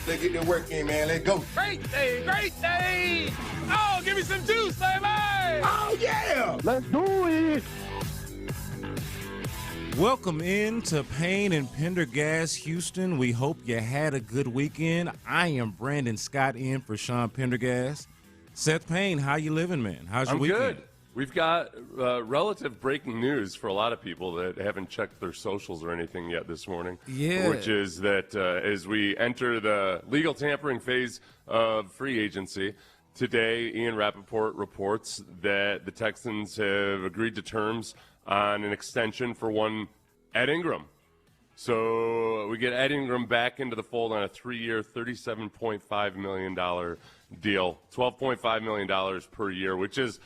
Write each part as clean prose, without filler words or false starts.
Let's get the work in, man. Let's go. Great day, great day. Oh, give me some juice, baby. Oh, yeah. Let's do it. Welcome in to Payne and Pendergast, Houston. We hope you had a good weekend. I am Brandon Scott in for Sean Pendergast. Seth Payne, how you living, man? How's your weekend? I'm good. We've got relative breaking news for a lot of people that haven't checked their socials or anything yet this morning. Yeah. Which is that as we enter the legal tampering phase of free agency, today Ian Rappaport reports that the Texans have agreed to terms on an extension for one Ed Ingram. So we get Ed Ingram back into the fold on a 3-year, $37.5 million deal, $12.5 million per year, which is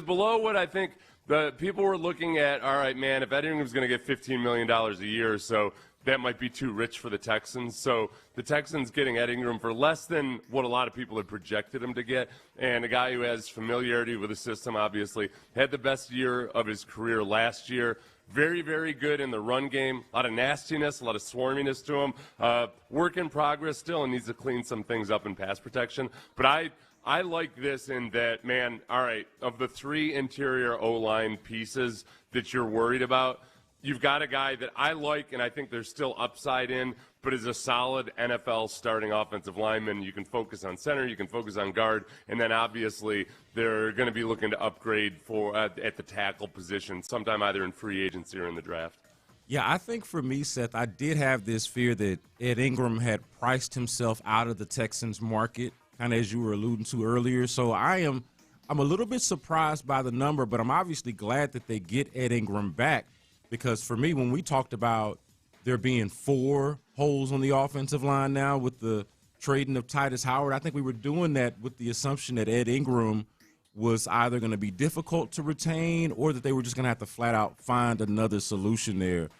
below what I think the people were looking at. All right, man, if Ed Ingram's going to get $15 million a year, so that might be too rich for the Texans. So the Texans getting Ed Ingram for less than what a lot of people had projected him to get, and a guy who has familiarity with the system, obviously, had the best year of his career last year. Very, very good in the run game. A lot of nastiness, a lot of swarminess to him. Work in progress still, and needs to clean some things up in pass protection. But I like this in that, man, all right, of the 3 interior O-line pieces that you're worried about, you've got a guy that I like, and I think there's still upside in, but is a solid NFL starting offensive lineman. You can focus on center, you can focus on guard, and then obviously they're going to be looking to upgrade for at the tackle position sometime either in free agency or in the draft. Yeah, I think for me, Seth, I did have this fear that Ed Ingram had priced himself out of the Texans market, kind of as you were alluding to earlier. So I'm a little bit surprised by the number, but I'm obviously glad that they get Ed Ingram back. Because for me, when we talked about there being 4 holes on the offensive line now with the trading of Titus Howard, I think we were doing that with the assumption that Ed Ingram was either going to be difficult to retain or that they were just going to have to flat out find another solution there.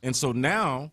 And so now,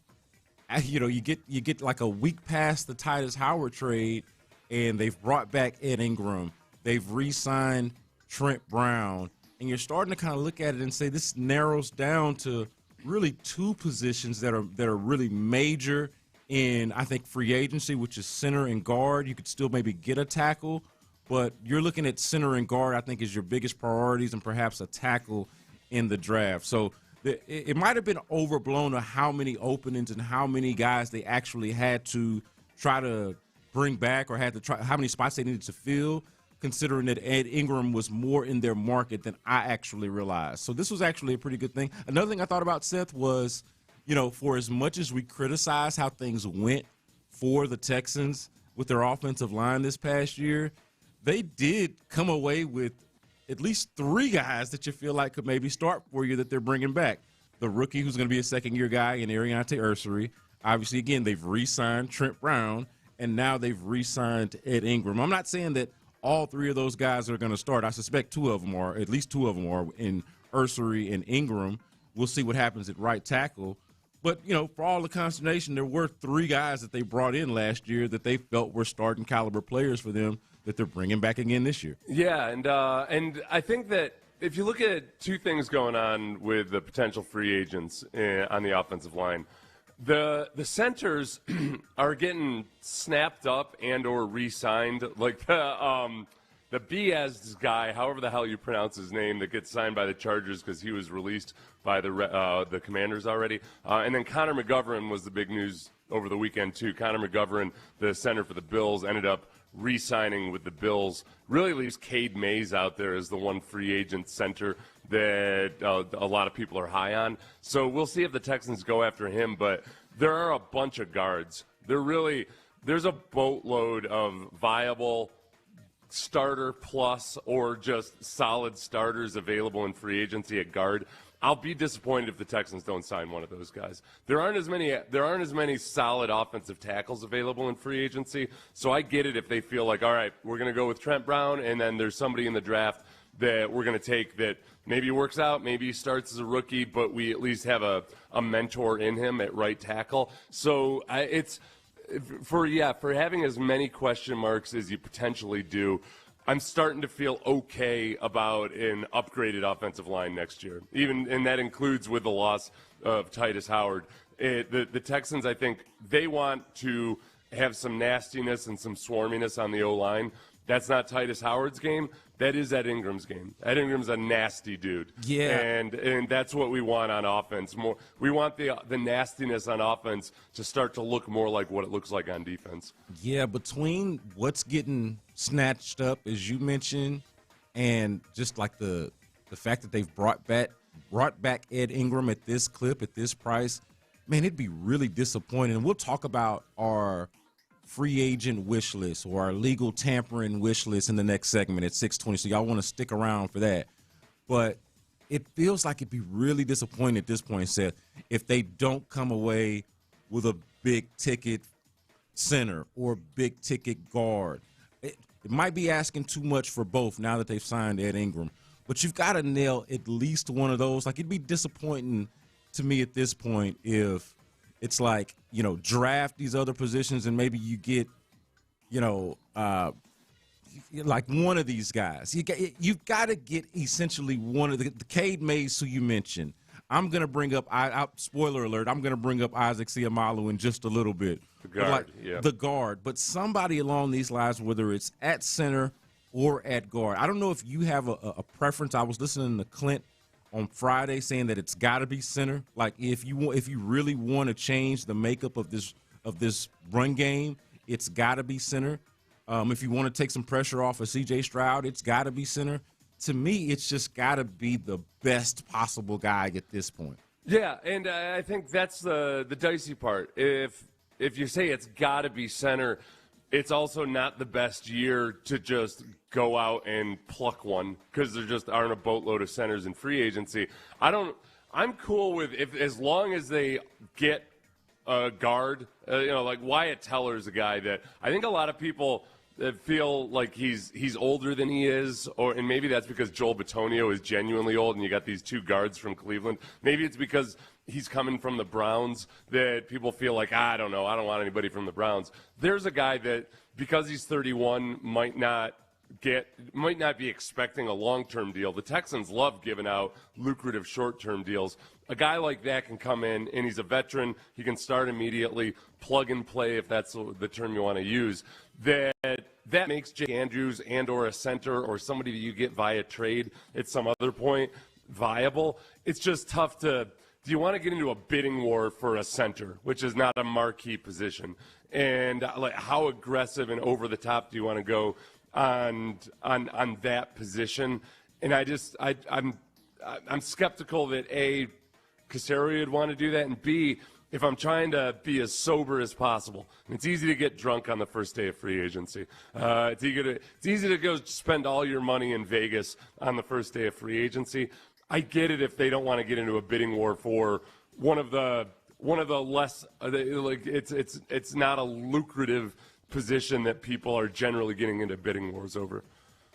you get like a week past the Titus Howard trade, and they've brought back Ed Ingram. They've re-signed Trent Brown. And you're starting to kind of look at it and say this narrows down to really 2 positions that are really major in, I think, free agency, which is center and guard. You could still maybe get a tackle, but you're looking at center and guard, I think, is your biggest priorities, and perhaps a tackle in the draft. So it might have been overblown of how many openings and how many guys they actually had to try to bring back or had to try, how many spots they needed to fill, considering that Ed Ingram was more in their market than I actually realized. So this was actually a pretty good thing. Another thing I thought about, Seth, was, for as much as we criticize how things went for the Texans with their offensive line this past year, they did come away with at least 3 guys that you feel like could maybe start for you that they're bringing back. The rookie who's going to be a second-year guy in Ariante Ursery. Obviously, again, they've re-signed Trent Brown, and now they've re-signed Ed Ingram. I'm not saying that all 3 of those guys are going to start. I suspect 2 of them are, at least 2 of them are in Ursery and Ingram. We'll see what happens at right tackle. But, for all the consternation, there were 3 guys that they brought in last year that they felt were starting caliber players for them that they're bringing back again this year. Yeah, and I think that if you look at 2 things going on with the potential free agents on the offensive line, the centers are getting snapped up and or re-signed. Like the Biaz guy, however the hell you pronounce his name, that gets signed by the Chargers because he was released by the Commanders already. And then Connor McGovern was the big news over the weekend too. Connor McGovern, the center for the Bills, ended up re-signing with the Bills. Really leaves Cade Mays out there as the one free agent center that a lot of people are high on. So we'll see if the Texans go after him, but there are a bunch of guards. There's a boatload of viable starter plus or just solid starters available in free agency at guard. I'll be disappointed if the Texans don't sign one of those guys. There aren't as many solid offensive tackles available in free agency, so I get it if they feel like, all right, we're going to go with Trent Brown, and then there's somebody in the draft that we're going to take that maybe works out, maybe he starts as a rookie, but we at least have a mentor in him at right tackle. So it's for having as many question marks as you potentially do, I'm starting to feel okay about an upgraded offensive line next year, and that includes with the loss of Titus Howard. The Texans, I think, they want to have some nastiness and some swarminess on the O-line. That's not Titus Howard's game. That is Ed Ingram's game. Ed Ingram's a nasty dude. Yeah. And that's what we want on offense. We want the nastiness on offense to start to look more like what it looks like on defense. Yeah, between what's getting snatched up, as you mentioned, and just like the fact that they've brought back Ed Ingram at this clip, at this price, man, it'd be really disappointing. And we'll talk about our free agent wish list or our legal tampering wish list in the next segment at 6:20. So y'all want to stick around for that. But it feels like it'd be really disappointing at this point, Seth, if they don't come away with a big ticket center or big ticket guard. It might be asking too much for both now that they've signed Ed Ingram. But you've got to nail at least one of those. Like, it'd be disappointing to me at this point if it's like, draft these other positions and maybe you get, like one of these guys. You've got to get essentially one of the Cade Mays who you mentioned. I'm going to bring up, spoiler alert, I'm going to bring up Isaac Seumalo in just a little bit. The guard, yeah. The guard. But somebody along these lines, whether it's at center or at guard. I don't know if you have a preference. I was listening to Clint on Friday saying that it's got to be center. Like if you really want to change the makeup of this run game, it's got to be center. If you want to take some pressure off of C.J. Stroud, it's got to be center. To me, it's just got to be the best possible guy at this point. Yeah, and I think that's the dicey part. If you say it's got to be center, it's also not the best year to just go out and pluck one because there just aren't a boatload of centers in free agency. I'm cool with as long as they get a guard. Like Wyatt Teller's a guy that I think a lot of people feel like he's older than he is, and maybe that's because Joel Bitonio is genuinely old, and you got these two guards from Cleveland. Maybe it's because he's coming from the Browns that people feel like, I don't know, I don't want anybody from the Browns. There's a guy that, because he's 31, might not be expecting a long-term deal. The Texans love giving out lucrative short-term deals. A guy like that can come in, and he's a veteran. He can start immediately, plug and play, if that's the term you want to use. That makes Jake Andrews and or a center or somebody that you get via trade at some other point viable. It's just tough to – do you want to get into a bidding war for a center, which is not a marquee position? And like, how aggressive and over the top do you want to go on that position? And I'm skeptical that A, Caserio would want to do that, and B, if I'm trying to be as sober as possible. And it's easy to get drunk on the first day of free agency. It's easy to go spend all your money in Vegas on the first day of free agency. I get it if they don't want to get into a bidding war for one of the less like it's not a lucrative position that people are generally getting into bidding wars over.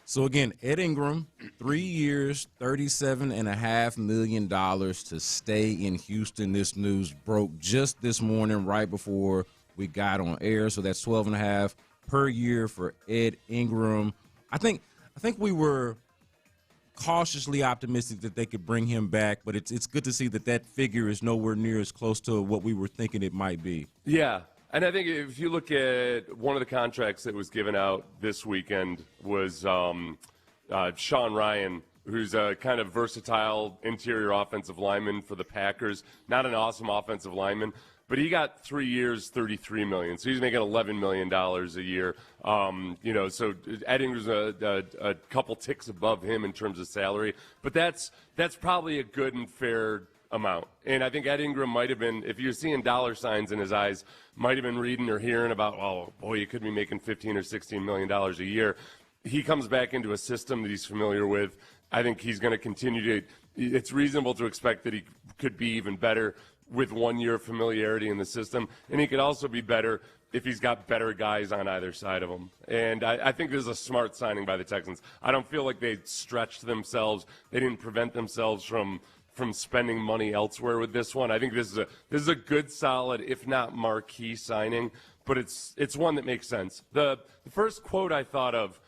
So again, Ed Ingram, 3 years, $37.5 million to stay in Houston. This news broke just this morning, right before we got on air. So that's $12.5 per year for Ed Ingram. I think we were cautiously optimistic that they could bring him back, but it's good to see that figure is nowhere near as close to what we were thinking it might be. Yeah. And I think if you look at one of the contracts that was given out this weekend was Sean Ryan, who's a kind of versatile interior offensive lineman for the Packers. Not an awesome offensive lineman, but he got 3 years, $33 million. So he's making $11 million a year. So Ed Ingram's a couple ticks above him in terms of salary. But that's probably a good and fair amount. And I think Ed Ingram might have been, if you're seeing dollar signs in his eyes, might have been reading or hearing about, oh, boy, you could be making $15 or $16 million a year. He comes back into a system that he's familiar with. I think he's going to continue to – it's reasonable to expect that he could be even better with 1 year of familiarity in the system. And he could also be better if he's got better guys on either side of him. And I think this is a smart signing by the Texans. I don't feel like they stretched themselves. They didn't prevent themselves from spending money elsewhere with this one. I think this is a good, solid, if not marquee signing, but it's one that makes sense. The first quote I thought of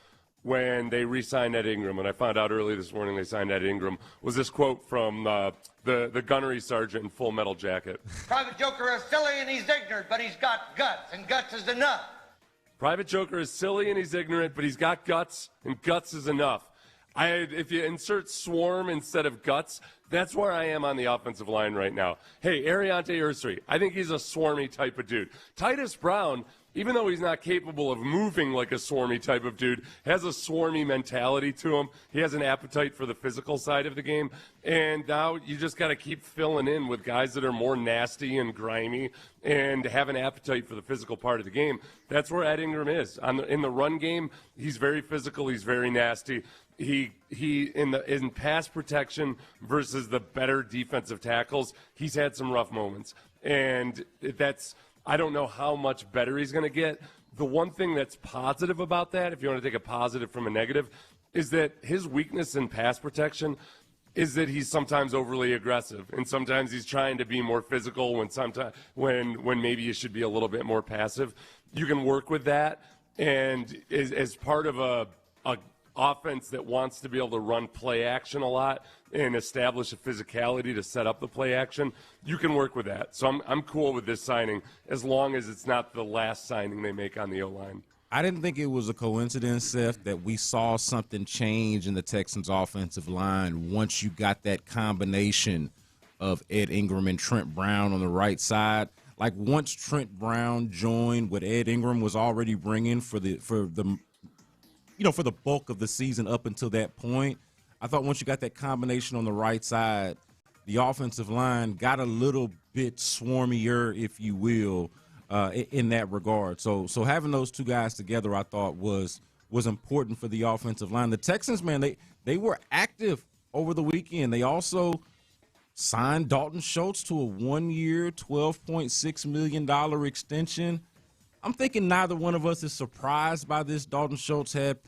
when they re-signed Ed Ingram, and I found out early this morning they signed Ed Ingram, was this quote from the gunnery sergeant in Full Metal Jacket. Private Joker is silly and he's ignorant, but he's got guts, and guts is enough. Private Joker is silly and he's ignorant, but he's got guts, and guts is enough. If you insert swarm instead of guts, that's where I am on the offensive line right now. Hey, Ariante Ursary, I think he's a swarmy type of dude. Titus Brown, even though he's not capable of moving like a swarmy type of dude, has a swarmy mentality to him. He has an appetite for the physical side of the game. And now you just got to keep filling in with guys that are more nasty and grimy and have an appetite for the physical part of the game. That's where Ed Ingram is. In the run game, he's very physical. He's very nasty. He in pass protection versus the better defensive tackles, he's had some rough moments. And I don't know how much better he's going to get. The one thing that's positive about that, if you want to take a positive from a negative, is that his weakness in pass protection is that he's sometimes overly aggressive, and sometimes he's trying to be more physical when maybe you should be a little bit more passive. You can work with that, and as part of a offense that wants to be able to run play action a lot and establish a physicality to set up the play action, you can work with that. So I'm cool with this signing as long as it's not the last signing they make on the O-line. I didn't think it was a coincidence, Seth, that we saw something change in the Texans' offensive line once you got that combination of Ed Ingram and Trent Brown on the right side. Like once Trent Brown joined what Ed Ingram was already bringing for the bulk of the season up until that point, I thought once you got that combination on the right side, the offensive line got a little bit swarmier, if you will, in that regard. So having those two guys together, I thought was important for the offensive line. The Texans, man, they were active over the weekend. They also signed Dalton Schultz to a 1-year, $12.6 million extension. I'm thinking neither one of us is surprised by this. Dalton Schultz had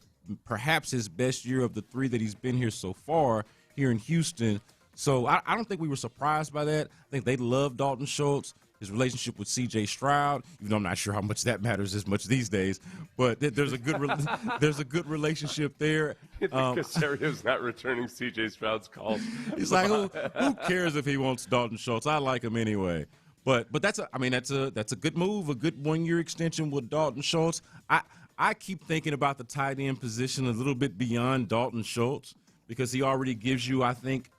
perhaps his best year of the three that he's been here so far here in Houston. So I don't think we were surprised by that. I think they love Dalton Schultz, his relationship with C.J. Stroud, even though I'm not sure how much that matters as much these days. But there's a good relationship there. Caserio's not returning C.J. Stroud's calls. He's like, who cares if he wants Dalton Schultz? I like him anyway. But that's a good move, a good 1-year extension with Dalton Schultz. I keep thinking about the tight end position a little bit beyond Dalton Schultz because he already gives you, I think,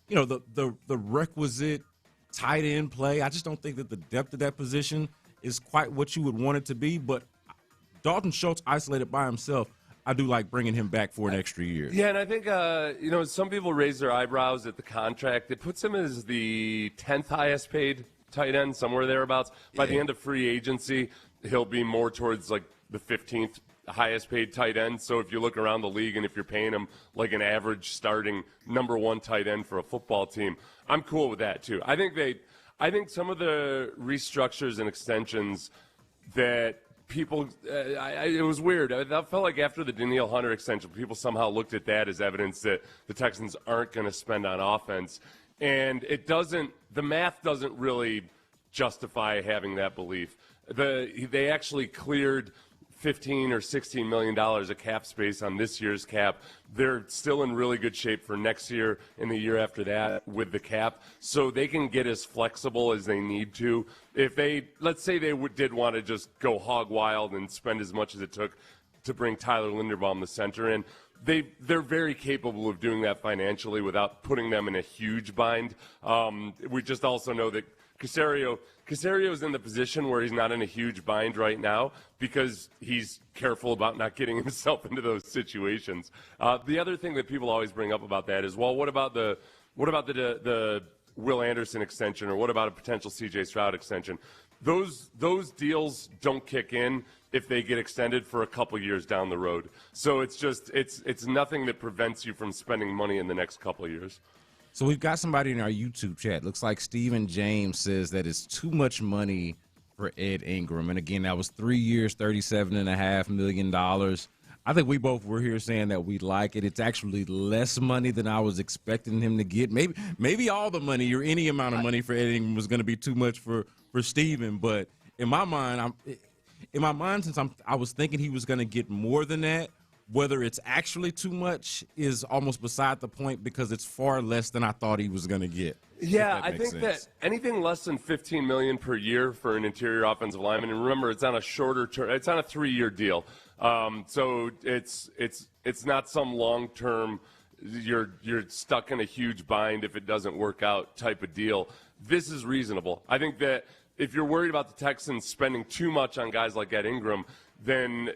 the requisite tight end play. I just don't think that the depth of that position is quite what you would want it to be. But Dalton Schultz isolated by himself, I do like bringing him back for an extra year. Yeah, and I think, some people raise their eyebrows at the contract. It puts him as the 10th highest paid tight end, somewhere thereabouts. By the end of free agency, he'll be more towards like the 15th highest paid tight end. So if you look around the league and if you're paying him like an average starting number one tight end for a football team, I'm cool with that too. I think some of the restructures and extensions that people, it was weird. I felt like after the Danielle Hunter extension, people somehow looked at that as evidence that the Texans aren't going to spend on offense. And the math doesn't really justify having that belief. They actually cleared $15 or $16 million of cap space on this year's cap. They're still in really good shape for next year and the year after that with the cap, so they can get as flexible as they need to. If let's say they did want to just go hog wild and spend as much as it took to bring Tyler Linderbaum, the center, in, they're very capable of doing that financially without putting them in a huge bind. We just also know that Caserio's in the position where he's not in a huge bind right now because he's careful about not getting himself into those situations. The other thing that people always bring up about that is, well, what about the Will Anderson extension, or what about a potential C.J. Stroud extension? Those deals don't kick in if they get extended for a couple years down the road. So it's nothing that prevents you from spending money in the next couple of years. So we've got somebody in our YouTube chat. Looks like Stephen James says that it's too much money for Ed Ingram. And again, that was 3 years, $37.5 million. I think we both were here saying that we like it. It's actually less money than I was expecting him to get. Maybe all the money or any amount of money for Ed Ingram was going to be too much for Stephen. But in my mind, since I was thinking he was going to get more than that, Whether it's actually too much is almost beside the point because it's far less than I thought he was going to get. Yeah, I think that anything less than $15 million per year for an interior offensive lineman, and remember, it's on a shorter term. It's on a 3-year deal, so it's not some long term. You're stuck in a huge bind if it doesn't work out type of deal. This is reasonable. I think that if you're worried about the Texans spending too much on guys like Ed Ingram, then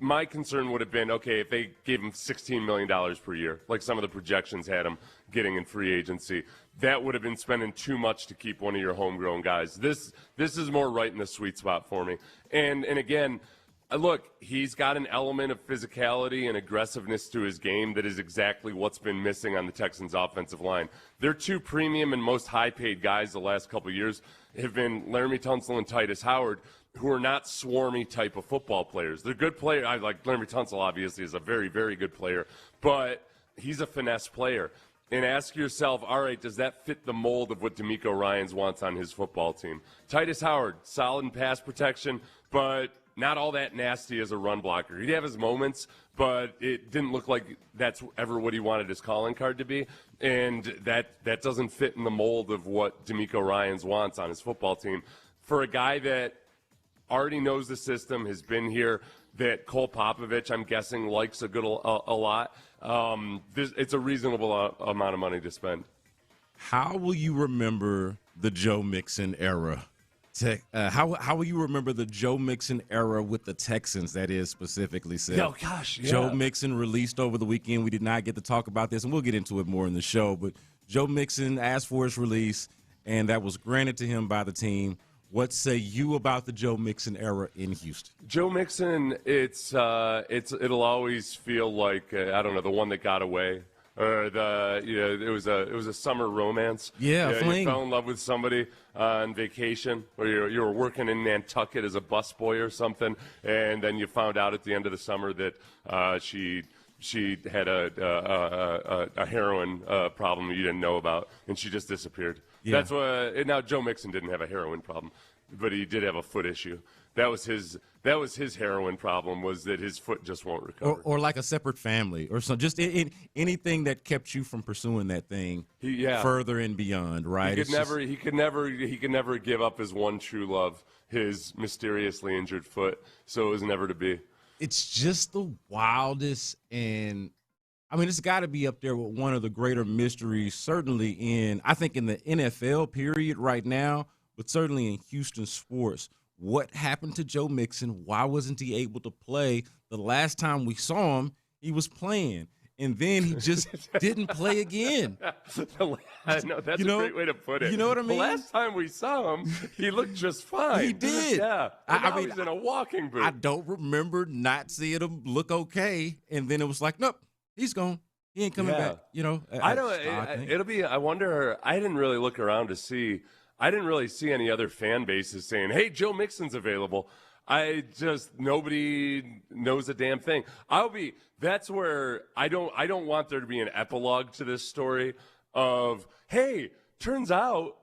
my concern would have been, okay, if they gave him $16 million per year, like some of the projections had him getting in free agency, that would have been spending too much to keep one of your homegrown guys. This is more right in the sweet spot for me. And again, look, he's got an element of physicality and aggressiveness to his game that is exactly what's been missing on the Texans' offensive line. Their two premium and most high-paid guys the last couple of years have been Laramie Tunsil and Titus Howard, who are not swarmy type of football players. They're good players. I like Laramie Tunsil, obviously, is a very, very good player, but he's a finesse player. And ask yourself, all right, does that fit the mold of what DeMeco Ryans wants on his football team? Titus Howard, solid in pass protection, but not all that nasty as a run blocker. He'd have his moments, but it didn't look like that's ever what he wanted his calling card to be. And that doesn't fit in the mold of what DeMeco Ryans wants on his football team. For a guy that already knows the system, has been here, that Cole Popovich, I'm guessing, likes a lot, it's a reasonable amount of money to spend. How will you remember the Joe Mixon era? How will you remember the Joe Mixon era with the Texans, that is specifically said? Oh, gosh, yeah. Joe Mixon released over the weekend. We did not get to talk about this, and we'll get into it more in the show. But Joe Mixon asked for his release, and that was granted to him by the team. What say you about the Joe Mixon era in Houston? Joe Mixon, it'll always feel like I don't know, the one that got away, or it was a summer romance. Yeah, fling. You fell in love with somebody on vacation, or you were working in Nantucket as a busboy or something, and then you found out at the end of the summer that she had a heroin problem you didn't know about, and she just disappeared. Yeah. That's what. Now Joe Mixon didn't have a heroin problem, but he did have a foot issue. That was his heroin problem, was that his foot just won't recover. Or like a separate family, or some just anything that kept you from pursuing that thing further and beyond. Right? He could never give up his one true love, his mysteriously injured foot. So it was never to be. It's just the wildest, and I mean, it's got to be up there with one of the greater mysteries, certainly I think in the NFL period right now, but certainly in Houston sports. What happened to Joe Mixon? Why wasn't he able to play? The last time we saw him, he was playing, and then he just didn't play again. No, that's a great way to put it. You know what I mean? The last time we saw him, he looked just fine. He did. Yeah. I mean, he's in a walking boot. I don't remember not seeing him look okay, and then it was like, nope, he's gone. He ain't coming back. I don't. It'll be. I wonder. I didn't really look around to see. I didn't really see any other fan bases saying, "Hey, Joe Mixon's available." Nobody knows a damn thing. That's where I don't want there to be an epilogue to this story of, hey, turns out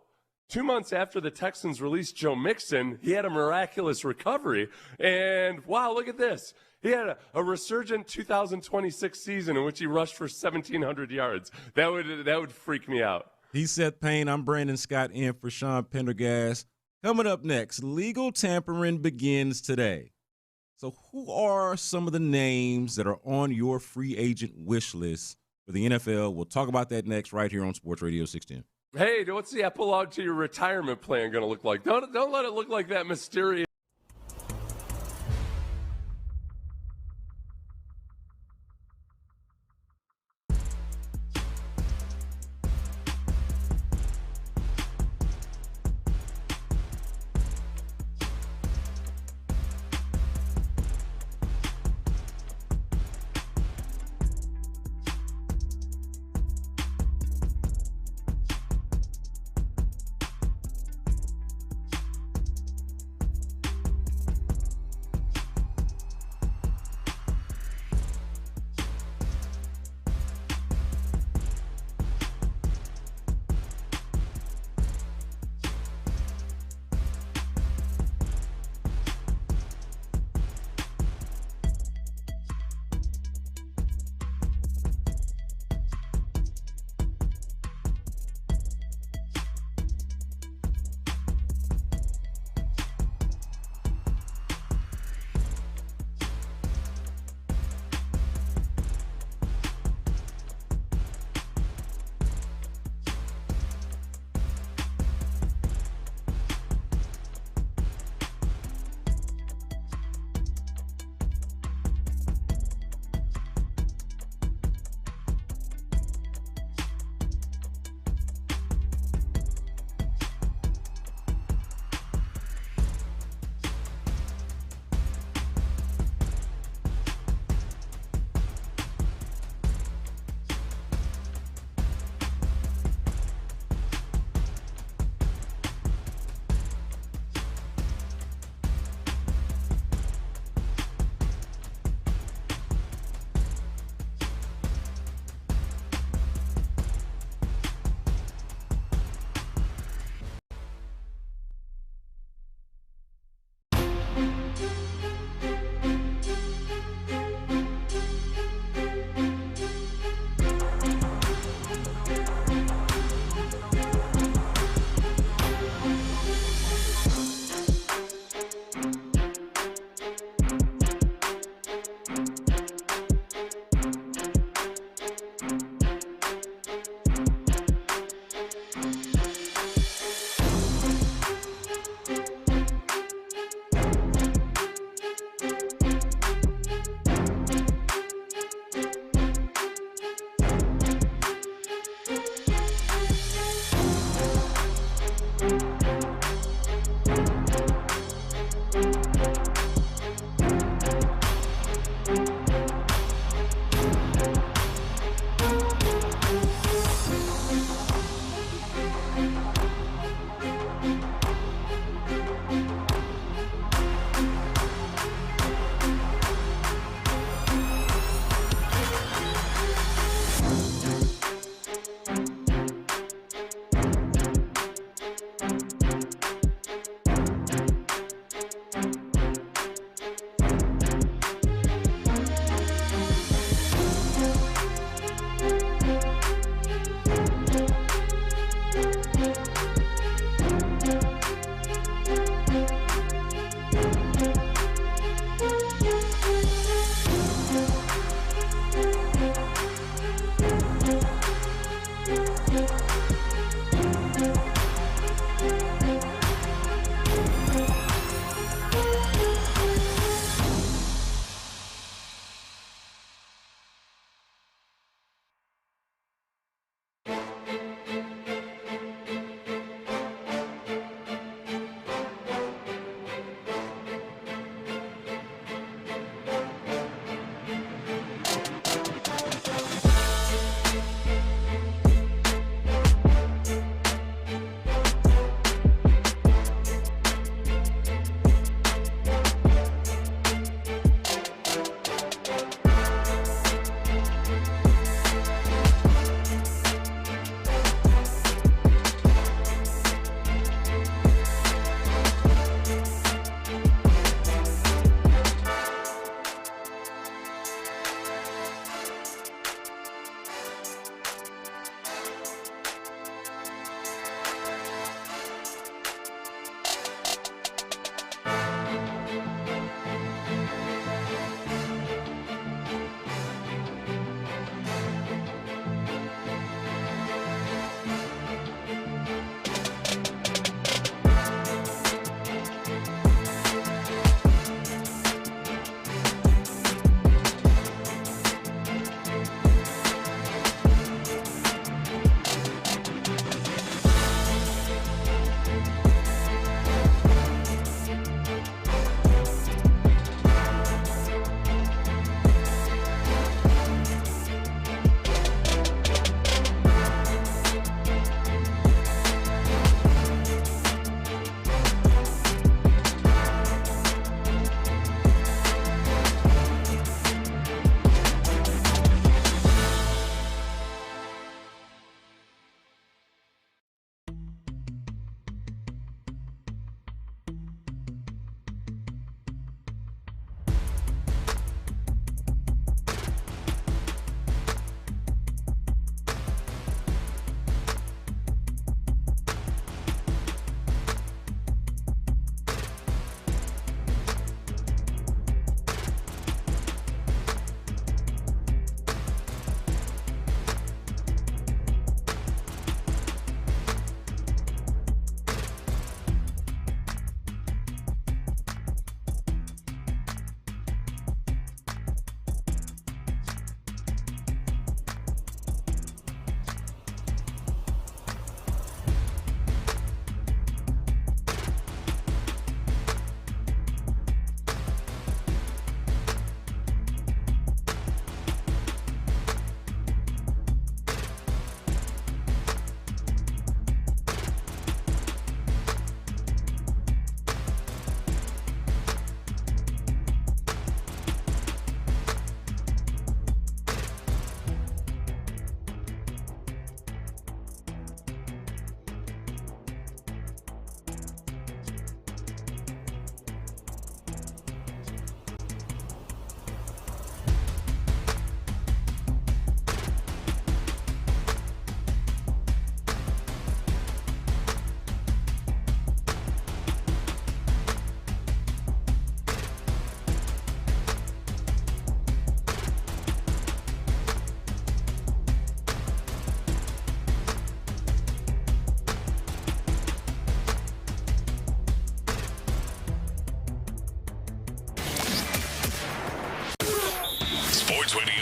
2 months after the Texans released Joe Mixon, he had a miraculous recovery, and wow, look at this. He had a resurgent 2026 season in which he rushed for 1,700 yards. That would freak me out. He said, Payne, I'm Brandon Scott in for Sean Pendergast. Coming up next, legal tampering begins today. So who are some of the names that are on your free agent wish list for the NFL? We'll talk about that next right here on Sports Radio 610. Hey, what's the epilogue to your retirement plan going to look like? Don't let it look like that mysterious.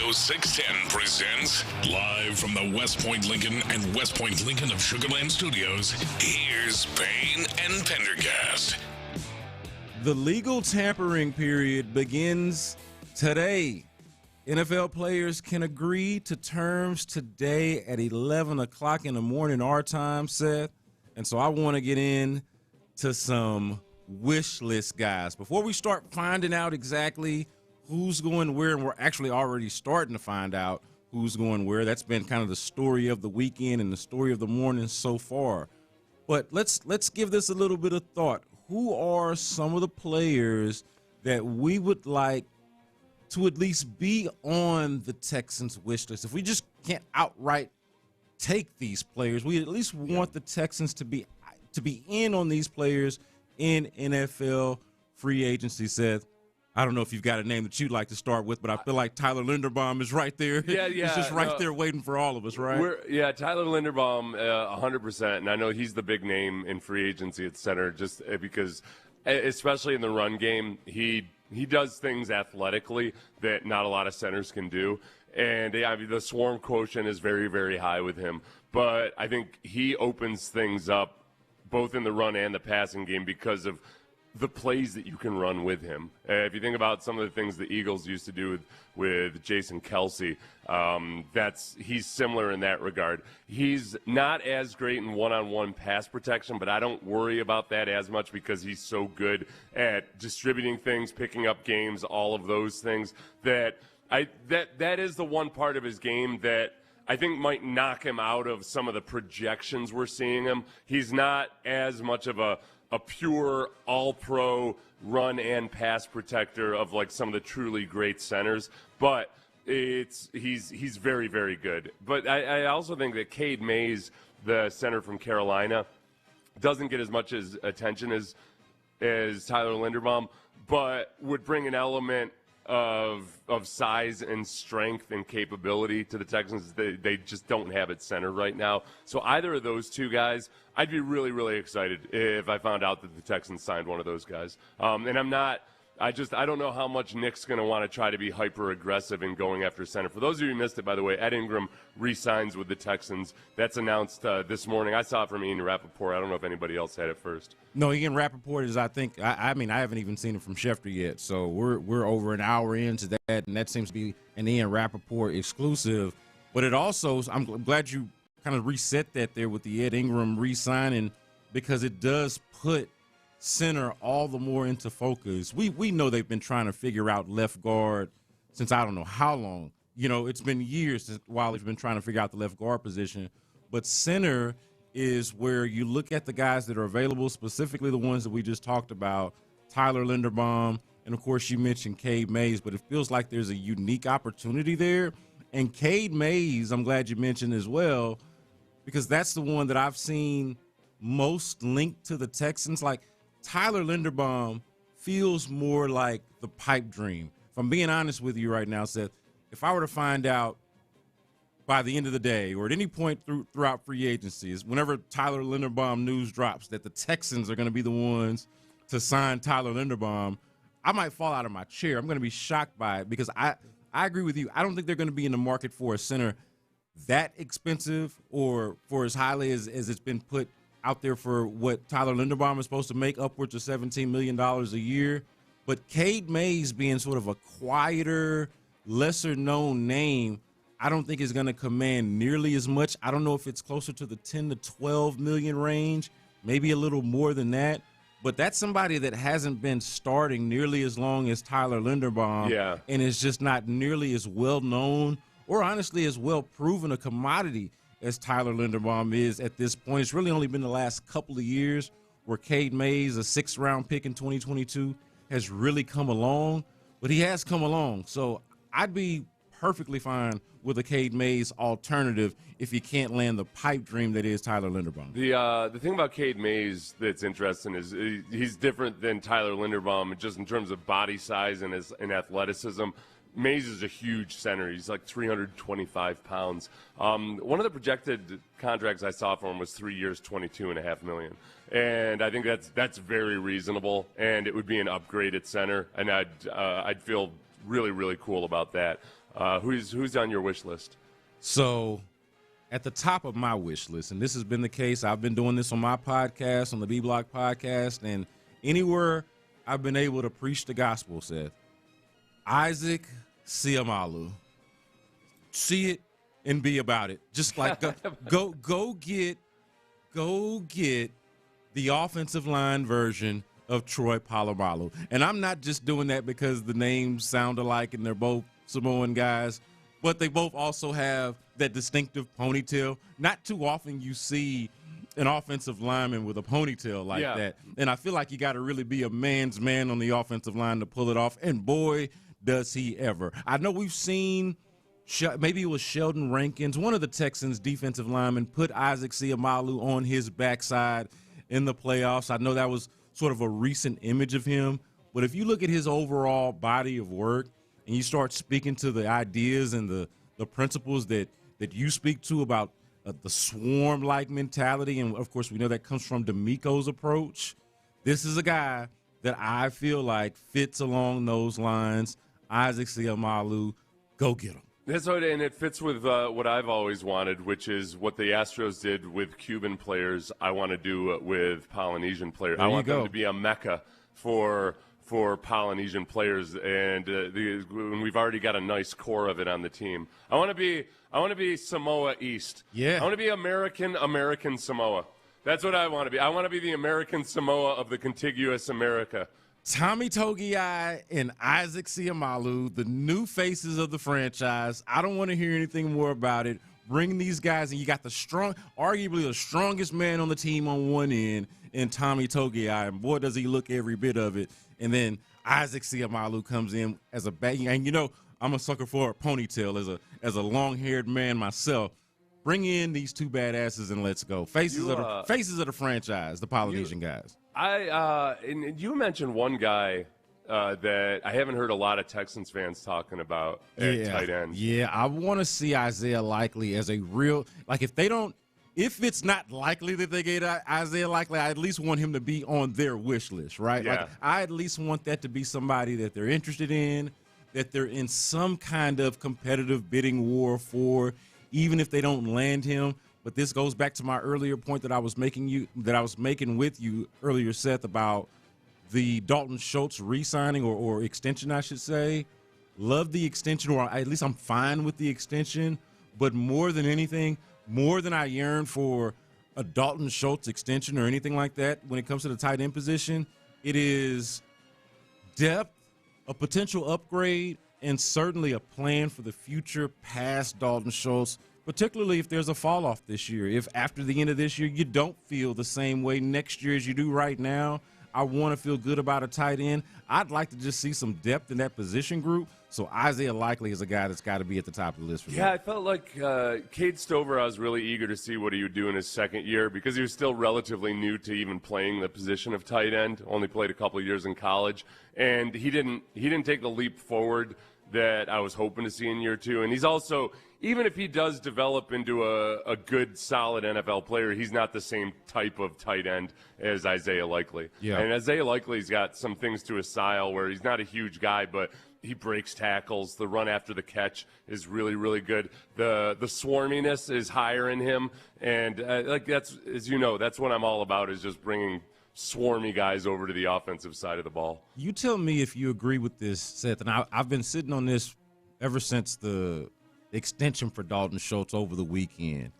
Radio 610 presents live from the West Point Lincoln and West Point Lincoln of Sugar Land Studios. Here's Payne and Pendergast. The legal tampering period begins today. NFL players can agree to terms today at 11 o'clock in the morning our time, Seth. And so I want to get in to some wish list guys. Before we start finding out exactly who's going where, and we're actually already starting to find out who's going where. That's been kind of the story of the weekend and the story of the morning so far. But let's give this a little bit of thought. Who are some of the players that we would like to at least be on the Texans wish list? If we just can't outright take these players, we at least want the Texans to be in on these players in NFL free agency. Seth, I don't know if you've got a name that you'd like to start with, but I feel like Tyler Linderbaum is right there. Yeah. He's just right there waiting for all of us, right? Tyler Linderbaum, 100%. And I know he's the big name in free agency at center just because, especially in the run game, he does things athletically that not a lot of centers can do. And the swarm quotient is very, very high with him. But I think he opens things up both in the run and the passing game because of the plays that you can run with him. If you think about some of the things the Eagles used to do with Jason Kelsey, he's similar in that regard. He's not as great in one-on-one pass protection, but I don't worry about that as much because he's so good at distributing things, picking up games, all of those things that is the one part of his game that I think might knock him out of some of the projections we're seeing him. He's not as much of a pure all-pro run and pass protector of like some of the truly great centers, but he's very, very good. But I also think that Cade Mays, the center from Carolina, doesn't get as much attention as Tyler Linderbaum, but would bring an element of size and strength and capability to the Texans. They just don't have it center right now. So either of those two guys, I'd be really, really excited if I found out that the Texans signed one of those guys. And I don't know how much Nick's going to want to try to be hyper aggressive in going after center. For those of you who missed it, by the way, Ed Ingram re-signs with the Texans. That's announced this morning. I saw it from Ian Rappaport. I don't know if anybody else had it first. No, Ian Rappaport is, I think, I haven't even seen it from Schefter yet. So we're over an hour into that, and that seems to be an Ian Rappaport exclusive. But it also, I'm glad you kind of reset that there with the Ed Ingram re-signing, because it does put center all the more into focus. We know they've been trying to figure out left guard since I don't know how long. It's been years while they've been trying to figure out the left guard position. But center is where you look at the guys that are available, specifically the ones that we just talked about, Tyler Linderbaum, and of course you mentioned Cade Mays, but it feels like there's a unique opportunity there. And Cade Mays, I'm glad you mentioned as well, because that's the one that I've seen most linked to the Texans. Like, Tyler Linderbaum feels more like the pipe dream. If I'm being honest with you right now, Seth, if I were to find out by the end of the day or at any point throughout free agencies, whenever Tyler Linderbaum news drops that the Texans are going to be the ones to sign Tyler Linderbaum, I might fall out of my chair. I'm going to be shocked by it because I agree with you. I don't think they're going to be in the market for a center that expensive or for as highly as it's been put out there for what Tyler Linderbaum is supposed to make, upwards of $17 million a year. But Cade Mays being sort of a quieter, lesser-known name, I don't think is going to command nearly as much. I don't know if it's closer to the 10 to 12 million range, maybe a little more than that. But that's somebody that hasn't been starting nearly as long as Tyler Linderbaum, and is just not nearly as well-known or honestly as well-proven a commodity as Tyler Linderbaum is at this point. It's really only been the last couple of years where Cade Mays, a 6th-round pick in 2022, has really come along. But he has come along. So I'd be perfectly fine with a Cade Mays alternative if you can't land the pipe dream that is Tyler Linderbaum. The thing about Cade Mays that's interesting is he's different than Tyler Linderbaum just in terms of body size and athleticism. Mays is a huge center. He's like 325 pounds. One of the projected contracts I saw for him was 3 years, $22.5 million. And I think that's very reasonable, and it would be an upgrade at center, and I'd feel really, really cool about that. Who's on your wish list? So at the top of my wish list, and this has been the case, I've been doing this on my podcast, on the B-Block podcast, and anywhere I've been able to preach the gospel, Seth, Isaac Seumalo. See it and be about it. Just like go get the offensive line version of Troy Polamalu. And I'm not just doing that because the names sound alike and they're both Samoan guys, but they both also have that distinctive ponytail. Not too often you see an offensive lineman with a ponytail like that. And I feel like you got to really be a man's man on the offensive line to pull it off. And boy, does he ever. I know we've seen, maybe it was Sheldon Rankins, one of the Texans' defensive linemen, put Isaac Seumalo on his backside in the playoffs. I know that was sort of a recent image of him. But if you look at his overall body of work and you start speaking to the ideas and the principles that you speak to about the swarm-like mentality, and, of course, we know that comes from D'Amico's approach, this is a guy that I feel like fits along those lines. Isaac Seumalo, go get him. That's what, and it fits with what I've always wanted, which is what the Astros did with Cuban players. I want to do with Polynesian players. I want them to be a mecca for Polynesian players, and we've already got a nice core of it on the team. I want to be Samoa East. Yeah. I want to be American Samoa. That's what I want to be. I want to be the American Samoa of the contiguous America. Tommy Togiai and Isaac Seumalo, the new faces of the franchise. I don't want to hear anything more about it. Bring these guys, and you got arguably the strongest man on the team on one end, in Tommy Togiai, and boy, does he look every bit of it. And then Isaac Seumalo comes in as a bag, and you know I'm a sucker for a ponytail as a long-haired man myself. Bring in these two badasses and let's go. Faces of the franchise, the Polynesian guys. And you mentioned one guy that I haven't heard a lot of Texans fans talking about at tight end. Yeah, I want to see Isaiah Likely as a real, like if it's not likely that they get Isaiah Likely, I at least want him to be on their wish list, right? Yeah. Like, I at least want that to be somebody that they're interested in, that they're in some kind of competitive bidding war for, even if they don't land him. But this goes back to my earlier point that I was making with you earlier, Seth, about the Dalton Schultz re-signing or extension, I should say. Love the extension, or at least I'm fine with the extension. But more than anything, more than I yearn for a Dalton Schultz extension or anything like that when it comes to the tight end position, it is depth, a potential upgrade, and certainly a plan for the future past Dalton Schultz, particularly if there's a fall-off this year. If after the end of this year you don't feel the same way next year as you do right now, I want to feel good about a tight end. I'd like to just see some depth in that position group. So Isaiah Likely is a guy that's got to be at the top of the list for me. Yeah, I felt like Cade Stover, I was really eager to see what he would do in his second year because he was still relatively new to even playing the position of tight end, only played a couple of years in college. And he didn't take the leap forward that I was hoping to see in year two. And he's also, even if he does develop into a good, solid NFL player, he's not the same type of tight end as Isaiah Likely. Yeah. And Isaiah Likely's got some things to his style where he's not a huge guy, but he breaks tackles. The run after the catch is really, really good. The swarminess is higher in him. And that's, as you know, that's what I'm all about, is just bringing swarmy guys over to the offensive side of the ball. You tell me if you agree with this, Seth. And I've been sitting on this ever since the extension for Dalton Schultz over the weekend.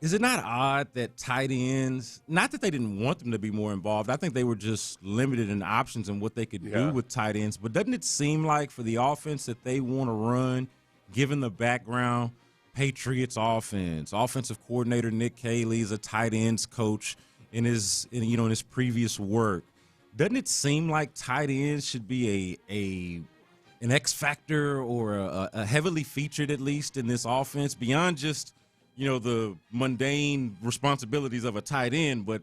Is it not odd that tight ends, not that they didn't want them to be more involved, I think they were just limited in options and what they could do with tight ends, but doesn't it seem like for the offense that they want to run, given the background, Patriots offensive coordinator Nick Caley is a tight ends coach in his previous work, doesn't it seem like tight ends should be an X factor or a heavily featured, at least, in this offense, beyond just the mundane responsibilities of a tight end, but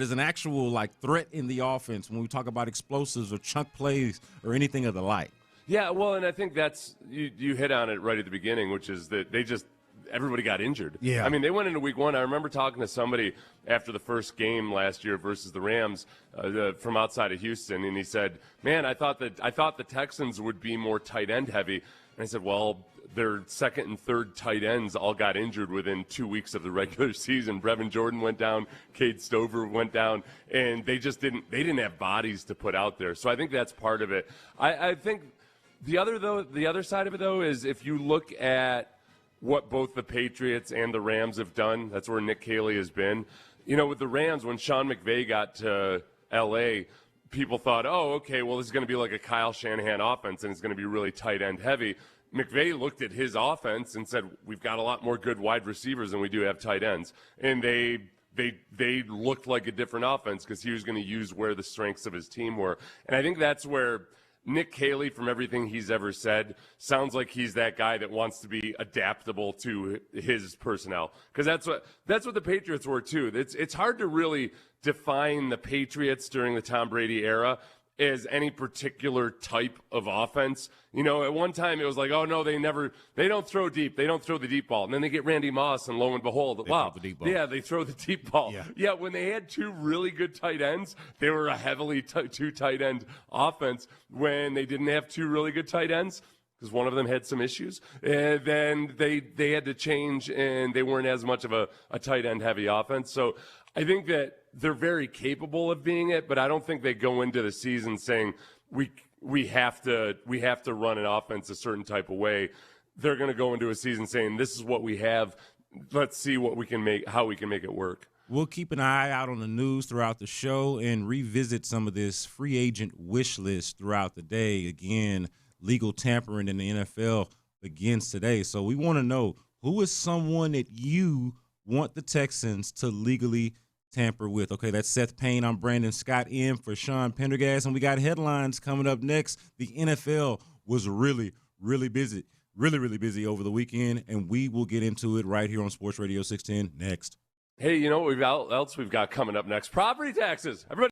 as an actual threat in the offense when we talk about explosives or chunk plays or anything of the like? Yeah, well, and I think that's you hit on it right at the beginning, which is that everybody got injured. Yeah. I mean, they went into week one. I remember talking to somebody after the first game last year versus the Rams from outside of Houston, and he said, man, I thought the Texans would be more tight end heavy. And I said, well, their second and third tight ends all got injured within 2 weeks of the regular season. Brevin Jordan went down, Cade Stover went down, and they didn't have bodies to put out there. So I think that's part of it. I think the other side of it, though, is if you look at what both the Patriots and the Rams have done, that's where Nick Caley has been. With the Rams, when Sean McVay got to L.A., people thought, oh, okay, well, this is going to be like a Kyle Shanahan offense, and it's going to be really tight end heavy. McVay looked at his offense and said, we've got a lot more good wide receivers than we do have tight ends. And they looked like a different offense because he was going to use where the strengths of his team were. And I think that's where Nick Caley, from everything he's ever said, sounds like he's that guy that wants to be adaptable to his personnel. Because that's what the Patriots were, too. It's hard to really define the Patriots during the Tom Brady era as any particular type of offense. At one time it was like, oh no, they don't throw deep. They don't throw the deep ball. And then they get Randy Moss, and lo and behold, wow. Throw the deep ball. Yeah, they throw the deep ball. Yeah, when they had two really good tight ends, they were a heavily two tight end offense. When they didn't have two really good tight ends, because one of them had some issues, and then they had to change, and they weren't as much of a tight end heavy offense. So I think that they're very capable of being it, but I don't think they go into the season saying we have to run an offense a certain type of way. They're going to go into a season saying this is what we have. Let's see how we can make it work. We'll keep an eye out on the news throughout the show and revisit some of this free agent wish list throughout the day. Again, legal tampering in the NFL begins today. So we want to know, who is someone that you want the Texans to legally tamper with? Okay, that's Seth Payne. I'm Brandon Scott in for Sean Pendergast, and we got headlines coming up next. The NFL was really busy over the weekend, and we will get into it right here on Sports Radio 610 next. Hey, you know what else we've got coming up next? Property taxes. Everybody.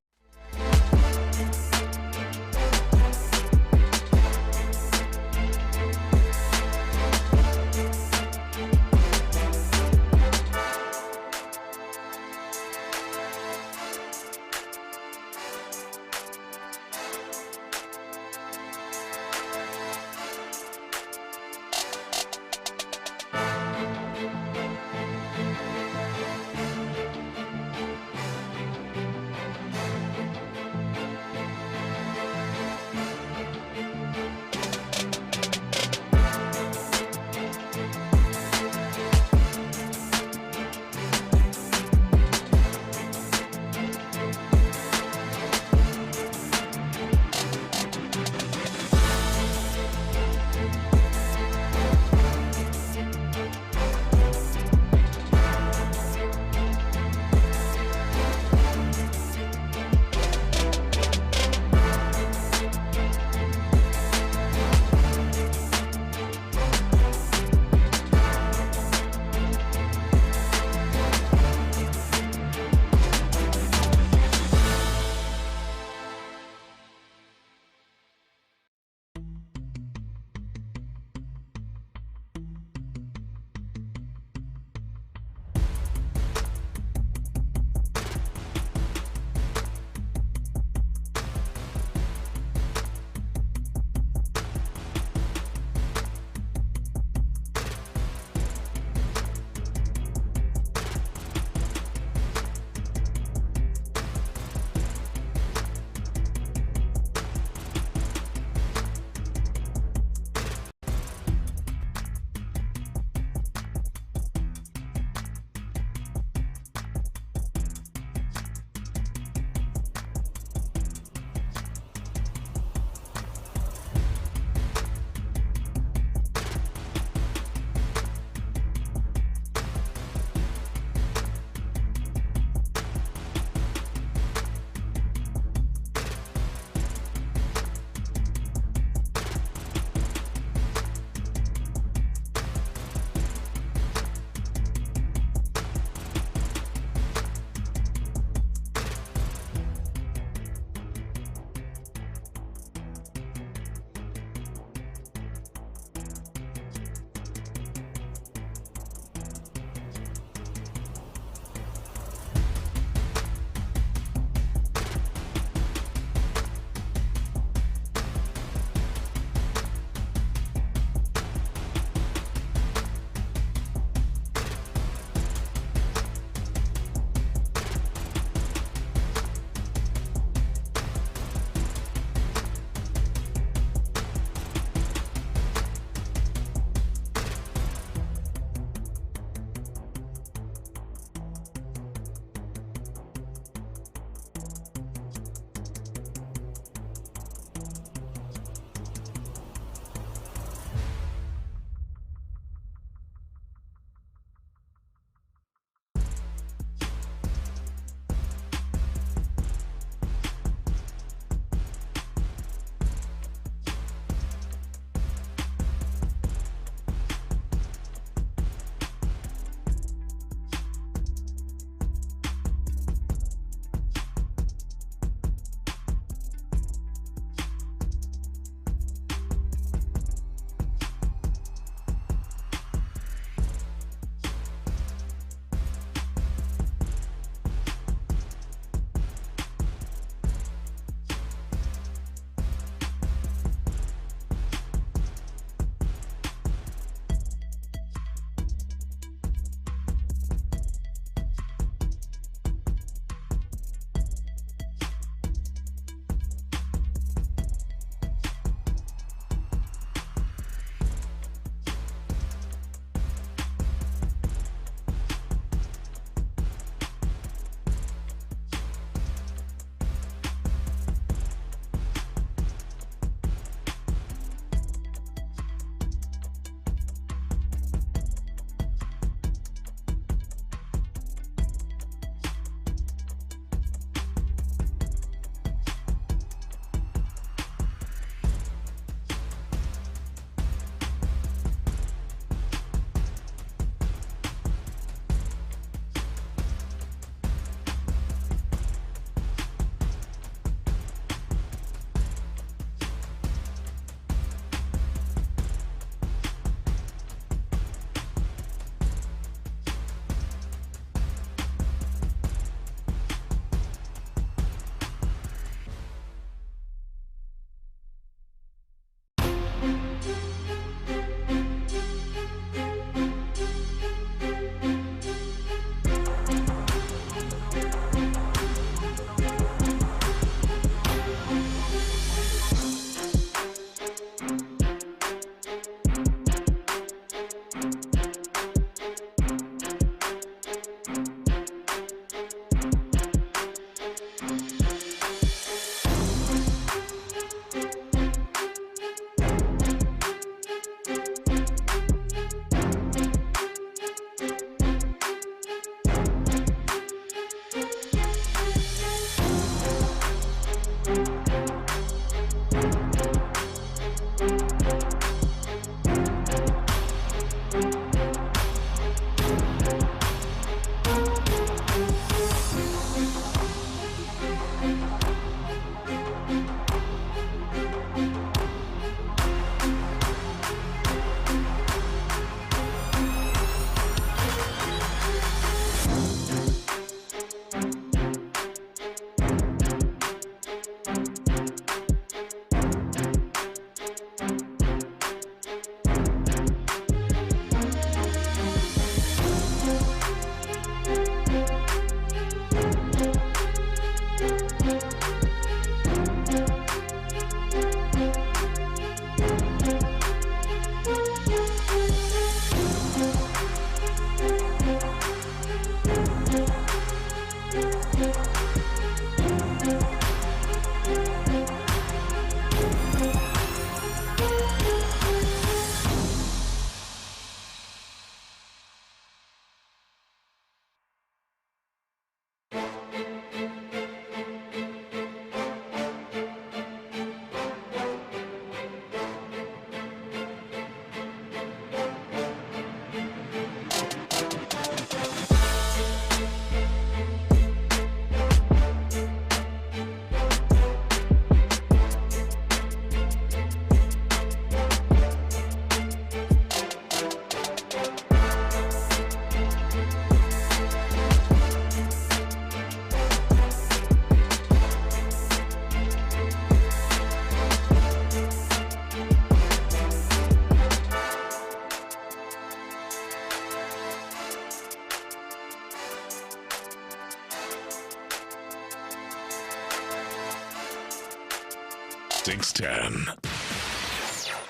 610.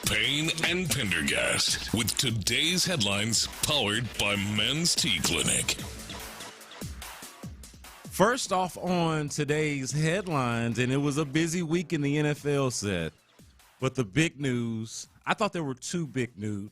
Payne and Pendergast with today's headlines powered by Men's Tea Clinic. First off on today's headlines, and it was a busy week in the NFL set, but the big news, I thought there were two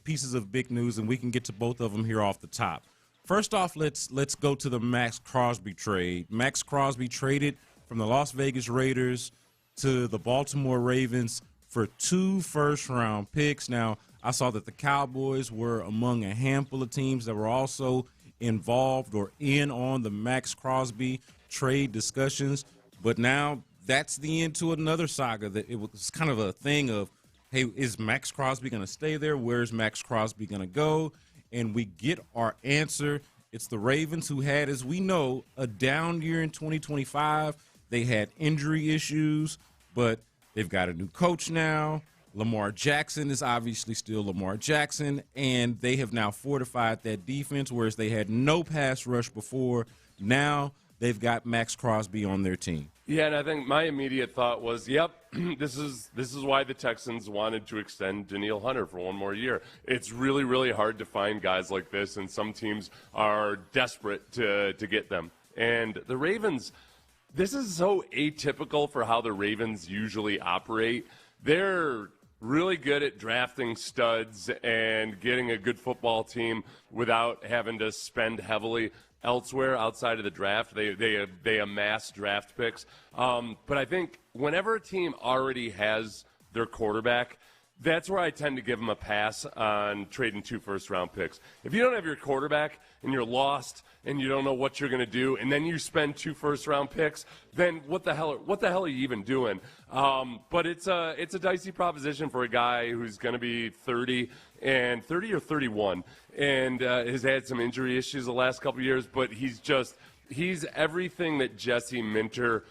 pieces of big news, and we can get to both of them here off the top. First off, let's go to the Max Crosby trade. Max Crosby traded from the Las Vegas Raiders to the Baltimore Ravens for 2 first-round picks. Now, I saw that the Cowboys were among a handful of teams that were also involved or in on the Max Crosby trade discussions, but now that's the end to another saga. That it was kind of a thing of, hey, is Max Crosby going to stay there? Where's Max Crosby going to go? And we get our answer. It's the Ravens, who had, as we know, a down year in 2025. They had injury issues, but they've got a new coach now. Lamar Jackson is obviously still Lamar Jackson, and they have now fortified that defense, whereas they had no pass rush before. Now they've got Max Crosby on their team. Yeah, and I think my immediate thought was, yep, this is why the Texans wanted to extend Danielle Hunter for one more year. It's really, really hard to find guys like this, and some teams are desperate to get them. And the Ravens, this is so atypical for how the Ravens usually operate. They're really good at drafting studs and getting a good football team without having to spend heavily elsewhere outside of the draft. They amass draft picks. But I think whenever a team already has their quarterback, that's where I tend to give them a pass on trading 2 first-round picks. If you don't have your quarterback and you're lost and you don't know what you're going to do, and then you spend 2 first-round picks, then what the hell are you even doing? But it's a dicey proposition for a guy who's going to be 30 or 31 and has had some injury issues the last couple of years. But he's everything that Jesse Minter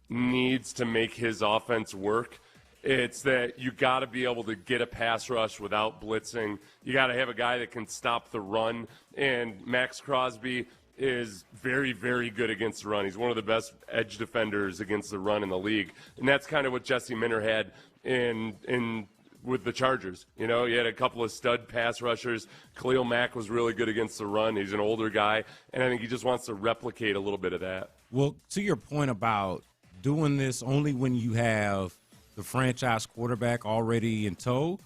needs to make his offense work. It's that you got to be able to get a pass rush without blitzing. You got to have a guy that can stop the run. And Max Crosby is very, very good against the run. He's one of the best edge defenders against the run in the league. And that's kind of what Jesse Minter had in with the Chargers. You know, he had a couple of stud pass rushers. Khalil Mack was really good against the run. He's an older guy. And I think he just wants to replicate a little bit of that. Well, to your point about doing this only when you have the franchise quarterback already in tow,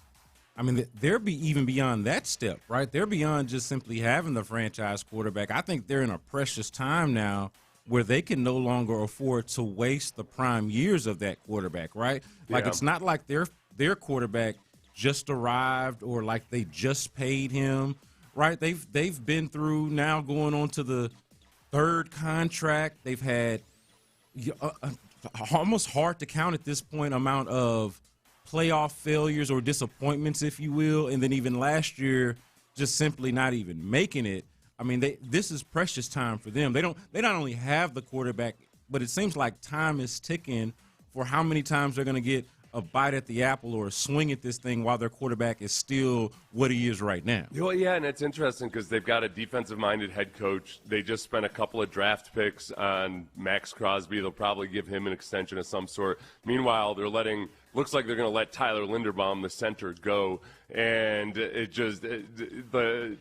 I mean, they're even beyond that step, right? They're beyond just simply having the franchise quarterback. I think they're in a precious time now where they can no longer afford to waste the prime years of that quarterback, right? Like, It's not like their quarterback just arrived or like they just paid him, right? They've been through now going on to the 3rd contract. They've had almost hard to count at this point amount of playoff failures or disappointments, if you will, and then even last year just simply not even making it. I mean, this is precious time for them. They not only have the quarterback, but it seems like time is ticking for how many times they're going to get a bite at the apple or a swing at this thing while their quarterback is still what he is right now. Well, yeah, and it's interesting because they've got a defensive-minded head coach. They just spent a couple of draft picks on Max Crosby. They'll probably give him an extension of some sort. Meanwhile, looks like they're going to let Tyler Linderbaum, the center, go. And the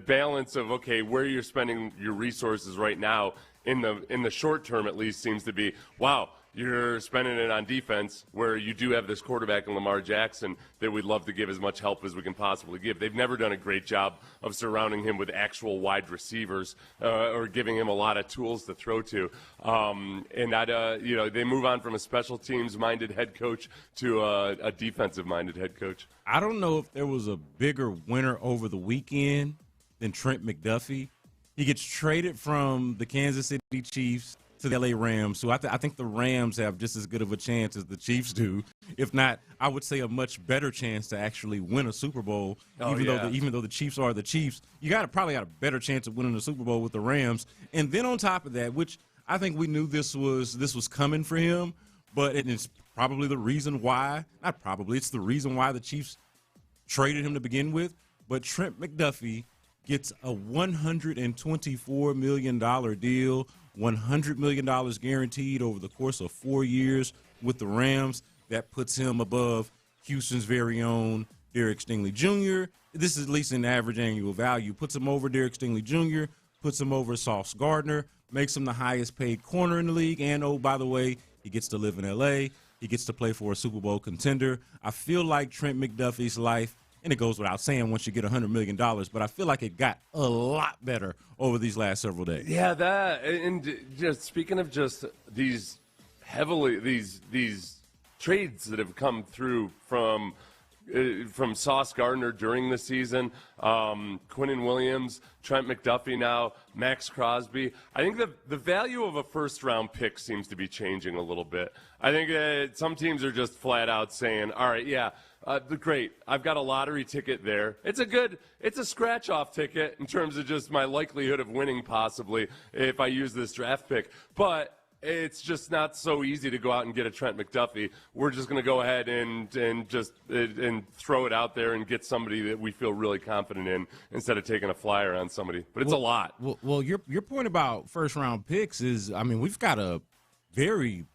balance of, okay, where you're spending your resources right now in the short term at least seems to be, wow, you're spending it on defense where you do have this quarterback in Lamar Jackson that we'd love to give as much help as we can possibly give. They've never done a great job of surrounding him with actual wide receivers or giving him a lot of tools to throw to. They move on from a special teams-minded head coach to a defensive-minded head coach. I don't know if there was a bigger winner over the weekend than Trent McDuffie. He gets traded from the Kansas City Chiefs to the LA Rams. So I think the Rams have just as good of a chance as the Chiefs do. If not, I would say a much better chance to actually win a Super Bowl. Even though the Chiefs are the Chiefs, you probably got a better chance of winning a Super Bowl with the Rams. And then on top of that, which I think we knew this was coming for him, but it's probably the reason why, not probably, it's the reason why the Chiefs traded him to begin with. But Trent McDuffie gets a $124 million deal, $100 million guaranteed over the course of 4 years with the Rams. that puts him above Houston's very own Derek Stingley Jr. This is at least in average annual value. Puts him over Derek Stingley Jr., puts him over Sauce Gardner, makes him the highest paid corner in the league. And, oh, by the way, he gets to live in L.A., he gets to play for a Super Bowl contender. I feel like Trent McDuffie's life, and it goes without saying once you get $100 million, but I feel like it got a lot better over these last several days. Yeah, that, and just speaking of just these trades that have come through from Sauce Gardner during the season, Quinnen Williams, Trent McDuffie now, Max Crosby. I think the value of a first-round pick seems to be changing a little bit. I think some teams are just flat out saying, all right, yeah, great, I've got a lottery ticket there. It's a scratch-off ticket in terms of just my likelihood of winning possibly if I use this draft pick. But it's just not so easy to go out and get a Trent McDuffie. We're just going to go ahead and throw it out there and get somebody that we feel really confident in instead of taking a flyer on somebody. But it's a lot. Well, your point about first round picks is, I mean, we've got a very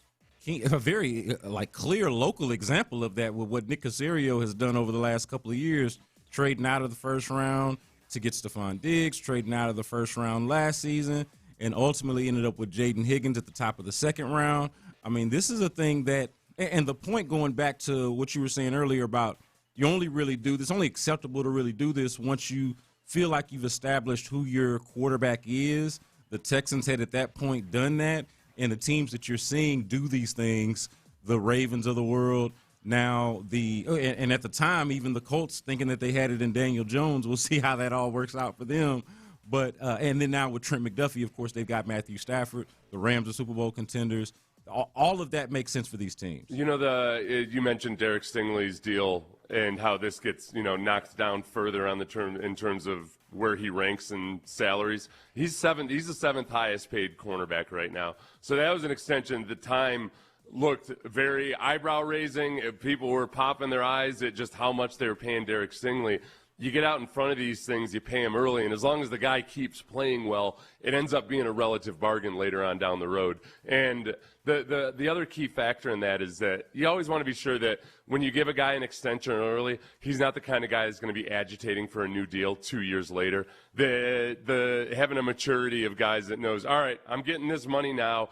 clear local example of that with what Nick Caserio has done over the last couple of years, trading out of the first round to get Stephon Diggs, trading out of the first round last season, and ultimately ended up with Jaden Higgins at the top of the second round. I mean, this is a thing that – and the point going back to what you were saying earlier about you only really do – it's only acceptable to really do this once you feel like you've established who your quarterback is. The Texans had at that point done that, and the teams that you're seeing do these things, the Ravens of the world, now and at the time, even the Colts thinking that they had it in Daniel Jones. We'll see how that all works out for them. But and then now with Trent McDuffie, of course, they've got Matthew Stafford. The Rams are Super Bowl contenders. All of that makes sense for these teams. You know, you mentioned Derek Stingley's deal and how this gets knocked down further on in terms of where he ranks in salaries. He's the seventh highest paid cornerback right now. So that was an extension. The time looked very eyebrow raising. People were popping their eyes at just how much they were paying Derek Stingley. You get out in front of these things, you pay him early, and as long as the guy keeps playing well, it ends up being a relative bargain later on down the road. And the other key factor in that is that you always want to be sure that when you give a guy an extension early, he's not the kind of guy that's going to be agitating for a new deal 2 years later. Having a maturity of guys that knows, all right, I'm getting this money now.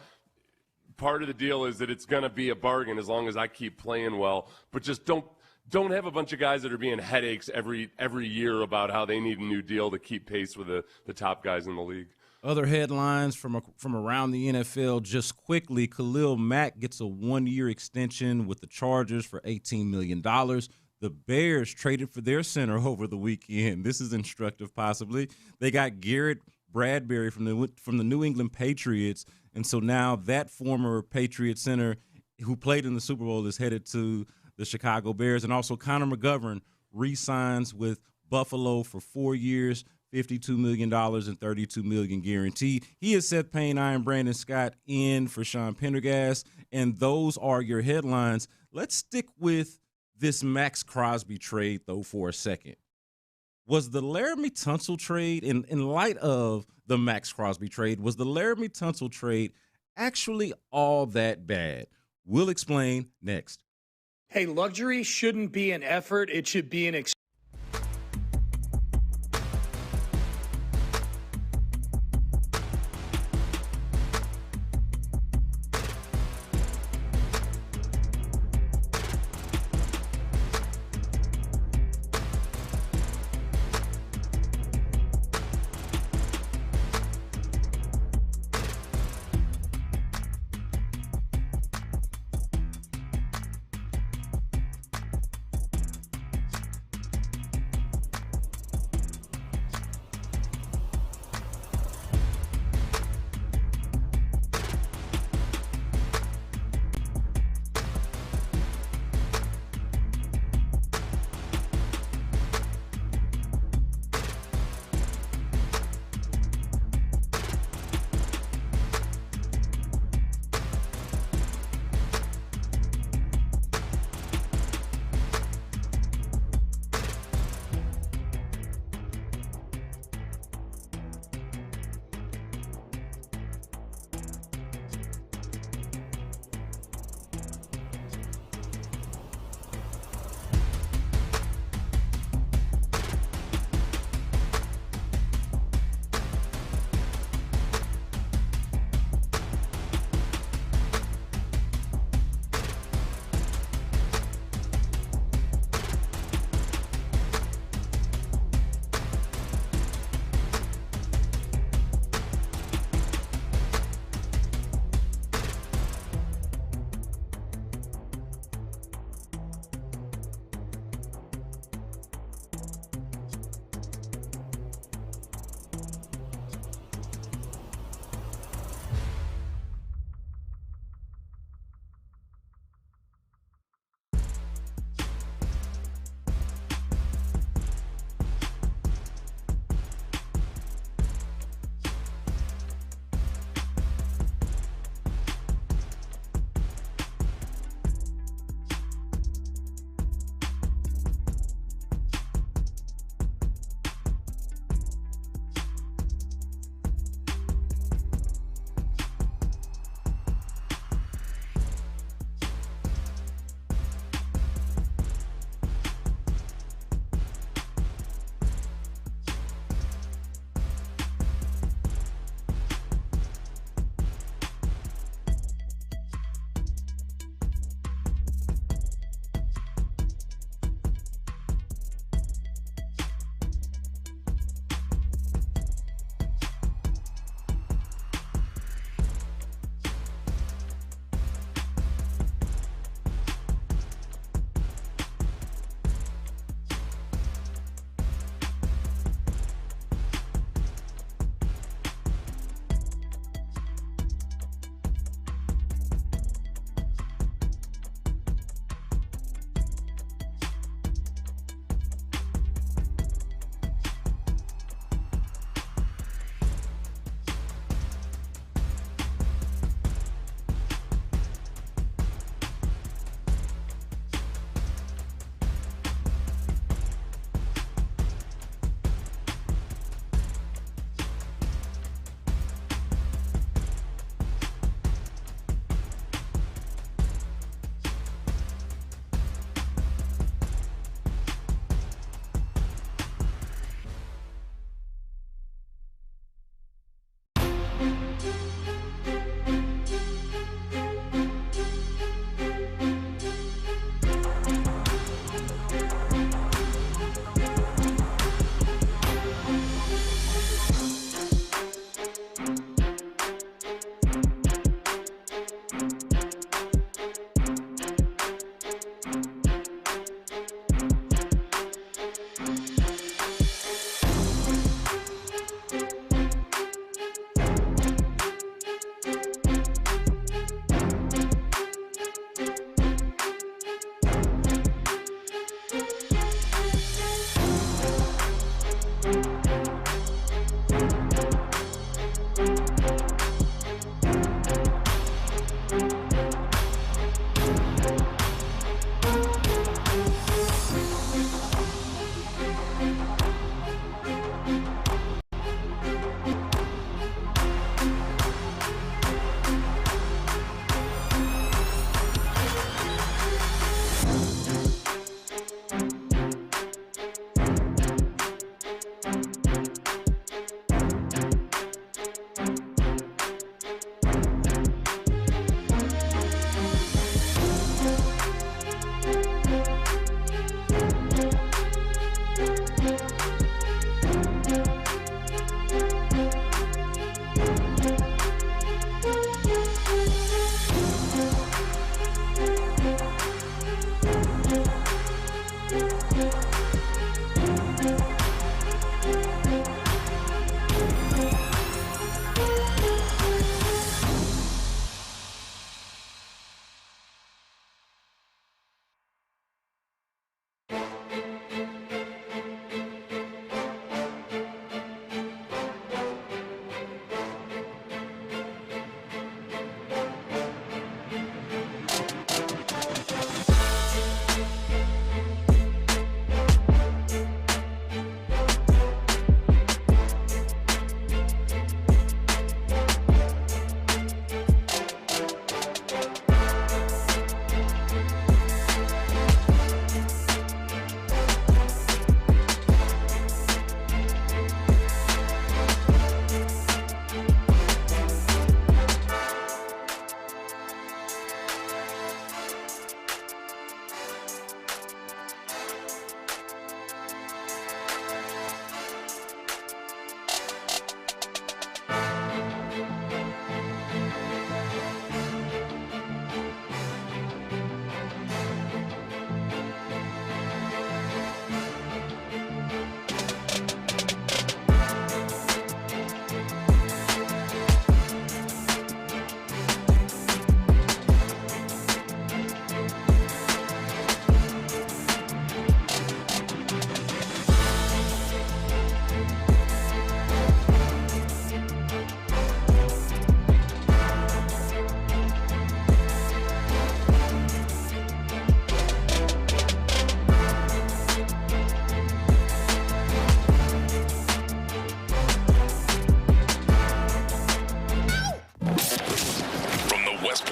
Part of the deal is that it's going to be a bargain as long as I keep playing well, but just don't have a bunch of guys that are being headaches every year about how they need a new deal to keep pace with the top guys in the league. Other headlines from around the NFL just quickly. Khalil Mack gets a 1-year extension with the Chargers for $18 million. The Bears traded for their center over the weekend. This is instructive possibly. They got Garrett Bradbury from the New England Patriots, and so now that former Patriot center who played in the Super Bowl is headed to the Chicago Bears. And also Connor McGovern re-signs with Buffalo for 4 years, $52 million and $32 million guaranteed. He has Seth Payne, I am Brandon Scott in for Sean Pendergast, and those are your headlines. Let's stick with this Max Crosby trade, though, for a second. Was the Laramie Tunsil trade, in light of the Max Crosby trade, was the Laramie Tunsil trade actually all that bad? We'll explain next. Hey, luxury shouldn't be an effort. It should be an experience.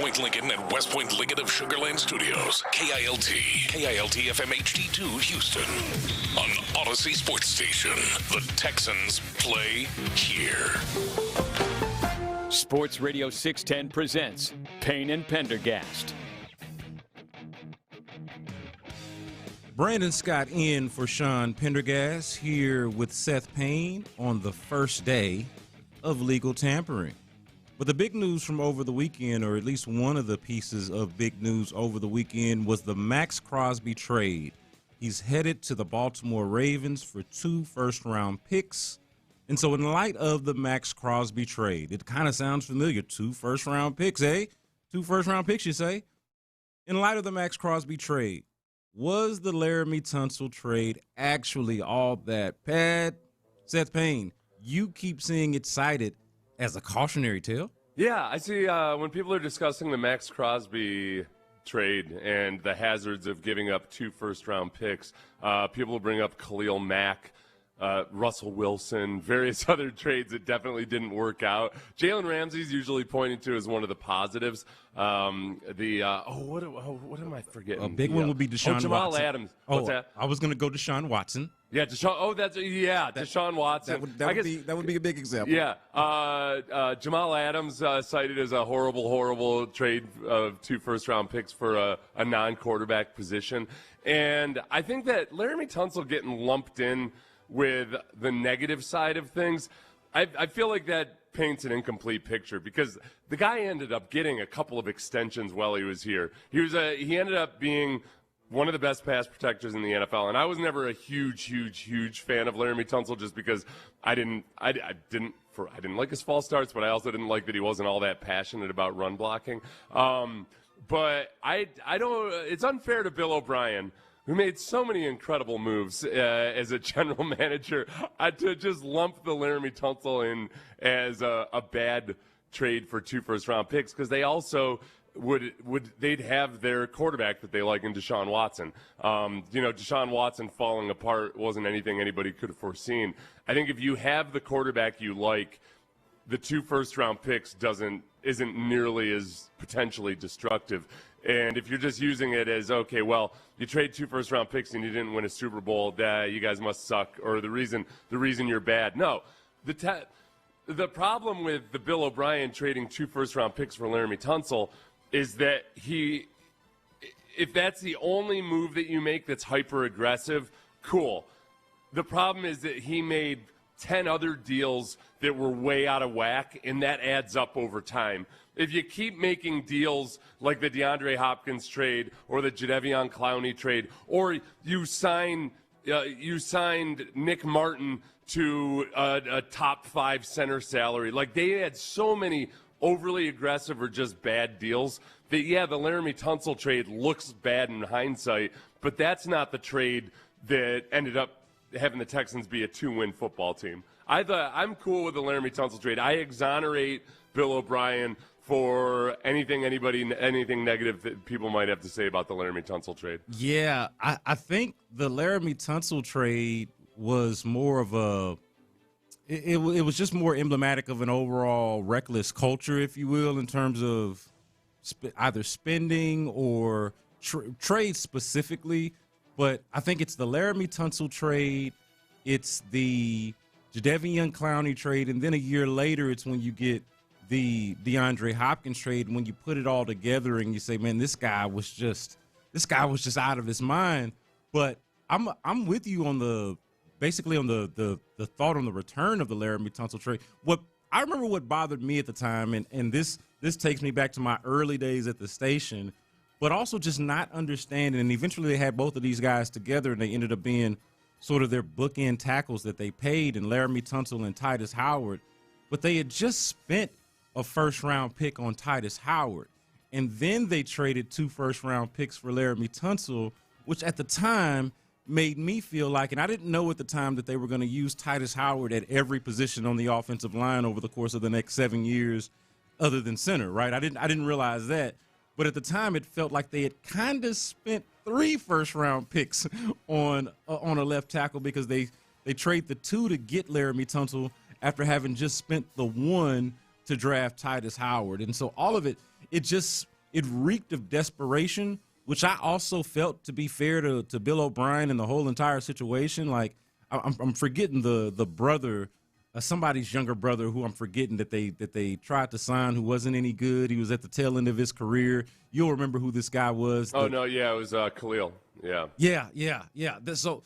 Point Lincoln and West Point Lincoln of Sugar Land Studios. KILT FM HD2 Houston. On Odyssey Sports Station. The Texans play here. Sports Radio 610 presents Payne and Pendergast. Brandon Scott in for Sean Pendergast here with Seth Payne on the first day of legal tampering. But the big news from over the weekend, or at least one of the pieces of big news over the weekend, was the Max Crosby trade. He's headed to the Baltimore Ravens for 2 first-round picks. And so in light of the Max Crosby trade, it kind of sounds familiar. 2 first-round picks, eh? 2 first-round picks, you say? In light of the Max Crosby trade, was the Laramie Tunsil trade actually all that bad? Seth Payne, you keep seeing it cited as a cautionary tale. Yeah, I see when people are discussing the Max Crosby trade and the hazards of giving up 2 first-round picks, people will bring up Khalil Mack, Russell Wilson, various other trades that definitely didn't work out. Jalen Ramsey's usually pointed to as one of the positives. What am I forgetting? A big one would be Deshaun Watson. Jamal Adams. What's that? I was going to go Deshaun Watson. Yeah, Deshaun Watson. That would be a big example. Yeah, Jamal Adams cited as a horrible trade of 2 first-round picks for a non-quarterback position. And I think that Laramie Tunsil getting lumped in with the negative side of things, I feel like that paints an incomplete picture because the guy ended up getting a couple of extensions while he was here. He ended up being one of the best pass protectors in the NFL, and I was never a huge fan of Laramie Tunsil just because I didn't like his false starts, but I also didn't like that he wasn't all that passionate about run blocking. But I don't. It's unfair to Bill O'Brien, who made so many incredible moves as a general manager, to just lump the Laramie Tunsil in as a bad trade for 2 first-round picks, because they also they'd have their quarterback that they like in Deshaun Watson. Deshaun Watson falling apart wasn't anything anybody could have foreseen. I think if you have the quarterback you like, the 2 first-round picks isn't nearly as potentially destructive. And if you're just using it as, okay, well, you trade 2 first-round picks and you didn't win a Super Bowl, you guys must suck, or the reason you're bad. No, the problem with the Bill O'Brien trading 2 first-round picks for Laramie Tunsil is that if that's the only move that you make that's hyper-aggressive, cool. The problem is that he made 10 other deals that were way out of whack, and that adds up over time. If you keep making deals like the DeAndre Hopkins trade or the Jadeveon Clowney trade, or you signed Nick Martin to a top 5 center salary, like they had so many overly aggressive or just bad deals that, yeah, the Laramie Tunsil trade looks bad in hindsight, but that's not the trade that ended up having the Texans be a 2-win football team. I'm cool with the Laramie Tunsil trade. I exonerate Bill O'Brien for anything negative that people might have to say about the Laramie Tunsil trade. Yeah, I think the Laramie Tunsil trade was more of it was just more emblematic of an overall reckless culture, if you will, in terms of either spending or trade specifically. But I think it's the Laramie Tunsil trade, it's the Jadeveon Clowney trade, and then a year later it's when you get the DeAndre Hopkins trade. When you put it all together and you say, man, this guy was just out of his mind. But I'm with you on the thought on the return of the Laramie Tunsil trade. I remember what bothered me at the time, and this takes me back to my early days at the station, but also just not understanding. And eventually they had both of these guys together, and they ended up being sort of their bookend tackles that they paid, in Laramie Tunsil and Titus Howard. But they had just spent a first-round pick on Titus Howard, and then they traded 2 first-round picks for Laramie Tunsil, which at the time made me feel like, and I didn't know at the time that they were going to use Titus Howard at every position on the offensive line over the course of the next 7 years, other than center, right? I didn't realize that. But at the time, it felt like they had kind of spent 3 first-round picks on a left tackle, because they trade the 2 to get Laramie Tunsil after having just spent the 1 to draft Titus Howard. And so all of it just it reeked of desperation, which I also felt, to be fair to Bill O'Brien and the whole entire situation. Like, I'm forgetting the brother, somebody's younger brother who I'm forgetting that they tried to sign, who wasn't any good. He was at the tail end of his career. You'll remember who this guy was. Oh, no, yeah, it was Khalil. Yeah. Yeah. So,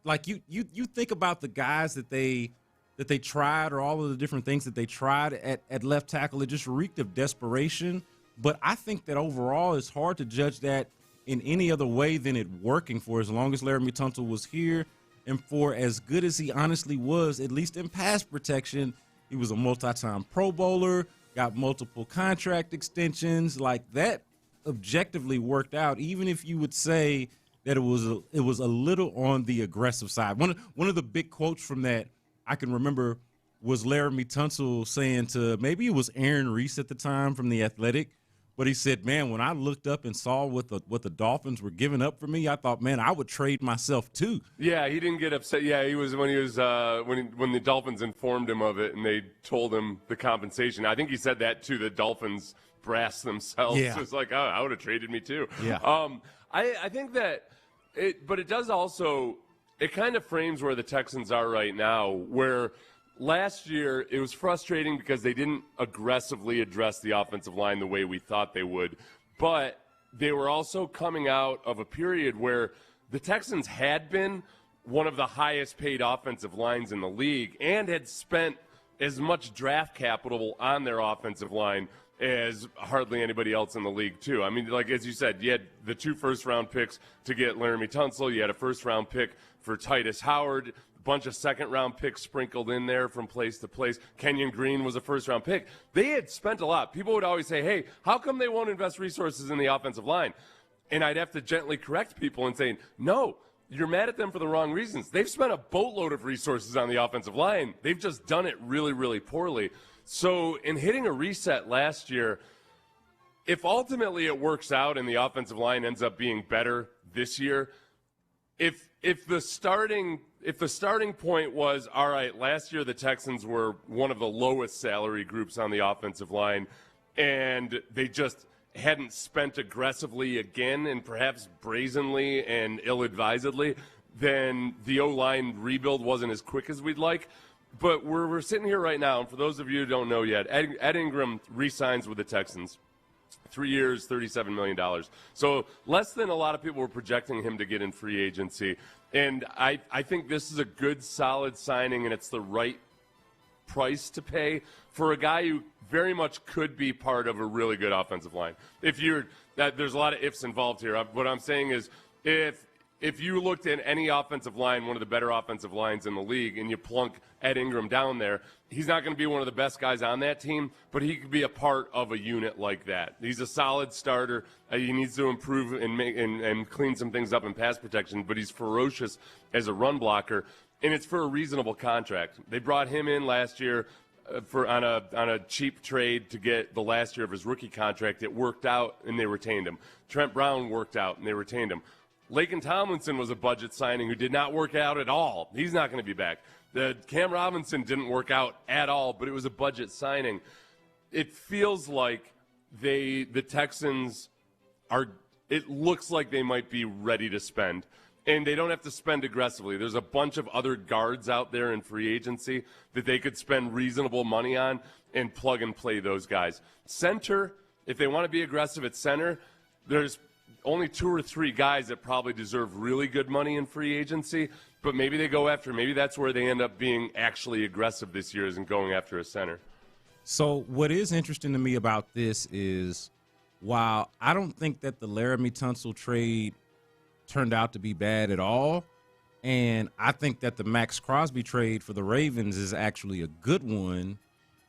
like, you think about the guys that they tried, or all of the different things that they tried at left tackle. It just reeked of desperation. But I think that overall it's hard to judge that in any other way than it working for as long as Laramie Tunsil was here, and for as good as he honestly was, at least in pass protection. He was a multi-time Pro Bowler, got multiple contract extensions. Like, that objectively worked out, even if you would say that it was a little on the aggressive side. One of the big quotes from that I can remember was Laramie Tunsil saying to, maybe it was Aaron Reese at the time from The Athletic, but he said, man, when I looked up and saw what the Dolphins were giving up for me, I thought, man, I would trade myself too. Yeah, he didn't get upset. Yeah, when the Dolphins informed him of it and they told him the compensation. I think he said that to the Dolphins brass themselves. Yeah. It was like, oh, I would have traded me too. Yeah. I think that it does also, it kind of frames where the Texans are right now, where last year it was frustrating because they didn't aggressively address the offensive line the way we thought they would, but they were also coming out of a period where the Texans had been one of the highest paid offensive lines in the league and had spent as much draft capital on their offensive line as hardly anybody else in the league, too. I mean, like, as you said, you had the 2 first-round picks to get Laramie Tunsil. You had a first-round pick for Titus Howard, a bunch of second-round picks sprinkled in there from place to place. Kenyon Green was a first-round pick. They had spent a lot. People would always say, hey, how come they won't invest resources in the offensive line? And I'd have to gently correct people and say, no, you're mad at them for the wrong reasons. They've spent a boatload of resources on the offensive line. They've just done it really, really poorly. So in hitting a reset last year, if ultimately it works out and the offensive line ends up being better this year, if the starting point was, all right, last year the Texans were one of the lowest salary groups on the offensive line, and they just hadn't spent aggressively again and perhaps brazenly and ill-advisedly, then the O-line rebuild wasn't as quick as we'd like. But we're sitting here right now, and for those of you who don't know yet, Ed Ingram re-signs with the Texans. 3 years, $37 million. So less than a lot of people were projecting him to get in free agency. And I think this is a good, solid signing, and it's the right price to pay for a guy who very much could be part of a really good offensive line. There's a lot of ifs involved here. What I'm saying is if you looked at any offensive line, one of the better offensive lines in the league, and you plunk Ed Ingram down there, he's not going to be one of the best guys on that team, but he could be a part of a unit like that. He's a solid starter. He needs to improve and clean some things up in pass protection, but he's ferocious as a run blocker, and it's for a reasonable contract. They brought him in last year on a cheap trade to get the last year of his rookie contract. It worked out, and they retained him. Trent Brown worked out, and they retained him. Laken Tomlinson was a budget signing who did not work out at all. He's not going to be back. Cam Robinson didn't work out at all, but it was a budget signing. It feels like the Texans it looks like they might be ready to spend, and they don't have to spend aggressively. There's a bunch of other guards out there in free agency that they could spend reasonable money on and plug and play those guys. Center, if they want to be aggressive at center, there's only 2 or 3 guys that probably deserve really good money in free agency, but maybe they go after, maybe that's where they end up being actually aggressive this year, isn't going after a center. So what is interesting to me about this is, while I don't think that the Laramie Tunsil trade turned out to be bad at all, and I think that the Max Crosby trade for the Ravens is actually a good one,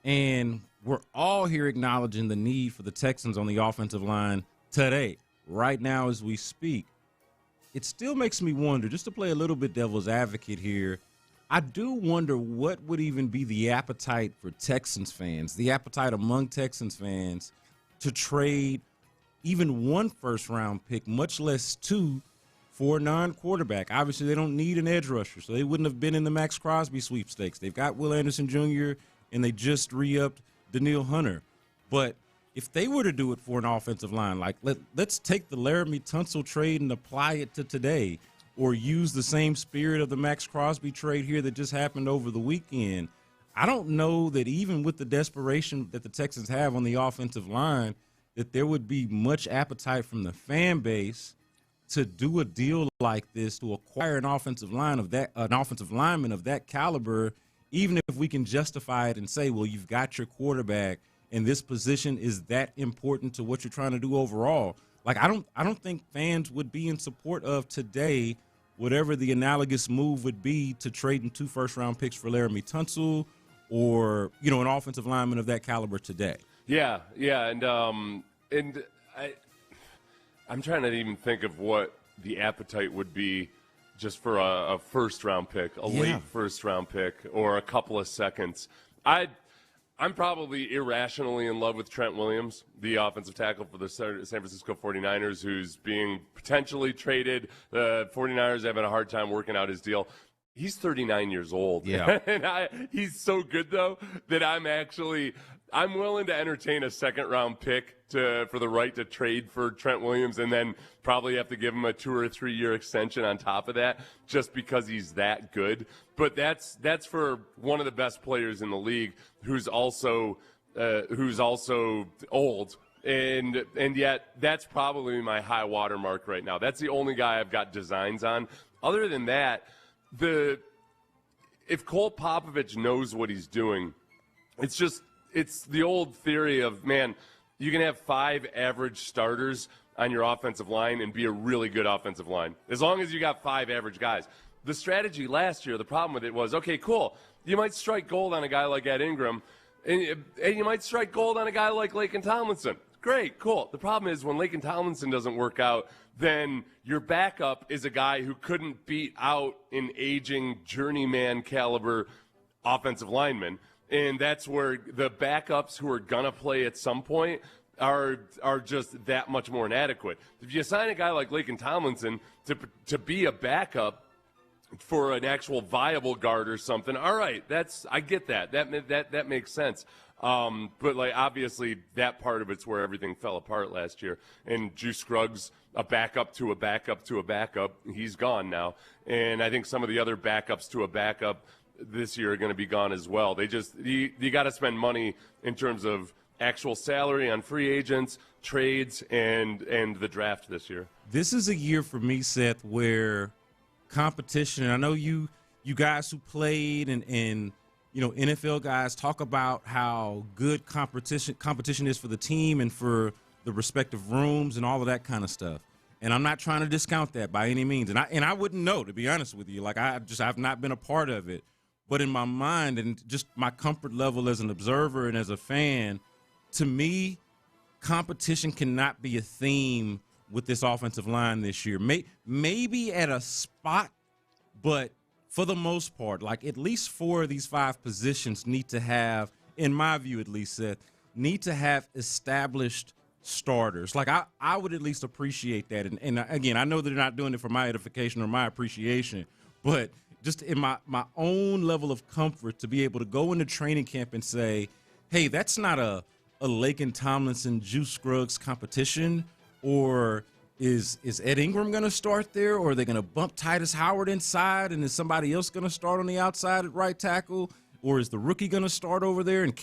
and we're all here acknowledging the need for the Texans on the offensive line today, right now as we speak. It still makes me wonder, just to play a little bit devil's advocate here, I do wonder what would even be the appetite for Texans fans, the appetite among Texans fans to trade even 1 first-round pick, much less 2, for a non-quarterback. Obviously, they don't need an edge rusher, so they wouldn't have been in the Max Crosby sweepstakes. They've got Will Anderson Jr., and they just re-upped Daniil Hunter. But if they were to do it for an offensive line, like let's take the Laramie Tunsil trade and apply it to today, or use the same spirit of the Max Crosby trade here that just happened over the weekend. I don't know that even with the desperation that the Texans have on the offensive line, that there would be much appetite from the fan base to do a deal like this, to acquire an offensive lineman of that caliber, even if we can justify it and say, well, you've got your quarterback and this position is that important to what you're trying to do overall. Like, I don't think fans would be in support of today whatever the analogous move would be to trading 2 first-round picks for Laramie Tunsil or, an offensive lineman of that caliber today. Yeah, and I'm trying to even think of what the appetite would be just for a first-round pick, late first-round pick, or a couple of seconds. I'm probably irrationally in love with Trent Williams, the offensive tackle for the San Francisco 49ers, who's being potentially traded. The 49ers are having a hard time working out his deal. He's 39 years old. Yeah. And he's so good, though, that I'm willing to entertain a second-round pick for the right to trade for Trent Williams, and then probably have to give him a 2 or 3 year extension on top of that, just because he's that good. But that's for one of the best players in the league, who's also old, and yet that's probably my high water mark right now. That's the only guy I've got designs on. Other than that, if Cole Popovich knows what he's doing, it's the old theory of, man, you can have 5 average starters on your offensive line and be a really good offensive line, as long as you got 5 average guys. The strategy last year, the problem with it was, okay, cool, you might strike gold on a guy like Ed Ingram, and you might strike gold on a guy like Laken Tomlinson. Great, cool. The problem is when Laken Tomlinson doesn't work out, then your backup is a guy who couldn't beat out an aging journeyman caliber offensive lineman. And that's where the backups who are going to play at some point are just that much more inadequate. If you assign a guy like Laken Tomlinson to be a backup for an actual viable guard or something, all right, I get that. That makes sense. But obviously that part of it's where everything fell apart last year. And Juice Scruggs, a backup to a backup to a backup, he's gone now. And I think some of the other backups to a backup this year are going to be gone as well. You got to spend money in terms of actual salary on free agents, trades, and the draft this year. This is a year for me, Seth, where competition, and I know you guys who played and NFL guys talk about how good competition is for the team and for the respective rooms and all of that kind of stuff. And I'm not trying to discount that by any means. And I wouldn't know, to be honest with you. I've not been a part of it. But in my mind and just my comfort level as an observer and as a fan, to me, competition cannot be a theme with this offensive line this year. Maybe at a spot, but for the most part, at least 4 of these 5 positions need to have, in my view at least, Seth, need to have established starters. I would at least appreciate that. And again, I know they're not doing it for my edification or my appreciation, but just in my own level of comfort to be able to go into training camp and say, hey, that's not a Laken Tomlinson, Juice Scruggs competition, or is Ed Ingram going to start there, or are they going to bump Titus Howard inside, and is somebody else going to start on the outside at right tackle, or is the rookie going to start over there? And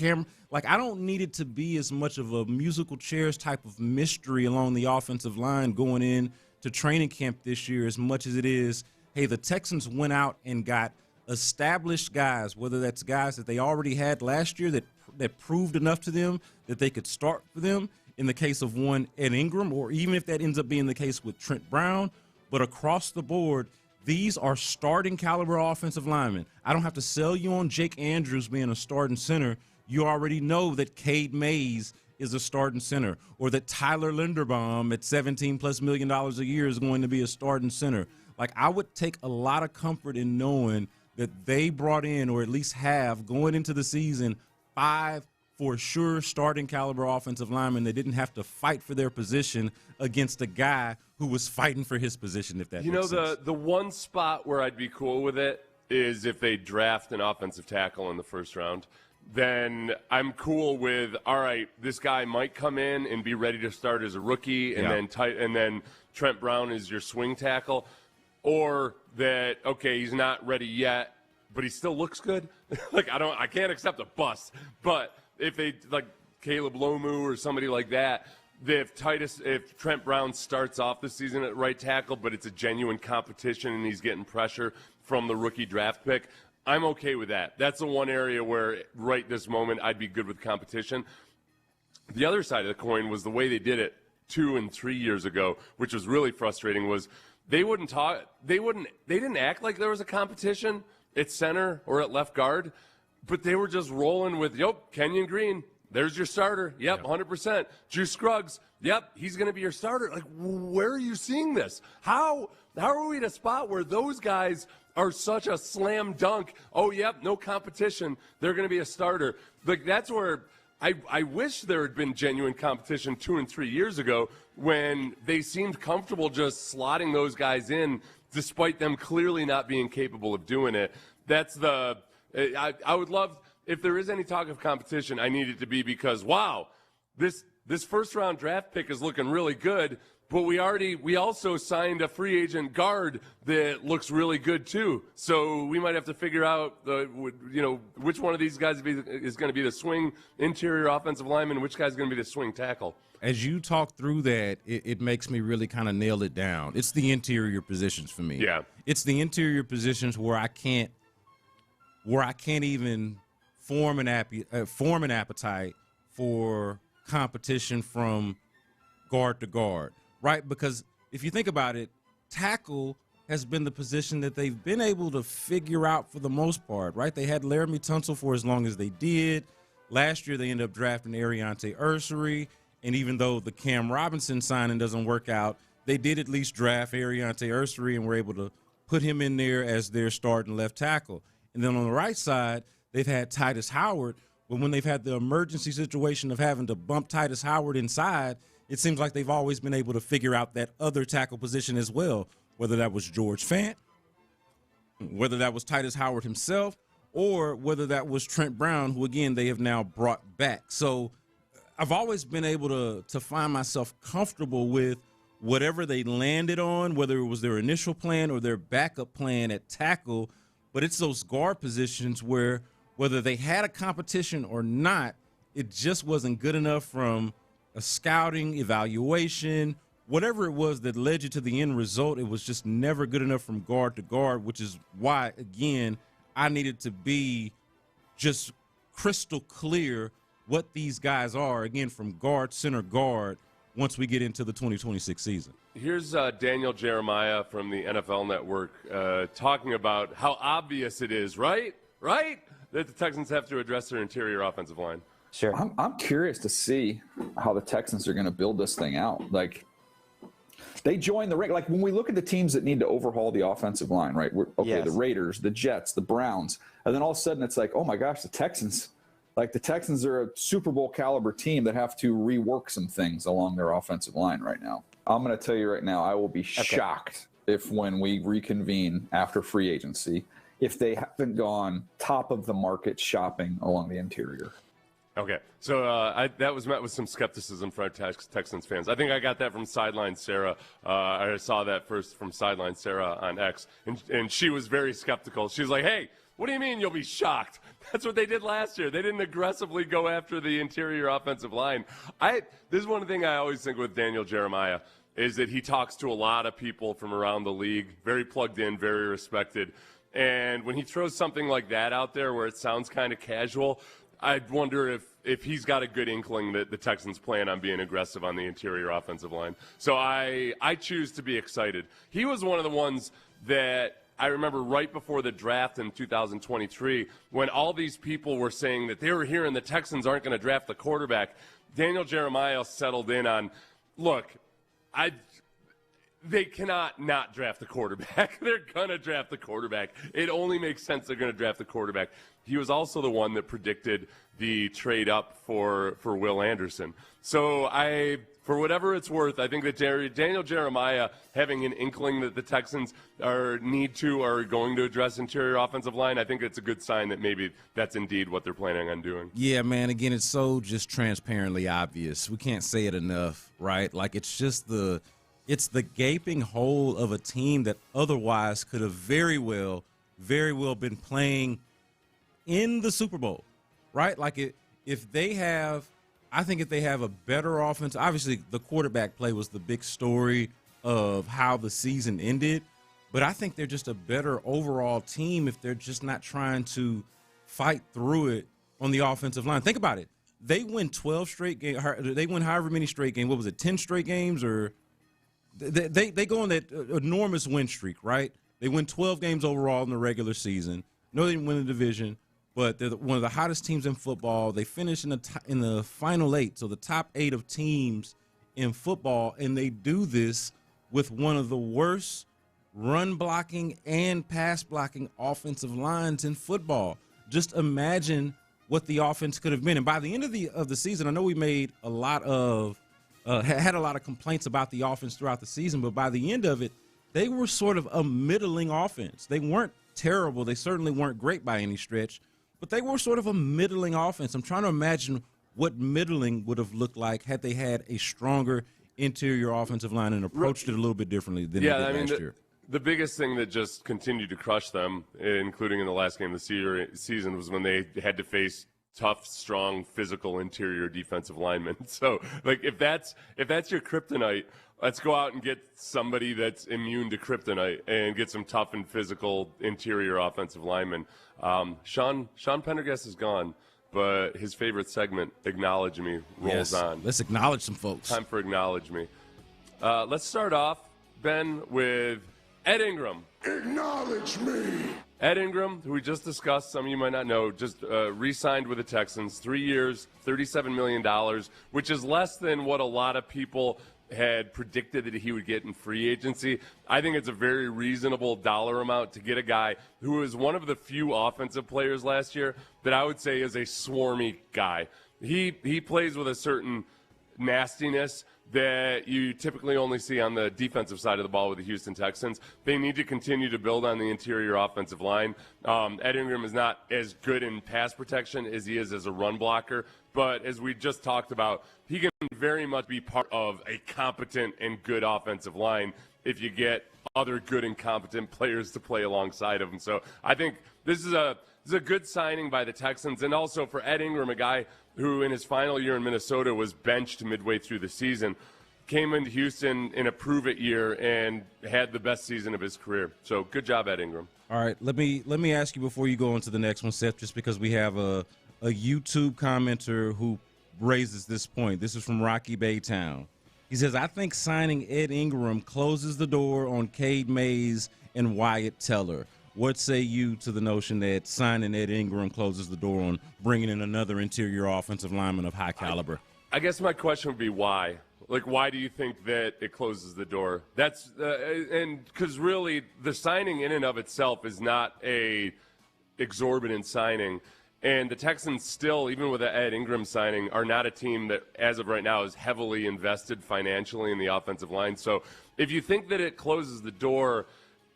I don't need it to be as much of a musical chairs type of mystery along the offensive line going in to training camp this year as much as it is, hey, the Texans went out and got established guys, whether that's guys that they already had last year that proved enough to them that they could start for them in the case of one Ed Ingram, or even if that ends up being the case with Trent Brown. But across the board, these are starting caliber offensive linemen. I don't have to sell you on Jake Andrews being a starting center. You already know that Cade Mays is a starting center, or that Tyler Linderbaum at $17+ million a year is going to be a starting center. I would take a lot of comfort in knowing that they brought in, or at least have, going into the season, 5 for sure starting caliber offensive linemen that didn't have to fight for their position against a guy who was fighting for his position, if that makes sense. The one spot where I'd be cool with it is if they draft an offensive tackle in the first round. then I'm cool with, all right, this guy might come in and be ready to start as a rookie, and then Trent Brown is your swing tackle, or that, okay, he's not ready yet, but he still looks good. I can't accept a bust. But if they, like Caleb Lomu or somebody like that, if Trent Brown starts off the season at right tackle, but it's a genuine competition and he's getting pressure from the rookie draft pick, I'm okay with that. That's the one area where right this moment I'd be good with competition. The other side of the coin was the way they did it 2 and 3 years ago, which was really frustrating, was they didn't act like there was a competition at center or at left guard, but they were just rolling with, Kenyon Green, there's your starter. Yep, 100%. Juice Scruggs, yep, he's going to be your starter. Like, where are you seeing this? How are we at a spot where those guys are such a slam dunk? Oh, yep, no competition. They're going to be a starter. Like, that's where I wish there had been genuine competition 2 and 3 years ago when they seemed comfortable just slotting those guys in despite them clearly not being capable of doing it. That's I would love, if there is any talk of competition, I need it to be because, wow, this first-round draft pick is looking really good, but we also signed a free agent guard that looks really good too. So we might have to figure out, which one of these guys is going to be the swing interior offensive lineman, and which guy's going to be the swing tackle. As you talk through that, it makes me really kind of nail it down. It's the interior positions for me. Yeah, it's the interior positions where I can't even form an appetite for competition from guard to guard. Right, because if you think about it, tackle has been the position that they've been able to figure out for the most part, right? They had Laramie Tunsil for as long as they did. Last year, they ended up drafting Ariante Ursery, and even though the Cam Robinson signing doesn't work out, they did at least draft Ariante Ursery and were able to put him in there as their starting left tackle. And then on the right side, they've had Titus Howard, but when they've had the emergency situation of having to bump Titus Howard inside, it seems like they've always been able to figure out that other tackle position as well, whether that was George Fant, whether that was Titus Howard himself, or whether that was Trent Brown, who, again, they have now brought back. So I've always been able to find myself comfortable with whatever they landed on, whether it was their initial plan or their backup plan at tackle. But it's those guard positions where whether they had a competition or not, it just wasn't good enough from a scouting, evaluation, whatever it was that led you to the end result. It was just never good enough from guard to guard, which is why, again, I needed to be just crystal clear what these guys are, again, from guard, center, guard, once we get into the 2026 season. Here's Daniel Jeremiah from the NFL Network talking about how obvious it is, right, that the Texans have to address their interior offensive line. Sure. I'm curious to see how the Texans are going to build this thing out. Like, they join the ring. Like, when we look at the teams that need to overhaul the offensive line, right? The Raiders, the Jets, the Browns. And then all of a sudden it's like, oh, my gosh, the Texans. Like, the Texans are a Super Bowl caliber team that have to rework some things along their offensive line right now. I'm going to tell you right now, I will be shocked if when we reconvene after free agency, if they haven't gone top of the market shopping along the interior. Okay, so that was met with some skepticism from Texans fans. I think I got that from Sideline Sarah. I saw that first from Sideline Sarah on X, and she was very skeptical. She was like, hey, what do you mean you'll be shocked? That's what they did last year. They didn't aggressively go after the interior offensive line. This is one thing I always think with Daniel Jeremiah, is that he talks to a lot of people from around the league, very plugged in, very respected. And when he throws something like that out there where it sounds kind of casual, I'd wonder if he's got a good inkling that the Texans plan on being aggressive on the interior offensive line. So I choose to be excited. He was one of the ones that I remember right before the draft in 2023 when all these people were saying that they were hearing the Texans aren't going to draft the quarterback. Daniel Jeremiah settled in on, look, they cannot not draft the quarterback. They're going to draft the quarterback. It only makes sense they're going to draft the quarterback. he was also the one that predicted the trade up for Will Anderson. So for whatever it's worth, I think that Daniel Jeremiah having an inkling that the Texans are going to address interior offensive line, I think it's a good sign that maybe that's indeed what they're planning on doing. Yeah, man, again, it's so just transparently obvious. We can't say it enough, right? Like, it's the gaping hole of a team that otherwise could have very well been playing in the Super Bowl, right? Like, if they have a better offense, obviously the quarterback play was the big story of how the season ended, but I think they're just a better overall team if they're just not trying to fight through it on the offensive line. Think about it. They win 12 straight games. They win however many straight games. What was it, 10 straight games? Or they go on that enormous win streak, right? They win 12 games overall in the regular season. No, they didn't win the division, but they're one of the hottest teams in football. They finished in the final 8, so the top 8 of teams in football, and they do this with one of the worst run blocking and pass blocking offensive lines in football. Just imagine what the offense could have been. And by the end of the season, I know we made a lot of had a lot of complaints about the offense throughout the season, but by the end of it, they were sort of a middling offense. They weren't terrible. They certainly weren't great by any stretch, but they were sort of a middling offense. I'm trying to imagine what middling would have looked like had they had a stronger interior offensive line and approached it a little bit differently than they did last year. The biggest thing that just continued to crush them, including in the last game of the season, was when they had to face tough, strong, physical interior defensive linemen. So, like, if that's your kryptonite, let's go out and get somebody that's immune to kryptonite and get some tough and physical interior offensive linemen. Sean Pendergast is gone, but his favorite segment, Acknowledge Me, rolls on. Let's acknowledge some folks. Time for Acknowledge Me. Let's start off, Ben, with Ed Ingram. Acknowledge me. Ed Ingram, who we just discussed, some of you might not know, just re-signed with the Texans, 3 years, $37 million, which is less than what a lot of people had predicted that he would get in free agency. I think it's a very reasonable dollar amount to get a guy who is one of the few offensive players last year that I would say is a swarmy guy. He plays with a certain nastiness that you typically only see on the defensive side of the ball with the Houston Texans. They need to continue to build on the interior offensive line. Ed Ingram is not as good in pass protection as he is as a run blocker, but as we just talked about, he can very much be part of a competent and good offensive line if you get other good and competent players to play alongside of him. So I think this is a good signing by the Texans, and also for Ed Ingram, a guy who in his final year in Minnesota was benched midway through the season, came into Houston in a prove-it year and had the best season of his career. So good job, Ed Ingram. All right, let me ask you before you go into the next one, Seth, just because we have a YouTube commenter who raises this point. This is from Rocky Baytown. He says, I think signing Ed Ingram closes the door on Cade Mays and Wyatt Teller. What say you to the notion that signing Ed Ingram closes the door on bringing in another interior offensive lineman of high caliber? I guess my question would be why? Like, why do you think that it closes the door? That's and because really the signing in and of itself is not a exorbitant signing. And the Texans still, even with the Ed Ingram signing, are not a team that, as of right now, is heavily invested financially in the offensive line. So if you think that it closes the door,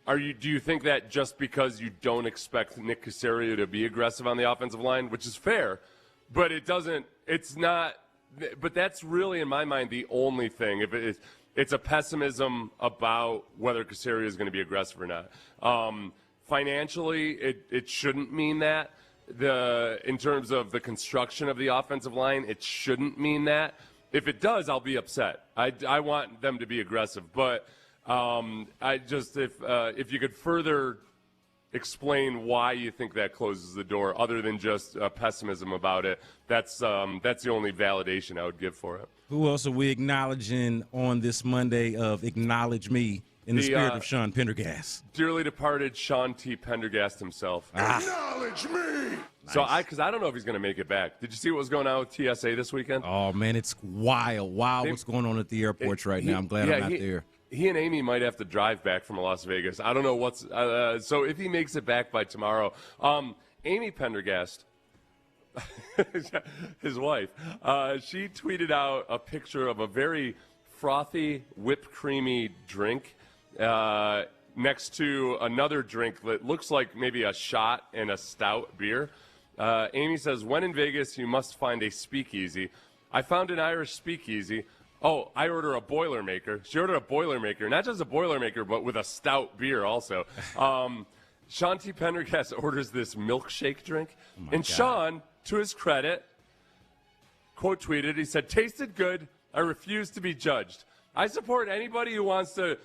do you think that just because you don't expect Nick Caserio to be aggressive on the offensive line, which is fair, but but that's really, in my mind, the only thing. If it's a pessimism about whether Caserio is going to be aggressive or not. Financially, it shouldn't mean that. In terms of the construction of the offensive line, it shouldn't mean that. If it does, I'll be upset. I want them to be aggressive, but if you could further explain why you think that closes the door, other than just pessimism about it, that's the only validation I would give for it. Who else are we acknowledging on this Monday of Acknowledge Me in the spirit of Sean Pendergast? Dearly departed Sean T. Pendergast himself. Acknowledge me. So because I don't know if he's going to make it back. Did you see what was going on with TSA this weekend? Oh man, it's wild what's going on at the airports right now. I'm glad I'm not there. He and Amy might have to drive back from Las Vegas. I don't know so if he makes it back by tomorrow. Amy Pendergast, his wife, she tweeted out a picture of a very frothy, whipped creamy drink next to another drink that looks like maybe a shot and a stout beer. Amy says, when in Vegas, you must find a speakeasy. I found an Irish speakeasy. Oh, I order a Boilermaker. She ordered a Boilermaker, not just a Boilermaker, but with a stout beer also. Sean T. Pendergast orders this milkshake drink. And God. Sean, to his credit, quote tweeted, he said, tasted good. I refuse to be judged. I support anybody who wants to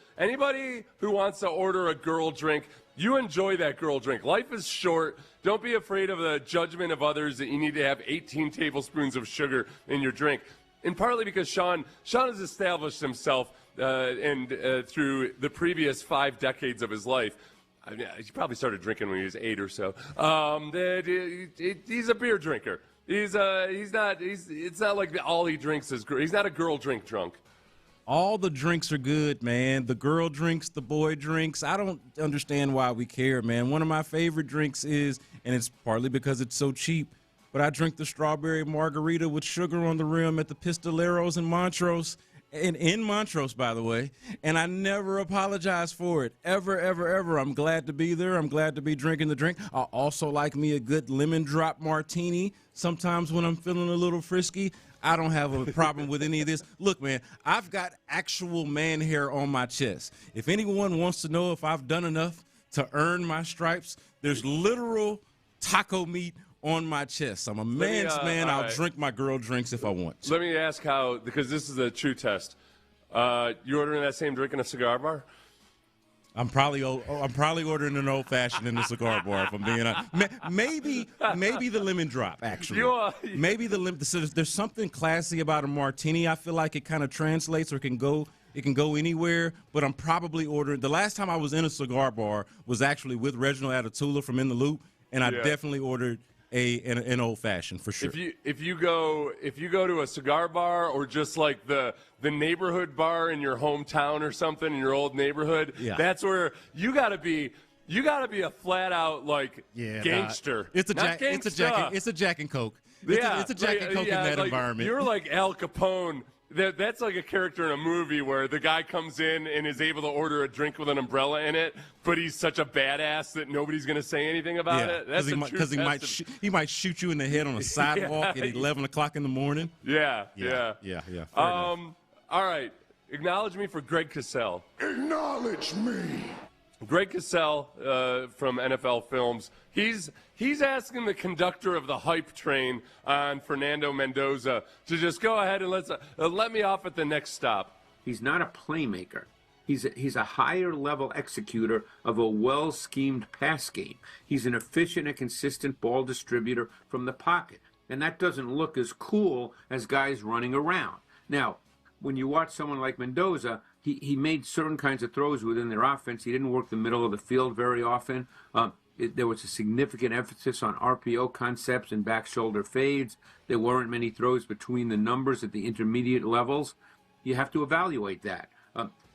order a girl drink. You enjoy that girl drink. Life is short. Don't be afraid of the judgment of others that you need to have 18 tablespoons of sugar in your drink. And partly because Sean has established himself through the previous 5 decades of his life. I mean, he probably started drinking when he was 8 or so. He's a beer drinker. It's not like all he drinks is. He's not a girl drink drunk. All the drinks are good, man. The girl drinks, the boy drinks. I don't understand why we care, man. One of my favorite drinks is, and it's partly because it's so cheap, but I drink the strawberry margarita with sugar on the rim at the Pistoleros in Montrose. And in Montrose, by the way, and I never apologize for it, ever, ever, ever. I'm glad to be there. I'm glad to be drinking the drink. I also like me a good lemon drop martini sometimes when I'm feeling a little frisky. I don't have a problem with any of this. Look, man, I've got actual man hair on my chest. If anyone wants to know if I've done enough to earn my stripes, there's literal taco meat on my chest. I'm a man's man. I'll drink my girl drinks if I want to. Let me ask how, because this is a true test. You ordering that same drink in a cigar bar? I'm probably ordering an old fashioned in the cigar bar. If I'm being honest, maybe the lemon drop. Actually, maybe the lemon. So there's something classy about a martini. I feel like it kind of translates or can go anywhere. But I'm probably ordering. The last time I was in a cigar bar was actually with Reginald Atatula from In the Loop, and I definitely ordered an old fashioned for sure. If you go to a cigar bar or just like the neighborhood bar in your hometown or something in your old neighborhood, that's where you gotta be a flat out like gangster. It's a Jack and Coke. It's a Jack and Coke in that environment. You're like Al Capone. That's like a character in a movie where the guy comes in and is able to order a drink with an umbrella in it, but he's such a badass that nobody's going to say anything about it. That's because he might shoot you in the head on a sidewalk at 11 o'clock in the morning. Yeah. All right. Acknowledge me for Greg Cassell. Acknowledge me. Greg Cassell from NFL Films. He's asking the conductor of the hype train on Fernando Mendoza to just go ahead and let me off at the next stop. He's not a playmaker. He's a higher level executor of a well-schemed pass game. He's an efficient and consistent ball distributor from the pocket. And that doesn't look as cool as guys running around. Now, when you watch someone like Mendoza, he made certain kinds of throws within their offense. He didn't work the middle of the field very often. There was a significant emphasis on RPO concepts and back shoulder fades. There weren't many throws between the numbers at the intermediate levels. You have to evaluate that.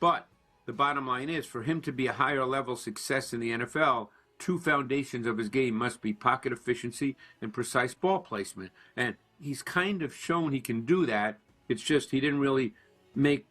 But the bottom line is, for him to be a higher level success in the NFL, 2 foundations of his game must be pocket efficiency and precise ball placement. And he's kind of shown he can do that. It's just he didn't really make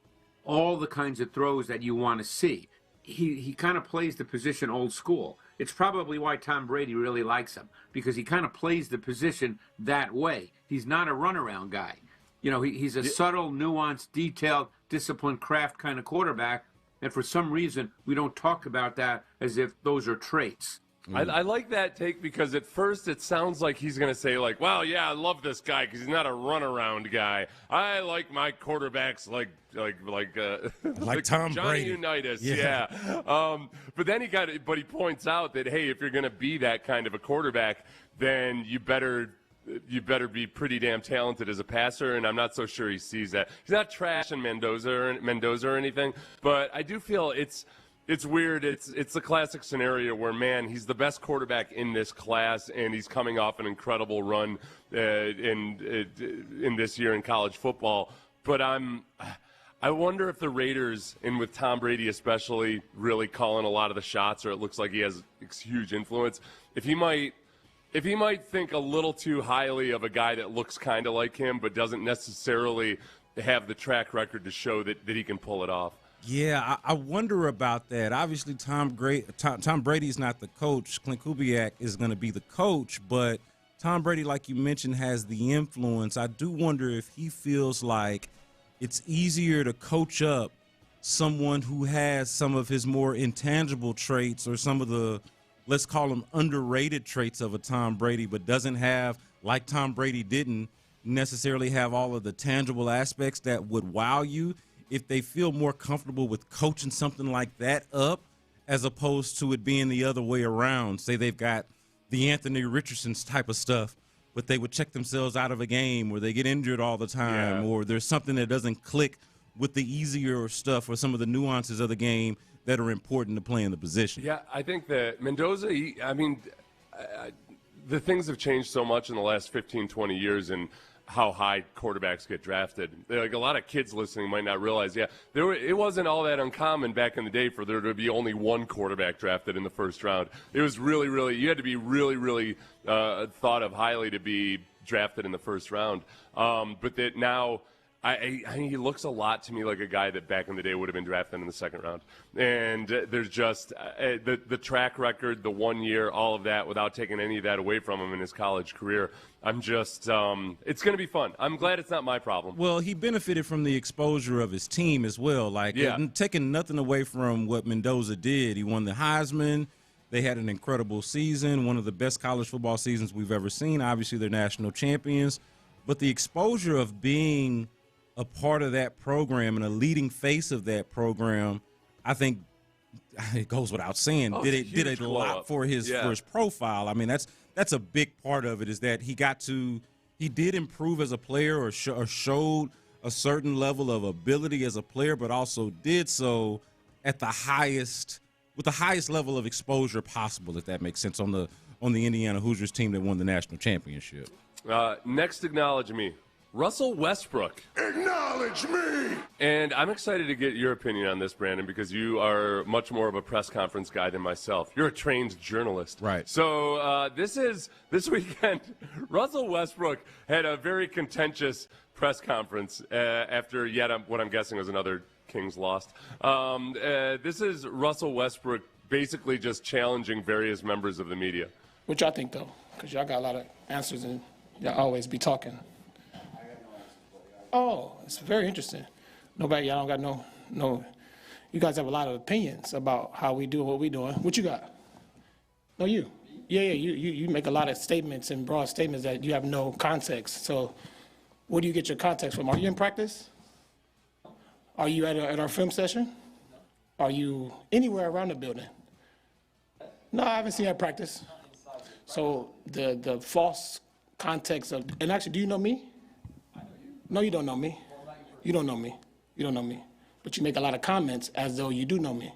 all the kinds of throws that you want to see. He kind of plays the position old school. It's probably why Tom Brady really likes him, because he kind of plays the position that way. He's not a runaround guy. You know, he's a subtle, nuanced, detailed, disciplined craft kind of quarterback, and for some reason we don't talk about that as if those are traits. I like that take because at first it sounds like he's going to say like, "Well, yeah, I love this guy because he's not a runaround guy. I like my quarterbacks like Tom Johnny Brady, Unitas." Yeah. But then he points out that hey, if you're going to be that kind of a quarterback, then you better be pretty damn talented as a passer, and I'm not so sure he sees that. He's not trashing Mendoza or anything, but I do feel it's weird. It's the classic scenario where, man, he's the best quarterback in this class, and he's coming off an incredible run in this year in college football. But I wonder if the Raiders, and with Tom Brady especially, really calling a lot of the shots, or it looks like he has huge influence, if he might might think a little too highly of a guy that looks kind of like him but doesn't necessarily have the track record to show that he can pull it off. Yeah, I wonder about that. Obviously, Tom Brady's not the coach. Clint Kubiak is going to be the coach, but Tom Brady, like you mentioned, has the influence. I do wonder if he feels like it's easier to coach up someone who has some of his more intangible traits or some of the, let's call them underrated traits of a Tom Brady, but doesn't have, like Tom Brady didn't necessarily have all of the tangible aspects that would wow you. If they feel more comfortable with coaching something like that up as opposed to it being the other way around. Say they've got the Anthony Richardson's type of stuff, but they would check themselves out of a game or they get injured all the time or there's something that doesn't click with the easier stuff or some of the nuances of the game that are important to playing the position. Yeah, I think that Mendoza, the things have changed so much in the last 15, 20 years and how high quarterbacks get drafted. Like a lot of kids listening might not realize, it wasn't all that uncommon back in the day for there to be only one quarterback drafted in the first round. It was really, really, you had to be really, really thought of highly to be drafted in the first round. But that now, he looks a lot to me like a guy that back in the day would have been drafted in the second round. And there's just the track record, the 1 year, all of that, without taking any of that away from him in his college career. I'm just it's going to be fun. I'm glad it's not my problem. Well, he benefited from the exposure of his team as well. Taking nothing away from what Mendoza did. He won the Heisman. They had an incredible season, one of the best college football seasons we've ever seen. Obviously, they're national champions. But the exposure of being a part of that program and a leading face of that program, I think it goes without saying, did a lot for his profile. I mean, that's a big part of it, is that he did improve as a player or showed a certain level of ability as a player, but also did so at with the highest level of exposure possible, if that makes sense, on the Indiana Hoosiers team that won the national championship. Next, acknowledge me. Russell Westbrook. Acknowledge me! And I'm excited to get your opinion on this, Brandon, because you are much more of a press conference guy than myself. You're a trained journalist. Right. So this weekend, Russell Westbrook had a very contentious press conference after what I'm guessing was another Kings lost. This is Russell Westbrook basically just challenging various members of the media. What y'all think, though? Because y'all got a lot of answers and y'all always be talking. Oh, it's very interesting. Y'all don't got no. You guys have a lot of opinions about how we do what we doing. What you got? No, you. Yeah. You make a lot of statements and broad statements that you have no context. So, where do you get your context from? Are you in practice? Are you at our film session? Are you anywhere around the building? No, I haven't seen you at practice. So the false context of, and actually, do you know me? No, you don't know me. You don't know me. But you make a lot of comments as though you do know me.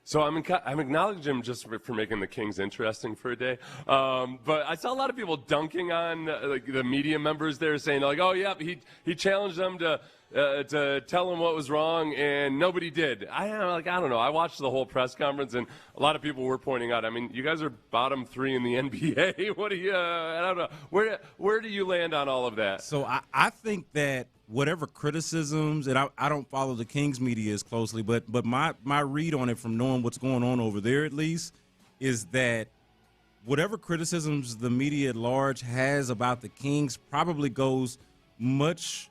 So I'm acknowledging him just for making the Kings interesting for a day. But I saw a lot of people dunking on the media members there, saying oh yeah, he challenged them to tell him what was wrong, and nobody did. I don't know. I watched the whole press conference, and a lot of people were pointing out. I mean, you guys are bottom 3 in the NBA. What do you? I don't know. Where do you land on all of that? So I think that whatever criticisms, and I don't follow the Kings media as closely, but my read on it from knowing what's going on over there at least is that whatever criticisms the media at large has about the Kings probably goes much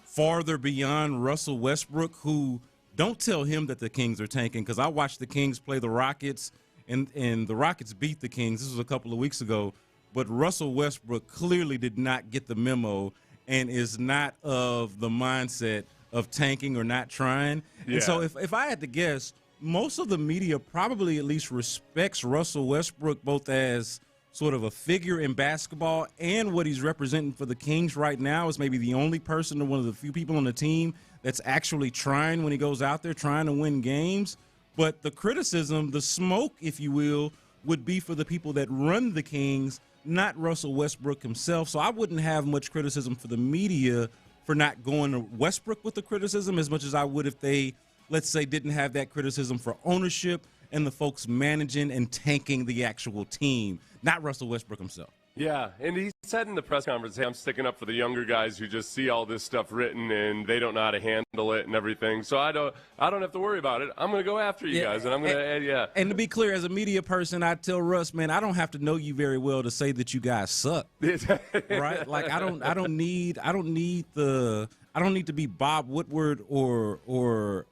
farther beyond Russell Westbrook, who don't tell him that the Kings are tanking, because I watched the Kings play the Rockets, and the Rockets beat the Kings. This was a couple of weeks ago, but Russell Westbrook clearly did not get the memo and is not of the mindset of tanking or not trying. Yeah. And so if I had to guess, most of the media probably at least respects Russell Westbrook both as sort of a figure in basketball and what he's representing for the Kings right now is maybe the only person or one of the few people on the team that's actually trying when he goes out there trying to win games. But the criticism, the smoke, if you will, would be for the people that run the Kings, not Russell Westbrook himself. So I wouldn't have much criticism for the media for not going to Westbrook with the criticism as much as I would if they, let's say, didn't have that criticism for ownership and the folks managing and tanking the actual team, not Russell Westbrook himself. Yeah, and he said in the press conference, hey, I'm sticking up for the younger guys who just see all this stuff written and they don't know how to handle it and everything. So I don't have to worry about it. I'm going to go after you guys, and I'm going to And to be clear, as a media person, I tell Russ, man, I don't have to know you very well to say that you guys suck. Right? Like I don't need to be Bob Woodward or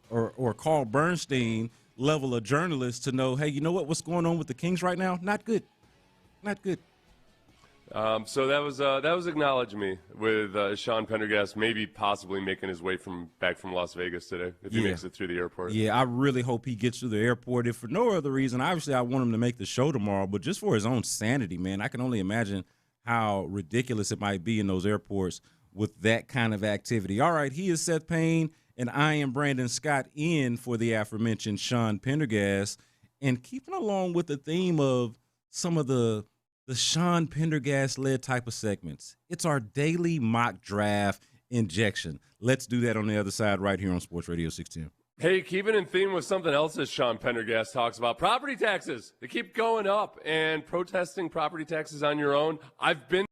Carl Bernstein level of journalist to know, hey, you know what's going on with the Kings right now? Not good. Not good. So that was acknowledged me with Sean Pendergast maybe possibly making his way back from Las Vegas today if he makes it through the airport. Yeah, I really hope he gets through the airport. If for no other reason, obviously I want him to make the show tomorrow, but just for his own sanity, man, I can only imagine how ridiculous it might be in those airports with that kind of activity. All right, he is Seth Payne, and I am Brandon Scott in for the aforementioned Sean Pendergast, and keeping along with the theme of some of the Sean Pendergast-led type of segments. It's our daily mock draft injection. Let's do that on the other side right here on Sports Radio 610. Hey, keeping in theme with something else that Sean Pendergast talks about, property taxes. They keep going up, and protesting property taxes on your own. I've been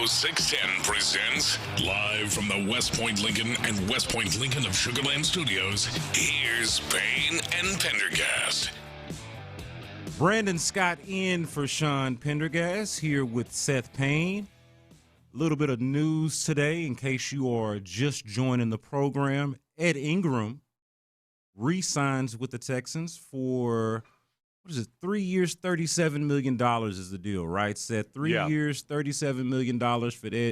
Studio 610 presents, live from the West Point Lincoln and West Point Lincoln of Sugarland Studios, here's Payne and Pendergast. Brandon Scott in for Sean Pendergast, here with Seth Payne. A little bit of news today in case you are just joining the program. Ed Ingram re-signs with the Texans for, 3 years, $37 million is the deal, right, Seth? 3 years, $37 million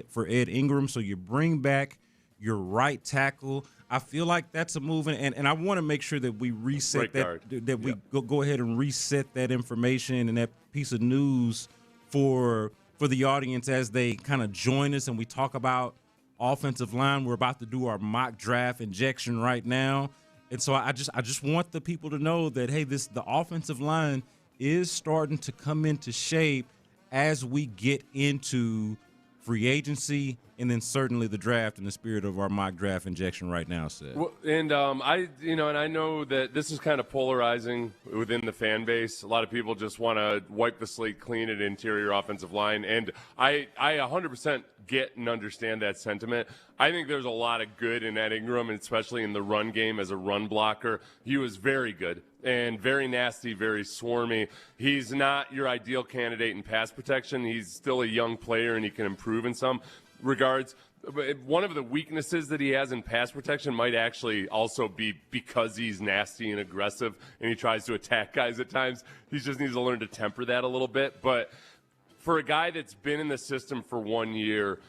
for Ed Ingram. So you bring back your right tackle. I feel like that's a move, and I want to make sure that we reset that we go ahead and reset that information and that piece of news for the audience as they kind of join us and we talk about offensive line. We're about to do our mock draft injection right now. And so I just want the people to know that, hey, the offensive line is starting to come into shape as we get into free agency and then certainly the draft in the spirit of our mock draft injection right now, Seth. Well, and I know that this is kind of polarizing within the fan base. A lot of people just want to wipe the slate clean at interior offensive line, and I 100% get and understand that sentiment. I think there's a lot of good in Ed Ingram, and especially in the run game as a run blocker. He was very good and very nasty, very swarmy. He's not your ideal candidate in pass protection. He's still a young player, and he can improve in some regards. One of the weaknesses that he has in pass protection might actually also be because he's nasty and aggressive and he tries to attack guys at times. He just needs to learn to temper that a little bit. But for a guy that's been in the system for 1 year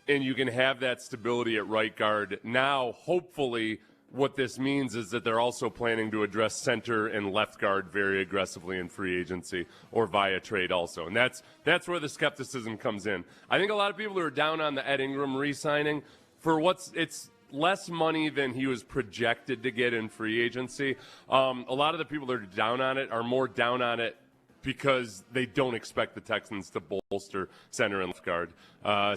and you can have that stability at right guard, now hopefully what this means is that they're also planning to address center and left guard very aggressively in free agency or via trade also. And that's where the skepticism comes in. I think a lot of people who are down on the Ed Ingram re-signing, it's less money than he was projected to get in free agency. A lot of the people that are down on it are more down on it because they don't expect the Texans to bolster center and left guard.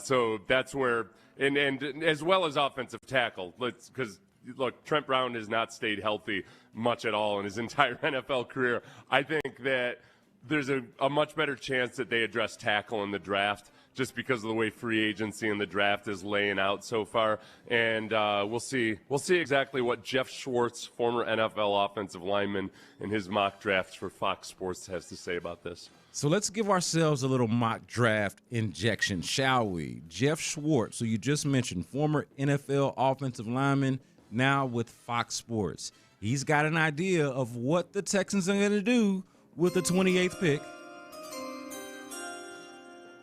So that's where, and as well as offensive tackle, because look, Trent Brown has not stayed healthy much at all in his entire NFL career. I think that there's a much better chance that they address tackle in the draft just because of the way free agency and the draft is laying out so far. And we'll see exactly what Jeff Schwartz, former NFL offensive lineman, in his mock drafts for Fox Sports has to say about this. So let's give ourselves a little mock draft injection, shall we? Jeff Schwartz, who you just mentioned, former NFL offensive lineman, now with Fox Sports. He's got an idea of what the Texans are going to do with the 28th pick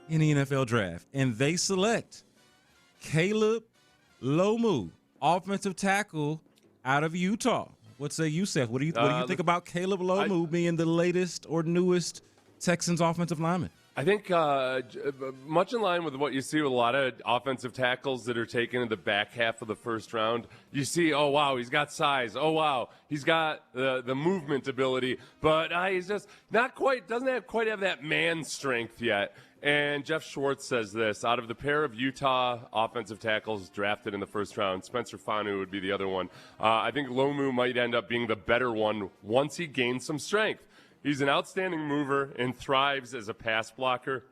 in the NFL draft. And they select Caleb Lomu, offensive tackle out of Utah. What say you, Seth? What do you think about Caleb Lomu being the latest or newest Texans offensive lineman? I think much in line with what you see with a lot of offensive tackles that are taken in the back half of the first round. You see, oh, wow, he's got size. Oh, wow, he's got the movement ability. But he's just doesn't quite have that man strength yet. And Jeff Schwartz says this, out of the pair of Utah offensive tackles drafted in the first round, Spencer Fanu would be the other one. I think Lomu might end up being the better one once he gains some strength. He's an outstanding mover and thrives as a pass blocker.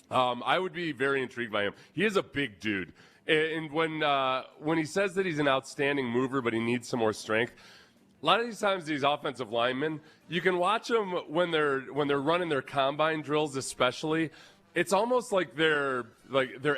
I would be very intrigued by him. He is a big dude. And when he says that he's an outstanding mover but he needs some more strength, a lot of these times these offensive linemen, you can watch them when they're running their combine drills especially. It's almost like they're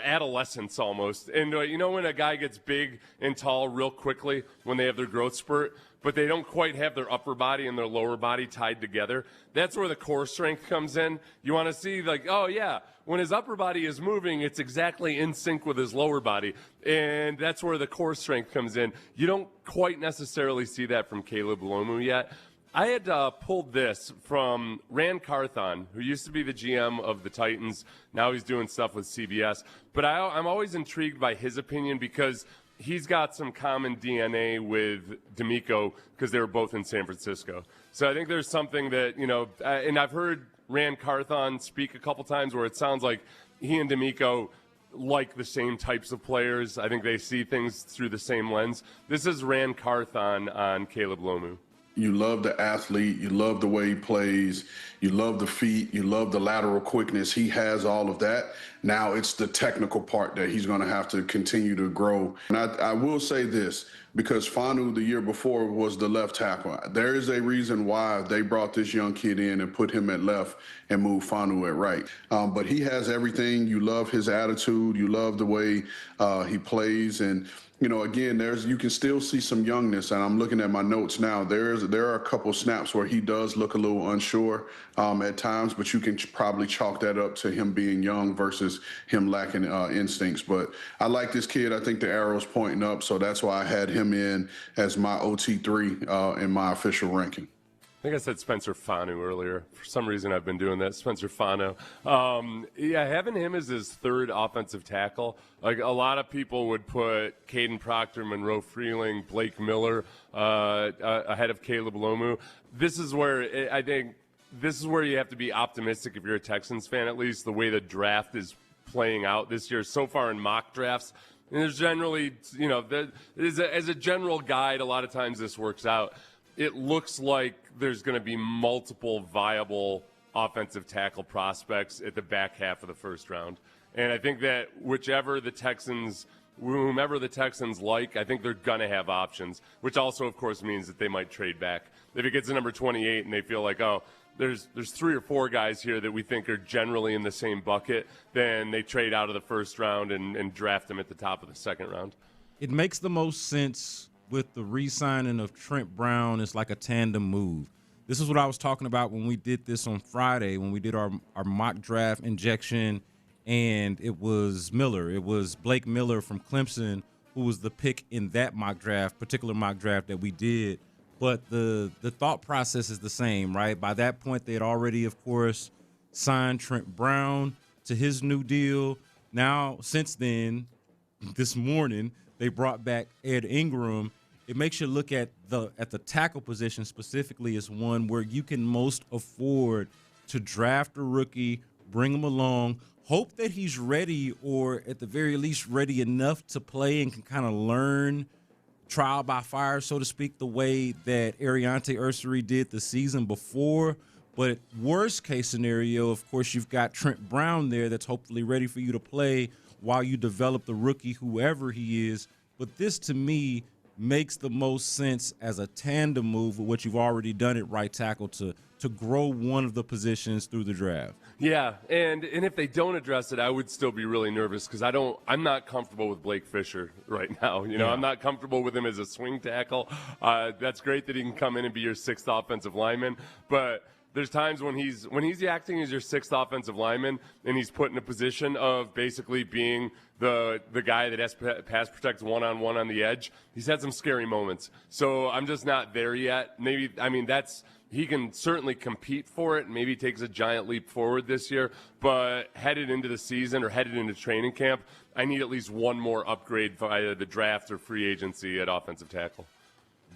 adolescents almost. And you know when a guy gets big and tall real quickly when they have their growth spurt, but they don't quite have their upper body and their lower body tied together? That's where the core strength comes in. You want to see oh yeah, when his upper body is moving, it's exactly in sync with his lower body. And that's where the core strength comes in. You don't quite necessarily see that from Caleb Lomu yet. I had pulled this from Rand Carthon, who used to be the GM of the Titans. Now he's doing stuff with CBS. But I'm always intrigued by his opinion because he's got some common DNA with D'Amico because they were both in San Francisco. So I think there's something that, and I've heard Rand Carthon speak a couple times where it sounds like he and D'Amico like the same types of players. I think they see things through the same lens. This is Rand Carthon on Caleb Lomu. You love the athlete. You love the way he plays. You love the feet. You love the lateral quickness. He has all of that. Now it's the technical part that he's going to have to continue to grow. And I will say this, because Fanu the year before was the left tackle. There is a reason why they brought this young kid in and put him at left and moved Fanu at right. But he has everything. You love his attitude. You love the way he plays. And you know, again, you can still see some youngness, and I'm looking at my notes now. There are a couple snaps where he does look a little unsure at times, but you can probably chalk that up to him being young versus him lacking instincts. But I like this kid. I think the arrow's pointing up, so that's why I had him in as my OT3 in my official ranking. I think I said Spencer Fanu earlier. For some reason, I've been doing that. Spencer Fanu. Yeah, having him as his third offensive tackle, like a lot of people would put Caden Proctor, Monroe Freeling, Blake Miller ahead of Caleb Lomu. This is where I think you have to be optimistic if you're a Texans fan, at least the way the draft is playing out this year so far in mock drafts. And there's generally, you know, as a general guide, a lot of times this works out. It looks like there's going to be multiple viable offensive tackle prospects at the back half of the first round. And I think that whomever the Texans like, I think they're going to have options, which also, of course, means that they might trade back. If it gets to number 28 and they feel like, oh, there's 3 or 4 guys here that we think are generally in the same bucket, then they trade out of the first round and draft them at the top of the second round. It makes the most sense with the re-signing of Trent Brown. It's like a tandem move. This is what I was talking about when we did this on Friday, when we did our mock draft injection, and it was Miller. It was Blake Miller from Clemson who was the pick in that particular mock draft that we did. But the thought process is the same, right? By that point, they had already, of course, signed Trent Brown to his new deal. Now, since then, this morning, they brought back Ed Ingram. It makes you look at the tackle position specifically as one where you can most afford to draft a rookie, bring him along, hope that he's ready, or at the very least ready enough to play and can kind of learn trial by fire, so to speak, the way that Ariante Ursary did the season before. But worst case scenario, of course, you've got Trent Brown there that's hopefully ready for you to play while you develop the rookie, whoever he is. But this, to me, makes the most sense as a tandem move with what you've already done at right tackle to grow one of the positions through the draft. Yeah, and if they don't address it, I would still be really nervous because I'm not comfortable with Blake Fisher right now. You know, I'm not comfortable with him as a swing tackle. That's great that he can come in and be your 6th offensive lineman, but there's times when he's acting as your 6th offensive lineman and he's put in a position of basically being the guy that has to pass protect one-on-one on the edge. He's had some scary moments. So I'm just not there yet. He can certainly compete for it. Maybe takes a giant leap forward this year. But headed into the season or headed into training camp, I need at least one more upgrade via the draft or free agency at offensive tackle.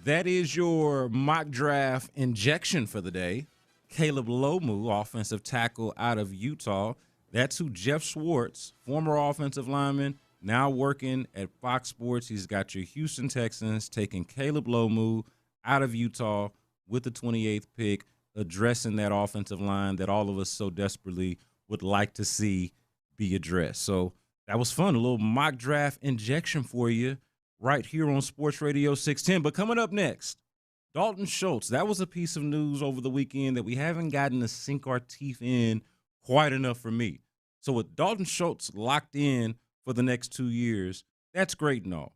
That is your mock draft injection for the day. Caleb Lomu, offensive tackle out of Utah. That's who Jeff Schwartz, former offensive lineman, now working at Fox Sports. He's got your Houston Texans taking Caleb Lomu out of Utah with the 28th pick, addressing that offensive line that all of us so desperately would like to see be addressed. So that was fun, a little mock draft injection for you right here on Sports Radio 610. But coming up next, Dalton Schultz. That was a piece of news over the weekend that we haven't gotten to sink our teeth in quite enough for me. So with Dalton Schultz locked in for the next 2 years, that's great and all.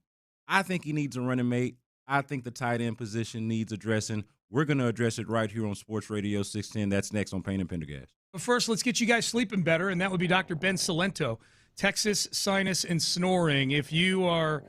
I think he needs a running mate. I think the tight end position needs addressing. We're going to address it right here on Sports Radio 610. That's next on Payne and Pendergast. But first, let's get you guys sleeping better, and that would be Dr. Ben Salento, Texas Sinus and Snoring. If you are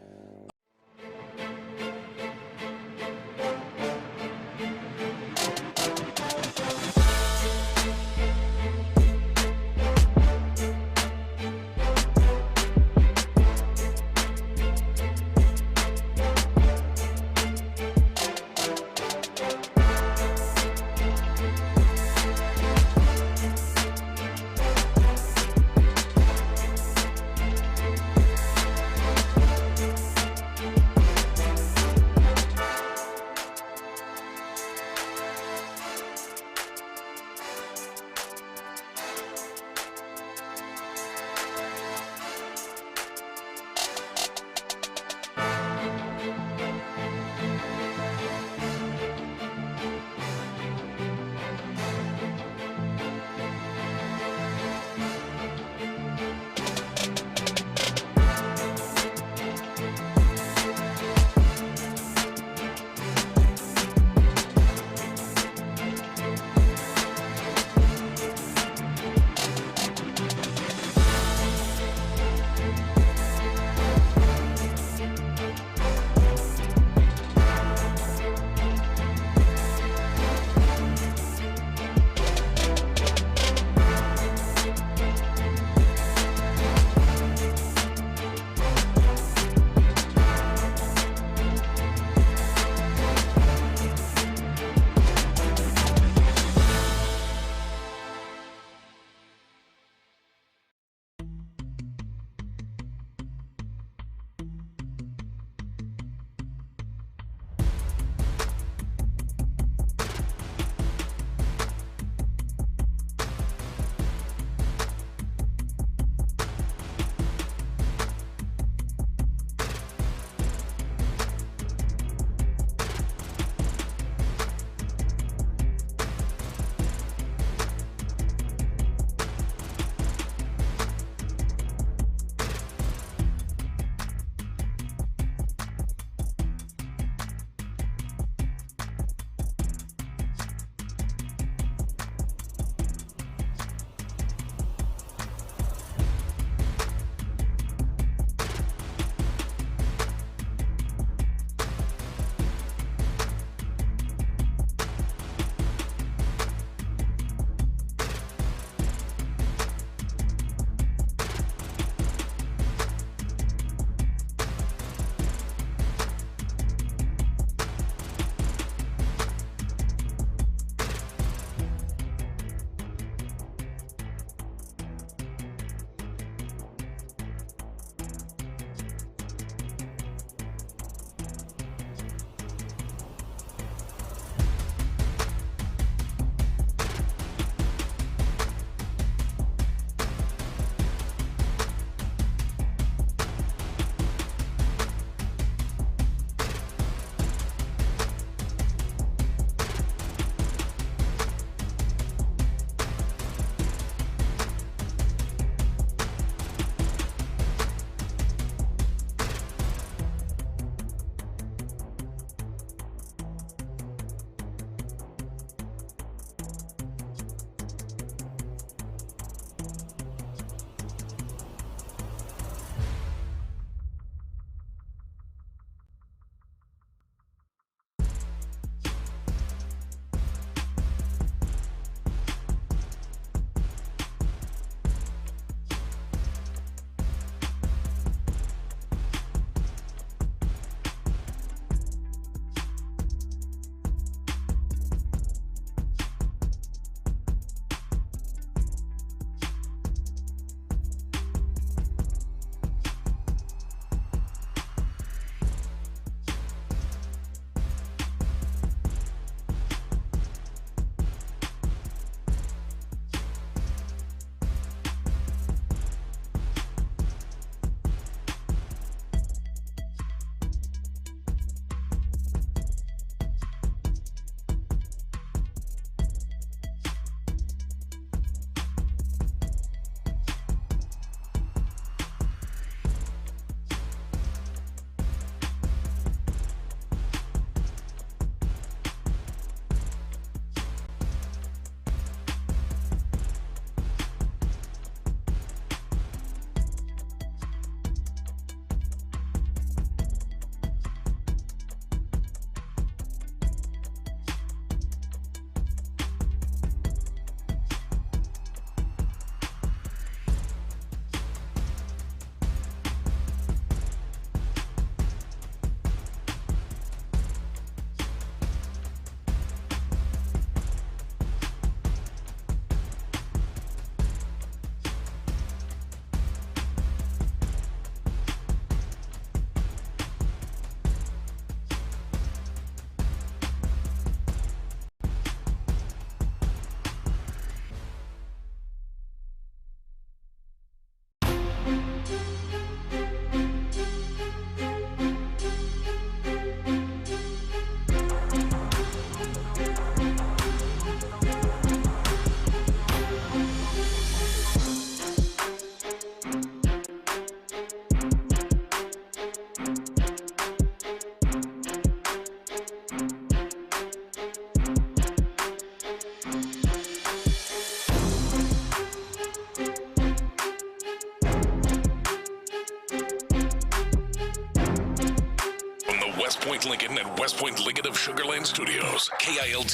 Point Lincoln and West Point Lincoln of Sugar Land Studios. KILT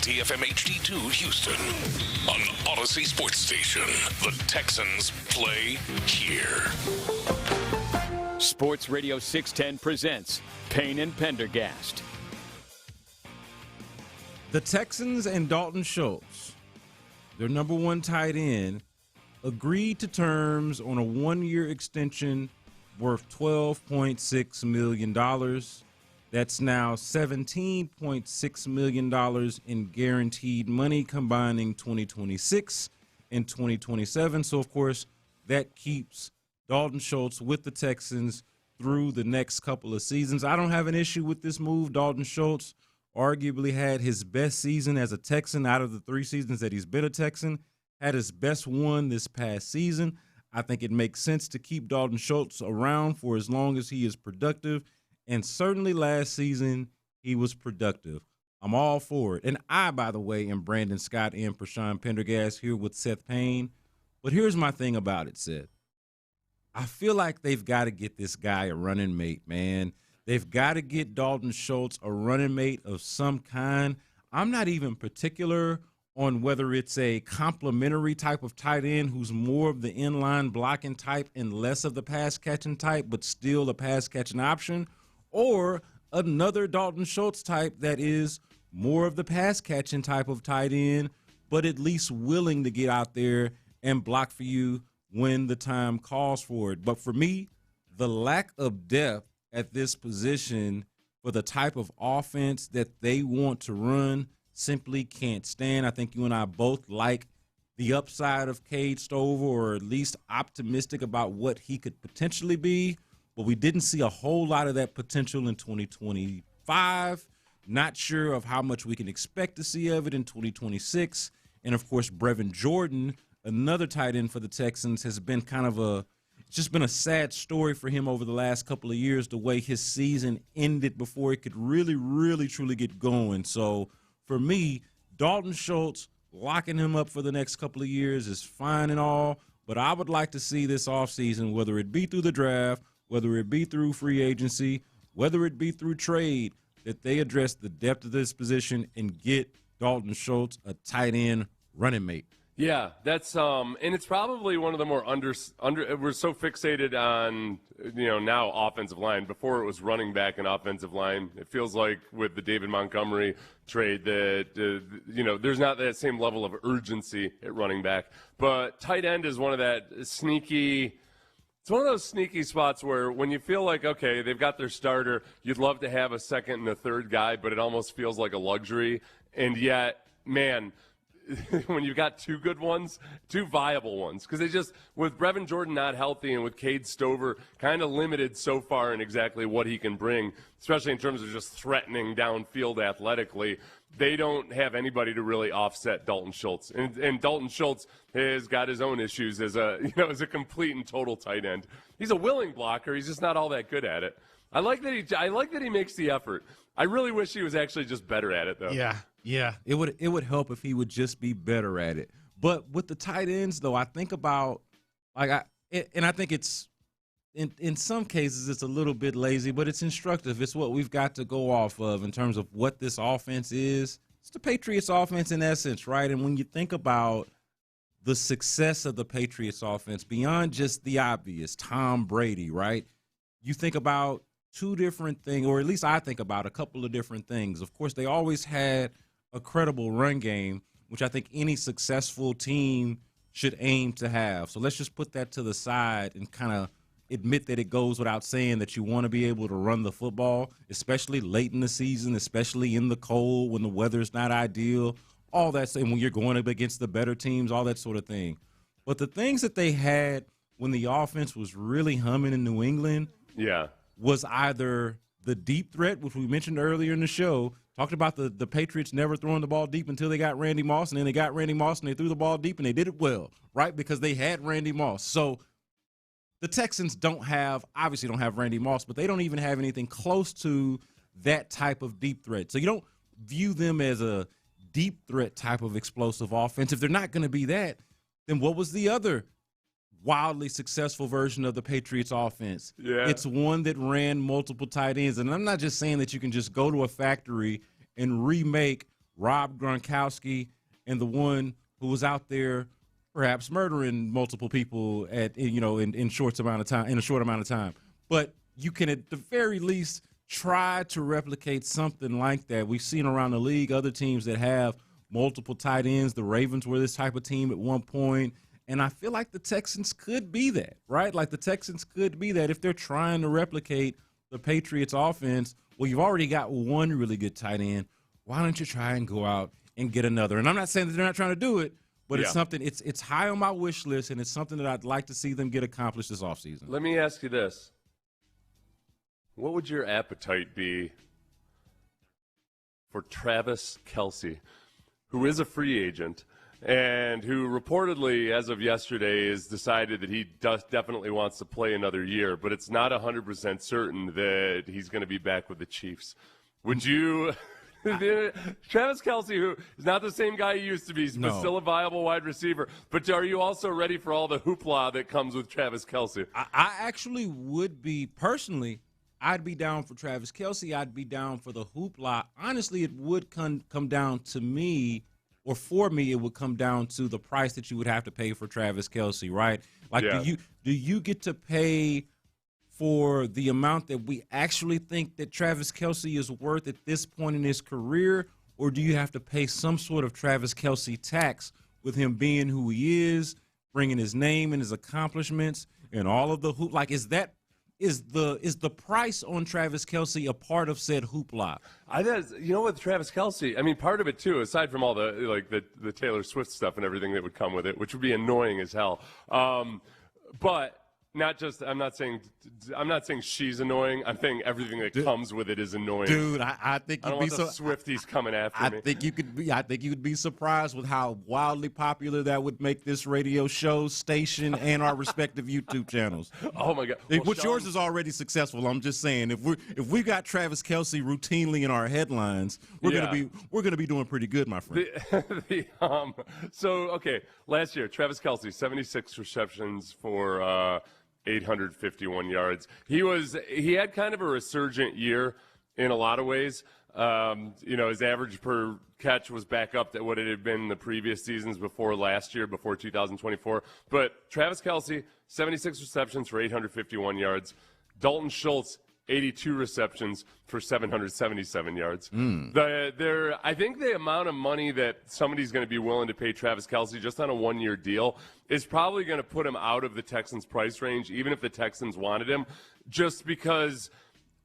FM HD2 Houston. On Odyssey Sports Station. The Texans play here. Sports Radio 610 presents Payne and Pendergast. The Texans and Dalton Schultz, their number one tight end, agreed to terms on a one-year extension worth $12.6 million. That's now $17.6 million in guaranteed money, combining 2026 and 2027. So, of course, that keeps Dalton Schultz with the Texans through the next couple of seasons. I don't have an issue with this move. Dalton Schultz arguably had his best season as a Texan out of the 3 seasons that he's been a Texan, had his best one this past season. I think it makes sense to keep Dalton Schultz around for as long as he is productive. And certainly last season, he was productive. I'm all for it. And I, by the way, am Brandon Scott and Payne Pendergast here with Seth Payne. But here's my thing about it, Seth. I feel like they've got to get this guy a running mate, man. They've got to get Dalton Schultz a running mate of some kind. I'm not even particular on whether it's a complementary type of tight end who's more of the inline blocking type and less of the pass-catching type, but still a pass-catching option, or another Dalton Schultz type that is more of the pass-catching type of tight end, but at least willing to get out there and block for you when the time calls for it. But for me, the lack of depth at this position for the type of offense that they want to run simply can't stand. I think you and I both like the upside of Cade Stover, or at least optimistic about what he could potentially be, but we didn't see a whole lot of that potential in 2025. Not sure of how much we can expect to see of it in 2026. And, of course, Brevin Jordan, another tight end for the Texans, has been kind of it's just been a sad story for him over the last couple of years, the way his season ended before it could really, really, truly get going. So for me, Dalton Schultz, locking him up for the next couple of years is fine and all, but I would like to see this offseason, whether it be through the draft, whether it be through free agency, whether it be through trade, that they address the depth of this position and get Dalton Schultz a tight end running mate. Yeah, that's and it's probably one of the more under. We're so fixated on now offensive line. Before it was running back and offensive line. It feels like with the David Montgomery trade that there's not that same level of urgency at running back. But tight end is one of that sneaky. It's one of those sneaky spots where when you feel like, okay, they've got their starter, you'd love to have a second and a third guy, but it almost feels like a luxury. And yet, man, when you've got two good ones, two viable ones, because they just, with Brevin Jordan not healthy and with Cade Stover kind of limited so far in exactly what he can bring, especially in terms of just threatening downfield athletically, they don't have anybody to really offset Dalton Schultz. And Dalton Schultz has got his own issues as a complete and total tight end. He's a willing blocker. He's just not all that good at it. I like that he makes the effort. I really wish he was actually just better at it, though. Yeah, it would help if he would just be better at it. But with the tight ends, though, I think about I think it's in some cases it's a little bit lazy, but it's instructive. It's what we've got to go off of in terms of what this offense is. It's the Patriots offense in essence, right? And when you think about the success of the Patriots offense, beyond just the obvious, Tom Brady, right? You think about two different things, or at least I think about a couple of different things. Of course, they always had a credible run game, which I think any successful team should aim to have. So let's just put that to the side and kind of admit that it goes without saying that you want to be able to run the football, especially late in the season, especially in the cold when the weather's not ideal, all that, and when you're going up against the better teams, all that sort of thing. But the things that they had when the offense was really humming in New England was either the deep threat, which we mentioned earlier in the show, talked about the Patriots never throwing the ball deep until they got Randy Moss, and then they got Randy Moss and they threw the ball deep and they did it well, right? Because they had Randy Moss. So the Texans obviously don't have Randy Moss, but they don't even have anything close to that type of deep threat. So you don't view them as a deep threat type of explosive offense. If they're not going to be that, then what was the other wildly successful version of the Patriots offense. Yeah. It's one that ran multiple tight ends. And I'm not just saying that you can just go to a factory and remake Rob Gronkowski and the one who was out there perhaps murdering multiple people in short amount of time. But you can at the very least try to replicate something like that. We've seen around the league other teams that have multiple tight ends. The Ravens were this type of team at one point. And I feel like the Texans could be that, right? Like the Texans could be that if they're trying to replicate the Patriots offense. Well, you've already got one really good tight end. Why don't you try and go out and get another? And I'm not saying that they're not trying to do it, but it's something, it's high on my wish list, and it's something that I'd like to see them get accomplished this offseason. Let me ask you this. What would your appetite be for Travis Kelce, who is a free agent and who reportedly, as of yesterday, has decided that he definitely wants to play another year, but it's not 100% certain that he's going to be back with the Chiefs? Would you – Travis Kelce, who is not the same guy he used to be, but still a viable wide receiver, but are you also ready for all the hoopla that comes with Travis Kelce? I actually would be – personally – I'd be down for Travis Kelce. I'd be down for the hoopla. Honestly, it would come down to me, or for me, it would come down to the price that you would have to pay for Travis Kelce, right? Like, do you get to pay for the amount that we actually think that Travis Kelce is worth at this point in his career, or do you have to pay some sort of Travis Kelce tax with him being who he is, bringing his name and his accomplishments and all of the hoop? Like, is the price on Travis Kelce a part of said hoopla? With Travis Kelce, I mean, part of it too, aside from all the Taylor Swift stuff and everything that would come with it, which would be annoying as hell. But not just, I'm not saying she's annoying. I'm saying everything that comes with it is annoying. Dude, I think I don't want the Swifties coming after me. I think you could be surprised with how wildly popular that would make this radio show, station, and our respective YouTube channels. Oh my God! Yours is already successful. I'm just saying, if we got Travis Kelce routinely in our headlines, we're gonna be doing pretty good, my friend. Last year, Travis Kelce, 76 receptions for 851 yards. He had kind of a resurgent year in a lot of ways. His average per catch was back up to what it had been in the previous seasons before last year, before 2024. But Travis Kelce, 76 receptions for 851 yards. Dalton Schultz, 82 receptions for 777 yards. I think the amount of money that somebody's going to be willing to pay Travis Kelce just on a one-year deal is probably going to put him out of the Texans' price range, even if the Texans wanted him, just because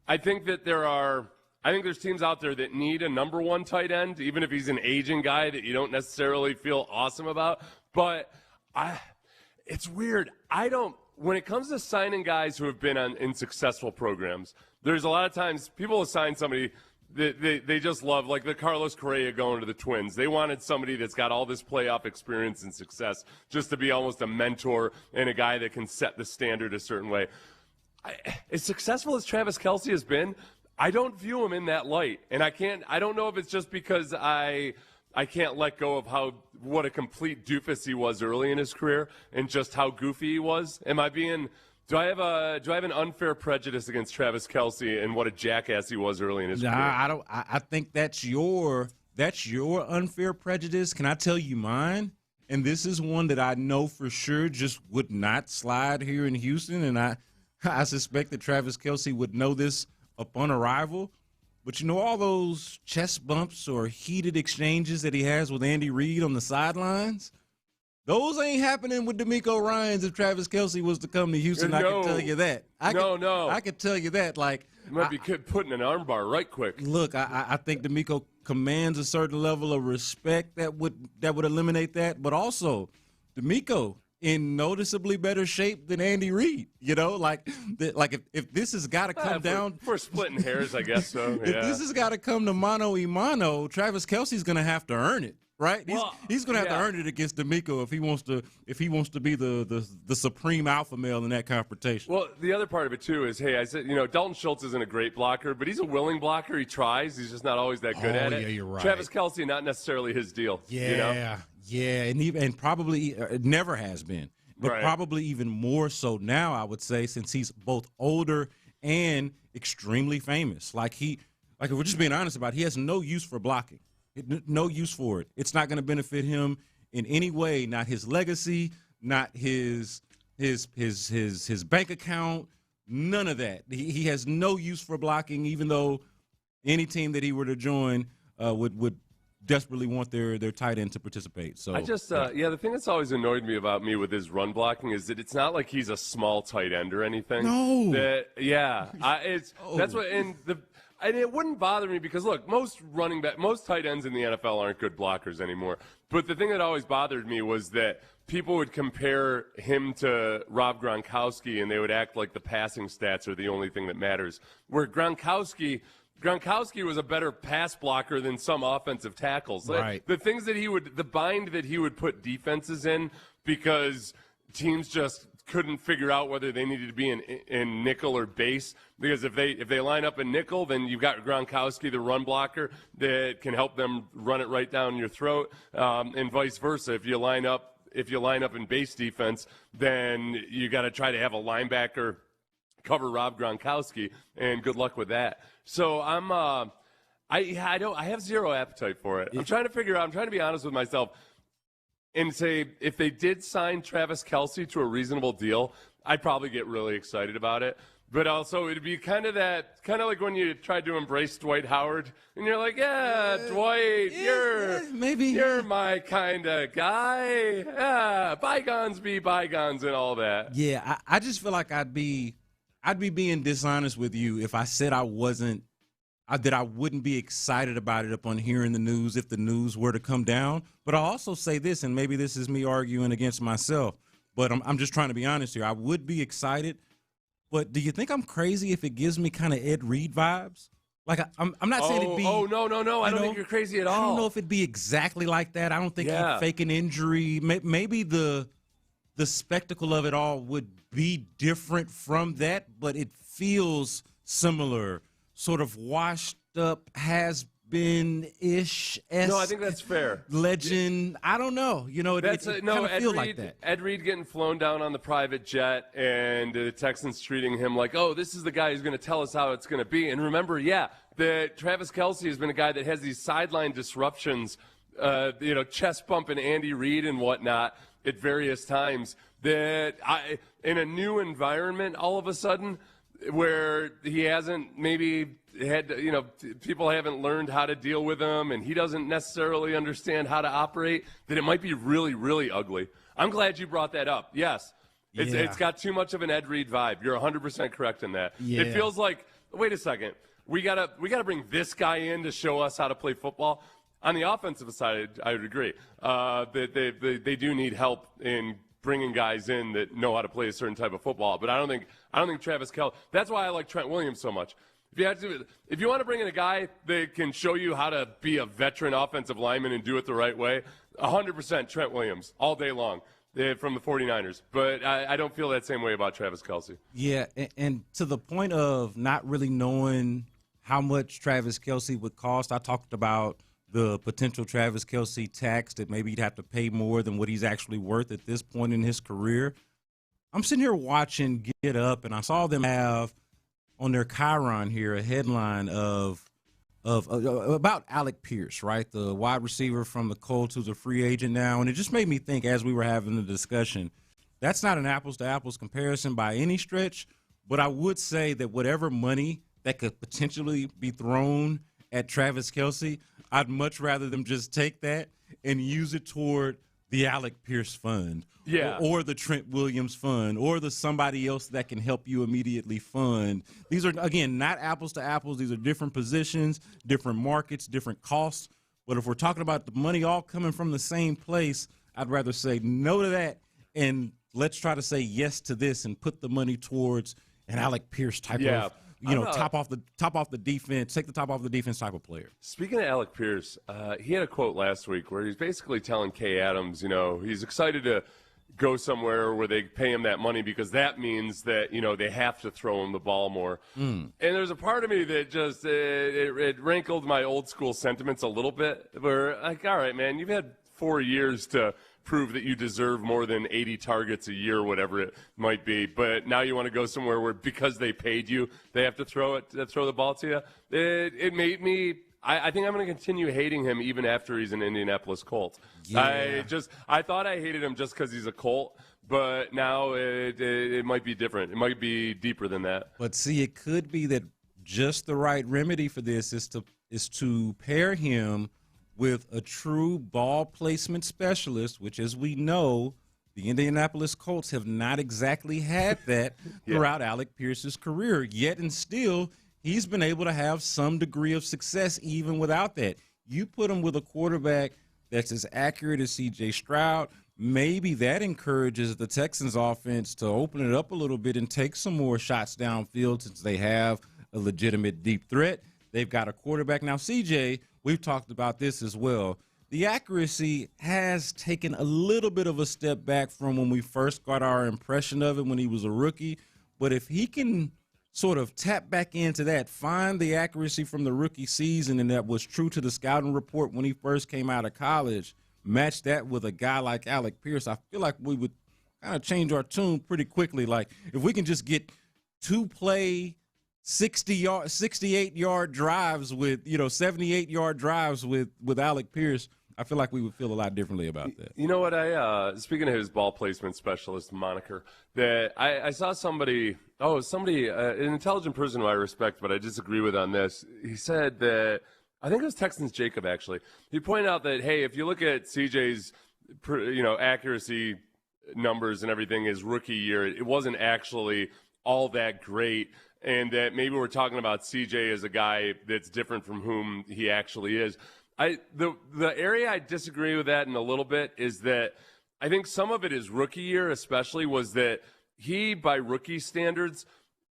I think there's teams out there that need a number one tight end, even if he's an aging guy that you don't necessarily feel awesome about. But it's weird. When it comes to signing guys who have been in successful programs, there's a lot of times people will sign somebody that they just love, like the Carlos Correa going to the Twins. They wanted somebody that's got all this playoff experience and success just to be almost a mentor and a guy that can set the standard a certain way. As successful as Travis Kelce has been, I don't view him in that light. And I don't know if it's just because I can't let go of what a complete doofus he was early in his career and just how goofy he was. Do I have an unfair prejudice against Travis Kelce and what a jackass he was early in his career? I think that's your unfair prejudice. Can I tell you mine? And this is one that I know for sure just would not slide here in Houston, and I suspect that Travis Kelce would know this upon arrival. But all those chest bumps or heated exchanges that he has with Andy Reid on the sidelines? Those ain't happening with DeMeco Ryans if Travis Kelce was to come to Houston. No. I can tell you that. I can tell you that. Like, you might be putting an armbar right quick. Look, I think DeMeco commands a certain level of respect that would eliminate that. But also, DeMeco in noticeably better shape than Andy Reid. If this has got to come down. For splitting hairs, I guess so. If this has got to come to mano a mano, Travis Kelce's going to have to earn it. Right, he's going to have to earn it against DeMeco if he wants to be the supreme alpha male in that confrontation. Well, the other part of it too is, I said, Dalton Schultz isn't a great blocker, but he's a willing blocker. He tries. He's just not always that good at it. Yeah, you're right. Travis Kelce, not necessarily his deal. Yeah, and probably never has been. but probably even more so now, I would say, since he's both older and extremely famous. Like if we're just being honest about it, he has no use for blocking. No use for it. It's not going to benefit him in any way, not his legacy, not his bank account, none of that. He has no use for blocking, even though any team that he were to join would desperately want their tight end to participate. So I just the thing that's always annoyed me about me with his run blocking is that it's not like he's a small tight end or anything. No. That's what and it wouldn't bother me because look, most tight ends in the NFL aren't good blockers anymore. But the thing that always bothered me was that people would compare him to Rob Gronkowski and they would act like the passing stats are the only thing that matters. Where Gronkowski was a better pass blocker than some offensive tackles. Right. The things that the bind that he would put defenses in because teams just couldn't figure out whether they needed to be in nickel or base. Because if they line up in nickel, then you've got Gronkowski, the run blocker, that can help them run it right down your throat, and vice versa. If you line up in base defense, then you got to try to have a linebacker cover Rob Gronkowski, and good luck with that. So I have zero appetite for it. I'm trying to be honest with myself and say if they did sign Travis Kelce to a reasonable deal, I'd probably get really excited about it. But also it'd be kind of like when you tried to embrace Dwight Howard and you're like, yeah, Dwight, you're my kind of guy. Bygones be bygones and all that. Yeah, I just feel like I'd be being dishonest with you if I said I wouldn't be excited about it upon hearing the news if the news were to come down. But I'll also say this, and maybe this is me arguing against myself, but I'm just trying to be honest here. I would be excited, but do you think I'm crazy if it gives me kind of Ed Reed vibes? Like I'm not saying it'd be. Oh no! I don't think you're crazy at all. I don't know if it'd be exactly like that. I don't think he'd fake an injury. Maybe the spectacle of it all would be different from that, but it feels similar. Sort of washed up, has been-ish. No, I think that's fair. Legend. I don't know. You know, it kind of feels like that. Ed Reed getting flown down on the private jet and the Texans treating him like, oh, this is the guy who's going to tell us how it's going to be. And remember, that Travis Kelce has been a guy that has these sideline disruptions, chest bumping Andy Reid and whatnot at various times. That in a new environment, all of a sudden, where he hasn't maybe had, people haven't learned how to deal with him and he doesn't necessarily understand how to operate, that it might be really, really ugly. I'm glad you brought that up. Yes, it's got too much of an Ed Reed vibe. You're 100% correct in that. Yeah. It feels like, wait a second, we gotta bring this guy in to show us how to play football. On the offensive side, I would agree that they do need help in bringing guys in that know how to play a certain type of football. But I don't think Travis Kelce. That's why I like Trent Williams so much. If you want to bring in a guy that can show you how to be a veteran offensive lineman and do it the right way, 100% Trent Williams all day long from the 49ers. But I don't feel that same way about Travis Kelce. Yeah, and to the point of not really knowing how much Travis Kelce would cost, I talked about the potential Travis Kelce tax that maybe he'd have to pay more than what he's actually worth at this point in his career. I'm sitting here watching Get Up, and I saw them have on their Chyron here a headline of about Alec Pierce, right, the wide receiver from the Colts who's a free agent now. And it just made me think as we were having the discussion, that's not an apples-to-apples comparison by any stretch, but I would say that whatever money that could potentially be thrown at Travis Kelce, I'd much rather them just take that and use it toward the Alec Pierce fund, or the Trent Williams fund, or the somebody else that can help you immediately fund. These are, again, not apples to apples. These are different positions, different markets, different costs. But if we're talking about the money all coming from the same place, I'd rather say no to that and let's try to say yes to this and put the money towards an Alec Pierce type of top off the defense, take the top off the defense type of player. Speaking of Alec Pierce, he had a quote last week where he's basically telling Kay Adams, he's excited to go somewhere where they pay him that money because that means that, they have to throw him the ball more. And there's a part of me that just, it rankled my old school sentiments a little bit where, like, all right, man, you've had 4 years to prove that you deserve more than 80 targets a year, whatever it might be. But now you want to go somewhere where because they paid you, they have to throw the ball to you. It made me. I think I'm going to continue hating him even after he's an Indianapolis Colt. Yeah. I thought I hated him just because he's a Colt, but now it might be different. It might be deeper than that. But see, it could be that just the right remedy for this is to pair him with a true ball placement specialist, which, as we know, the Indianapolis Colts have not exactly had that throughout Alec Pierce's career. Yet and still, he's been able to have some degree of success even without that. You put him with a quarterback that's as accurate as C.J. Stroud, maybe that encourages the Texans offense to open it up a little bit and take some more shots downfield since they have a legitimate deep threat. They've got a quarterback. Now, C.J., we've talked about this as well. The accuracy has taken a little bit of a step back from when we first got our impression of it when he was a rookie. But if he can sort of tap back into that, find the accuracy from the rookie season, and that was true to the scouting report when he first came out of college, match that with a guy like Alec Pierce, I feel like we would kind of change our tune pretty quickly. Like, if we can just get two-play 68-yard drives with, 78-yard drives with Alec Pierce, I feel like we would feel a lot differently about that. You know what? Speaking of his ball placement specialist moniker, that I saw somebody, an intelligent person who I respect, but I disagree with on this. He said that, I think it was Texans Jacob, actually. He pointed out that, hey, if you look at CJ's, accuracy numbers and everything his rookie year, it wasn't actually all that great. And that maybe we're talking about CJ as a guy that's different from whom he actually is. The area I disagree with that in a little bit is that I think some of it is rookie year especially was that he, by rookie standards,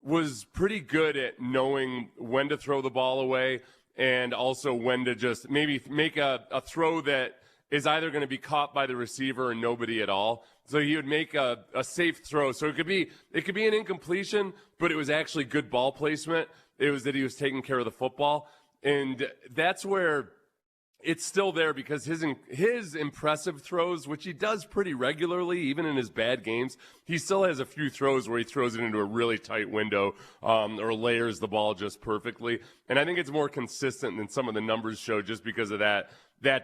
was pretty good at knowing when to throw the ball away and also when to just maybe make a throw that is either going to be caught by the receiver or nobody at all. So he would make a safe throw. So it could be an incompletion, but it was actually good ball placement. It was that he was taking care of the football. And that's where it's still there because his impressive throws, which he does pretty regularly, even in his bad games, he still has a few throws where he throws it into a really tight window or layers the ball just perfectly. And I think it's more consistent than some of the numbers show just because of that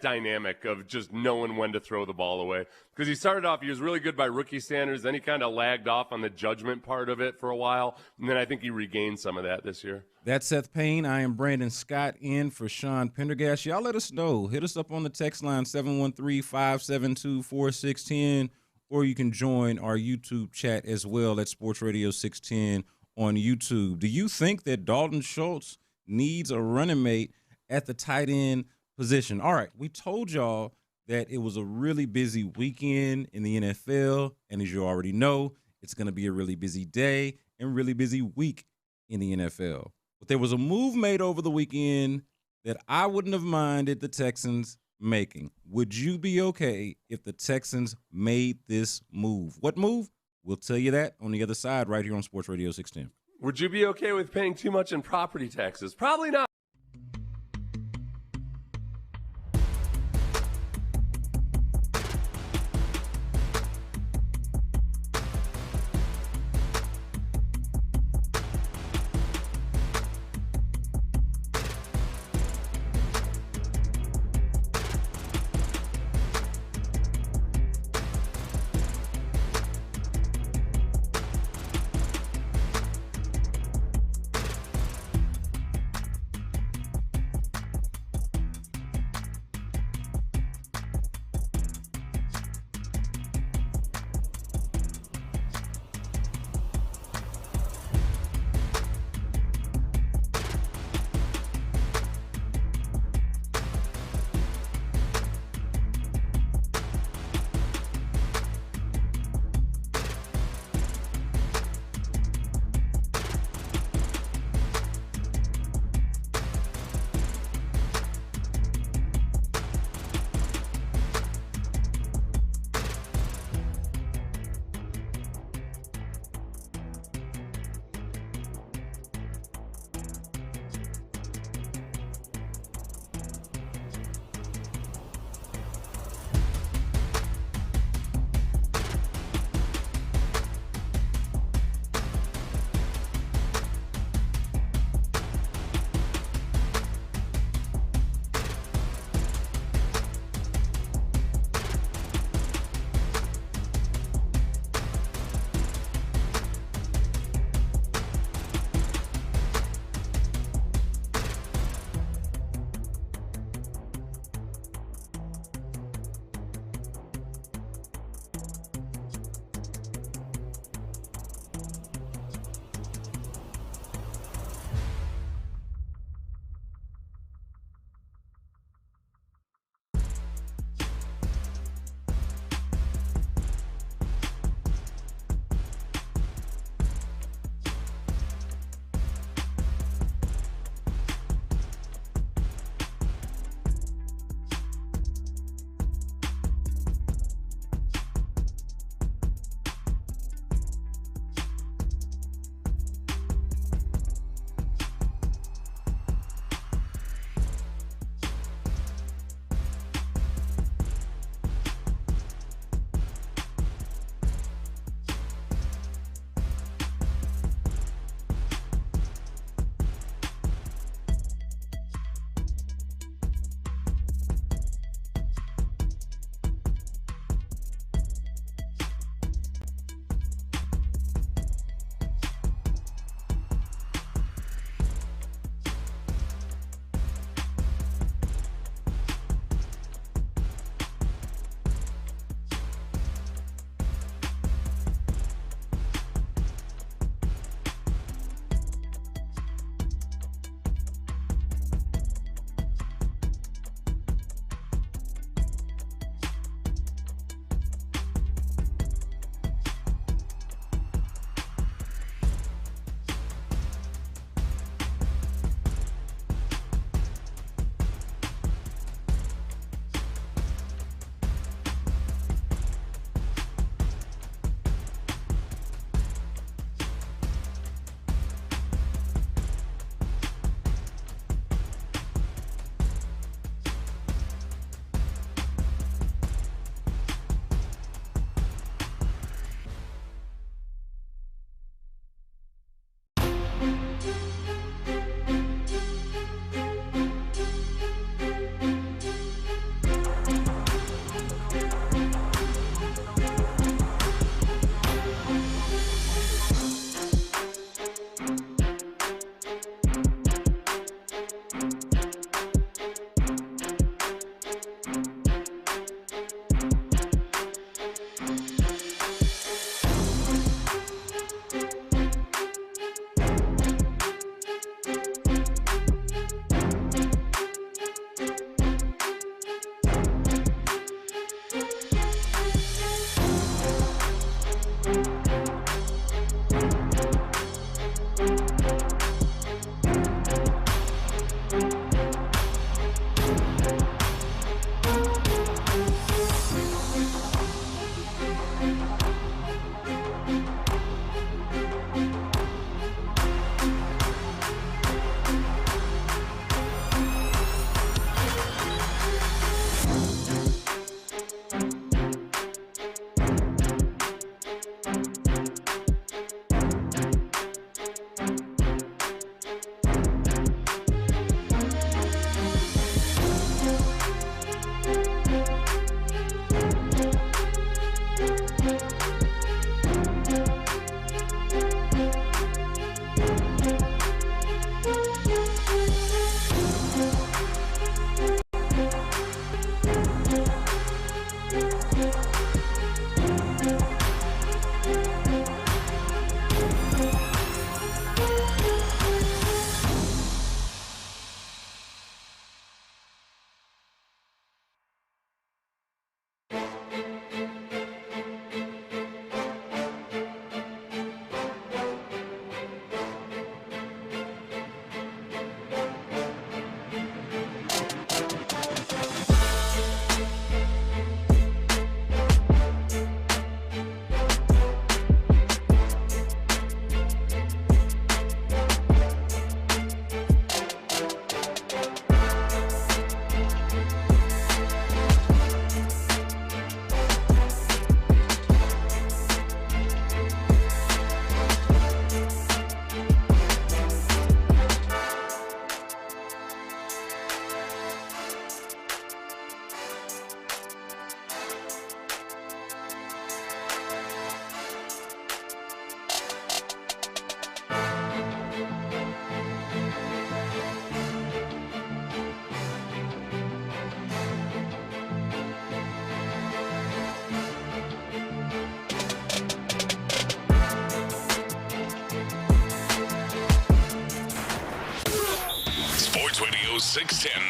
dynamic of just knowing when to throw the ball away. Because he started off, he was really good by rookie standards, then he kind of lagged off on the judgment part of it for a while, and then I think he regained some of that this year. That's Seth Payne. I am Brandon Scott in for Sean Pendergast. Y'all let us know. Hit us up on the text line, 713-572-4610, or you can join our YouTube chat as well at Sports Radio 610 on YouTube. Do you think that Dalton Schultz needs a running mate at the tight end position? All right, we told y'all that it was a really busy weekend in the NFL, and as you already know, it's going to be a really busy day and really busy week in the NFL. But there was a move made over the weekend that I wouldn't have minded the Texans making. Would you be okay if the Texans made this move? What move? We'll tell you that on the other side right here on Sports Radio 610. Would you be okay with paying too much in property taxes? Probably not.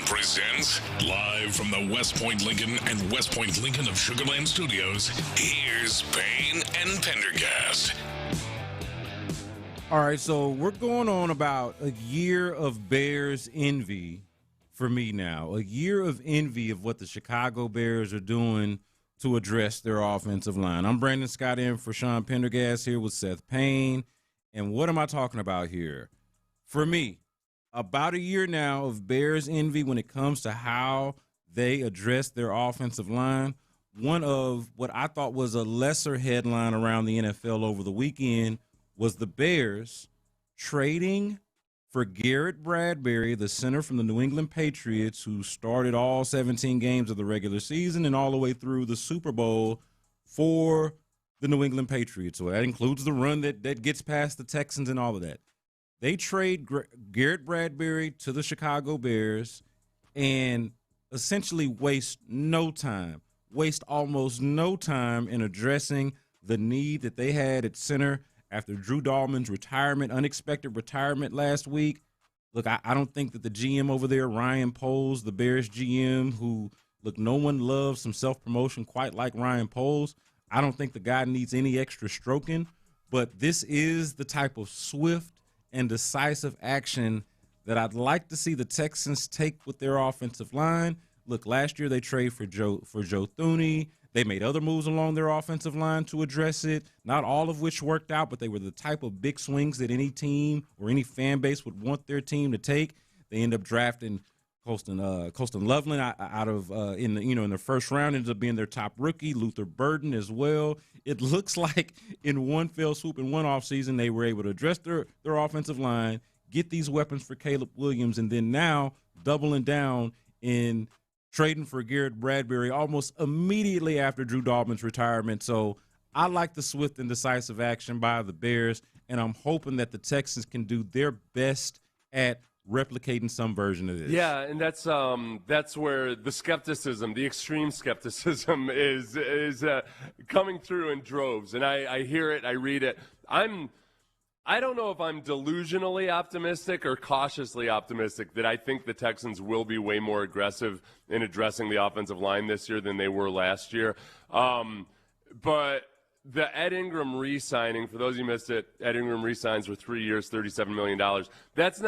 presents, live from the West Point Lincoln and West Point Lincoln of Sugar Land Studios, here's Payne and Pendergast. All right, so we're going on about a year of Bears envy for me now. A year of envy of what the Chicago Bears are doing to address their offensive line. I'm Brandon Scott in for Sean Pendergast here with Seth Payne. And what am I talking about here? For me, about a year now of Bears envy when it comes to how they address their offensive line. One of what I thought was a lesser headline around the NFL over the weekend was the Bears trading for Garrett Bradbury, the center from the New England Patriots, who started all 17 games of the regular season and all the way through the Super Bowl for the New England Patriots. So that includes the run that gets past the Texans and all of that. They trade Garrett Bradbury to the Chicago Bears and essentially waste almost no time in addressing the need that they had at center after Drew Dahlman's unexpected retirement last week. Look, I don't think that the GM over there, Ryan Poles, the Bears GM, who, look, no one loves some self-promotion quite like Ryan Poles. I don't think the guy needs any extra stroking, but this is the type of swift and decisive action that I'd like to see the Texans take with their offensive line. Look, last year they traded for Joe Thuney. They made other moves along their offensive line to address it, not all of which worked out, but they were the type of big swings that any team or any fan base would want their team to take. They end up drafting Colston Loveland out of in the first round, ends up being their top rookie. Luther Burden as well. It looks like in one fell swoop in one offseason they were able to address their offensive line, get these weapons for Caleb Williams, and then now doubling down in trading for Garrett Bradbury almost immediately after Drew Dahlman's retirement. So I like the swift and decisive action by the Bears, and I'm hoping that the Texans can do their best at replicating some version of this. Yeah, and that's where the skepticism, the extreme skepticism, is coming through in droves. And I hear it, I read it. I don't know if I'm delusionally optimistic or cautiously optimistic that I think the Texans will be way more aggressive in addressing the offensive line this year than they were last year. But the Ed Ingram re-signing, for those who missed it, Ed Ingram re-signs for 3 years, $37 million. That's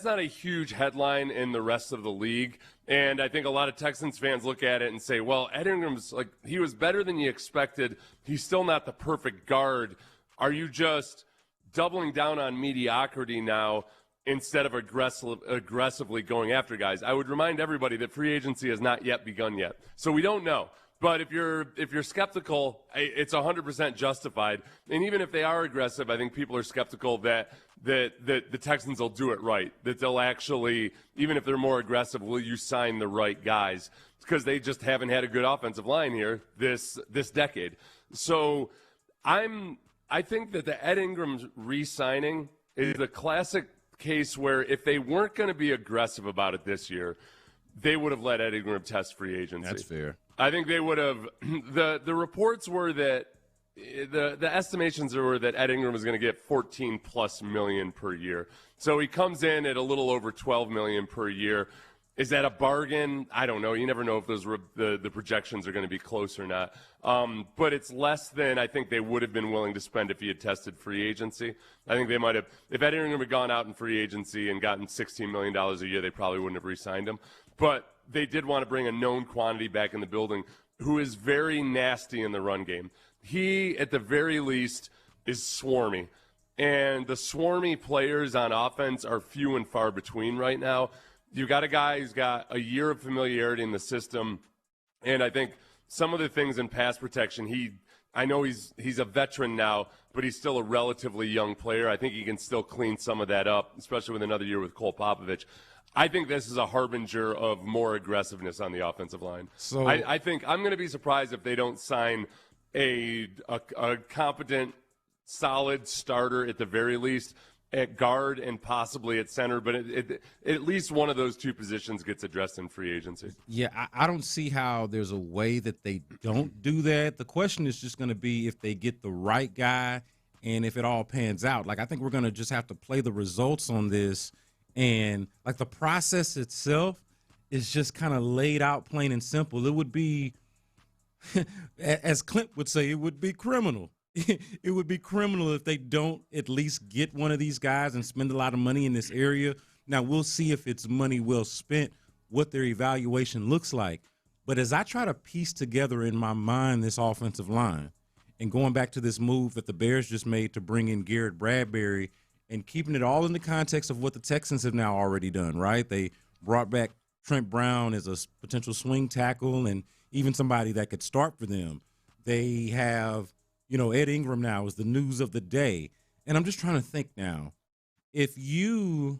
not a huge headline in the rest of the league. And I think a lot of Texans fans look at it and say, well, Ed Ingram's he was better than you expected. He's still not the perfect guard. Are you just doubling down on mediocrity now instead of aggressively going after guys? I would remind everybody that free agency has not yet begun yet. So we don't know. But if you're skeptical, it's 100% justified. And even if they are aggressive, I think people are skeptical that the Texans will do it right, that they'll actually, even if they're more aggressive, will you sign the right guys? Because they just haven't had a good offensive line here this decade. So I think that the Ed Ingram re-signing is a classic case where if they weren't going to be aggressive about it this year, they would have let Ed Ingram test free agency. That's fair. I think they would have. The reports were that the estimations were that Ed Ingram was going to get $14+ million per year. So he comes in at a little over $12 million per year. Is that a bargain? I don't know. You never know if those the projections are going to be close or not. But it's less than I think they would have been willing to spend if he had tested free agency. I think they might have. If Ed Ingram had gone out in free agency and gotten $16 million a year, they probably wouldn't have re-signed him. But they did want to bring a known quantity back in the building who is very nasty in the run game. He, at the very least, is swarmy. And the swarmy players on offense are few and far between right now. You've got a guy who's got a year of familiarity in the system, and I think some of the things in pass protection, I know he's a veteran now, but he's still a relatively young player. I think he can still clean some of that up, especially with another year with Cole Popovich. I think this is a harbinger of more aggressiveness on the offensive line. So I think I'm going to be surprised if they don't sign a competent, solid starter at the very least at guard and possibly at center, but at least one of those two positions gets addressed in free agency. Yeah, I don't see how there's a way that they don't do that. The question is just going to be if they get the right guy and if it all pans out. I think we're going to just have to play the results on this. And, the process itself, is just kind of laid out plain and simple. It would be, as Clint would say, it would be criminal. It would be criminal if they don't at least get one of these guys and spend a lot of money in this area. Now, we'll see if it's money well spent, what their evaluation looks like. But as I try to piece together in my mind this offensive line, and going back to this move that the Bears just made to bring in Garrett Bradbury and keeping it all in the context of what the Texans have now already done, right? They brought back Trent Brown as a potential swing tackle and even somebody that could start for them. They have, Ed Ingram now is the news of the day. And I'm just trying to think now, if you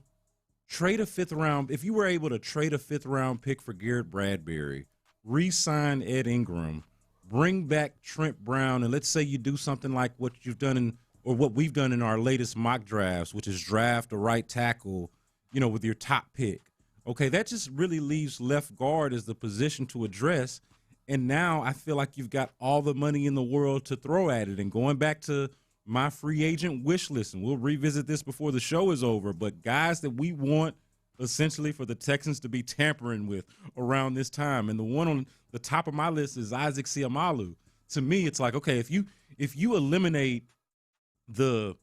were able to trade a fifth-round pick for Garrett Bradbury, re-sign Ed Ingram, bring back Trent Brown, and let's say you do something like what you've done what we've done in our latest mock drafts, which is draft a right tackle, with your top pick. Okay, that just really leaves left guard as the position to address. And now I feel like you've got all the money in the world to throw at it. And going back to my free agent wish list, and we'll revisit this before the show is over, but guys that we want essentially for the Texans to be tampering with around this time. And the one on the top of my list is Isaac Seumalo. To me, it's like, okay, if you eliminate the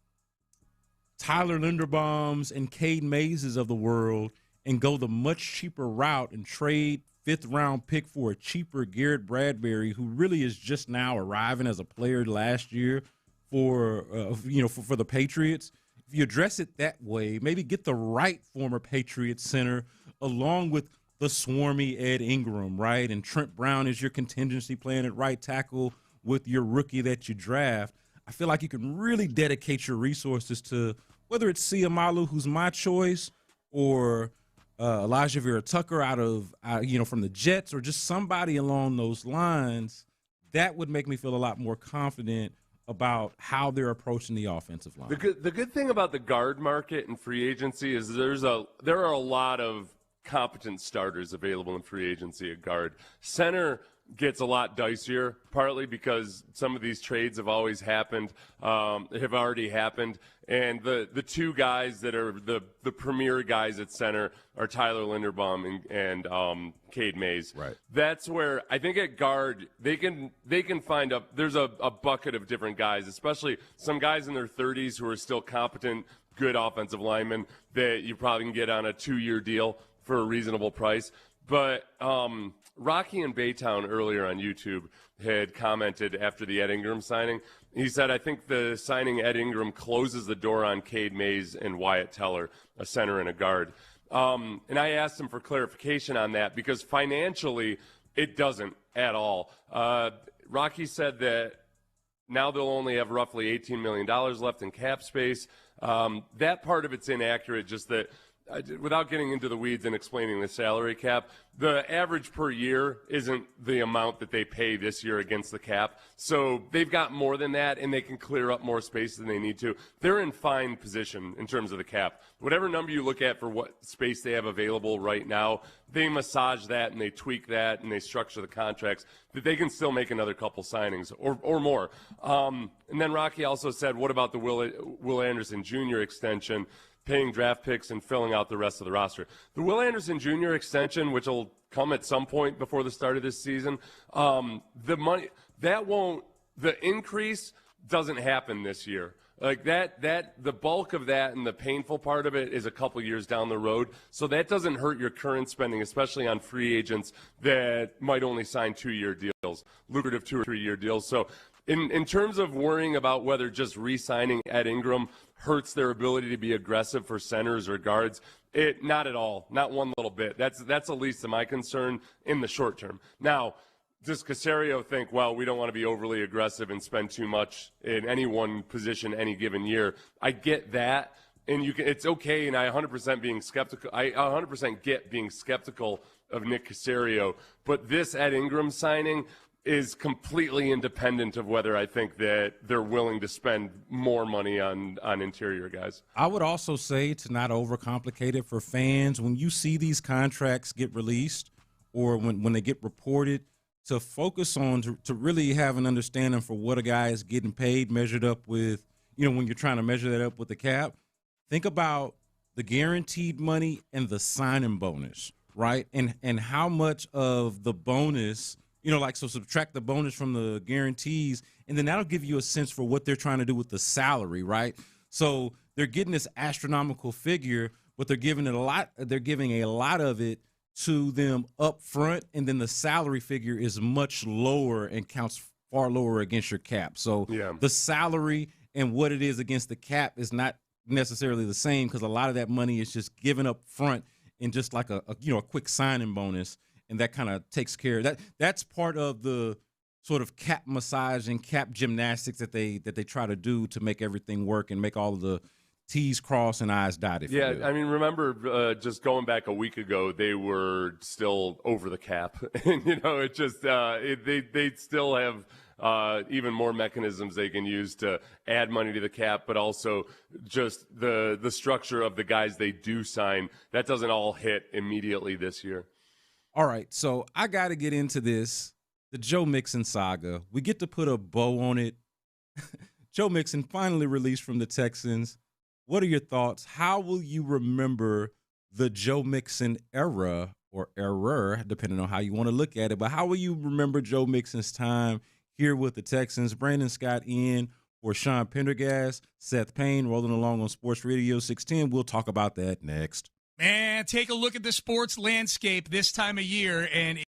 Tyler Linderbaums and Cade Mazes of the world and go the much cheaper route and trade fifth-round pick for a cheaper Garrett Bradbury, who really is just now arriving as a player last year for the Patriots. If you address it that way, maybe get the right former Patriots center along with the swarmy Ed Ingram, right? And Trent Brown is your contingency playing at right tackle with your rookie that you draft. I feel like you can really dedicate your resources to whether it's Seumalo, who's my choice, or Elijah Vera-Tucker from the Jets, or just somebody along those lines. That would make me feel a lot more confident about how they're approaching the offensive line. The good thing about the guard market and free agency is there are a lot of competent starters available in free agency at guard. Center gets a lot dicier, partly because some of these trades have already happened, and the two guys that are the premier guys at center are Tyler Linderbaum and Cade Mays. Right. That's where I think at guard they can find there's a bucket of different guys, especially some guys in their 30s who are still competent, good offensive linemen that you probably can get on a 2-year deal for a reasonable price. But Rocky in Baytown earlier on YouTube had commented after the Ed Ingram signing. He said, I think the signing Ed Ingram closes the door on Cade Mays and Wyatt Teller, a center and a guard. And I asked him for clarification on that because financially it doesn't at all. Rocky said that now they'll only have roughly $18 million left in cap space. That part of it's inaccurate, just that without getting into the weeds and explaining the salary cap, the average per year isn't the amount that they pay this year against the cap. So they've got more than that, and they can clear up more space than they need to. They're in fine position in terms of the cap. Whatever number you look at for what space they have available right now, they massage that and they tweak that and they structure the contracts that they can still make another couple signings or more. And then Rocky also said, what about the Will Anderson Jr. extension? Paying draft picks and filling out the rest of the roster. The Will Anderson Jr. extension, which will come at some point before the start of this season, the increase doesn't happen this year. Like the bulk of that and the painful part of it is a couple years down the road. So that doesn't hurt your current spending, especially on free agents that might only sign 2-year deals, lucrative 2 or 3-year deals. So in terms of worrying about whether just re-signing Ed Ingram hurts their ability to be aggressive for centers or guards, not at all, not one little bit. That's the least of my concern in the short term. Now, does Caserio think, well, we don't want to be overly aggressive and spend too much in any one position any given year? I get that, and it's okay, and I 100% being skeptical. I 100% get being skeptical of Nick Caserio, but this Ed Ingram signing is completely independent of whether I think that they're willing to spend more money on interior guys. I would also say, to not overcomplicate it for fans, when you see these contracts get released or when they get reported, to focus on to really have an understanding for what a guy is getting paid measured up with, when you're trying to measure that up with the cap, think about the guaranteed money and the signing bonus, right? And how much of the bonus, so subtract the bonus from the guarantees, and then that'll give you a sense for what they're trying to do with the salary, right? So they're getting this astronomical figure, but they're giving a lot of it to them up front, and then the salary figure is much lower and counts far lower against your cap. So the salary and what it is against the cap is not necessarily the same, because a lot of that money is just given up front in just like a quick signing bonus, and that kind of takes care of that. That's part of the sort of cap massage and cap gymnastics that they try to do to make everything work and make all of the T's crossed and I's dotted. Yeah, I mean, remember just going back a week ago, they were still over the cap. And, it just they still have even more mechanisms they can use to add money to the cap, but also just the structure of the guys they do sign. That doesn't all hit immediately this year. All right, so I got to get into this, the Joe Mixon saga. We get to put a bow on it. Joe Mixon finally released from the Texans. What are your thoughts? How will you remember the Joe Mixon era, or error, depending on how you want to look at it? But how will you remember Joe Mixon's time here with the Texans? Brandon Scott in for Sean Pendergast, Seth Payne, rolling along on Sports Radio 610. We'll talk about that next. Man, take a look at the sports landscape this time of year, and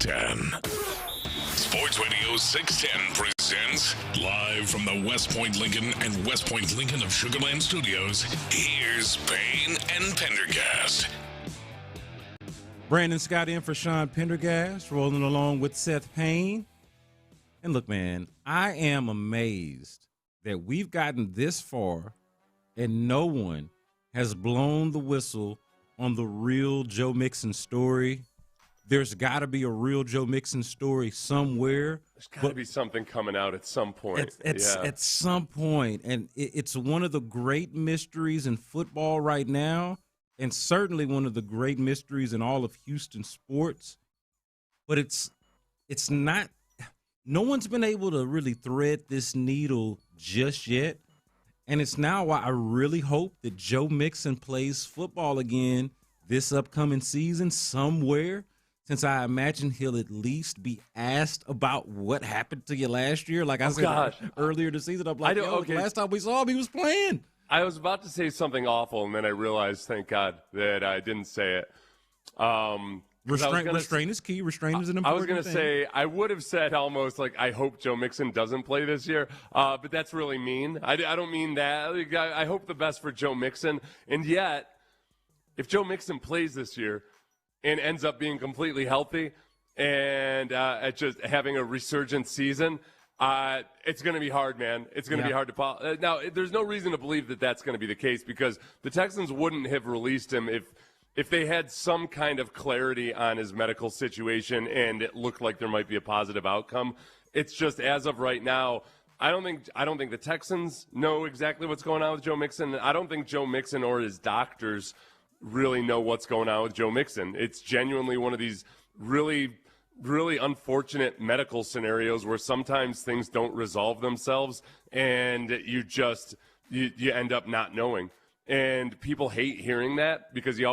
610. Sports Radio 610 presents live from the West Point Lincoln and West Point Lincoln of Sugarland Studios. Here's Payne and Pendergast. Brandon Scott in for Sean Pendergast, rolling along with Seth Payne. And look, man, I am amazed that we've gotten this far and no one has blown the whistle on the real Joe Mixon story. There's got to be a real Joe Mixon story somewhere. There's got to be something coming out at some point. At some point. And it's one of the great mysteries in football right now, and certainly one of the great mysteries in all of Houston sports. But it's not – no one's been able to really thread this needle just yet. And it's now why I really hope that Joe Mixon plays football again this upcoming season somewhere, since I imagine he'll at least be asked about what happened to you last year. Like I said earlier this season, I'm like, last time we saw him, he was playing. I was about to say something awful, and then I realized, thank God, that I didn't say it. Restraint is key. Restraint is an important thing. I was going to say, I would have said almost like, I hope Joe Mixon doesn't play this year, but that's really mean. I don't mean that. I hope the best for Joe Mixon. And yet, if Joe Mixon plays this year and ends up being completely healthy and just having a resurgent season, it's going to be hard, man. It's going to be hard to now, there's no reason to believe that that's going to be the case, because the Texans wouldn't have released him if they had some kind of clarity on his medical situation and it looked like there might be a positive outcome. It's just, as of right now, I don't think the Texans know exactly what's going on with Joe Mixon. I don't think Joe Mixon or his doctors really know what's going on with Joe Mixon. It's genuinely one of these really, really unfortunate medical scenarios where sometimes things don't resolve themselves and you end up not knowing. And people hate hearing that, because you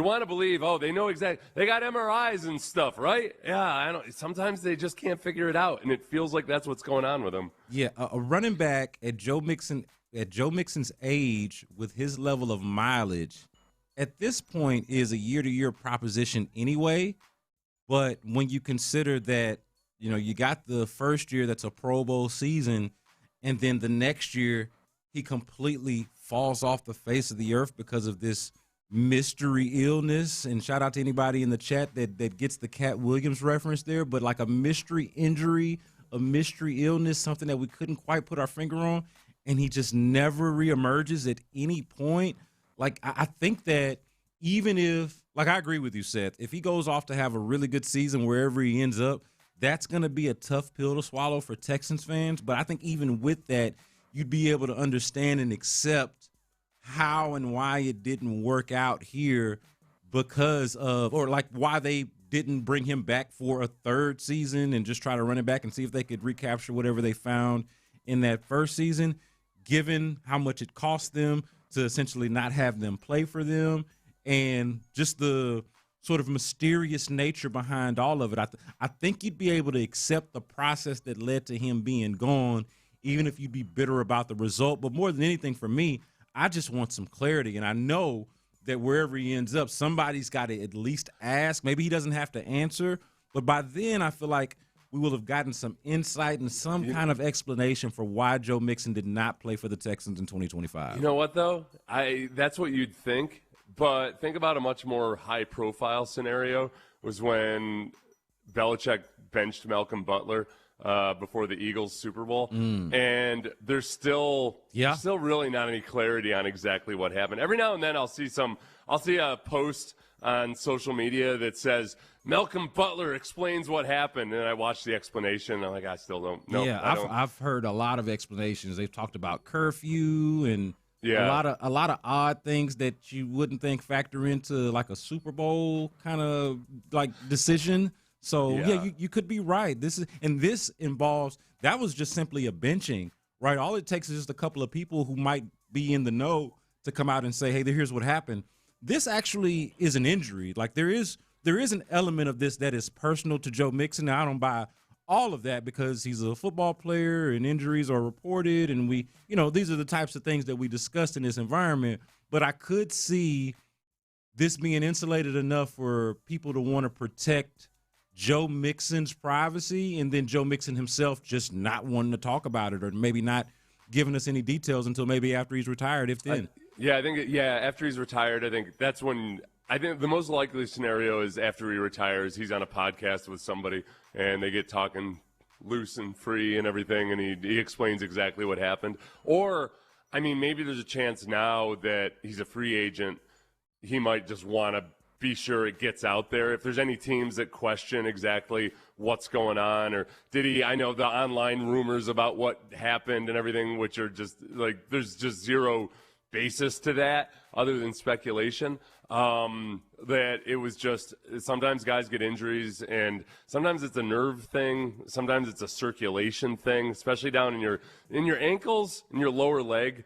want to believe, they know exactly. They got MRIs and stuff, right? Yeah, I don't. Sometimes they just can't figure it out, and it feels like that's what's going on with them. Yeah, a running back at Joe Mixon's age, with his level of mileage, at this point is a year-to-year proposition anyway. But when you consider that, you got the first year that's a Pro Bowl season, and then the next year he completely falls off the face of the earth because of this mystery illness. And shout out to anybody in the chat that gets the Cat Williams reference there, but like a mystery injury, a mystery illness, something that we couldn't quite put our finger on, and he just never reemerges at any point. Like, I think that even if, like, I agree with you, Seth, if he goes off to have a really good season wherever he ends up, that's going to be a tough pill to swallow for Texans fans. But I think even with that, you'd be able to understand and accept how and why it didn't work out here, because of, or like why they didn't bring him back for a third season and just try to run it back and see if they could recapture whatever they found in that first season, given how much it cost them to essentially not have them play for them, and just the sort of mysterious nature behind all of it. I think you'd be able to accept the process that led to him being gone, even if you'd be bitter about the result. But more than anything, for me, I just want some clarity. And I know that wherever he ends up, somebody's got to at least ask. Maybe he doesn't have to answer, but by then I feel like we will have gotten some insight and some kind of explanation for why Joe Mixon did not play for the Texans in 2025. You know what, though? That's what you'd think. But think about a much more high-profile scenario was when Belichick benched Malcolm Butler before the Eagles Super Bowl. And there's still really not any clarity on exactly what happened. Every now and then I'll see a post on social media that says Malcolm Butler explains what happened, and I watch the explanation and I'm like, I still don't know. Yeah, I've heard a lot of explanations. They've talked about curfew and a lot of odd things that you wouldn't think factor into like a Super Bowl kind of like decision. So you could be right. This involves, that was just simply a benching, right? All it takes is just a couple of people who might be in the know to come out and say, hey, here's what happened. This actually is an injury. Like there is an element of this that is personal to Joe Mixon. Now, I don't buy all of that because he's a football player and injuries are reported, and these are the types of things that we discussed in this environment. But I could see this being insulated enough for people to want to protect Joe Mixon's privacy and then Joe Mixon himself just not wanting to talk about it or maybe not giving us any details until maybe after he's retired, if then. I think after he's retired, I think that's when I think the most likely scenario is after he retires, he's on a podcast with somebody and they get talking loose and free and everything, and he explains exactly what happened. Or, I mean, maybe there's a chance now that he's a free agent, he might just want to be sure it gets out there. If there's any teams that question exactly what's going on, or I know the online rumors about what happened and everything, which are just like, there's just zero basis to that other than speculation. That it was just, sometimes guys get injuries and sometimes it's a nerve thing. Sometimes it's a circulation thing, especially down in your ankles and your lower leg.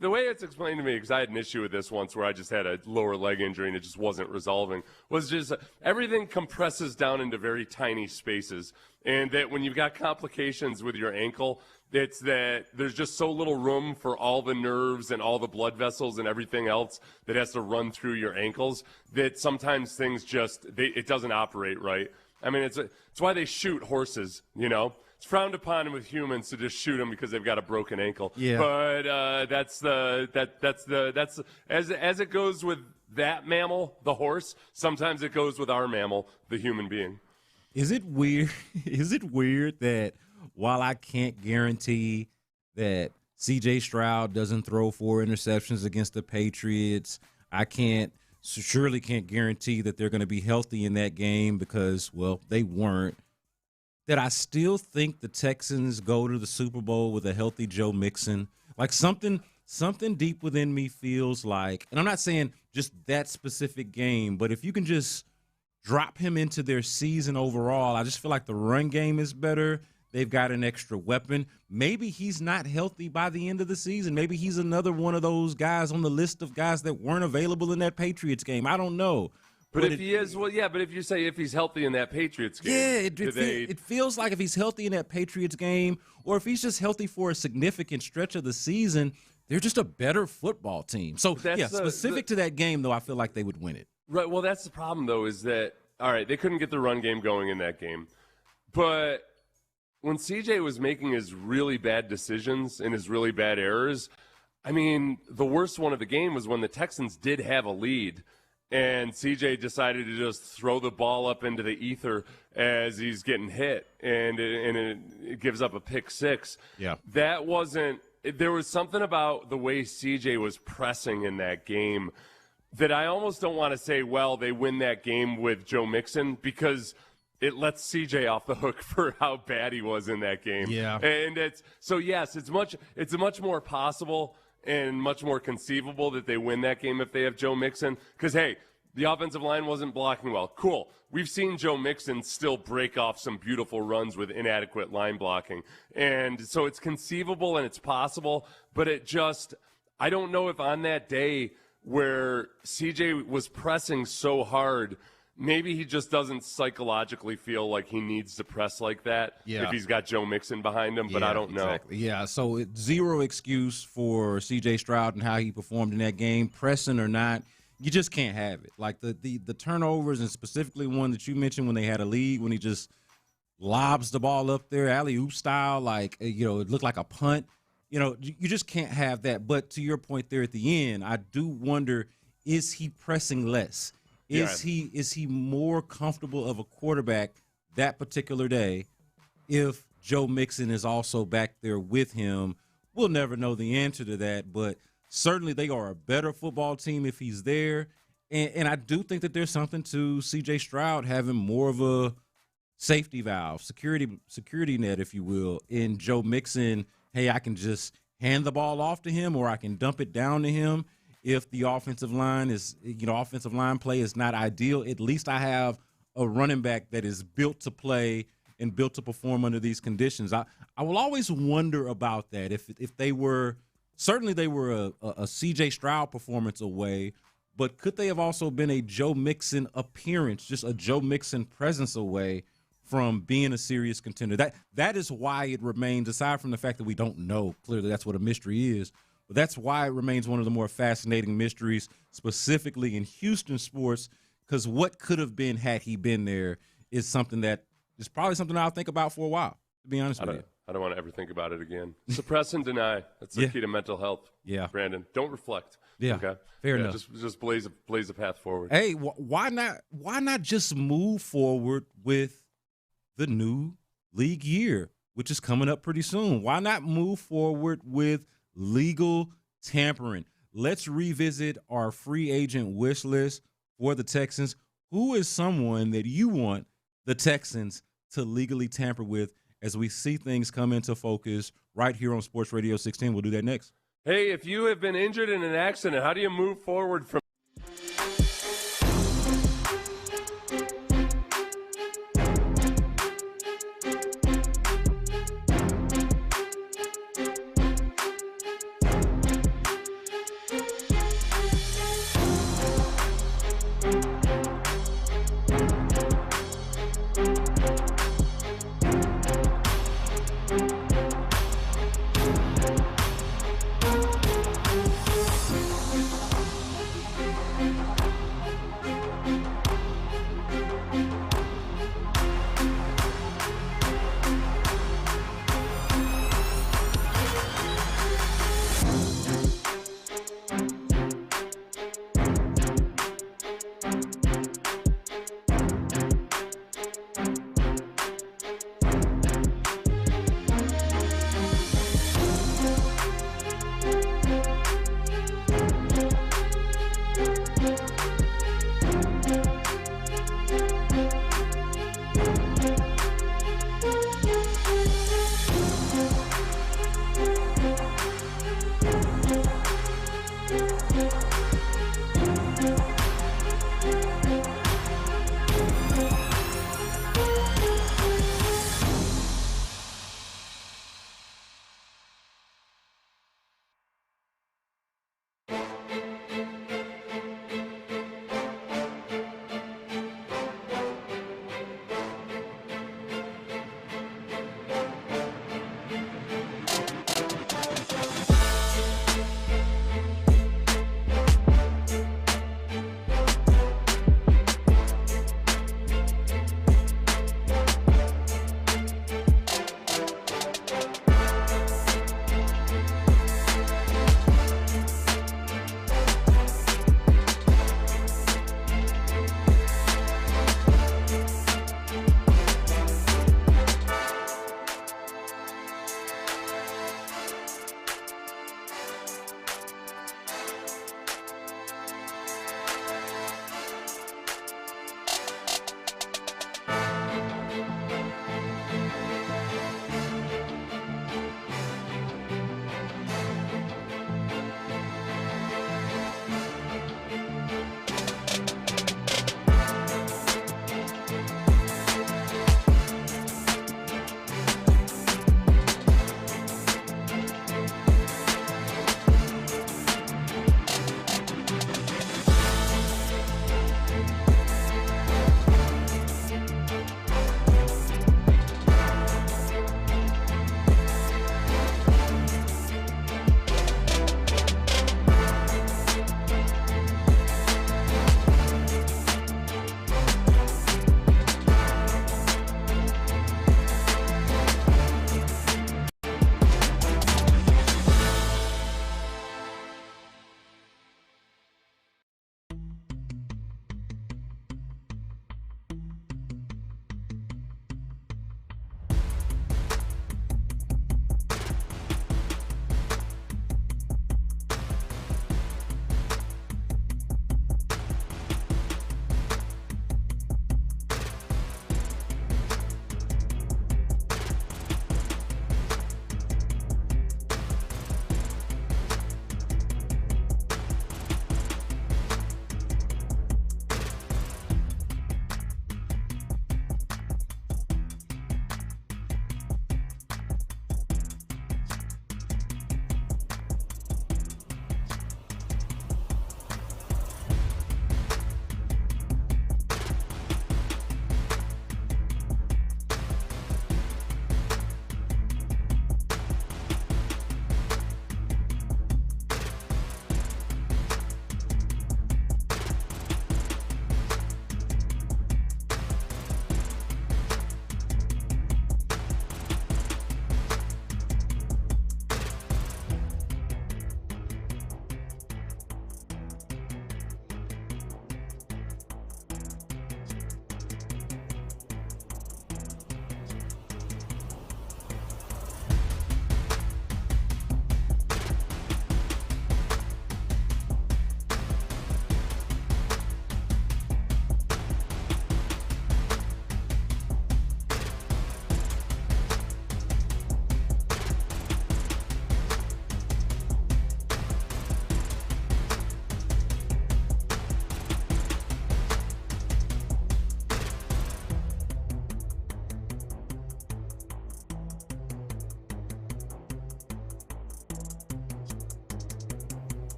The way it's explained to me, because I had an issue with this once where I just had a lower leg injury and it just wasn't resolving, was just everything compresses down into very tiny spaces. And that when you've got complications with your ankle, it's that there's just so little room for all the nerves and all the blood vessels and everything else that has to run through your ankles that sometimes things it doesn't operate right. I mean, it's why they shoot horses, you know? It's frowned upon with humans to just shoot them because they've got a broken ankle. Yeah. But that's as it goes with that mammal, the horse. Sometimes it goes with our mammal, the human being. Is it weird? Is it weird that while I can't guarantee that C.J. Stroud doesn't throw 4 interceptions against the Patriots, I surely can't guarantee that they're going to be healthy in that game because, well, they weren't, that I still think the Texans go to the Super Bowl with a healthy Joe Mixon. Like something deep within me feels like, and I'm not saying just that specific game, but if you can just drop him into their season overall, I just feel like the run game is better. They've got an extra weapon. Maybe he's not healthy by the end of the season. Maybe he's another one of those guys on the list of guys that weren't available in that Patriots game. I don't know. But if he is, well, yeah, but if you say if he's healthy in that Patriots game. Yeah, it feels like if he's healthy in that Patriots game or if he's just healthy for a significant stretch of the season, they're just a better football team. So, specific to that game, though, I feel like they would win it. Right, well, that's the problem, though, is that, all right, they couldn't get the run game going in that game. But when CJ was making his really bad decisions and his really bad errors, I mean, the worst one of the game was when the Texans did have a lead and CJ decided to just throw the ball up into the ether as he's getting hit, and it gives up a pick six. Yeah. That wasn't – there was something about the way CJ was pressing in that game that I almost don't want to say, well, they win that game with Joe Mixon, because – it lets CJ off the hook for how bad he was in that game. Yeah. And it's much more possible and much more conceivable that they win that game if they have Joe Mixon. Because, hey, the offensive line wasn't blocking well. Cool. We've seen Joe Mixon still break off some beautiful runs with inadequate line blocking. And so it's conceivable and it's possible, but I don't know if on that day where CJ was pressing so hard, maybe he just doesn't psychologically feel like he needs to press like that if he's got Joe Mixon behind him, but I don't know. Exactly. Yeah, so zero excuse for C.J. Stroud and how he performed in that game, pressing or not. You just can't have it. Like the turnovers, and specifically one that you mentioned when they had a lead, when he just lobs the ball up there, alley-oop style, like, it looked like a punt. You just can't have that. But to your point there at the end, I do wonder, is he pressing less? Is he more comfortable of a quarterback that particular day if Joe Mixon is also back there with him? We'll never know the answer to that, but certainly they are a better football team if he's there. And I do think that there's something to C.J. Stroud having more of a safety valve, security net, if you will, in Joe Mixon. Hey, I can just hand the ball off to him or I can dump it down to him. If the offensive line play is not ideal, at least I have a running back that is built to play and built to perform under these conditions. I will always wonder about that. If they were a CJ Stroud performance away, but could they have also been a Joe Mixon appearance, just a Joe Mixon presence away from being a serious contender? That is why it remains, aside from the fact that we don't know, clearly that's what a mystery is. But that's why it remains one of the more fascinating mysteries, specifically in Houston sports, because what could have been had he been there is something that is probably something I'll think about for a while, to be honest with you. I don't want to ever think about it again. Suppress and deny. That's the key to mental health. Yeah. Brandon, don't reflect. Yeah. Okay. Fair enough. Just blaze a path forward. Hey, why not just move forward with the new league year, which is coming up pretty soon? Why not move forward with legal tampering? Let's revisit our free agent wish list for the Texans. Who is someone that you want the Texans to legally tamper with as we see things come into focus right here on Sports Radio 16? We'll do that next. Hey, if you have been injured in an accident, how do you move forward from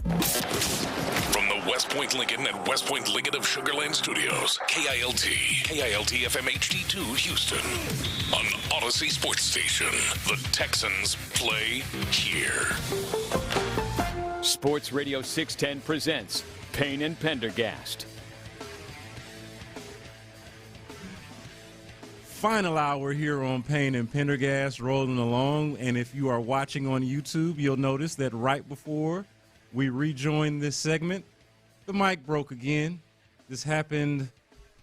From the West Point Lincoln and West Point Lincoln of Sugarland Studios, KILT FM HD2 Houston. On Odyssey Sports Station, the Texans play here. Sports Radio 610 presents Payne and Pendergast. Final hour here on Payne and Pendergast, rolling along. And if you are watching on YouTube, you'll notice that right before we rejoined this segment, the mic broke again. This happened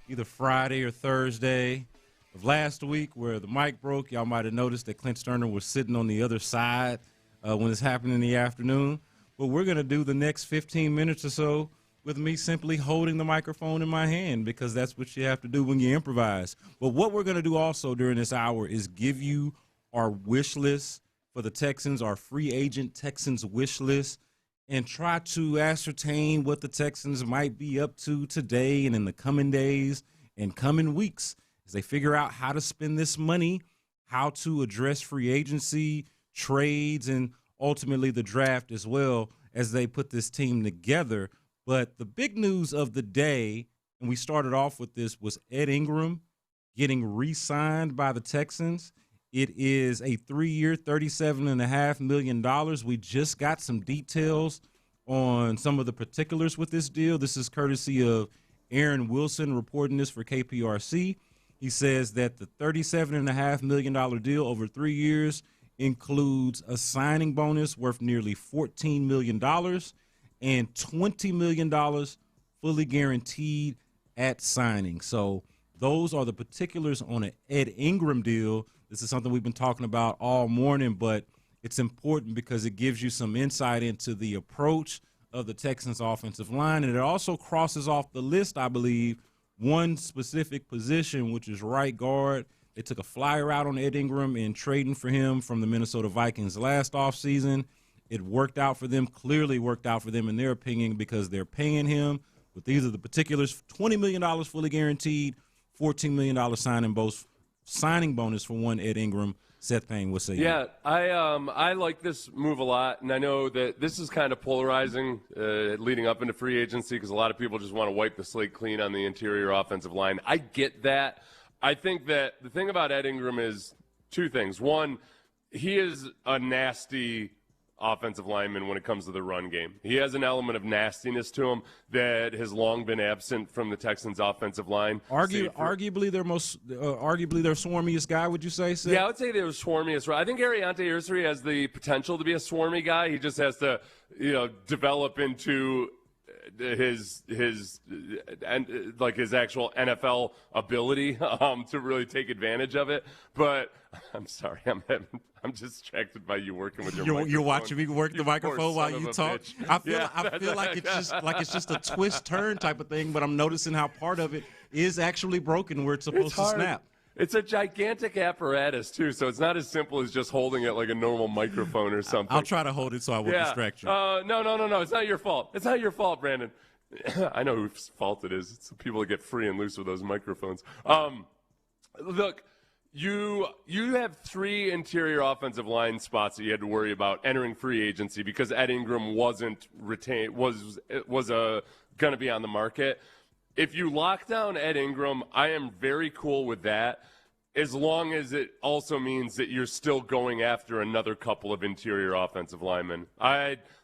either Friday or Thursday of last week where the mic broke. Y'all might have noticed that Clint Stoerner was sitting on the other side when this happened in the afternoon. But we're going to do the next 15 minutes or so with me simply holding the microphone in my hand, because that's what you have to do when you improvise. But what we're going to do also during this hour is give you our wish list for the Texans, our free agent Texans wish list, and try to ascertain what the Texans might be up to today and in the coming days and coming weeks as they figure out how to spend this money, how to address free agency, trades, and ultimately the draft as well as they put this team together. But the big news of the day, and we started off with this, was Ed Ingram getting re-signed by the Texans. It is a 3-year, $37.5 million. We just got some details on some of the particulars with this deal. This is courtesy of Aaron Wilson reporting this for KPRC. He says that the $37.5 million deal over 3 years includes a signing bonus worth nearly $14 million and $20 million fully guaranteed at signing. So those are the particulars on an Ed Ingram deal. This is something we've been talking about all morning, but it's important because it gives you some insight into the approach of the Texans offensive line. And it also crosses off the list, I believe, one specific position, which is right guard. They took a flyer out on Ed Ingram and trading for him from the Minnesota Vikings last offseason. It worked out for them, clearly worked out for them in their opinion, because they're paying him. But these are the particulars: $20 million fully guaranteed, $14 million signing bonus for one Ed Ingram. Seth Payne, what's say? Yeah, I like this move a lot, and I know that this is kind of polarizing leading up into free agency because a lot of people just want to wipe the slate clean on the interior offensive line. I get that. I think that the thing about Ed Ingram is two things. One, he is a nasty offensive lineman when it comes to the run game. He has an element of nastiness to him that has long been absent from the Texans' offensive line. Arguably their swarmiest guy, would you say, Seth? Yeah, I would say they're swarmiest. I think Ariante Ursary has the potential to be a swarmy guy. He just has to, develop into his actual NFL ability to really take advantage of it. But I'm sorry, I'm distracted by you working with your microphone. You're watching me work the microphone while you talk. I feel like it's just a twist turn type of thing, but I'm noticing how part of it is actually broken where it's supposed to snap. It's a gigantic apparatus, too, so it's not as simple as just holding it like a normal microphone or something. I'll try to hold it so I won't distract you. No. It's not your fault. It's not your fault, Brandon. I know whose fault it is. It's the people that get free and loose with those microphones. Look, you have 3 interior offensive line spots that you had to worry about entering free agency because Ed Ingram wasn't retained, was going to be on the market. If you lock down Ed Ingram, I am very cool with that, as long as it also means that you're still going after another couple of interior offensive linemen.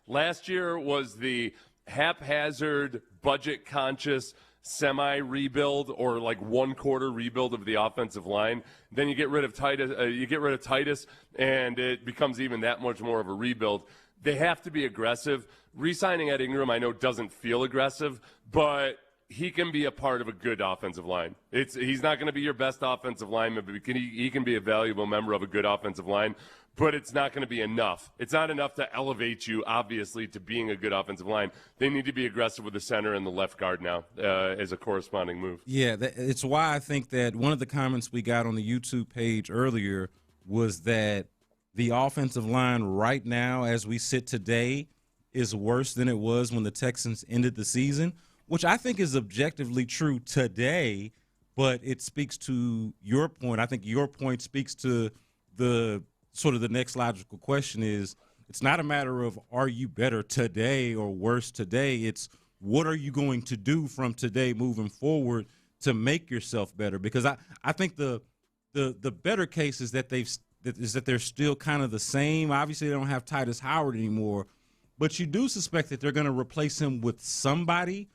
Last year was the haphazard, budget-conscious semi-rebuild or like one-quarter rebuild of the offensive line. Then you get rid of Titus, and it becomes even that much more of a rebuild. They have to be aggressive. Re-signing Ed Ingram, I know, doesn't feel aggressive, but he can be a part of a good offensive line. He's not going to be your best offensive lineman, but he can be a valuable member of a good offensive line, but it's not going to be enough. It's not enough to elevate you, obviously, to being a good offensive line. They need to be aggressive with the center and the left guard now as a corresponding move. Yeah, it's why I think that one of the comments we got on the YouTube page earlier was that the offensive line right now, as we sit today, is worse than it was when the Texans ended the season, which I think is objectively true today, but it speaks to your point. I think your point speaks to the sort of the next logical question is it's not a matter of are you better today or worse today. It's what are you going to do from today moving forward to make yourself better? Because I think the better case is that they're still kind of the same. Obviously, they don't have Titus Howard anymore, but you do suspect that they're going to replace him with somebody.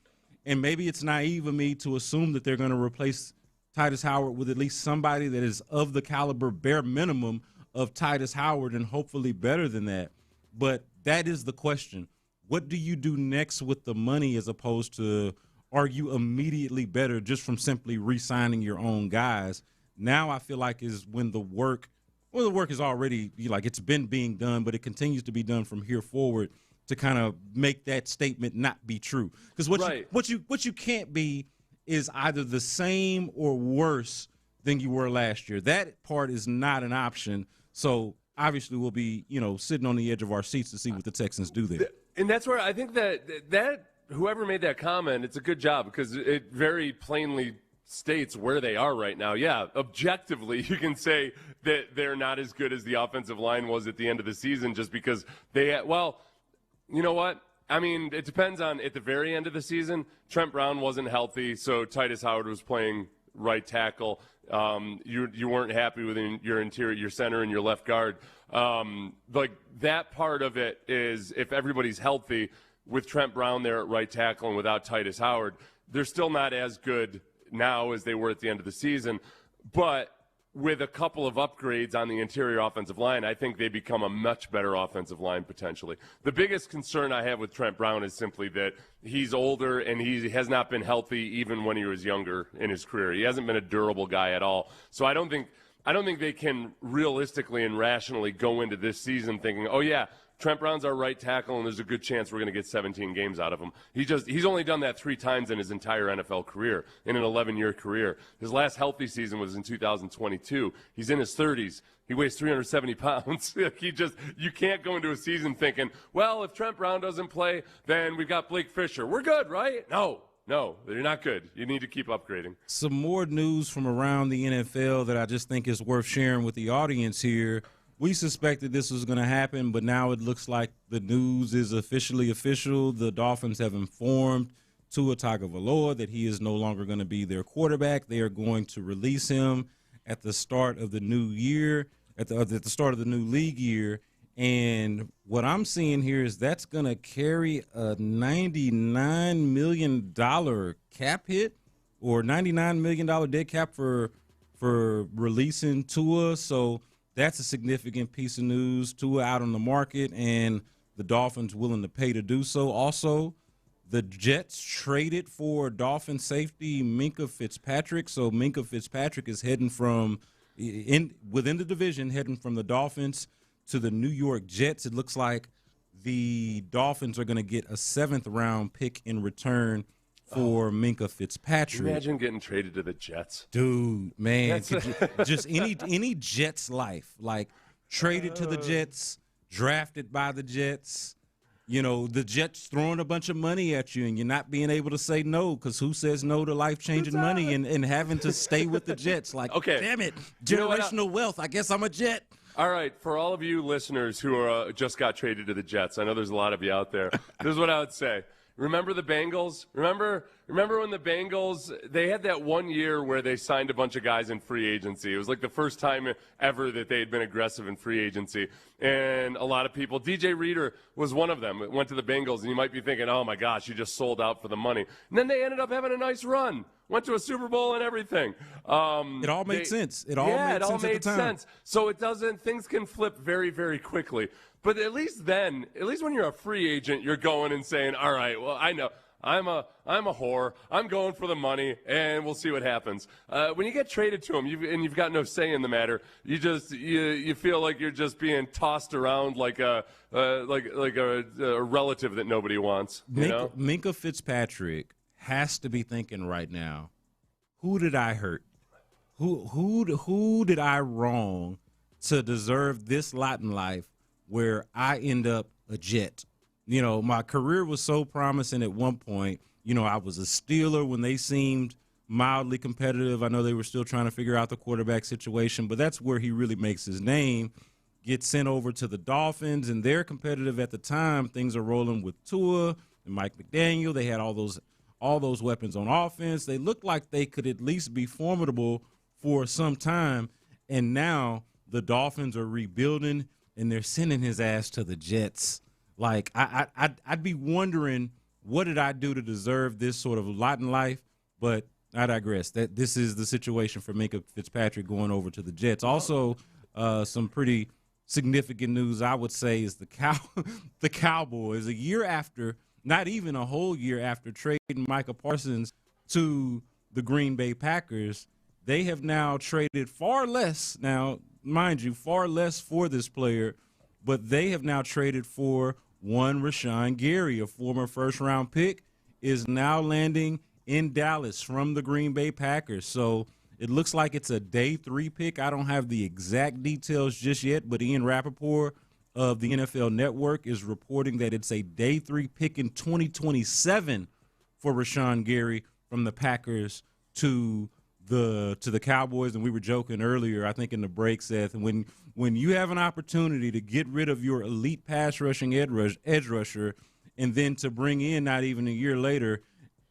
And maybe it's naive of me to assume that they're going to replace Titus Howard with at least somebody that is of the caliber, bare minimum, of Titus Howard and hopefully better than that. But that is the question. What do you do next with the money as opposed to are you immediately better just from simply re-signing your own guys? Now I feel like is when the work is already, like, it's been being done, but it continues to be done from here forward to kind of make that statement not be true. Because what you can't be is either the same or worse than you were last year. That part is not an option. So obviously we'll be, sitting on the edge of our seats to see what the Texans do there. And that's where I think that whoever made that comment, it's a good job because it very plainly states where they are right now. Yeah, objectively, you can say that they're not as good as the offensive line was at the end of the season just because you know what? I mean, it depends on at the very end of the season, Trent Brown wasn't healthy, so Titus Howard was playing right tackle. You weren't happy with your center and your left guard. Like that part of it is if everybody's healthy with Trent Brown there at right tackle and without Titus Howard, they're still not as good now as they were at the end of the season. But with a couple of upgrades on the interior offensive line, I think they become a much better offensive line potentially. The biggest concern I have with Trent Brown is simply that he's older and he has not been healthy even when he was younger in his career. He hasn't been a durable guy at all. So I don't think they can realistically and rationally go into this season thinking, oh yeah, Trent Brown's our right tackle, and there's a good chance we're going to get 17 games out of him. He's only done that 3 times in his entire NFL career, in an 11-year career. His last healthy season was in 2022. He's in his 30s. He weighs 370 pounds. You can't go into a season thinking, well, if Trent Brown doesn't play, then we've got Blake Fisher. We're good, right? No, you're not good. You need to keep upgrading. Some more news from around the NFL that I just think is worth sharing with the audience here. We suspected this was going to happen, but now it looks like the news is officially official. The Dolphins have informed Tua Tagovailoa that he is no longer going to be their quarterback. They are going to release him at the start of the new year, at the start of the new league year. And what I'm seeing here is that's going to carry a $99 million cap hit or $99 million dead cap for releasing Tua. So that's a significant piece of news. Tua out on the market, and the Dolphins willing to pay to do so. Also, the Jets traded for Dolphin safety Minkah Fitzpatrick. So Minkah Fitzpatrick is heading within the division, heading from the Dolphins to the New York Jets. It looks like the Dolphins are going to get a 7th-round pick in return for Minkah Fitzpatrick. Imagine getting traded to the Jets. Dude, man, just any Jets life. Like, traded to the Jets, drafted by the Jets, the Jets throwing a bunch of money at you and you're not being able to say no because who says no to life-changing money and having to stay with the Jets? Like, okay, damn it, generational wealth. I guess I'm a Jet. All right, for all of you listeners who are just got traded to the Jets, I know there's a lot of you out there, this is what I would say. Remember the Bengals? Remember when the Bengals, they had that one year where they signed a bunch of guys in free agency. It was like the first time ever that they had been aggressive in free agency. And a lot of people, DJ Reader was one of them, went to the Bengals, and you might be thinking, oh my gosh, you just sold out for the money. And then they ended up having a nice run. Went to a Super Bowl and everything. It all made sense. It all made sense. So things can flip very, very quickly. But at least when you're a free agent, you're going and saying, all right, well, I know I'm a whore. I'm going for the money, and we'll see what happens. When you get traded to them, you've got no say in the matter. You feel like you're just being tossed around like a relative that nobody wants. Minkah Fitzpatrick has to be thinking right now, who did I hurt? Who did I wrong to deserve this lot in life where I end up a Jet? My career was so promising at one point. I was a Steeler when they seemed mildly competitive. I know they were still trying to figure out the quarterback situation, but that's where he really makes his name. gets sent over to the Dolphins, and they're competitive at the time. Things are rolling with Tua and Mike McDaniel. They had all those weapons on offense. They looked like they could at least be formidable for some time, and now the Dolphins are rebuilding, and they're sending his ass to the Jets. Like, I'd be wondering, what did I do to deserve this sort of lot in life? But I digress. That this is the situation for Minkah Fitzpatrick going over to the Jets. Also, some pretty significant news, I would say, is the Cowboys. A year after, not even a whole year after trading Micah Parsons to the Green Bay Packers, they have now traded far less. Now, mind you, far less for this player, but they have now traded for one Rashawn Gary, a former first-round pick, is now landing in Dallas from the Green Bay Packers. So it looks like it's a day 3 pick. I don't have the exact details just yet, but Ian Rappaport of the NFL Network is reporting that it's a day 3 pick in 2027 for Rashawn Gary from the Packers to the Cowboys. And we were joking earlier, I think in the break, Seth, when you have an opportunity to get rid of your elite pass rushing edge rusher and then to bring in, not even a year later,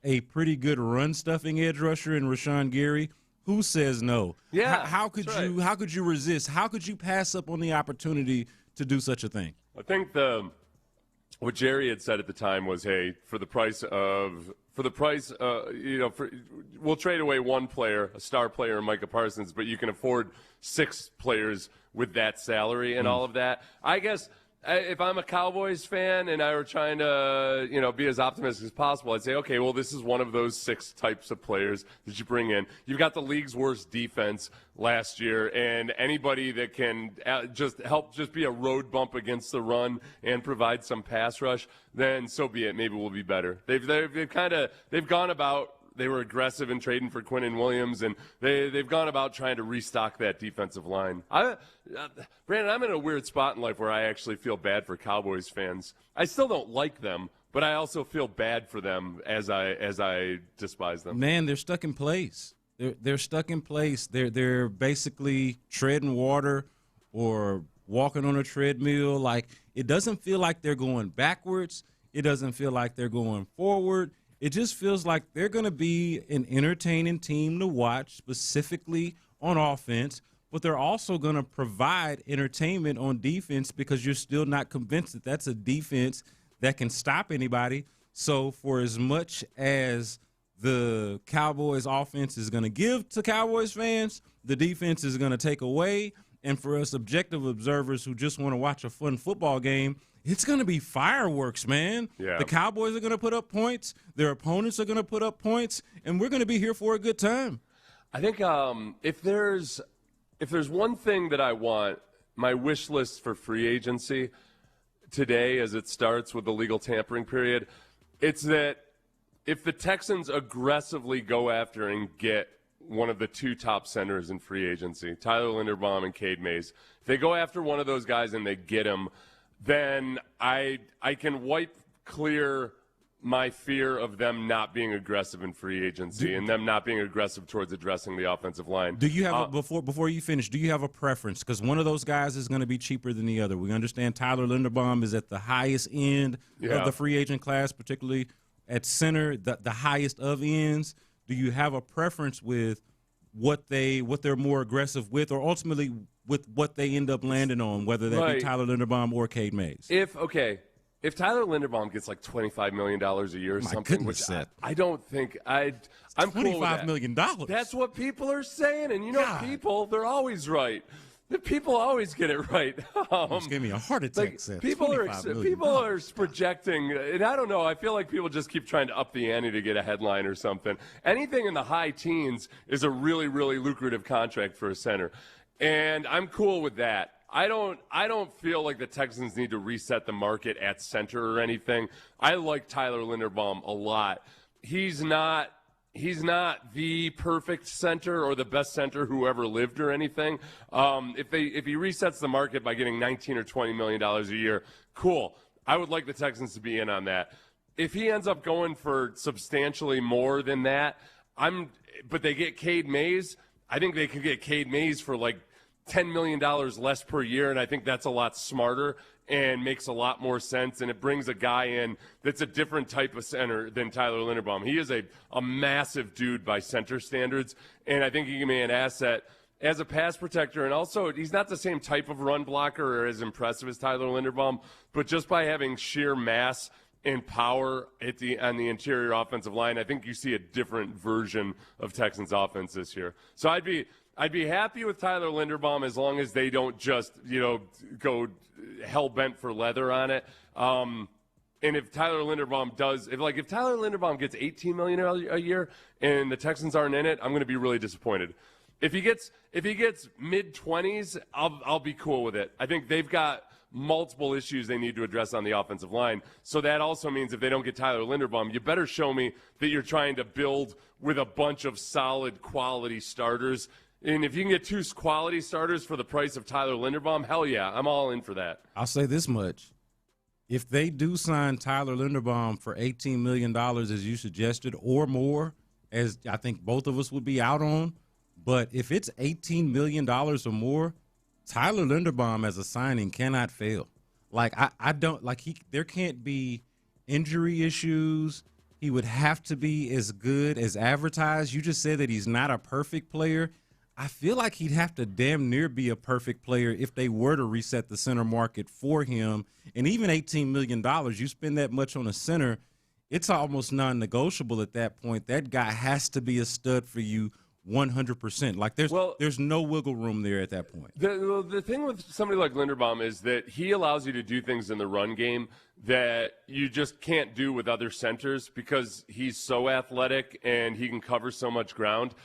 a pretty good run stuffing edge rusher in Rashawn Gary, who says no? Yeah, how could you resist? How could you pass up on the opportunity to do such a thing? I think what Jerry had said at the time was, hey, we'll trade away one player, a star player in Micah Parsons, but you can afford 6 players with that salary and all of that. I guess if I'm a Cowboys fan and I were trying to, be as optimistic as possible, I'd say, okay, well, this is one of those 6 types of players that you bring in. You've got the league's worst defense last year, and anybody that can just be a road bump against the run and provide some pass rush, then so be it. Maybe we'll be better. They've gone about. They were aggressive in trading for Quinnen Williams, and they've gone about trying to restock that defensive line. Brandon, I'm in a weird spot in life where I actually feel bad for Cowboys fans. I still don't like them, but I also feel bad for them as I despise them. Man, they're stuck in place. They're stuck in place. They're basically treading water or walking on a treadmill. Like, it doesn't feel like they're going backwards. It doesn't feel like they're going forward. It just feels like they're going to be an entertaining team to watch, specifically on offense, but they're also going to provide entertainment on defense because you're still not convinced that that's a defense that can stop anybody. So for as much as the Cowboys offense is going to give to Cowboys fans, the defense is going to take away. And for us objective observers who just want to watch a fun football game, it's going to be fireworks, man. Yeah. The Cowboys are going to put up points. Their opponents are going to put up points, and we're going to be here for a good time. I think if there's one thing that I want, my wish list for free agency today as it starts with the legal tampering period, it's that if the Texans aggressively go after and get one of the 2 top centers in free agency, Tyler Linderbaum and Cade Mays, if they go after one of those guys and they get him, then I can wipe clear my fear of them not being aggressive in free agency and them not being aggressive towards addressing the offensive line. Do you have before you finish? Do you have a preference? Because one of those guys is going to be cheaper than the other. We understand Tyler Linderbaum is at the highest end of the free agent class, particularly at center, the highest of ends. Do you have a preference with what they're more aggressive with, or ultimately with what they end up landing on, whether that be Tyler Linderbaum or Cade Mays? If Tyler Linderbaum gets like $25 million a year or something, which I don't think I'm cool with that. $25 million. That's what people are saying, and people, they're always right. The people always get it right. Just gave me a heart attack. People are projecting, and I don't know. I feel like people just keep trying to up the ante to get a headline or something. Anything in the high teens is a really, really lucrative contract for a center, and I'm cool with that. I don't feel like the Texans need to reset the market at center or anything. I like Tyler Linderbaum a lot. He's not the perfect center or the best center who ever lived or anything. If he resets the market by getting $19 or $20 million a year, cool. I would like the Texans to be in on that. If he ends up going for substantially more than that, but they get Cade Mays, I think they could get Cade Mays for like $10 million less per year, and I think that's a lot smarter and makes a lot more sense, and it brings a guy in that's a different type of center than Tyler Linderbaum. He is a massive dude by center standards, and I think he can be an asset as a pass protector, and also he's not the same type of run blocker or as impressive as Tyler Linderbaum, but just by having sheer mass and power on the interior offensive line, I think you see a different version of Texans offense this year. So I'd be happy with Tyler Linderbaum as long as they don't just, go hell-bent for leather on it. And if Tyler Linderbaum if Tyler Linderbaum gets $18 million a year and the Texans aren't in it, I'm going to be really disappointed. If he gets mid-20s, I'll be cool with it. I think they've got multiple issues they need to address on the offensive line. So that also means if they don't get Tyler Linderbaum, you better show me that you're trying to build with a bunch of solid quality starters. And if you can get 2 quality starters for the price of Tyler Linderbaum, hell yeah, I'm all in for that. I'll say this much. If they do sign Tyler Linderbaum for $18 million, as you suggested, or more, as I think both of us would be out on, but if it's $18 million or more, Tyler Linderbaum as a signing cannot fail. There can't be injury issues. He would have to be as good as advertised. You just said that he's not a perfect player. I feel like he'd have to damn near be a perfect player if they were to reset the center market for him. And even $18 million, you spend that much on a center, it's almost non-negotiable at that point. That guy has to be a stud for you 100%. There's no wiggle room there at that point. The thing with somebody like Linderbaum is that he allows you to do things in the run game that you just can't do with other centers because he's so athletic and he can cover so much ground.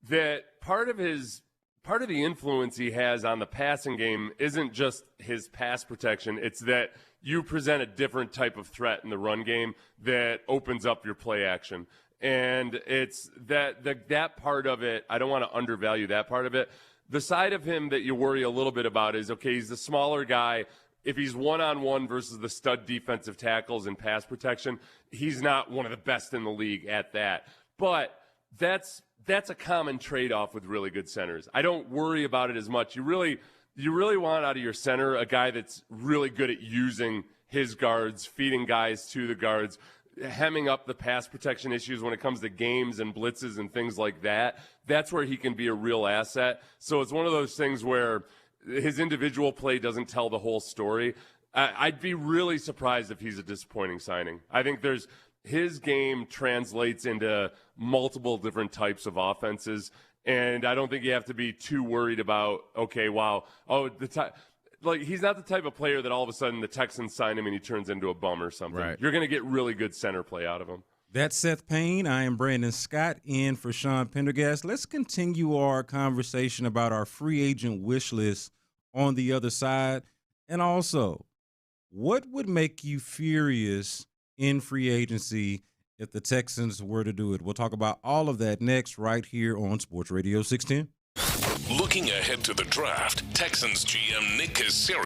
That part of the influence he has on the passing game isn't just his pass protection. It's that you present a different type of threat in the run game that opens up your play action. And it's that part of it, I don't want to undervalue that part of it. The side of him that you worry a little bit about is, okay, he's the smaller guy. If he's one-on-one versus the stud defensive tackles and pass protection, he's not one of the best in the league at that. But that's a common trade-off with really good centers. I don't worry about it as much. You really want out of your center a guy that's really good at using his guards, feeding guys to the guards, hemming up the pass protection issues when it comes to games and blitzes and things like that. That's where he can be a real asset. So it's one of those things where his individual play doesn't tell the whole story. I'd be really surprised if he's a disappointing signing. I think his game translates into multiple different types of offenses, and I don't think you have to be too worried about, he's not the type of player that all of a sudden the Texans sign him and he turns into a bum or something. Right. You're going to get really good center play out of him. That's Seth Payne. I am Brandon Scott in for Sean Pendergast. Let's continue our conversation about our free agent wish list on the other side. And also, what would make you furious in free agency if the Texans were to do it? We'll talk about all of that next right here on Sports Radio 610. Looking ahead to the draft, Texans GM Nick Caserio.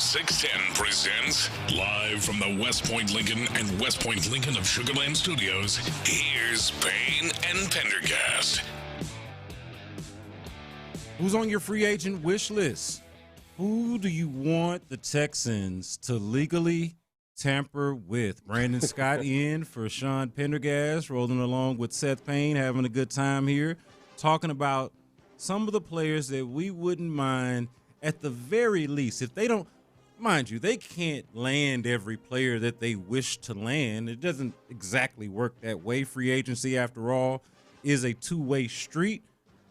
610 presents, live from the West Point Lincoln and West Point Lincoln of Sugarland Studios, here's Payne and Pendergast. Who's on your free agent wish list? Who do you want the Texans to legally tamper with? Brandon Scott in for Sean Pendergast, rolling along with Seth Payne, having a good time here, talking about some of the players that we wouldn't mind at the very least. If they don't, mind you, they can't land every player that they wish to land. It doesn't exactly work that way. Free agency, after all, is a two-way street.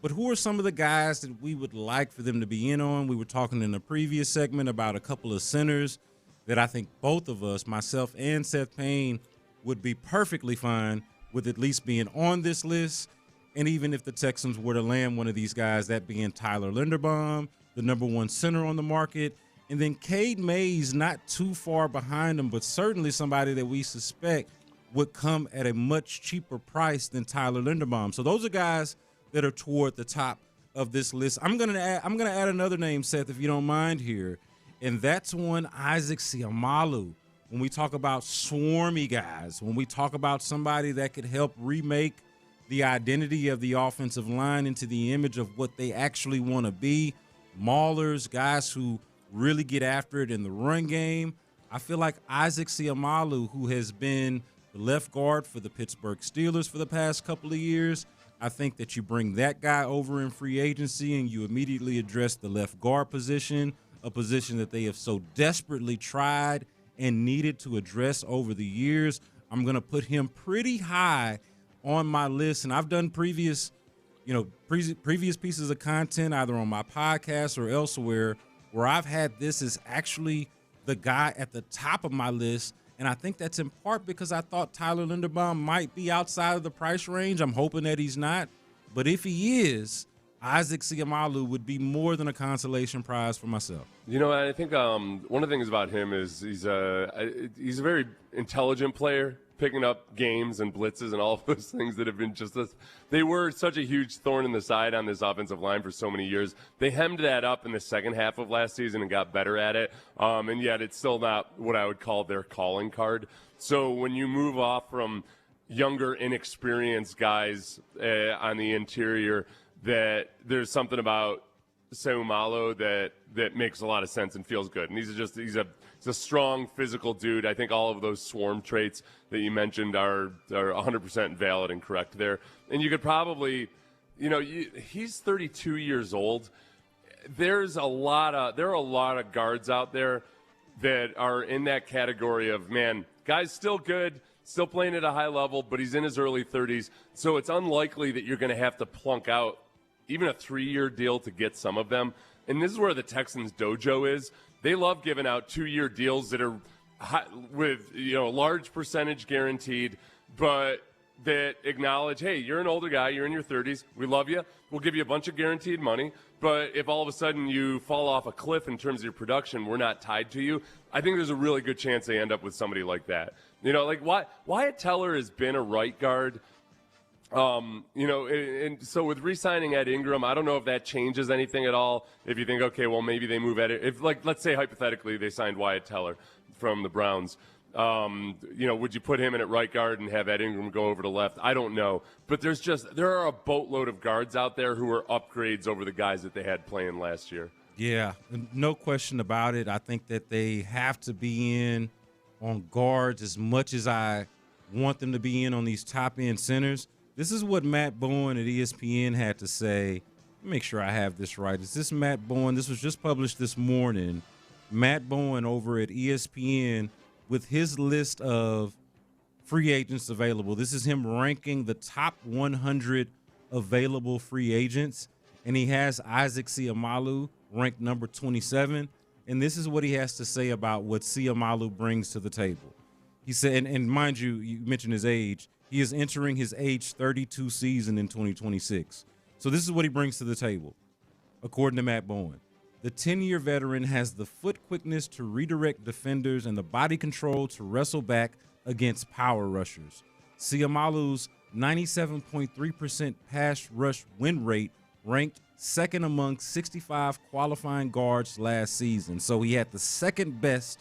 But who are some of the guys that we would like for them to be in on? We were talking in the previous segment about a couple of centers that I think both of us, myself and Seth Payne, would be perfectly fine with at least being on this list. And even if the Texans were to land one of these guys, that being Tyler Linderbaum, the number one center on the market, and then Cade Mays not too far behind him, but certainly somebody that we suspect would come at a much cheaper price than Tyler Linderbaum. So those are guys that are toward the top of this list. I'm gonna add another name, Seth, if you don't mind here, and that's one Isaac Seumalo. When we talk about swarmy guys, when we talk about somebody that could help remake the identity of the offensive line into the image of what they actually want to be, maulers, guys who really get after it in the run game, I feel like Isaac Seumalo, who has been the left guard for the Pittsburgh Steelers for the past couple of years, I think that you bring that guy over in free agency and you immediately address the left guard position, a position that they have so desperately tried and needed to address over the years. I'm going to put him pretty high on my list, and I've done previous pieces of content either on my podcast or elsewhere where I've had this as actually the guy at the top of my list. And I think that's in part because I thought Tyler Linderbaum might be outside of the price range. I'm hoping that he's not. But if he is, Isaac Seumalo would be more than a consolation prize for myself. You know, I think one of the things about him is he's a very intelligent player, picking up games and blitzes and all of those things that have been they were such a huge thorn in the side on this offensive line for so many years. They hemmed that up in the second half of last season and got better at it, and yet it's still not what I would call their calling card. So when you move off from younger, inexperienced guys on the interior, that there's something about Seumalo that makes a lot of sense and feels good. And he's a strong physical dude. I think all of those swarm traits that you mentioned are 100% valid and correct there. And you could probably, he's 32 years old. There are a lot of guards out there that are in that category of, man, guy's still good, still playing at a high level, but he's in his early 30s. So it's unlikely that you're going to have to plunk out even a 3-year deal to get some of them. And this is where the Texans dojo is. They love giving out 2-year deals that are with a large percentage guaranteed, but that acknowledge, hey, you're an older guy, you're in your 30s, we love you, we'll give you a bunch of guaranteed money, but if all of a sudden you fall off a cliff in terms of your production, we're not tied to you. I think there's a really good chance they end up with somebody like that. Like Wyatt Teller has been a right guard. And so with re-signing Ed Ingram, I don't know if that changes anything at all. If you think, okay, well, maybe they move Ed. If, let's say hypothetically they signed Wyatt Teller from the Browns, would you put him in at right guard and have Ed Ingram go over to left? I don't know. But there are a boatload of guards out there who are upgrades over the guys that they had playing last year. Yeah, no question about it. I think that they have to be in on guards as much as I want them to be in on these top-end centers. This is what Matt Bowen at ESPN had to say. Make sure I have this right. Is this Matt Bowen? This was just published this morning. Matt Bowen over at ESPN with his list of free agents available. This is him ranking the top 100 available free agents, and he has Isaac Seumalo ranked number 27. And this is what he has to say about what Seumalo brings to the table. He said, and mind you, you mentioned his age. He is entering his age 32 season in 2026. So this is what he brings to the table, according to Matt Bowen. The 10-year veteran has the foot quickness to redirect defenders and the body control to wrestle back against power rushers. Seumalo's 97.3% pass rush win rate ranked second among 65 qualifying guards last season. So he had the second best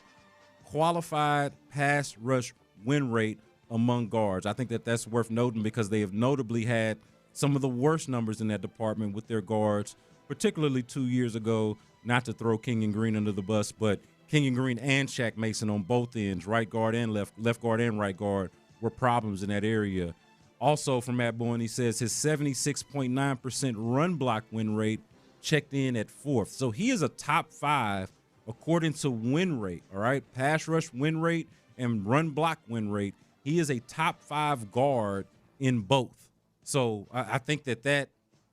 qualified pass rush win rate among guards. I think that's worth noting because they have notably had some of the worst numbers in that department with their guards, particularly 2 years ago, not to throw King and Green under the bus, but King and Green and Shaq Mason on both ends, right guard and left guard and right guard, were problems in that area. Also from Matt Bowen, he says his 76.9% run block win rate checked in at 4th. So he is a top 5 according to win rate, all right? Pass rush win rate and run block win rate. He is a top 5 guard in both. So I think that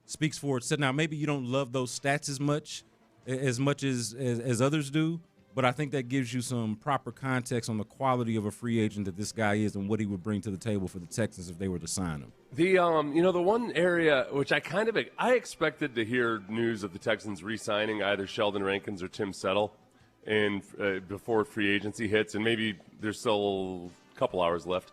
speaks for itself. Now, maybe you don't love those stats as much as others do, but I think that gives you some proper context on the quality of a free agent that this guy is and what he would bring to the table for the Texans if they were to sign him. The the one area which I expected to hear news of the Texans re-signing either Sheldon Rankins or Tim Settle before free agency hits, and maybe there's still a couple hours left.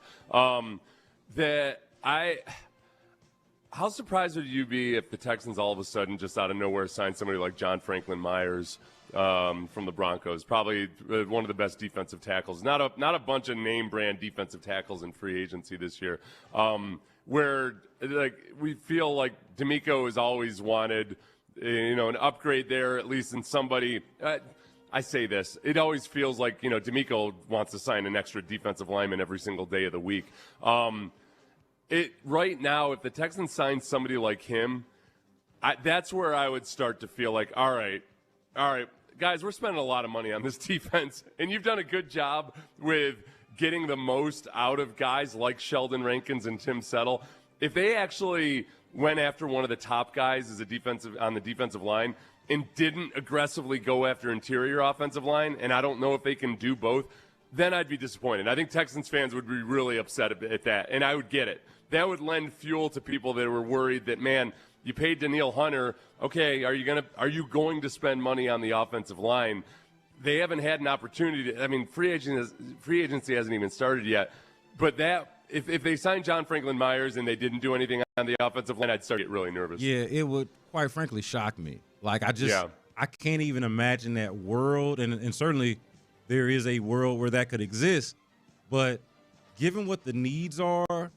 How surprised would you be if the Texans all of a sudden just out of nowhere signed somebody like John Franklin Myers from the Broncos, probably one of the best defensive tackles, not a bunch of name brand defensive tackles in free agency this year, where like we feel like D'Amico has always wanted an upgrade there, at least in somebody. I say this, it always feels like D'Amico wants to sign an extra defensive lineman every single day of the week. Right now, if the Texans sign somebody like him, that's where I would start to feel like, all right, guys, we're spending a lot of money on this defense, and you've done a good job with getting the most out of guys like Sheldon Rankins and Tim Settle. If they actually went after one of the top guys on the defensive line and didn't aggressively go after interior offensive line, and I don't know if they can do both, then I'd be disappointed. I think Texans fans would be really upset at that, and I would get it. That would lend fuel to people that were worried that, man, you paid Danielle Hunter. Okay, are you going to spend money on the offensive line? They haven't had an opportunity to. Free agency hasn't even started yet. But if they signed John Franklin Myers and they didn't do anything on the offensive line, I'd start to get really nervous. Yeah, it would quite frankly shock me. Like I can't even imagine that world, and certainly there is a world where that could exist. But given what the needs are,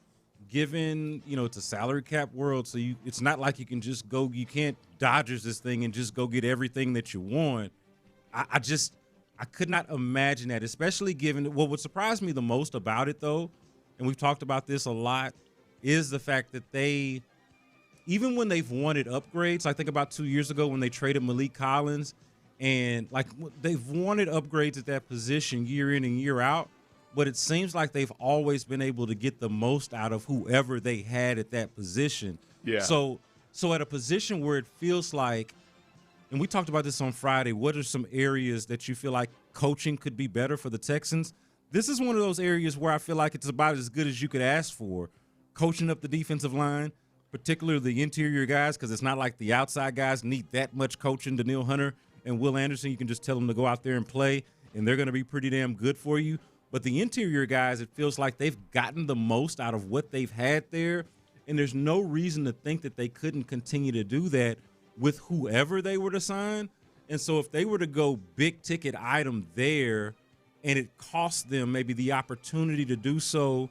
given, it's a salary cap world, so it's not like you can just go, you can't Dodgers this thing and just go get everything that you want. I could not imagine that, especially given what would surprise me the most about it, though, and we've talked about this a lot, is the fact that even when they've wanted upgrades, I think about 2 years ago when they traded Malik Collins, and they've wanted upgrades at that position year in and year out, but it seems like they've always been able to get the most out of whoever they had at that position. Yeah. So at a position where it feels like, and we talked about this on Friday, what are some areas that you feel like coaching could be better for the Texans? This is one of those areas where I feel like it's about as good as you could ask for. Coaching up the defensive line, particularly the interior guys, because it's not like the outside guys need that much coaching. Danielle Hunter and Will Anderson, you can just tell them to go out there and play, and they're going to be pretty damn good for you. But the interior guys, it feels like they've gotten the most out of what they've had there, and there's no reason to think that they couldn't continue to do that with whoever they were to sign. And so if they were to go big-ticket item there and it cost them maybe the opportunity to do so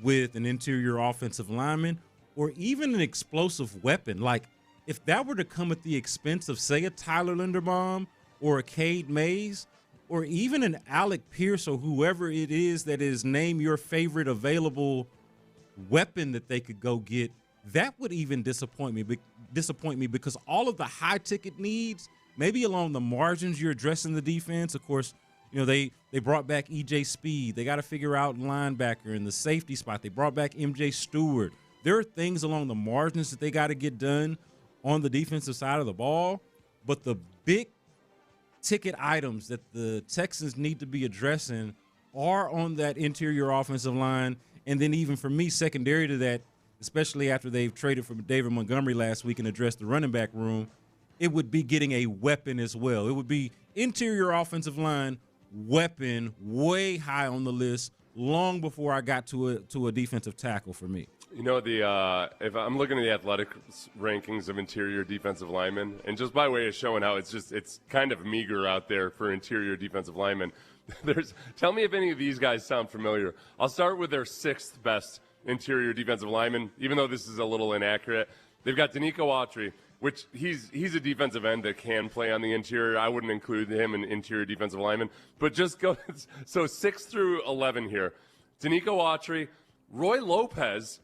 with an interior offensive lineman or even an explosive weapon, like if that were to come at the expense of, say, a Tyler Linderbaum or a Cade Mays, or even an Alec Pierce or whoever it is that is name your favorite available weapon that they could go get, that would even disappoint me because all of the high ticket needs, maybe along the margins you're addressing the defense. Of course, they brought back EJ Speed. They got to figure out linebacker in the safety spot. They brought back MJ Stewart. There are things along the margins that they got to get done on the defensive side of the ball, but the big ticket items that the Texans need to be addressing are on that interior offensive line. And then even for me, secondary to that, especially after they've traded for David Montgomery last week and addressed the running back room, it would be getting a weapon as well. It would be interior offensive line, weapon, way high on the list long before I got to a defensive tackle for me. You know, if I'm looking at the athletic rankings of interior defensive linemen, and just by way of showing how it's kind of meager out there for interior defensive linemen, tell me if any of these guys sound familiar. I'll start with their 6th best interior defensive lineman, even though this is a little inaccurate. They've got Danico Autry, which he's a defensive end that can play on the interior. I wouldn't include him in interior defensive lineman, but just go. So 6 through 11 here. Danico Autry, Roy Lopez,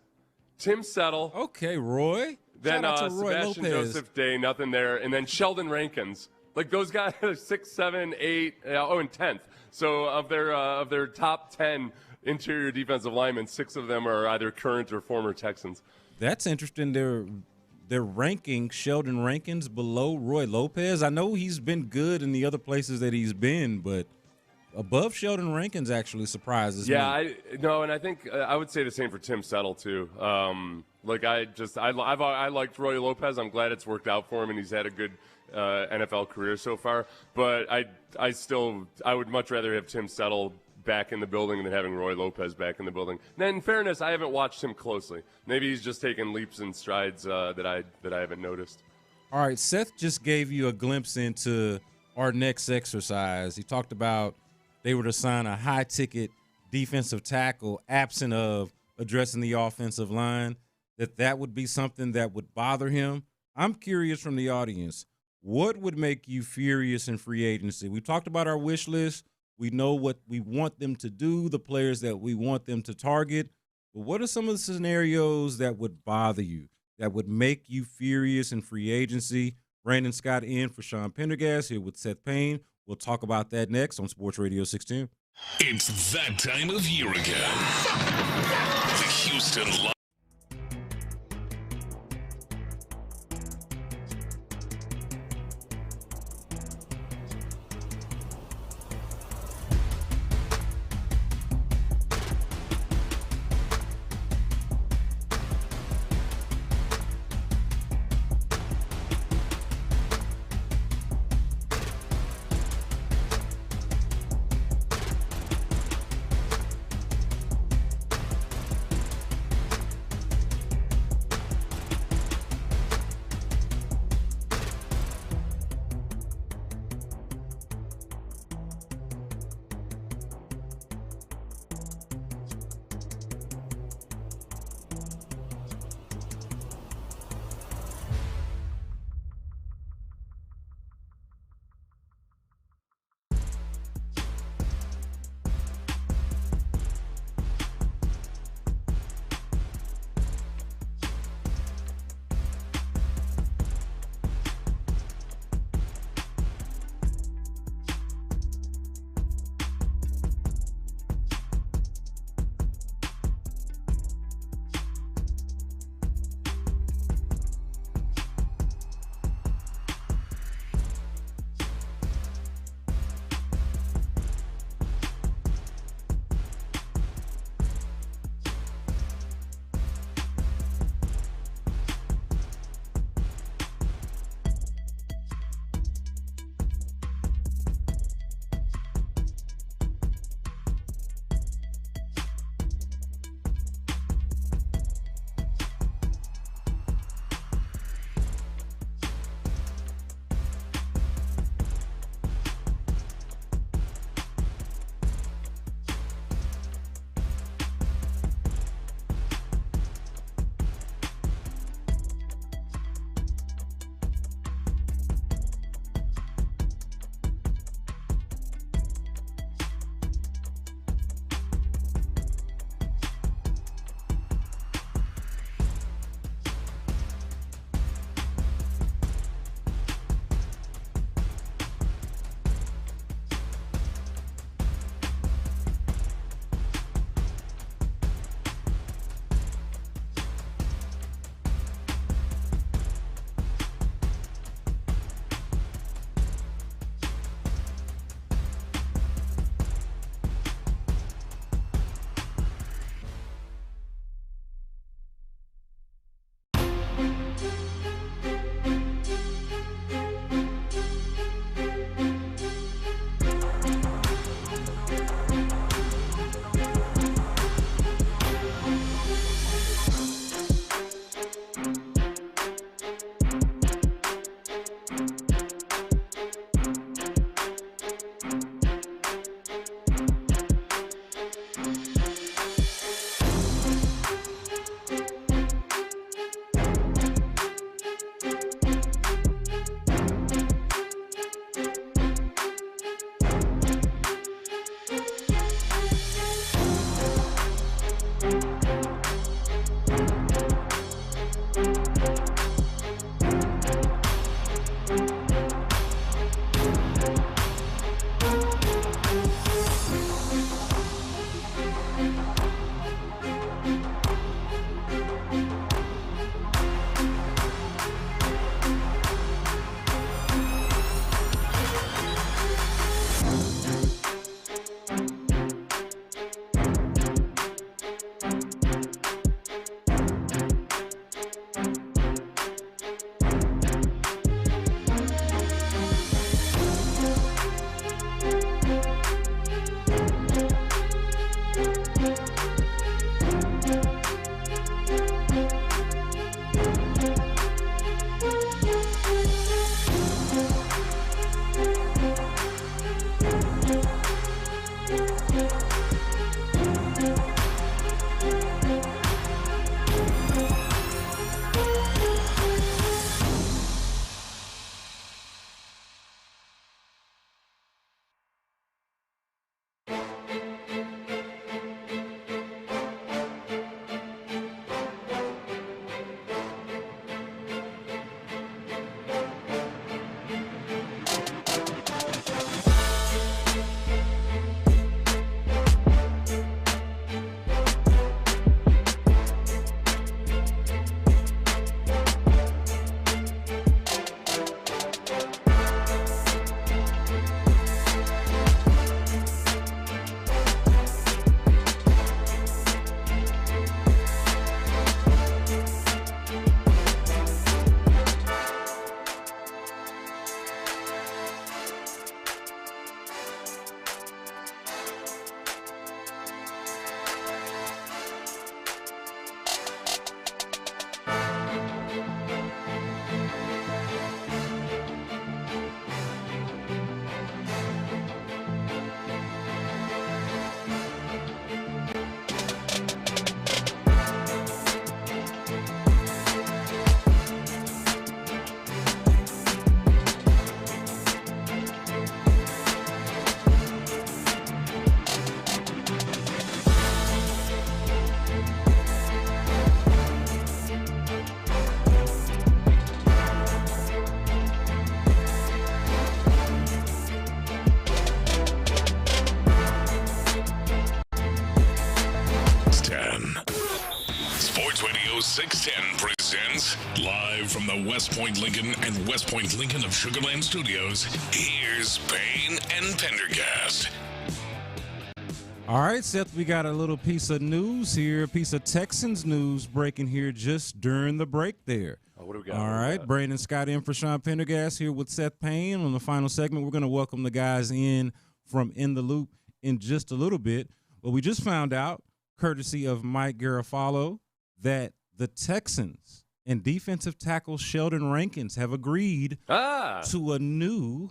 Tim Settle. Okay, Roy. Then Shout out to Roy Sebastian Lopez. Joseph Day, nothing there. And then Sheldon Rankins. Like those guys are 6, 7, 8, and 10th. So of their top 10 interior defensive linemen, 6 of them are either current or former Texans. That's interesting. They're ranking Sheldon Rankins below Roy Lopez. I know he's been good in the other places that he's been, but above Sheldon Rankins actually surprises me. Yeah, and I think I would say the same for Tim Settle too. I liked Roy Lopez. I'm glad it's worked out for him, and he's had a good NFL career so far. But I would much rather have Tim Settle back in the building than having Roy Lopez back in the building. Then, in fairness, I haven't watched him closely. Maybe he's just taken leaps and strides that I haven't noticed. All right, Seth just gave you a glimpse into our next exercise. He talked about they were to sign a high-ticket defensive tackle absent of addressing the offensive line, that would be something that would bother him. I'm curious from the audience, what would make you furious in free agency? We talked about our wish list. We know what we want them to do, the players that we want them to target. But what are some of the scenarios that would bother you, that would make you furious in free agency? Brandon Scott in for Sean Pendergast here with Seth Payne. We'll talk about that next on Sports Radio 610. It's that time of year again. The Houston Radio 610 presents, live from the West Point Lincoln and West Point Lincoln of Sugarland Studios, here's Payne and Pendergast. All right, Seth, we got a little piece of news here, a piece of Texans news breaking here just during the break there. Oh, what do we got? All right, Brandon Scott in for Sean Pendergast here with Seth Payne. On the final segment, we're going to welcome the guys in from In the Loop in just a little bit. But we just found out, courtesy of Mike Garafolo, that the Texans and defensive tackle Sheldon Rankins have agreed to a new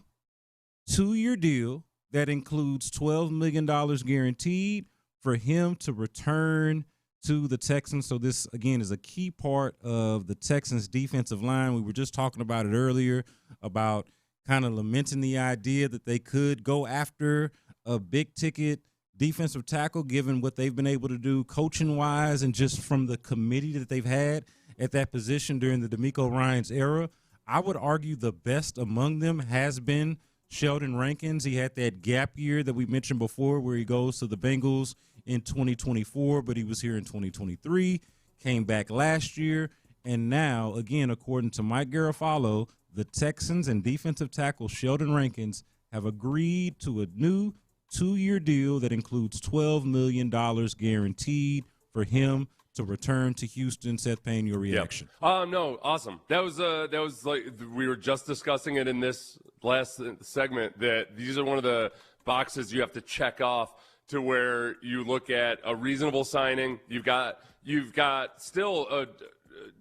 2-year deal that includes $12 million guaranteed for him to return to the Texans. So this, again, is a key part of the Texans' defensive line. We were just talking about it earlier, about kind of lamenting the idea that they could go after a big-ticket defensive tackle, given what they've been able to do coaching-wise and just from the committee that they've had at that position during the DeMeco Ryans era. I would argue the best among them has been Sheldon Rankins. He had that gap year that we mentioned before where he goes to the Bengals in 2024, but he was here in 2023, came back last year, and now, again, according to Mike Garafolo, the Texans and defensive tackle Sheldon Rankins have agreed to a new 2-year deal that includes $12 million guaranteed for him to return to Houston. Seth Payne, your reaction? No, awesome. That was like we were just discussing it in this last segment, that these are one of the boxes you have to check off to where you look at a reasonable signing. You've got still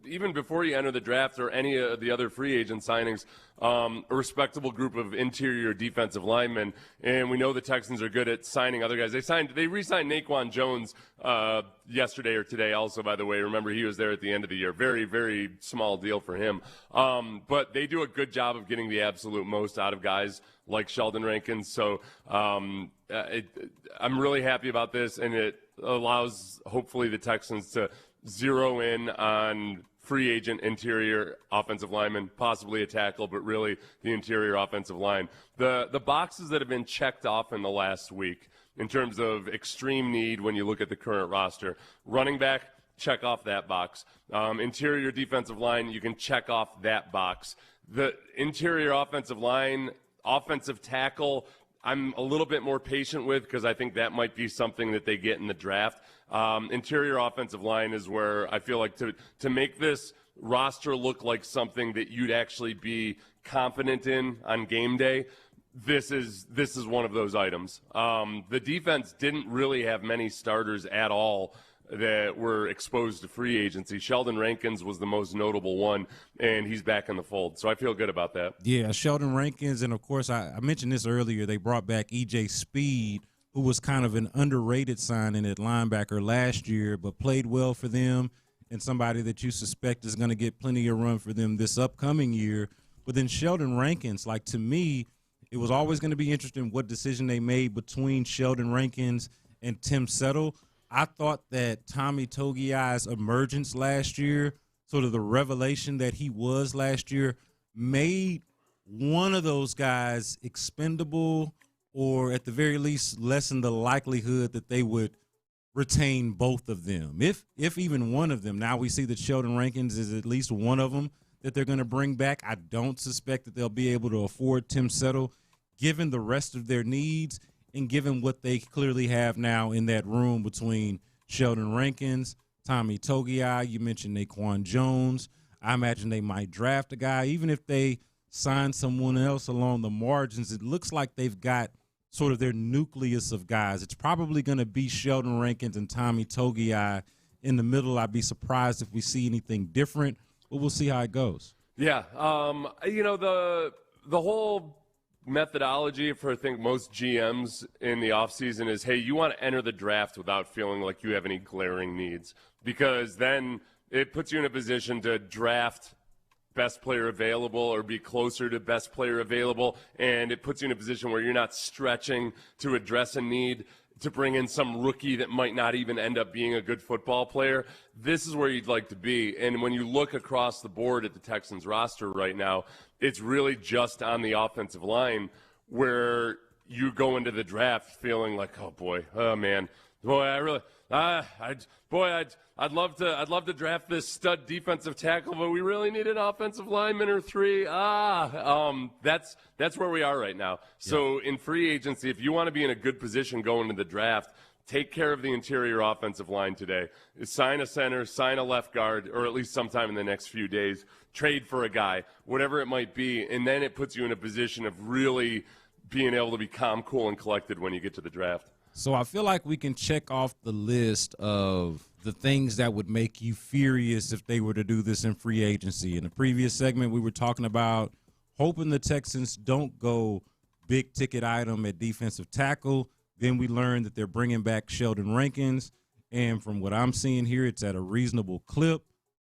even before you enter the draft or any of the other free agent signings, a respectable group of interior defensive linemen, and we know the Texans are good at signing other guys. They re-signed Naquan Jones yesterday or today also, by the way. Remember, he was there at the end of the year. Very, very small deal for him. But they do a good job of getting the absolute most out of guys like Sheldon Rankins. So I'm really happy about this, and it allows, hopefully, the Texans to zero in on free agent interior offensive lineman, possibly a tackle, but really the interior offensive line. The boxes that have been checked off in the last week in terms of extreme need when you look at the current roster: running back, check off that box. Interior defensive line, you can check off that box. The interior offensive line, offensive tackle, I'm a little bit more patient with, because I think that might be something that they get in the draft. Interior offensive line is where I feel like to make this roster look like something that you'd actually be confident in on game day, this is one of those items. The defense didn't really have many starters at all that were exposed to free agency. Sheldon Rankins was the most notable one, and he's back in the fold. So I feel good about that. Yeah, Sheldon Rankins, and, of course, I mentioned this earlier, they brought back E.J. Speed, who was kind of an underrated signing at linebacker last year, but played well for them, and somebody that you suspect is going to get plenty of run for them this upcoming year. But then Sheldon Rankins, like, to me, it was always going to be interesting what decision they made between Sheldon Rankins and Tim Settle. I thought that Tommy Togiai's emergence last year, sort of the revelation that he was last year, made one of those guys expendable, or at the very least lessen the likelihood that they would retain both of them, if even one of them. Now we see that Sheldon Rankins is at least one of them that they're going to bring back. I don't suspect that they'll be able to afford Tim Settle, given the rest of their needs and given what they clearly have now in that room between Sheldon Rankins, Tommy Togiai. You mentioned Naquan Jones. I imagine they might draft a guy. Even if they sign someone else along the margins, it looks like they've got sort of their nucleus of guys. It's probably going to be Sheldon Rankins and Tommy Togiai in the middle. I'd be surprised if we see anything different, but we'll see how it goes. Yeah, the whole methodology for, I think, most GMs in the offseason is, hey, you want to enter the draft without feeling like you have any glaring needs, because then it puts you in a position to draft best player available or be closer to best player available, and it puts you in a position where you're not stretching to address a need to bring in some rookie that might not even end up being a good football player. This is where you'd like to be. And when you look across the board at the Texans roster right now, it's really just on the offensive line where you go into the draft feeling like, oh boy, oh man, boy, I'd love to draft this stud defensive tackle, but we really need an offensive lineman or three. That's where we are right now. So in free agency, if you want to be in a good position going into the draft, take care of the interior offensive line today. Sign a center, sign a left guard, or at least sometime in the next few days. Trade for a guy, whatever it might be, and then it puts you in a position of really being able to be calm, cool, and collected when you get to the draft. So I feel like we can check off the list of the things that would make you furious if they were to do this in free agency. In the previous segment, we were talking about hoping the Texans don't go big-ticket item at defensive tackle. Then we learned that they're bringing back Sheldon Rankins, and from what I'm seeing here, it's at a reasonable clip.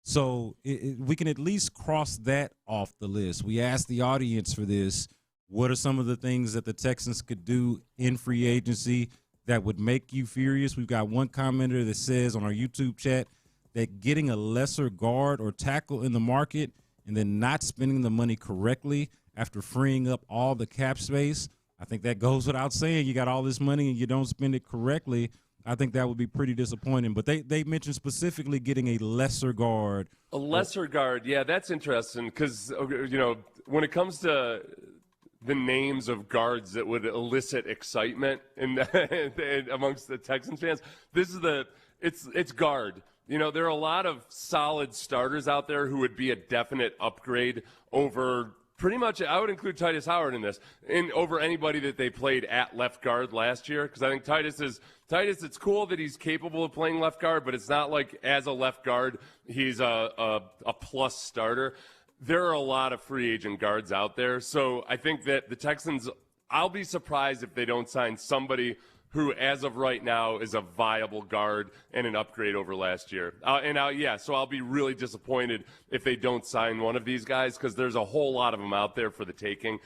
So we can at least cross that off the list. We asked the audience for this. What are some of the things that the Texans could do in free agency that would make you furious? We've got one commenter that says on our YouTube chat that getting a lesser guard or tackle in the market and then not spending the money correctly after freeing up all the cap space, I think that goes without saying. You got all this money and you don't spend it correctly. I think that would be pretty disappointing. But they mentioned specifically getting a lesser guard. A lesser guard, yeah, that's interesting because, when it comes to the names of guards that would elicit excitement amongst the Texans fans, it's guard. There are a lot of solid starters out there who would be a definite upgrade over pretty much. I would include Titus Howard in this, over anybody that they played at left guard last year, because I think Titus, it's cool that he's capable of playing left guard, but it's not like as a left guard he's a plus starter. There are a lot of free agent guards out there, so I think that the Texans, I'll be surprised if they don't sign somebody who, as of right now, is a viable guard and an upgrade over last year. So I'll be really disappointed if they don't sign one of these guys, because there's a whole lot of them out there for the taking.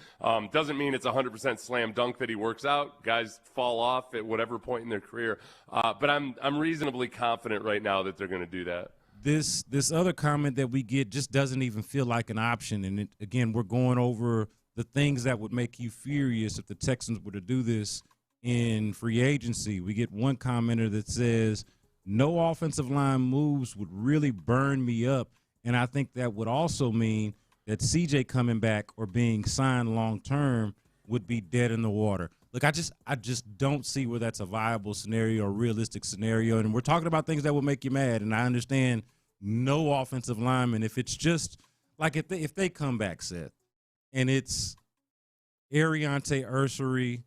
Doesn't mean it's 100% slam dunk that he works out. Guys fall off at whatever point in their career. But I'm reasonably confident right now that they're going to do that. This other comment that we get just doesn't even feel like an option. And again, we're going over the things that would make you furious if the Texans were to do this in free agency. We get one commenter that says, no offensive line moves would really burn me up. And I think that would also mean that CJ coming back or being signed long-term would be dead in the water. Look, I just don't see where that's a viable scenario or realistic scenario. And we're talking about things that will make you mad. And I understand no offensive lineman. If it's just like if they come back, Seth, and it's Ariante Ursery,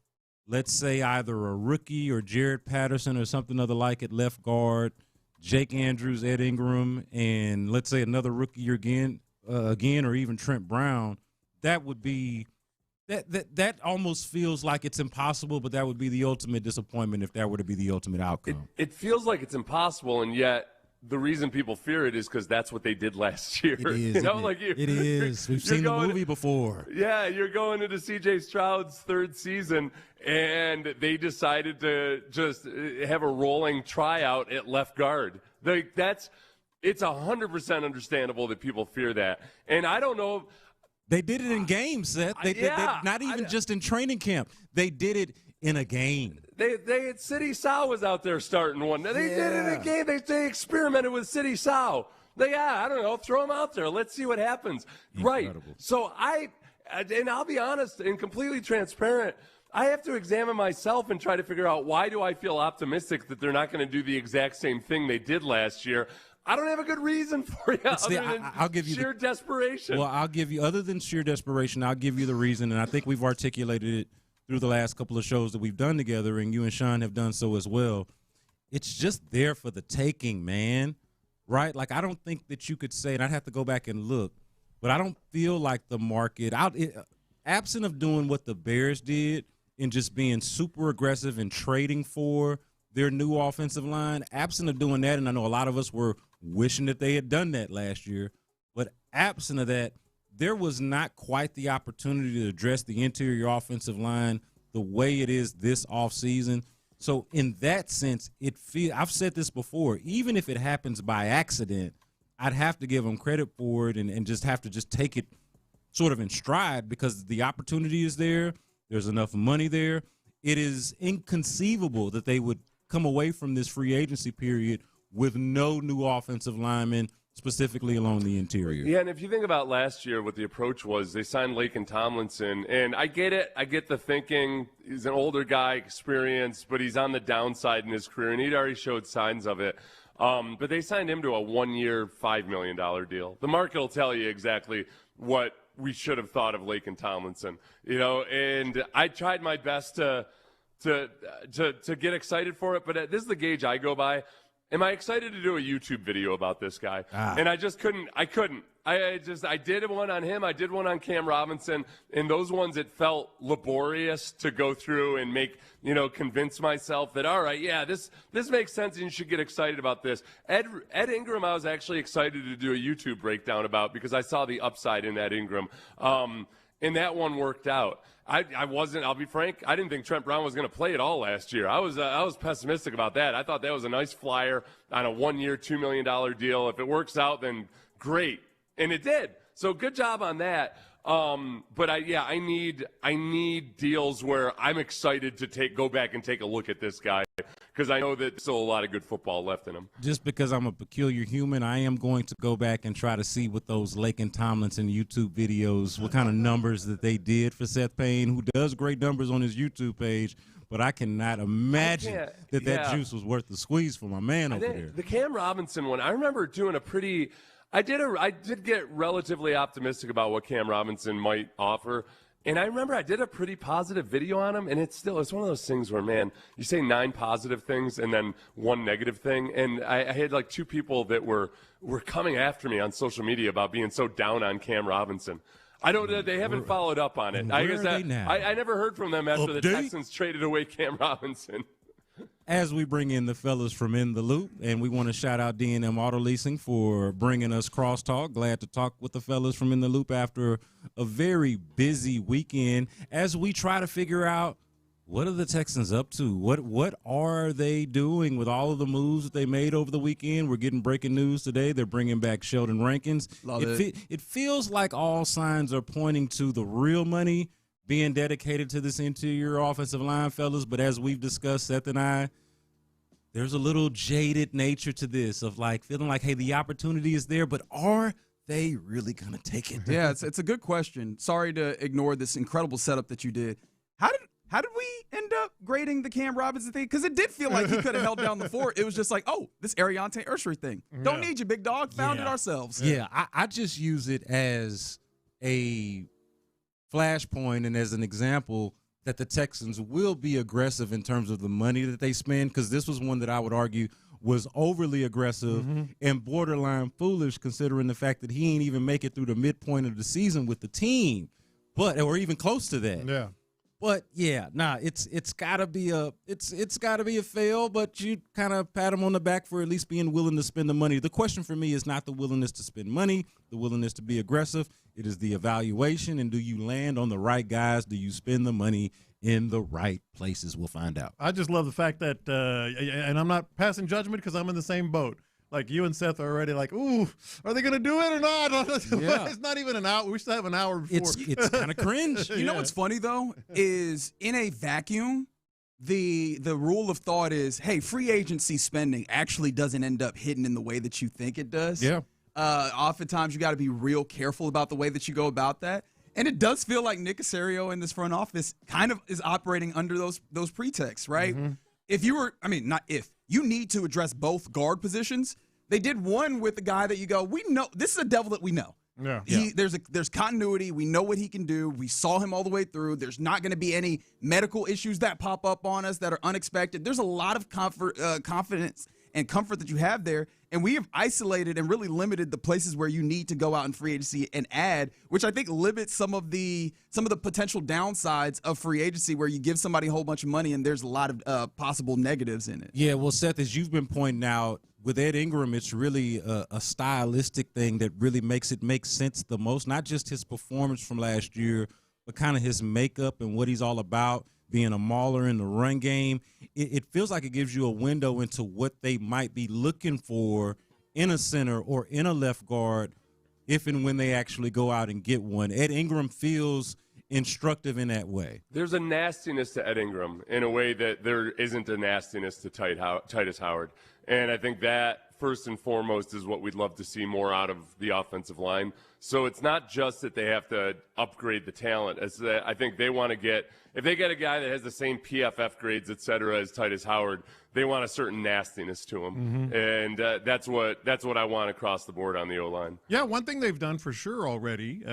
let's say either a rookie or Jared Patterson or something other like at left guard, Jake Andrews, Ed Ingram, and let's say another rookie again, or even Trent Brown, that would be that almost feels like it's impossible, but that would be the ultimate disappointment if that were to be the ultimate outcome. It feels like it's impossible, and yet the reason people fear it is because that's what they did last year. It is. It is. We've seen the movie before. Yeah, you're going into C.J. Stroud's third season, and they decided to just have a rolling tryout at left guard. It's 100% understandable that people fear that, and I don't know. They did it in games, Seth. They not even just in training camp. They did it in a game. They City Sow was out there starting one. They did it in a game. They experimented with City Sow. I don't know. Throw them out there. Let's see what happens. Incredible. Right. So I'll be honest and completely transparent. I have to examine myself and try to figure out, why do I feel optimistic that they're not going to do the exact same thing they did last year? I don't have a good reason for you I'll give you sheer desperation. Well, I'll give you, other than sheer desperation, I'll give you the reason, and I think we've articulated it through the last couple of shows that we've done together, and you and Sean have done so as well. It's just there for the taking, man, right? Like, I don't think that you could say, and I'd have to go back and look, but I don't feel like the market, absent of doing what the Bears did and just being super aggressive and trading for their new offensive line, absent of doing that, and I know a lot of us were wishing that they had done that last year, but absent of that, there was not quite the opportunity to address the interior offensive line the way it is this offseason. So in that sense, I've said this before, even if it happens by accident, I'd have to give them credit for it and just have to just take it sort of in stride, because the opportunity is there. There's enough money there. It is inconceivable that they would come away from this free agency period with no new offensive linemen, specifically along the interior. Yeah, and if you think about last year, what the approach was, they signed Laken Tomlinson, and I get it. I get the thinking. He's an older guy, experienced, but he's on the downside in his career, and he'd already showed signs of it. But they signed him to a 1-year, $5 million deal. The market will tell you exactly what we should have thought of Laken Tomlinson, and I tried my best to get excited for it, but this is the gauge I go by. Am I excited to do a YouTube video about this guy? And I just couldn't. I did one on him. I did one on Cam Robinson. And those ones, it felt laborious to go through and convince myself that, all right, yeah, this makes sense and you should get excited about this. Ed Ingram, I was actually excited to do a YouTube breakdown about because I saw the upside in Ed Ingram. And that one worked out. I wasn't, I'll be frank, I didn't think Trent Brown was going to play at all last year. I was pessimistic about that. I thought that was a nice flyer on a 1-year, $2 million deal. If it works out, then great. And it did. So good job on that. But I need deals where I'm excited to go back and take a look at this guy because I know that there's still a lot of good football left in him. Just because I'm a peculiar human, I am going to go back and try to see what those Laken Tomlinson YouTube videos, what kind of numbers that they did for Seth Payne, who does great numbers on his YouTube page. But I cannot imagine that juice was worth the squeeze for my man over there. The Cam Robinson one, I remember doing I did get relatively optimistic about what Cam Robinson might offer. And I remember I did a pretty positive video on him, and it's one of those things where, man, you say 9 positive things and then 1 negative thing. And I had like 2 people that were coming after me on social media about being so down on Cam Robinson. They haven't followed up on it. I guess I never heard from them after the Texans traded away Cam Robinson. As we bring in the fellas from In the Loop, and we want to shout out D&M Auto Leasing for bringing us Crosstalk. Glad to talk with the fellas from In the Loop after a very busy weekend as we try to figure out what are the Texans up to? What are they doing with all of the moves that they made over the weekend? We're getting breaking news today. They're bringing back Sheldon Rankins. It feels like all signs are pointing to the real money being dedicated to this interior offensive line, fellas. But as we've discussed, Seth and I, there's a little jaded nature to this of like feeling like, hey, the opportunity is there, but are they really going to take it? Yeah, it's a good question. Sorry to ignore this incredible setup that you did. How did we end up grading the Cam Robinson thing? Because it did feel like he could have held down the fort. It was just like, oh, this Ariante Ursher thing. Don't need you, big dog. Found it ourselves. Yeah, I just use it as a flashpoint and as an example that the Texans will be aggressive in terms of the money that they spend, because this was one that I would argue was overly aggressive and borderline foolish, considering the fact that he ain't even make it through the midpoint of the season with the team, or even close to that. Yeah. But it's gotta be a fail, but you kind of pat him on the back for at least being willing to spend the money. The question for me is not the willingness to spend money, the willingness to be aggressive. It is the evaluation, and do you land on the right guys? Do you spend the money in the right places? We'll find out. I just love the fact that, and I'm not passing judgment because I'm in the same boat. Like you and Seth are already like, ooh, are they going to do it or not? Yeah. It's not even an hour. We still have an hour before. It's kind of cringe. You know what's funny, though, is in a vacuum, the rule of thought is, hey, free agency spending actually doesn't end up hitting in the way that you think it does. Yeah. Oftentimes, you got to be real careful about the way that you go about that. And it does feel like Nick Caserio in this front office kind of is operating under those pretexts, right? If you were, not if, you need to address both guard positions. They did one with the guy that you go, we know, this is a devil that we know. Yeah. There's continuity. We know what he can do. We saw him all the way through. There's not going to be any medical issues that pop up on us that are unexpected. There's a lot of confidence and comfort that you have there. And we have isolated and really limited the places where you need to go out in free agency and add, which I think limits some of the potential downsides of free agency, where you give somebody a whole bunch of money and there's a lot of possible negatives in it. Yeah, well, Seth, as you've been pointing out, with Ed Ingram, it's really a stylistic thing that really makes it make sense the most. Not just his performance from last year, but kind of his makeup and what he's all about, being a mauler in the run game. It feels like it gives you a window into what they might be looking for in a center or in a left guard if and when they actually go out and get one. Ed Ingram feels instructive in that way. There's a nastiness to Ed Ingram in a way that there isn't a nastiness to Titus Howard. And I think that, first and foremost, is what we'd love to see more out of the offensive line. So it's not just that they have to upgrade the talent. It's that I think they want to get – if they get a guy that has the same PFF grades, et cetera, as Titus Howard, they want a certain nastiness to him. And that's what I want across the board on the O-line. Yeah, one thing they've done for sure already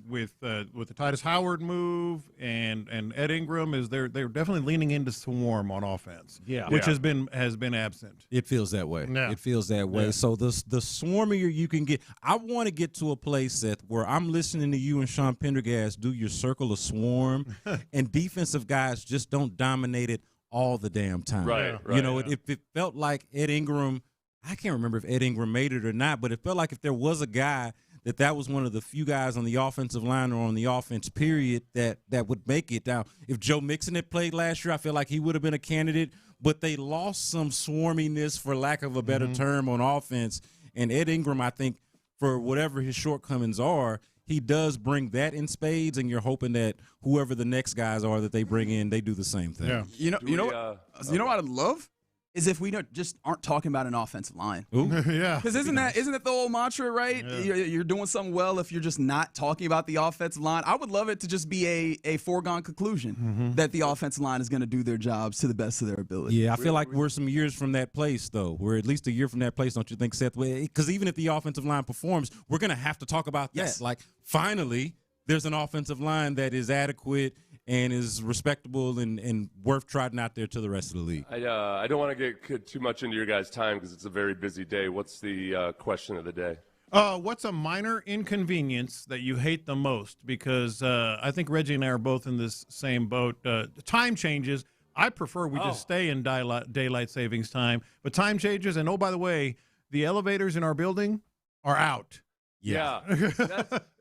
with the Titus Howard move and Ed Ingram is they're definitely leaning into swarm on offense. Which has been absent. It feels that way. Yeah. It feels that way. Yeah. So the swarmier you can get, I want to get to a place, Seth, where I'm listening to you and Sean Pendergast do your circle of swarm, and defensive guys just don't dominate it all the damn time. Right. You know, it felt like Ed Ingram. I can't remember if Ed Ingram made it or not, but it felt like if there was a guy that was one of the few guys on the offensive line or on the offense period that would make it. Now, if Joe Mixon had played last year, I feel like he would have been a candidate, but they lost some swarminess, for lack of a better term, on offense. And Ed Ingram, I think, for whatever his shortcomings are, he does bring that in spades, and you're hoping that whoever the next guys are that they bring in, they do the same thing. Yeah. You know what I'd love is if we just aren't talking about an offensive line. Yeah. Because isn't that the old mantra, right? Yeah. You're doing something well if you're just not talking about the offensive line. I would love it to just be a foregone conclusion that the offensive line is going to do their jobs to the best of their ability. Yeah, I feel like we're some years from that place, though. We're at least a year from that place, don't you think, Seth? Because even if the offensive line performs, we're going to have to talk about that. Like, finally, there's an offensive line that is adequate and is respectable and worth trotting out there to the rest of the league. I don't want to get too much into your guys' time because it's a very busy day. What's the question of the day? What's a minor inconvenience that you hate the most? Because I think Reggie and I are both in this same boat. Time changes. I prefer we just stay in daylight savings time. But time changes, and by the way, the elevators in our building are out. Yeah.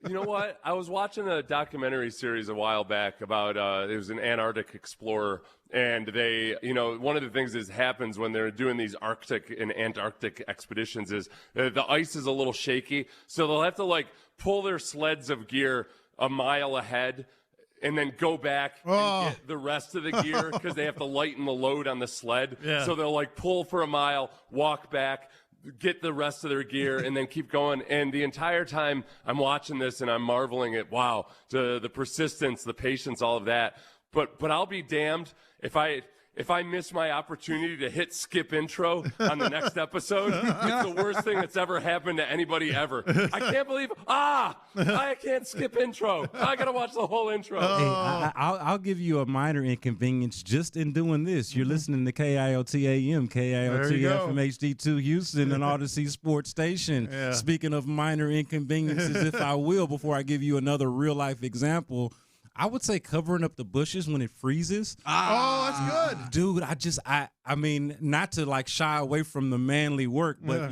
You know what? I was watching a documentary series a while back about it was an Antarctic explorer, and they, one of the things that happens when they're doing these Arctic and Antarctic expeditions is the ice is a little shaky, so they'll have to pull their sleds of gear a mile ahead and then go back and get the rest of the gear because they have to lighten the load on the sled. Yeah. So they'll pull for a mile, walk back, get the rest of their gear, and then keep going. And the entire time I'm watching this and I'm marveling at, wow, the persistence, the patience, all of that. But I'll be damned if I miss my opportunity to hit skip intro on the next episode. It's the worst thing that's ever happened to anybody ever. I can't believe, I can't skip intro. I got to watch the whole intro. Hey, I'll give you a minor inconvenience just in doing this. You're listening to KIOT AM, KIOT FM HD2 Houston, and Odyssey Sports Station. Yeah. Speaking of minor inconveniences, if I will, before I give you another real-life example, I would say covering up the bushes when it freezes. That's good. Dude, I mean, not to shy away from the manly work, but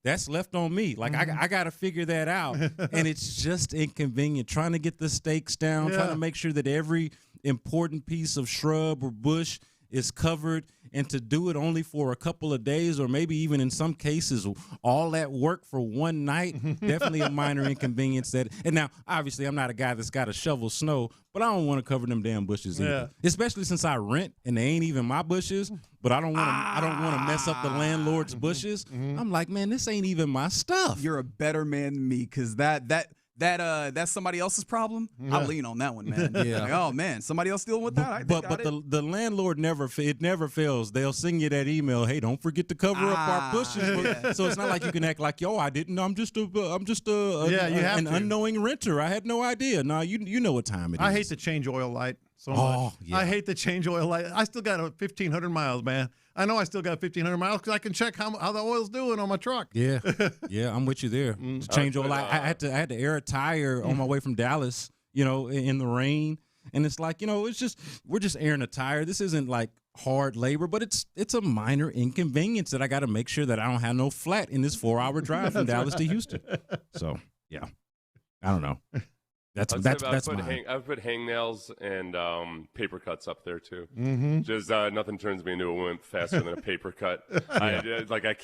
that's left on me. I got to figure that out. And it's just inconvenient trying to get the stakes down, trying to make sure that every important piece of shrub or bush is covered, and to do it only for a couple of days or maybe even in some cases all that work for one night, definitely a minor inconvenience. And now, obviously, I'm not a guy that's got to shovel snow, but I don't want to cover them damn bushes either. Especially since I rent and they ain't even my bushes, but I don't want to mess up the landlord's bushes. I'm like, man, this ain't even my stuff. You're a better man than me because that's somebody else's problem. I'll lean on that one, man. Oh man, somebody else dealing with that. But the landlord never fails. They'll send you that email. Hey, don't forget to cover up our bushes. So it's not like you can act like, yo, I didn't. I'm just an unknowing renter. I had no idea. No, you know what time it is. I hate to change oil light so much. Yeah. I hate to change oil light. I still got 1,500 miles, man. I know I still got 1,500 miles because I can check how the oil's doing on my truck. Yeah, I'm with you there. Change oil. I had to air a tire on my way from Dallas, in the rain, and it's like, we're just airing a tire. This isn't hard labor, but it's a minor inconvenience that I got to make sure that I don't have no flat in this 4-hour drive from Dallas to Houston. So yeah, I don't know. That's I would put hangnails and paper cuts up there too. Mm-hmm. Just nothing turns me into a wimp faster than a paper cut. I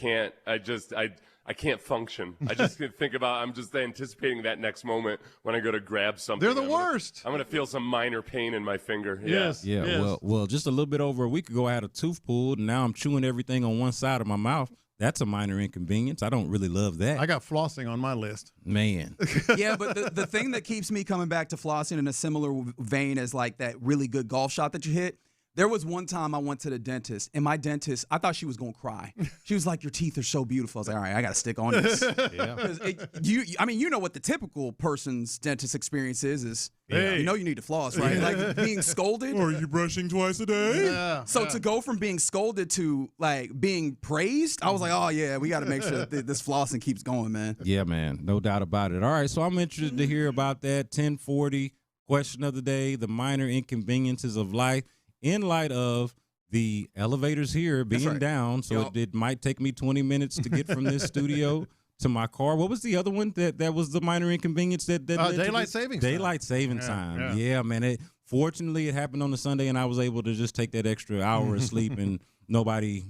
can't function. I just think about. I'm just anticipating that next moment when I go to grab something. They're the worst. I'm gonna feel some minor pain in my finger. Yes. Yeah. Yes. Well, just a little bit over a week ago, I had a tooth pulled, and now I'm chewing everything on one side of my mouth. That's a minor inconvenience. I don't really love that. I got flossing on my list. Man. Yeah, but the thing that keeps me coming back to flossing in a similar vein as like that really good golf shot that you hit. There was one time I went to the dentist, and my dentist, I thought she was going to cry. She was like, your teeth are so beautiful. I was like, all right, I got to stick on this. Yeah. You know what the typical person's dentist experience is Hey. you know you need to floss, right? Like being scolded. Or are you brushing twice a day? Yeah. So to go from being scolded to like being praised, I was like, oh yeah, we got to make sure that this flossing keeps going, man. Yeah, man. No doubt about it. All right, so I'm interested to hear about that 1040 question of the day, the minor inconveniences of life in light of the elevators here being down. So it might take me 20 minutes to get from this studio to my car. What was the other one that was the minor inconvenience that daylight savings time. Daylight savings time. Yeah, man. Fortunately, it happened on a Sunday, and I was able to just take that extra hour of sleep, and nobody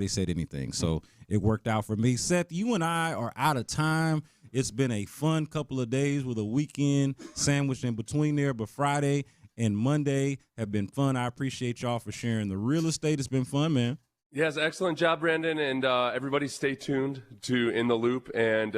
said anything. So it worked out for me. Seth, you and I are out of time. It's been a fun couple of days with a weekend sandwiched in between there, but Friday and Monday have been fun. I appreciate y'all for sharing the real estate. It's been fun, man. Yes, excellent job, Brandon, and everybody stay tuned to In the Loop and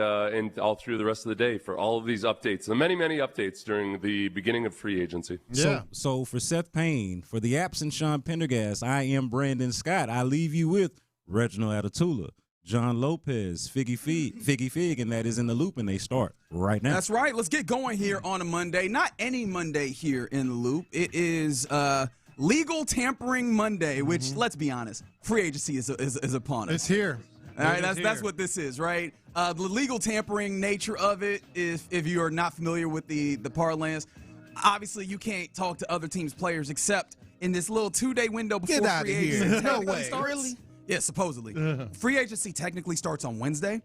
all through the rest of the day for all of these updates, the many, many updates during the beginning of free agency. Yeah. So for Seth Payne, for the absent Sean Pendergast, I am Brandon Scott. I leave you with Reginald Atatula, John Lopez, Figgy Fig, and that is In the Loop, and they start right now. That's right. Let's get going here on a Monday. Not any Monday here in the Loop. It is Legal Tampering Monday, which, let's be honest, free agency is upon us. It's here. All right, that's what this is, right? The legal tampering nature of it, if you are not familiar with the parlance, obviously you can't talk to other teams' players except in this little 2-day window before free agency. No way. Really? Yeah, supposedly. Free agency technically starts on Wednesday.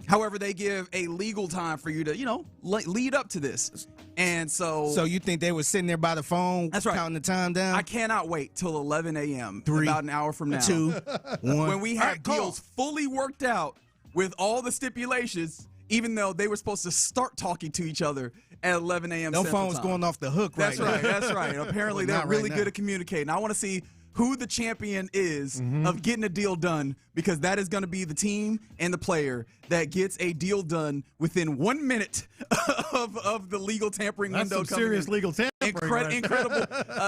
However, they give a legal time for you to, lead up to this. And so you think they were sitting there by the phone counting the time down? I cannot wait till 11 a.m., about an hour from now. 2, 1. When we have deals fully worked out with all the stipulations, even though they were supposed to start talking to each other at 11 a.m. No Central phone's time. going off the hook That's right now. That's right. Apparently, they're really good at communicating. I want to see who the champion is of getting a deal done, because that is going to be the team and the player that gets a deal done within 1 minute of the legal tampering window. That's some serious legal tampering. Incredible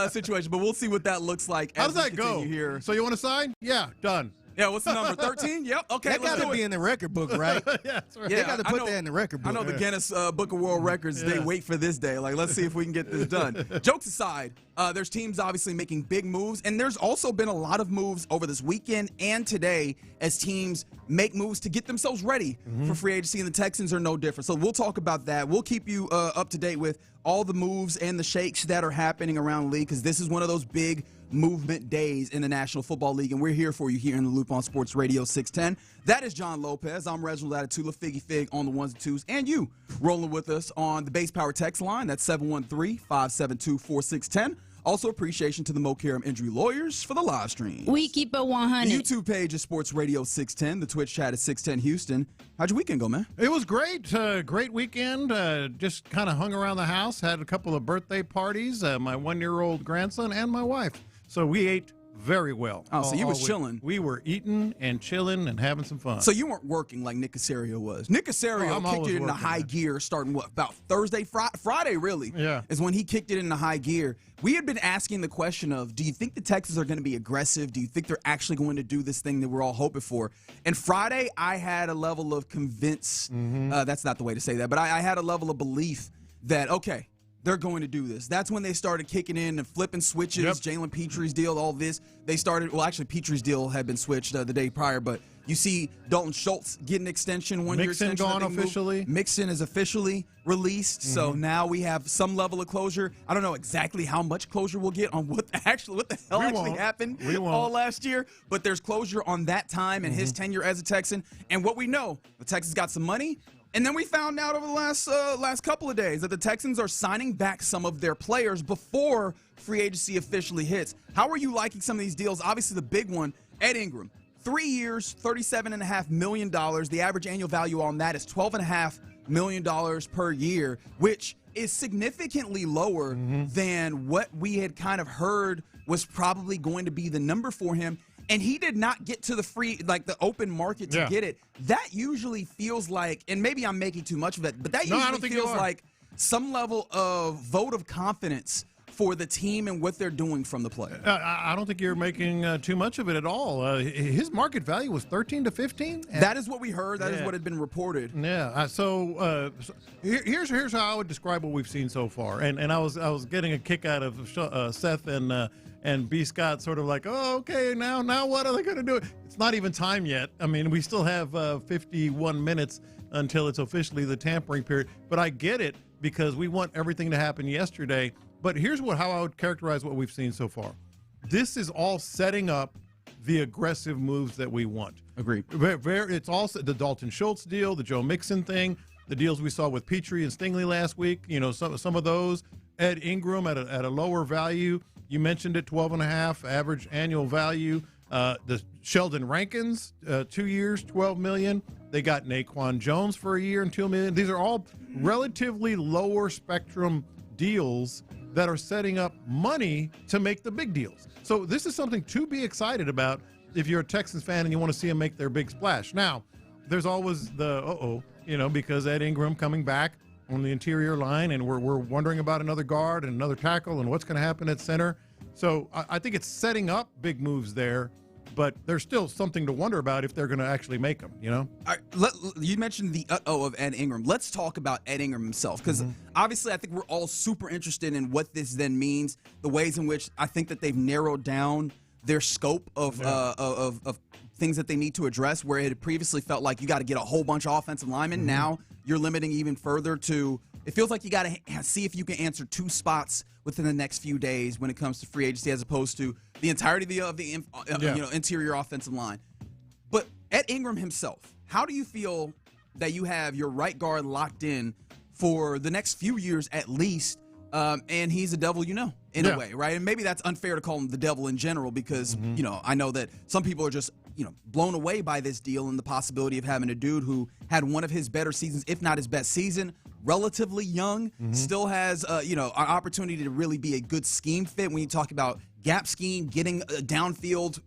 situation, but we'll see what that looks like. How does that go? Here. So you want to sign? Yeah, done. Yeah, what's the number? 13? Yep. Okay, that got to be in the record book, right? Yeah, that's right. They got to put that in the record book. I know the Guinness Book of World Records, they wait for this day. Like, let's see if we can get this done. Jokes aside, there's teams obviously making big moves, and there's also been a lot of moves over this weekend and today as teams make moves to get themselves ready for free agency, and the Texans are no different. So we'll talk about that. We'll keep you up to date with all the moves and the shakes that are happening around the league, because this is one of those big movement days in the National Football League, and we're here for you here in the Loop on Sports Radio 610. That is John Lopez. I'm Reginald Atatula, Figgy Fig on the ones and twos, and you rolling with us on the Base Power text line. That's 713-572-4610. Also, appreciation to the Mo Karam Injury Lawyers for the live stream. We keep it 100. The YouTube page is Sports Radio 610. The Twitch chat is 610 Houston. How'd your weekend go, man? It was great. Great weekend. Just kind of hung around the house. Had a couple of birthday parties. My 1-year-old grandson and my wife. So we ate very well. Oh, so you was chilling. We were eating and chilling and having some fun. So you weren't working like Nick Caserio was. Nick Caserio kicked it into high gear starting about Thursday, Friday really, is when he kicked it into high gear. We had been asking the question of, do you think the Texans are going to be aggressive? Do you think they're actually going to do this thing that we're all hoping for? And Friday, I had a level of convince. That's not the way to say that, but I had a level of belief that, okay, they're going to do this. That's when they started kicking in and flipping switches. Jalen Petrie's deal, all this. They started, well, actually, Petrie's deal had been switched the day prior, but you see Dalton Schultz get an extension, 1-year extension. Mixon gone officially. Mixon is officially released, so now we have some level of closure. I don't know exactly how much closure we'll get on what the hell happened all last year, but there's closure on that time and his tenure as a Texan. And what we know, the Texans got some money, And then we found out over the last couple of days that the Texans are signing back some of their players before free agency officially hits. How are you liking some of these deals? Obviously, the big one, Ed Ingram, 3 years, $37.5 million. The average annual value on that is $12.5 million per year, which is significantly lower than what we had kind of heard was probably going to be the number for him. And he did not get to the open market to get it. That usually feels like, and maybe I'm making too much of it, but that usually feels like some level of vote of confidence for the team and what they're doing from the player. I don't think you're making too much of it at all. His market value was 13 to 15. That is what we heard. That is what had been reported. Yeah. So here's how I would describe what we've seen so far. And I was getting a kick out of Seth and B. Scott, sort of like, oh, okay, now what are they going to do? It's not even time yet. I mean, we still have 51 minutes until it's officially the tampering period. But I get it because we want everything to happen yesterday. But here's how I would characterize what we've seen so far. This is all setting up the aggressive moves that we want. Agreed. It's also the Dalton Schultz deal, the Joe Mixon thing, the deals we saw with Petrie and Stingley last week. Some of those. Ed Ingram at a lower value. You mentioned it, 12.5 average annual value. The Sheldon Rankins, 2 years, $12 million. They got Naquan Jones for a year and $2 million. These are all relatively lower spectrum deals that are setting up money to make the big deals. So this is something to be excited about if you're a Texans fan and you want to see them make their big splash. Now, there's always the because Ed Ingram coming back on the interior line, and we're wondering about another guard and another tackle and what's going to happen at center. So I think it's setting up big moves there, but there's still something to wonder about if they're going to actually make them, All right, you mentioned the of Ed Ingram. Let's talk about Ed Ingram himself, because obviously I think we're all super interested in what this then means, the ways in which I think that they've narrowed down their scope of things that they need to address, where it had previously felt like you got to get a whole bunch of offensive linemen. Now you're limiting even further to, it feels like you got to see if you can answer 2 spots within the next few days when it comes to free agency, as opposed to the entirety of the interior offensive line. But Ed Ingram himself, how do you feel that you have your right guard locked in for the next few years at least, and he's a devil in a way, right? And maybe that's unfair to call him the devil in general because, I know that some people are just, blown away by this deal and the possibility of having a dude who had one of his better seasons, if not his best season, relatively young, still has, an opportunity to really be a good scheme fit when you talk about gap scheme, getting downfield,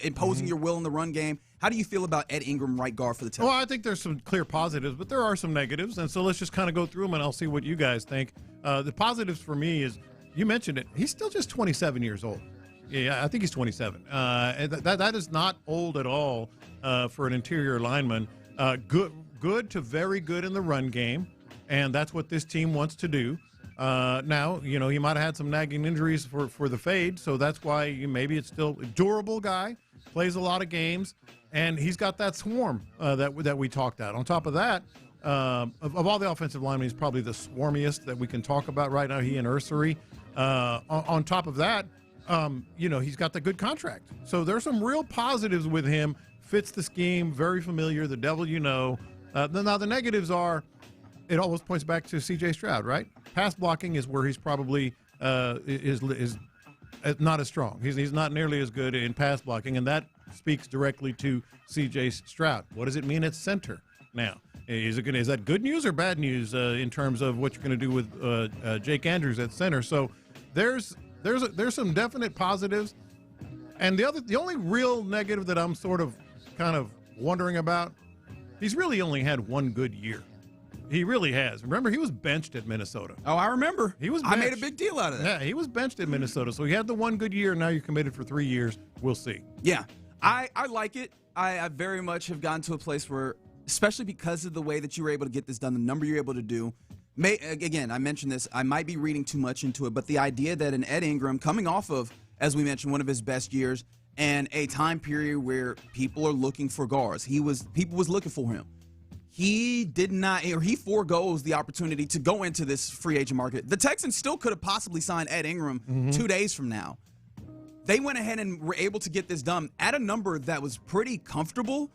imposing your will in the run game. How do you feel about Ed Ingram, right guard for the Texans? Well, I think there's some clear positives, but there are some negatives, and so let's just kind of go through them, and I'll see what you guys think. The positives for me is, you mentioned it, he's still just 27 years old. Yeah, I think he's 27. And that is not old at all for an interior lineman. Good to very good in the run game, and that's what this team wants to do. Now, he might have had some nagging injuries for the fade, so that's why maybe it's still a durable guy, plays a lot of games, and he's got that swarm that we talked about. On top of that, of all the offensive linemen, he's probably the swarmiest that we can talk about right now, he and Ursary. On top of that, he's got the good contract. So there's some real positives with him. Fits the scheme, very familiar, the devil Now the negatives are, it always points back to C.J. Stroud, right? Pass blocking is where he's probably is not as strong. He's not nearly as good in pass blocking, and that speaks directly to C.J. Stroud. What does it mean at center now? Is that good news or bad news in terms of what you're going to do with Jake Andrews at center? So there's some definite positives, and the only real negative that I'm sort of kind of wondering about, he's really only had one good year. He really has. Remember, he was benched at Minnesota. Oh, I remember. He was benched. I made a big deal out of that. Yeah, he was benched at Minnesota, so he had the one good year, and now you're committed for 3 years. We'll see. Yeah, I like it. I very much have gotten to a place where, especially because of the way that you were able to get this done, the number you're able to do, again, I mentioned this, I might be reading too much into it, but the idea that an Ed Ingram coming off of, as we mentioned, one of his best years and a time period where people are looking for guards, people was looking for him. He did not, or he forgoes the opportunity to go into this free agent market. The Texans still could have possibly signed Ed Ingram 2 days from now. They went ahead and were able to get this done at a number that was pretty comfortable.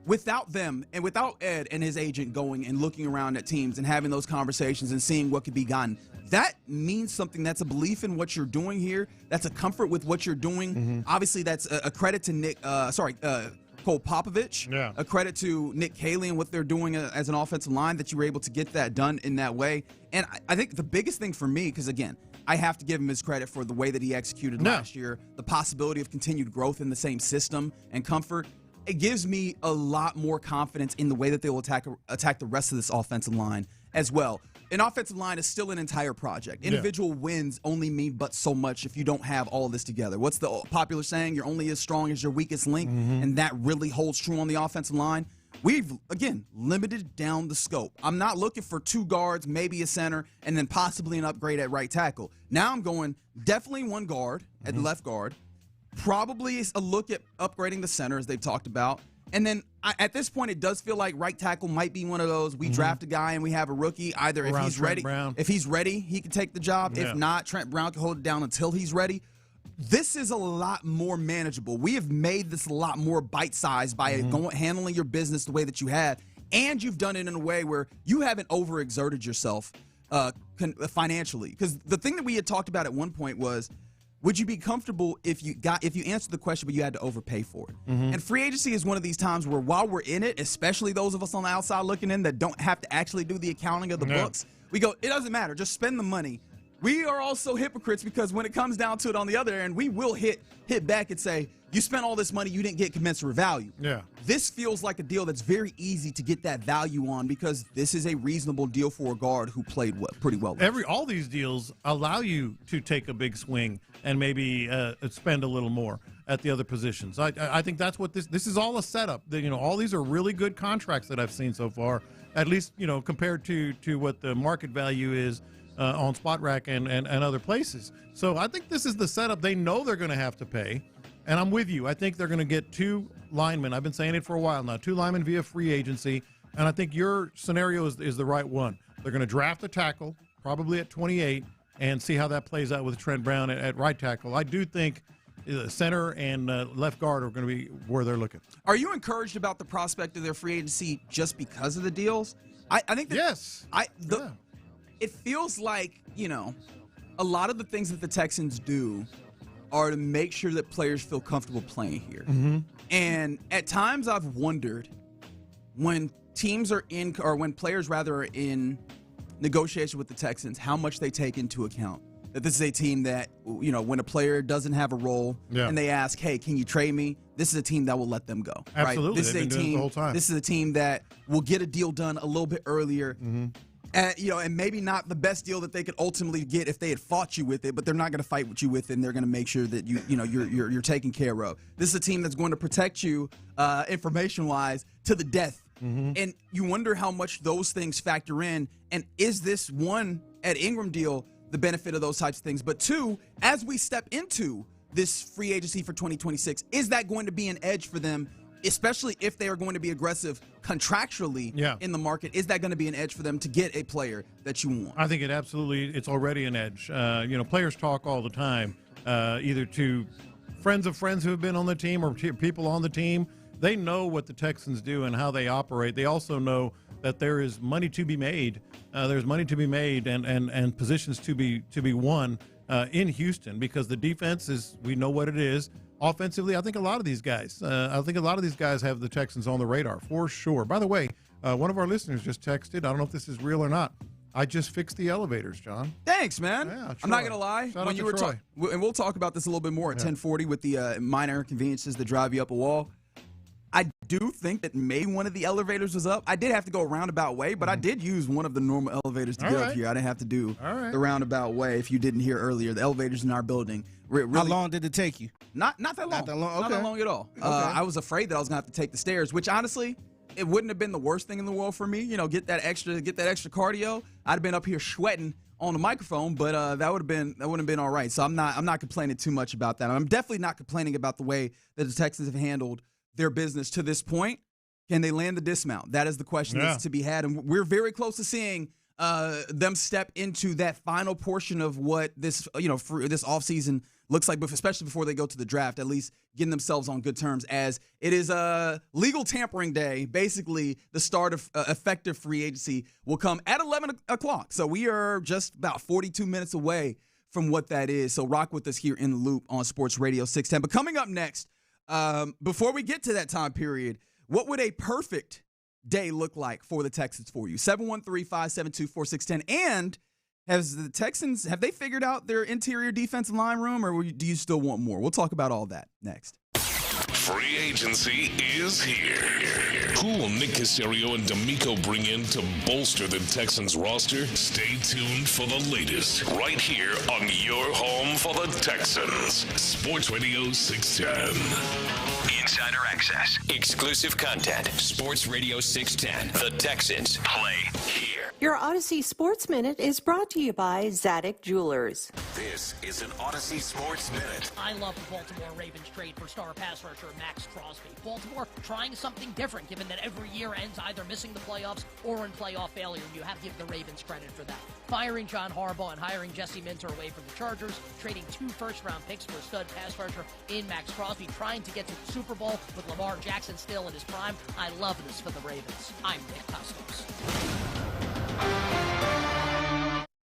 without them and without Ed and his agent going and looking around at teams and having those conversations and seeing what could be gotten, that means something. That's a belief in what you're doing here. That's a comfort with what you're doing. Obviously, that's a credit to Cole Popovich. Yeah. A credit to Nick Caley and what they're doing as an offensive line, that you were able to get that done in that way. And I think the biggest thing for me, because again, I have to give him his credit for the way that he executed last year, the possibility of continued growth in the same system and comfort. It gives me a lot more confidence in the way that they will attack the rest of this offensive line as well. An offensive line is still an entire project. Individual wins only mean but so much if you don't have all of this together. What's the popular saying? You're only as strong as your weakest link, and that really holds true on the offensive line. We've, again, limited down the scope. I'm not looking for 2 guards, maybe a center, and then possibly an upgrade at right tackle. Now I'm going definitely 1 guard at left guard, probably a look at upgrading the center, as they've talked about. And then at this point, it does feel like right tackle might be one of those. We draft a guy and we have a rookie. Either if he's ready, he can take the job. If not, Trent Brown can hold it down until he's ready. This is a lot more manageable. We have made this a lot more bite-sized by handling your business the way that you have, and you've done it in a way where you haven't overexerted yourself financially. Because the thing that we had talked about at one point was, would you be comfortable if you answered the question but you had to overpay for it? And free agency is one of these times where while we're in it, especially those of us on the outside looking in that don't have to actually do the accounting of the books, we go, it doesn't matter, just spend the money. We are also hypocrites because when it comes down to it on the other end, we will hit back and say, you spent all this money, you didn't get commensurate value. Yeah. This feels like a deal that's very easy to get that value on because this is a reasonable deal for a guard who played pretty well. All these deals allow you to take a big swing and maybe spend a little more at the other positions. I think that's what this is all a setup. All these are really good contracts that I've seen so far, at least compared to what the market value is on Spot Rack and other places. So I think this is the setup. They know they're going to have to pay, and I'm with you. I think they're going to get 2 linemen. I've been saying it for a while now, 2 linemen via free agency, and I think your scenario is the right one. They're going to draft a tackle, probably at 28, and see how that plays out with Trent Brown at right tackle. I do think center and left guard are going to be where they're looking. Are you encouraged about the prospect of their free agency just because of the deals? I think that yes. It feels like, a lot of the things that the Texans do are to make sure that players feel comfortable playing here. And at times I've wondered when when players rather are in negotiation with the Texans, how much they take into account. That this is a team that, when a player doesn't have a role and they ask, hey, can you trade me? This is a team that will let them go. Absolutely. Right? This is a team the whole time. This is a team that will get a deal done a little bit earlier. And maybe not the best deal that they could ultimately get if they had fought you with it, but they're not going to fight with you with it, and they're going to make sure that you're taken care of. This is a team that's going to protect you information-wise to the death. And you wonder how much those things factor in, and is this one Ed Ingram deal the benefit of those types of things? But 2, as we step into this free agency for 2026, is that going to be an edge for them, especially if they are going to be aggressive contractually in the market? Is that going to be an edge for them to get a player that you want? I think it's already an edge. Players talk all the time, either to friends of friends who have been on the team or people on the team. They know what the Texans do and how they operate. They also know that there is money to be made. There's money to be made and positions to be won in Houston, because the defense is, we know what it is. Offensively, I think a lot of these guys have the Texans on the radar for sure. By the way, one of our listeners just texted. I don't know if this is real or not. I just fixed the elevators, John. Thanks, man. Yeah, I'm not gonna lie. Shout out when to you were Troy. and we'll talk about this a little bit more at 10:40 with the minor inconveniences that drive you up a wall. I do think that maybe one of the elevators was up. I did have to go a roundabout way, but I did use one of the normal elevators to get up here. I didn't have to do the roundabout way. If you didn't hear earlier, the elevators in our building. Really, how long did it take you? Not that long. Not that long. Okay. Not that long at all. I was afraid that I was gonna have to take the stairs, which honestly, it wouldn't have been the worst thing in the world for me. Get that extra cardio. I'd have been up here sweating on the microphone, but that wouldn't have been all right. So I'm not complaining too much about that. I'm definitely not complaining about the way that the Texans have handled their business to this point. Can they land the dismount? That is the question that's to be had, and we're very close to seeing them step into that final portion of what this, for this offseason looks like, especially before they go to the draft, at least getting themselves on good terms, as it is legal tampering day. Basically, the start of effective free agency will come at 11 o'clock. So we are just about 42 minutes away from what that is. So rock with us here in the loop on Sports Radio 610. But coming up next, before we get to that time period, what would a perfect day look like for the Texans for you? 713-572-4610. And has the Texans, have they figured out their interior defensive line room, or do you still want more? We'll talk about all that next. Free agency is here. Who will Nick Caserio and D'Amico bring in to bolster the Texans roster? Stay tuned for the latest right here on your home for the Texans. Sports Radio 610. Insider access. Exclusive content. Sports Radio 610. The Texans play here. Your Odyssey Sports Minute is brought to you by Zadig Jewelers. This is an Odyssey Sports Minute. I love the Baltimore Ravens trade for star pass rusher Max Crosby. Baltimore trying something different, given that every year ends either missing the playoffs or in playoff failure. You have to give the Ravens credit for that. Firing John Harbaugh and hiring Jesse Minter away from the Chargers, trading 2 first-round picks for a stud pass rusher in Max Crosby, trying to get to the Super Bowl with Lamar Jackson still in his prime. I love this for the Ravens. I'm Nick Costos.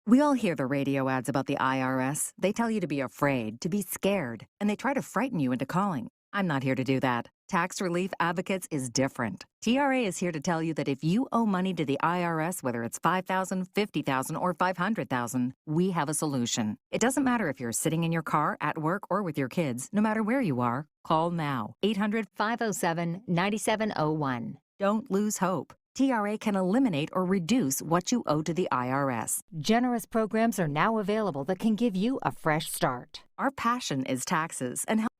We all hear the radio ads about the IRS. They tell you to be afraid, to be scared, and they try to frighten you into calling. I'm not here to do that. Tax Relief Advocates is different. TRA is here to tell you that if you owe money to the IRS, whether it's $5,000, $50,000, or $500,000, we have a solution. It doesn't matter if you're sitting in your car, at work, or with your kids. No matter where you are, call now. 800-507-9701. Don't lose hope. TRA can eliminate or reduce what you owe to the IRS. Generous programs are now available that can give you a fresh start. Our passion is taxes and help.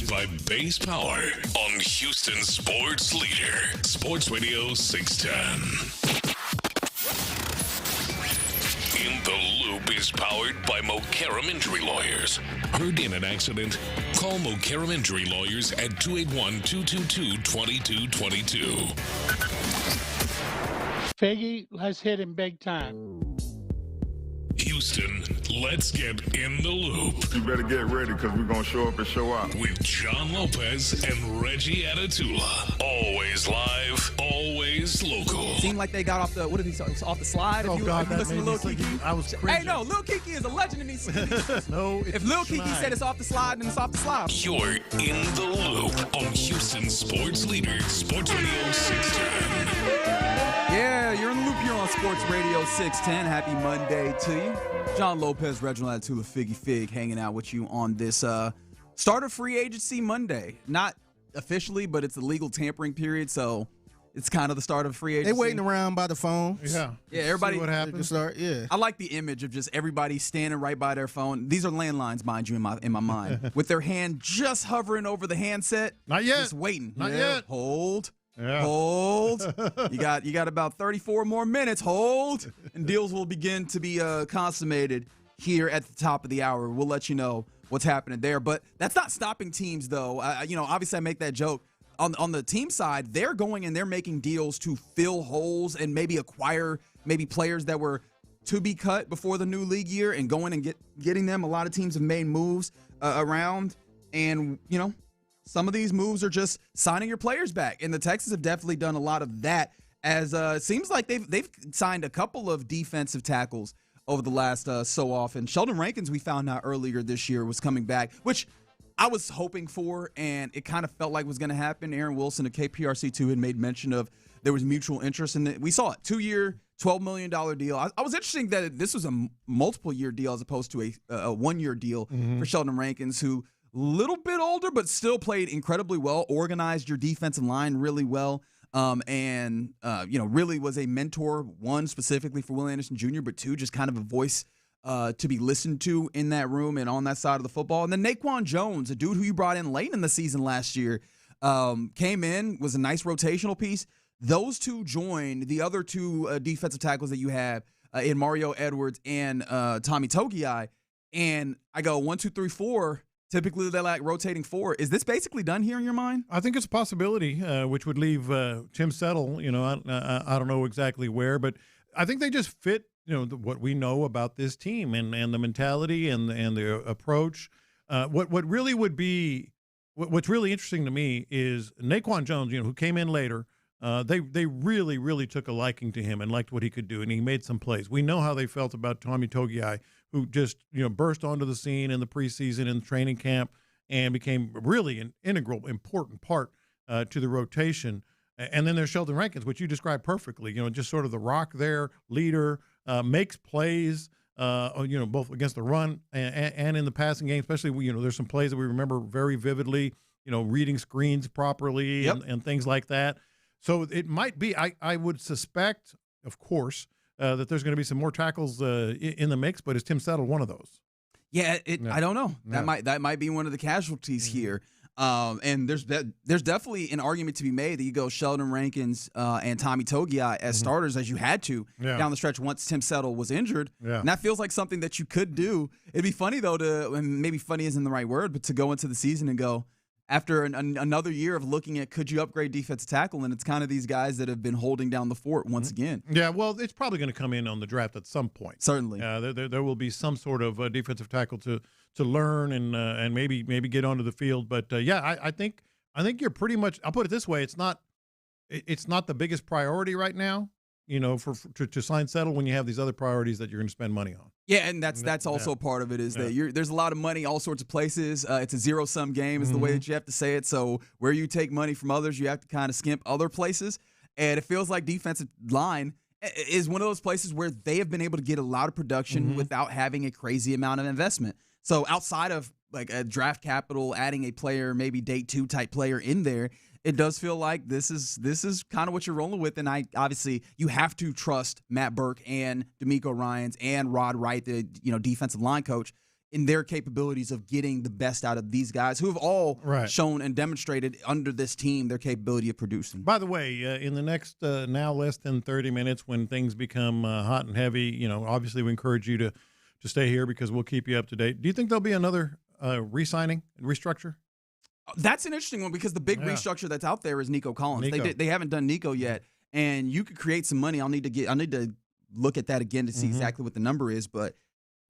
Powered by Base Power on Houston Sports Leader, Sports Radio 610. In the Loop is powered by Mokaram Injury Lawyers. Heard in an accident? Call Mokaram Injury Lawyers at 281-222-2222. Figgy, let's hit him big time. Houston, let's get in the loop. You better get ready because we're going to show up and show out. With John Lopez and Reggie Atatula. Always live, always local. Seemed like they got off the, off the slide. Oh, God, that made me Kiki. I was crazy. Hey, no, Lil Kiki is a legend in these cities. No, if Lil Kiki said it's off the slide, then it's off the slide. You're in the loop on Houston Sports Leader, Sports Radio 610. Yeah, you're in the loop here on Sports Radio 610. Happy Monday to you. John Lopez, Reginald Atatula, Figgy Fig, hanging out with you on this start of free agency Monday. Not officially, but it's the legal tampering period, so it's kind of the start of free agency. They waiting around by the phone. Yeah, everybody. See what happens? Yeah. I like the image of just everybody standing right by their phone. These are landlines, mind you, in my mind, with their hand just hovering over the handset. Not yet. Just waiting. Not yet. Hold. Yeah. Hold. You got about 34 more minutes. Hold. And deals will begin to be consummated here at the top of the hour. We'll let you know what's happening there. But that's not stopping teams, though. Obviously I make that joke. On the team side, they're going and they're making deals to fill holes and maybe acquire maybe players that were to be cut before the new league year and going and getting them. A lot of teams have made moves around, and some of these moves are just signing your players back, and the Texans have definitely done a lot of that. As it seems like they've signed a couple of defensive tackles over the last so often. Sheldon Rankins, we found out earlier this year, was coming back, which I was hoping for, and it kind of felt like was going to happen. Aaron Wilson of KPRC2 had made mention of there was mutual interest in it. We saw it, 2-year, $12 million deal. I was interested that this was a multiple-year deal as opposed to a one-year deal for Sheldon Rankins, who little bit older, but still played incredibly well, organized your defensive line really well, and really was a mentor, one, specifically for Will Anderson Jr., but two, just kind of a voice to be listened to in that room and on that side of the football. And then Naquan Jones, a dude who you brought in late in the season last year, came in, was a nice rotational piece. Those two joined the other two defensive tackles that you have in Mario Edwards and Tommy Togiai. And I go 1, 2, 3, 4. Typically, they like rotating 4. Is this basically done here in your mind? I think it's a possibility, which would leave Tim Settle, I don't know exactly where, but I think they just fit, what we know about this team and the mentality and the approach. What really would be, what's really interesting to me is Naquan Jones, who came in later. They really, really took a liking to him and liked what he could do, and he made some plays. We know how they felt about Tommy Togiai, who just burst onto the scene in the preseason and training camp and became really an integral, important part to the rotation. And then there's Sheldon Rankins, which you described perfectly. Just sort of the rock there, leader, makes plays. Both against the run and in the passing game, especially there's some plays that we remember very vividly. Reading screens properly and things like that. So it might be, I would suspect, of course, that there's going to be some more tackles in the mix, but is Tim Settle one of those? Yeah, I don't know. That might be one of the casualties here. And there's definitely an argument to be made that you go Sheldon Rankins and Tommy Togiai as starters, as you had to down the stretch once Tim Settle was injured. Yeah. And that feels like something that you could do. It'd be funny, though, and maybe funny isn't the right word, but to go into the season and go, after another year of looking at could you upgrade defensive tackle, and it's kind of these guys that have been holding down the fort once again. Yeah, well, it's probably going to come in on the draft at some point. Certainly. There will be some sort of defensive tackle to learn and maybe get onto the field. But, I think you're pretty much – I'll put it this way. It's not the biggest priority right now, to sign Settle when you have these other priorities that you're going to spend money on. Yeah, and that's also part of it is that there's a lot of money all sorts of places. It's a zero-sum game is the way that you have to say it. So where you take money from others, you have to kind of skimp other places. And it feels like defensive line is one of those places where they have been able to get a lot of production without having a crazy amount of investment. So outside of like a draft capital, adding a player, maybe day 2 type player in there, it does feel like this is kind of what you're rolling with. And obviously you have to trust Matt Burke and D'Amico Ryans and Rod Wright, the defensive line coach, in their capabilities of getting the best out of these guys who have all shown and demonstrated under this team their capability of producing. By the way, in the next now less than 30 minutes when things become hot and heavy, obviously we encourage you to stay here because we'll keep you up to date. Do you think there'll be another re-signing and restructure? That's an interesting one because the big restructure that's out there is Nico Collins. They haven't done Nico yet, and you could create some money. I'll need to look at that again to see exactly what the number is, but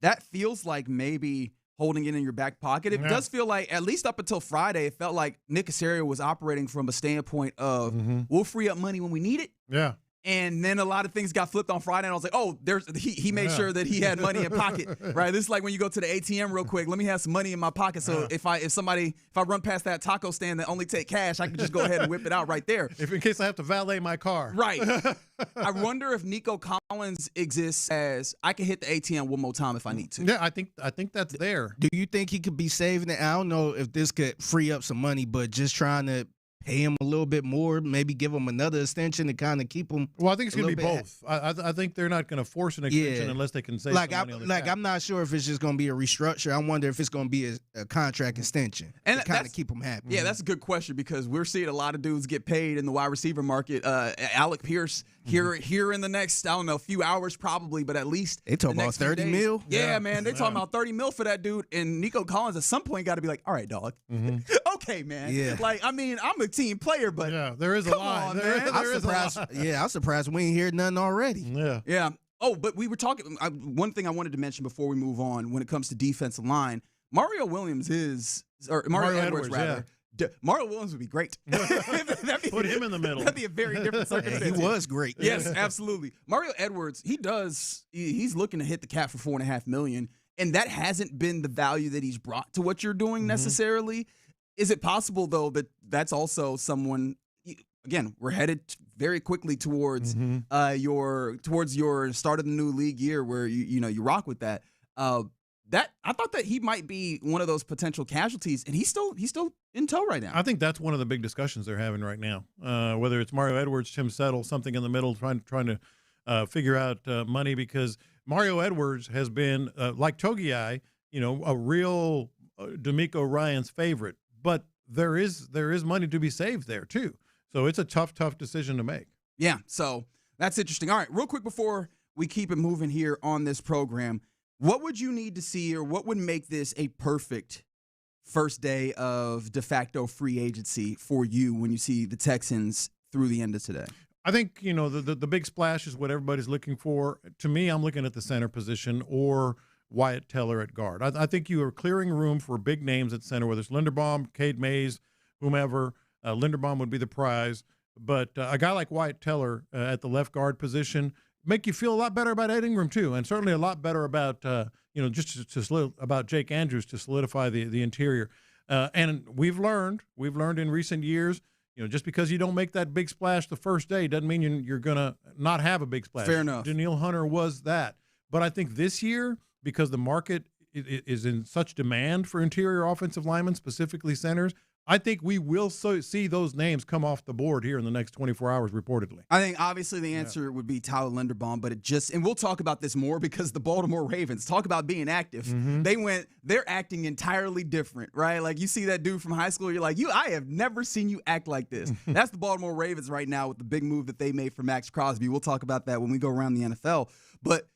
that feels like maybe holding it in your back pocket. It does feel like, at least up until Friday, it felt like Nick Caserio was operating from a standpoint of we'll free up money when we need it. Yeah. And then a lot of things got flipped on Friday, and I was like, oh, he made sure that he had money in pocket, right? This is like when you go to the ATM real quick. Let me have some money in my pocket, so if I run past that taco stand that only take cash, I can just go ahead and whip it out right there. In case I have to valet my car. Right. I wonder if Nico Collins exists as I can hit the ATM one more time if I need to. Yeah, I think that's there. Do you think he could be saving it? I don't know if this could free up some money, but just trying to pay him a little bit more, maybe give him another extension to kind of keep him. Well, I think it's going to be both. I think they're not going to force an extension unless they can save some money on the cap. I'm not sure if it's just going to be a restructure. I wonder if it's going to be a contract extension to kind of keep him happy. Yeah, that's a good question because we're seeing a lot of dudes get paid in the wide receiver market. Alec Pierce here in the next, I don't know, few hours probably, but at least they talking about 30 mil. Yeah, man, they talking about 30 mil for that dude. And Nico Collins at some point got to be like, all right, dog. Okay, man. Yeah. Like, I mean, I'm a team player, but there is a line. On, man. I'm surprised we ain't heard nothing already. Yeah. Oh, but we were talking. One thing I wanted to mention before we move on when it comes to defensive line, Mario Edwards rather. Yeah. Mario Williams would be great. Put him in the middle. That'd be a very different circumstance. He was great. Yes, absolutely. Mario Edwards, he's looking to hit the cap for $4.5 million, and that hasn't been the value that he's brought to what you're doing necessarily. Is it possible though that that's also someone? Again, we're headed very quickly towards your start of the new league year where you rock with that. That I thought that he might be one of those potential casualties, and he's still in tow right now. I think that's one of the big discussions they're having right now. Whether it's Mario Edwards, Tim Settle, something in the middle, trying to figure out money, because Mario Edwards has been like Togiai, a real D'Amico Ryan's favorite, but there is money to be saved there too. So it's a tough decision to make. Yeah, so that's interesting. All right, real quick before we keep it moving here on this program. What would you need to see, or what would make this a perfect first day of de facto free agency for you when you see the Texans through the end of today? I think, the big splash is what everybody's looking for. To me, I'm looking at the center position or Wyatt Teller at guard. I think you are clearing room for big names at center, whether it's Linderbaum, Cade Mays, whomever. Linderbaum would be the prize. But a guy like Wyatt Teller at the left guard position make you feel a lot better about Ed Ingram too, and certainly a lot better about about Jake Andrews to solidify the interior. And we've learned in recent years, just because you don't make that big splash the first day doesn't mean you're gonna not have a big splash. Fair enough. Daniil Hunter was that, but I think this year, because the market is in such demand for interior offensive linemen, specifically centers, I think we will see those names come off the board here in the next 24 hours, reportedly. I think obviously the answer would be Tyler Linderbaum, but and we'll talk about this more because the Baltimore Ravens, talk about being active. They're acting entirely different, right? Like you see that dude from high school, you're like, I have never seen you act like this. That's the Baltimore Ravens right now with the big move that they made for Max Crosby. We'll talk about that when we go around the NFL. But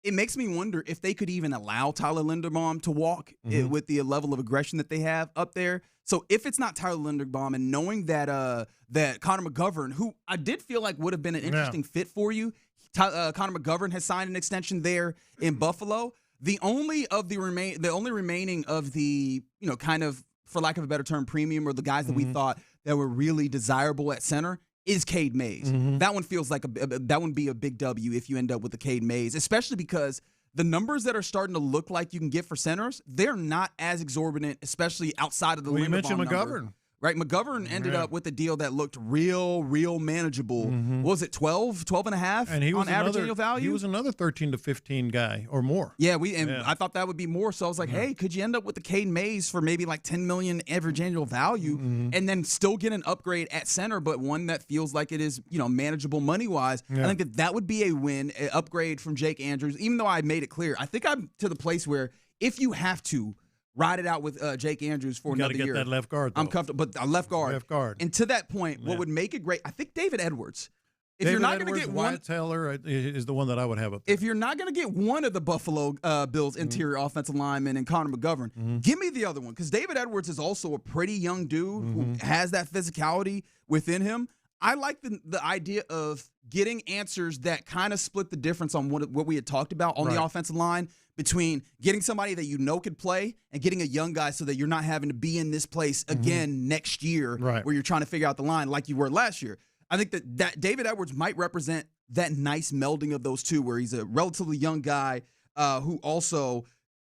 it makes me wonder if they could even allow Tyler Linderbaum to walk with the level of aggression that they have up there. So if it's not Tyler Linderbaum, and knowing that that Connor McGovern, who I did feel like would have been an interesting fit for you, Connor McGovern has signed an extension there in Buffalo. The only remaining of the kind of, for lack of a better term, premium, or the guys that we thought that were really desirable at center is Cade Mays. That one feels like that would be a big W if you end up with the Cade Mays, especially because the numbers that are starting to look like you can get for centers, they're not as exorbitant, especially outside of the Linderbaum you mentioned number. McGovern. Right, McGovern ended up with a deal that looked real manageable. What was it, 12 and a half and he was on average annual value? He was another 13 to 15 guy or more. Yeah, I thought that would be more. So I was like, hey, could you end up with the Cade Mays for maybe like $10 million average annual value and then still get an upgrade at center, but one that feels like it is, manageable money-wise? I think that would be a win, an upgrade from Jake Andrews, even though I made it clear. I think I'm to the place where if you have to, ride it out with Jake Andrews for another year. Got to get that left guard, though. I'm comfortable, but a left guard. Left guard. And to that point, what would make it great, I think David Edwards. If David you're not going to Edwards, get Wyatt one, Taylor is the one that I would have up there. if you're not going to get one of the Buffalo Bills interior offensive linemen and Connor McGovern, give me the other one, because David Edwards is also a pretty young dude who has that physicality within him. I like the idea of getting answers that kind of split the difference on what we had talked about on the offensive line between getting somebody that you know could play and getting a young guy so that you're not having to be in this place again next year where you're trying to figure out the line like you were last year. I think that David Edwards might represent that nice melding of those two, where he's a relatively young guy who also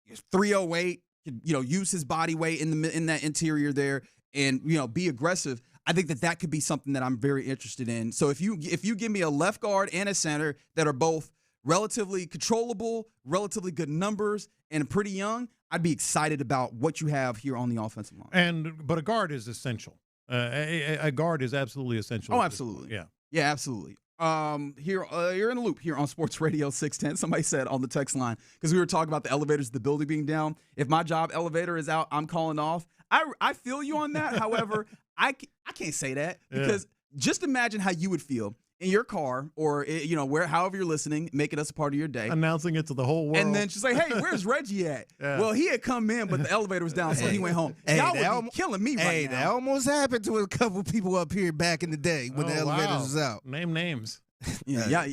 is 308, can, use his body weight in that interior there and, be aggressive. I think that could be something that I'm very interested in. So if you give me a left guard and a center that are both relatively controllable, relatively good numbers, and pretty young, I'd be excited about what you have here on the offensive line. But a guard is essential. A guard is absolutely essential. Oh, absolutely. Yeah, absolutely. Here, you're in the loop here on Sports Radio 610. Somebody said on the text line, because we were talking about the elevators, the building being down. If my job elevator is out, I'm calling off. I feel you on that. However, I can't say that, because just imagine how you would feel in your car or, however you're listening, making us a part of your day. Announcing it to the whole world. And then she's like, hey, where's Reggie at? Well, he had come in, but the elevator was down, so he went home. Y'all would be killing me right now. Hey, that almost happened to a couple people up here back in the day when the elevators was out. Name names. Yeah.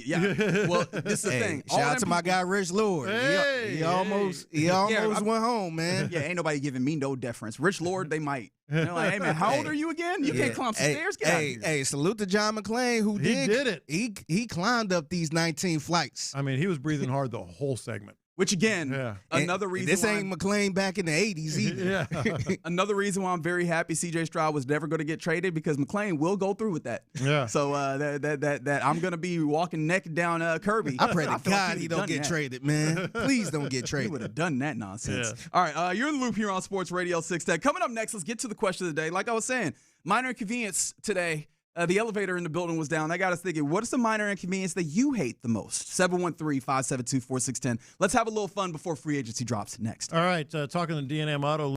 Well, this is the thing. Shout out to my guy Rich Lord. He almost went home, man. Yeah, ain't nobody giving me no deference. Rich Lord, they might. They're like, hey man, how old are you again? You can't climb some stairs. Get out of here. Hey, salute to John McClain who did it. He climbed up these 19 flights. I mean, he was breathing hard the whole segment. Which again, another reason. This ain't McClain back in the 80s either. Another reason why I'm very happy C.J. Stroud was never going to get traded, because McClain will go through with that. Yeah. So that I'm going to be walking naked down Kirby. I pray to God he don't get traded, man. Please don't get traded. He would have done that nonsense. Yeah. All right, you're in the loop here on Sports Radio 610. Coming up next, let's get to the question of the day. Like I was saying, minor inconvenience today. The elevator in the building was down. That got us thinking, what is the minor inconvenience that you hate the most? 713-572-4610. Let's have a little fun before free agency drops next. All right, talking to D&M Auto.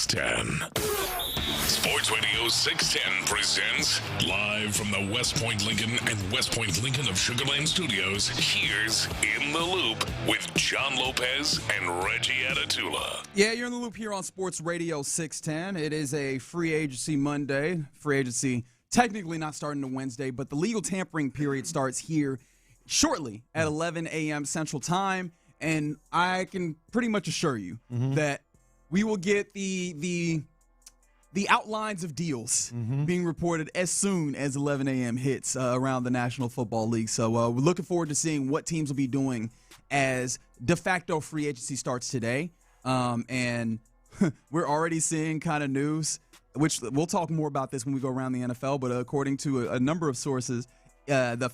610. Sports Radio 610 presents live from the West Point Lincoln and West Point Lincoln of Sugarland Studios. Here's In the Loop with John Lopez and Reggie Atatula. Yeah, you're in the loop here on Sports Radio 610. It is a free agency Monday. Free agency technically not starting to Wednesday, but the legal tampering period starts here shortly at 11 a.m. Central Time. And I can pretty much assure you that we will get the outlines of deals being reported as soon as 11 a.m. hits around the National Football League. So we're looking forward to seeing what teams will be doing as de facto free agency starts today. And we're already seeing kind of news, which we'll talk more about this when we go around the NFL. But according to a number of sources, the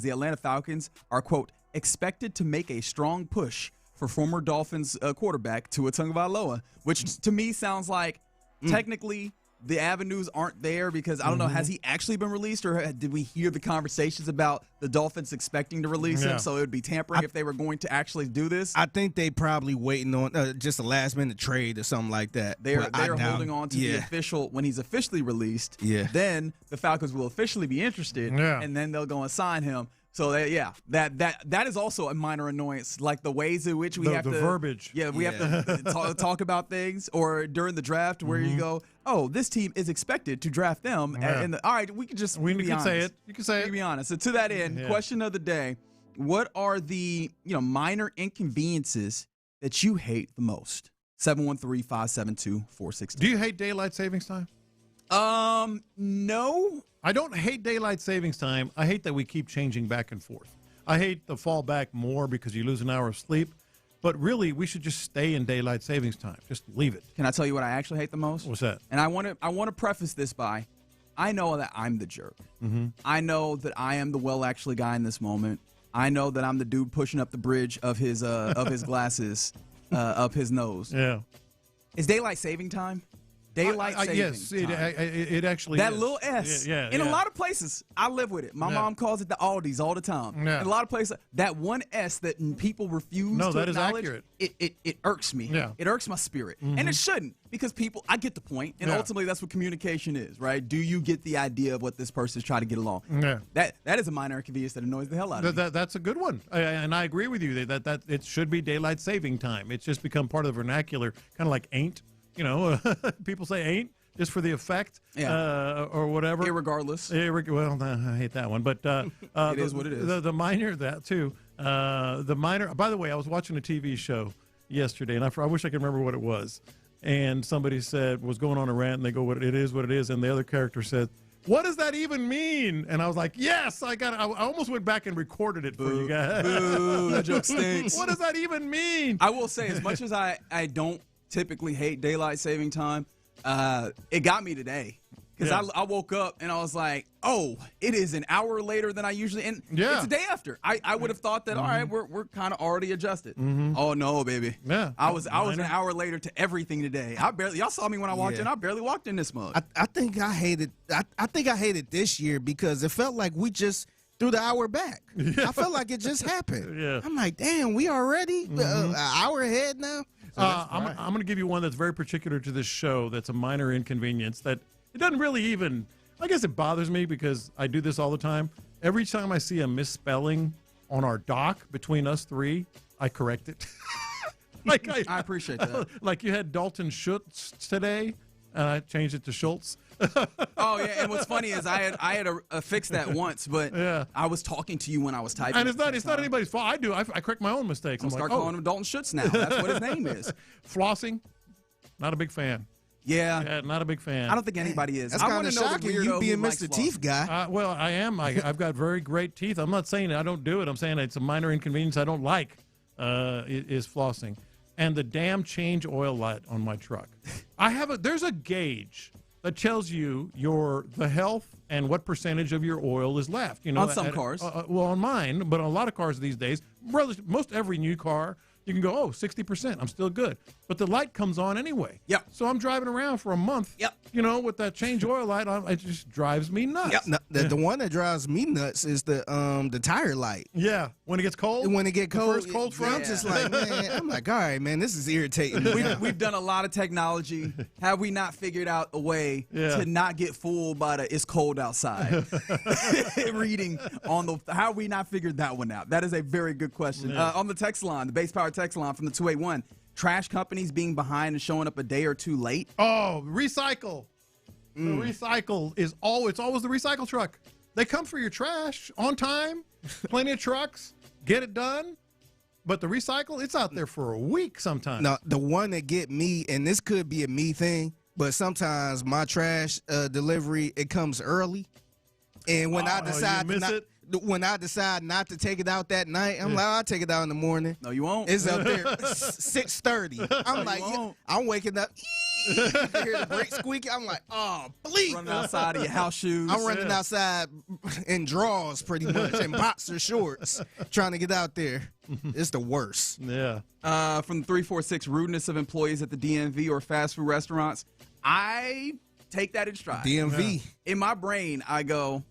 Atlanta Falcons are, quote, expected to make a strong push for former Dolphins quarterback Tua Tagovailoa, which to me sounds like technically the avenues aren't there because I don't know, has he actually been released or did we hear the conversations about the Dolphins expecting to release him? So it would be tampering if they were going to actually do this. I think they probably waiting on just a last minute trade or something like that. They're holding on to the official, when he's officially released, then the Falcons will officially be interested and then they'll go and sign him. So that is also a minor annoyance, like the ways in which we have to verbiage. We have to talk about things, or during the draft where you go, oh, this team is expected to draft them. All right, we can just we be can honest. say it. You can say it. Be honest. So to that end, question of the day: what are the minor inconveniences that you hate the most? 713-572-4610. Do you hate daylight savings time? No. I don't hate daylight savings time. I hate that we keep changing back and forth. I hate the fall back more because you lose an hour of sleep. But really, we should just stay in daylight savings time. Just leave it. Can I tell you what I actually hate the most? What's that? And I want to preface this by, I know that I'm the jerk. Mm-hmm. I know that I am the actually guy in this moment. I know that I'm the dude pushing up the bridge of his glasses up his nose. Yeah. Is daylight saving time? Daylight saving yes, time. It actually that is. little S. In a lot of places, I live with it. My mom calls it the Aldi's all the time. Yeah. In a lot of places, that one S that people refuse to that acknowledge, is accurate. It irks me. Yeah. It irks my spirit. And it shouldn't, because I get the point, and ultimately that's what communication is, right? Do you get the idea of what this person is trying to get along? Yeah. That is a minor inconvenience that annoys the hell out of me. That's a good one. And I agree with you that it should be daylight saving time. It's just become part of the vernacular, kind of like ain't. People say ain't. Just for the effect, or whatever. Irregardless. Well, I hate that one, but it is what it is. The minor, that too. The minor. By the way, I was watching a TV show yesterday, and I wish I could remember what it was. And somebody was going on a rant, and they go, "It is what it is," and the other character said, "What does that even mean?" And I was like, "Yes, I got it." I almost went back and recorded it for you guys. Boo, that joke stinks. What does that even mean? I will say, as much as I don't typically hate daylight saving time, it got me today, because I woke up and I was like, oh, it is an hour later than I usually, and it's a day after. I would have thought that, all right, we're kind of already adjusted. Oh no, baby. Yeah. I was an hour later to everything today. Y'all saw me when I walked in. I barely walked in this mug. I think I hated this year because it felt like we just threw the hour back. I felt like it just happened. Yeah. I'm like, damn, we already an hour ahead now. So I'm going to give you one that's very particular to this show that's a minor inconvenience that it doesn't really even, I guess it bothers me because I do this all the time. Every time I see a misspelling on our doc between us three, I correct it. I appreciate that. Like you had Dalton Schultz today, and I changed it to Schultz. Oh yeah, and what's funny is I had fixed that once, but I was talking to you when I was typing. And it's not anybody's fault. I correct my own mistakes. I'm start calling him Dalton Schultz now. That's what his name is. Flossing, not a big fan. Yeah, not a big fan. I don't think anybody is. That's kind of shocking. You being Mr. Teeth guy. Well, I am. I've got very great teeth. I'm not saying I don't do it. I'm saying it's a minor inconvenience I don't like. Is flossing, and the damn change oil light on my truck. There's a gauge that tells you the health and what percentage of your oil is left. On some cars. Well, on mine, but on a lot of cars these days, most every new car, you can go, 60%, I'm still good. But the light comes on anyway. Yep. So I'm driving around for a month. Yep. With that change oil light on, it just drives me nuts. Yep. No, the one that drives me nuts is the tire light. Yeah. When it gets cold? When it gets cold. The first cold front? I'm just like, man, I'm like, all right, man, this is irritating. We've done a lot of technology. Have we not figured out a way to not get fooled by the "it's cold outside" reading on the? How have we not figured that one out? That is a very good question. On the text line, the base power text line from the 281. Trash companies being behind and showing up a day or two late. Oh, recycle. The recycle it's always the recycle truck. They come for your trash on time, plenty of trucks, get it done. But the recycle, it's out there for a week sometimes. No, the one that get me, and this could be a me thing, but sometimes my trash delivery, it comes early. And when I decide when I decide not to take it out that night, I'm like, I'll take it out in the morning. No, you won't. It's up there 6:30. I'm like, I'm waking up. You hear the brake squeaking. I'm like, oh, please. Running outside of your house shoes. I'm running outside in drawers pretty much and boxer shorts trying to get out there. It's the worst. Yeah. From the 346, rudeness of employees at the DMV or fast food restaurants. I take that in stride. DMV. In my brain, I go,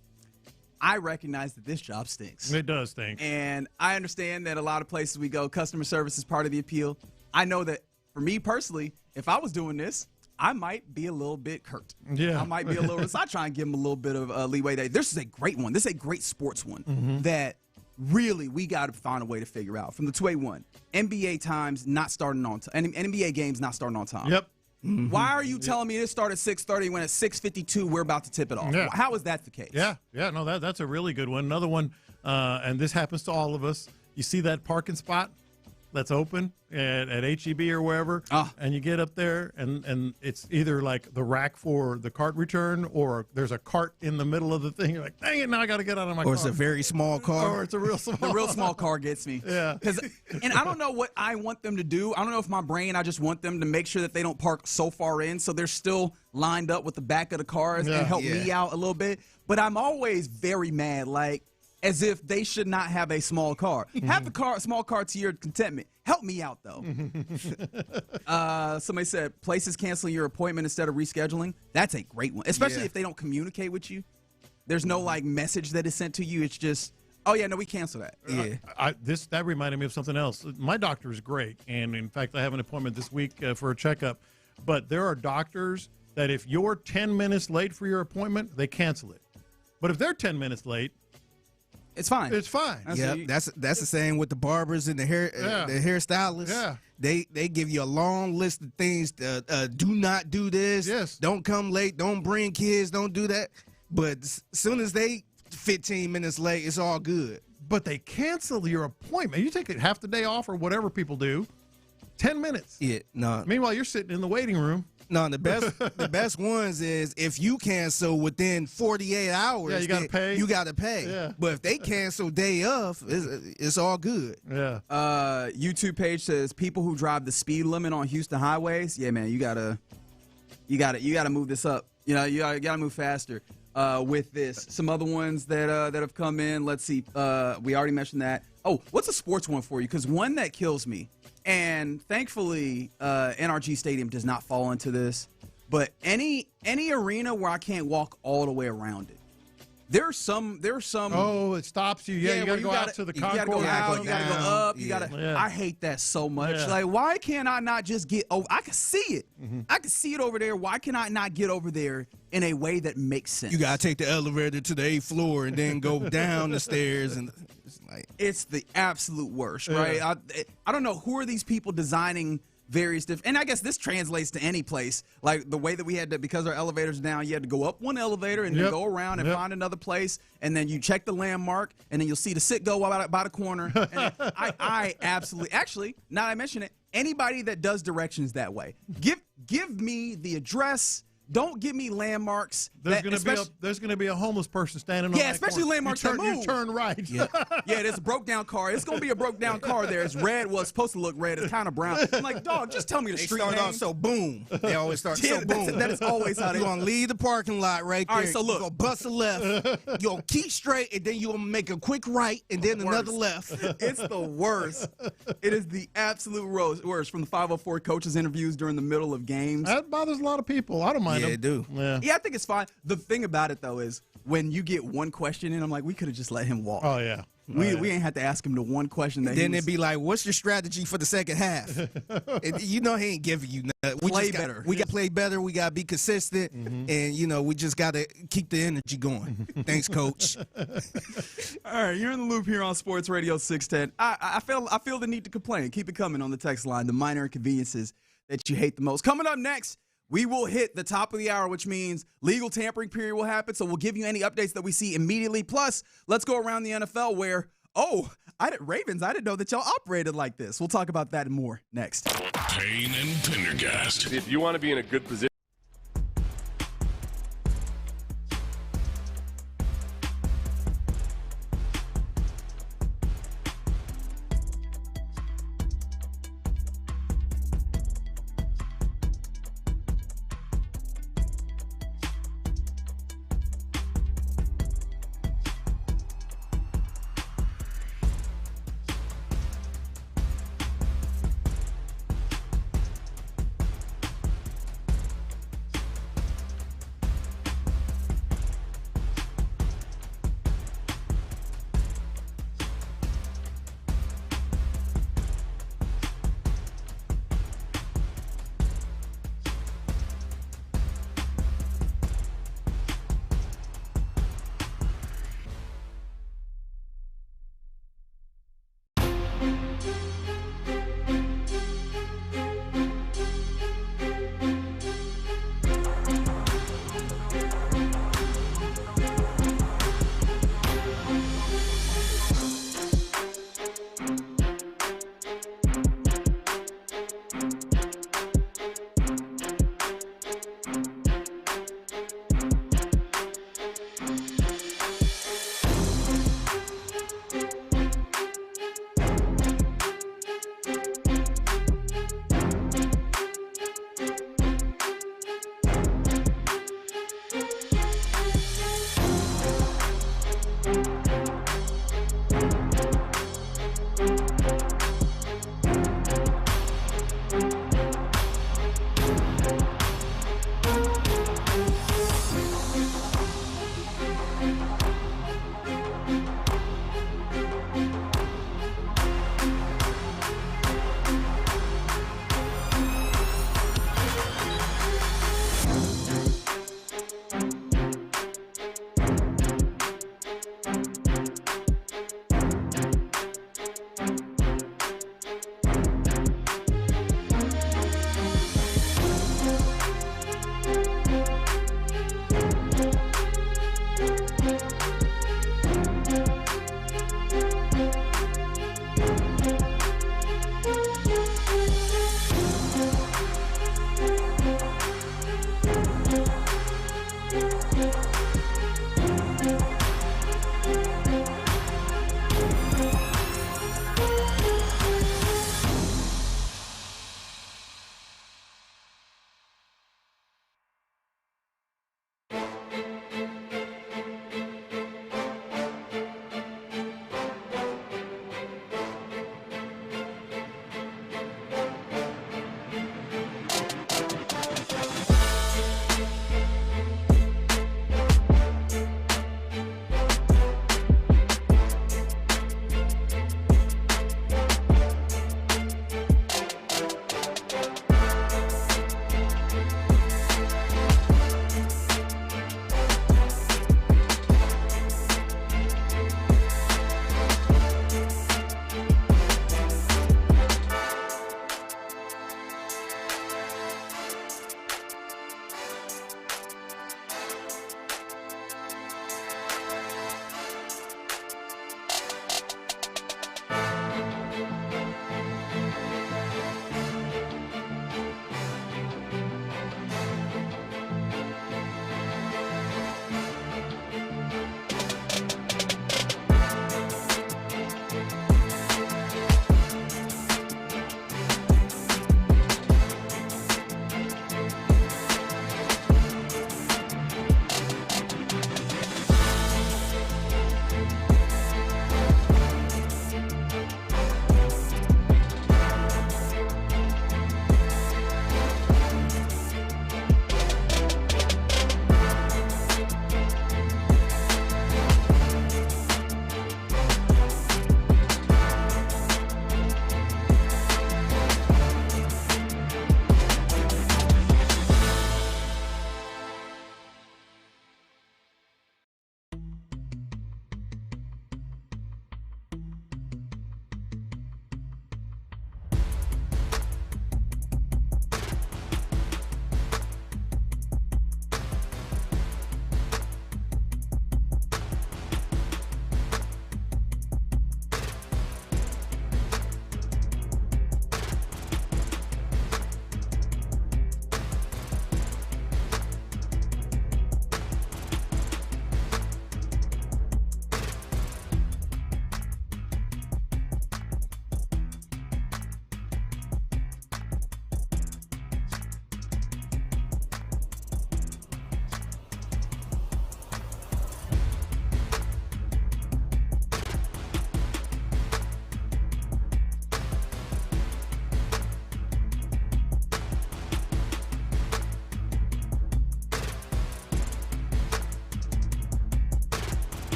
I recognize that this job stinks. It does stink. And I understand that a lot of places we go, customer service is part of the appeal. I know that for me personally, if I was doing this, I might be a little bit curt. Yeah. I might be a little, so I try and give them a little bit of leeway. This is a great one. This is a great sports one that really we got to find a way to figure out. From the 281, NBA times not starting on time, NBA games not starting on time. Yep. Why are you telling me it started at 6:30 when at 6:52 we're about to tip it off? Yeah. How is that the case? Yeah, no, that's a really good one. Another one, and this happens to all of us. You see that parking spot, that's open at H-E-B or wherever, and you get up there, and it's either like the rack for the cart return, or there's a cart in the middle of the thing. You're like, dang it, now I got to get out of my car. Or it's a very small car. Or it's a real small The real small car gets me. Yeah. And I don't know what I want them to do. I don't know if my brain, I just want them to make sure that they don't park so far in so they're still lined up with the back of the cars and help me out a little bit. But I'm always very mad, like, as if they should not have a small car. Have the small car to your contentment. Help me out, though. Somebody said, places canceling your appointment instead of rescheduling. That's a great one, especially if they don't communicate with you. There's no, like, message that is sent to you. It's just, oh, yeah, no, we cancel that. Yeah. That reminded me of something else. My doctor is great, and, in fact, I have an appointment this week for a checkup. But there are doctors that if you're 10 minutes late for your appointment, they cancel it. But if they're 10 minutes late, it's fine. It's fine. That's the same with the barbers and the hairstylists. Yeah. They give you a long list of things. Do not do this. Yes. Don't come late. Don't bring kids. Don't do that. But as soon as they 15 minutes late, it's all good. But they cancel your appointment. You take half the day off or whatever people do. 10 minutes. Yeah. No. Meanwhile, you're sitting in the waiting room. No, the best ones is if you cancel within 48 hours. You got to pay. You got to pay. Yeah. But if they cancel day of, it's all good. Yeah. YouTube page says people who drive the speed limit on Houston highways. Yeah, man, you gotta move this up. You know, you gotta move faster with this. Some other ones that have come in. Let's see. We already mentioned that. Oh, what's a sports one for you? Because one that kills me. And thankfully, NRG Stadium does not fall into this. But any arena where I can't walk all the way around it. There's some. Oh, it stops you. Yeah, you got to go out to the concourse. You got to go out. You got to go up. You got to. Yeah. I hate that so much. Like, why can't I not just get over? I can see it. I can see it over there. Why can I not get over there in a way that makes sense? You got to take the elevator to the 8th floor and then go down the stairs and. It's the absolute worst, right? I don't know who are these people designing various different, and I guess this translates to any place. Like the way that we had to, because our elevators down, you had to go up one elevator and then go around and find another place, and then you check the landmark, and then you'll see the sit go by the corner. And I absolutely, actually, now that I mention it, anybody that does directions that way, give me the address. Don't give me landmarks. There's going to be a homeless person standing on that especially corner. landmarks you that move. You turn right. Yeah, there's a broke down car. It's going to be a broke down car there. It's red. Well, it's supposed to look red. It's kind of brown. I'm like, dog, just tell me the street name. name. Off, so boom. They always start so boom. That is always how they. You're going to leave the parking lot right there. All right, so look. You're going to bust a left. You're going to keep straight, and then you're going to make a quick right, and then another left. It's the worst. It is the absolute worst. From the 504 coaches interviews during the middle of games. That bothers a lot of people. I don't mind them. Yeah, it do. Yeah, I think it's fine. The thing about it, though, is when you get one question in, I'm like, we could have just let him walk. Oh, yeah. We ain't had to ask him the one question. Then it'd be like, what's your strategy for the second half? You know he ain't giving you nothing. We got to play better. We got to be consistent. And, we just got to keep the energy going. Thanks, Coach. All right, you're in the loop here on Sports Radio 610. I feel the need to complain. Keep it coming on the text line, the minor inconveniences that you hate the most. Coming up next, we will hit the top of the hour, which means legal tampering period will happen. So we'll give you any updates that we see immediately. Plus, let's go around the NFL where, Ravens, I didn't know that y'all operated like this. We'll talk about that and more next. Payne and Pendergast. If you want to be in a good position.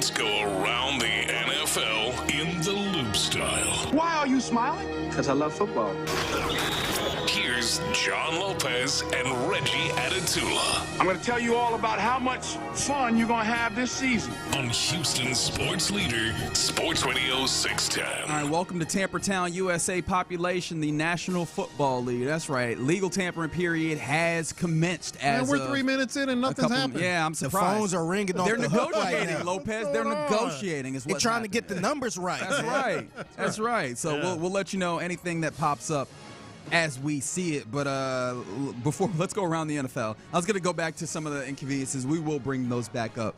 Let's go around the NFL in the loop style. Why are you smiling? Because I love football. Here's John Lopez and Reggie Atatula. I'm going to tell you all about how much fun you're going to have this season. On Houston's sports leader, Sports Radio 610. All right, welcome to Tampertown, USA Population, the National Football League. That's right. Legal tampering period has commenced. As we're 3 minutes in and nothing's happened. Yeah, I'm surprised. The phones are ringing off They're the hook right negotiating, now. Lopez. They're negotiating. Is They're what's trying happening. to get the numbers right. That's right. That's right. So we'll let you know anything that pops up as we see it. But before, let's go around the NFL. I was going to go back to some of the inconveniences. We will bring those back up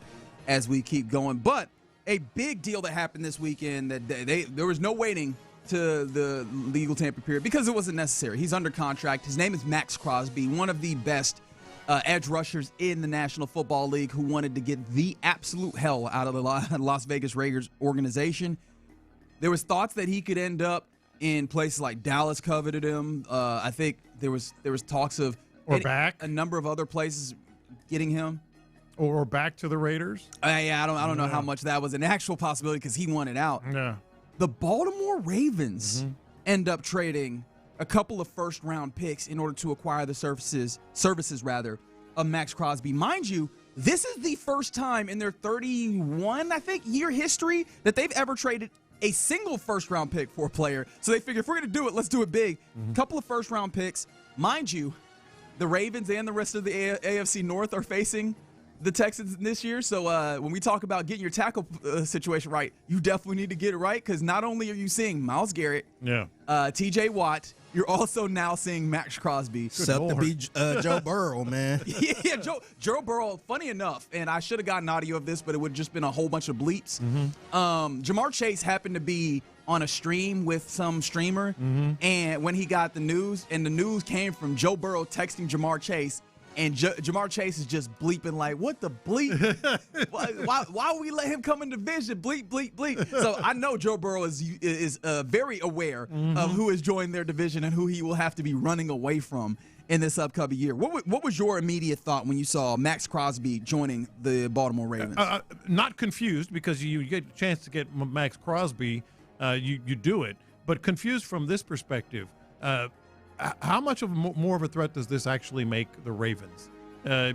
as we keep going. But a big deal that happened this weekend, that there was no waiting to the legal tampering period because it wasn't necessary. He's under contract. His name is Max Crosby, one of the best edge rushers in the National Football League, who wanted to get the absolute hell out of the Las Vegas Raiders organization. There was thoughts that he could end up in places like Dallas coveted him. I think there was talks of a number of other places getting him, or back to the Raiders. Yeah, I don't know how much that was an actual possibility because he wanted out. Yeah, the Baltimore Ravens end up trading a couple of first-round picks in order to acquire the services of Max Crosby. Mind you, this is the first time in their 31, I think, year history that they've ever traded a single first-round pick for a player. So they figure if we're going to do it, let's do it big. A couple of first-round picks. Mind you, the Ravens and the rest of the AFC North are facing the Texans this year. So when we talk about getting your tackle situation right, you definitely need to get it right because not only are you seeing Myles Garrett, TJ Watt, you're also now seeing Max Crosby. Except to be Joe Burrow, man. Yeah, Joe Burrow, funny enough, and I should have gotten audio of this, but it would have just been a whole bunch of bleeps. Jamar Chase happened to be on a stream with some streamer, and when he got the news, and the news came from Joe Burrow texting Jamar Chase, and Jamar Chase is just bleeping like, what the bleep? why would we let him come in division? Bleep, bleep, bleep. So I know Joe Burrow is very aware of who has joined their division and who he will have to be running away from in this upcoming year. What was your immediate thought when you saw Max Crosby joining the Baltimore Ravens? Not confused, because you get a chance to get Max Crosby, you do it. But confused from this perspective. How much of more of a threat does this actually make the Ravens?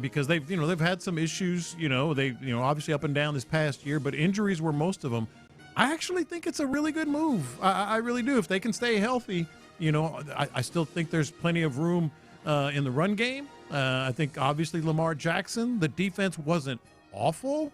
Because they've had some issues, obviously up and down this past year, but injuries were most of them. I actually think it's a really good move. I really do. If they can stay healthy, I still think there's plenty of room in the run game. I think obviously Lamar Jackson, the defense wasn't awful,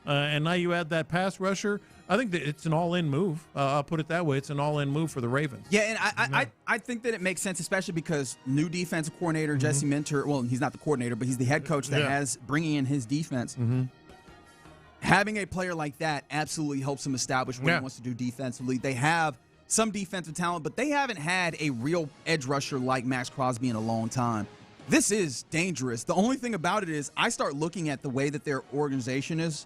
and now you add that pass rusher. I think that it's an all-in move. I'll put it that way. It's an all-in move for the Ravens. Yeah, and I think that it makes sense, especially because new defensive coordinator Jesse Minter, well, he's not the coordinator, but he's the head coach that has bringing in his defense. Having a player like that absolutely helps him establish what he wants to do defensively. They have some defensive talent, but they haven't had a real edge rusher like Max Crosby in a long time. This is dangerous. The only thing about it is I start looking at the way that their organization is.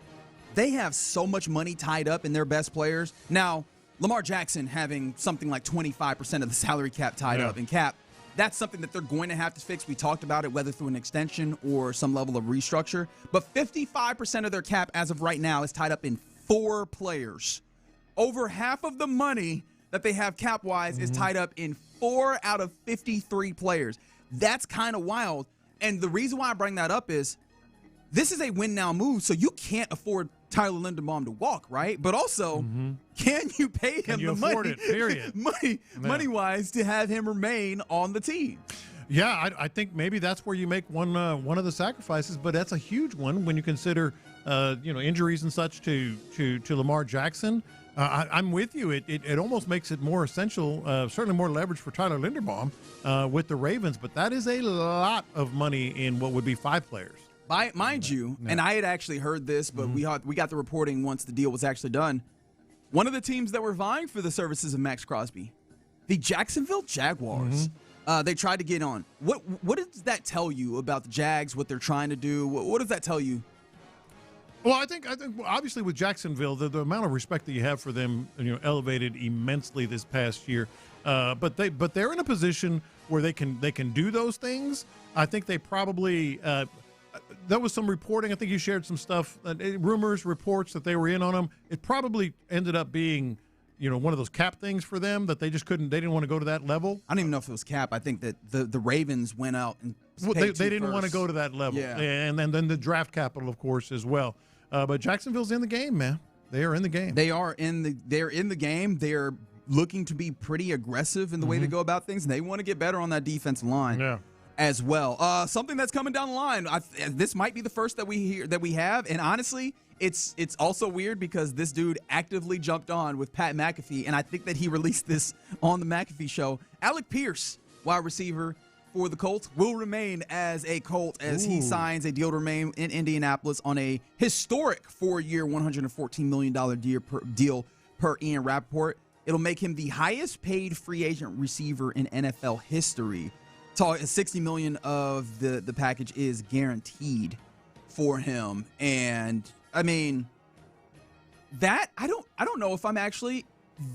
They have so much money tied up in their best players. Now, Lamar Jackson having something like 25% of the salary cap tied up in cap, that's something that they're going to have to fix. We talked about it, whether through an extension or some level of restructure. But 55% of their cap as of right now is tied up in 4 players. Over half of the money that they have cap-wise is tied up in 4 out of 53 players. That's kind of wild. And the reason why I bring that up is this is a win-now move, so you can't afford Tyler Linderbaum to walk, right? But also, can you pay him the money, money-wise, to have him remain on the team? Yeah, I think maybe that's where you make one of the sacrifices, but that's a huge one when you consider injuries and such to Lamar Jackson. I'm with you. It almost makes it more essential, certainly more leverage for Tyler Linderbaum with the Ravens, but that is a lot of money in what would be 5 players. Mind you, and I had actually heard this, but we got the reporting once the deal was actually done. One of the teams that were vying for the services of Max Crosby, the Jacksonville Jaguars, they tried to get on. What does that tell you about the Jags, what they're trying to do? What does that tell you? Well, I think obviously with Jacksonville, the amount of respect that you have for them, elevated immensely this past year. But they're in a position where they can do those things. I think they probably That was some reporting. I think you shared some stuff, rumors, reports that they were in on him. It probably ended up being, one of those cap things for them that they just couldn't. They didn't want to go to that level. I don't even know if it was cap. I think that the Ravens went out and they didn't want to go to that level. Yeah. And then the draft capital, of course, as well. But Jacksonville's in the game, man. They are in the game. They're in the game. They're looking to be pretty aggressive in the way they go about things, and they want to get better on that defensive line as well. Something that's coming down the line. This might be the first that we have, and honestly, it's also weird because this dude actively jumped on with Pat McAfee, and I think that he released this on the McAfee show. Alec Pierce, wide receiver for the Colts, will remain as a Colt as he signs a deal to remain in Indianapolis on a historic 4-year, $114 million deal per Ian Rappaport. It'll make him the highest paid free agent receiver in NFL history. $60 million of the package is guaranteed for him. And I mean, that I don't know if I'm actually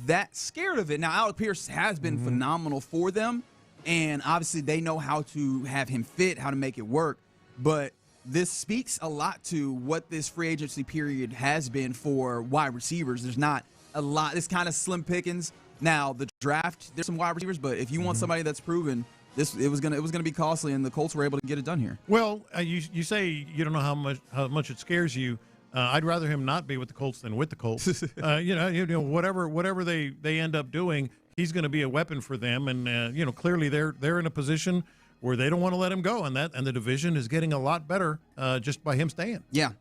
that scared of it. Now, Alec Pierce has been phenomenal for them, and obviously they know how to have him fit, how to make it work. But this speaks a lot to what this free agency period has been for wide receivers. There's not a lot. It's kind of slim pickings. Now, the draft, there's some wide receivers, but if you want somebody that's proven, it was gonna be costly, and the Colts were able to get it done here. Well, you say you don't know how much it scares you. I'd rather him not be with the Colts than with the Colts. Whatever they end up doing, he's going to be a weapon for them, and clearly they're in a position where they don't want to let him go, and the division is getting a lot better just by him staying. Yeah.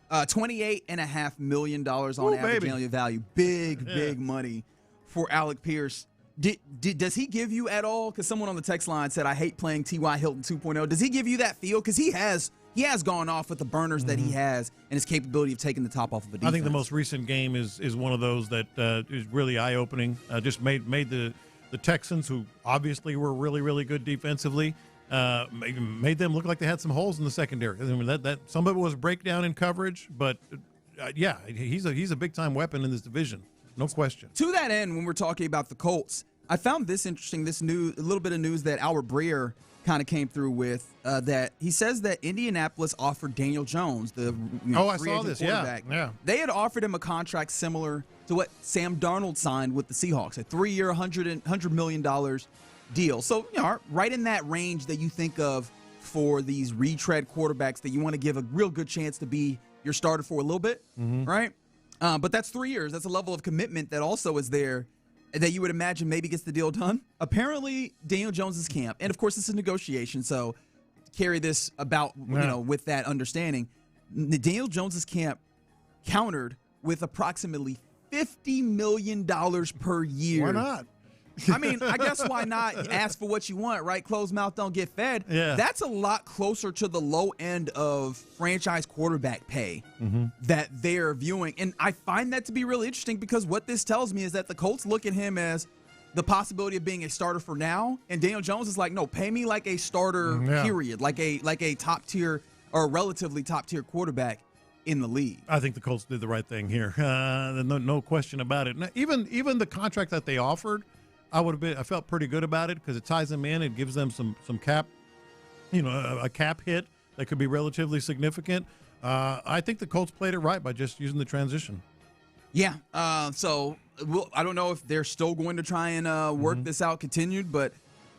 $28.5 million on average annual value. Big money for Alec Pierce. Does he give you at all? Because someone on the text line said, "I hate playing T.Y. Hilton 2.0." Does he give you that feel? Because he has gone off with the burners that he has and his capability of taking the top off of a defense. I think the most recent game is one of those that is really eye-opening. Just made the Texans, who obviously were really, really good defensively, made them look like they had some holes in the secondary. I mean, that some of it was breakdown in coverage, but he's a big-time weapon in this division. No question. To that end, when we're talking about the Colts, I found this interesting, a little bit of news that Albert Breer kind of came through with, that he says that Indianapolis offered Daniel Jones, the I free saw agent this. quarterback. Yeah. They had offered him a contract similar to what Sam Darnold signed with the Seahawks, a 3-year, $100 million deal. So, right in that range that you think of for these retread quarterbacks that you want to give a real good chance to be your starter for a little bit, right? But that's 3 years. That's a level of commitment that also is there that you would imagine maybe gets the deal done. Apparently, Daniel Jones's camp, and of course this is negotiation, so carry this about, with that understanding. Daniel Jones's camp countered with approximately $50 million per year. Why not? I mean, I guess why not ask for what you want, right? Closed mouth don't get fed. Yeah. That's a lot closer to the low end of franchise quarterback pay that they're viewing. And I find that to be really interesting because what this tells me is that the Colts look at him as the possibility of being a starter for now. And Daniel Jones is like, no, pay me like a starter, period, like a top tier or relatively top tier quarterback in the league. I think the Colts did the right thing here. No question about it. Now, even the contract that they offered, I felt pretty good about it because it ties them in. It gives them some cap, a cap hit that could be relatively significant. I think the Colts played it right by just using the transition. Yeah. So I don't know if they're still going to try and work this out continued, but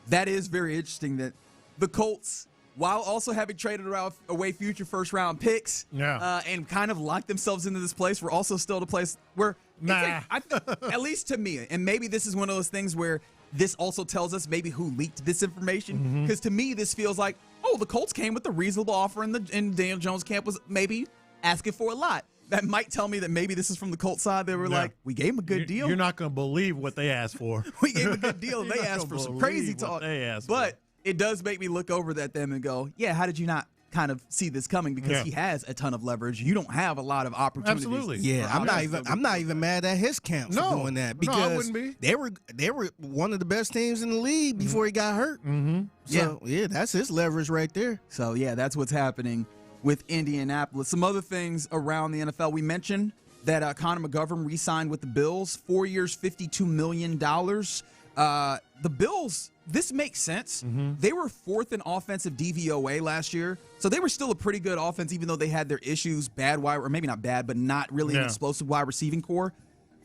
that is very interesting that the Colts, while also having traded away future first-round picks and kind of locked themselves into this place, we're also still the place where at least to me, and maybe this is one of those things where this also tells us maybe who leaked this information, because to me this feels like, the Colts came with a reasonable offer and Daniel Jones' camp was maybe asking for a lot. That might tell me that maybe this is from the Colts side. They were like, we gave him a good deal. You're not going to believe what they asked for. We gave him a good deal. They asked for some crazy talk. But it does make me look over at them and go, how did you not kind of see this coming? Because he has a ton of leverage. You don't have a lot of opportunities. Absolutely. Yeah, I'm not even mad at his camp for doing that, because I wouldn't be. They were one of the best teams in the league before he got hurt. So that's his leverage right there. So that's what's happening with Indianapolis. Some other things around the NFL. We mentioned that Connor McGovern re-signed with the Bills, 4 years, $52 million. The Bills, this makes sense. They were 4th in offensive DVOA last year, so they were still a pretty good offense, even though they had their issues, bad wide, or maybe not bad, but not really an explosive wide receiving core.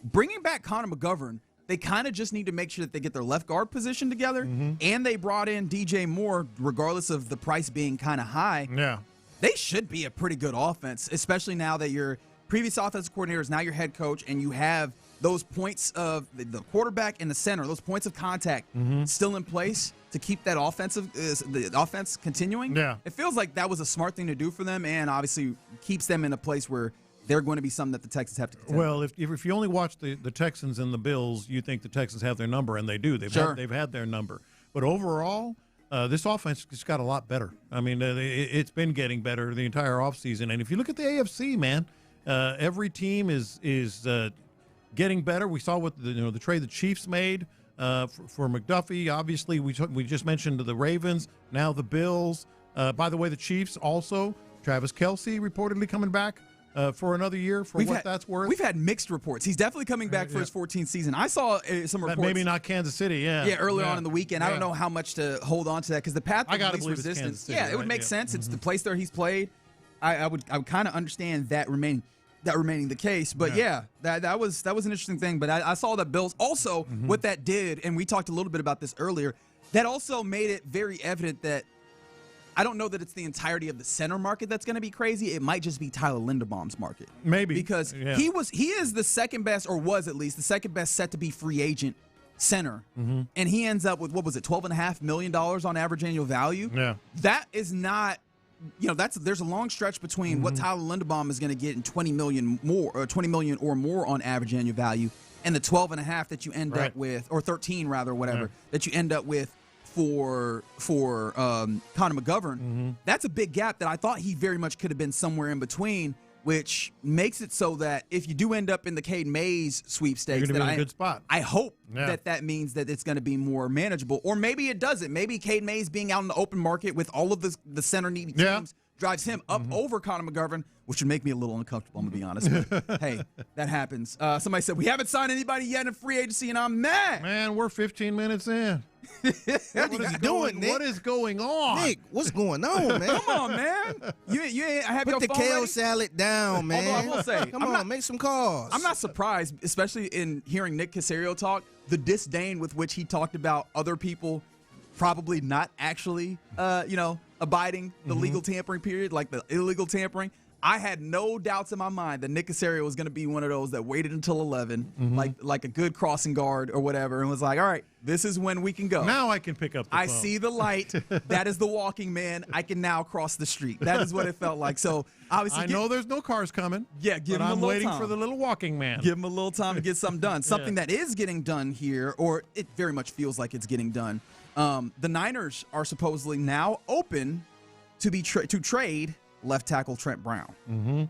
Bringing back Connor McGovern, they kind of just need to make sure that they get their left guard position together, and they brought in DJ Moore, regardless of the price being kind of high. Yeah. They should be a pretty good offense, especially now that your previous offensive coordinator is now your head coach, and you have those points of the quarterback and the center, those points of contact still in place to keep that the offense continuing. Yeah. It feels like that was a smart thing to do for them, and obviously keeps them in a place where they're going to be something that the Texans have to contend Well, with. if you only watch the Texans and the Bills, you think the Texans have their number, and they do. They've had their number. But overall, this offense just got a lot better. I mean, it's been getting better the entire offseason. And if you look at the AFC, man, every team is getting better. We saw what the trade the Chiefs made for McDuffie. Obviously, we just mentioned the Ravens. Now the Bills. By the way, the Chiefs also. Travis Kelce reportedly coming back for another year for that's worth. We've had mixed reports. He's definitely coming back for his 14th season. I saw some reports. Maybe not Kansas City, Yeah, earlier on in the weekend. I don't know how much to hold on to that because the path of least resistance. City, it would make sense. It's the place there he's played. I would kind of understand that remaining the case. But that was an interesting thing. But I saw that Bills also what that did, and we talked a little bit about this earlier. That also made it very evident that I don't know that it's the entirety of the center market that's going to be crazy. It might just be Tyler Linderbaum's market. Maybe. Because he is the second best, or was at least the second best set to be free agent center. And he ends up with, what was it, $12.5 million on average annual value? Yeah. That is not, there's a long stretch between what Tyler Linderbaum is going to get in $20 million or more on average annual value and the 12.5 that you end up with, or 13 rather, whatever, that you end up with for Connor McGovern. That's a big gap that I thought he very much could have been somewhere in between, which makes it so that if you do end up in the Cade Mays sweepstakes, you're going to be in a good spot. I hope that means that it's going to be more manageable, or maybe it doesn't. Maybe Cade Mays being out in the open market with all of the center needy teams drives him up over Connor McGovern, which would make me a little uncomfortable, I'm going to be honest. But hey, that happens. Somebody said, we haven't signed anybody yet in free agency, and I'm mad. Man, we're 15 minutes in. What are you doing, Nick? What is going on? Nick, what's going on, man? Come on, man. You ain't have Put your the phone kale ready? salad down, man. Although I will say, Come on, make some calls. I'm not surprised, especially in hearing Nick Caserio talk, the disdain with which he talked about other people probably not actually, abiding the legal tampering period, like the illegal tampering. I had no doubts in my mind that Nick Caserio was going to be one of those that waited until 11, like a good crossing guard or whatever, and was like, all right, this is when we can go. Now I can pick up the I phone. see the light. That is the walking man. I can now cross the street. That is what it felt like. So obviously, I know there's no cars coming. Yeah, give him a I'm little waiting time. for the little walking man. Give him a little time to get something done. Something that is getting done here, or it very much feels like it's getting done. The Niners are supposedly now open to trade left tackle Trent Brown.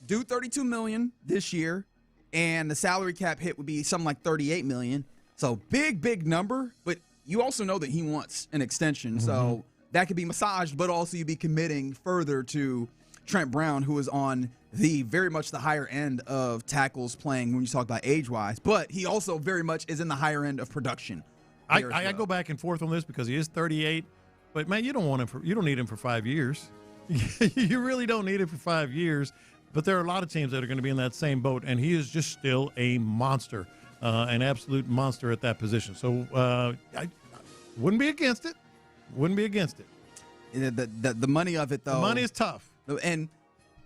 Due $32 million this year, and the salary cap hit would be something like $38 million. So big number, but you also know that he wants an extension. So that could be massaged, but also you'd be committing further to Trent Brown, who is on very much the higher end of tackles playing when you talk about age-wise, but he also very much is in the higher end of production. I go back and forth on this because he is 38, but man, you don't need him for 5 years. You really don't need him for 5 years. But there are a lot of teams that are going to be in that same boat, and he is just still a monster, an absolute monster at that position. So I wouldn't be against it. Wouldn't be against it. The money of it, though. The money is tough. And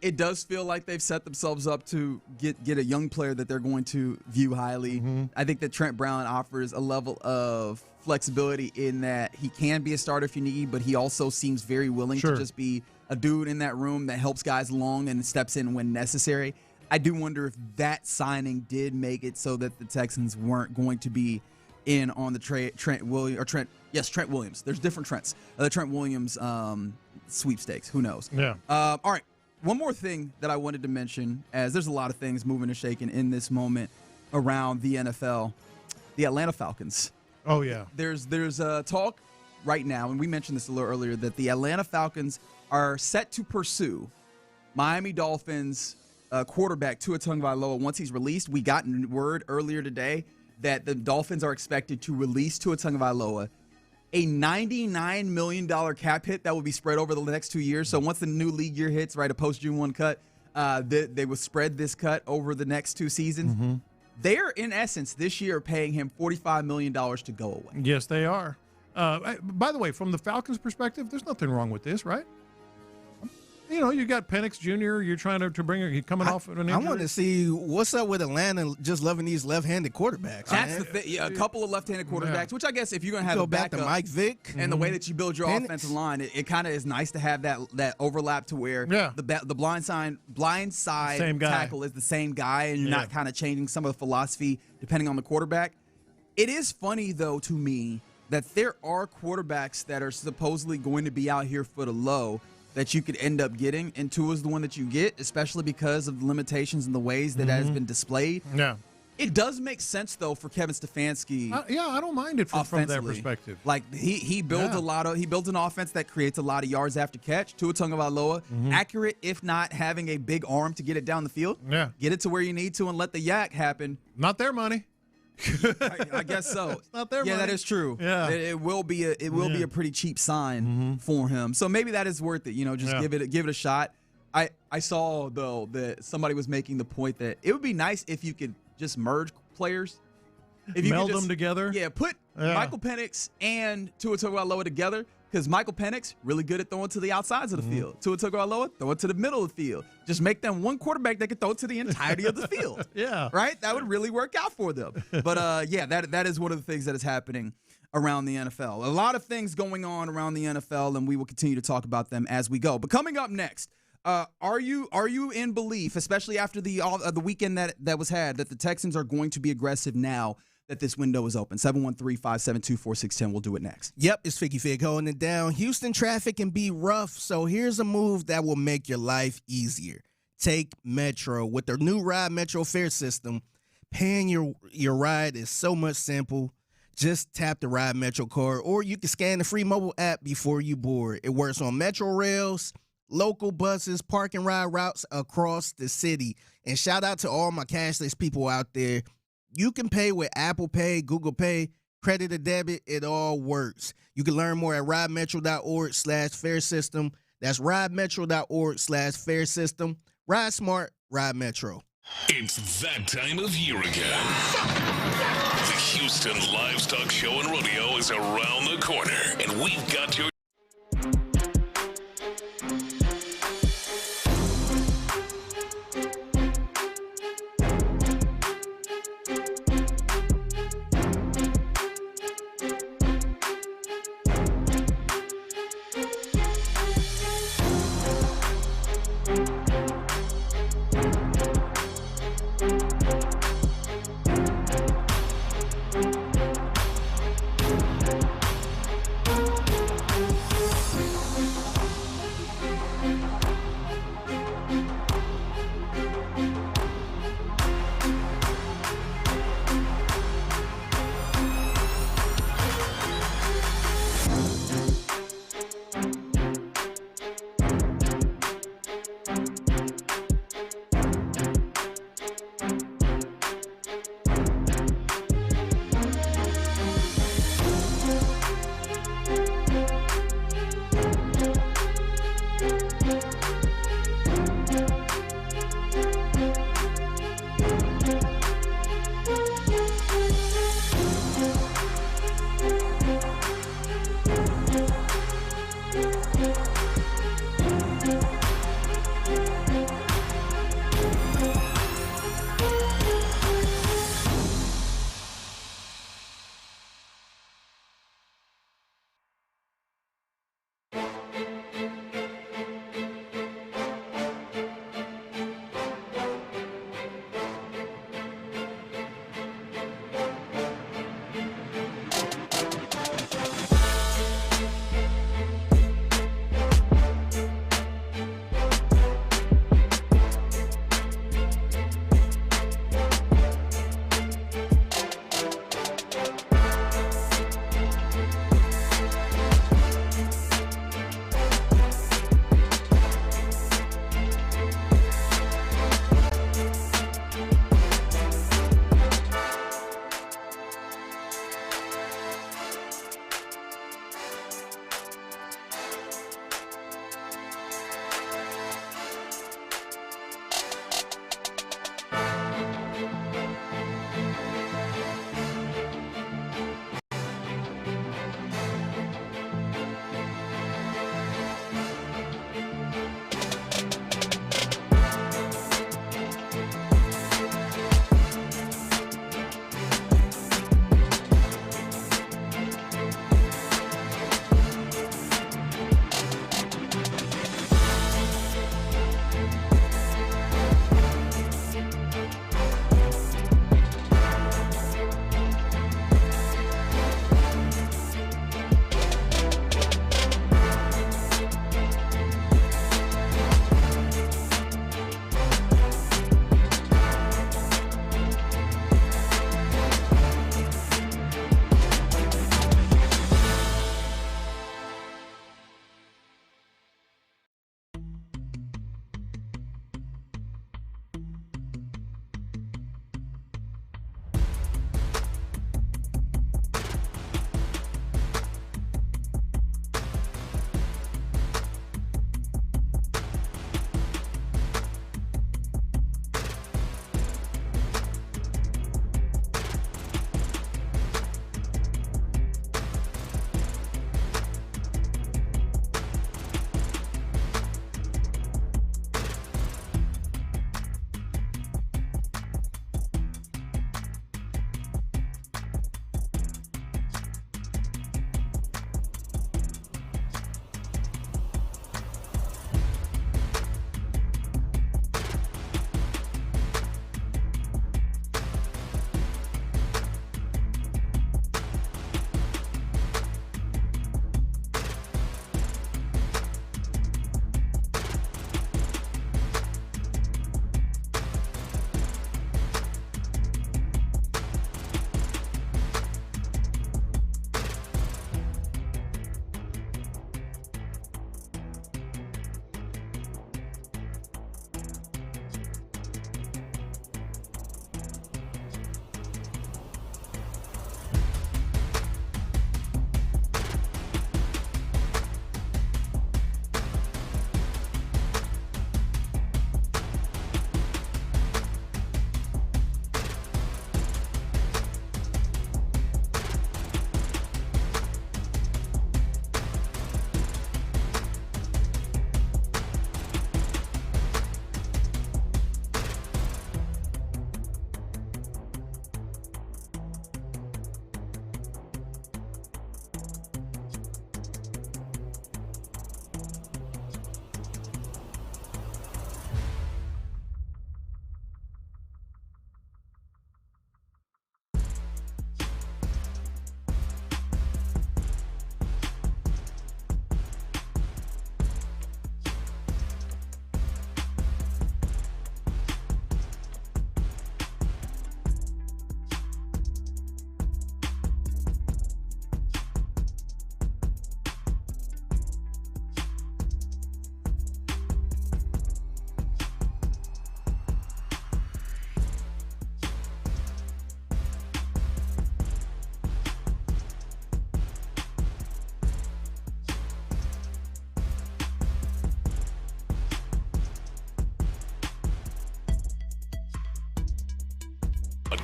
it does feel like they've set themselves up to get a young player that they're going to view highly. I think that Trent Brown offers a level of flexibility in that he can be a starter if you need, but he also seems very willing to just be a dude in that room that helps guys along and steps in when necessary. I do wonder if that signing did make it so that the Texans weren't going to be in on the Trent Williams. There's different Trents. The Trent Williams sweepstakes. Who knows? Yeah. All right. One more thing that I wanted to mention, as there's a lot of things moving and shaking in this moment around the NFL, the Atlanta Falcons. Oh, yeah. There's talk right now, and we mentioned this a little earlier, that the Atlanta Falcons are set to pursue Miami Dolphins quarterback Tua Tagovailoa once he's released. We got word earlier today that the Dolphins are expected to release Tua Tagovailoa a $99 million cap hit that will be spread over the next 2 years. So once the new league year hits, right, a post-June 1 cut, they will spread this cut over the next 2 seasons. Mm-hmm. They're, in essence, this year paying him $45 million to go away. Yes, they are. By the way, from the Falcons' perspective, there's nothing wrong with this, right? You know, you got Penix Jr. You're trying to bring her. He's coming off of an injury. I want to see what's up with Atlanta just loving these left-handed quarterbacks. That's the thing. Yeah, a couple of left-handed quarterbacks, which I guess if you're going to have go a back to Mike Vick and the way that you build your offensive line, it kind of is nice to have that overlap to where the blind side tackle is the same guy, and you're not kind of changing some of the philosophy depending on the quarterback. It is funny though to me that there are quarterbacks that are supposedly going to be out here for the low that you could end up getting, and Tua's the one that you get, especially because of the limitations and the ways that has been displayed. Yeah. It does make sense, though, for Kevin Stefanski. I don't mind it from that perspective. Like, he builds he builds an offense that creates a lot of yards after catch. Tua Tagovailoa, accurate, if not having a big arm to get it down the field. Yeah. Get it to where you need to and let the yak happen. Not their money. I guess so. It's not their money. That is true. Yeah. It will be a pretty cheap sign for him. So maybe that is worth it. You know, just give it a shot. I saw though that somebody was making the point that it would be nice if you could just merge players. If you meld them together. Yeah, put Michael Penix and Tua Tagovailoa together, because Michael Penix really good at throwing to the outsides of the field. Tua Tagovailoa throw it to the middle of the field. Just make them one quarterback that can throw it to the entirety of the field. Yeah, right. That would really work out for them. But that is one of the things that is happening around the NFL. A lot of things going on around the NFL, and we will continue to talk about them as we go. But coming up next. Are you in belief, especially after the weekend that was had, that the Texans are going to be aggressive now that this window is open? 713-572-4610. We'll do it next. Yep, it's Ficky Fig holding it down. Houston traffic can be rough, so here's a move that will make your life easier. Take Metro. With their new Ride Metro fare system, paying your ride is so much simple. Just tap the Ride Metro card, or you can scan the free mobile app before you board. It works on Metro rails, local buses, park and ride routes across the city. And shout out to all my cashless people out there. You can pay with Apple Pay, Google Pay, credit or debit. It all works. You can learn more at ridemetro.org/fare system. That's ridemetro.org/fare system. Ride smart, ride Metro. It's that time of year again. The Houston Livestock Show and Rodeo is around the corner, and we've got your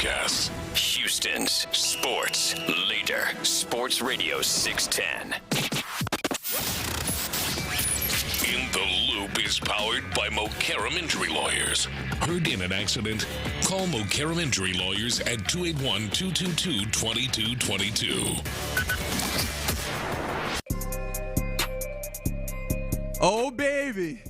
Pendergast. Houston's sports leader. Sports Radio 610. In the Loop is powered by Mokaram Injury Lawyers. Heard in an accident? Call Mokaram Injury Lawyers at 281-222-2222. Oh, baby.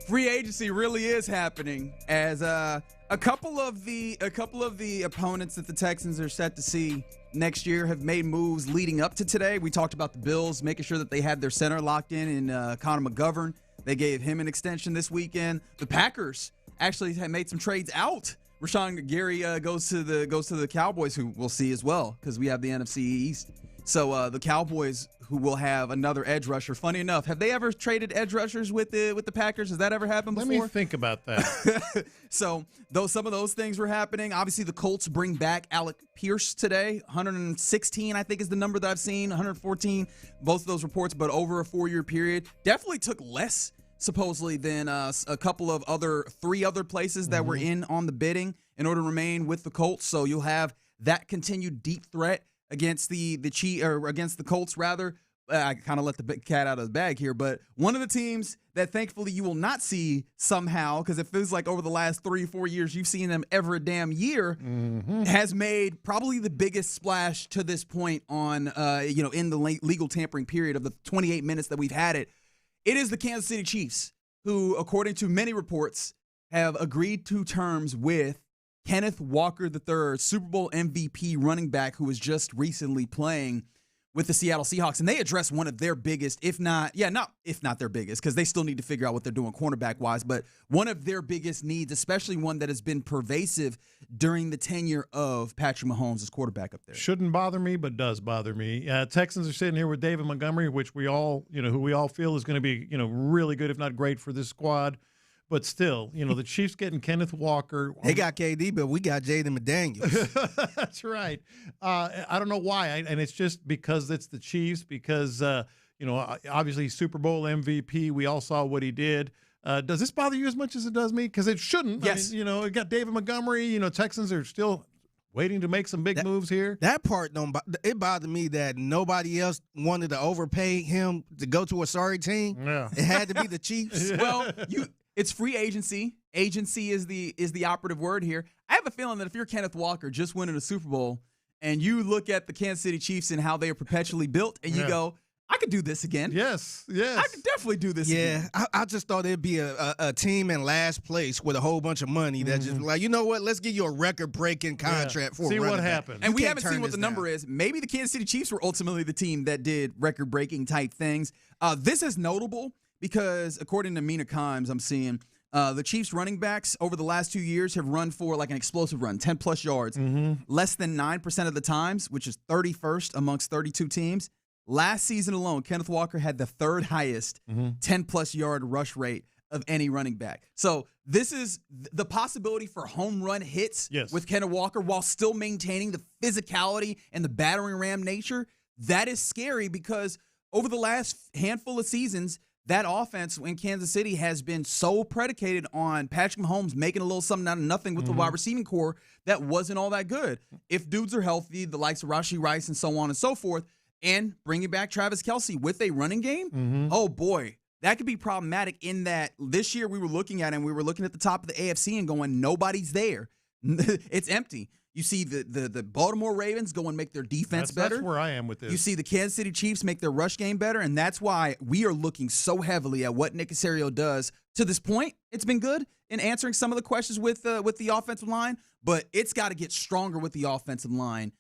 Free agency really is happening as a couple of the opponents that the Texans are set to see next year have made moves leading up to today. We talked about the Bills making sure that they had their center locked in Connor McGovern. They gave him an extension this weekend. The Packers actually have made some trades out. Rashawn Gary goes to the Cowboys, who we'll see as well because we have the NFC East. So the Cowboys, who will have another edge rusher. Funny enough, have they ever traded edge rushers with the Packers? Has that ever happened before? Let me think about that. So some of those things were happening. Obviously, the Colts bring back Alec Pierce today. 116, I think, is the number that I've seen. 114, both of those reports, but over a 4-year period. Definitely took less, supposedly, than a couple of three other places that were in on the bidding in order to remain with the Colts. So you'll have that continued deep threat against against the Colts, rather. I kind of let the cat out of the bag here, but one of the teams that thankfully you will not see somehow, because it feels like over the last 3-4 years you've seen them every damn year, has made probably the biggest splash to this point on in the legal tampering period of the 28 minutes that we've had it. It is the Kansas City Chiefs, who, according to many reports, have agreed to terms with Kenneth Walker III, Super Bowl MVP running back, who was just recently playing with the Seattle Seahawks. And they address one of their biggest, if not their biggest, because they still need to figure out what they're doing cornerback-wise, but one of their biggest needs, especially one that has been pervasive during the tenure of Patrick Mahomes as quarterback up there. Shouldn't bother me, but does bother me. Texans are sitting here with David Montgomery, which who we all feel is going to be, really good, if not great, for this squad. But still, the Chiefs getting Kenneth Walker. They got KD, but we got Jaden McDaniels. That's right. I don't know why. And it's just because it's the Chiefs, because, obviously Super Bowl MVP. We all saw what he did. Does this bother you as much as it does me? Because it shouldn't. Yes. I mean, it got David Montgomery. Texans are still waiting to make some big moves here. That part it bothered me that nobody else wanted to overpay him to go to a sorry team. Yeah. It had to be the Chiefs. Well, it's free agency. Agency is the operative word here. I have a feeling that if you're Kenneth Walker just winning a Super Bowl and you look at the Kansas City Chiefs and how they are perpetually built and you go, I could do this again. Yes. I could definitely do this again. Yeah, I just thought it'd be a team in last place with a whole bunch of money that just like, you know what, let's give you a record-breaking contract for see a what back. happens. And we haven't seen what the number is. Maybe the Kansas City Chiefs were ultimately the team that did record-breaking type things. This is notable because according to Mina Kimes, I'm seeing – the Chiefs running backs over the last 2 years have run for like an explosive run, 10-plus yards, less than 9% of the times, which is 31st amongst 32 teams. Last season alone, Kenneth Walker had the third highest 10-plus yard rush rate of any running back. So this is the possibility for home run hits with Kenneth Walker while still maintaining the physicality and the battering ram nature. That is scary because over the last handful of seasons, that offense in Kansas City has been so predicated on Patrick Mahomes making a little something out of nothing with the wide receiving core that wasn't all that good. If dudes are healthy, the likes of Rashee Rice and so on and so forth, and bringing back Travis Kelce with a running game, oh boy, that could be problematic in that this year we were looking at the top of the AFC and going, nobody's there. It's empty. You see the Baltimore Ravens go and make their defense better. That's where I am with this. You see the Kansas City Chiefs make their rush game better, and that's why we are looking so heavily at what Nick Caserio does. To this point, it's been good in answering some of the questions with the offensive line, but it's got to get stronger with the offensive line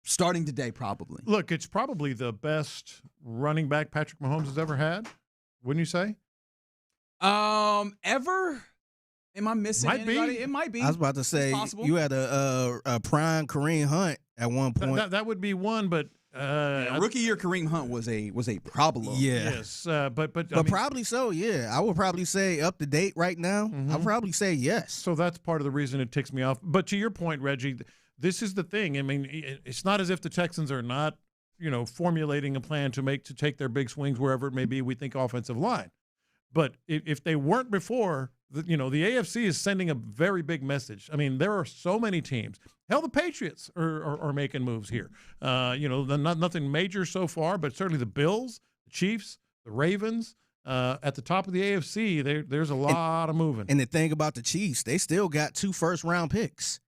starting today probably. Look, it's probably the best running back Patrick Mahomes has ever had, wouldn't you say? Ever? Am I missing anybody? It might be. I was about to say you had a prime Kareem Hunt at one point. That would be one, but rookie year Kareem Hunt was a problem. Yeah. Yes, but I mean, probably so. Yeah, I would probably say up to date right now. I'll probably say yes. So that's part of the reason it ticks me off. But to your point, Reggie, this is the thing. I mean, it's not as if the Texans are not, formulating a plan to take their big swings wherever it may be. We think offensive line, but if they weren't before, the AFC is sending a very big message. I mean, there are so many teams. Hell, the Patriots are making moves here. Nothing major so far, but certainly the Bills, the Chiefs, the Ravens. At the top of the AFC, there's a lot of moving. And the thing about the Chiefs, they still got 2 first-round picks.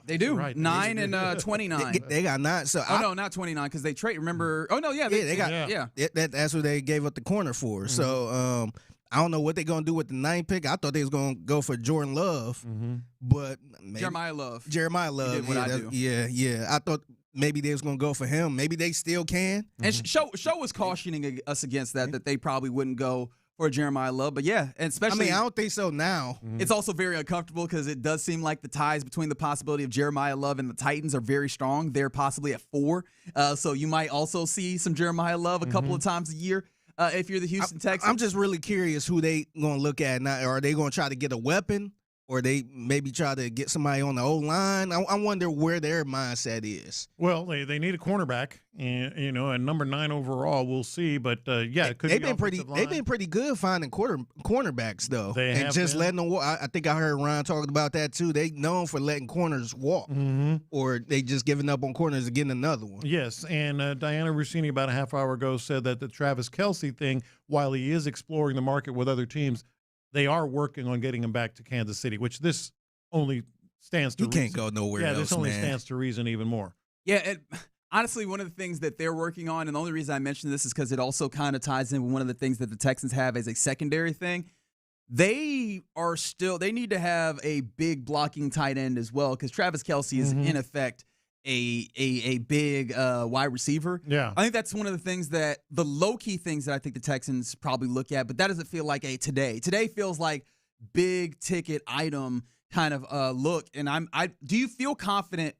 They do. Right. 9 and 29. They got 9. So no, not 29 because they trade. Remember? Oh no, yeah, they got. That's what they gave up the corner for. Mm-hmm. So I don't know what they're gonna do with the 9th pick. I thought they was gonna go for Jordan Love, but maybe, Jeremiah Love. He did what I do. Yeah. I thought maybe they was gonna go for him. Maybe they still can. And Show was cautioning us against that they probably wouldn't go for Jeremiah Love, but yeah, and especially I don't think so now. It's also very uncomfortable because it does seem like the ties between the possibility of Jeremiah Love and the Titans are very strong. They're possibly at 4, so you might also see some Jeremiah Love a couple of times a year if you're the Houston Texans. I'm just really curious who they gonna look at now. Are they gonna try to get a weapon? Or they maybe try to get somebody on the O-line. I wonder where their mindset is. Well, they need a cornerback, and number 9 overall. We'll see, but it could. They've been pretty good finding cornerbacks though, and just letting them walk. I think I heard Ryan talking about that too. They known for letting corners walk, or they just giving up on corners and getting another one. Yes, and Diana Rossini about a half hour ago said that the Travis Kelce thing, while he is exploring the market with other teams, they are working on getting him back to Kansas City, which this only stands to reason. He can't go nowhere else, this only stands to reason even more. Yeah, honestly, one of the things that they're working on, and the only reason I mention this is because it also kind of ties in with one of the things that the Texans have as a secondary thing. They need to have a big blocking tight end as well because Travis Kelce is in effect a big wide receiver. Yeah. I think that's one of the things the low-key things that I think the Texans probably look at, but that doesn't feel like a today. Today feels like big-ticket item kind of look. And do you feel confident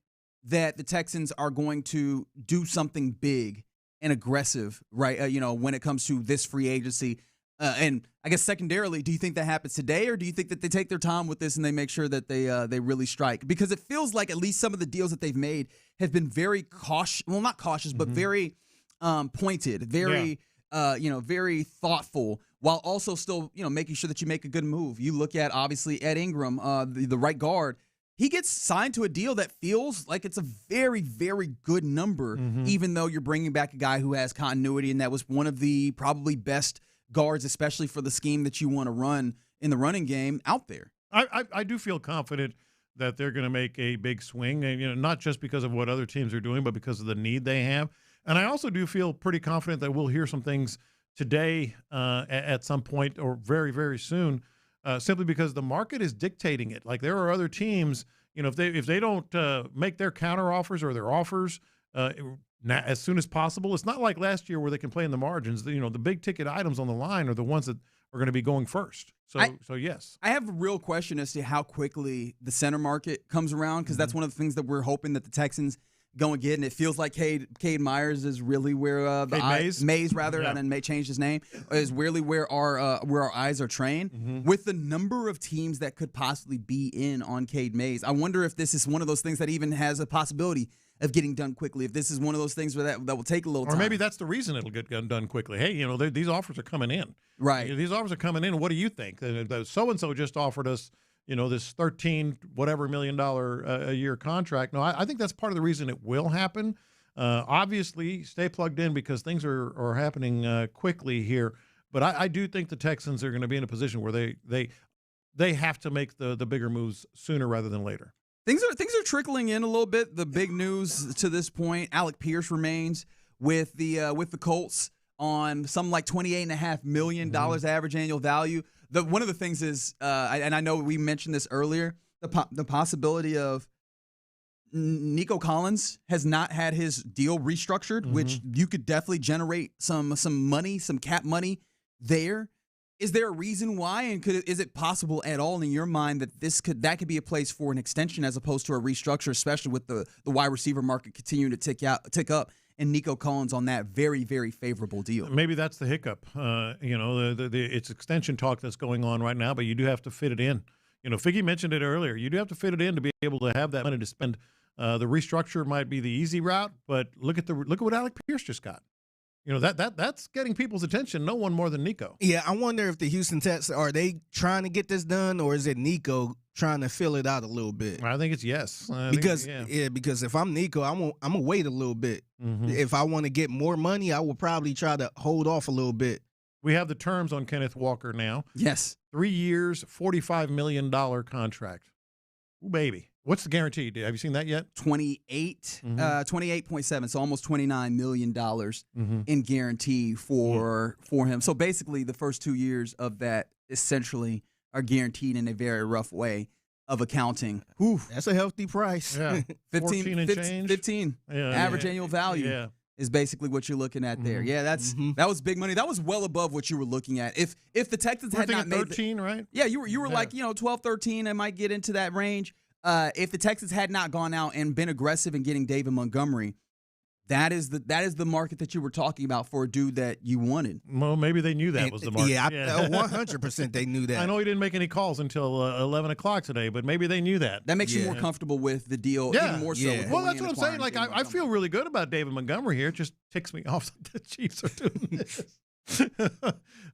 that the Texans are going to do something big and aggressive, right, when it comes to this free agency? And I guess secondarily, do you think that happens today, or do you think that they take their time with this and they make sure that they really strike? Because it feels like at least some of the deals that they've made have been very cautious. Well, not cautious, but very pointed, very very thoughtful, while also still making sure that you make a good move. You look at obviously Ed Ingram, the right guard. He gets signed to a deal that feels like it's a very, very good number, even though you're bringing back a guy who has continuity, and that was one of the probably best guards, especially for the scheme that you want to run in the running game out there. I do feel confident that they're going to make a big swing, and not just because of what other teams are doing, but because of the need they have. And I also do feel pretty confident that we'll hear some things today at some point or very, very soon, simply because the market is dictating it. Like there are other teams, if they don't make their counter offers or their offers as soon as possible. It's not like last year where they can play in the margins. The big ticket items on the line are the ones that are going to be going first. So yes. I have a real question as to how quickly the center market comes around, because that's one of the things that we're hoping that the Texans go and get, and it feels like Cade Myers is really where Mays rather, and then may change his name, is really where our eyes are trained. With the number of teams that could possibly be in on Cade Mays, I wonder if this is one of those things that even has a possibility of getting done quickly. If this is one of those things where that will take a little time. Or maybe that's the reason it'll get done quickly. Hey, these offers are coming in. Right. These offers are coming in. What do you think? So-and-so just offered us, this $13 million a year contract. No, I think that's part of the reason it will happen. Obviously, stay plugged in because things are happening quickly here. But I do think the Texans are going to be in a position where they have to make the bigger moves sooner rather than later. Things are trickling in a little bit. The big news to this point: Alec Pierce remains with the Colts on something like $28.5 million average annual value. One of the things is, and I know we mentioned this earlier, the possibility of Nico Collins has not had his deal restructured, which you could definitely generate some money, some cap money there. Is there a reason why, and is it possible at all in your mind that that could be a place for an extension as opposed to a restructure, especially with the wide receiver market continuing to tick up, and Nico Collins on that very, very favorable deal? Maybe that's the hiccup. It's extension talk that's going on right now, but you do have to fit it in. Figgy mentioned it earlier. You do have to fit it in to be able to have that money to spend. The restructure might be the easy route, but look at what Alec Pierce just got. that's getting people's attention. No one more than Nico. Yeah, I wonder if the Houston Texans, are they trying to get this done, or is it Nico trying to fill it out a little bit? I think it's yes. Because if I'm Nico, I'm gonna wait a little bit. Mm-hmm. If I want to get more money, I will probably try to hold off a little bit. We have the terms on Kenneth Walker now. Yes. 3 years, $45 million contract. Ooh, baby. What's the guarantee? Have you seen that yet? 28.7, so almost $29 million in guarantee for him. So basically the first 2 years of that essentially are guaranteed in a very rough way of accounting. Ooh. That's a healthy price. Yeah. 15 and change. 15 average annual value is basically what you're looking at there. Yeah, that was big money. That was well above what you were looking at. If the Texans had not made 13, right? Yeah, you were like, 12, 13, I might get into that range. If the Texans had not gone out and been aggressive in getting David Montgomery, that is the market that you were talking about for a dude that you wanted. Well, maybe they knew that was the market. Yeah, 100% they knew that. I know he didn't make any calls until 11 o'clock today, but maybe they knew that. That makes you more comfortable with the deal, even more so. Well, that's what I'm saying. Like, I feel really good about David Montgomery here. It just ticks me off that the Chiefs are doing this.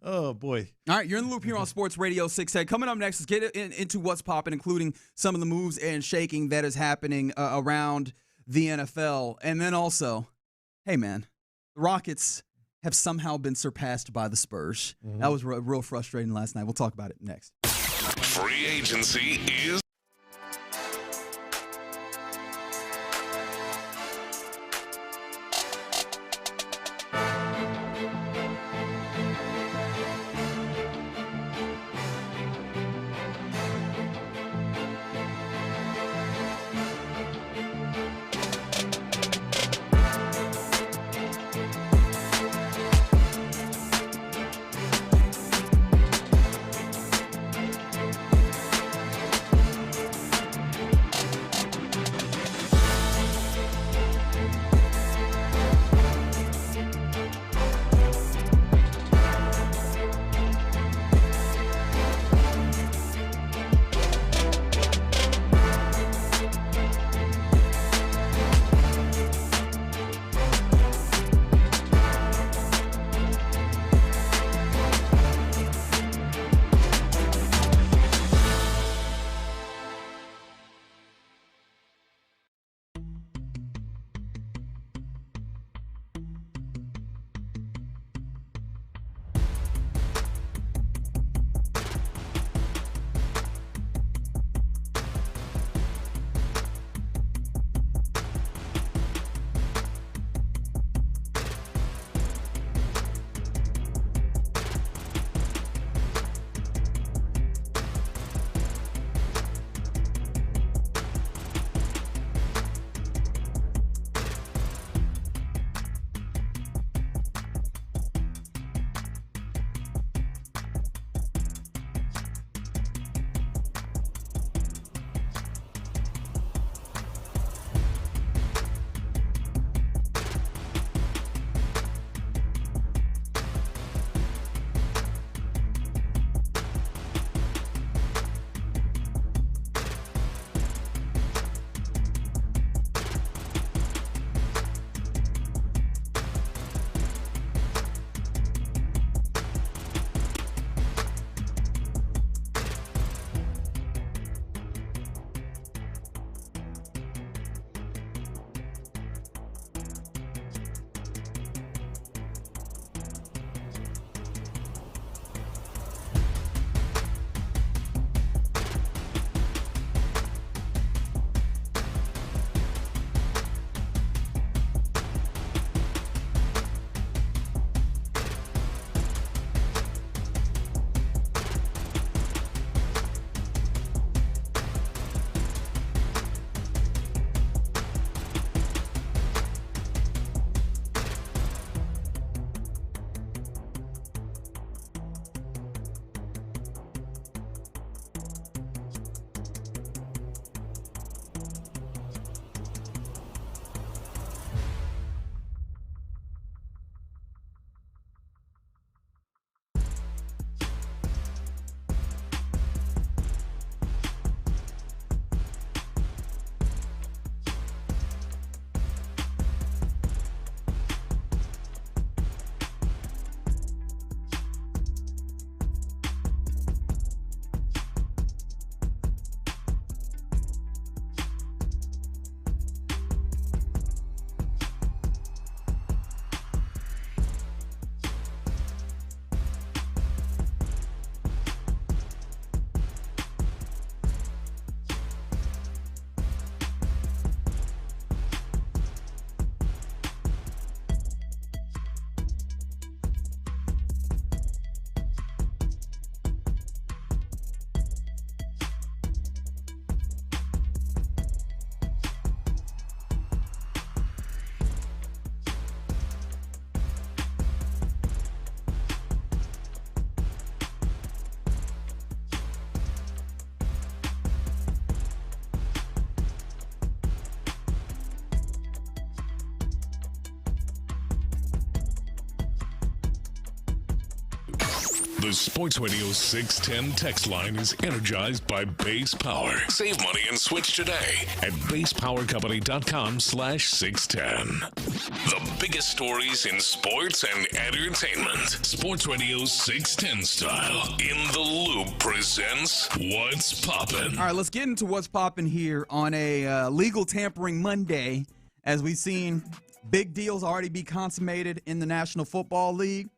Oh, boy. All right, you're in the loop here on Sports Radio 610. Coming up next, let's get into what's popping, including some of the moves and shaking that is happening around the NFL. And then also, hey, man, the Rockets have somehow been surpassed by the Spurs. That was real frustrating last night. We'll talk about it next. Free agency is The Sports Radio 610 text line is energized by Base Power. Save money and switch today at basepowercompany.com/610. The biggest stories in sports and entertainment. Sports Radio 610 style. In the Loop presents What's Poppin'. All right, let's get into what's poppin' here on a legal tampering Monday, as we've seen big deals already be consummated in the National Football League.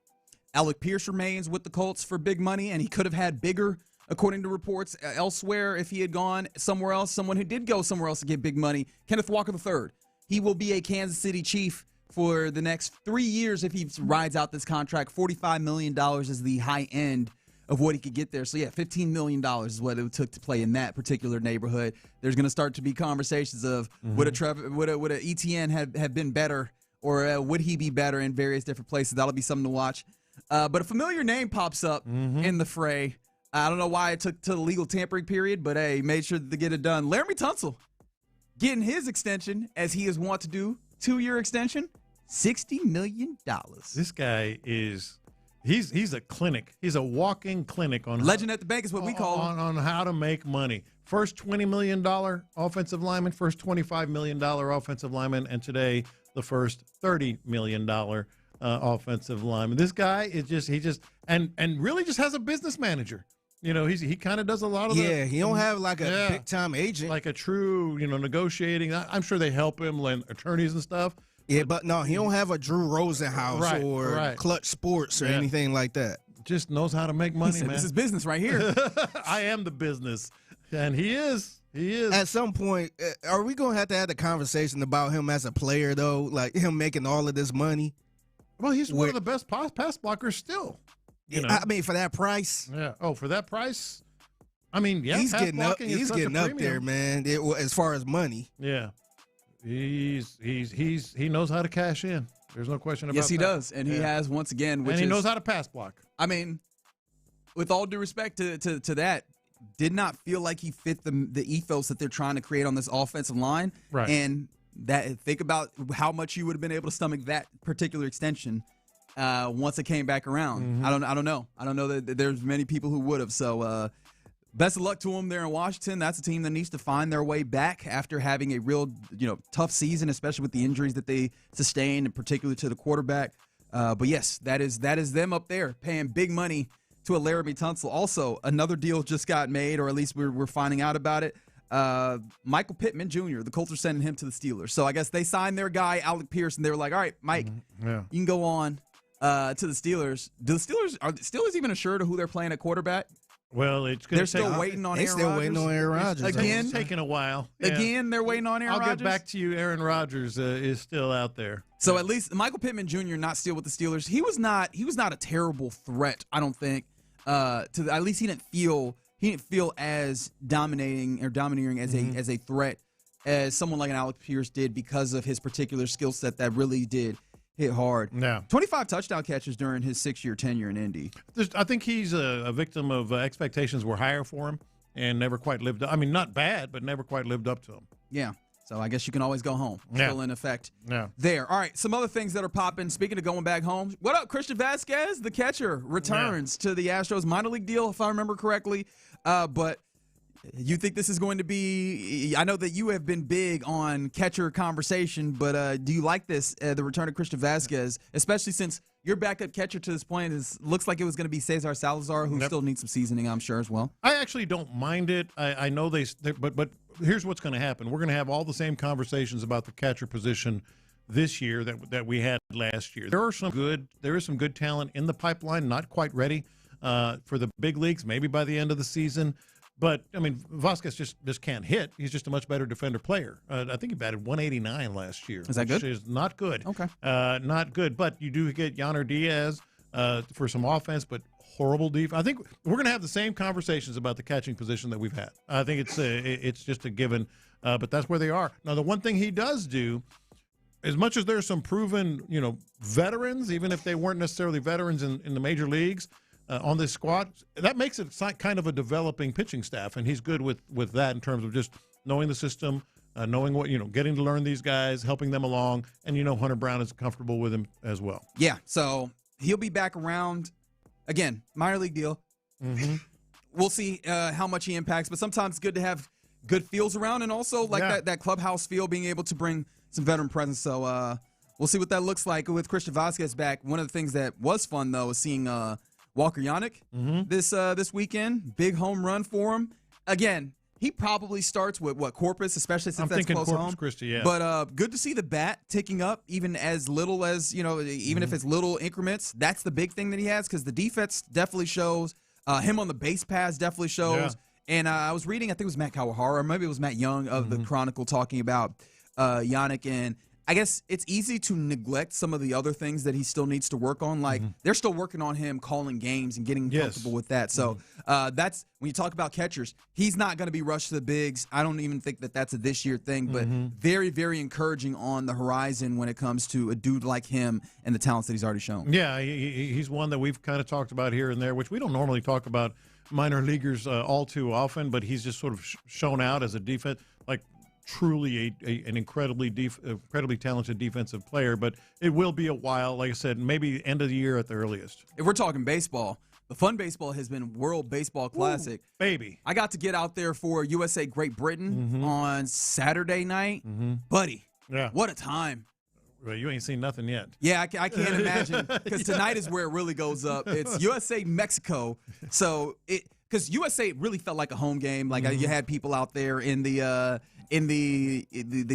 Alec Pierce remains with the Colts for big money, and he could have had bigger, according to reports, elsewhere if he had gone somewhere else. Someone who did go somewhere else to get big money, Kenneth Walker III. He will be a Kansas City Chief for the next 3 years if he rides out this contract. $45 million is the high end of what he could get there. So, yeah, $15 million is what it took to play in that particular neighborhood. There's going to start to be conversations of would a ETN have been better, or would he be better in various different places? That'll be something to watch. But a familiar name pops up in the fray. I don't know why it took to the legal tampering period, but hey, made sure to get it done. Laramie Tunsil getting his extension, as he is wont to do, 2-year extension, $60 million. This guy is he's a clinic. He's a walking clinic on legend at the bank is what we call him. On how to make money. First $20 million offensive lineman, first $25 million offensive lineman, and today the first $30 million offensive lineman. This guy is and really just has a business manager. You know, he kind of does a lot of he don't have like a big time agent, like a true negotiating. I'm sure they help him, lend attorneys and stuff. Yeah, but no, he don't have a Drew Rosenhaus or Clutch Sports or anything like that. Just knows how to make money, man. This is business right here. I am the business, and he is. He is. At some point, are we going to have the conversation about him as a player, though? Like him making all of this money? Well, he's one of the best pass blockers still. You know? I mean, for that price. Yeah. Oh, for that price? I mean, yeah. He's getting up. He's getting up there, man. As far as money. Yeah. He knows how to cash in. There's no question about that. Yes, he does, and he has once again. And he knows how to pass block. I mean, with all due respect to that, did not feel like he fit the ethos that they're trying to create on this offensive line. Right. And think about how much you would have been able to stomach that particular extension once it came back around. Mm-hmm. I don't know. I don't know that there's many people who would have. So best of luck to them there in Washington. That's a team that needs to find their way back after having a real tough season, especially with the injuries that they sustained, and particularly to the quarterback. But yes, that is them up there paying big money to a Laramie Tunsil. Also, another deal just got made, or at least we're finding out about it. Michael Pittman Jr., the Colts are sending him to the Steelers. So I guess they signed their guy, Alec Pierce, and they were like, all right, Mike, you can go on to the Steelers. Are the Steelers even assured of who they're playing at quarterback? Well, they're still waiting on Aaron Rodgers. Still waiting on Aaron Rodgers. Again, it's taking a while. Yeah. Again, they're waiting on Aaron Rodgers. I'll get back to you. Aaron Rodgers is still out there. So at least Michael Pittman Jr. not still with the Steelers. He was not a terrible threat, I don't think. At least he didn't feel as dominating as a threat as someone like an Alec Pierce did, because of his particular skill set that really did hit hard. Yeah. 25 touchdown catches during his 6-year tenure in Indy. I think he's a victim of expectations were higher for him and never quite lived up. I mean, not bad, but never quite lived up to him. Yeah. So I guess you can always go home. Yeah. Still in effect Yeah. there. All right, some other things that are popping. Speaking of going back home, what up? Christian Vasquez, the catcher, returns to the Astros minor league deal, if I remember correctly. But you think this is going to be – I know that you have been big on catcher conversation, but do you like this, the return of Christian Vasquez, especially since your backup catcher to this point looks like it was going to be Cesar Salazar, who still needs some seasoning, I'm sure, as well? I actually don't mind it. I know but here's what's going to happen. We're going to have all the same conversations about the catcher position this year that we had last year. There is some good talent in the pipeline, not quite ready for the big leagues, maybe by the end of the season. But, I mean, Vasquez just can't hit. He's just a much better defender player. I think he batted 189 last year. Is that good? Which is not good. Okay. Not good. But you do get Yonder Diaz for some offense, but horrible defense. I think we're going to have the same conversations about the catching position that we've had. I think it's just a given. But that's where they are. Now, the one thing he does do, as much as there's some proven, veterans, even if they weren't necessarily veterans in the major leagues, on this squad, that makes it kind of a developing pitching staff, and he's good with that in terms of just knowing the system, knowing what, getting to learn these guys, helping them along, and Hunter Brown is comfortable with him as well. Yeah, so he'll be back around again, minor league deal. Mm-hmm. We'll see how much he impacts, but sometimes it's good to have good feels around, and also that clubhouse feel, being able to bring some veteran presence. So we'll see what that looks like with Christian Vazquez back. One of the things that was fun, though, is seeing Walker Yannick this weekend. Big home run for him. Again, he probably starts with Corpus, especially since that's close Corpus home. Christi, yeah. But good to see the bat ticking up, even as little as, even if it's little increments. That's the big thing that he has, because the defense definitely shows. Him on the base pass definitely shows. Yeah. And I was reading, I think it was Matt Kawahara, or maybe it was Matt Young of the Chronicle, talking about Yannick. And I guess it's easy to neglect some of the other things that he still needs to work on. Like, they're still working on him calling games and getting comfortable with that. So that's, when you talk about catchers, he's not going to be rushed to the bigs. I don't even think that that's a this year thing, but very, very encouraging on the horizon when it comes to a dude like him and the talents that he's already shown. Yeah, he's one that we've kind of talked about here and there, which we don't normally talk about minor leaguers all too often, but he's just sort of shown out as a defense, like truly an incredibly talented defensive player. But it will be a while, like I said, maybe end of the year at the earliest. If we're talking baseball, the fun baseball has been World Baseball Classic. Ooh, baby. I got to get out there for USA Great Britain on Saturday night. Buddy, what a time. Well, you ain't seen nothing yet. Yeah, I can't imagine, because tonight is where it really goes up. It's USA-Mexico. So because USA really felt like a home game. Like you had people out there in the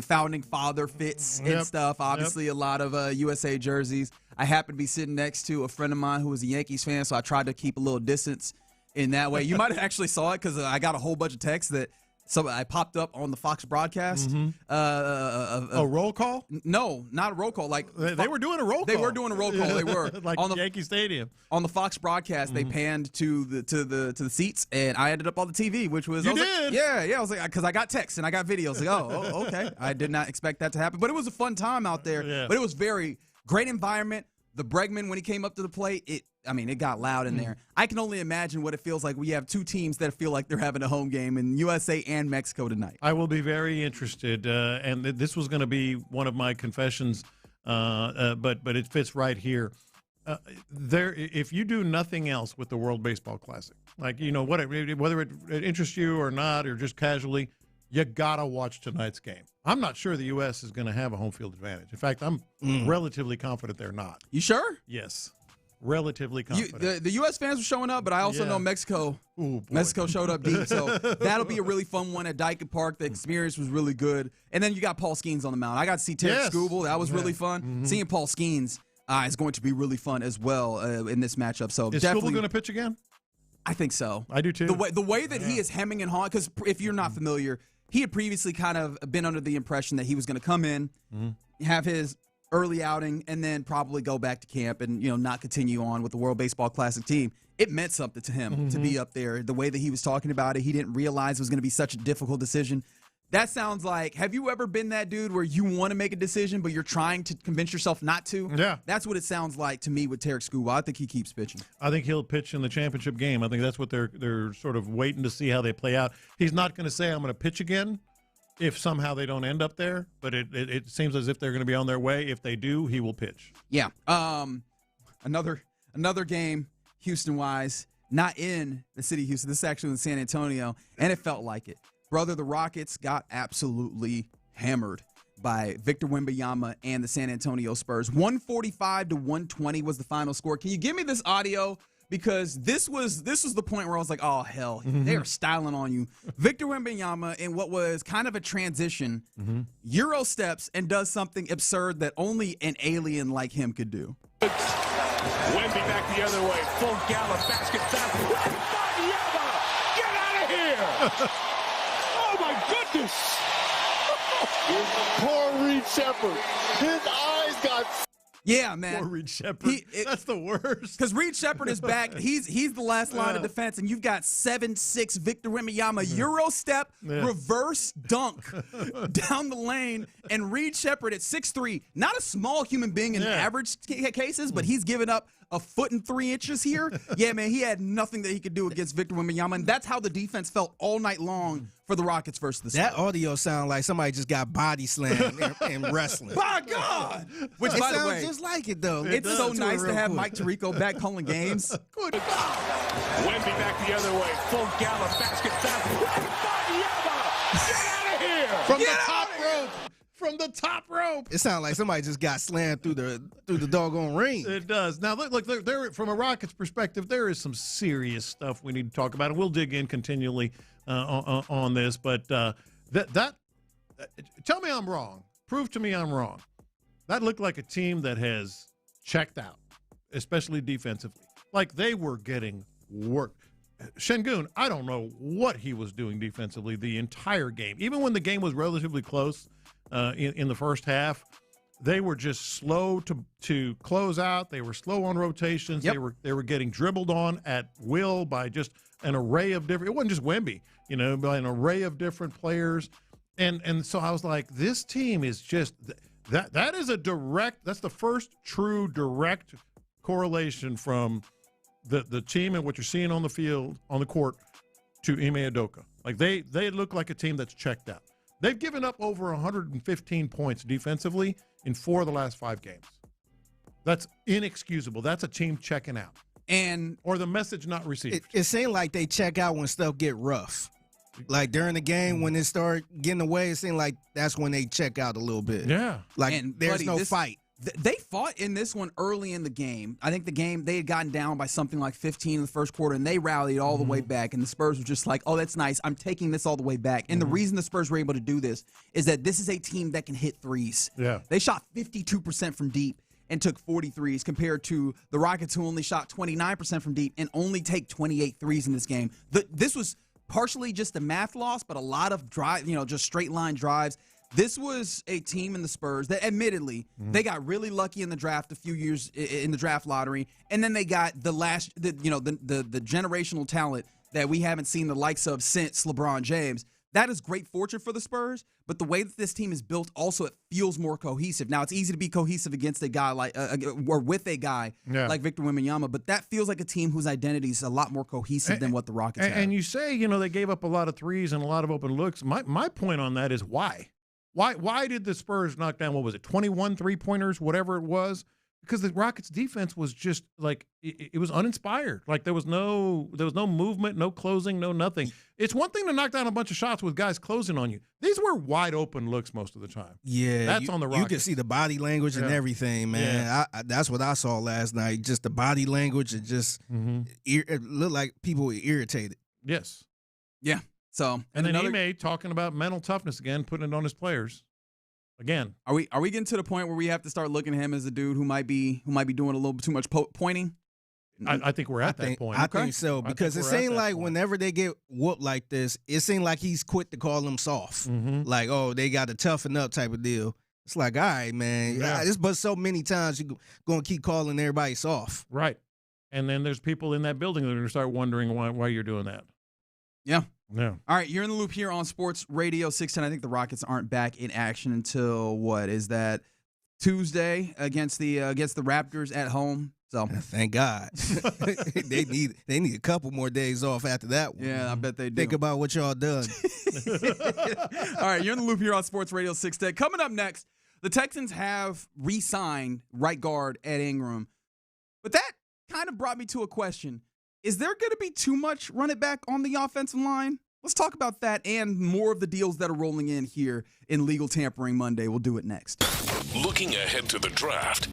founding father fits and stuff. Obviously, a lot of USA jerseys. I happened to be sitting next to a friend of mine who was a Yankees fan, so I tried to keep a little distance in that way. You might have actually saw it, because I got a whole bunch of texts that I popped up on the Fox broadcast. A roll call? No, not a roll call. Like they were doing a roll call. They were doing a roll call. They were like on the Yankee Stadium. On the Fox broadcast, they panned to the seats, and I ended up on the TV, which was did? Like, yeah. I was like, because I got texts and I got videos. Like, oh, okay. I did not expect that to happen, but it was a fun time out there. Yeah. But it was very great environment. The Bregman, when he came up to the plate, it got loud in there. I can only imagine what it feels like. We have two teams that feel like they're having a home game in USA and Mexico tonight. I will be very interested, and this was going to be one of my confessions, but it fits right here. If you do nothing else with the World Baseball Classic, like whether it interests you or not, or just casually, you gotta watch tonight's game. I'm not sure the U.S. is going to have a home field advantage. In fact, I'm relatively confident they're not. You sure? Yes. Relatively confident. The U.S. fans were showing up, but I also know Mexico. Mexico showed up deep, so that'll be a really fun one at Dyke Park. The experience was really good, and then you got Paul Skeens on the mound. I got to see Tarek Skubal. That was really fun. Seeing Paul Skeens is going to be really fun as well in this matchup. So is definitely Skubal going to pitch again? I think so. I do too. The way that he is hemming and hawing, because if you're not familiar, he had previously kind of been under the impression that he was going to come in, have his early outing, and then probably go back to camp and not continue on with the World Baseball Classic team. It meant something to him to be up there. The way that he was talking about it, he didn't realize it was going to be such a difficult decision. That sounds like, have you ever been that dude where you want to make a decision, but you're trying to convince yourself not to? Yeah. That's what it sounds like to me with Tarek Skubal. I think he keeps pitching. I think he'll pitch in the championship game. I think that's what they're sort of waiting to see how they play out. He's not going to say, I'm going to pitch again, if somehow they don't end up there, but it seems as if they're going to be on their way. If they do, he will pitch. Yeah. Another game, Houston-wise, not in the city of Houston. This is actually in San Antonio, and it felt like it. Brother, the Rockets got absolutely hammered by Victor Wembanyama and the San Antonio Spurs. 145-120 was the final score. Can you give me this audio? Because this was the point where I was like, oh, hell, they are styling on you. Victor Wembanyama, in what was kind of a transition, Euro steps and does something absurd that only an alien like him could do. Wemby back the other way. Full gallop, basket back. Wembanyama! Get out of here! Oh, my goodness! Poor Reed Shepherd. His eyes got... Yeah, man. Poor Reed Shepherd. That's the worst. Because Reed Shepherd is back. He's the last line of defense, and you've got 7'6" Victor Wembanyama, Euro step, reverse dunk down the lane, and Reed Shepherd at 6'3", not a small human being in average cases, but he's given up a foot and 3 inches here, yeah, man, he had nothing that he could do against Victor Wembanyama, and that's how the defense felt all night long for the Rockets versus the Spurs. That audio sound like somebody just got body slammed in wrestling. My God! Which, it by the sounds way, just like it, though. It's so nice to have Mike Tirico back calling games. Good God. Wemby back the other way. Full gallop basket Get out of here! From the top rope. From the top rope. It sounds like somebody just got slammed through the doggone ring. It does. Now, look, there, from a Rockets perspective, there is some serious stuff we need to talk about, and we'll dig in continually on this. But tell me I'm wrong. Prove to me I'm wrong. That looked like a team that has checked out, especially defensively. Like they were getting work. Şengün, I don't know what he was doing defensively the entire game. Even when the game was relatively close in the first half, they were just slow to close out. They were slow on rotations. Yep. They were getting dribbled on at will by just an array of different. It wasn't just Wemby, by an array of different players. And so I was like, this team is just that is a direct. That's the first true direct correlation from the team and what you're seeing on the field, on the court, to Ime Udoka. Like they look like a team that's checked out. They've given up over 115 points defensively in 4 of the last 5 games. That's inexcusable. That's a team checking out. Or the message not received. It seemed like they check out when stuff get rough. Like during the game when it started getting away, it seemed like that's when they check out a little bit. Yeah. Like there's no fight. They fought in this one early in the game. I think they had gotten down by something like 15 in the first quarter, and they rallied all the way back, and the Spurs were just like, oh, that's nice. I'm taking this all the way back. And the reason the Spurs were able to do this is that this is a team that can hit threes. Yeah. They shot 52% from deep and took 40 threes compared to the Rockets, who only shot 29% from deep and only take 28 threes in this game. This was partially just a math loss, but a lot of drive, just straight line drives. This was a team in the Spurs that, admittedly, they got really lucky in the draft a few years in the draft lottery, and then they got the generational talent that we haven't seen the likes of since LeBron James. That is great fortune for the Spurs, but the way that this team is built, also it feels more cohesive. Now, it's easy to be cohesive against a guy or with a guy like Victor Wembanyama, but that feels like a team whose identity is a lot more cohesive than what the Rockets have. And you say, they gave up a lot of threes and a lot of open looks. My point on that is why? Why did the Spurs knock down, 21 three-pointers, whatever it was? Because the Rockets' defense was just like it was uninspired. Like there was no movement, no closing, no nothing. It's one thing to knock down a bunch of shots with guys closing on you. These were wide open looks most of the time. Yeah, that's on the Rockets. You can see the body language and everything, man. Yeah. That's what I saw last night. Just the body language and just it looked like people were irritated. Yes. Yeah. So and then Ime talking about mental toughness again, putting it on his players. Again, are we getting to the point where we have to start looking at him as a dude who might be doing a little bit too much pointing? I think we're at that point. I think so, because it seemed like whenever they get whooped like this, it seemed like he's quick to call them soft. Like, oh, they got to toughen up type of deal. It's like, all right, man. It's but so many times you're going to keep calling everybody soft. Right. And then there's people in that building that are going to start wondering why you're doing that. Yeah. Yeah. All right, you're in the loop here on Sports Radio 610. I think the Rockets aren't back in action until what is that Tuesday against the Raptors at home. So thank God. they need a couple more days off after that one. Yeah, I bet they do. Think about what y'all done. All right, you're in the loop here on Sports Radio 610. Coming up next, the Texans have re-signed right guard Ed Ingram, but that kind of brought me to a question. Is there going to be too much run it back on the offensive line? Let's talk about that and more of the deals that are rolling in here in Legal Tampering Monday. We'll do it next. Looking ahead to the draft.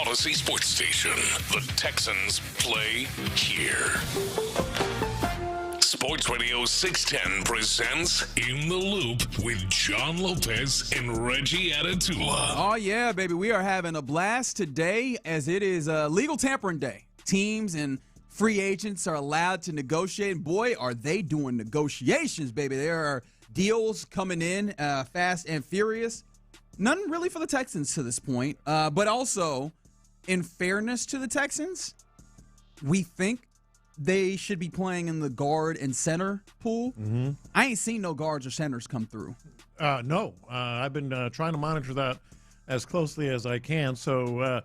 Odyssey Sports Station. The Texans play here. Sports Radio 610 presents In the Loop with John Lopez and Reggie Atatula. Oh, yeah, baby. We are having a blast today as it is legal tampering day. Teams and free agents are allowed to negotiate. And boy, are they doing negotiations, baby. There are deals coming in fast and furious. None really for the Texans to this point. But also, in fairness to the Texans, we think they should be playing in the guard and center pool. Mm-hmm. I ain't seen no guards or centers come through. No. I've been trying to monitor that as closely as I can. So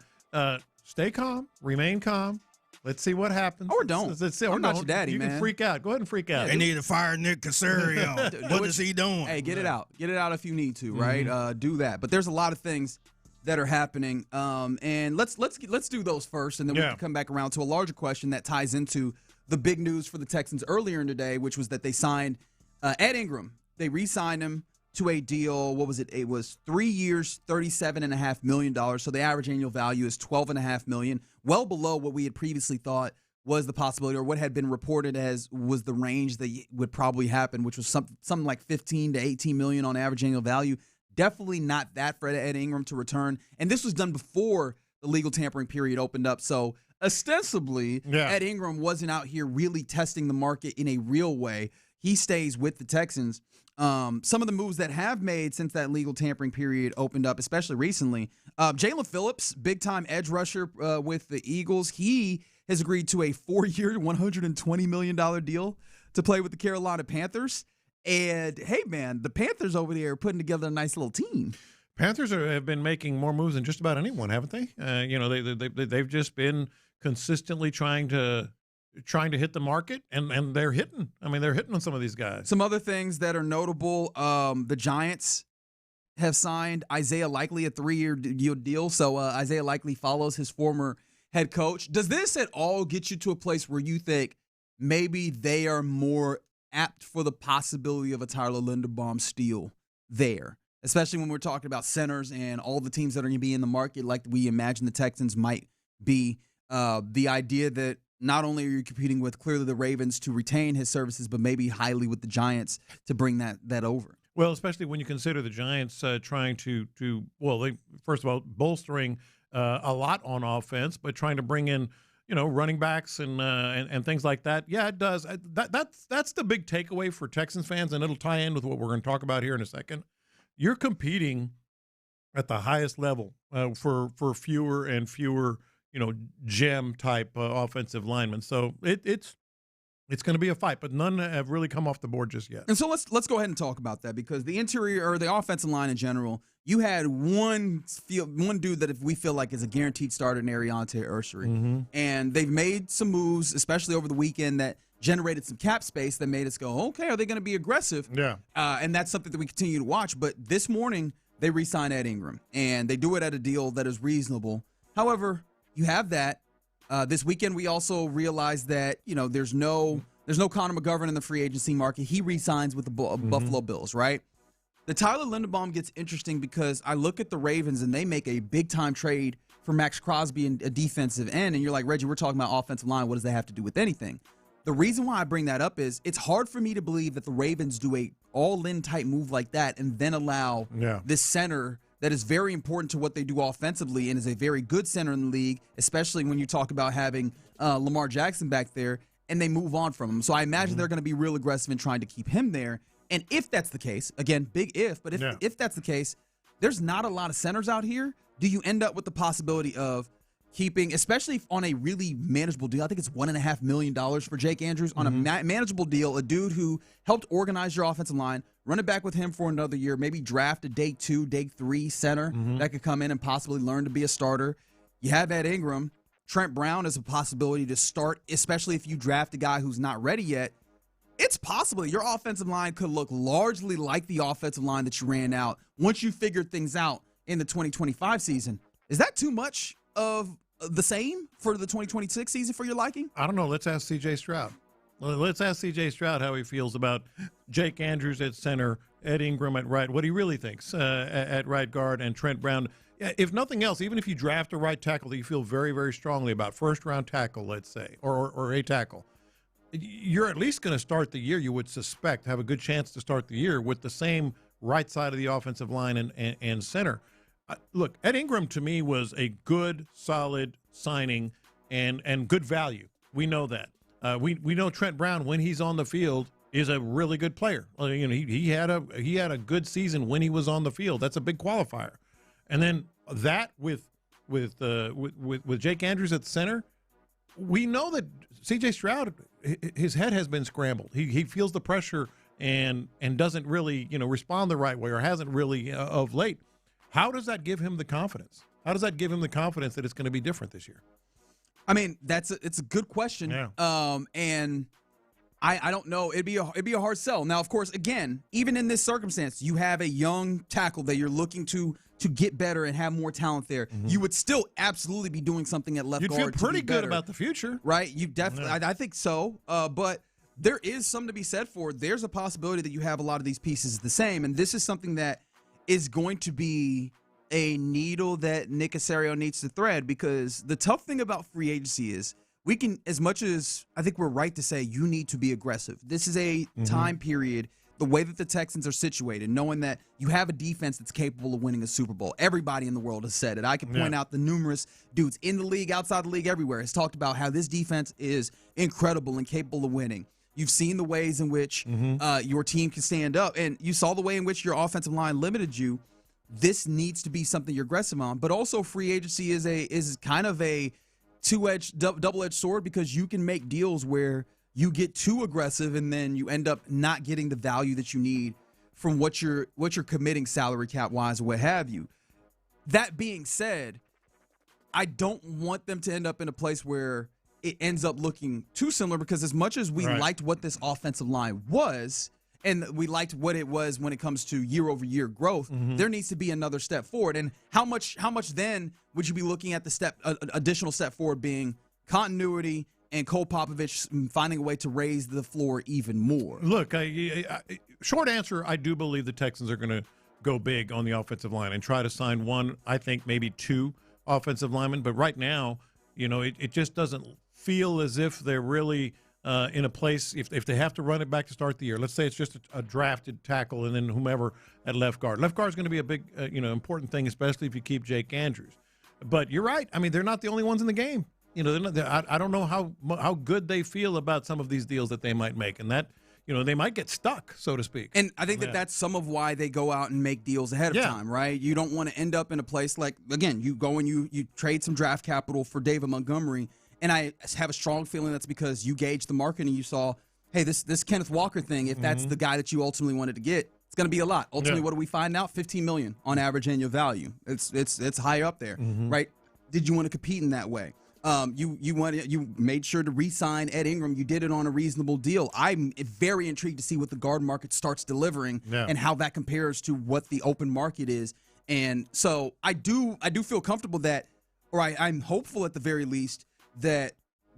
stay calm, remain calm. Let's see what happens. Or don't. I'm not your daddy, you man. You can freak out. Go ahead and freak out. They need to fire Nick Caserio. What is he doing? Hey, get it out. Get it out if you need to, right? Do that. But there's a lot of things that are happening. And let's do those first, and then we can come back around to a larger question that ties into the big news for the Texans earlier in the day, which was that they signed Ed Ingram. They re-signed him to a deal. What was it? It was 3 years, $37.5 million. So the average annual value is $12.5 million, well below what we had previously thought was the possibility, or what had been reported as was the range that would probably happen, which was something like 15 to 18 million on average annual value. Definitely not that for Ed Ingram to return. And this was done before the legal tampering period opened up. So ostensibly, Ed Ingram wasn't out here really testing the market in a real way. He stays with the Texans. Some of the moves that have made since that legal tampering period opened up, especially recently, Jalen Phillips, big-time edge rusher with the Eagles, he has agreed to a 4-year, $120 million deal to play with the Carolina Panthers. And, hey, man, the Panthers over there are putting together a nice little team. Panthers have been making more moves than just about anyone, haven't they? They've just been consistently trying to hit the market, and they're hitting. I mean, they're hitting on some of these guys. Some other things that are notable, the Giants have signed Isaiah Likely a 3-year deal. So Isaiah Likely follows his former head coach. Does this at all get you to a place where you think maybe they are more apt for the possibility of a Tyler Linderbaum steal there, especially when we're talking about centers and all the teams that are going to be in the market like we imagine the Texans might be? The idea that not only are you competing with clearly the Ravens to retain his services, but maybe highly with the Giants to bring that over. Well, especially when you consider the Giants trying to first of all, bolstering a lot on offense, but trying to bring in, running backs and things like that. Yeah, it does. That's the big takeaway for Texans fans, and it'll tie in with what we're going to talk about here in a second. You're competing at the highest level for fewer and fewer, gem type offensive linemen. So it's going to be a fight, but none have really come off the board just yet. And so let's go ahead and talk about that, because the interior or the offensive line in general, you had one dude that if we feel like is a guaranteed starter in Ariante Ursery. And they've made some moves, especially over the weekend, that generated some cap space that made us go, okay, are they going to be aggressive? Yeah. And that's something that we continue to watch. But this morning, they re-signed Ed Ingram, and they do it at a deal that is reasonable. However, you have that. This weekend, we also realized that, there's no Connor McGovern in the free agency market. He re-signs with the Buffalo Bills, right? The Tyler Linderbaum gets interesting because I look at the Ravens and they make a big-time trade for Max Crosby and a defensive end, and you're like, Reggie, we're talking about offensive line. What does that have to do with anything? The reason why I bring that up is it's hard for me to believe that the Ravens do a all-in type move like that and then allow this center that is very important to what they do offensively and is a very good center in the league, especially when you talk about having Lamar Jackson back there, and they move on from him. So I imagine they're going to be real aggressive in trying to keep him there. And if that's the case, again, big if, but if that's the case, there's not a lot of centers out here. Do you end up with the possibility of keeping, especially on a really manageable deal, I think it's $1.5 million for Jake Andrews, on a manageable deal, a dude who helped organize your offensive line, run it back with him for another year, maybe draft a day 2, day 3 center that could come in and possibly learn to be a starter. You have Ed Ingram. Trent Brown is a possibility to start, especially if you draft a guy who's not ready yet. It's possible your offensive line could look largely like the offensive line that you ran out once you figured things out in the 2025 season. Is that too much of the same for the 2026 season for your liking? I don't know. Let's ask C.J. Stroud. Let's ask C.J. Stroud how he feels about Jake Andrews at center, Ed Ingram at right, what he really thinks at right guard, and Trent Brown. if nothing else, even if you draft a right tackle that you feel very, very strongly about, first-round tackle, let's say, or a tackle, you're at least going to start the year, you would suspect, have a good chance to start the year with the same right side of the offensive line and center. Look, Ed Ingram to me was a good, solid signing and good value. We know that. We know Trent Brown, when he's on the field, is a really good player. He had a good season when he was on the field. That's a big qualifier. And then that with Jake Andrews at the center, we know that C.J. Stroud, his head has been scrambled. He feels the pressure and doesn't really respond the right way, or hasn't really of late. How does that give him the confidence? How does that give him the confidence that it's going to be different this year? I mean, it's a good question. Yeah. And I don't know. It'd be a hard sell. Now, of course, again, even in this circumstance, you have a young tackle that you're looking to get better and have more talent there. Mm-hmm. You would still absolutely be doing something at left You'd guard. You'd feel pretty to be good better, about the future, right? You definitely. Yeah. I think so. But there is something to be said for. There's a possibility that you have a lot of these pieces the same, and this is something that is going to be a needle that Nick Caserio needs to thread, because the tough thing about free agency is we can, as much as I think we're right to say you need to be aggressive, this is a time period, the way that the Texans are situated, knowing that you have a defense that's capable of winning a Super Bowl. Everybody in the world has said it. I can point out the numerous dudes in the league, outside the league, everywhere has talked about how this defense is incredible and capable of winning. You've seen the ways in which your team can stand up, and you saw the way in which your offensive line limited you. This needs to be something you're aggressive on, but also free agency is kind of a two-edged, double-edged sword, because you can make deals where you get too aggressive and then you end up not getting the value that you need from what you're committing salary cap wise or what have you. That being said, I don't want them to end up in a place where it ends up looking too similar, because as much as we liked what this offensive line was, and we liked what it was when it comes to year-over-year growth, there needs to be another step forward. And how much then would you be looking at the additional step forward being continuity and Cole Popovich finding a way to raise the floor even more? Look, short answer, I do believe the Texans are going to go big on the offensive line and try to sign one, I think maybe two offensive linemen. But right now, it just doesn't feel as if they're really in a place, if they have to run it back to start the year. Let's say it's just a drafted tackle and then whomever at left guard. Left guard is going to be a big, important thing, especially if you keep Jake Andrews. But you're right. I mean, they're not the only ones in the game. I don't know how good they feel about some of these deals that they might make, and that they might get stuck, so to speak. And I think that's some of why they go out and make deals ahead of time, right? You don't want to end up in a place like, again, you go and you trade some draft capital for David Montgomery, and I have a strong feeling that's because you gauged the market and you saw, hey, this Kenneth Walker thing, if that's the guy that you ultimately wanted to get, it's going to be a lot. Ultimately, what do we find now? $15 million on average annual value. It's high up there, right? Did you want to compete in that way? You made sure to re-sign Ed Ingram. You did it on a reasonable deal. I'm very intrigued to see what the guard market starts delivering and how that compares to what the open market is. And so I do feel comfortable that, or I'm hopeful at the very least, that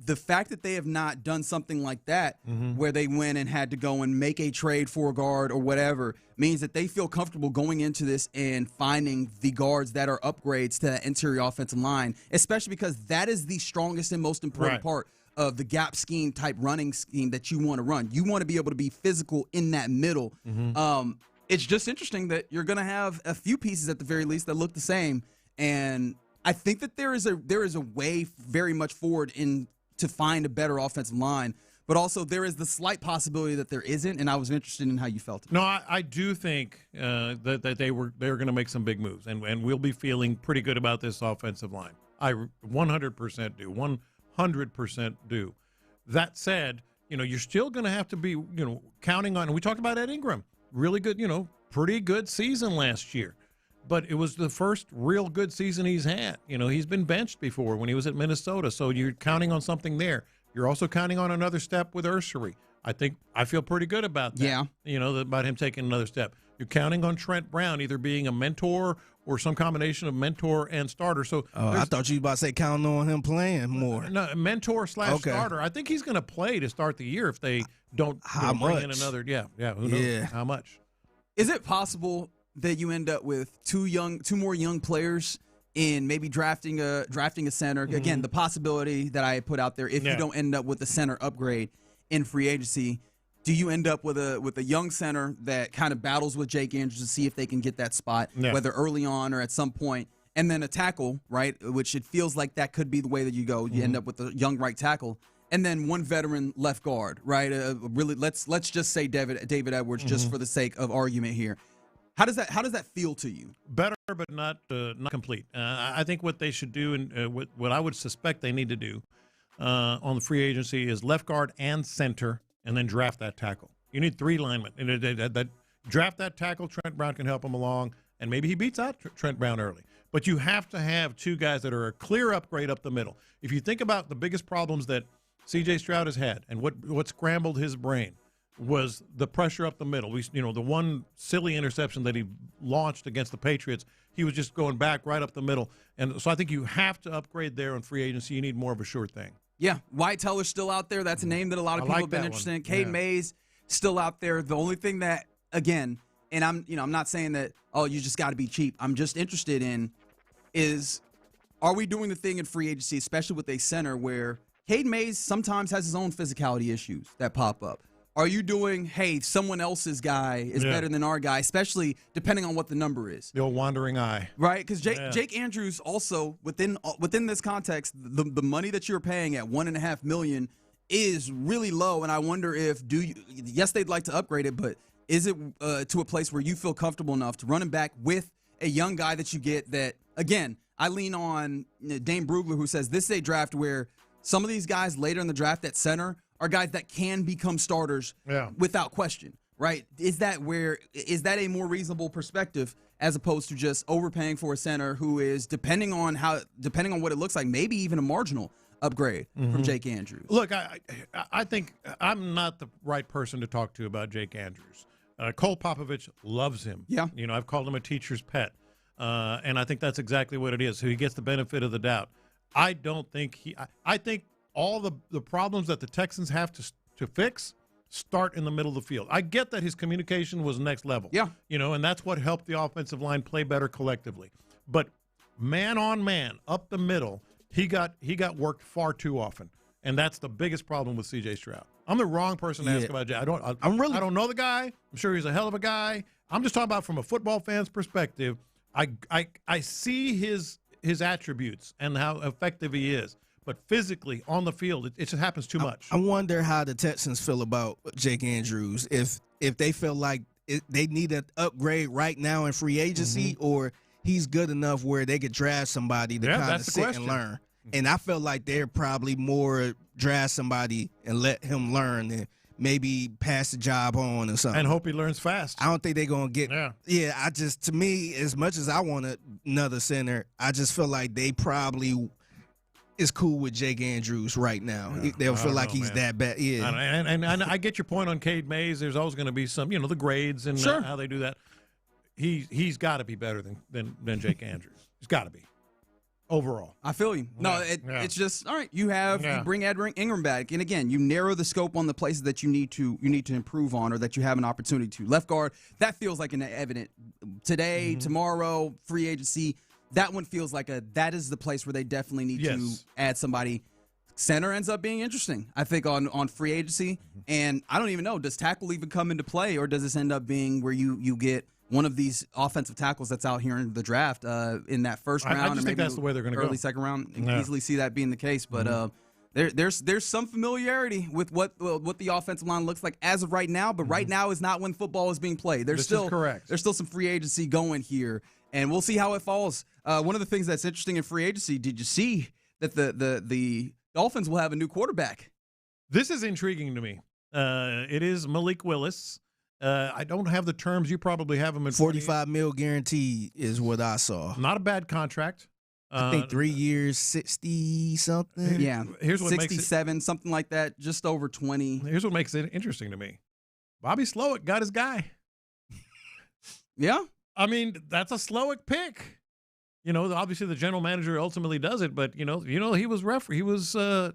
the fact that they have not done something like that, where they went and had to go and make a trade for a guard or whatever, means that they feel comfortable going into this and finding the guards that are upgrades to that interior offensive line, especially because that is the strongest and most important part of the gap scheme type running scheme that you want to run. You want to be able to be physical in that middle. It's just interesting that you're going to have a few pieces at the very least that look the same, and I think that there is a way very much forward to find a better offensive line, but also there is the slight possibility that there isn't, and I was interested in how you felt. No, I do think that they're going to make some big moves, and we'll be feeling pretty good about this offensive line. I 100% do, 100% do. That said, you're still going to have to be, counting on, and we talked about Ed Ingram, really good, pretty good season last year. But it was the first real good season he's had. He's been benched before when he was at Minnesota, so you're counting on something there. You're also counting on another step with Ursery. I feel pretty good about that. Yeah. About him taking another step. You're counting on Trent Brown either being a mentor or some combination of mentor and starter. So I thought you were about to say counting on him playing more. No, mentor / starter. I think he's going to play to start the year if they don't bring in another. Yeah. Who knows how much? Is it possible that you end up with two more young players in maybe drafting a center. Again, the possibility that I put out there, if you don't end up with a center upgrade in free agency, do you end up with a young center that kind of battles with Jake Andrews to see if they can get that spot, whether early on or at some point, and then a tackle, right, which it feels like that could be the way that you go. You end up with a young right tackle, and then one veteran left guard, right? Really, let's just say David Edwards, just for the sake of argument here. How does that feel to you? Better, but not complete. I think what they should do, and what I would suspect they need to do on the free agency, is left guard and center, and then draft that tackle. You need 3 linemen. And that draft that tackle. Trent Brown can help him along, and maybe he beats out Trent Brown early. But you have to have 2 guys that are a clear upgrade up the middle. If you think about the biggest problems that C.J. Stroud has had, and what scrambled his brain, was the pressure up the middle. The one silly interception that he launched against the Patriots, he was just going back right up the middle. And so I think you have to upgrade there on free agency. You need more of a sure thing. Yeah, Wyatt Teller's still out there. That's a name that a lot of people have been interested in. Cade Mays still out there. The only thing that, again, and I'm not saying that, you just got to be cheap. I'm just interested in is, are we doing the thing in free agency, especially with a center where Cade Mays sometimes has his own physicality issues that pop up? Are you doing, hey, someone else's guy is better than our guy, especially depending on what the number is? The old wandering eye. Right, because Jake Andrews also, within this context, the money that you're paying at $1.5 million is really low, and I wonder if, yes, they'd like to upgrade it, but is it to a place where you feel comfortable enough to run him back with a young guy that you get that, again, I lean on Dane Brugler, who says this is a draft where some of these guys later in the draft at center are guys that can become starters without question, right? Is that a more reasonable perspective as opposed to just overpaying for a center who is, depending on what it looks like, maybe even a marginal upgrade from Jake Andrews? Look, I think I'm not the right person to talk to about Jake Andrews. Cole Popovich loves him. Yeah. I've called him a teacher's pet. And I think that's exactly what it is. So he gets the benefit of the doubt. I think all the problems that the Texans have to fix start in the middle of the field. I get that his communication was next level. Yeah. And that's what helped the offensive line play better collectively. But man on man, up the middle, he got worked far too often. And that's the biggest problem with C.J. Stroud. I'm the wrong person to ask about Jay. I don't know the guy. I'm sure he's a hell of a guy. I'm just talking about from a football fan's perspective. I see his attributes and how effective he is. But physically, on the field, it just happens too much. I wonder how the Texans feel about Jake Andrews. If they feel like they need an upgrade right now in free agency, or he's good enough where they could draft somebody to kind of sit and learn. And I feel like they're probably more draft somebody and let him learn and maybe pass the job on or something. And hope he learns fast. I don't think they're going to get – to me, as much as I want another center, I just feel like they probably – is cool with Jake Andrews right now. They'll feel like he's that bad. Yeah, and I get your point on Cade Mays. There's always going to be some, the grades and how they do that. He's got to be better than Jake Andrews. He's got to be overall. I feel you. No, it's just all right. You bring Ed Ingram back, and again, you narrow the scope on the places that you need to improve on, or that you have an opportunity to. Left guard, that feels like an evident today, tomorrow, free agency. That one feels like that is the place where they definitely need to add somebody. Center ends up being interesting, I think, on free agency. And I don't even know, does tackle even come into play, or does this end up being where you get one of these offensive tackles that's out here in the draft in that first round? I just think that's the way they're going to go. Early second round. You can easily see that being the case. But there's some familiarity with what the offensive line looks like as of right now. But right now is not when football is being played. There's still some free agency going here. And we'll see how it falls. One of the things that's interesting in free agency, did you see that the Dolphins will have a new quarterback? This is intriguing to me. It is Malik Willis. I don't have the terms. You probably have him at $45 million guaranteed is what I saw. Not a bad contract. I think 3 years, 60 something. Yeah, here's what 67, something like that, just over 20. Here's what makes it interesting to me. Bobby Slowick got his guy. Yeah. I mean, that's a Slowick pick. Obviously the general manager ultimately does it, but he was he was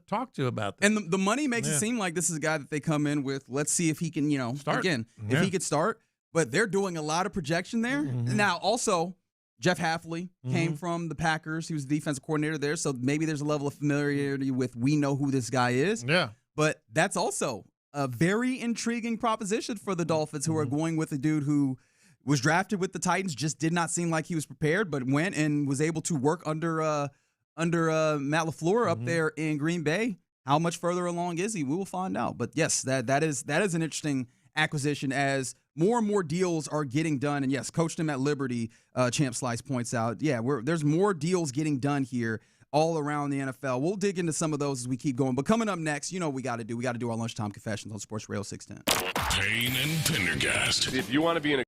talked to about that. And the money makes it seem like this is a guy that they come in with. Let's see if he can, start again. If he could start, but they're doing a lot of projection there. Now, also, Jeff Hafley came from the Packers. He was the defensive coordinator there, so maybe there's a level of familiarity with we know who this guy is. Yeah. But that's also a very intriguing proposition for the Dolphins, who are going with a dude who was drafted with the Titans, just did not seem like he was prepared, but went and was able to work under Matt LaFleur up there in Green Bay. How much further along is he? We will find out. But yes, that is an interesting acquisition as more and more deals are getting done. And yes, coached him at Liberty, Champ Slice points out. Yeah, there's more deals getting done here all around the NFL. We'll dig into some of those as we keep going. But coming up next, you know what we got to do. We got to do our lunchtime confessions on Sports Radio 610. Payne and Pendergast. If you want to be in a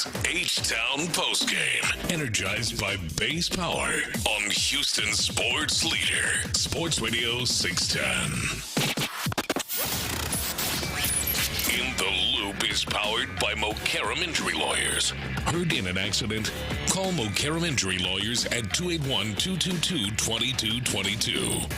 is H-Town Postgame, energized by base power on Houston Sports Leader, Sports Radio 610. In the Loop is powered by Mokaram Injury Lawyers. Heard in an accident? Call Mokaram Injury Lawyers at 281-222-2222.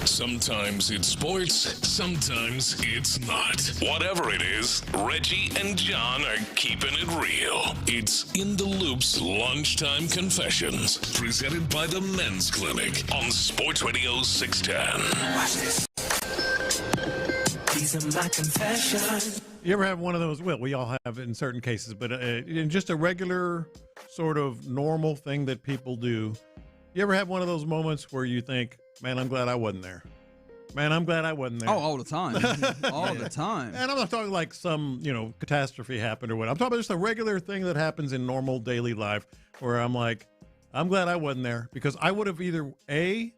Sometimes it's sports, sometimes it's not. Whatever it is, Reggie and John are keeping it real. It's In the Loop's Lunchtime Confessions, presented by the Men's Clinic on Sports Radio 610. Watch this. These are my confessions. You ever have one of those? Well, we all have in certain cases, but in just a regular sort of normal thing that people do, you ever have one of those moments where you think, man, I'm glad I wasn't there. Man, I'm glad I wasn't there. Oh, all the time. All the time. And I'm not talking like some, catastrophe happened or what. I'm talking about just a regular thing that happens in normal daily life where I'm like, I'm glad I wasn't there because I would have either A,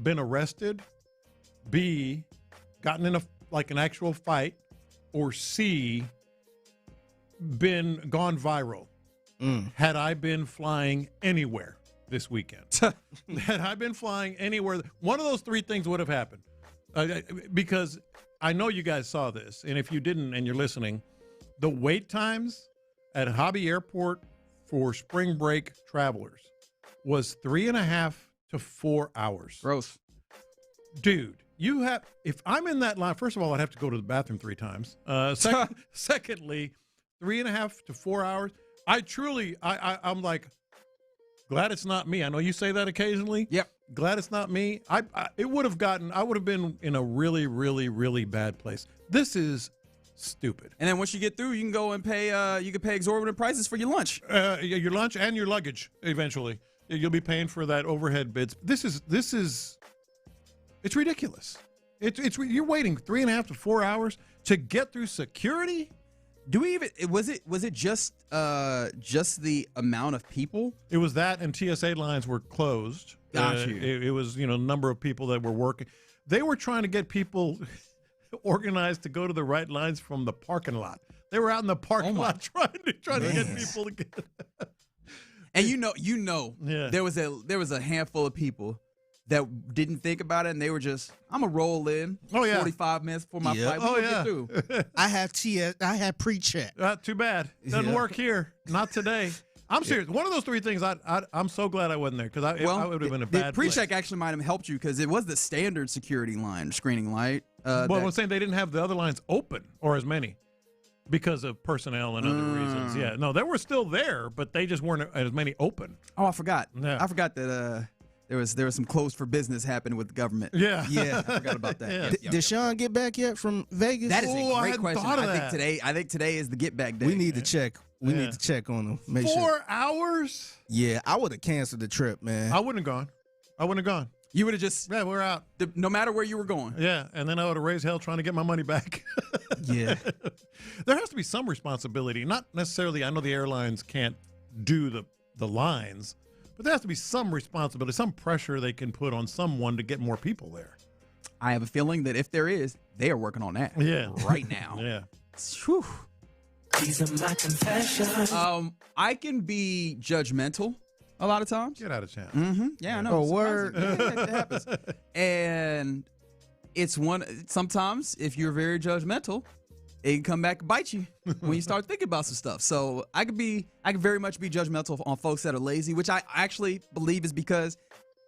been arrested, B, gotten in an actual fight, or C, gone viral. Had I been flying anywhere this weekend. Had I been flying anywhere, one of those three things would have happened. Because I know you guys saw this, and if you didn't and you're listening, the wait times at Hobby Airport for spring break travelers was 3.5 to 4 hours. Gross. Dude, if I'm in that line, first of all, I'd have to go to the bathroom 3 times. Secondly, 3.5 to 4 hours. I'm like, glad it's not me. I know you say that occasionally. Yep. Glad it's not me. I would have been in a really, really, really bad place. This is stupid. And then once you get through, you can go and pay. You can pay exorbitant prices for your lunch. Your lunch and your luggage. Eventually, you'll be paying for that overhead bids. This is. It's ridiculous. You're waiting 3.5 to 4 hours to get through security. Do we even? Was it just the amount of people? It was that, and TSA lines were closed. Got you. It was a number of people that were working. They were trying to get people organized to go to the right lines from the parking lot. They were out in the parking lot trying to get people to get. And there was a handful of people that didn't think about it, and they were just, I'm gonna roll in. 45 minutes before my flight. Get through. I had pre-check. Too bad. Doesn't work here. Not today. I'm serious. One of those three things, I'm so glad I wasn't there because I would have been a bad place. Pre-check actually might have helped you because it was the standard security line, screening light. I'm saying they didn't have the other lines open or as many because of personnel and other reasons. Yeah, no, they were still there, but they just weren't as many open. Oh, I forgot. Yeah. I forgot that there was some closed for business happening with the government. Yeah, I forgot about that. Did Sean get back yet from Vegas? That is a great question. I think today is the get back day. We need to check. We need to check on them. Make 4 hours? Yeah, I would have canceled the trip, man. I wouldn't have gone. You would have just we're out. No matter where you were going. Yeah, and then I would have raised hell trying to get my money back. Yeah. There has to be some responsibility. Not necessarily, I know the airlines can't do the lines, but there has to be some responsibility, some pressure they can put on someone to get more people there. I have a feeling that if there is, they are working on that right now. Yeah. Whew. These are my confessions. I can be judgmental a lot of times. Get out of town. Mm-hmm. Yeah, I know. Oh, word. Yeah, it happens. And sometimes if you're very judgmental, it can come back and bite you when you start thinking about some stuff. So I can very much be judgmental on folks that are lazy, which I actually believe is because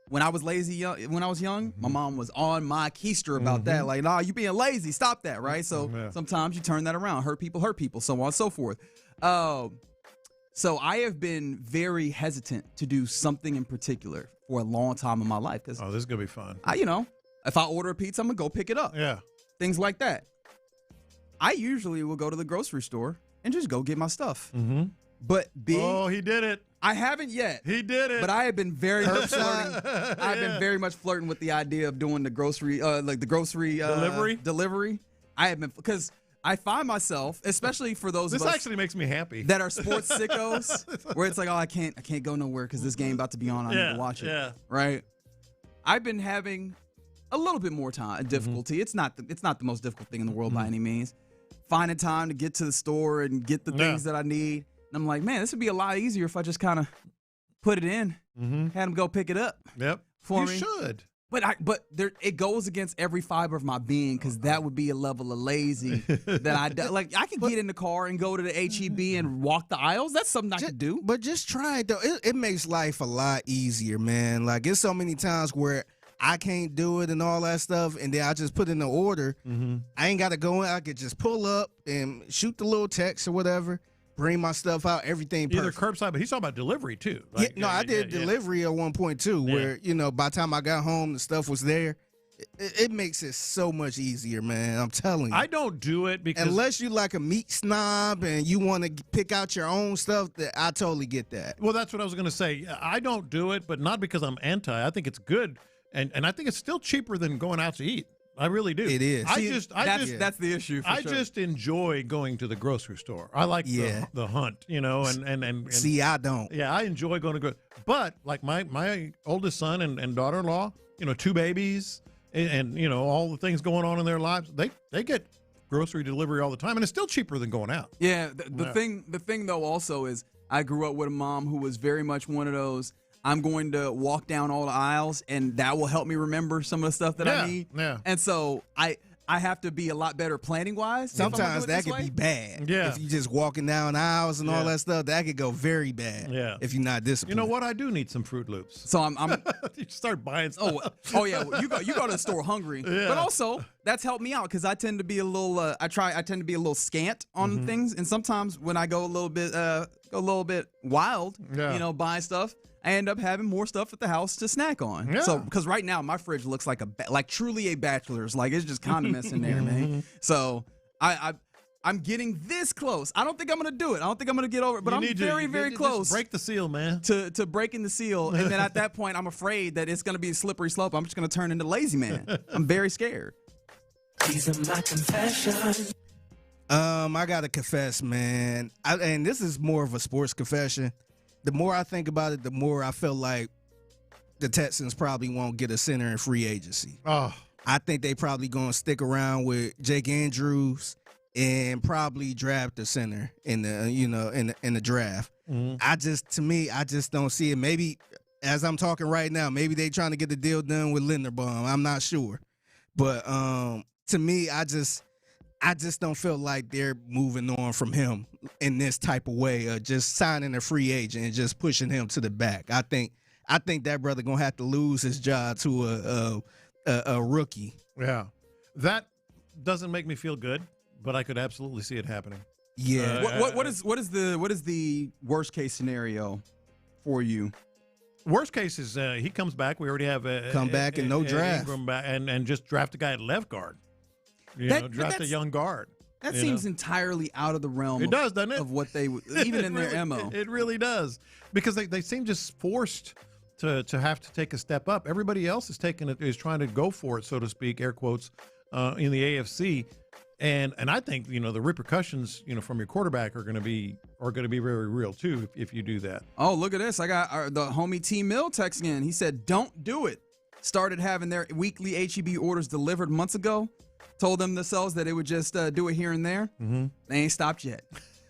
when I was lazy, when I was young, my mom was on my keister about that. Like, nah, you being lazy, stop that, right? So sometimes you turn that around. Hurt people, so on and so forth. So I have been very hesitant to do something in particular for a long time in my life. This is going to be fun. If I order a pizza, I'm going to go pick it up. Yeah. Things like that. I usually will go to the grocery store and just go get my stuff. Mm-hmm. But he did it. I haven't yet. He did it. But I have been very much flirting. I've been very much flirting with the idea of doing the grocery, delivery. I have been, because I find myself, especially for those of us. This actually makes me happy. That are sports sickos, where it's like, I can't go nowhere because this game about to be on. I need to watch it. Yeah. Right. I've been having a little bit more difficulty. It's not the most difficult thing in the world by any means. finding time to get to the store and get the things that I need. And I'm like, man, this would be a lot easier if I just kind of put it in, had them go pick it up. Yep. For you me. should. But it goes against every fiber of my being because that would be a level of lazy that I do. Like, I could get in the car and go to the HEB and walk the aisles. That's something I could do. But just try it, though. It makes life a lot easier, man. Like, it's so many times where I can't do it and all that stuff, and then I just put in the order. I ain't got to go in. I could just pull up and shoot the little text or whatever. Bring my stuff out, everything perfect. Either curbside, but he's talking about delivery too. Like, I did delivery at one point too, where by the time I got home, the stuff was there. It makes it so much easier, man. I'm telling you. I don't do it because unless you like a meat snob and you want to pick out your own stuff, that I totally get that. Well, that's what I was going to say. I don't do it, but not because I'm anti. I think it's good, and I think it's still cheaper than going out to eat. I really do. It is. That's the issue. I just enjoy going to the grocery store. I like the hunt, and see, I don't. Yeah, I enjoy going to but like my oldest son and daughter-in-law, 2 babies, and all the things going on in their lives, they get grocery delivery all the time, and it's still cheaper than going out. Yeah. The thing though also is I grew up with a mom who was very much one of those. I'm going to walk down all the aisles, and that will help me remember some of the stuff that I need. Yeah. And so I have to be a lot better planning-wise. Sometimes that could be bad. Yeah. If you're just walking down aisles and all that stuff, that could go very bad. Yeah. If you're not disciplined. You know what? I do need some Fruit Loops. So I'm you start buying stuff. Oh yeah. Well, you go to the store hungry, but also that's helped me out because I tend to be a little. I tend to be a little scant on things, and sometimes when I go a little bit wild, buying stuff, I end up having more stuff at the house to snack on. Yeah. So, because right now my fridge looks like truly a bachelor's. Like, it's just condiments in there, man. So I'm getting this close. I don't think I'm gonna do it. I don't think I'm gonna get over it, but I'm very close. Just break the seal, man. To breaking the seal, and then at that point, I'm afraid that it's gonna be a slippery slope. I'm just gonna turn into lazy man. I'm very scared. These are my confessions. I gotta confess, man. And this is more of a sports confession. The more I think about it, the more I feel like the Texans probably won't get a center in free agency. Oh, I think they probably gonna stick around with Jake Andrews and probably draft the center in the in the draft. I just don't see it. Maybe as I'm talking right now, maybe they trying to get the deal done with Linderbaum. I'm not sure, but to me, I just don't feel like they're moving on from him in this type of way, just signing a free agent and just pushing him to the back. I think that brother gonna have to lose his job to a rookie. Yeah, that doesn't make me feel good, but I could absolutely see it happening. Yeah. What is the worst case scenario for you? Worst case is he comes back. We already have come back and no draft, Ingram back, and just draft a guy at left guard. Draft a young guard. That seems entirely out of the realm. It does, doesn't it? Of what they even in their MO. It really does, because they seem just forced to have to take a step up. Everybody else is trying to go for it, so to speak, air quotes, in the AFC, and I think the repercussions from your quarterback are going to be very real too if you do that. Oh, look at this! I got the homie T Mill texting in. He said, "Don't do it." Started having their weekly HEB orders delivered months ago. Told them themselves that they would just do it here and there. They ain't stopped yet.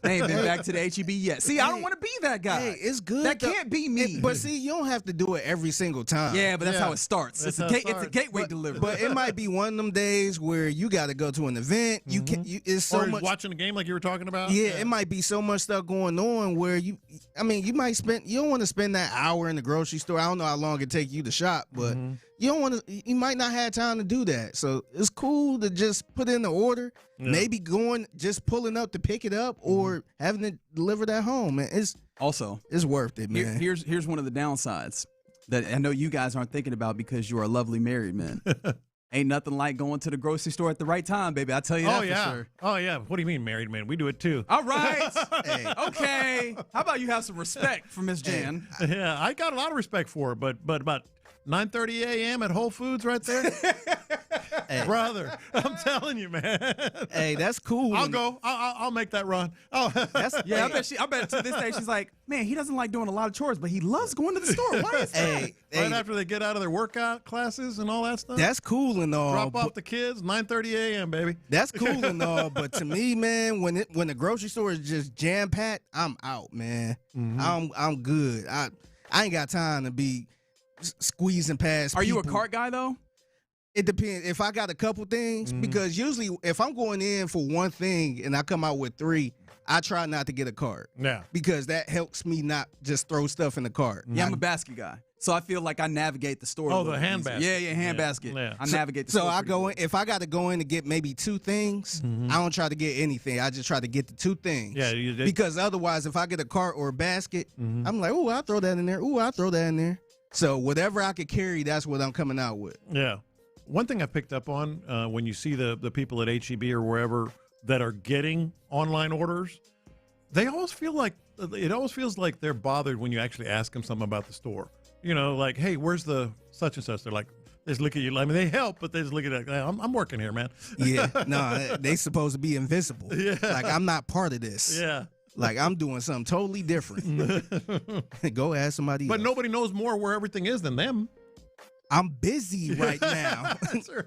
They ain't been back to the HEB yet. See, I don't want to be that guy. Hey, it's good. That can't be me. But see, you don't have to do it every single time. Yeah, but that's how it starts. It's a gateway delivery. But it might be one of them days where you got to go to an event. You can. It's so much watching a game like you were talking about. Yeah, it might be so much stuff going on where you might spend. You don't want to spend that hour in the grocery store. I don't know how long it take you to shop, but you don't want to. You might not have time to do that. So it's cool to just put in the order. Yeah. Maybe just pulling up to pick it up, or having it delivered at home. Man, it's worth it, man. Here's one of the downsides that I know you guys aren't thinking about because you are lovely married men. Ain't nothing like going to the grocery store at the right time, baby. I tell you that for sure. Oh yeah. What do you mean, married men? We do it too. All right. Hey. Okay. How about you have some respect for Miss Jan? Yeah, I got a lot of respect for her, but about 9:30 a.m. at Whole Foods right there. Hey. Brother, I'm telling you, man. Hey, that's cool. I'll go. I'll make that run. Oh, Yeah, I bet to this day she's like, man, he doesn't like doing a lot of chores, but he loves going to the store. Why is that? Right after they get out of their workout classes and all that stuff. That's cool and all. Drop off the kids, 9:30 a.m., baby. That's cool and all, but to me, man, when the grocery store is just jam packed, I'm out, man. I'm good. I ain't got time to be squeezing past. Are you a people. cart guy though? It depends. If I got a couple things, because usually if I'm going in for one thing and I come out with 3, I try not to get a cart. Yeah. Because that helps me not just throw stuff in the cart. Yeah, I'm a basket guy. So I feel like I navigate the store. Oh, the hand basket. Yeah, hand basket. Yeah. I navigate the store. So I go in, if I got to go in to get maybe 2 things, I don't try to get anything. I just try to get the 2 things. Yeah, because otherwise, if I get a cart or a basket, I'm like, oh, I'll throw that in there. Oh, I'll throw that in there. So whatever I could carry, that's what I'm coming out with. Yeah. One thing I picked up on when you see the people at HEB or wherever that are getting online orders, it always feels like they're bothered when you actually ask them something about the store. You know, like, hey, where's the such and such? They're like, they just look at you. I mean, they help, but they just look at it like, I'm working here, man. Yeah, no, they supposed to be invisible. Yeah. Like, I'm not part of this. Yeah. Like, I'm doing something totally different. Go ask somebody else. But nobody knows more where everything is than them. I'm busy right now.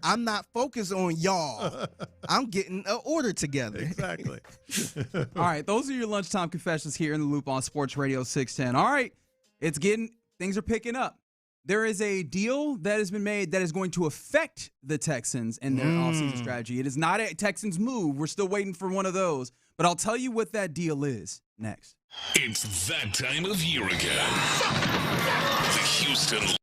I'm not focused on y'all. I'm getting an order together. Exactly. All right, those are your lunchtime confessions here in the Loop on Sports Radio 610. All right, things are picking up. There is a deal that has been made that is going to affect the Texans and their offseason strategy. It is not a Texans move. We're still waiting for one of those. But I'll tell you what that deal is next. It's that time of year again. The Houston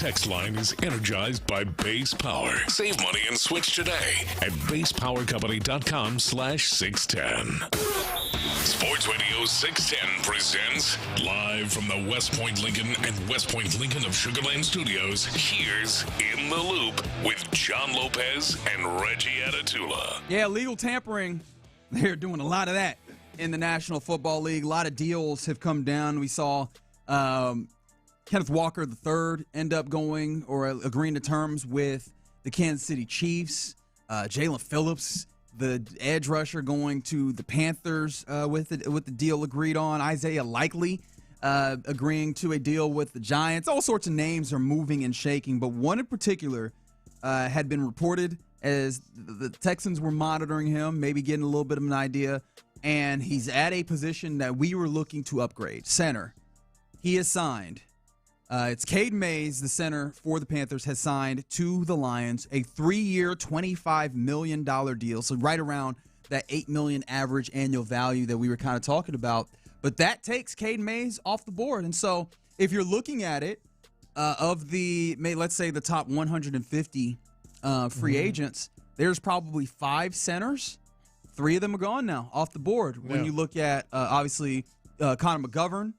text line is energized by Base Power. Save money and switch today at basepowercompany.com/610. Sports Radio 610 presents live from the West Point Lincoln and West Point Lincoln of Sugarland Studios. Here's In the Loop with John Lopez and Reggie Atatula. Yeah, legal tampering. They're doing a lot of that in the National Football League. A lot of deals have come down. We saw Kenneth Walker III end up going or agreeing to terms with the Kansas City Chiefs. Jalen Phillips, the edge rusher, going to the Panthers with the deal agreed on. Isaiah Likely agreeing to a deal with the Giants. All sorts of names are moving and shaking, but one in particular had been reported as the Texans were monitoring him, maybe getting a little bit of an idea, and he's at a position that we were looking to upgrade, center. He is signed. It's Cade Mays, the center for the Panthers, has signed to the Lions a 3-year, $25 million deal, so right around that $8 million average annual value that we were kind of talking about. But that takes Cade Mays off the board, and so if you're looking at it, let's say the top 150 free agents, there's probably 5 centers. 3 of them are gone now off the board. When you look at, obviously, Connor McGovern,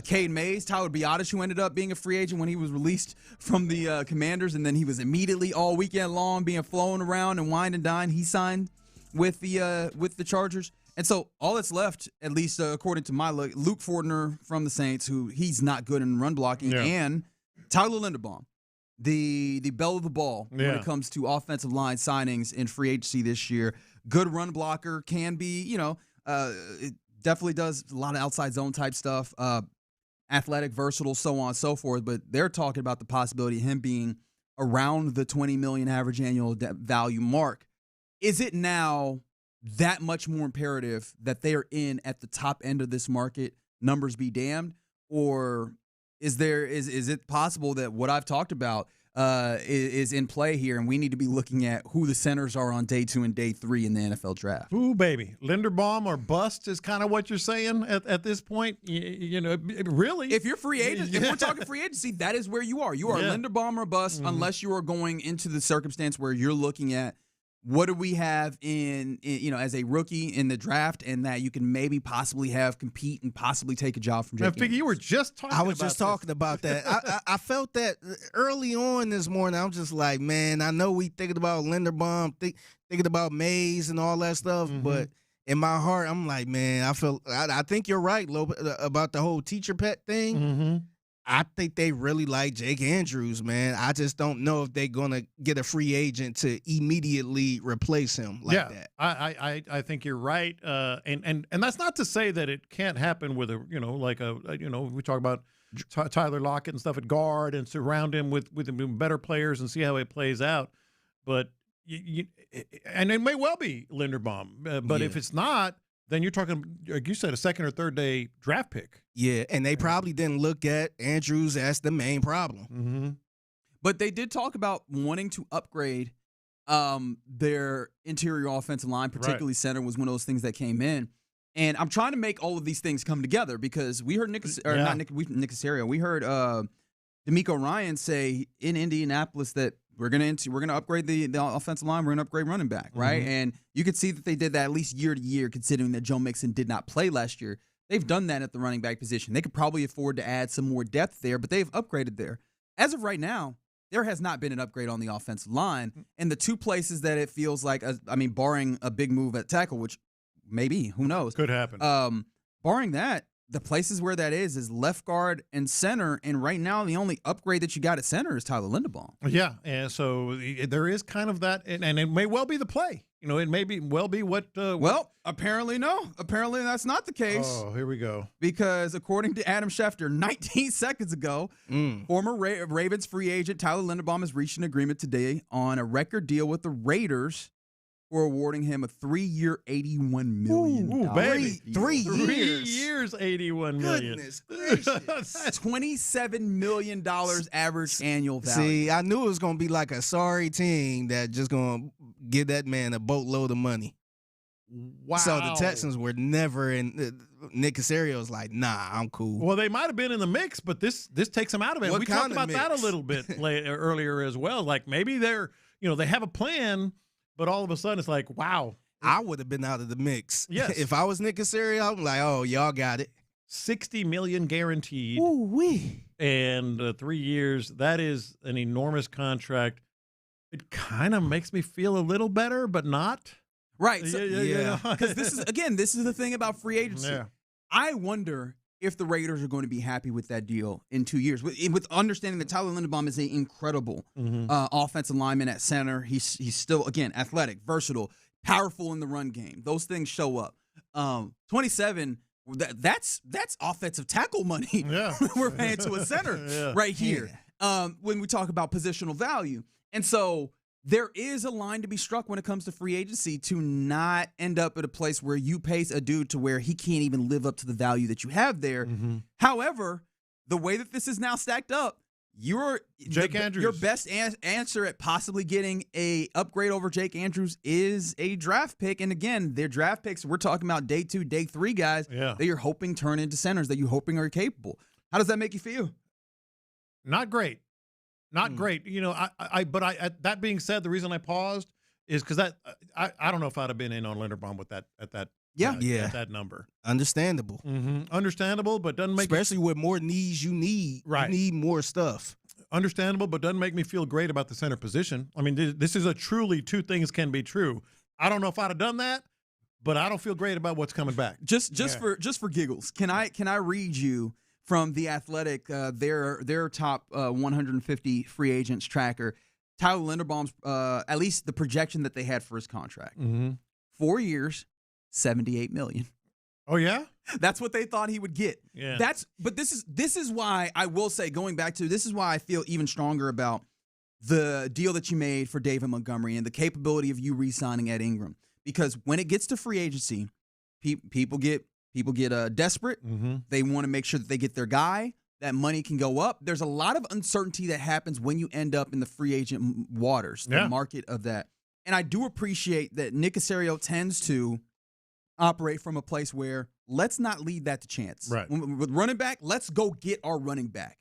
Cade Mays, Tyler Biadasz, who ended up being a free agent when he was released from the Commanders, and then he was immediately all weekend long being flown around and wine and dine. He signed with the Chargers. And so all that's left, at least according to my look, Luke Fortner from the Saints, who he's not good in run blocking, and Tyler Linderbaum, the belle of the ball when it comes to offensive line signings in free agency this year. Good run blocker, can be, it definitely does a lot of outside zone type stuff, athletic, versatile, so on and so forth. But they're talking about the possibility of him being around the $20 million average annual value mark. Is it now that much more imperative that they are in at the top end of this market, numbers be damned? Or is it possible that what I've talked about is in play here, and we need to be looking at who the centers are on day 2 and day 3 in the NFL draft? Ooh, baby. Linderbaum or bust is kind of what you're saying at this point. Really. If you're free agent, if we're talking free agency, that is where you are. You are Linderbaum or bust, unless you are going into the circumstance where you're looking at what do we have in as a rookie in the draft, and that you can maybe possibly have compete and possibly take a job from Jake Andrews. You were just talking I was just talking about that. I felt that early on this morning. I'm just like, man, I know we thinking about Linderbaum, thinking about Mays and all that stuff, but in my heart, I'm like, man, I think you're right, about the whole teacher pet thing. I think they really like Jake Andrews, man. I just don't know if they're going to get a free agent to immediately replace him like that. I think you're right. And that's not to say that it can't happen with we talk about Tyler Lockett and stuff at guard and surround him with better players and see how it plays out. But and it may well be Linderbaum. But if it's not, then you're talking, like you said, a second or third day draft pick. Yeah, and they probably didn't look at Andrews as the main problem. But they did talk about wanting to upgrade their interior offensive line, particularly center was one of those things that came in. And I'm trying to make all of these things come together because we heard Nick Caserio. We heard D'Amico Ryan say in Indianapolis that we're gonna upgrade the offensive line. We're gonna upgrade running back, right? And you could see that they did that at least year to year, considering that Joe Mixon did not play last year. They've done that at the running back position. They could probably afford to add some more depth there, but they've upgraded there. As of right now, there has not been an upgrade on the offensive line. And the 2 places that it feels like, barring a big move at tackle, which maybe, who knows, could happen. Barring that, the places where that is left guard and center. And right now, the only upgrade that you got at center is Tyler Linderbaum. Yeah, and so there is kind of that, and it may well be the play. It may well be what. Well, apparently no. Apparently that's not the case. Oh, here we go. Because according to Adam Schefter, 19 seconds ago, former Ravens free agent Tyler Linderbaum has reached an agreement today on a record deal with the Raiders for awarding him a 3-year, $81 million. Ooh, baby. 3 years. 3 years, $81 million. Goodness gracious. $27 million average annual value. See, I knew it was going to be like a sorry team that just going to give that man a boatload of money. Wow. So the Texans were never in. Nick Caserio's like, nah, I'm cool. Well, they might have been in the mix, but this takes them out of it. What We kind talked of about that a mix? little bit earlier as well. Like maybe they're, they have a plan, but all of a sudden it's like, wow. I would have been out of the mix. Yes. If I was Nick Caserio, I'm like, oh, y'all got it. $60 million guaranteed. Ooh-wee. And 3 years. That is an enormous contract. It kind of makes me feel a little better, but not. Right. So, Yeah. Because this is the thing about free agency. Yeah. I wonder if the Raiders are going to be happy with that deal in 2 years, with understanding that Tyler Linderbaum is an incredible offensive lineman at center. He's still, again, athletic, versatile, powerful in the run game. Those things show up. 27. That's offensive tackle money. Yeah. We're paying to a center right here. When we talk about positional value, and so there is a line to be struck when it comes to free agency to not end up at a place where you pay a dude to where he can't even live up to the value that you have there. However, the way that this is now stacked up, your best answer at possibly getting a upgrade over Jake Andrews is a draft pick. And again, their draft picks, we're talking about day 2, day 3 guys that you're hoping turn into centers that you're hoping are capable. How does that make you feel? Not great. Not great. That being said, the reason I paused is because I don't know if I'd have been in on Linderbaum with that at that number. Understandable. Understandable, but doesn't make especially with more needs you need. Right. You need more stuff. Understandable, but doesn't make me feel great about the center position. I mean, this is a truly two things can be true. I don't know if I'd have done that, but I don't feel great about what's coming back. Just for giggles, can I read you from The Athletic, their top 150 free agents tracker, Tyler Linderbaum's, at least the projection that they had for his contract. 4 years, $78 million. Oh, yeah? That's what they thought he would get. Yeah. But this is why I will say, going back to, this is why I feel even stronger about the deal that you made for David Montgomery and the capability of you re-signing Ed Ingram. Because when it gets to free agency, people get desperate. They want to make sure that they get their guy. That money can go up. There's a lot of uncertainty that happens when you end up in the free agent waters, the market of that. And I do appreciate that Nick Caserio tends to operate from a place where let's not leave that to chance. Right. With running back, let's go get our running back.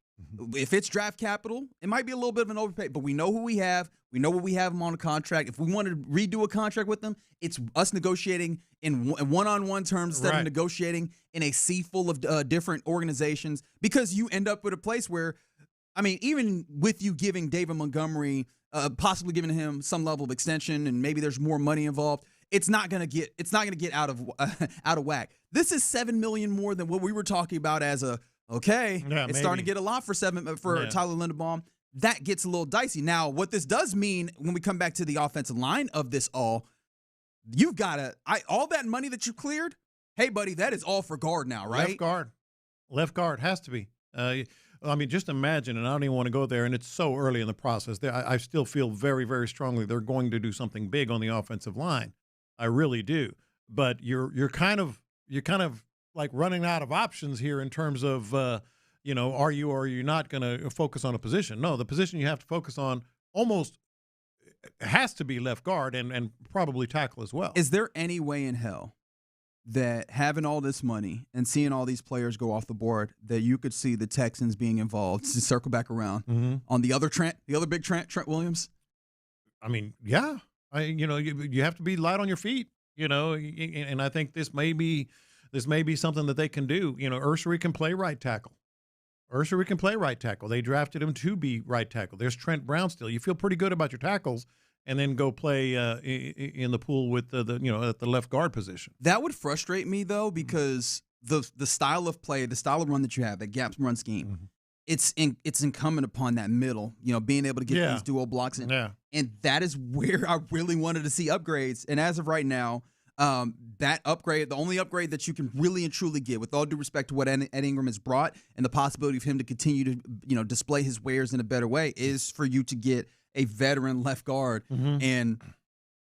If it's draft capital, it might be a little bit of an overpay, but we know who we have. We know what we have him on a contract. If we want to redo a contract with them, it's us negotiating in one-on-one terms instead of negotiating in a sea full of different organizations, because you end up with a place where, I mean, even with you giving David Montgomery, possibly giving him some level of extension, and maybe there's more money involved, it's not gonna get out of whack. This is $7 million more than what we were talking about as a it's starting to get a lot for Tyler Linderbaum. That gets a little dicey. Now, what this does mean when we come back to the offensive line of this all, you've got all that money that you cleared. Hey, buddy, that is all for guard now, right? Left guard has to be. I mean, just imagine, and I don't even want to go there, and it's so early in the process. I still feel very, very strongly they're going to do something big on the offensive line. I really do. But you're kind of like running out of options here in terms of, are you or are you not going to focus on a position? No, the position you have to focus on almost has to be left guard and probably tackle as well. Is there any way in hell that having all this money and seeing all these players go off the board that you could see the Texans being involved, to circle back around, on the other big Trent Williams? I mean, yeah. You have to be light on your feet, and I think this may be something that they can do. Ursery can play right tackle. They drafted him to be right tackle. There's Trent Brown still. You feel pretty good about your tackles, and then go play in the pool with the at the left guard position. That would frustrate me though, because the style of play, the style of run that you have, that gap run scheme, it's incumbent upon that middle, being able to get these dual blocks in. Yeah. And that is where I really wanted to see upgrades. And as of right now, that upgrade, the only upgrade that you can really and truly get, with all due respect to what Ed Ingram has brought and the possibility of him to continue to, display his wares in a better way, is for you to get a veteran left guard. And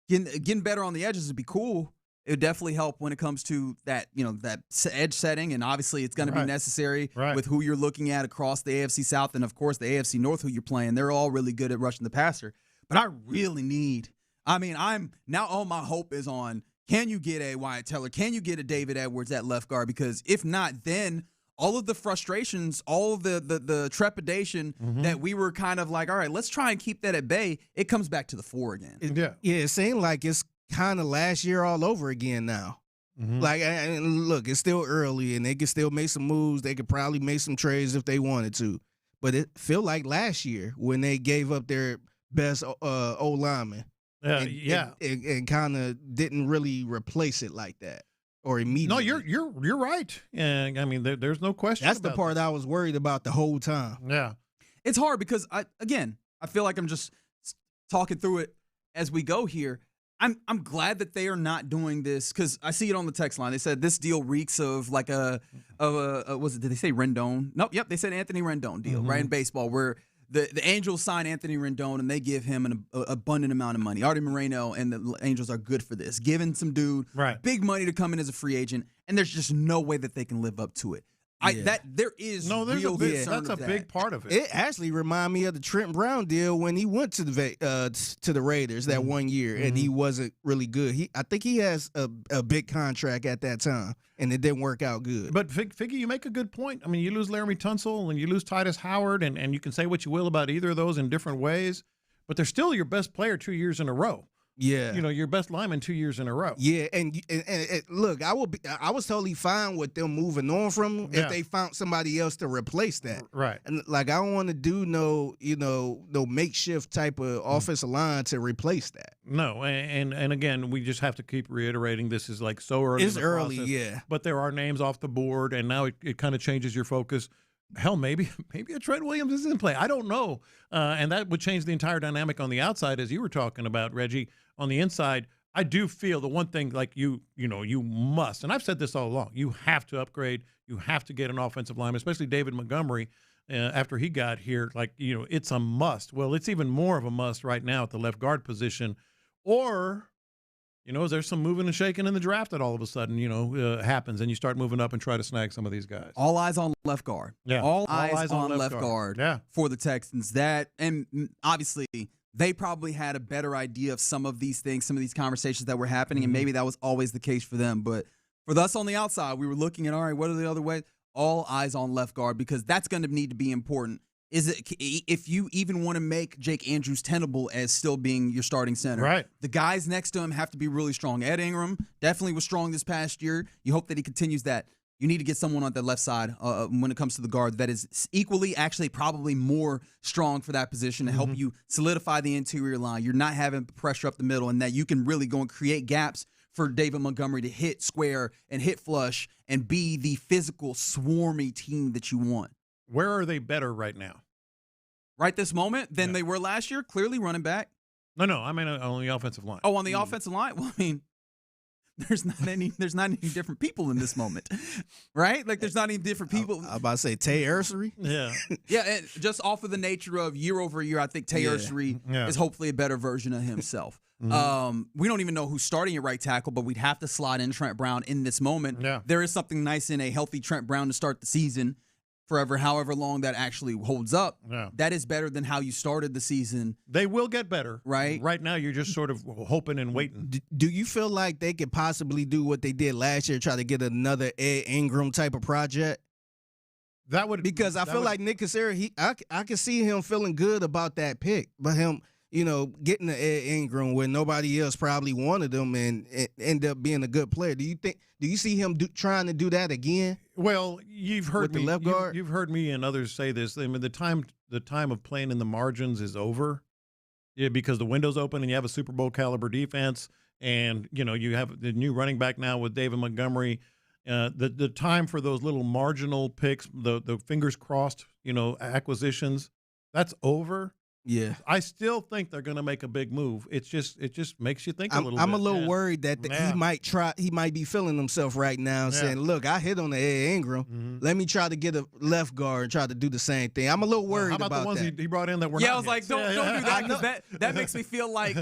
getting better on the edges would be cool. It would definitely help when it comes to that, that edge setting. And obviously it's going to be necessary with who you're looking at across the AFC South and, of course, the AFC North, who you're playing. They're all really good at rushing the passer. But I really I'm now all my hope is on, Can you get a Wyatt Teller? Can you get a David Edwards at left guard? Because if not, then all of the frustrations, all of the trepidation that we were kind of like, all right, let's try and keep that at bay, it comes back to the 4 again. It seemed like it's kind of last year all over again now. Like, and look, it's still early, and they can still make some moves. They could probably make some trades if they wanted to. But it feel like last year when they gave up their best O-lineman. And kind of didn't really replace it like that or immediately. No, you're right. And I mean, there's no question. That's the part I was worried about the whole time. Yeah, it's hard because I feel like I'm just talking through it as we go here. I'm glad that they are not doing this because I see it on the text line. They said this deal reeks of like did they say Rendon? Nope. Yep. They said Anthony Rendon deal, right, in baseball where the Angels sign Anthony Rendon and they give him an abundant amount of money. Artie Moreno and the Angels are good for this, giving some dude big money to come in as a free agent, and there's just no way that they can live up to it. There is real concern that's a big part of it. It actually reminded me of the Trent Brown deal when he went to the Raiders that 1 year and he wasn't really good. I think he has a big contract at that time and it didn't work out good. But Figgy, you make a good point. I mean, you lose Laramie Tunsil and you lose Titus Howard, and you can say what you will about either of those in different ways, but they're still your best player 2 years in a row. Yeah, your best lineman 2 years in a row. Yeah, and look, I was totally fine with them moving on from him if they found somebody else to replace that. Right. And like I don't want to do no makeshift type of offensive line to replace that. No, and again, we just have to keep reiterating this is like so early. It's in the early, process, yeah. But there are names off the board, and now it kind of changes your focus. Hell, maybe a Trent Williams is in play. I don't know, and that would change the entire dynamic on the outside, as you were talking about, Reggie. On the inside, I do feel the one thing like you must, and I've said this all along, you have to upgrade. You have to get an offensive lineman, especially David Montgomery after he got here. Like, it's a must. Well, it's even more of a must right now at the left guard position. Or, is there some moving and shaking in the draft that all of a sudden, happens and you start moving up and try to snag some of these guys? All eyes on left guard. Yeah. All eyes on left guard for the Texans. And obviously they probably had a better idea of some of these things, some of these conversations that were happening, and maybe that was always the case for them. But for us on the outside, we were looking at, all right, what are the other ways? All eyes on left guard because that's going to need to be important. If you even want to make Jake Andrews tenable as still being your starting center. Right. The guys next to him have to be really strong. Ed Ingram definitely was strong this past year. You hope that he continues that. You need to get someone on that left side when it comes to the guard that is equally, actually probably more strong for that position to help you solidify the interior line. You're not having pressure up the middle, and that you can really go and create gaps for David Montgomery to hit square and hit flush and be the physical, swarmy team that you want. Where are they better right now? Right this moment than they were last year? Clearly running back. No, I mean on the offensive line. Oh, on the offensive line? Well, I mean, there's not any different people in this moment, right? Like there's not any different people. I about to say Tay Ursery. Yeah, yeah. And just off of the nature of year over year, I think Tay Ursery is hopefully a better version of himself. We don't even know who's starting at right tackle, but we'd have to slot in Trent Brown in this moment. Yeah. There is something nice in a healthy Trent Brown to start the season. However long that actually holds up, that is better than how you started the season. They will get better. Right? Right now, you're just sort of hoping and waiting. Do you feel like they could possibly do what they did last year, try to get another Ed Ingram type of project? That would because I feel like Nick Caserio, I can see him feeling good about that pick, but him, getting the Ed Ingram when nobody else probably wanted him and end up being a good player. Do you see him trying to do that again? Well, you've heard me. The left guard? You've heard me and others say this. I mean, the time of playing in the margins is over. Yeah, because the window's open and you have a Super Bowl caliber defense, and you have the new running back now with David Montgomery. The time for those little marginal picks, the fingers crossed, acquisitions, that's over. Yeah, I still think they're going to make a big move. It just makes you think a little bit. I'm a little worried that he might be feeling himself right now, saying, "Look, I hit on the Ed Ingram. Let me try to get a left guard and try to do the same thing." I'm a little worried about the ones that. he brought in that were. Yeah, I was like, don't do that because that makes me feel like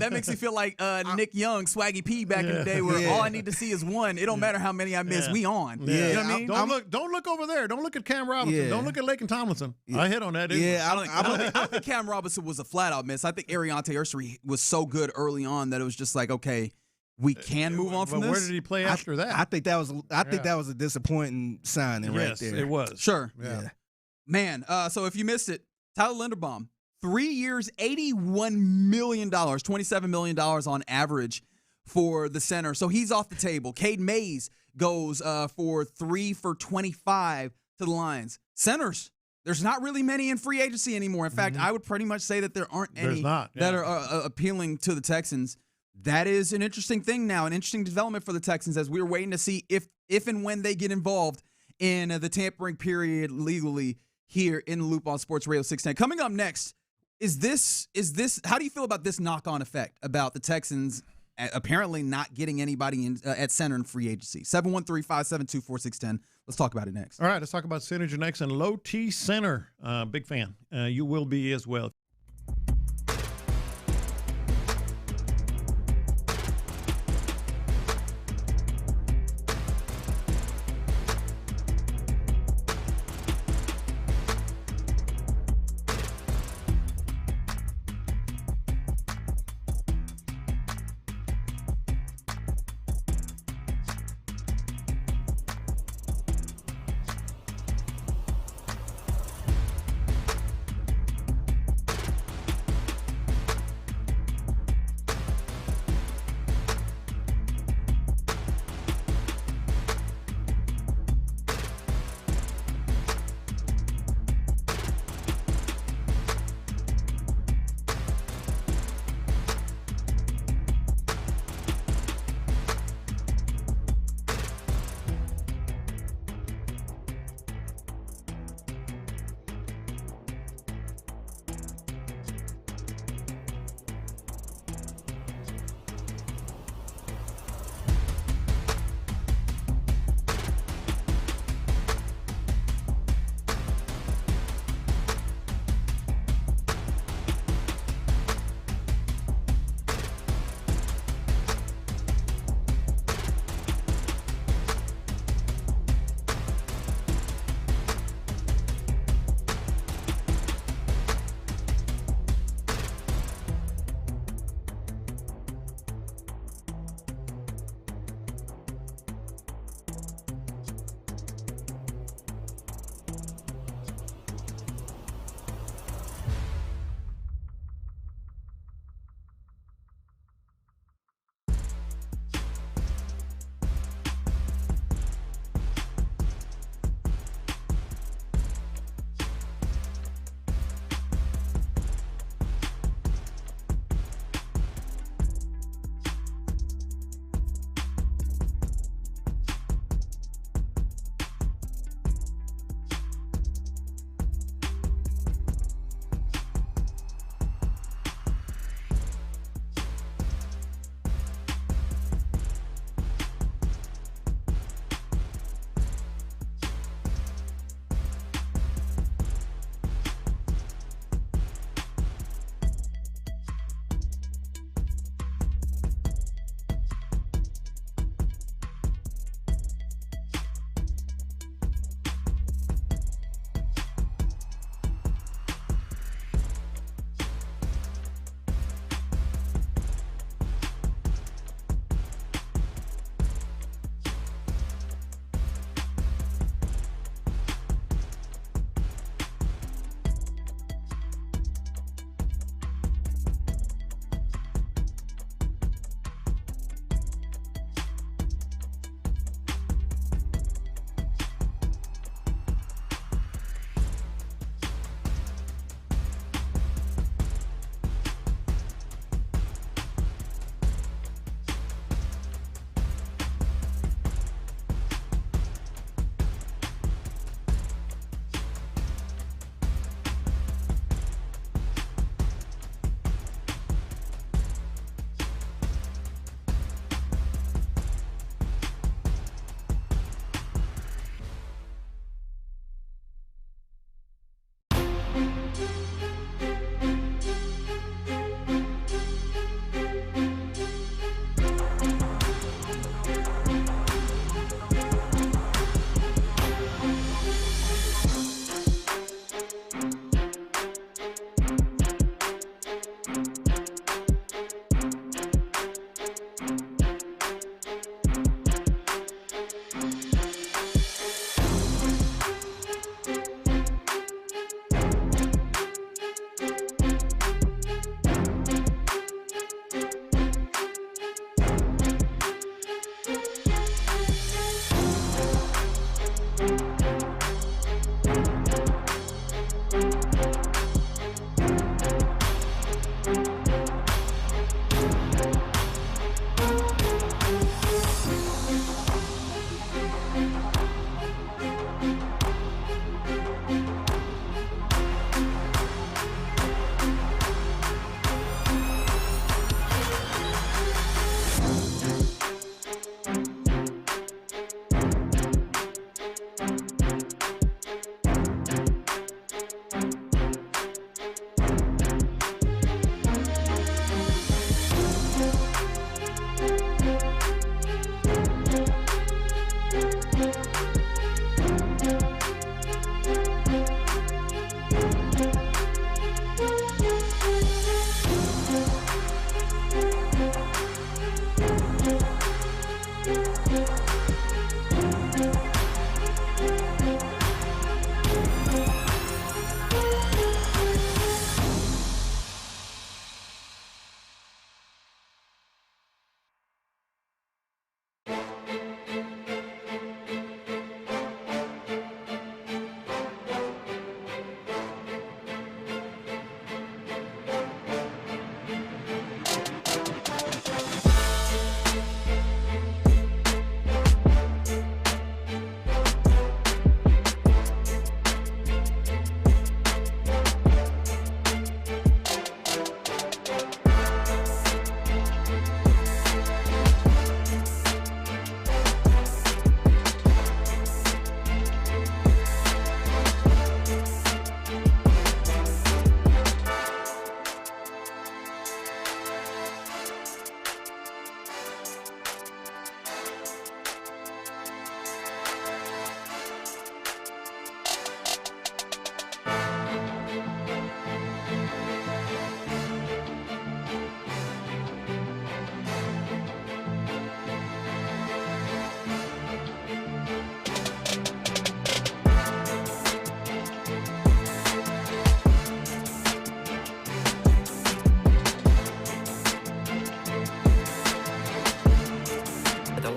Nick Young, Swaggy P back in the day, where all I need to see is one. It don't matter how many I miss. We on. Yeah. You know what I mean? Don't look over there. Don't look at Cam Robinson. Yeah. Don't look at Laken Tomlinson. I hit on that. I think Cam Robinson was a flat out miss. I think Ariante Ursery was so good early on that it was just like, okay, we can move on from this. Where did he play after that? I think that was a disappointing signing right there. Yes, it was. Sure. Yeah. Man, so if you missed it, Tyler Linderbaum, 3 years, $81 million, $27 million on average for the center. So he's off the table. Cade Mays goes for 3 for 25 to the Lions. Centers, there's not really many in free agency anymore. In fact, I would pretty much say that there aren't any that are appealing to the Texans. That is an interesting thing now, an interesting development for the Texans as we're waiting to see if and when they get involved in the tampering period legally here in the Loop on Sports Radio 610. Coming up next, is this how do you feel about this knock-on effect about the Texans apparently not getting anybody in at center in free agency? 713-572-4610. Let's talk about it next. All right, let's talk about Synergy next and Low T Center. Big fan. You will be as well.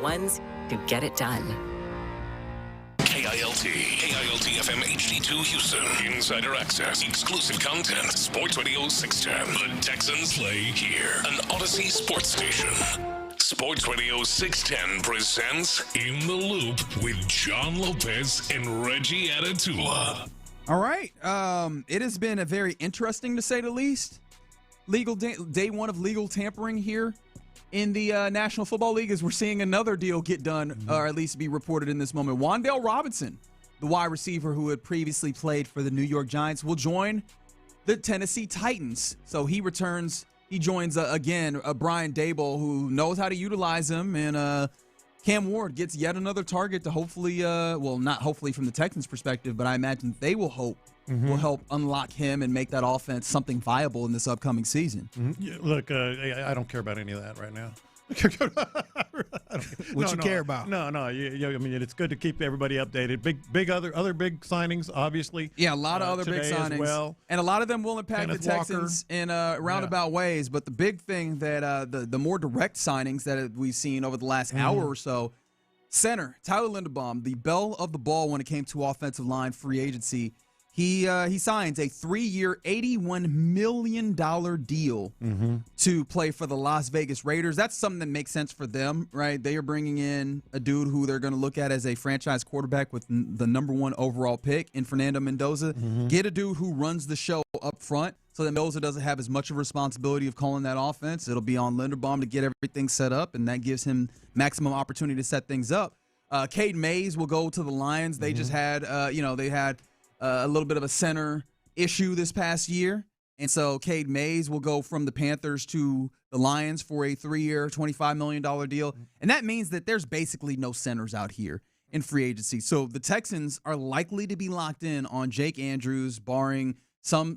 Ones who get it done. KILT FM HD2 Houston. Insider access, exclusive content. Sports Radio 610. The Texans play here. An Odyssey sports station. Sports Radio 610 presents In the Loop with John Lopez and Reggie Atatula. All right. It has been a very interesting, to say the least, legal day one of legal tampering here in the National Football League, as we're seeing another deal get done, or at least be reported in this moment. Wan'Dale Robinson, the wide receiver who had previously played for the New York Giants, will join the Tennessee Titans. So he returns. He joins, again, Brian Daboll, who knows how to utilize him, and Cam Ward gets yet another target to hopefully, well, not hopefully from the Texans' perspective, but I imagine they will hope will help unlock him and make that offense something viable in this upcoming season. Yeah, look, I don't care about any of that right now. What you care about? No. I mean, it's good to keep everybody updated. Big other big signings, obviously. Yeah, a lot of other big signings, well. And a lot of them will impact Kenneth the Texans in roundabout ways. But the big thing that the more direct signings that we've seen over the last hour or so, center Tyler Linderbaum, the belle of the ball when it came to offensive line free agency. He signs a 3-year, $81 million deal to play for the Las Vegas Raiders. That's something that makes sense for them, right? They are bringing in a dude who they're going to look at as a franchise quarterback with the number 1 overall pick in Fernando Mendoza. Get a dude who runs the show up front so that Mendoza doesn't have as much of a responsibility of calling that offense. It'll be on Linderbaum to get everything set up, and that gives him maximum opportunity to set things up. Cade Mays will go to the Lions. They just had, they had a little bit of a center issue this past year. And so Cade Mays will go from the Panthers to the Lions for a 3-year, $25 million deal. And that means that there's basically no centers out here in free agency. So the Texans are likely to be locked in on Jake Andrews, barring some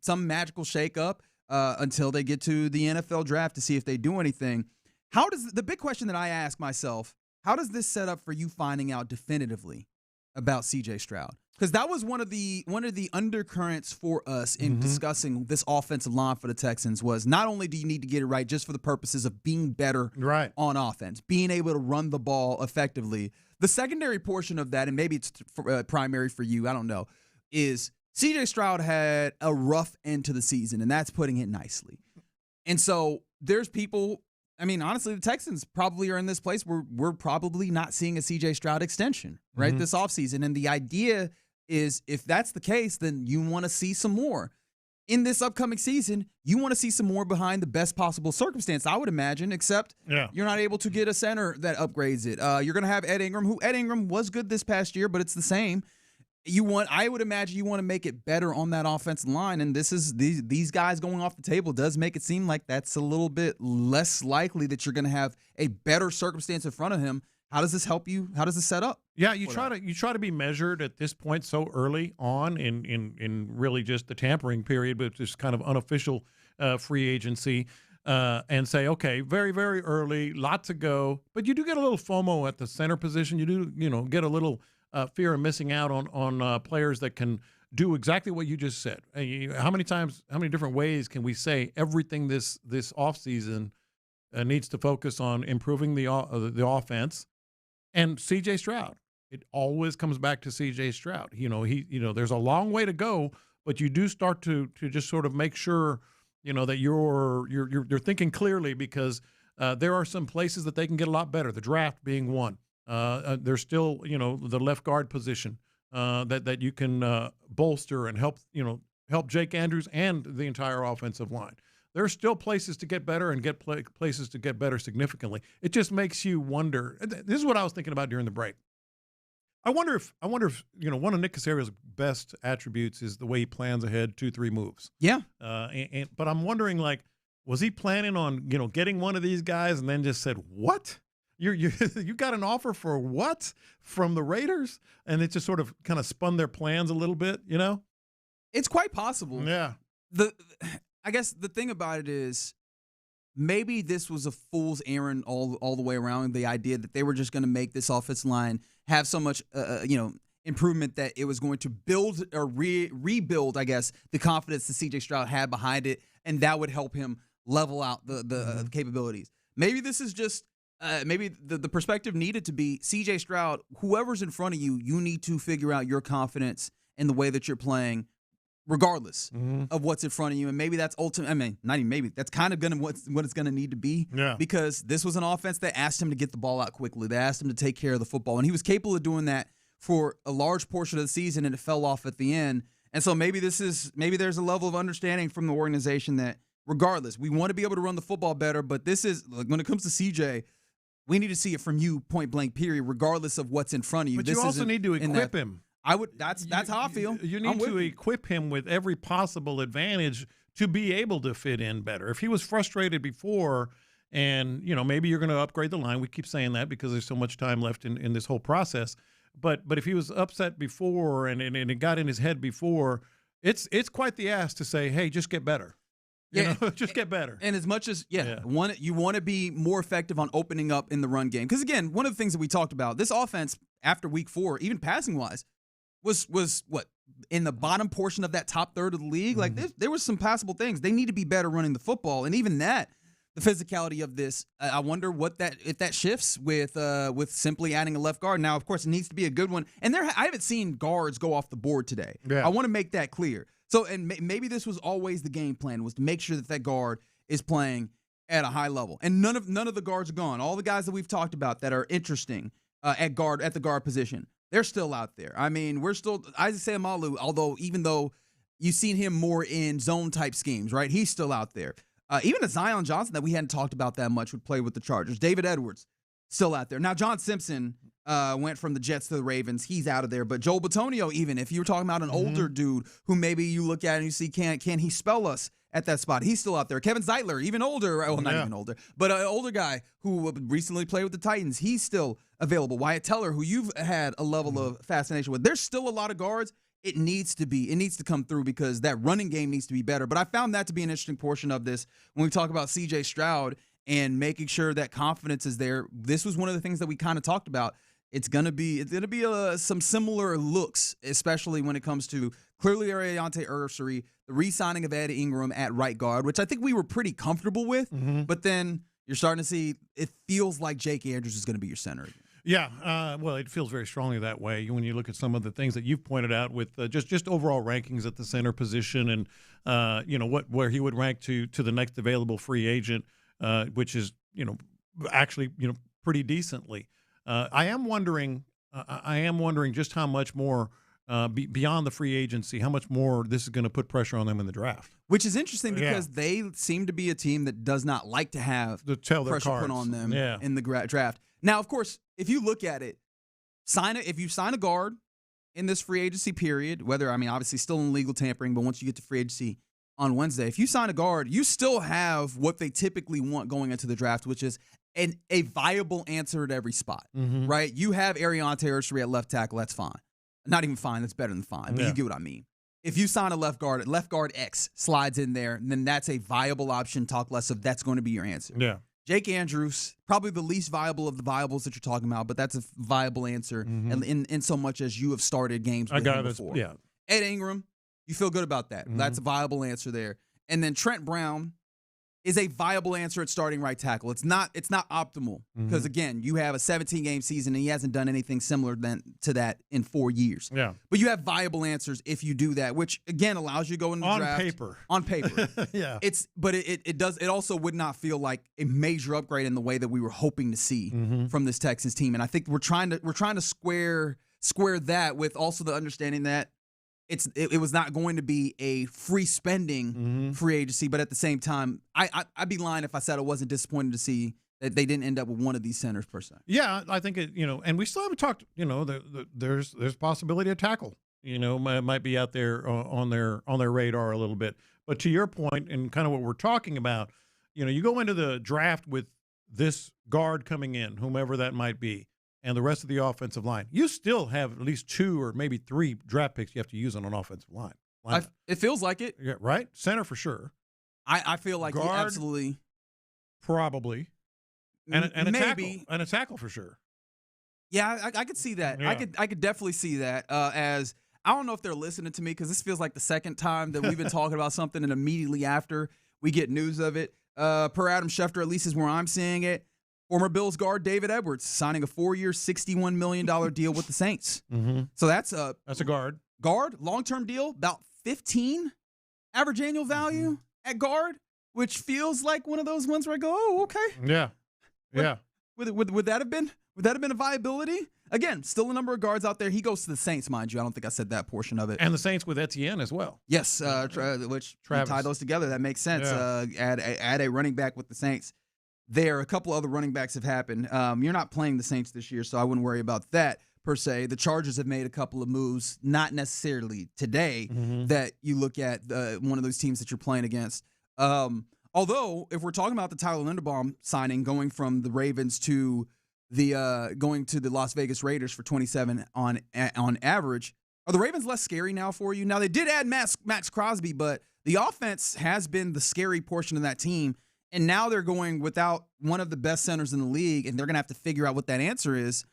magical shakeup until they get to the NFL draft to see if they do anything. The big question that I ask myself, how does this set up for you finding out definitively about C.J. Stroud? Because that was one of the undercurrents for us in discussing this offensive line for the Texans was not only do you need to get it right just for the purposes of being better on offense, being able to run the ball effectively. The secondary portion of that, and maybe it's primary for you, I don't know, is C.J. Stroud had a rough end to the season, and that's putting it nicely. And so there's people, I mean, honestly, the Texans probably are in this place where we're probably not seeing a C.J. Stroud extension, right, this offseason. And the idea is if that's the case, then you want to see some more. In this upcoming season, you want to see some more behind the best possible circumstance, I would imagine, except you're not able to get a center that upgrades it. You're going to have Ed Ingram was good this past year, but it's the same. I would imagine you want to make it better on that offensive line, and these guys going off the table does make it seem like that's a little bit less likely that you're going to have a better circumstance in front of him. How does this help you? How does this set up? Yeah, you try to be measured at this point so early on in really just the tampering period, but just kind of unofficial free agency. and say, okay, very, very early, lot to go. But you do get a little FOMO at the center position. You do, get a little fear of missing out on players that can do exactly what you just said. How many different ways can we say everything this offseason needs to focus on improving the offense? And C.J. Stroud. It always comes back to C.J. Stroud. There's a long way to go, but you do start to just sort of make sure that you're thinking clearly, because there are some places that they can get a lot better. The draft being one. There's still the left guard position that you can bolster and help Jake Andrews and the entire offensive line. There are still places to get better and places to get better significantly. It just makes you wonder. This is what I was thinking about during the break. I wonder if one of Nick Caserio's best attributes is the way he plans ahead 2-3 moves. Yeah. But I'm wondering, was he planning on getting one of these guys and then just said, what? You got an offer for what from the Raiders? And it just sort of kind of spun their plans a little bit, It's quite possible. Yeah. I guess the thing about it is maybe this was a fool's errand all the way around, the idea that they were just going to make this offensive line have so much improvement that it was going to build or rebuild, I guess, the confidence that C.J. Stroud had behind it, and that would help him level out the capabilities. Maybe this is just maybe the perspective needed to be C.J. Stroud, whoever's in front of you, you need to figure out your confidence in the way that you're playing, regardless of what's in front of you. And maybe that's not even maybe, that's kind of what it's going to need to be. Yeah. Because this was an offense that asked him to get the ball out quickly. They asked him to take care of the football. And he was capable of doing that for a large portion of the season, and it fell off at the end. And so maybe there's a level of understanding from the organization that regardless, we want to be able to run the football better, but this is, when it comes to CJ, we need to see it from you point blank period, regardless of what's in front of you. But you also need to equip him. That's how I feel. You need to equip him with every possible advantage to be able to fit in better. If he was frustrated before, and maybe you're going to upgrade the line. We keep saying that because there's so much time left in this whole process. But if he was upset before and it got in his head before, it's quite the ask to say, hey, just get better. Just get better. And as much as you want to be more effective on opening up in the run game, because again, one of the things that we talked about, this offense after week 4, even passing wise, was what, in the bottom portion of that top third of the league. Like there was some passable things. They need to be better running the football, and even that, the physicality of this, I wonder if that shifts with simply adding a left guard. Now, of course, it needs to be a good one. And I haven't seen guards go off the board today. Yeah. I want to make that clear. So, and maybe this was always the game plan, was to make sure that guard is playing at a high level. And none of the guards are gone. All the guys that we've talked about that are interesting at the guard position, they're still out there. I mean, we're still Isaac Seumalo, even though you've seen him more in zone type schemes, right? He's still out there. Even a Zion Johnson that we hadn't talked about that much would play with the Chargers. David Edwards, still out there. Now, John Simpson went from the Jets to the Ravens. He's out of there. But Joel Bitonio, even if you're talking about an older dude who maybe you look at and you see, can he spell us at that spot? He's still out there. Kevin Zeitler, even older. Well, not even older, but an older guy who recently played with the Titans. He's still available. Wyatt Teller, who you've had a level of fascination with. There's still a lot of guards. It needs to come through because that running game needs to be better. But I found that to be an interesting portion of this when we talk about C.J. Stroud and making sure that confidence is there. This was one of the things that we kind of talked about. It's gonna be some similar looks, especially when it comes to clearly Ariante Ursary, the re-signing of Ed Ingram at right guard, which I think we were pretty comfortable with. But then you're starting to see it feels like Jake Andrews is going to be your center. Yeah, well, it feels very strongly that way when you look at some of the things that you've pointed out with just overall rankings at the center position, and where he would rank to the next available free agent, which is actually pretty decently. I am wondering just how much more beyond the free agency, how much more this is going to put pressure on them in the draft. Which is interesting because they seem to be a team that does not like to have pressure put on them in the draft. Now, of course, if you look at it, if you sign a guard in this free agency period, obviously still in legal tampering, but once you get to free agency on Wednesday, if you sign a guard, you still have what they typically want going into the draft, which is a viable answer at every spot, right? You have Ariante Ursary at left tackle. That's fine. Not even fine. That's better than fine. But you get what I mean. if you sign a left guard X slides in there, then that's a viable option. Talk less of that's going to be your answer. Yeah. Jake Andrews, probably the least viable of the viables that you're talking about, but that's a viable answer in so much as you have started games with him before. Yeah. Ed Ingram, you feel good about that. That's a viable answer there. And then Trent Brown is a viable answer at starting right tackle. It's not optimal because, again, you have a 17-game season and he hasn't done anything similar to that in 4 years. Yeah. But you have viable answers if you do that, which, again, allows you to go in the draft. On paper. Yeah. But it also would not feel like a major upgrade in the way that we were hoping to see from this Texans team. And I think we're trying to square that with also the understanding that it was not going to be a free spending free agency, but at the same time, I'd be lying if I said I wasn't disappointed to see that they didn't end up with one of these centers per se. Yeah, I think and we still haven't talked. There's possibility of tackle. Might be out there on their radar a little bit. But to your point, and kind of what we're talking about, you go into the draft with this guard coming in, whomever that might be, and the rest of the offensive line, you still have at least 2 or maybe 3 draft picks you have to use on an offensive line. It feels like it. Yeah, right? Center for sure. I feel like guard, absolutely. Probably. And a maybe. Tackle. And a tackle for sure. Yeah, I could see that. Yeah. I could definitely see that as I don't know if they're listening to me because this feels like the second time that we've been talking about something and immediately after we get news of it. Per Adam Schefter, at least is where I'm seeing it. Former Bills guard David Edwards signing a 4-year, $61 million deal with the Saints. So that's a guard. Long-term deal, about 15 average annual value at guard, which feels like one of those ones where I go, oh, okay. Yeah. Yeah. Would that have been a viability? Again, still a number of guards out there. He goes to the Saints, mind you. I don't think I said that portion of it. And the Saints with Etienne as well. Yes, which tie those together. That makes sense. Yeah. Add a running back with the Saints. There, a couple other running backs have happened. You're not playing the Saints this year, so I wouldn't worry about that per se. The Chargers have made a couple of moves, not necessarily today, that you look at one of those teams that you're playing against. Although, if we're talking about the Tyler Linderbaum signing, going from the Ravens to going to the Las Vegas Raiders for 27 on average, are the Ravens less scary now for you? Now, they did add Max Crosby, but the offense has been the scary portion of that team. And now they're going without one of the best centers in the league, and they're going to have to figure out what that answer is.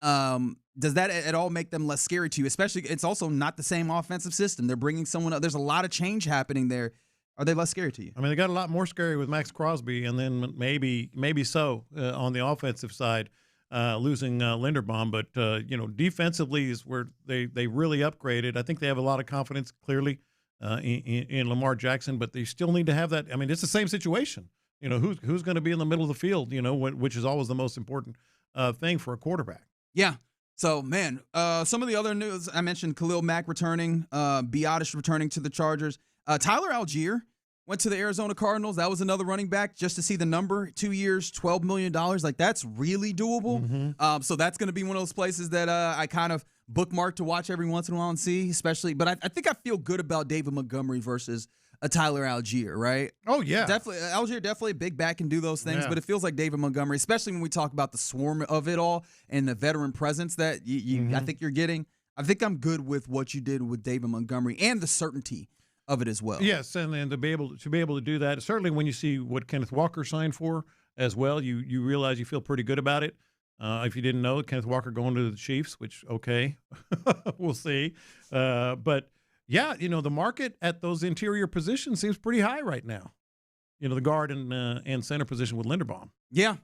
Does that at all make them less scary to you? Especially, it's also not the same offensive system. They're bringing someone up. There's a lot of change happening there. Are they less scary to you? I mean, they got a lot more scary with Max Crosby, and then maybe so on the offensive side, losing Linderbaum. But, defensively is where they really upgraded. I think they have a lot of confidence, clearly, in Lamar Jackson, but they still need to have that. I mean, it's the same situation. Who's going to be in the middle of the field, which is always the most important thing for a quarterback. Yeah. So, man, some of the other news, I mentioned Khalil Mack returning, Biotish returning to the Chargers. Tyler Algier went to the Arizona Cardinals. That was another running back just to see the number. 2 years, $12 million. Like, that's really doable. So that's going to be one of those places that I kind of bookmark to watch every once in a while and see, especially. But I think I feel good about David Montgomery versus a Tyler Algier, right? Oh, yeah. Definitely. Algier definitely a big back can do those things, but it feels like David Montgomery, especially when we talk about the swarm of it all and the veteran presence that I think you're getting. I think I'm good with what you did with David Montgomery and the certainty of it as well. Yes, and to be able to do that, certainly when you see what Kenneth Walker signed for as well, you realize you feel pretty good about it. If you didn't know, Kenneth Walker going to the Chiefs, which, okay, we'll see. But, yeah, the market at those interior positions seems pretty high right now. The guard and center position with Linderbaum. Yeah.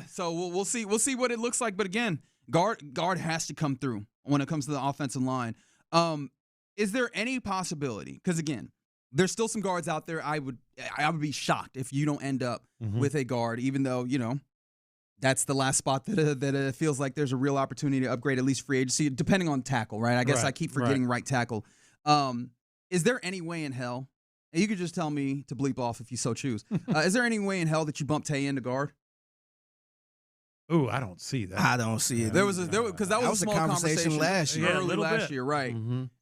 So we'll see. We'll see what it looks like. But again, guard has to come through when it comes to the offensive line. Is there any possibility? Because again, there's still some guards out there. I would be shocked if you don't end up with a guard, even though that's the last spot that feels like there's a real opportunity to upgrade at least free agency, depending on tackle, right? I guess I keep forgetting right tackle. Is there any way in hell, and you could just tell me to bleep off if you so choose, is there any way in hell that you bump Tay into guard? Ooh, I don't see that. I don't see it. Because that was a small conversation last year. Early last year, right.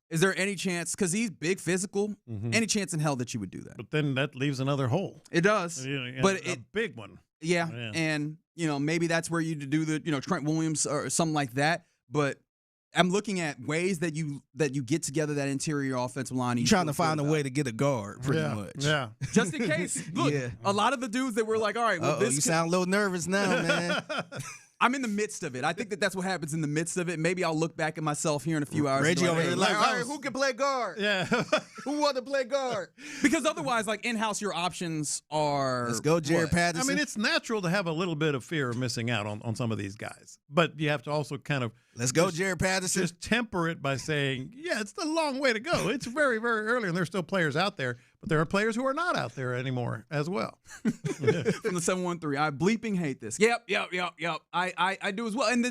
Is there any chance, because he's big physical, any chance in hell that you would do that? But then that leaves another hole. It does. But a big one. Yeah, and maybe that's where you do the Trent Williams or something like that. But I'm looking at ways that you get together that interior offensive line. You're trying to find a way to get a guard, pretty much. Yeah. Just in case. Look, a lot of the dudes that were like, all right, well, you sound a little nervous now, man. I'm in the midst of it. I think that's what happens in the midst of it. Maybe I'll look back at myself here in a few hours. Reggie over hey, here like, all right, who can play guard? Yeah. Who want to play guard? Because otherwise, like in-house, your options are. Let's go, Jared Patterson. I mean, it's natural to have a little bit of fear of missing out on some of these guys. But you have to also kind of. Let's go, Jared Patterson. Just temper it by saying, yeah, it's a long way to go. It's very, very early, and there's still players out there. But there are players who are not out there anymore as well. From the 713, I bleeping hate this. Yep. I do as well. And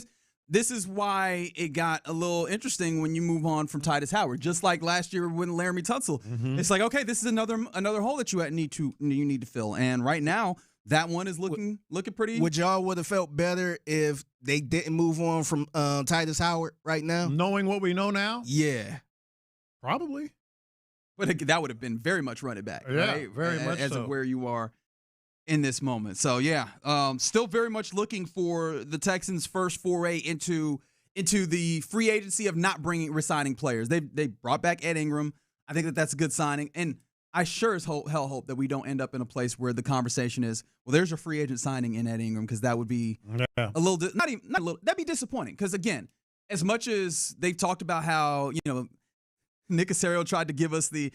this is why it got a little interesting when you move on from Titus Howard. Just like last year when Laramie Tunsil. Mm-hmm. It's like, okay, this is another hole that you need to fill. And right now, that one is looking pretty. Would y'all would have felt better if they didn't move on from Titus Howard right now? Knowing what we know now? Yeah. Probably. But that would have been very much run it back. Yeah, right? very much as so. of where you are in this moment. So, yeah, still very much looking for the Texans' first foray into the free agency of not resigning players. They brought back Ed Ingram. I think that's a good signing. And I sure as hell hope that we don't end up in a place where the conversation is, well, there's a free agent signing in Ed Ingram, because that would be a little not a little, that'd be disappointing. Because, again, as much as they've talked about how, Nick Caserio tried to give us the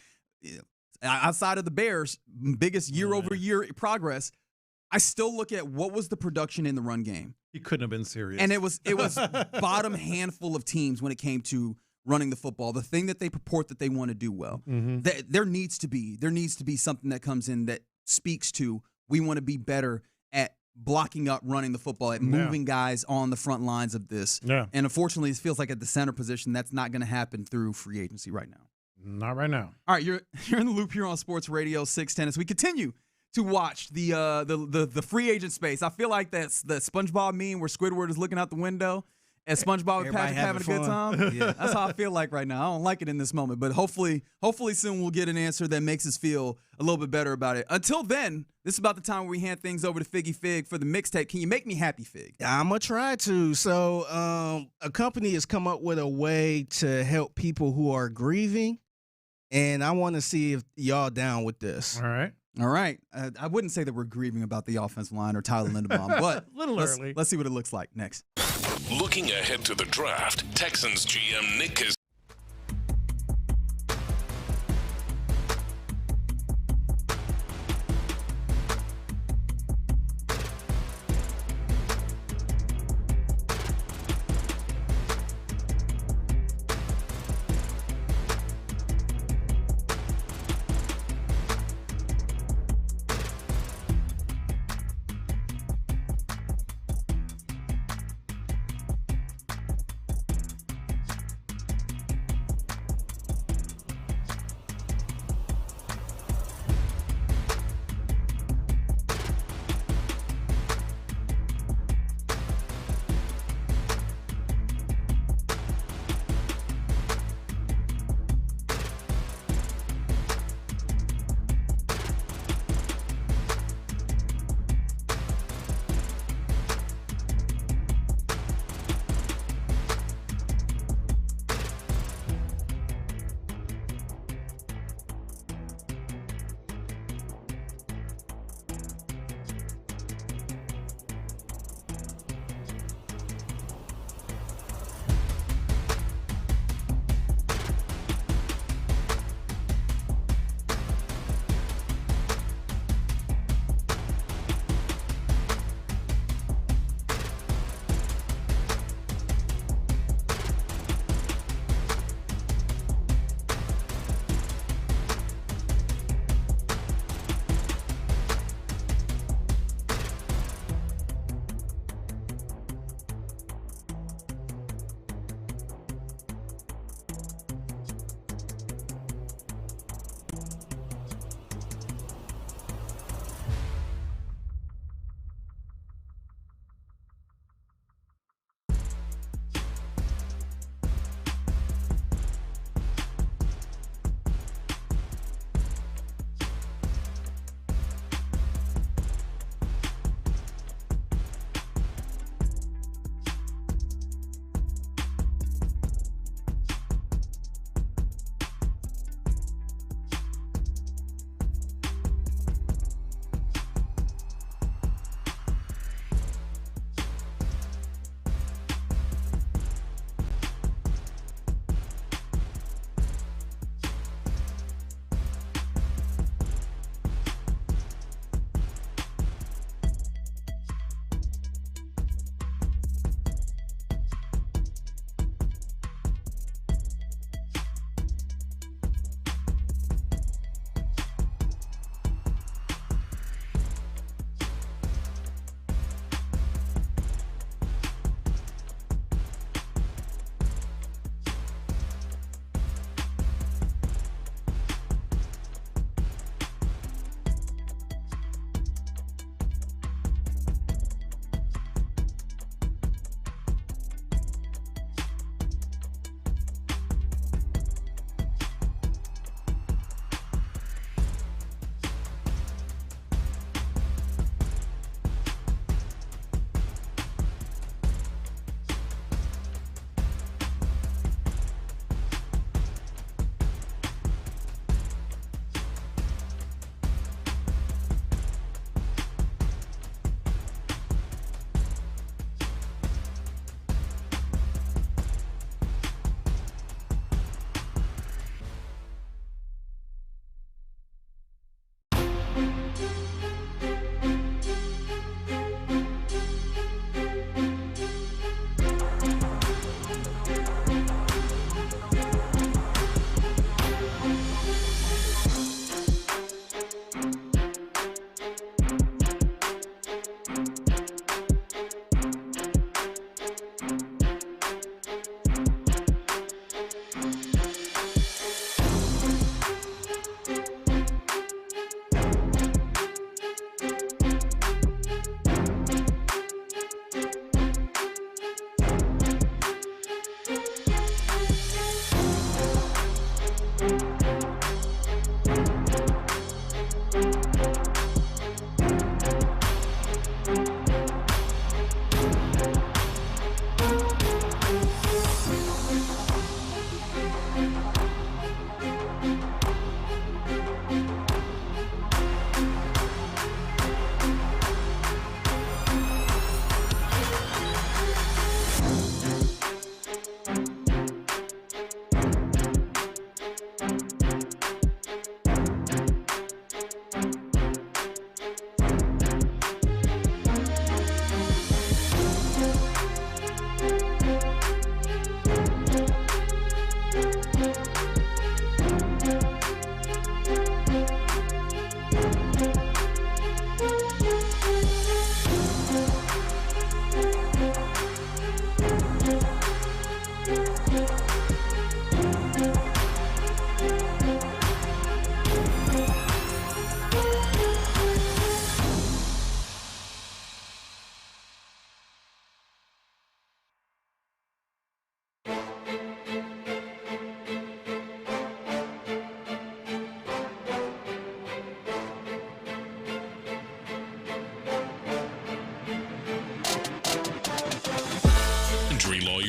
outside of the Bears' biggest year-over-year progress, I still look at what was the production in the run game. He couldn't have been serious. And it was bottom handful of teams when it came to running the football, the thing that they purport that they want to do well. Mm-hmm. There needs to be something that comes in that speaks to, we want to be better at blocking up, running the football, at moving guys on the front lines of this. Yeah. And unfortunately, it feels like at the center position, that's not going to happen through free agency right now. Not right now. All right, you're in the loop here on Sports Radio 610 as we continue to watch the free agent space. I feel like that's the SpongeBob meme where Squidward is looking out the window and SpongeBob and Patrick having a good time. Yeah. That's how I feel like right now. I don't like it in this moment, but hopefully soon we'll get an answer that makes us feel a little bit better about it. Until then, this is about the time where we hand things over to Figgy Fig for the mixtape. Can you make me happy, Fig? I'm going to try to. So a company has come up with a way to help people who are grieving, and I want to see if y'all down with this. All right. I wouldn't say that we're grieving about the offensive line or Tyler Linderbaum, but early. Let's see what it looks like next. Looking ahead to the draft, Texans GM Nick Caserio.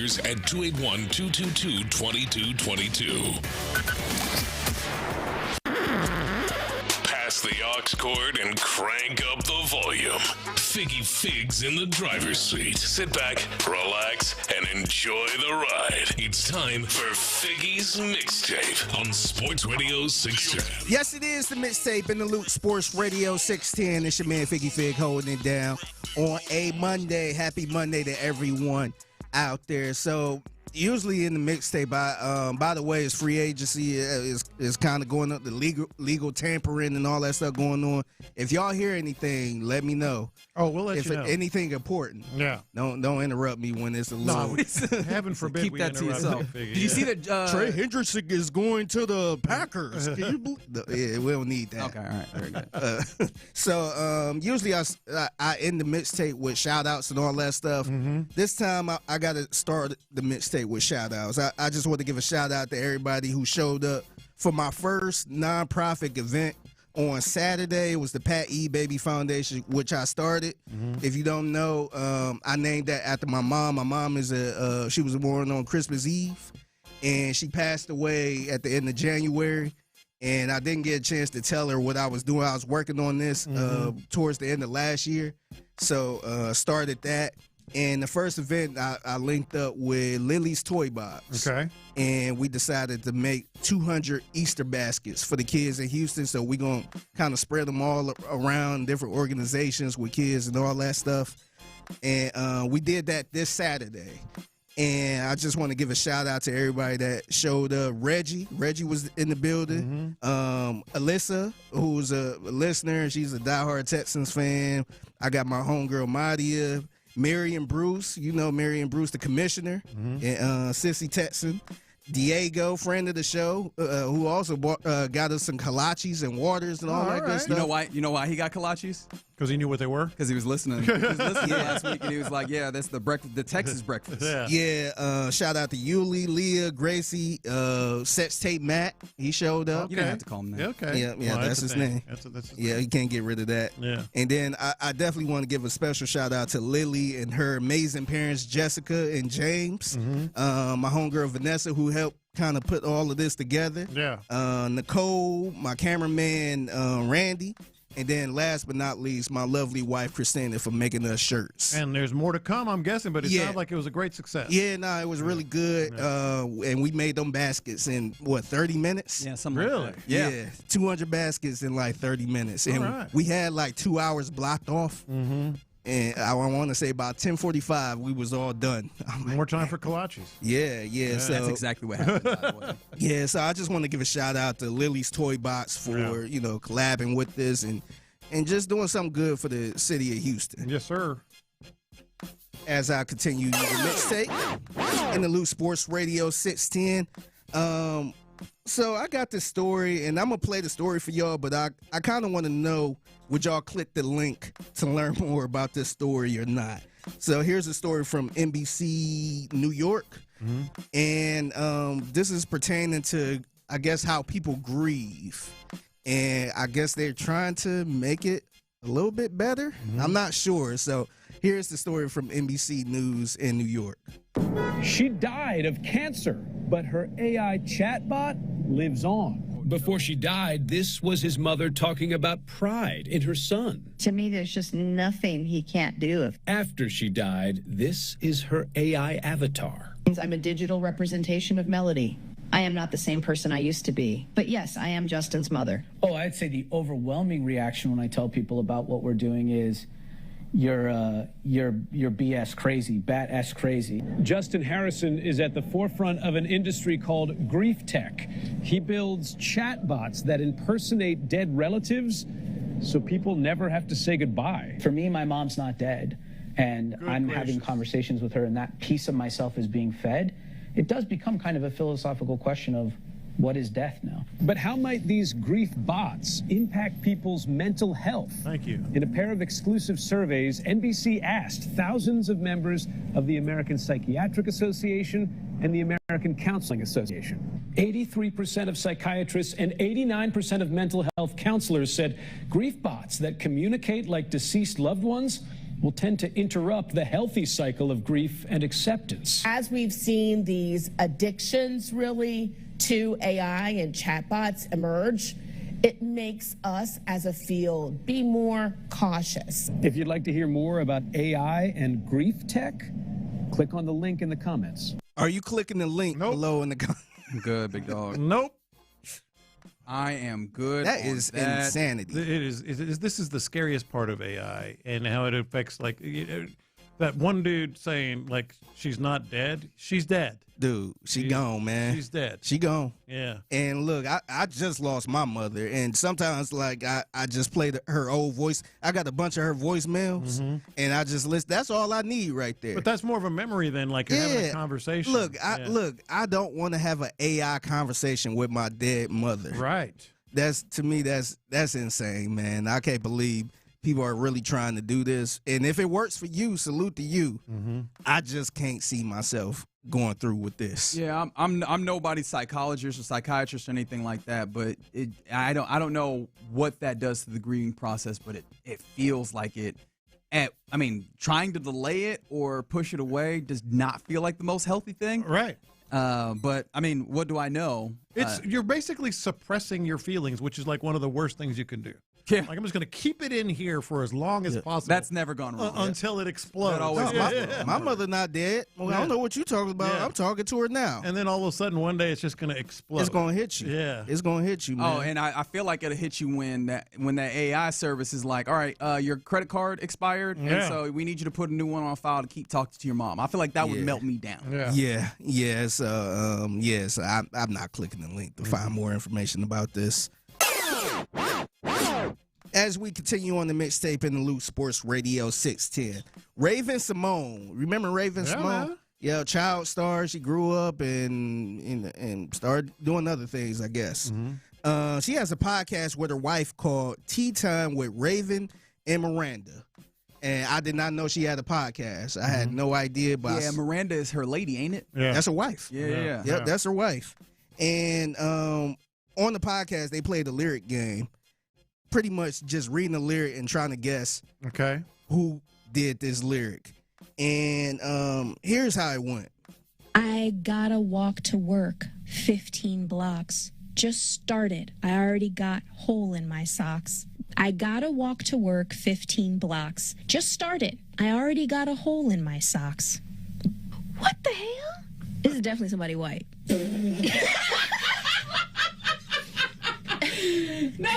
Warriors at 281-222-2222. Pass the aux cord and crank up the volume. Figgy Figs in the driver's seat. Sit back, relax, and enjoy the ride. It's time for Figgy's Mixtape on Sports Radio 610. Yes, it is the mixtape in the loop, Sports Radio 610. It's your man Figgy Fig holding it down on a Monday. Happy Monday to everyone out there. So usually in the mixtape, by the way, it's free agency is kind of going up, the legal tampering and all that stuff going on. If y'all hear anything, let me know. Oh, we'll let you know. Anything important. Yeah. Don't interrupt me when it's a little. No, heaven forbid keep that to yourself. Did you see that Trey Hendrickson is going to the Packers? Can you believe? Yeah, we don't need that. Okay, all right, very good. So usually I end the mixtape with shout outs and all that stuff. This time I got to start the mixtape with shout outs. I just want to give a shout out to everybody who showed up for my first nonprofit event on Saturday. It was the Pat E. Baby Foundation, which I started. If you don't know, I named that after my mom. My mom is she was born on Christmas Eve, and she passed away at the end of January. And I didn't get a chance to tell her what I was doing. I was working on this towards the end of last year, so started that. And the first event, I linked up with Lily's Toy Box. Okay. And we decided to make 200 Easter baskets for the kids in Houston. So we're going to kind of spread them all around different organizations with kids and all that stuff. And we did that this Saturday. And I just want to give a shout out to everybody that showed up. Reggie was in the building. Alyssa, who's a listener, she's a diehard Texans fan. I got my homegirl Madia. Marion Bruce, you know Marion Bruce, the commissioner, and Sissy Texan. Diego, friend of the show, who also got us some kolaches and waters and all that good stuff. You know why he got kolaches? Because he knew what they were? Because he was listening. He was listening last week, and he was like, yeah, that's the breakfast, the Texas breakfast. Yeah, shout out to Yuli, Leah, Gracie, Sex Tape Matt. He showed up. You didn't have to call him that. Okay. Yeah, well, that's his name. That's his yeah, you can't get rid of that. Yeah. And then I definitely want to give a special shout out to Lily and her amazing parents, Jessica and James. My homegirl, Vanessa, who helped kind of put all of this together. Yeah. Nicole, my cameraman, Randy. And then last but not least, my lovely wife, Christina, for making us shirts. And there's more to come, I'm guessing, but it sounds like it was a great success. Yeah, no, it was really good. And we made them baskets in, 30 minutes? Yeah, something like that. Yeah. 200 baskets in like 30 minutes. And we had like 2 hours blocked off. And I want to say about 10:45, we was all done. More time for kolaches. Yeah. So that's exactly what happened, by the way. Yeah, so I just want to give a shout out to Lily's Toy Box for collabing with this and just doing something good for the city of Houston. Yes, sir. As I continue the mixtape in the Loose Sports Radio 610. So I got this story, and I'm going to play the story for y'all, but I kind of want to know, would y'all click the link to learn more about this story or not? So here's a story from NBC New York, and this is pertaining to, I guess, how people grieve. And I guess they're trying to make it a little bit better. I'm not sure. So here's the story from NBC News in New York. She died of cancer, but her AI chatbot lives on. Before she died, this was his mother talking about pride in her son. To me, there's just nothing he can't do. After she died, this is her AI avatar. I'm a digital representation of Melody. I am not the same person I used to be. But yes, I am Justin's mother. Oh, I'd say the overwhelming reaction when I tell people about what we're doing is, you're BS crazy, bat-ass crazy. Justin Harrison is at the forefront of an industry called grief tech. He builds chatbots that impersonate dead relatives so people never have to say goodbye. For me, my mom's not dead, and I'm having conversations with her, and that piece of myself is being fed. It does become kind of a philosophical question of, what is death now? But how might these grief bots impact people's mental health? Thank you. In a pair of exclusive surveys, NBC asked thousands of members of the American Psychiatric Association and the American Counseling Association. 83% of psychiatrists and 89% of mental health counselors said grief bots that communicate like deceased loved ones will tend to interrupt the healthy cycle of grief and acceptance. As we've seen these addictions really to AI and chatbots emerge, it makes us as a field be more cautious. If you'd like to hear more about AI and grief tech, click on the link in the comments. Are you clicking the link below in the comments? Good, big dog. Nope. I am good. That is insanity. It is. This is the scariest part of AI and how it affects, like, that one dude saying, like, she's not dead. She's dead. Dude, she's gone, man. She's dead. She gone. Yeah. And look, I just lost my mother, and sometimes, like, I just play her old voice. I got a bunch of her voicemails, and I just listen. That's all I need right there. But that's more of a memory than, like, you're having a conversation. Look, I don't want to have an AI conversation with my dead mother. Right. To me, that's insane, man. I can't believe people are really trying to do this. And if it works for you, salute to you. I just can't see myself going through with this. Yeah, I'm nobody's psychologist or psychiatrist or anything like that, but I don't know what that does to the grieving process, but it feels like it. I mean, trying to delay it or push it away does not feel like the most healthy thing. Right. But I mean, what do I know? You're basically suppressing your feelings, which is like one of the worst things you can do. Yeah. Like, I'm just going to keep it in here for as long as possible. That's never gone wrong. Until it explodes. My mother not dead. Well, I don't know what you're talking about. I'm talking to her now. And then all of a sudden, one day, it's just going to explode. It's going to hit you. Yeah. It's going to hit you, man. Oh, and I feel like it'll hit you when that AI service is like, all right, your credit card expired, and so we need you to put a new one on file to keep talking to your mom. I feel like that would melt me down. Yes. I'm not clicking the link to find more information about this. As we continue on the mixtape in the Loop Sports Radio 610, Raven Simone. Remember Raven Simone? Man. Yeah, child star. She grew up and started doing other things, I guess. She has a podcast with her wife called Tea Time with Raven and Miranda. And I did not know she had a podcast. I had no idea. But Miranda is her lady, ain't it? Yeah. That's her wife. Yeah. Yep, that's her wife. And on the podcast, they played a lyric game. Pretty much just reading the lyric and trying to guess who did this lyric. And here's how it went. I gotta walk to work 15 blocks. Just started. I already got hole in my socks. I gotta walk to work 15 blocks. Just started. I already got a hole in my socks. What the hell? This is definitely somebody white. No,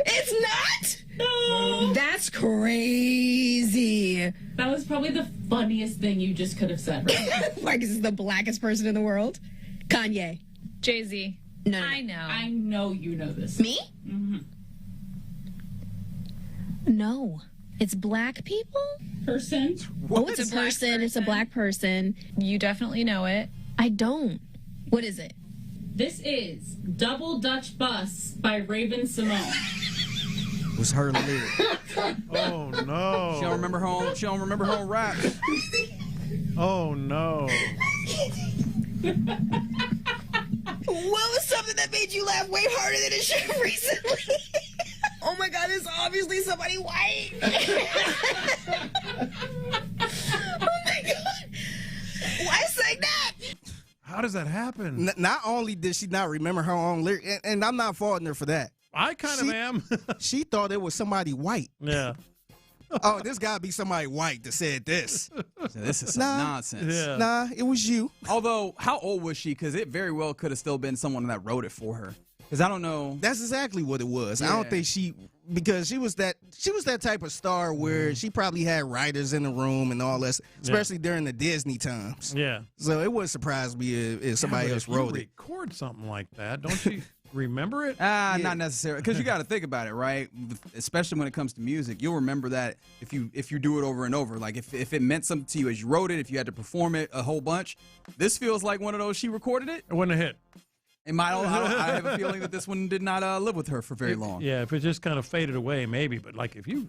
it's not. No, that's crazy. That was probably the funniest thing you just could have said. Right? Like, this is the blackest person in the world. Kanye. Jay-Z. No. I know you know this. Me? No. It's black people? Person. Oh, it's a person. It's a black person. You definitely know it. I don't. What is it? This is Double Dutch Bus by Raven Simone. It was her lyric. Oh, no. She don't remember her own rap. Oh, no. What was something that made you laugh way harder than it should recently? Oh my God, it's obviously somebody white. Oh my God. Why say that? How does that happen? Not only did she not remember her own lyric, and I'm not faulting her for that. I kind of am. She thought it was somebody white. Yeah. Oh, this got to be somebody white that said this. So this is some nonsense. Yeah. Nah, it was you. Although, how old was she? Because it very well could have still been someone that wrote it for her. Because I don't know. That's exactly what it was. Yeah. I don't think because she was that type of star where she probably had writers in the room and all that, especially during the Disney times. Yeah. So it wouldn't surprise me if somebody else wrote it. Record something like that, don't you remember it? Not necessarily. Because you got to think about it, right? Especially when it comes to music, you'll remember that if you do it over and over. Like if it meant something to you as you wrote it, if you had to perform it a whole bunch. This feels like one of those. She recorded it. It wouldn't have hit. I have a feeling that this one did not live with her for very long. Yeah, if it just kind of faded away, maybe. But like if you,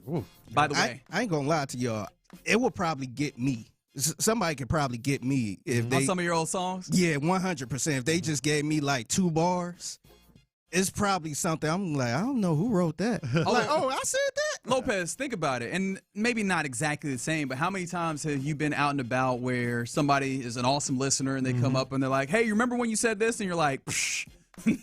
by the way, I ain't gonna lie to y'all. It will probably get me. Somebody could probably get me if they on some of your old songs. Yeah, 100%. If they just gave me like 2 bars, It's probably something I'm like, I don't know who wrote that. I said that. Lopez, think about it, and maybe not exactly the same, but how many times have you been out and about where somebody is an awesome listener and they come up and they're like, hey, you remember when you said this? And you're like, psh,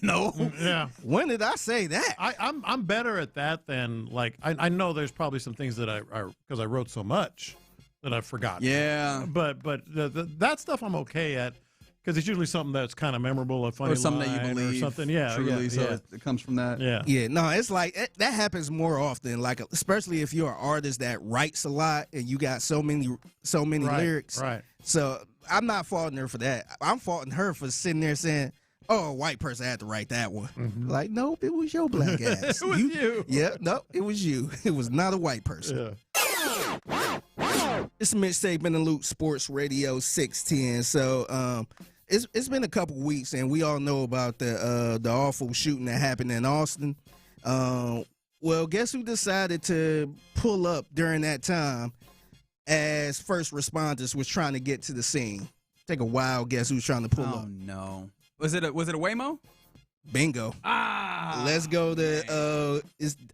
no. Yeah. When did I say that? I'm better at that than, like, I know there's probably some things that because I wrote so much that I've forgotten. Yeah. But that stuff I'm okay at. Because it's usually something that's kind of memorable, a funny or something line that you believe, or something. Yeah, truly. yeah, So yeah. it comes from that. Yeah, yeah. No, it's like that happens more often. Like especially if you're an artist that writes a lot and you got so many lyrics. Right. So I'm not faulting her for that. I'm faulting her for sitting there saying, "Oh, a white person had to write that one." Like, nope, it was your black ass. It was you. Yeah, no, it was you. It was not a white person. Yeah. It's Mitch Saban and Luke, Sports Radio 610. So it's been a couple weeks, and we all know about the awful shooting that happened in Austin. Well, guess who decided to pull up during that time as first responders was trying to get to the scene? Take a wild guess who's trying to pull up. Oh, no. Was it a Waymo? Bingo. Let's go to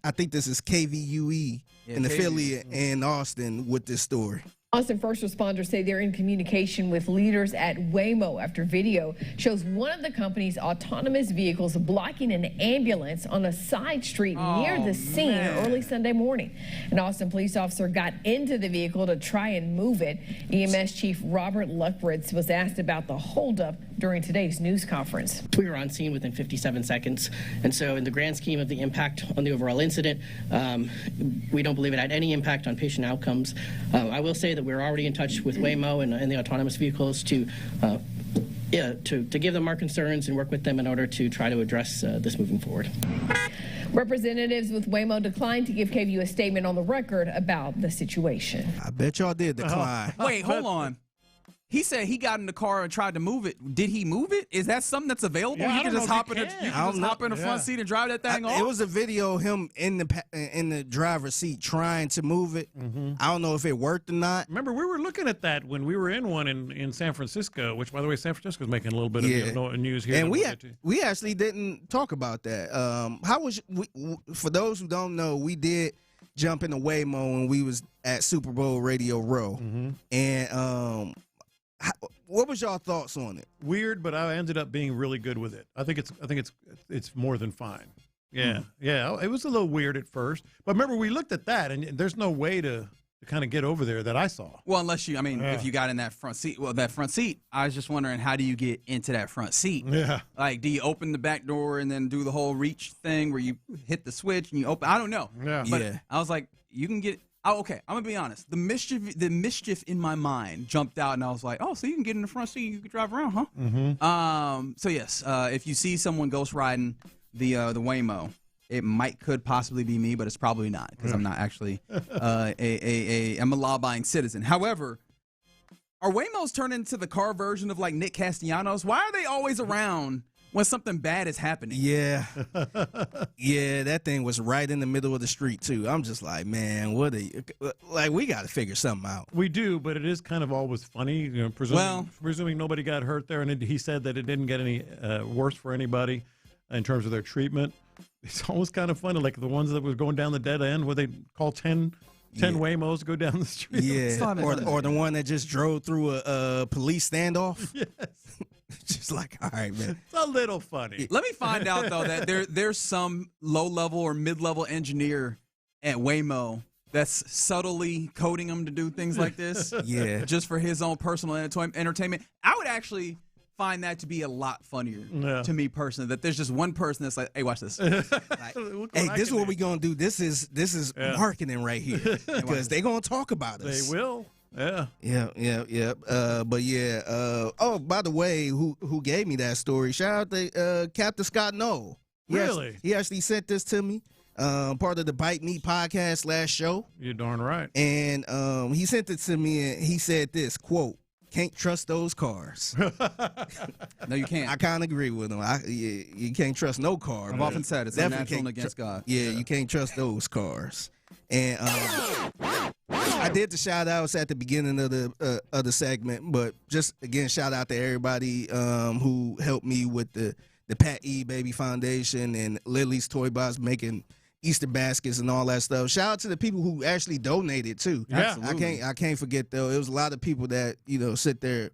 I think this is KVUE, an affiliate in Austin with this story. Austin first responders say they're in communication with leaders at Waymo after video shows one of the company's autonomous vehicles blocking an ambulance on a side street near the scene early Sunday morning. An Austin police officer got into the vehicle to try and move it. EMS Chief Robert Luckbritz was asked about the holdup during today's news conference. We were on scene within 57 seconds, and so in the grand scheme of the impact on the overall incident, we don't believe it had any impact on patient outcomes. I will say that we're already in touch with Waymo and the autonomous vehicles to give them our concerns and work with them in order to try to address this moving forward. Representatives with Waymo declined to give KVU a statement on the record about the situation. I bet y'all did decline. Wait, hold on. He said he got in the car and tried to move it. Did he move it? Is that something that's available? Yeah, You can just hop in the front seat and drive that thing off? It was a video of him in the driver's seat trying to move it. I don't know if it worked or not. Remember, we were looking at that when we were in one in San Francisco, which, by the way, San Francisco's making a little bit of news here. And we actually didn't talk about that. How was for those who don't know, we did jump in the Waymo when we was at Super Bowl Radio Row. And what was y'all thoughts on it? Weird, but I ended up being really good with it. I think it's more than fine. Yeah, yeah. It was a little weird at first, but remember we looked at that, and there's no way to kind of get over there that I saw. Well, unless if you got in that front seat. Well, that front seat, I was just wondering, how do you get into that front seat? Yeah. Like, do you open the back door and then do the whole reach thing where you hit the switch and you open? I don't know. Yeah. But I was like, you can get. Oh, okay, I'm gonna be honest. The mischief in my mind jumped out, and I was like, "Oh, so you can get in the front seat, you can drive around, huh?" So yes, if you see someone ghost riding the Waymo, it could possibly be me, but it's probably not because I'm not actually I'm a law-abiding citizen. However, are Waymos turned into the car version of like Nick Castellanos? Why are they always around when something bad is happening? Yeah. Yeah, that thing was right in the middle of the street, too. I'm just like, man, we got to figure something out. We do, but it is kind of always funny, presuming nobody got hurt there, and he said that it didn't get any worse for anybody in terms of their treatment. It's always kind of funny, like the ones that were going down the dead end where they call 10 Waymos to go down the street. Yeah, or the one that just drove through a police standoff. Yes. Just like, all right, man. It's a little funny. Let me find out, though, that there's some low-level or mid-level engineer at Waymo that's subtly coding them to do things like this. Yeah. Just for his own personal entertainment. I would actually find that to be a lot funnier to me personally, that there's just one person that's like, hey, watch this. Like, hey, this is what we're going to do. This is marketing right here because they're going to talk about us. They will. Yeah. But yeah. Oh, by the way, who gave me that story? Shout out to Captain Scott Knoll. Really? He actually sent this to me. Part of the Bite Me podcast last show. You're darn right. And he sent it to me, and he said this, quote, "Can't trust those cars." No, you can't. I kind of agree with him. You can't trust no car. I've often said it's unnatural and against God. Yeah, you can't trust those cars. And I did the shout outs at the beginning of the segment, but just again, shout out to everybody who helped me with the the Pat E. Baby Foundation and Lily's Toy Box making Easter baskets and all that stuff. Shout out to the people who actually donated too. Yeah. I can't forget though. It was a lot of people that sit there,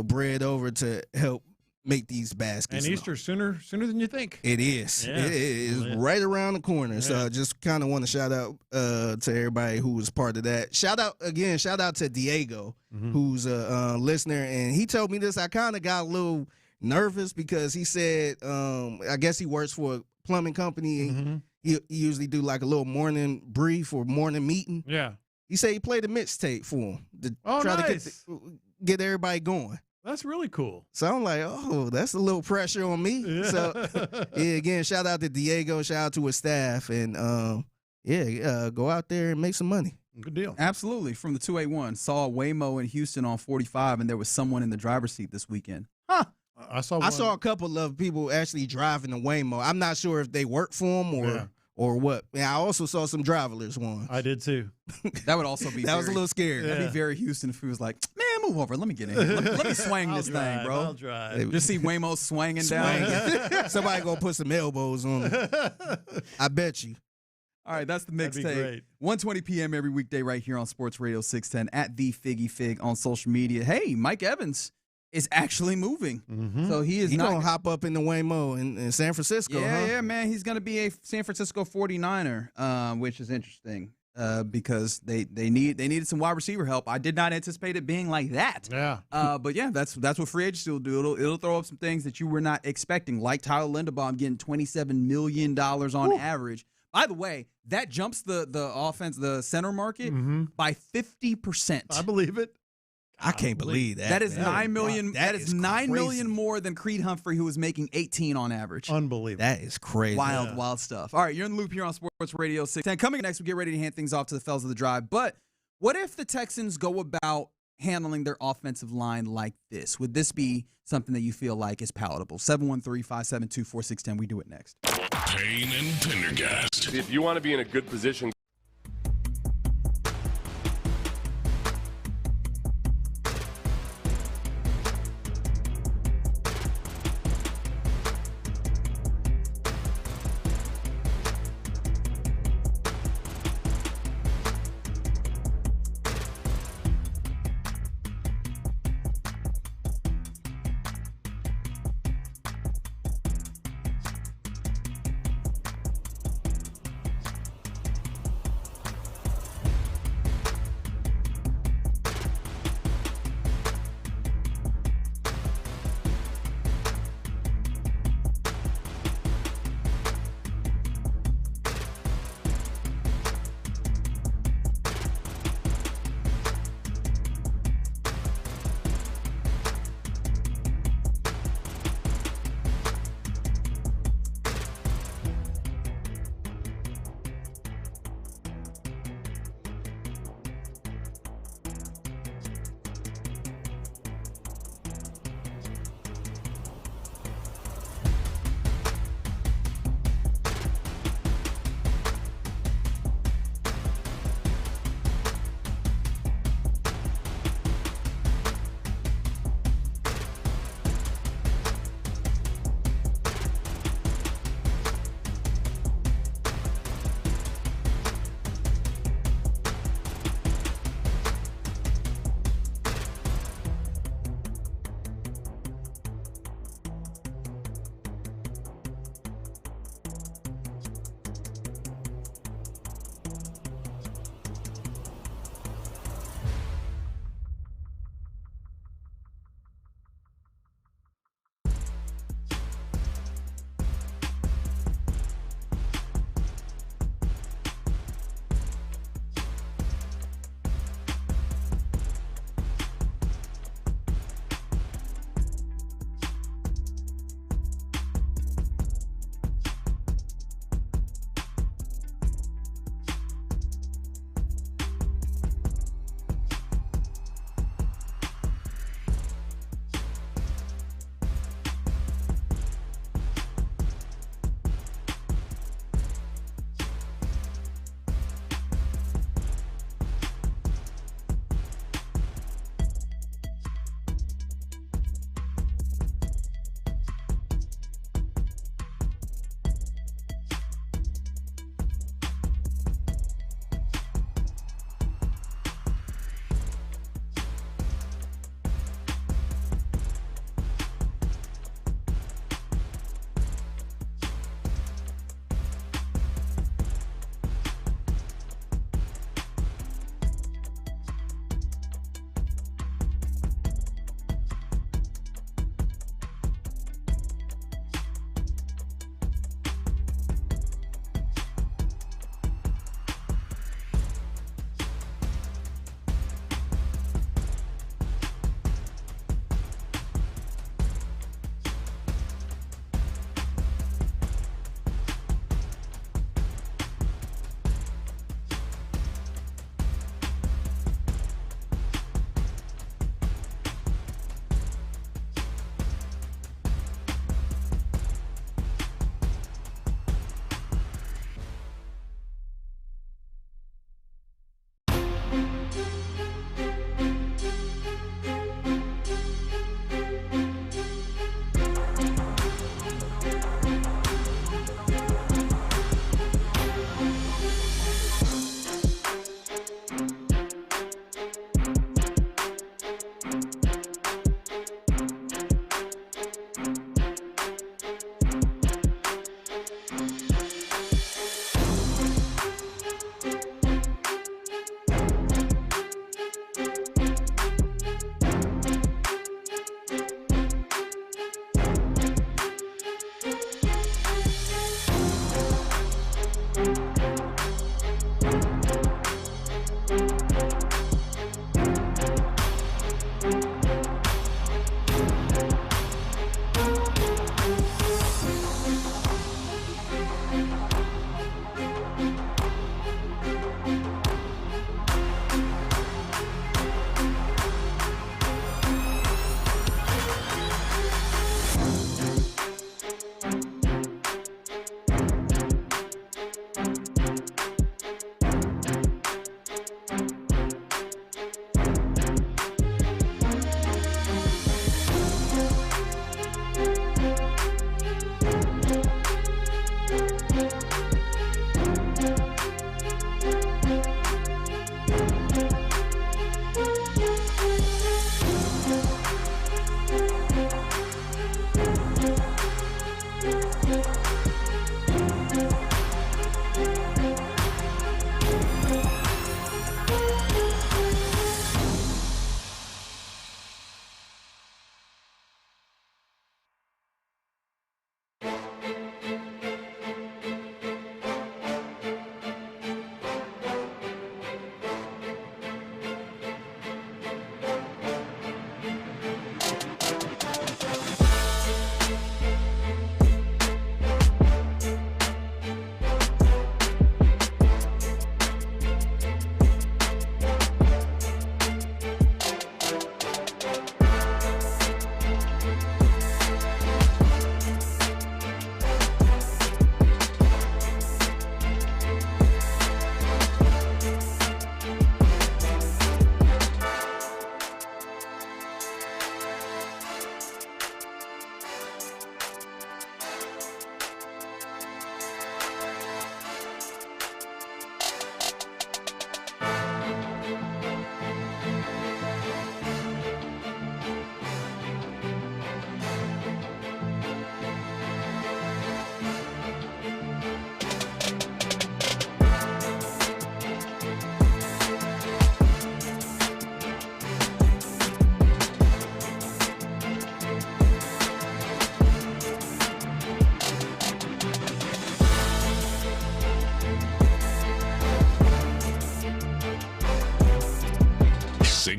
bread over to help make these baskets. And Easter sooner than you think. It is. Yeah. It is right around the corner. Yeah. So I just kind of want to shout out to everybody who was part of that. Shout out to Diego, who's a listener, and he told me this. I kind of got a little nervous because he said, I guess he works for a plumbing company. He usually do like a little morning brief or morning meeting. Yeah. He said he played a mixtape for him to try to get everybody going. That's really cool. So I'm like, oh, that's a little pressure on me. Yeah. So, again, shout out to Diego. Shout out to his staff. And, go out there and make some money. Good deal. Absolutely. From the 281, saw Waymo in Houston on 45, and there was someone in the driver's seat this weekend. Huh. I saw a couple of people actually driving the Waymo. I'm not sure if they work for them or what. And I also saw some driverless ones. I did too. That would also be was a little scary. That'd be very Houston if he was like, man, move over. Let me get in here. Let me swing this thing, bro. I'll drive. Just see Waymo swinging down. Somebody gonna put some elbows on him. I bet you. All right, that's the mixtape. 1:20 p.m. every weekday right here on Sports Radio 610 at the Figgy Fig on social media. Hey, Mike Evans is actually moving. So he's going to hop up in the Waymo in San Francisco, Yeah, man. He's going to be a San Francisco 49er, which is interesting because they needed some wide receiver help. I did not anticipate it being like that. Yeah. But, yeah, that's what free agency will do. It'll throw up some things that you were not expecting, like Tyler Linderbaum getting $27 million on average. By the way, that jumps the offense, the center market by 50%. I believe it. I can't believe that. That is $9 million. That is $9 million more than Creed Humphrey, who was making 18 on average. Unbelievable. That is crazy. Wild stuff. All right, you're in the loop here on Sports Radio 610. Coming next, we get ready to hand things off to the fellas of the drive. But what if the Texans go about handling their offensive line like this? Would this be something that you feel like is palatable? 713-572-4610. We do it next. Payne and Pendergast. If you want to be in a good position.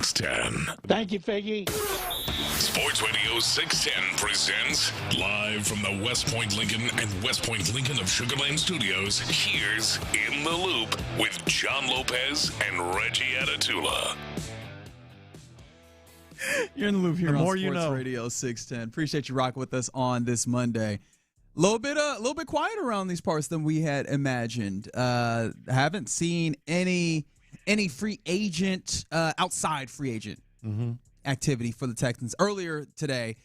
610. Thank you, Figgy. Sports Radio 610 presents live from the West Point Lincoln and West Point Lincoln of Sugar Land Studios. Here's In the Loop with John Lopez and Reggie Atatula. You're in the loop here on Sports you know. Radio 610. Appreciate you rocking with us on this Monday. A little bit quiet around these parts than we had imagined. Haven't seen any free agent, outside free agent activity for the Texans. Earlier today,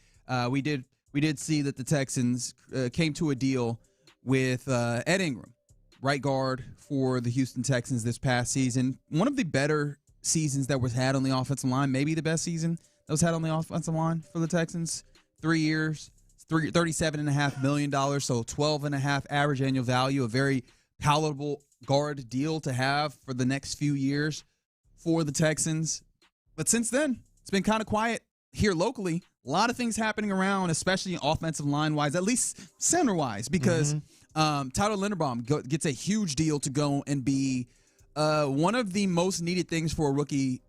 we did see that the Texans came to a deal with Ed Ingram, right guard for the Houston Texans this past season. One of the better seasons that was had on the offensive line, maybe the best season that was had on the offensive line for the Texans. 3 years, $37.5 million, so 12.5 average annual value, a very palatable guard deal to have for the next few years for the Texans. But since then, it's been kind of quiet here locally. A lot of things happening around, especially offensive line-wise, at least center-wise, because Tyler Linderbaum gets a huge deal to go and be one of the most needed things for a rookie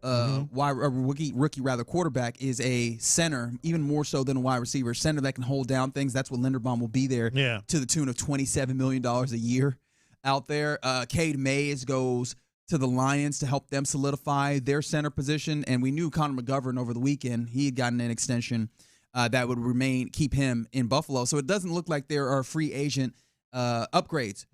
quarterback is a center, even more so than a wide receiver. Center that can hold down things. That's what Linderbaum will be there to the tune of $27 million a year out there. Cade Mays goes to the Lions to help them solidify their center position. And we knew Connor McGovern over the weekend. He had gotten an extension that would keep him in Buffalo. So it doesn't look like there are free agent upgrades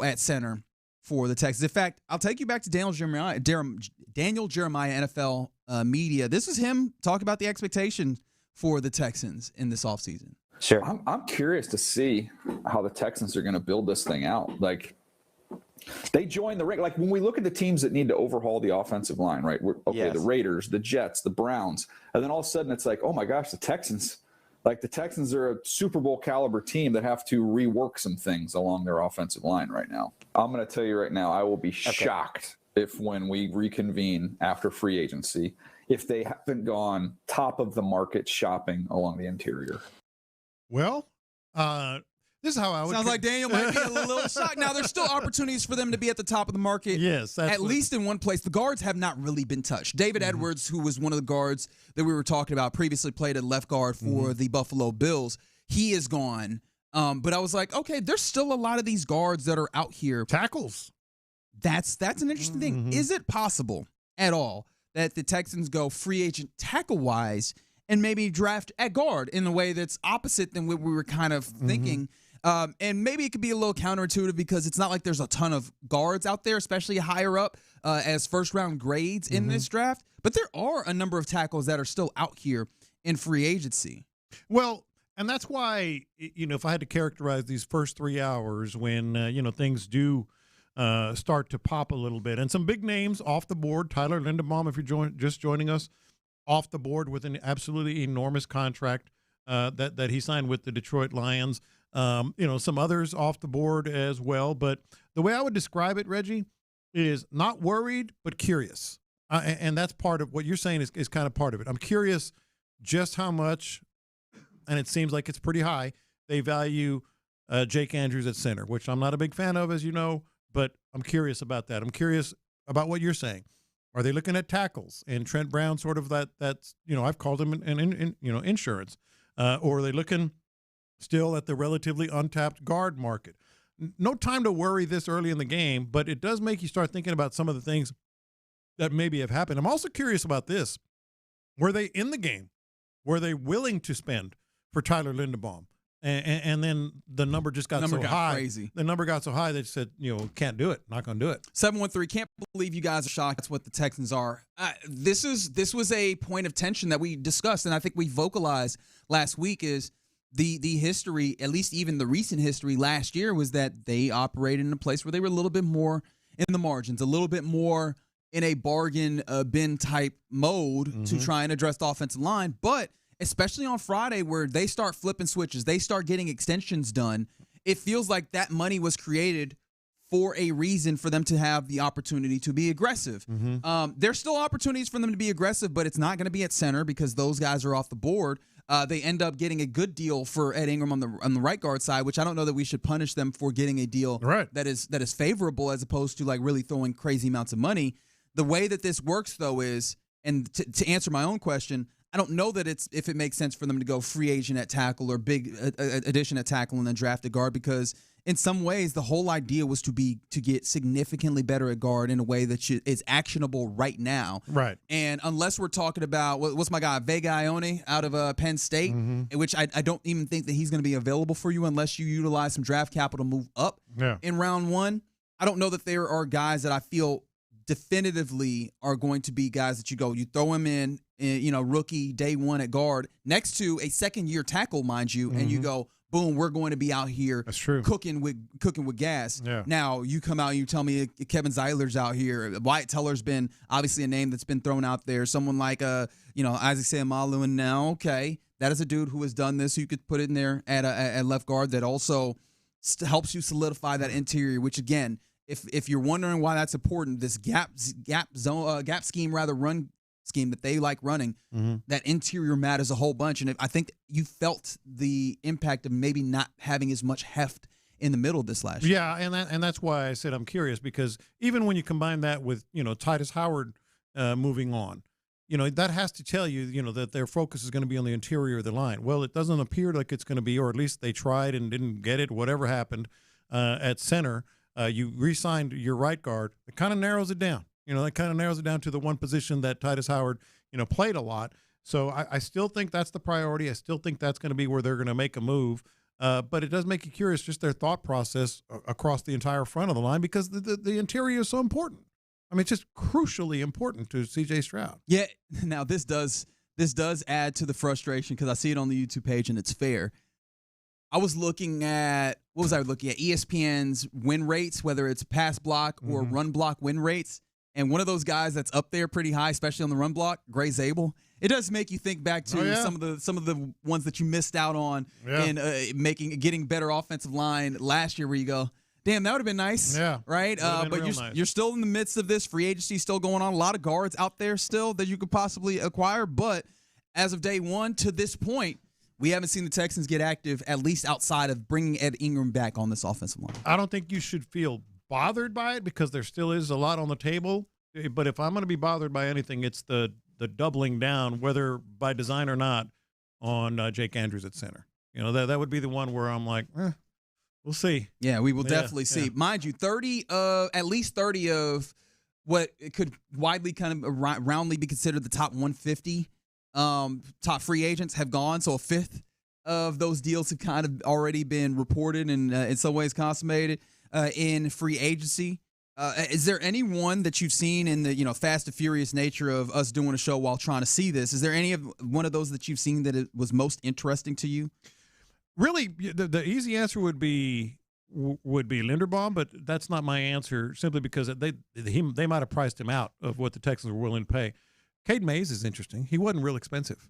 at center for the Texans. In fact, I'll take you back to Daniel Jeremiah, NFL Media. This is him talking about the expectation for the Texans in this offseason. Sure. I'm curious to see how the Texans are going to build this thing out. Like, they join the ring. Like, when we look at the teams that need to overhaul the offensive line, right? The Raiders, the Jets, the Browns. And then all of a sudden it's like, oh my gosh, the Texans. Like, the Texans are a Super Bowl caliber team that have to rework some things along their offensive line right now. I'm going to tell you right now, I will be shocked if when we reconvene after free agency, if they haven't gone top of the market shopping along the interior. Well, this is how I would. Sounds like Daniel might be a little shocked. Now, there's still opportunities for them to be at the top of the market. Yes, at least in one place. The guards have not really been touched. David Edwards, who was one of the guards that we were talking about, previously played at left guard for the Buffalo Bills. He is gone. But I was like, okay, there's still a lot of these guards that are out here. Tackles. That's an interesting thing. Is it possible at all that the Texans go free agent tackle-wise and maybe draft at guard in a way that's opposite than what we were kind of thinking? And maybe it could be a little counterintuitive because it's not like there's a ton of guards out there, especially higher up as first-round grades in this draft. But there are a number of tackles that are still out here in free agency. Well, and that's why, if I had to characterize these first 3 hours when, things do start to pop a little bit. And some big names off the board. Tyler Linderbaum, if you're just joining us, off the board with an absolutely enormous contract that he signed with the Detroit Lions. Some others off the board as well. But the way I would describe it, Reggie, is not worried but curious. And that's part of what you're saying is kind of part of it. I'm curious just how much, and it seems like it's pretty high, they value Jake Andrews at center, which I'm not a big fan of, as you know, but I'm curious about that. I'm curious about what you're saying. Are they looking at tackles and Trent Brown, sort of that's I've called him an insurance, or are they looking still at the relatively untapped guard market? No time to worry this early in the game, but it does make you start thinking about some of the things that maybe have happened. I'm also curious about this. Were they in the game? Were they willing to spend for Tyler Linderbaum? And then the number just got so high. Crazy. The number got so high they said, can't do it. Not going to do it. 713, can't believe you guys are shocked. That's what the Texans are. This was a point of tension that we discussed, and I think we vocalized last week is the history, at least even the recent history last year, was that they operated in a place where they were a little bit more in the margins, a little bit more in a bargain bin type mode to try and address the offensive line. But especially on Friday where they start flipping switches, they start getting extensions done, it feels like that money was created for a reason for them to have the opportunity to be aggressive. There's still opportunities for them to be aggressive, but it's not going to be at center because those guys are off the board. They end up getting a good deal for Ed Ingram on the right guard side, which I don't know that we should punish them for getting a deal that is favorable as opposed to like really throwing crazy amounts of money. The way that this works, though, is And to answer my own question, I don't know that if it makes sense for them to go free agent at tackle or big addition at tackle and then draft a guard, because in some ways the whole idea was to get significantly better at guard in a way that is actionable right now. Right. And unless we're talking about what's my guy Vega Ione out of Penn State, which I don't even think that he's going to be available for you unless you utilize some draft capital to move up in round 1. I don't know that there are guys that I feel definitively are going to be guys that you throw him in, rookie day 1 at guard next to a second-year tackle, mind you, and you go, boom, we're going to be out here cooking with gas. Yeah. Now, you come out and you tell me Kevin Zeiler's out here. Wyatt Teller's been obviously a name that's been thrown out there. Someone like, Isaac Seumalo, and now, okay, that is a dude who has done this. You could put it in there at left guard that also helps you solidify that interior, which, again, if you're wondering why that's important, this gap scheme, run scheme that they like running, that interior matters a whole bunch. And I think you felt the impact of maybe not having as much heft in the middle this last year. Yeah, and that's why I said I'm curious, because even when you combine that with, Titus Howard moving on, that has to tell you, that their focus is going to be on the interior of the line. Well, it doesn't appear like it's going to be, or at least they tried and didn't get it, whatever happened at center. You re-signed your right guard. It kind of narrows it down. That kind of narrows it down to the one position that Titus Howard, played a lot. So I still think that's the priority. I still think that's going to be where they're going to make a move. But it does make you curious, just their thought process across the entire front of the line, because the interior is so important. I mean, it's just crucially important to C.J. Stroud. Yeah. Now, this does add to the frustration, because I see it on the YouTube page, and it's fair. I was looking at ESPN's win rates, whether it's pass block or run block win rates. And one of those guys that's up there pretty high, especially on the run block, Gray Zabel. It does make you think back to some of the ones that you missed out on in getting better offensive line last year, where you go, damn, that would have been nice. Yeah. Right? But you're still in the midst of this. Free agency still going on. A lot of guards out there still that you could possibly acquire. But as of day 1 to this point, we haven't seen the Texans get active, at least outside of bringing Ed Ingram back on this offensive line. I don't think you should feel bothered by it, because there still is a lot on the table. But if I'm going to be bothered by anything, it's the doubling down, whether by design or not, on Jake Andrews at center. That would be the one where I'm like, we'll see. Yeah, we will definitely see. Mind you, at least 30 of what it could widely kind of roundly be considered the top 150 top free agents have gone. So a fifth of those deals have kind of already been reported and in some ways consummated in free agency. Is there anyone that you've seen in the fast and furious nature of us doing a show while trying to see this? Is there any of one of those that you've seen that it was most interesting to you? Really, the easy answer would be Linderbaum, but that's not my answer, simply because they might have priced him out of what the Texans were willing to pay. Cade Mays is interesting. He wasn't real expensive.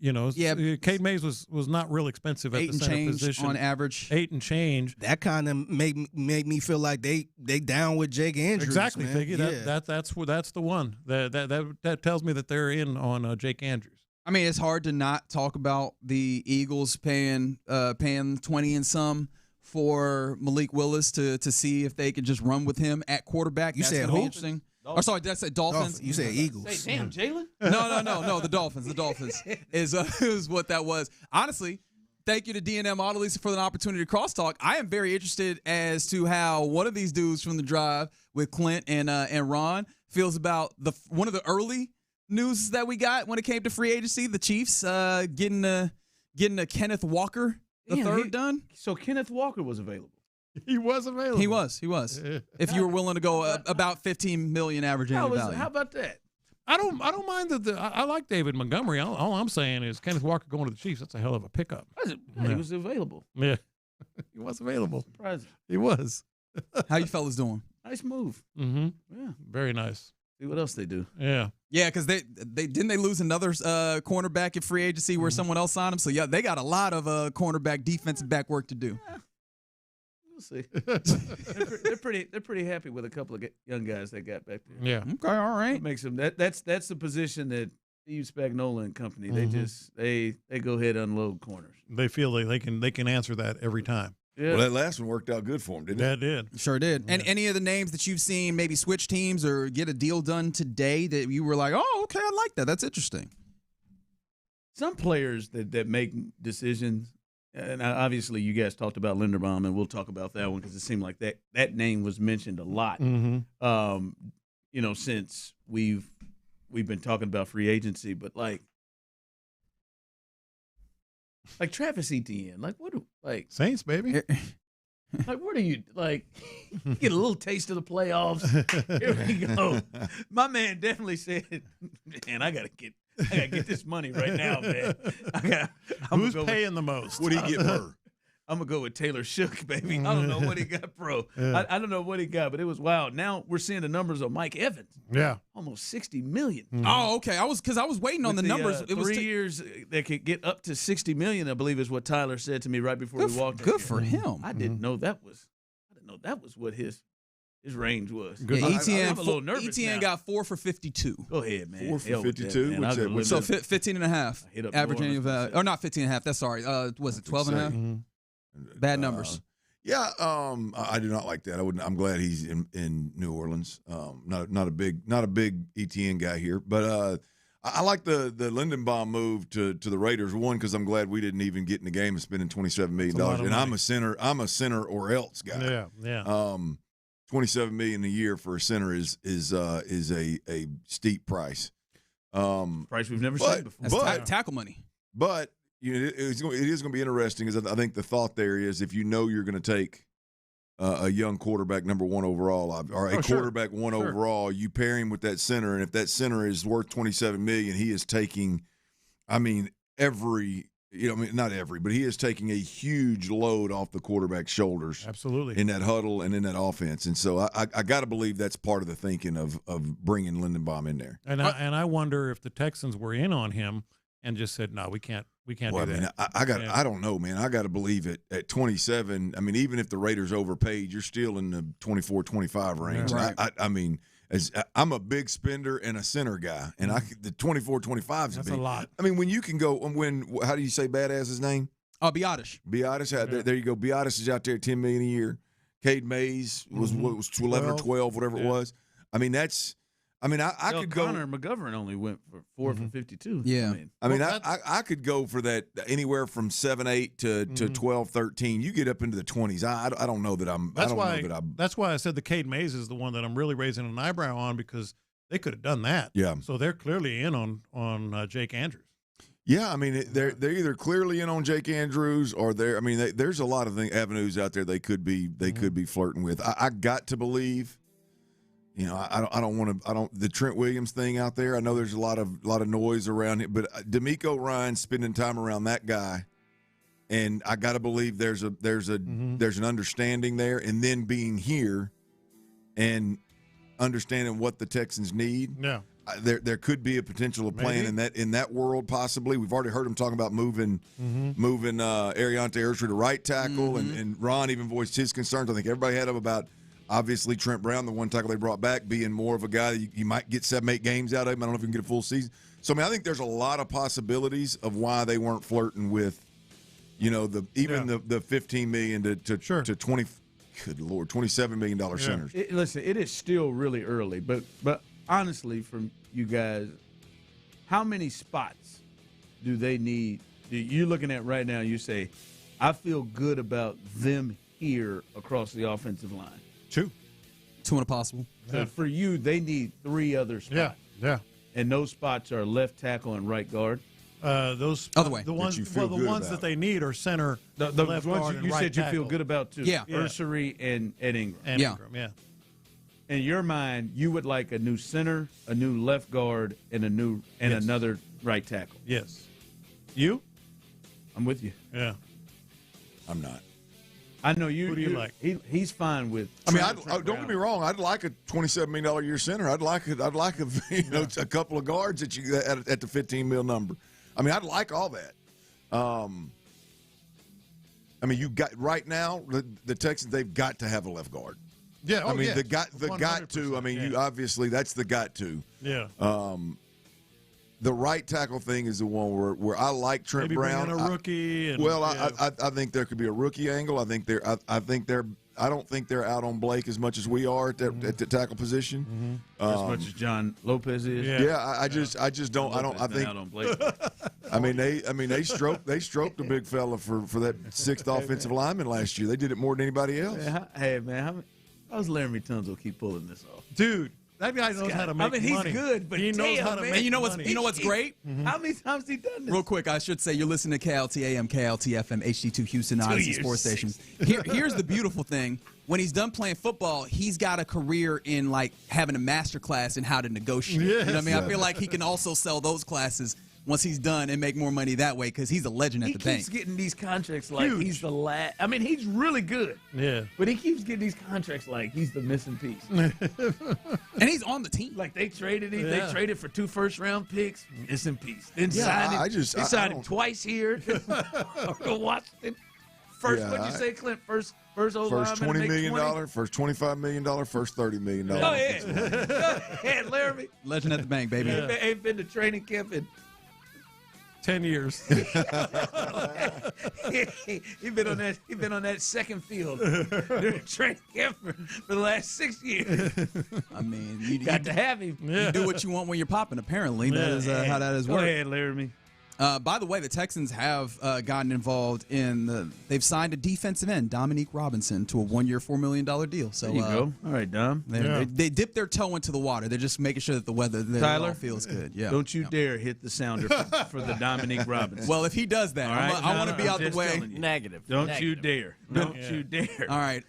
Cade Mays was not real expensive at the center position on average. 8 and change. That kind of made me feel like they down with Jake Andrews. Exactly, man. Figgy. That's the one. That tells me that they're in on Jake Andrews. I mean, it's hard to not talk about the Eagles paying 20 and some for Malik Willis to see if they could just run with him at quarterback. You said who? Interesting. Oh, sorry, did I say Dolphins? You said Eagles. Say, damn, Jalen. No, the Dolphins. The Dolphins is what that was. Honestly, thank you to D&M Auto Leasing for the opportunity to crosstalk. I am very interested as to how one of these dudes from the drive with Clint and Ron feels about one of the early news that we got when it came to free agency. The Chiefs getting a Kenneth Walker third done. So Kenneth Walker was available. He was available. He was. If you were willing to go about $15 million average annual value. How about that? I don't mind I like David Montgomery. All I'm saying is Kenneth Walker going to the Chiefs. That's a hell of a pickup. He was available. Yeah, he was available. Surprising. He was. How you fellas doing? Nice move. Mm-hmm. Yeah, very nice. See what else they do. Yeah, because they didn't lose another cornerback in free agency where someone else signed him. So yeah, they got a lot of cornerback defensive back work to do. Yeah. See. they're pretty happy with a couple of young guys they got back there. Yeah. Okay. All right. That makes them that's the position that Steve Spagnuolo and company they go ahead and unload corners. They feel they can answer that every time. Well, that last one worked out good for him, didn't it? That did. Sure did. And any of the names that you've seen maybe switch teams or get a deal done today that you were like, oh, okay, I like that. That's interesting. Some players that make decisions, and obviously you guys talked about Linderbaum, and we'll talk about that one because it seemed like that name was mentioned a lot. Since we've been talking about free agency, but like Travis Etienne, Saints, baby. What are you get a little taste of the playoffs. Here we go. My man definitely said, man, I gotta get this money right now, man. Who's paying the most? What do you get per? I'm gonna go with Taylor Shook, baby. I don't know what he got, bro. Yeah. I don't know what he got, but it was wild. Now we're seeing the numbers of Mike Evans. Yeah, almost $60 million. Oh, okay. I was waiting on the numbers. It was 3 years that could get up to $60 million. I believe is what Tyler said to me right before we walked in. Good for him. I didn't know that was what his range was. Yeah, I'm a little nervous. Etienne got 4 for 52. Go ahead, man. 4 for 52. So 15 and a half. Average annual value. Or not 15 and a half. That's sorry. Was it 12 and a half? Bad numbers. I do not like that. I'm glad he's in New Orleans. Not a big ETN guy here, but I like the Linderbaum move to the Raiders. One, because I'm glad we didn't even get in the game of spending $27 million. And I'm a center or else guy. Yeah. $27 million a year for a center is a steep price. Price we've never seen before. That's tackle money. But it is going to be interesting. Is I think the thought there is if you know you're going to take a young quarterback number 1 overall or a quarterback 1 overall, you pair him with that center, and if that center is worth $27 million, he is taking, not every, but he is taking a huge load off the quarterback's shoulders. Absolutely. In that huddle and in that offense, and so I got to believe that's part of the thinking of bringing Linderbaum in there. And I wonder if the Texans were in on him and just said, no, we can't do that. I don't know, man. I got to believe it at 27. Even if the Raiders overpaid, you're still in the 24-25 range. Right. I'm a big spender and a center guy, and the 24-25 is that's a lot. When you can go how do you say badass's name? Biotish. Biotish. There you go. Biotish is out there $10 million a year. Cade Mays was 11 or 12, whatever it was. I could go. Connor McGovern only went for 4 for 52. Yeah. I could go for that anywhere from 7-8 to 12-13. You get up into the 20s. I don't know that I'm. That's why I said the Cade Mays is the one that I'm really raising an eyebrow on because they could have done that. Yeah. So they're clearly in on Jake Andrews. Yeah, they're either clearly in on Jake Andrews or there's a lot of avenues out there they could be flirting with. I got to believe. The Trent Williams thing out there. I know there's a lot of noise around it, but D'Amico Ryan spending time around that guy, and I got to believe there's an understanding there, and then being here and understanding what the Texans need. Yeah, there could be a potential of playing in that world possibly. We've already heard him talking about moving Ariante Urshur to right tackle, and Ron even voiced his concerns. I think everybody had him about. Obviously, Trent Brown, the one tackle they brought back, being more of a guy that you might get 7-8 games out of him. I don't know if you can get a full season. So, I think there's a lot of possibilities of why they weren't flirting with, the $15 million to 20. Good Lord, $27 million centers. Listen, it is still really early, but honestly, from you guys, how many spots do they need? You're looking at right now. You say, I feel good about them here across the offensive line. 2 when possible. So for you, they need 3 other spots. Yeah. And those spots are left tackle and right guard. Those other way. The ones that they need are center, left guard, and you right said tackle. You feel good about too. Yeah. Ursery and Ingram. Ingram, yeah. In your mind, you would like a new center, a new left guard, and another right tackle. Yes. You? I'm with you. Yeah. I'm not. I know you. Who do you like? He's fine with. Don't get me wrong. I'd like a $27 million a year center. I'd like a couple of guards at the $15 million number. I'd like all that. You got right now the Texans. They've got to have a left guard. Yeah. The got to. You obviously that's the got to. Yeah. the right tackle thing is the one where I like Trent Maybe Brown. bring in a rookie. I think there could be a rookie angle. I don't think they're out on Blake as much as we are at the tackle position. As much as John Lopez is. I just don't. I think. Out on Blake. They stroked the big fella for that sixth offensive lineman last year. They did it more than anybody else. Man, how does Laramie Tunsil keep pulling this off? Dude, that guy knows how to make money. He's good, but he knows how to make And you know money. what's great? How many times has he done this? Real quick, I should say you're listening to KLT AM, KLT FM, HD2 Houston Odyssey Sports Station. Here's the beautiful thing. When he's done playing football, he's got a career in like having a master class in how to negotiate. Yes. You know what I mean? I feel like he can also sell those classes once he's done and make more money that way because he's a legend at the bank. He keeps getting these contracts like he's the last. I mean, he's really good. Yeah. But he keeps getting these contracts like he's the missing piece. And he's on the team. Like they traded him. Yeah. They traded for 2 first-round picks. Missing piece. Then signed him. They signed him twice here. Go Washington. First, what'd you say, Clint? First old First lineman $20 to make million, first $25 million, first $30 million. Go ahead. Go ahead, Laramie. Legend at the bank, baby. Ain't been to training camp in 10 years. He's been on that second field during training camp for the last 6 years. I mean, you got to have him. You do what you want when you're popping. Apparently, that is how that is worked. Go ahead, Laramie. By the way, the Texans have gotten involved they've signed a defensive end, Dominique Robinson, to a 1-year, $4 million deal. So There you go. All right, Dom. They dipped their toe into the water. They're just making sure that the weather all feels good. Yeah. Don't you dare hit the sounder for the Dominique Robinson. Well, if he does that, I want to be out the way. Negative. Don't you dare. Don't you dare. All right.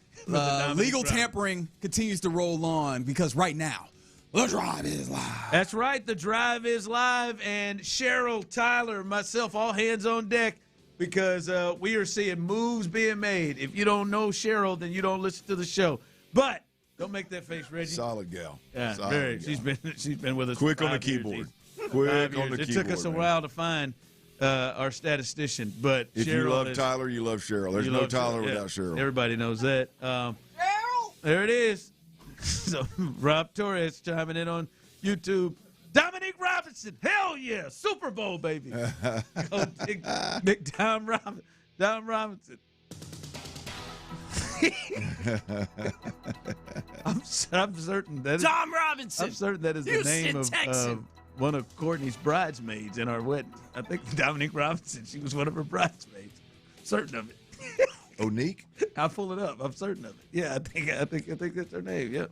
Legal tampering continues to roll on because right now, the drive is live. That's right. The drive is live. And Cheryl, Tyler, myself, all hands on deck because we are seeing moves being made. If you don't know Cheryl, then you don't listen to the show. But don't make that face, Reggie. Solid gal. Yeah, Solid gal. She's been with us. Quick for on the 5 years. keyboard. Quick on the It keyboard. took us a while to find our statistician, but If Cheryl you love Tyler, you love Cheryl. There's no Tyler without Cheryl. Everybody knows that. Cheryl! There it is. So Rob Torres chiming in on YouTube. Dominique Robinson, hell yeah, Super Bowl baby. Go big Dom Robinson. I'm certain that Dom Robinson. I'm certain that is the name of one of Courtney's bridesmaids in our wedding. I think Dominique Robinson. She was one of her bridesmaids. Certain of it. Onique? I'll pull it up. I'm certain of it. Yeah, I think that's her name. Yep.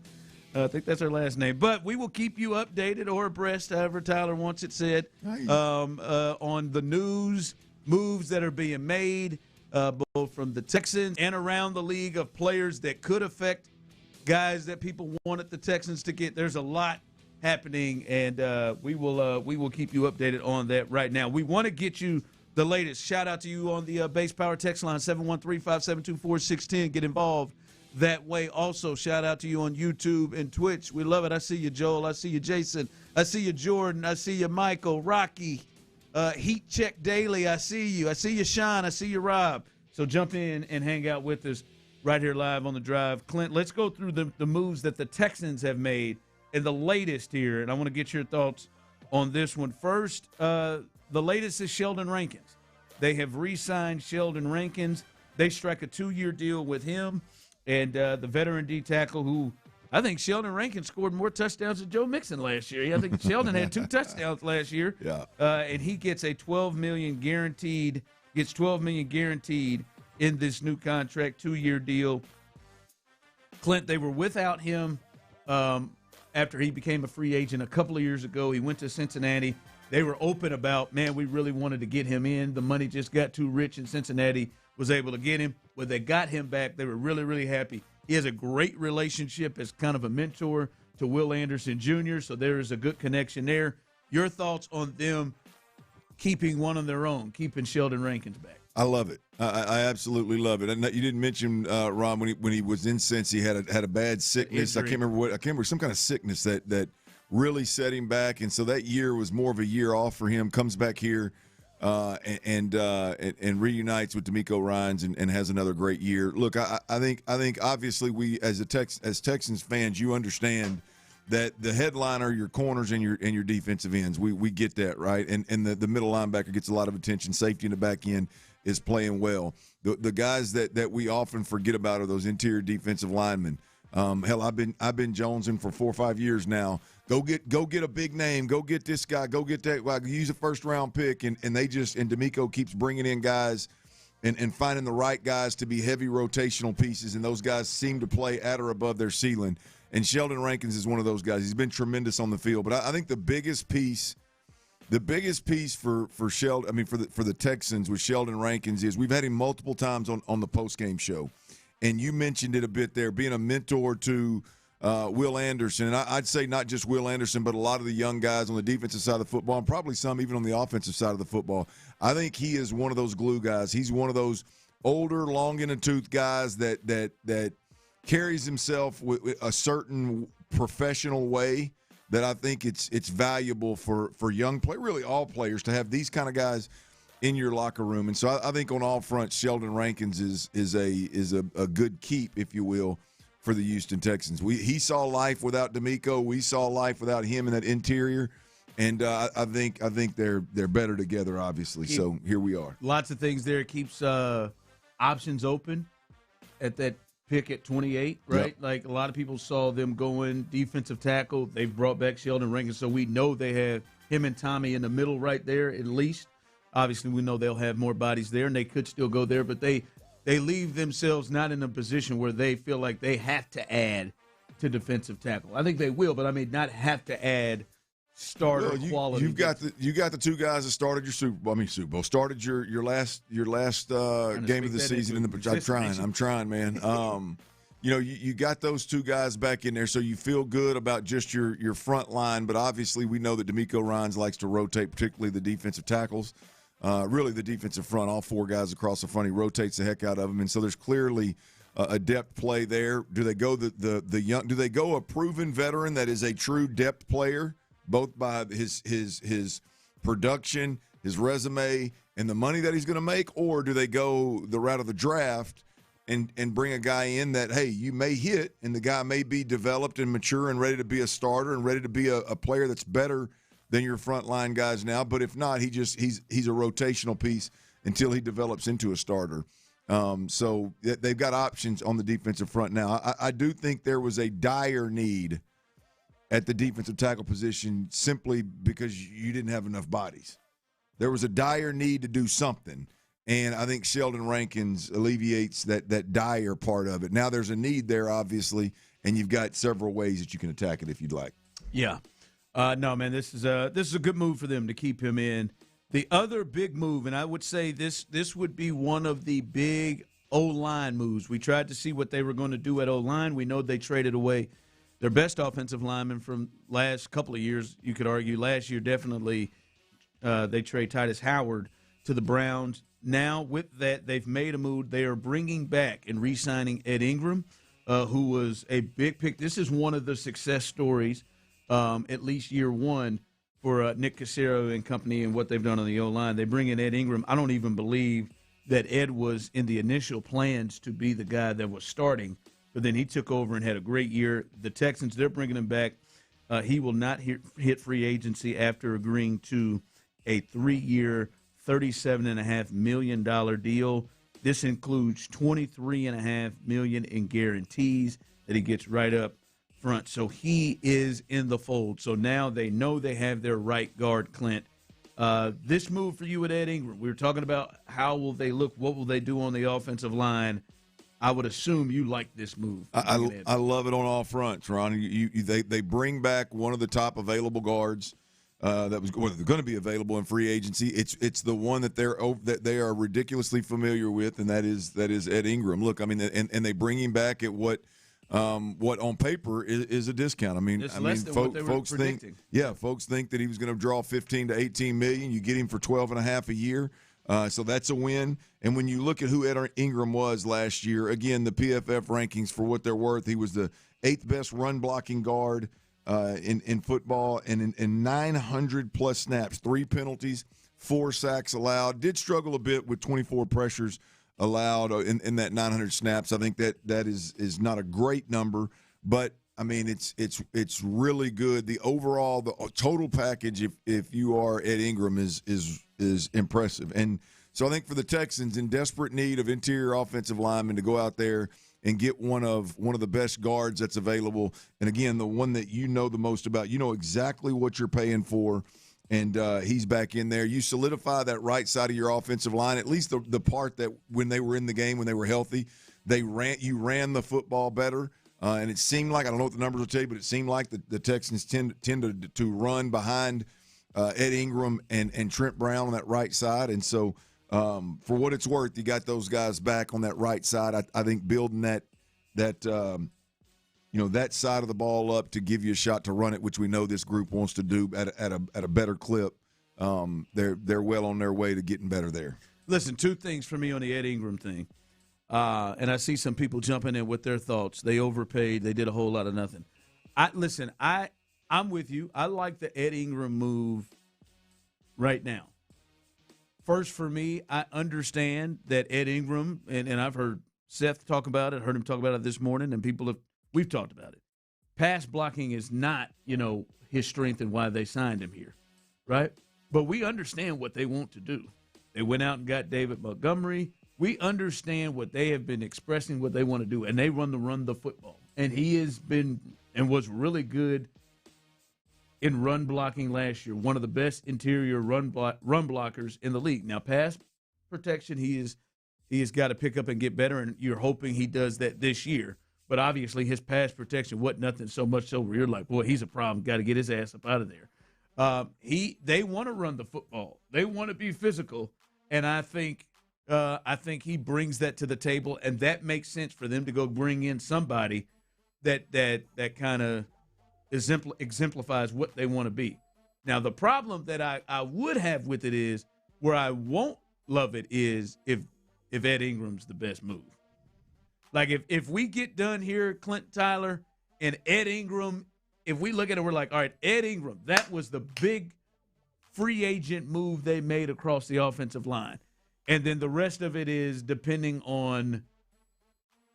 I think that's her last name. But we will keep you updated or abreast, however Tyler wants it said, on the news, moves that are being made, both from the Texans and around the league of players that could affect guys that people wanted the Texans to get. There's a lot happening, and we will keep you updated on that right now. We want to get you the latest. Shout out to you on the Base Power text line, 713-572-4610. Get involved that way. Also, shout out to you on YouTube and Twitch. We love it. I see you, Joel. I see you, Jason. I see you, Jordan. I see you, Michael, Rocky, Heat Check Daily. I see you. I see you, Sean. I see you, Rob. So jump in and hang out with us right here live on the drive. Clint, let's go through the moves that the Texans have made and the latest here. And I want to get your thoughts on this one. First, the latest is Sheldon Rankins. They have re-signed Sheldon Rankins. They strike a 2-year deal with him. And the veteran D tackle, who I think Sheldon Rankins scored more touchdowns than Joe Mixon last year. I think Sheldon had 2 touchdowns last year. Yeah. And he gets a $12 million guaranteed. Gets $12 million guaranteed in this new contract, 2-year deal. Clint, they were without him after he became a free agent a couple of years ago. He went to Cincinnati. They were open about, man, we really wanted to get him in. The money just got too rich, and Cincinnati was able to get him. When they got him back, they were really, really happy. He has a great relationship as kind of a mentor to Will Anderson Jr., so there is a good connection there. Your thoughts on them keeping one of their own, keeping Sheldon Rankins back? I love it. I absolutely love it. And you didn't mention Ron when he was in Cincy, he had a bad sickness. I can't remember some kind of sickness that really set him back, and so that year was more of a year off for him. Comes back here and reunites with D'Amico Ryans and has another great year. Look, I think obviously we as Texans fans, you understand that the headliner, your corners and your defensive ends. We get that, right? And the middle linebacker gets a lot of attention. Safety in the back end is playing well. The guys that we often forget about are those interior defensive linemen. Hell, I've been jonesing for 4 or 5 years now. Go get a big name. Go get this guy. Go get that. Well, use a first round pick, and D'Amico keeps bringing in guys and finding the right guys to be heavy rotational pieces, and those guys seem to play at or above their ceiling. And Sheldon Rankins is one of those guys. He's been tremendous on the field, but I think the biggest piece for Sheldon, I mean for the Texans with Sheldon Rankins is we've had him multiple times on the postgame show. And you mentioned it a bit there, being a mentor to Will Anderson. And I'd say not just Will Anderson, but a lot of the young guys on the defensive side of the football, and probably some even on the offensive side of the football. I think he is one of those glue guys. He's one of those older, long in the tooth guys that carries himself with a certain professional way that I think it's valuable for young players, really all players, to have these kind of guys in your locker room. And so I think on all fronts, Sheldon Rankins is a good keep, if you will, for the Houston Texans. He saw life without D'Amico. We saw life without him in that interior. And I think they're better together, obviously. So here we are. Lots of things there. It keeps options open at that pick at 28, right? Yep. Like a lot of people saw them going defensive tackle. They've brought back Sheldon Rankins, so we know they have him and Tommy in the middle right there at least. Obviously, we know they'll have more bodies there, and they could still go there, but they leave themselves not in a position where they feel like they have to add to defensive tackle. I think they will, but I mean not have to add starter quality. You got the two guys that started your Super Bowl, started your last game of the season in the. I'm trying, man. You got those two guys back in there, so you feel good about just your front line. But obviously, we know that D'Amico Ryans likes to rotate, particularly the defensive tackles. Really, the defensive front, all four guys across the front, he rotates the heck out of them, and so there's clearly a depth play there. Do they go the young? Do they go a proven veteran that is a true depth player, both by his production, his resume, and the money that he's going to make, or do they go the route of the draft and bring a guy in that, hey, you may hit, and the guy may be developed and mature and ready to be a starter and ready to be a player that's better than your frontline guys now, but if not, he's a rotational piece until he develops into a starter. So they've got options on the defensive front now. I do think there was a dire need at the defensive tackle position simply because you didn't have enough bodies. There was a dire need to do something, and I think Sheldon Rankins alleviates that dire part of it. Now there's a need there, obviously, and you've got several ways that you can attack it if you'd like. Yeah. No, man, this is a good move for them to keep him in. The other big move, and I would say this would be one of the big O-line moves. We tried to see what they were going to do at O-line. We know they traded away their best offensive lineman from last couple of years, you could argue. Last year, definitely, they trade Titus Howard to the Browns. Now, with that, they've made a move. They are bringing back and re-signing Ed Ingram, who was a big pick. This is one of the success stories, at least year one, for Nick Caserio and company and what they've done on the O-line. They bring in Ed Ingram. I don't even believe that Ed was in the initial plans to be the guy that was starting, but then he took over and had a great year. The Texans, they're bringing him back. He will not hit free agency after agreeing to a 3-year, $37.5 million deal. This includes $23.5 million in guarantees that he gets right up front. So he is in the fold. So now they know they have their right guard, Clint. This move for you with Ed Ingram, we were talking about how will they look, what will they do on the offensive line. I would assume you like this move. I love it on all fronts, Ron. They bring back one of the top available guards that was going to be available in free agency. It's the one that they are ridiculously familiar with, and that is Ed Ingram. Look, I mean, and they bring him back at what on paper is a discount. Folks think that he was going to draw 15 to 18 million. You get him for 12.5 a year. So that's a win. And when you look at who Ed Ingram was last year, again, the PFF rankings for what they're worth, he was the 8th best run blocking guard in football, and in 900+ snaps, 3 penalties, 4 sacks allowed. Did struggle a bit with 24 pressures allowed in that 900 snaps. I think that is not a great number, but I mean, it's really good. The overall, the total package, if you are Ed Ingram, is impressive. And so I think for the Texans, in desperate need of interior offensive linemen to go out there and get one of the best guards that's available, and again, the one that you know the most about, you know exactly what you're paying for, and he's back in there. You solidify that right side of your offensive line, at least the part that when they were in the game, when they were healthy, you ran the football better. And it seemed like, I don't know what the numbers will tell you, but it seemed like the Texans tended to run behind Ed Ingram and Trent Brown on that right side. And so for what it's worth, you got those guys back on that right side. I think building that side of the ball up to give you a shot to run it, which we know this group wants to do at a better clip. They're well on their way to getting better there. Listen, two things for me on the Ed Ingram thing. And I see some people jumping in with their thoughts. They overpaid. They did a whole lot of nothing. I'm with you. I like the Ed Ingram move right now. First, for me, I understand that Ed Ingram, and I've heard Seth talk about it, heard him talk about it this morning, and we've talked about it. Pass blocking is not, his strength and why they signed him here, right? But we understand what they want to do. They went out and got David Montgomery. We understand what they have been expressing, what they want to do, and they run the football. And he has been and was really good in run blocking last year, one of the best interior run blockers in the league. Now, pass protection, he has got to pick up and get better, and you're hoping he does that this year. But obviously, his pass protection wasn't nothing so much so where you're like, boy, he's a problem. Got to get his ass up out of there. They want to run the football. They want to be physical, and I think he brings that to the table, and that makes sense for them to go bring in somebody that kind of exemplifies what they want to be. Now, the problem that I would have with it is, where I won't love it is if Ed Ingram's the best move. Like if we get done here, Clint Tyler and Ed Ingram, if we look at it, we're like, all right, Ed Ingram, that was the big free agent move they made across the offensive line. And then the rest of it is depending on,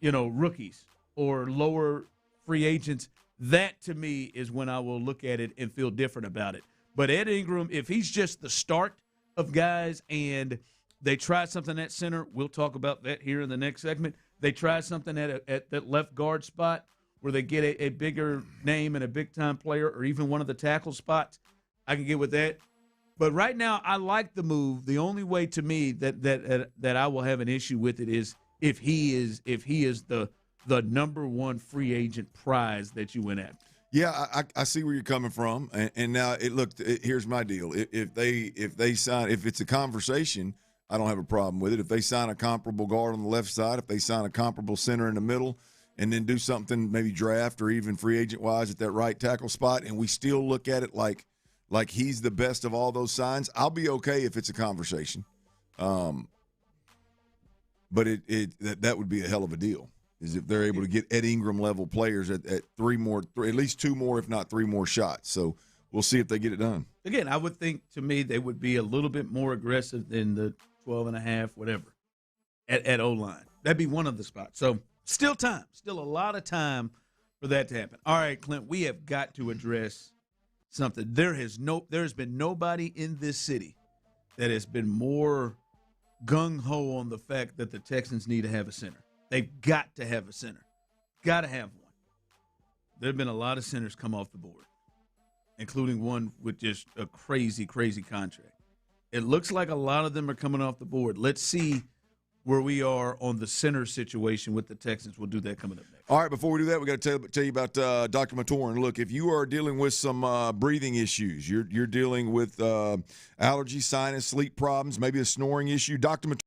rookies or lower free agents. That, to me, is when I will look at it and feel different about it. But Ed Ingram, if he's just the start of guys and they try something at center, we'll talk about that here in the next segment. They try something at that left guard spot where they get a bigger name and a big-time player, or even one of the tackle spots, I can get with that. But right now, I like the move. The only way, to me, that I will have an issue with it is if he is the number one free agent prize that you went after. Yeah, I see where you're coming from, and now here's my deal. If they sign, if it's a conversation, I don't have a problem with it. If they sign a comparable guard on the left side, if they sign a comparable center in the middle, and then do something maybe draft or even free agent wise at that right tackle spot, and we still look at it like he's the best of all those signs, I'll be okay if it's a conversation. But that would be a hell of a deal, is if they're able to get Ed Ingram level players at at least two more, if not three more shots. So we'll see if they get it done. Again, I would think, to me, they would be a little bit more aggressive than the 12.5, whatever, at O-line. That'd be one of the spots. So still a lot of time for that to happen. All right, Clint, we have got to address something. There has been nobody in this city that has been more gung-ho on the fact that the Texans need to have a center. They've got to have a center. Got to have one. There have been a lot of centers come off the board, including one with just a crazy, crazy contract. It looks like a lot of them are coming off the board. Let's see where we are on the center situation with the Texans. We'll do that coming up next. All right, before we do that, we got to tell you about Dr. Matoran. Look, if you are dealing with some breathing issues, you're dealing with allergies, sinus, sleep problems, maybe a snoring issue, Dr. Matoran.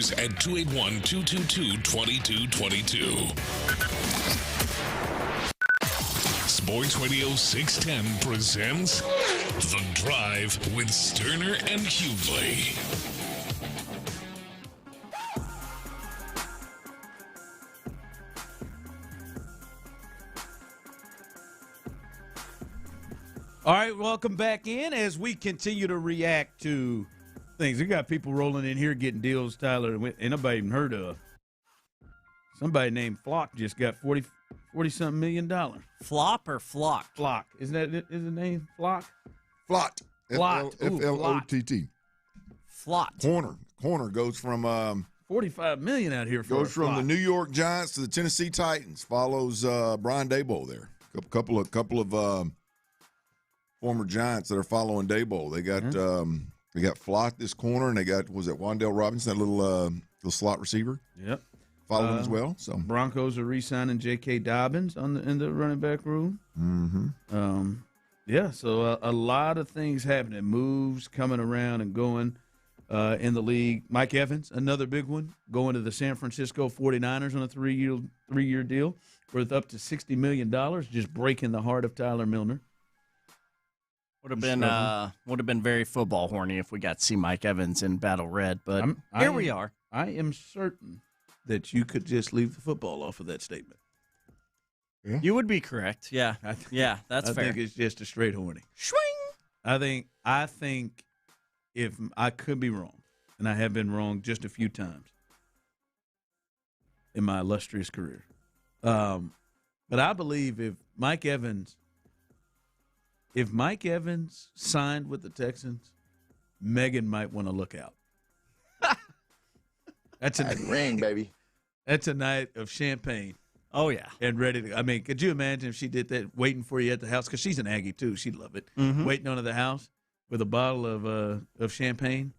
yours at 281-222-2222. Sports Radio 610 presents The Drive with Stoerner and Hughley. All right, welcome back in as we continue to react to things. We got people rolling in here getting deals, Tyler, ain't nobody even heard of. Somebody named Flock just got $40-something million. Flop or Flock? Flock. Isn't that his name? Flock? Flott. Flott. Flott. Flott. Corner goes from $45 million out here for goes from Flock. the New York Giants to the Tennessee Titans. Follows Brian Daboll there. Couple of former Giants that are following Daboll. They got Flott this corner, and they got Wan'Dale Robinson, that little slot receiver. Yep. Following as well. So Broncos are re-signing J.K. Dobbins in the running back room. Mm-hmm. Yeah, so a lot of things happening, moves coming around and going in the league. Mike Evans, another big one, going to the San Francisco 49ers on a three-year deal worth up to $60 million, just breaking the heart of Tyler Milner. Would have been very football horny if we got to see Mike Evans in Battle Red, but here we are. I am certain that you could just leave the football off of that statement. Yeah. You would be correct. Yeah. That's fair. I think it's just a straight horny. Swing. I think if I could be wrong, and I have been wrong just a few times in my illustrious career, but I believe if Mike Evans signed with the Texans, Megan might want to look out. That's a ring, baby. That's a night of champagne. Oh, yeah. And ready to – I mean, could you imagine if she did that, waiting for you at the house? Because she's an Aggie, too. She'd love it. Mm-hmm. Waiting on the house with a bottle of champagne.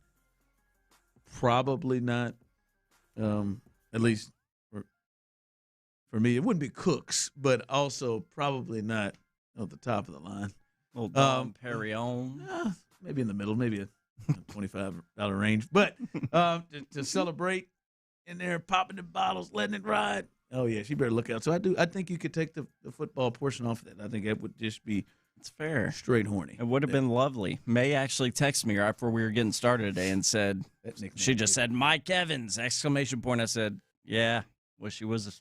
Probably not, at least for me. It wouldn't be Cook's, but also probably not at the top of the line. Little Dom Perignon. Maybe in the middle, maybe a $25 range. But to celebrate in there, popping the bottles, letting it ride. Oh, yeah, she better look out. So I think you could take the football portion off of that. I think that would just be it's fair. Straight horny. It would have been lovely. May actually texted me right before we were getting started today and said, she just said, Mike Evans, ! I said, yeah, wish he was a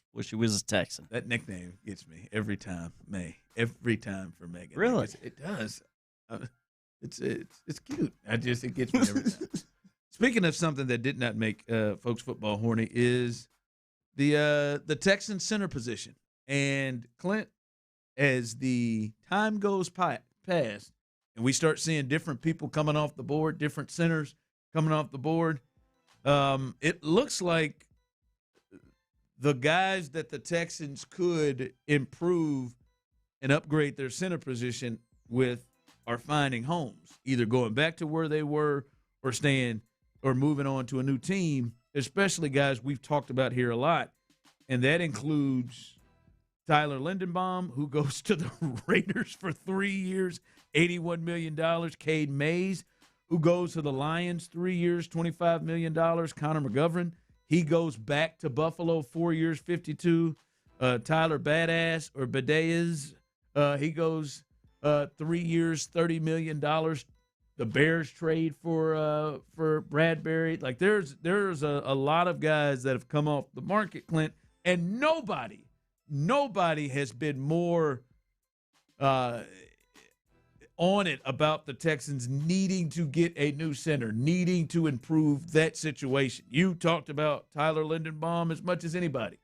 Texan. That nickname gets me every time, May. Every time for Megan. Really? It does. It's cute. It gets me every time. Speaking of something that did not make folks football horny is the Texan center position. And Clint, as the time goes past and we start seeing different people coming off the board, different centers coming off the board, it looks like the guys that the Texans could improve and upgrade their center position with are finding homes, either going back to where they were or staying or moving on to a new team, especially guys we've talked about here a lot. And that includes Tyler Lindenbaum, who goes to the Raiders for 3 years, $81 million. Cade Mays, who goes to the Lions 3 years, $25 million. Connor McGovern, he goes back to Buffalo 4 years, $52. Tyler Badayes, he goes 3 years, $30 million. The Bears trade for Bradbury. Like there's a lot of guys that have come off the market, Clint, and nobody has been more on it about the Texans needing to get a new center, needing to improve that situation. You talked about Tyler Lindenbaum as much as anybody.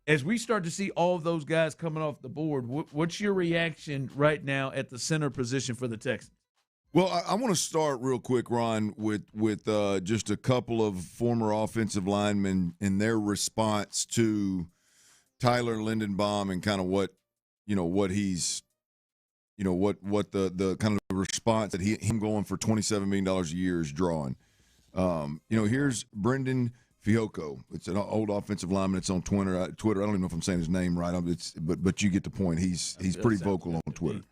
As we start to see all of those guys coming off the board, what's your reaction right now at the center position for the Texans? Well, I want to start real quick, Ron, with just a couple of former offensive linemen and their response to Tyler Lindenbaum and kind of what he's, what the kind of response that him going for $27 million a year is drawing. Here's Brendan Fiocco. It's an old offensive lineman. It's on Twitter. I don't even know if I'm saying his name right. But you get the point. He's pretty vocal on Twitter.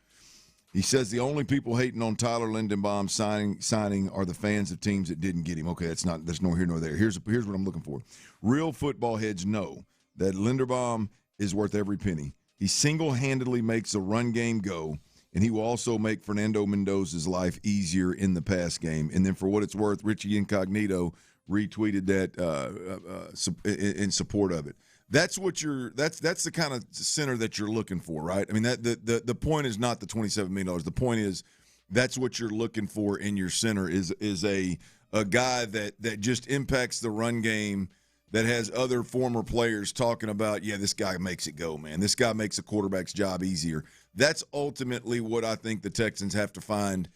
He says the only people hating on Tyler Linderbaum signing are the fans of teams that didn't get him. Okay, that's nor here nor there. Here's what I'm looking for. Real football heads know that Linderbaum is worth every penny. He single-handedly makes a run game go, and he will also make Fernando Mendoza's life easier in the pass game. And then for what it's worth, Richie Incognito retweeted that in support of it. That's the kind of center that you're looking for, right? I mean, the point is not the $27 million. The point is that's what you're looking for in your center is a guy that just impacts the run game, that has other former players talking about, yeah, this guy makes it go, man. This guy makes a quarterback's job easier. That's ultimately what I think the Texans have to find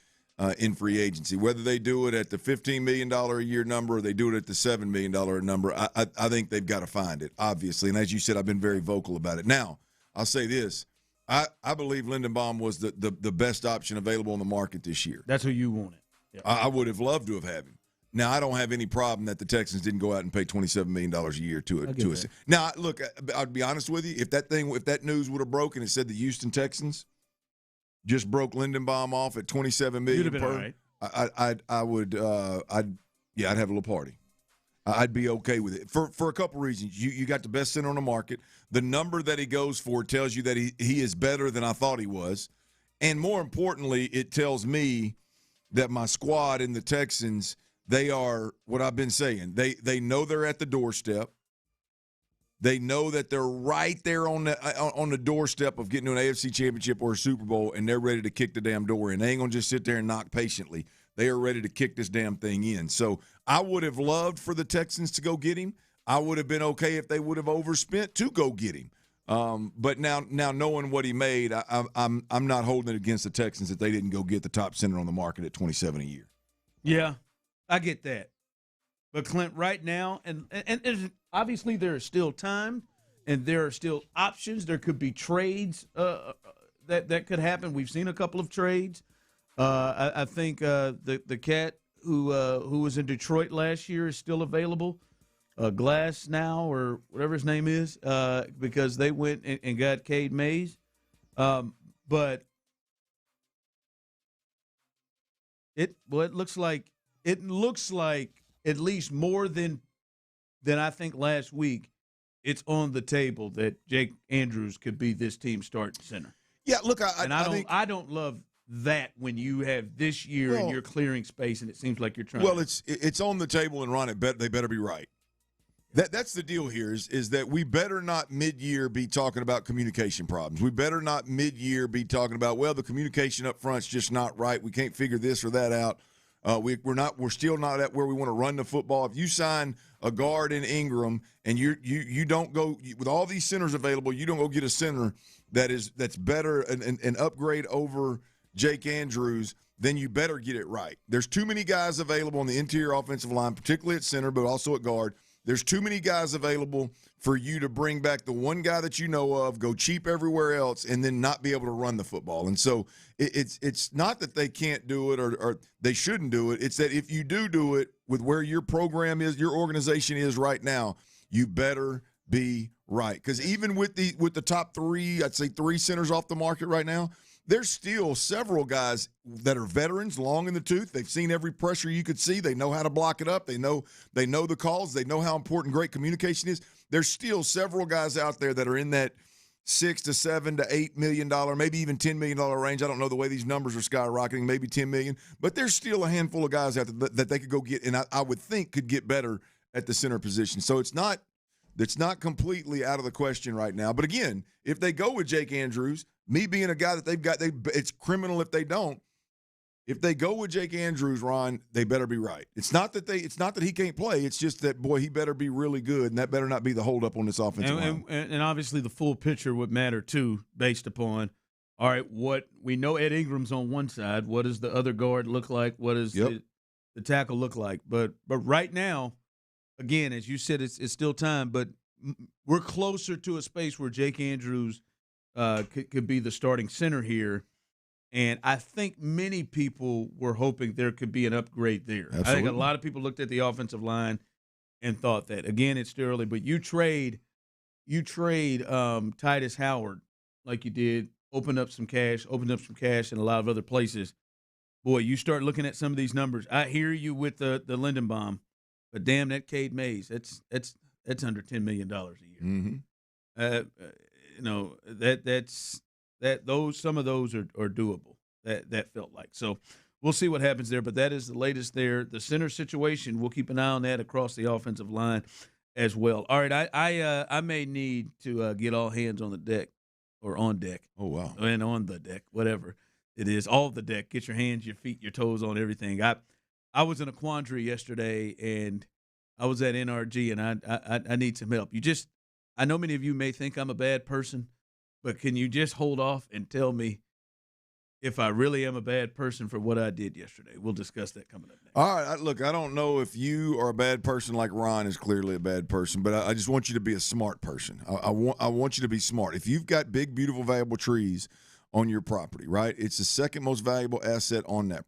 in free agency. Whether they do it at the $15 million a year number or they do it at the $7 million number, I think they've got to find it, obviously. And as you said, I've been very vocal about it. Now, I'll say this. I believe Linderbaum was the best option available on the market this year. That's who you wanted. Yep. I would have loved to have had him. Now, I don't have any problem that the Texans didn't go out and pay $27 million a year to it. Now, look, I'll be honest with you. If that news would have broken and said the Houston Texans just broke Linderbaum off at $27 million You'd have been per, I'd have a little party. I'd be okay with it for a couple reasons. You got the best center on the market. The number that he goes for tells you that he is better than I thought he was, and more importantly, it tells me that my squad in the Texans, they are what I've been saying. They know they're at the doorstep. They know that they're right there on the doorstep of getting to an AFC Championship or a Super Bowl, and they're ready to kick the damn door in. They ain't going to just sit there and knock patiently. They are ready to kick this damn thing in. So I would have loved for the Texans to go get him. I would have been okay if they would have overspent to go get him. But now knowing what he made, I'm not holding it against the Texans that they didn't go get the top center on the market at $27 a year. Yeah, I get that. But Clint, right now, and obviously there is still time, and there are still options. There could be trades that could happen. We've seen a couple of trades. I think the cat who was in Detroit last year is still available. Glass now or whatever his name is, because they went and got Cade Mays. But it looks like at least more than I think last week, it's on the table that Jake Andrews could be this team's starting center. Yeah, look, I don't love that when you have this year and you're clearing space and it seems like you're trying. Well, it's on the table, and Ron, they better be right. That's the deal here is that we better not mid-year be talking about communication problems. We better not mid-year be talking about, well, the communication up front's just not right. We can't figure this or that out. We're still not at where we want to run the football. If you sign a guard in Ingram and you don't go with all these centers available, you don't go get a center that's better an upgrade over Jake Andrews, then you better get it right. There's too many guys available on the interior offensive line, particularly at center, but also at guard. There's too many guys available for you to bring back the one guy that you know of, go cheap everywhere else, and then not be able to run the football. And so it's not that they can't do it or they shouldn't do it. It's that if you do it with where your program is, your organization is right now, you better be right. Because even with the top three, I'd say three centers off the market right now, there's still several guys that are veterans, long in the tooth. They've seen every pressure you could see. They know how to block it up. They know the calls. They know how important great communication is. There's still several guys out there that are in that $6 to $7 to $8 million, maybe even $10 million range. I don't know the way these numbers are skyrocketing, maybe $10 million. But there's still a handful of guys out there that they could go get, and I would think could get better at the center position. So it's not completely out of the question right now. But again, if they go with Jake Andrews, me being a guy that it's criminal if they don't. If they go with Jake Andrews, Ron, they better be right. It's not that he can't play. It's just that, boy, he better be really good, and that better not be the holdup on this offensive line. And obviously the full picture would matter too, based upon, all right, what we know Ed Ingram's on one side. What does the other guard look like? What does the tackle look like? But right now, again, as you said, it's still time, but we're closer to a space where Jake Andrews could be the starting center here. And I think many people were hoping there could be an upgrade there. Absolutely. I think a lot of people looked at the offensive line and thought that. Again, it's still early, but you trade Titus Howard like you did opened up some cash in a lot of other places. Boy, you start looking at some of these numbers. I hear you with the Lindenbaum, but damn, that Cade Mays, that's under $10 million a year. Mm-hmm. Some of those are doable. That felt like. So we'll see what happens there, but that is the latest there. The center situation, we'll keep an eye on that across the offensive line as well. All right, I may need to get all hands on the deck or on deck. Oh, wow. And on the deck, whatever it is, all the deck. Get your hands, your feet, your toes on everything. I was in a quandary yesterday, and I was at NRG, and I need some help. I know many of you may think I'm a bad person, but can you just hold off and tell me if I really am a bad person for what I did yesterday? We'll discuss that coming up next. All right. Look, I don't know if you are a bad person like Ron is clearly a bad person, but I just want you to be a smart person. I want you to be smart. If you've got big, beautiful, valuable trees on your property, right, it's the second most valuable asset on that property.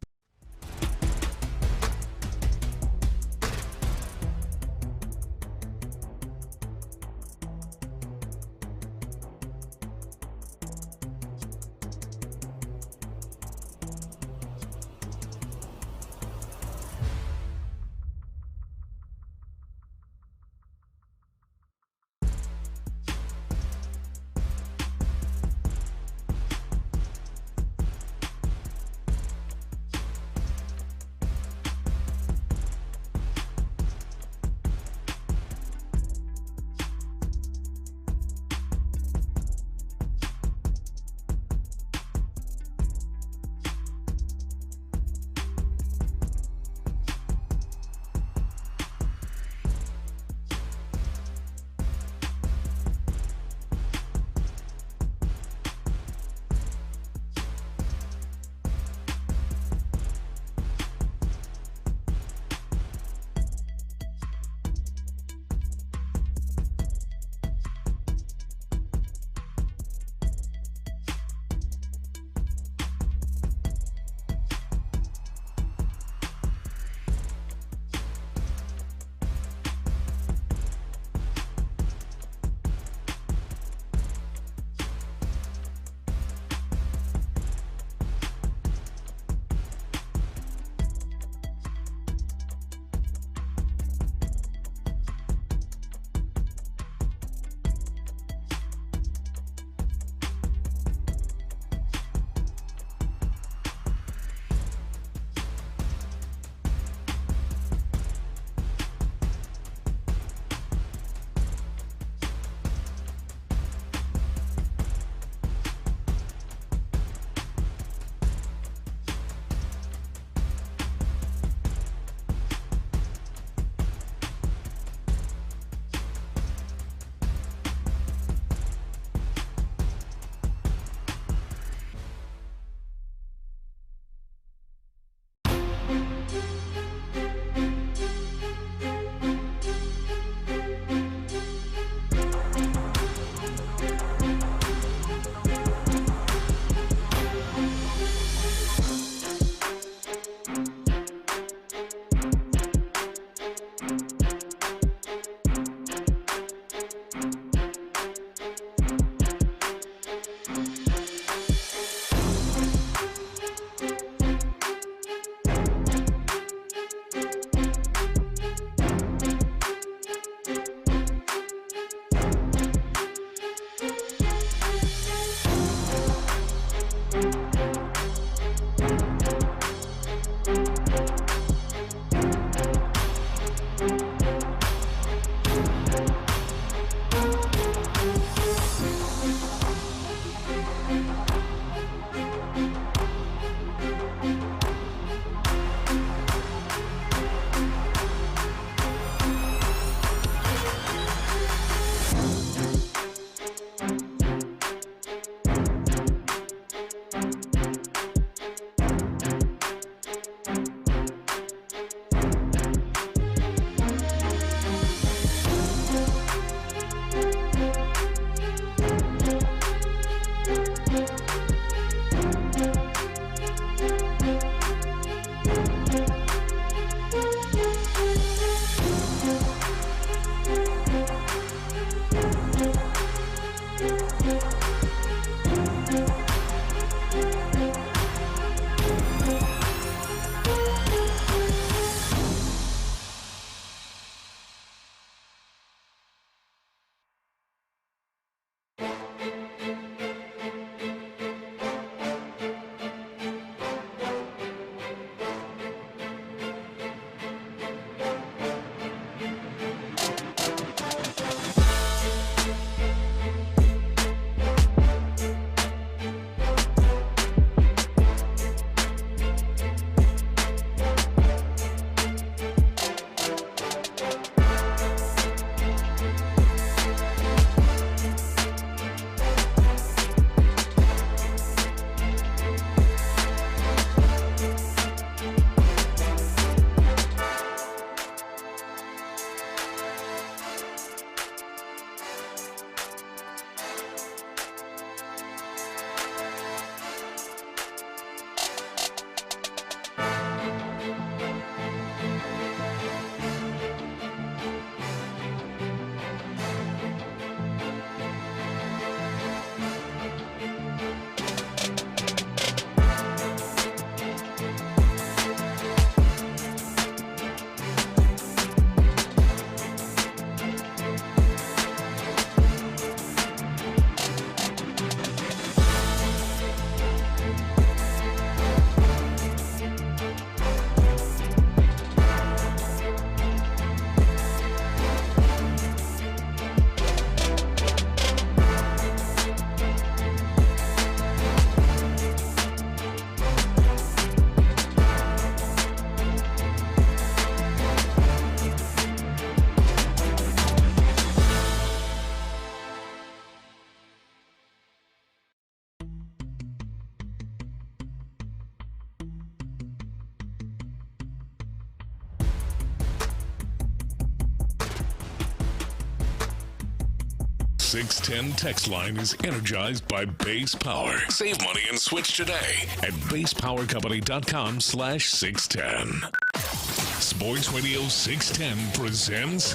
610 text line is energized by Base Power. Save money and switch today at basepowercompany.com/610. Sports Radio 610 presents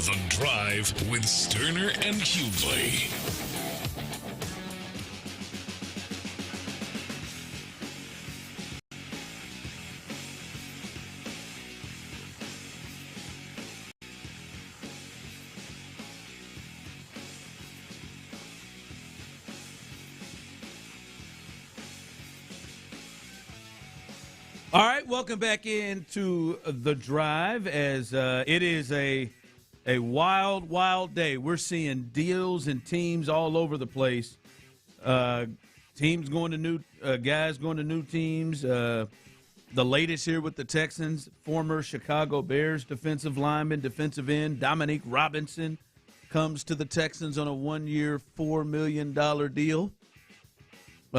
The Drive with Stoerner and Hughley. All right, welcome back into The Drive as it is a wild, wild day. We're seeing deals and teams all over the place. Teams going to new guys going to new teams. The latest here with the Texans, former Chicago Bears defensive lineman, defensive end Dominique Robinson comes to the Texans on a 1-year, $4 million deal.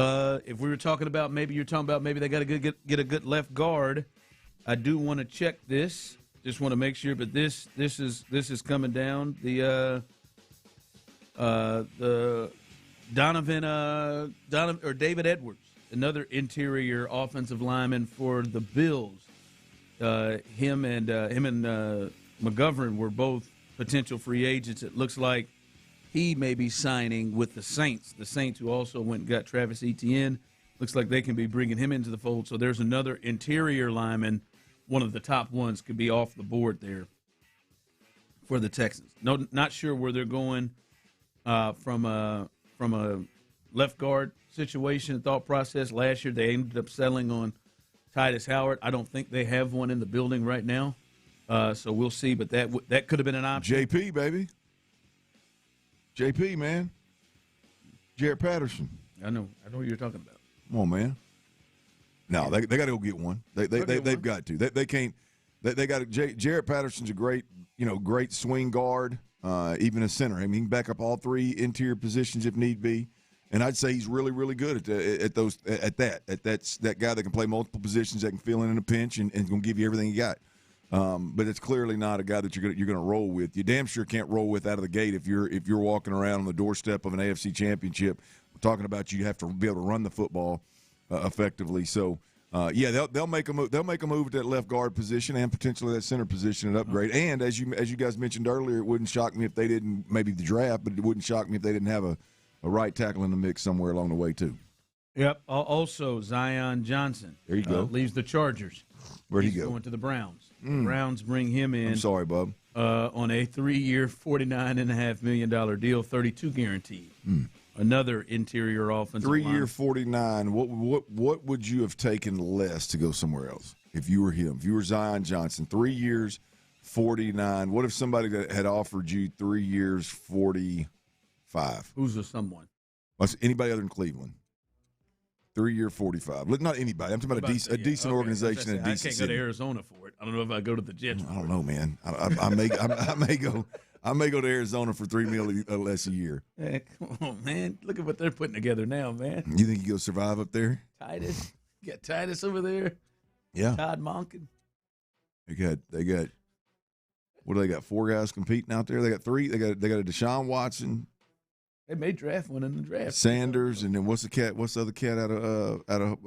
If we were talking about maybe they got to get a good left guard. I do want to check this. Just want to make sure, but this is coming down. The David Edwards, another interior offensive lineman for the Bills. Him and McGovern were both potential free agents. It looks like he may be signing with the Saints. The Saints, who also went and got Travis Etienne, looks like they can be bringing him into the fold. So there's another interior lineman, one of the top ones, could be off the board there for the Texans. No, not sure where they're going from a left guard situation, thought process. Last year they ended up settling on Titus Howard. I don't think they have one in the building right now, so we'll see. But that could have been an option. JP, baby. JP, man. Jarrett Patterson. I know what you're talking about. Come on, man. No, they got to go get one. They've got to. They can't. They got Jarrett Patterson's a great swing guard, even a center. I mean, he can back up all three interior positions if need be. And I'd say he's really, really good at that guy that can play multiple positions, that can fill in a pinch, and going to give you everything you got. But it's clearly not a guy that you're going to roll with. You damn sure can't roll with out of the gate if you're walking around on the doorstep of an AFC championship. We're talking about you have to be able to run the football effectively. So they'll make a move. They'll make a move at that left guard position and potentially that center position and upgrade. And as you guys mentioned earlier, it wouldn't shock me if they didn't, maybe the draft, but it wouldn't shock me if they didn't have a right tackle in the mix somewhere along the way too. Yep. Also, Zion Johnson. There you go. Leaves the Chargers. Where'd he He's go? Going to the Browns. The Browns bring him in. I'm sorry, bub. On a 3-year, $49.5 million deal, 32 guaranteed. Another interior offensive 3-year, line. 49. What would you have taken less to go somewhere else if you were him? If you were Zion Johnson, 3 years, 49. What if somebody that had offered you 3 years, 45? Who's the someone? Anybody other than Cleveland? 3-year, 45. Not anybody. I'm talking about a decent organization and a decent city. I can't go to Arizona for it. I don't know if I go to the Jets. I don't know, man. I may go to Arizona for $3 million less a year. Hey, come on, man. Look at what they're putting together now, man. You think you'll survive up there? Titus. You got Titus over there. Yeah. Todd Monken. They got what do they got? 4 guys competing out there. They got 3. They got a Deshaun Watson. They may draft one in the draft. Sanders, and then what's the other cat out of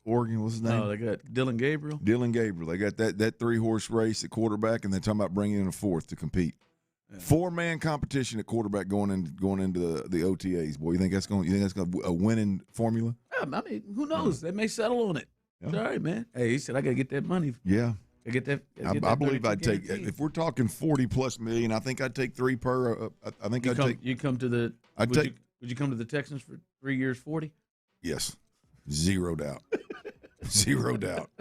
Oregon? What's his name? Oh, they got Dylan Gabriel. They got that 3-horse race at quarterback, and they're talking about bringing in a 4th to compete. Yeah. 4-man competition at quarterback going into the OTAs. Boy, you think that's going to be a winning formula? I mean, who knows? They may settle on it. Yeah. It's all right, man. Hey, he said I got to get that money. Yeah. I get that. I believe I'd take. If we're talking $40+ million, I think I'd take 3 per. I think You come to the. Would you come to the Texans for 3 years, 40? Yes, 0 doubt. 0 doubt.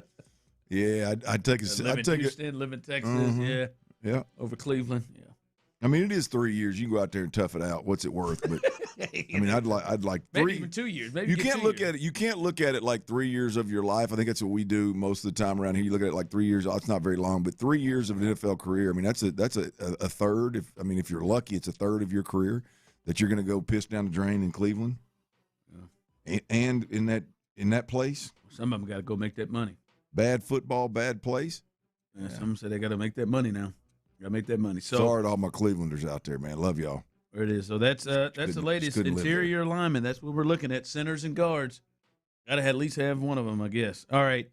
Yeah, I'd take it. Live in Houston, live in Texas. Yeah. Over Cleveland. Yeah. I mean, it is 3 years. You can go out there and tough it out. What's it worth? But I mean, I'd like 3. Maybe even 2 years. Maybe you can't look at it. You can't look at it like 3 years of your life. I think that's what we do most of the time around here. You look at it like 3 years. Oh, it's not very long, but 3 years of an NFL career. I mean, that's a third. If you're lucky, it's a third of your career that you're going to go piss down the drain in Cleveland, and in that place. Some of them got to go make that money. Bad football, bad place. Yeah. Some say they got to make that money now. Got to make that money. So sorry to all my Clevelanders out there, man. Love y'all. There it is. So that's the latest interior lineman. That's what we're looking at. Centers and guards. Got to at least have one of them, I guess. All right.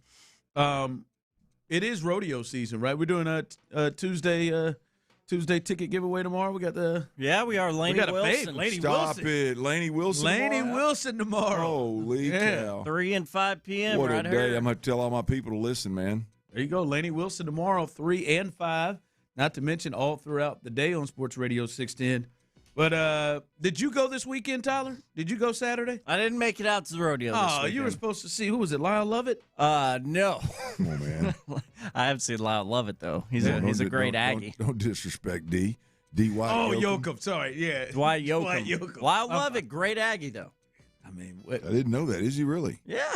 It is rodeo season, right? We're doing a Tuesday ticket giveaway tomorrow. We got we are. Laney Wilson. Stop it. Laney Wilson. Laney Wilson tomorrow. Holy cow. 3 and 5 p.m. What right a day. here. I'm going to tell all my people to listen, man. There you go. Laney Wilson tomorrow, 3 and 5. Not to mention all throughout the day on Sports Radio 610. But did you go this weekend, Tyler? Did you go Saturday? I didn't make it out to the rodeo this weekend. You were supposed to see, who was it, Lyle Lovett? No. Come on, man. I haven't seen Lyle Lovett, though. He's a great Aggie. Don't disrespect D. D.Y. Yoakum. Sorry, yeah. Dwight Yoakam. Lyle Lovett, great Aggie, though. I mean, I didn't know that. Is he really? Yeah.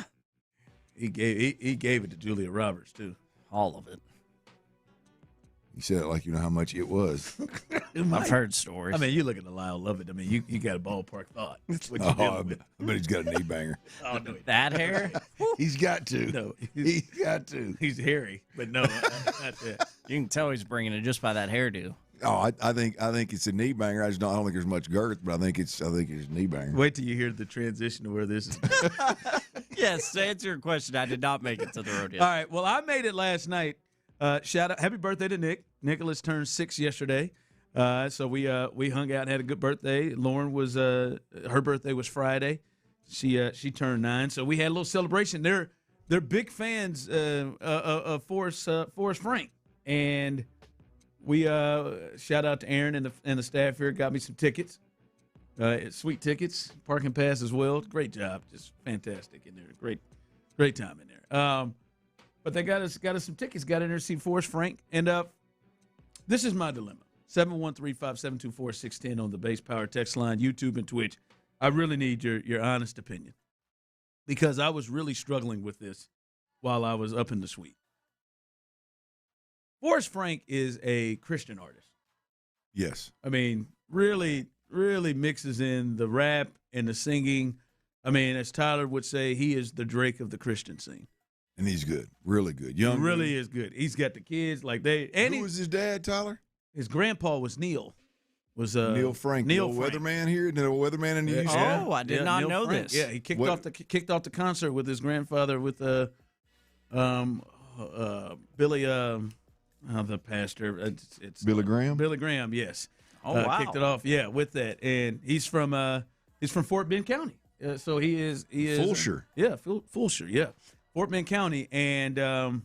He gave it to Julia Roberts, too. All of it. You said it like you know how much it was. I've heard stories. I mean, you look at the Lyle Lovett. I mean, you got a ballpark thought. That's what I bet he's got a knee banger. Oh, no, that hair? He's got to. No, he's got to. He's hairy, but no, not that. You can tell he's bringing it just by that hairdo. Oh, I think it's a knee banger. I don't think there's much girth, but I think it's a knee banger. Wait till you hear the transition to where this is. Yes, to answer your question, I did not make it to the rodeo. All right, well, I made it last night. Shout out, happy birthday to Nick. Nicholas turned 6 yesterday, so we hung out and had a good birthday. Lauren was her birthday was Friday. She turned 9, so we had a little celebration. They're big fans of Forrest Frank, and we shout out to Aaron and the staff here. Got me some tickets, sweet tickets, parking pass as well. Great job, just fantastic in there. Great time in there. But they got us some tickets. Got in there to see Forrest Frank, and this is my dilemma. 713-572-4610 on the Base Power text line, YouTube and Twitch. I really need your honest opinion because I was really struggling with this while I was up in the suite. Forrest Frank is a Christian artist. Yes. I mean, really, really mixes in the rap and the singing. I mean, as Tyler would say, he is the Drake of the Christian scene. And he's good, really good. Young, he really is good. He's got the kids like they. And who was his dad, Tyler? His grandpa was Neil. Neil Frank, Neil the Frank. weatherman here, the weatherman in the UK. Oh, I did not know Frank. this. Yeah, he kicked off the concert with his grandfather with Billy, the pastor. It's Billy Graham. Billy Graham, yes. Oh wow, kicked it off, with that, and he's from Fort Bend County. So he is Fulshire. Fulshire, yeah. Fort Bend County, and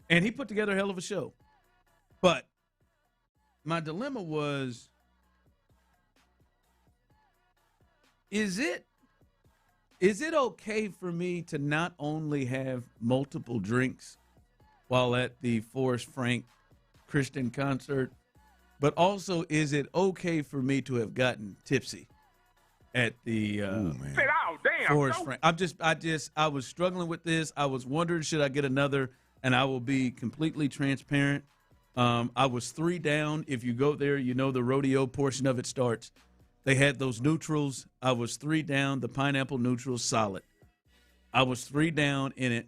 he put together a hell of a show. But my dilemma was, is it okay for me to not only have multiple drinks while at the Forrest Frank Christian concert, but also is it okay for me to have gotten tipsy at the Forrest Frank? I was struggling with this. I was wondering, should I get another? And I will be completely transparent. I was 3 down. If you go there, you know the rodeo portion of it starts. They had those neutrals. I was 3 down. The pineapple neutrals, solid. I was 3 down in it.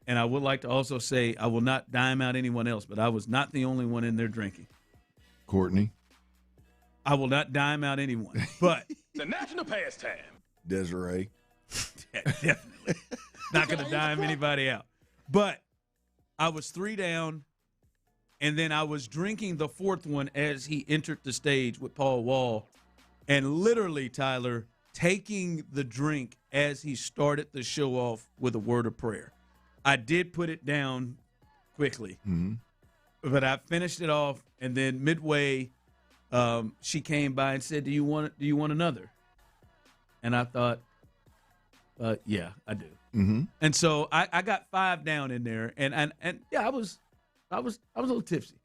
And I would like to also say I will not dime out anyone else, but I was not the only one in there drinking. Courtney. I will not dime out anyone, but the national pastime. Desiree. Yeah, definitely not going to dime anybody out. But I was 3 down, and then I was drinking the 4th one as he entered the stage with Paul Wall, and literally, Tyler, taking the drink as he started the show off with a word of prayer. I did put it down quickly, but I finished it off, and then midway, she came by and said, "Do you want another?" And I thought, "Yeah, I do." Mm-hmm. And so I got 5 down in there, and yeah, I was a little tipsy.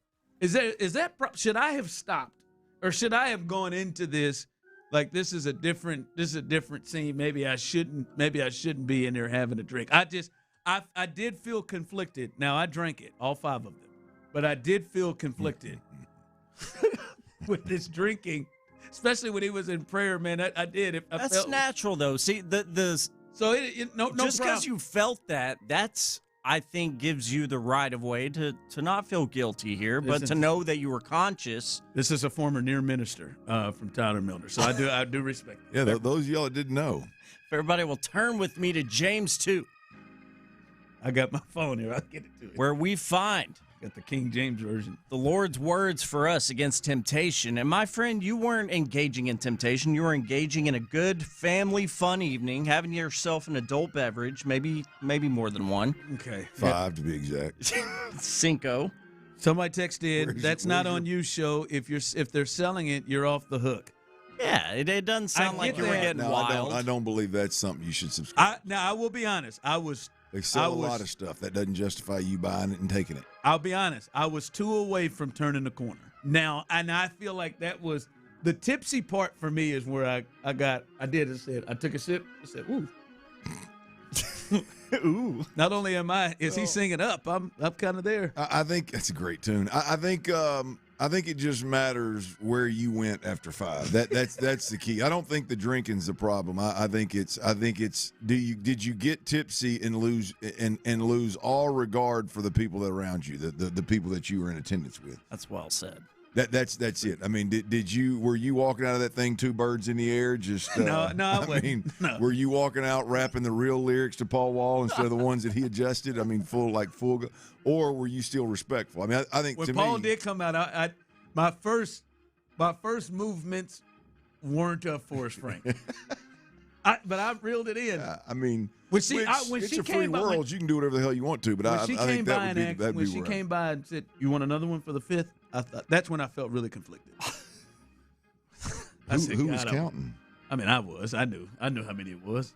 Should I have stopped, or should I have gone into this like this is a different scene? Maybe I shouldn't be in there having a drink. I did feel conflicted. Now, I drank it, all 5 of them, but I did feel conflicted with this drinking, especially when he was in prayer, man. I did. That's natural, though. See, no just because you felt that, that's I think gives you the right of way to not feel guilty here, but to know that you were conscious. This is a former near minister from Tyler Milner, so I do respect it. Yeah, those of y'all that didn't know. If everybody will turn with me to James 2. I got my phone here. I'll get it to it. Where we find got the King James Version. The Lord's words for us against temptation. And my friend, you weren't engaging in temptation. You were engaging in a good family fun evening, having yourself an adult beverage, maybe more than one. Okay. 5 to be exact. Cinco. Somebody texted in, that's not on you, show. If they're selling it, you're off the hook. Yeah, it doesn't sound like you were getting wild. I don't believe that's something you should subscribe. Now, I will be honest. They sell a lot of stuff. That doesn't justify you buying it and taking it. I'll be honest. I was 2 away from turning the corner. Now, and I feel like that was the tipsy part for me is where I took a sip. I said, ooh. Ooh. Not only is he singing up, I'm kind of there. I think that's a great tune. I think it just matters where you went after 5. That's the key. I don't think the drinking's the problem. I think it's did you get tipsy and lose all regard for the people that are around you, the people that you were in attendance with. That's well said. That's it. I mean, were you walking out of that thing 2 birds in the air? Just no, I wasn't. No. Were you walking out rapping the real lyrics to Paul Wall instead of the ones that he adjusted? I mean, full, or were you still respectful? I mean, I think when to Paul me, did come out, my first movements weren't Forrest Frank. But I reeled it in. I mean, when it's she a free came by, world. You can do whatever the hell you want to. But I think that'd be when she right. came by and said, "You want another one for the 5th?" That's when I felt really conflicted. Who was counting? I mean, I was. I knew how many it was.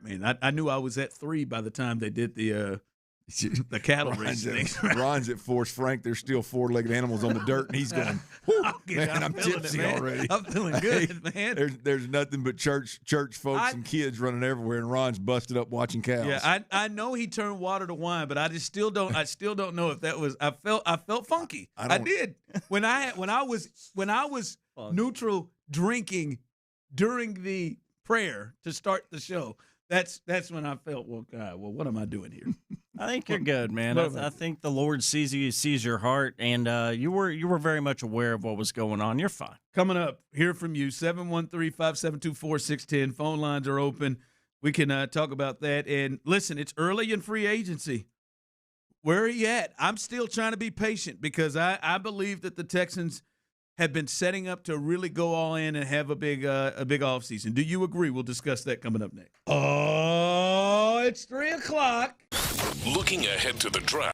I mean, I knew I was at 3 by the time they did the cattle race thing. Ron's at Forrest Frank. There's still 4-legged animals on the dirt, and he's going, man, I'm tipsy already. I'm feeling good, man. There's nothing but church folks and kids running everywhere, and Ron's busted up watching cows. Yeah, I know he turned water to wine, but I still don't know if that was. I felt funky. I did when I was neutral drinking during the prayer to start the show. That's when I felt, well, God, what am I doing here? I think you're good, man. I think the Lord sees you, sees your heart, and you were very much aware of what was going on. You're fine. Coming up, hear from you, 713-572-4610. Phone lines are open. We can talk about that. And listen, it's early in free agency. Where are you at? I'm still trying to be patient because I believe that the Texans have been setting up to really go all in and have a big offseason. Do you agree? We'll discuss that coming up next. Oh, it's 3 o'clock. Looking ahead to the draft.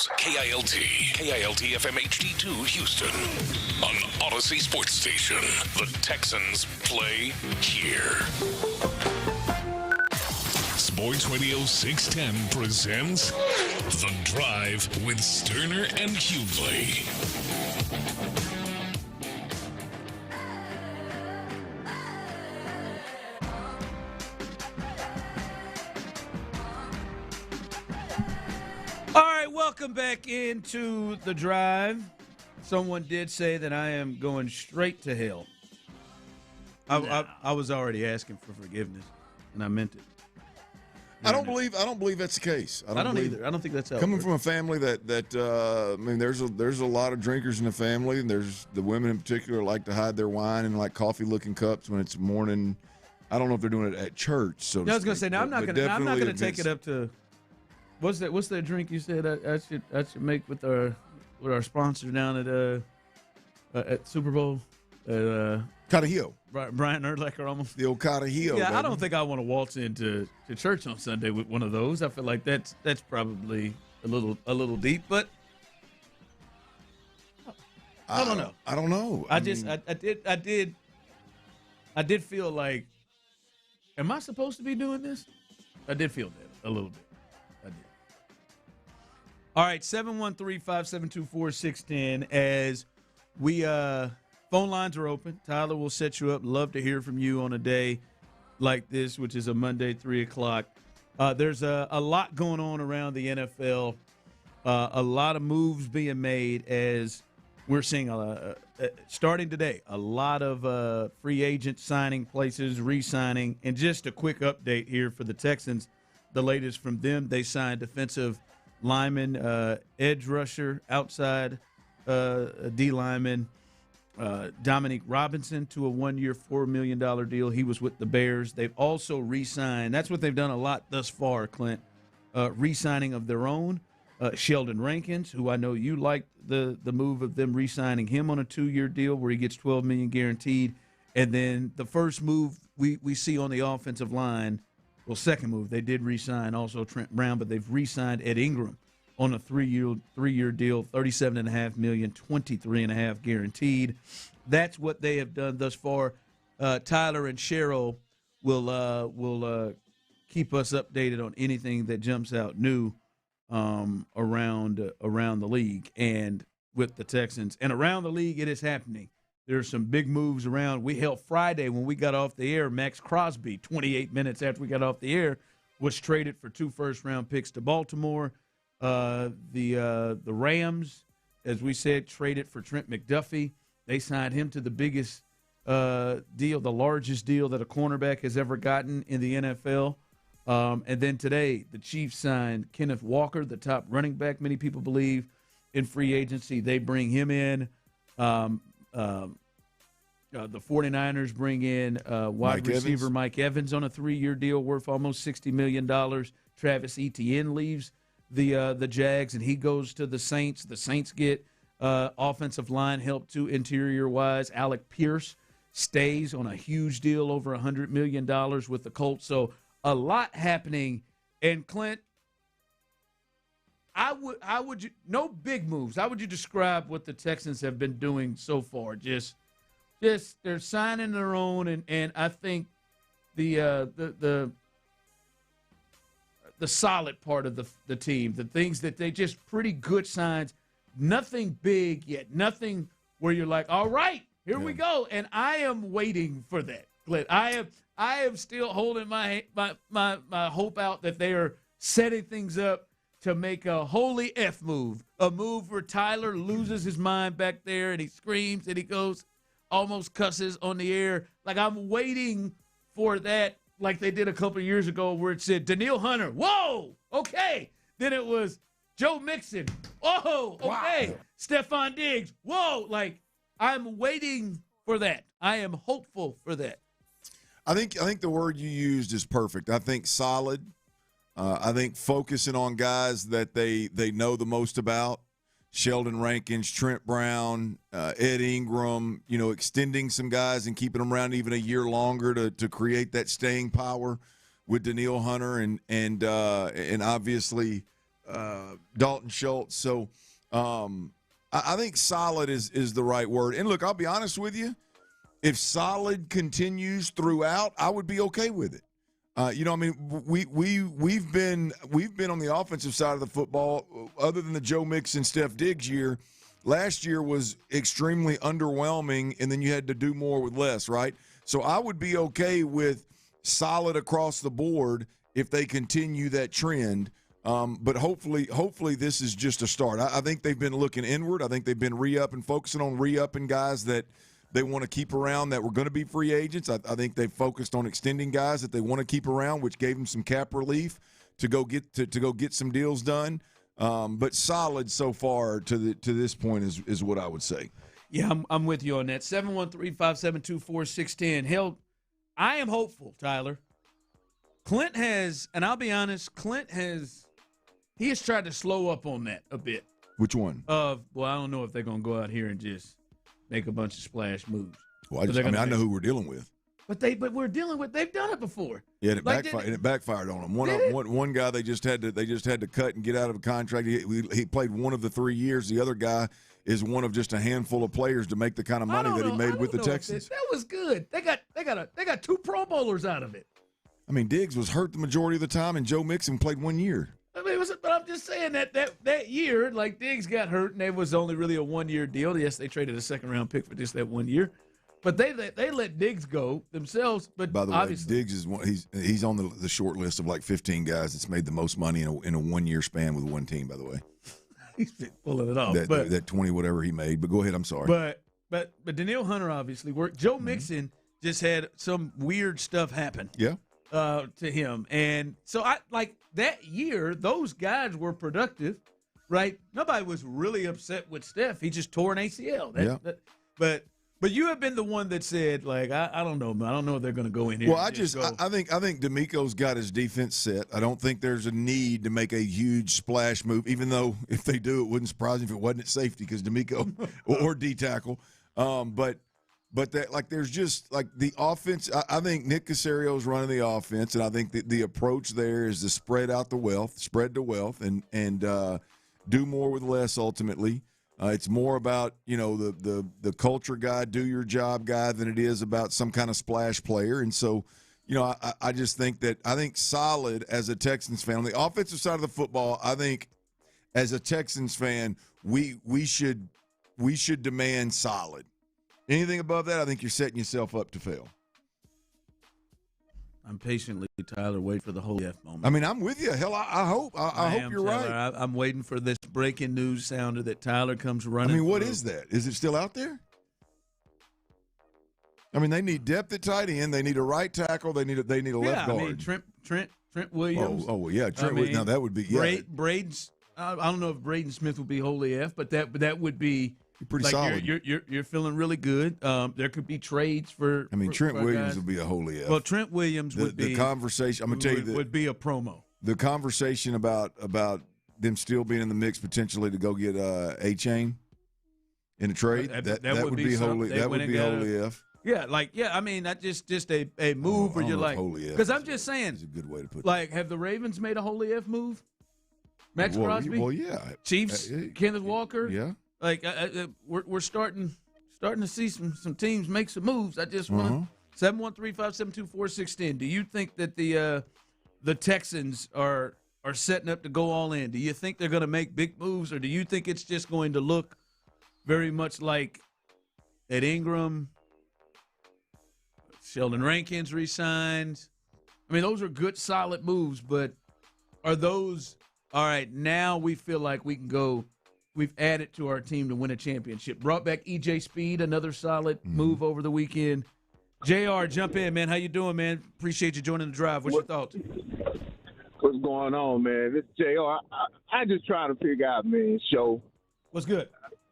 Studios, KILT FM HD2 Houston. On Odyssey Sports Station, the Texans play here. Sports Radio 610 presents The Drive with Stoerner and Hughley. All right, welcome back into The Drive. Someone did say that I am going straight to hell. I was already asking for forgiveness, and I meant it. I don't believe that's the case. I don't either. I don't think that's how coming from a family that I mean, there's a lot of drinkers in the family, and there's the women in particular like to hide their wine in like coffee-looking cups when it's morning. I don't know if they're doing it at church. So I was going to say, now I'm not going to take it up to. What's that drink you said I should make with our sponsor down at Super Bowl? Carajillo. Brian Urlacher almost. The old Carajillo. Yeah, baby. I don't think I want to waltz into church on Sunday with one of those. I feel like that's probably a little deep, but I don't know. I don't know. I did feel like, am I supposed to be doing this? I did feel that a little bit. I did. All right, 713-572-4610 as we phone lines are open. Tyler will set you up. Love to hear from you on a day like this, which is a Monday, 3 o'clock. There's a lot going on around the NFL. A lot of moves being made as we're seeing, starting today, a lot of free agent signing places, re-signing. And just a quick update here for the Texans. The latest from them, they signed defensive lineman, edge rusher, outside D lineman, Dominique Robinson to a 1-year, $4 million deal. He was with the Bears. They've also re-signed. That's what they've done a lot thus far, Clint. Re-signing of their own. Sheldon Rankins, who I know you liked the move of them re-signing him on a 2-year deal where he gets $12 million guaranteed. And then the first move we see on the offensive line, well, second move, they did re-sign also Trent Brown, but they've re-signed Ed Ingram on a three-year deal, $37.5 million, $23.5 guaranteed. That's what they have done thus far. Tyler and Cheryl will keep us updated on anything that jumps out new around the league and with the Texans. And around the league, it is happening. There's some big moves around. We held Friday when we got off the air. Max Crosby, 28 minutes after we got off the air, was traded for 2 first-round picks to Baltimore. The Rams, as we said, traded for Trent McDuffie. They signed him to the biggest deal, the largest deal that a cornerback has ever gotten in the NFL. And then today, the Chiefs signed Kenneth Walker, the top running back, many people believe, in free agency. They bring him in. The 49ers bring in wide receiver Mike Evans on a 3-year deal worth almost $60 million. Travis Etienne leaves the Jags, and he goes to the Saints. The Saints get offensive line help too, interior-wise. Alec Pierce stays on a huge deal over $100 million with the Colts. So a lot happening. And, Clint, how would you – no big moves. How would you describe what the Texans have been doing so far? Just they're signing their own, and I think the solid part of the team, the things that they just pretty good signs, nothing big yet, nothing where you're like, all right, here we go. And I am waiting for that, Clint. I am still holding my hope out that they are setting things up to make a holy F move, a move where Tyler loses his mind back there and he screams and he goes, almost cusses on the air. Like, I'm waiting for that, like they did a couple of years ago where it said Danielle Hunter, whoa, okay. Then it was Joe Mixon, whoa, okay. Wow. Stephon Diggs, whoa. Like, I'm waiting for that. I am hopeful for that. I think the word you used is perfect. I think solid. I think focusing on guys that they know the most about. Sheldon Rankins, Trent Brown, Ed Ingram, extending some guys and keeping them around even a year longer to create that staying power with Danielle Hunter and obviously Dalton Schultz. So I think solid is the right word. And look, I'll be honest with you. If solid continues throughout, I would be okay with it. We've been on the offensive side of the football, other than the Joe Mixon, Steph Diggs year. Last year was extremely underwhelming, and then you had to do more with less, right? So I would be okay with solid across the board if they continue that trend. But hopefully this is just a start. I think they've been looking inward. I think they've been focusing on re-upping guys that they want to keep around that were going to be free agents. I think they've focused on extending guys that they want to keep around, which gave them some cap relief to go get some deals done. But solid so far to this point is what I would say. Yeah, I'm with you on that. 713-572-4610. Hell, I am hopeful, Tyler. Clint has, and I'll be honest, he has tried to slow up on that a bit. Which one? I don't know if they're going to go out here and just make a bunch of splash moves. Well, I know who we're dealing with. But we're dealing with. They've done it before. Yeah, it backfired on them. One guy they just had to cut and get out of a contract. He played one of the 3 years. The other guy is one of just a handful of players to make the kind of money that he made with the Texans. That was good. They got 2 Pro Bowlers out of it. I mean, Diggs was hurt the majority of the time, and Joe Mixon played 1 year. I mean, but I'm just saying that year, like Diggs got hurt, and it was only really a 1-year deal. Yes, they traded a second-round pick for just that 1 year. But they let Diggs go themselves. But by the obviously, way, Diggs is he's on the short list of like 15 guys that's made the most money in a 1 year span with one team. By the way, he's pulling it off. That 20 whatever he made. But go ahead. I'm sorry. But Danielle Hunter obviously worked. Joe Mixon just had some weird stuff happen. Yeah. To him, and so I like that year. Those guys were productive, right? Nobody was really upset with Steph. He just tore an ACL. But you have been the one that said, like, I don't know, man. I don't know if they're going to go in here. Well, I think D'Amico's got his defense set. I don't think there's a need to make a huge splash move, even though if they do, it wouldn't surprise me if it wasn't at safety because D'Amico or D tackle. But that, like, there's just like the offense. I think Nick Caserio's running the offense, and I think the approach there is to spread the wealth, and do more with less ultimately. It's more about, the culture guy, do your job guy than it is about some kind of splash player. And so, I just think solid as a Texans fan on the offensive side of the football. I think as a Texans fan, we should demand solid. Anything above that, I think you're setting yourself up to fail. I'm patiently, Tyler, wait for the holy F moment. I mean, I'm with you. Hell, I hope. I hope you're Tyler. right. I'm waiting for this breaking news sounder that Tyler comes running. I mean, what is that? Is it still out there? I mean, they need depth at tight end. They need a right tackle. They need a left guard. I mean, Trent Williams. Oh, yeah. Now that would be Braden's. I don't know if Braden Smith would be holy F, but that would be. Pretty like solid. You're feeling really good. There could be trades for. I mean, Trent Williams would be a holy F. Well, Trent Williams would be. The conversation. I'm gonna tell you would be a promo. The conversation about them still being in the mix potentially to go get A-Chain in a trade. That would be holy. That would be holy F. Yeah, I mean, not just a move where you're like, because I'm just saying, it's a good way to put it. Like, have the Ravens made a holy F move? Max Crosby. Well, yeah. Chiefs. Kenneth Walker. Yeah. Like we're starting to see some teams make some moves. I just want 713-572-4610. Do you think that the Texans are setting up to go all in? Do you think they're going to make big moves, or do you think it's just going to look very much like Ed Ingram, Sheldon Rankins re-signed? I mean, those are good, solid moves, but are those all right? Now we feel like we can go. We've added to our team to win a championship. Brought back E.J. Speed, another solid move over the weekend. JR, jump in, man. How you doing, man? Appreciate you joining the drive. What's your thoughts? What's going on, man? This is JR. I just trying to figure out, man, show. What's good?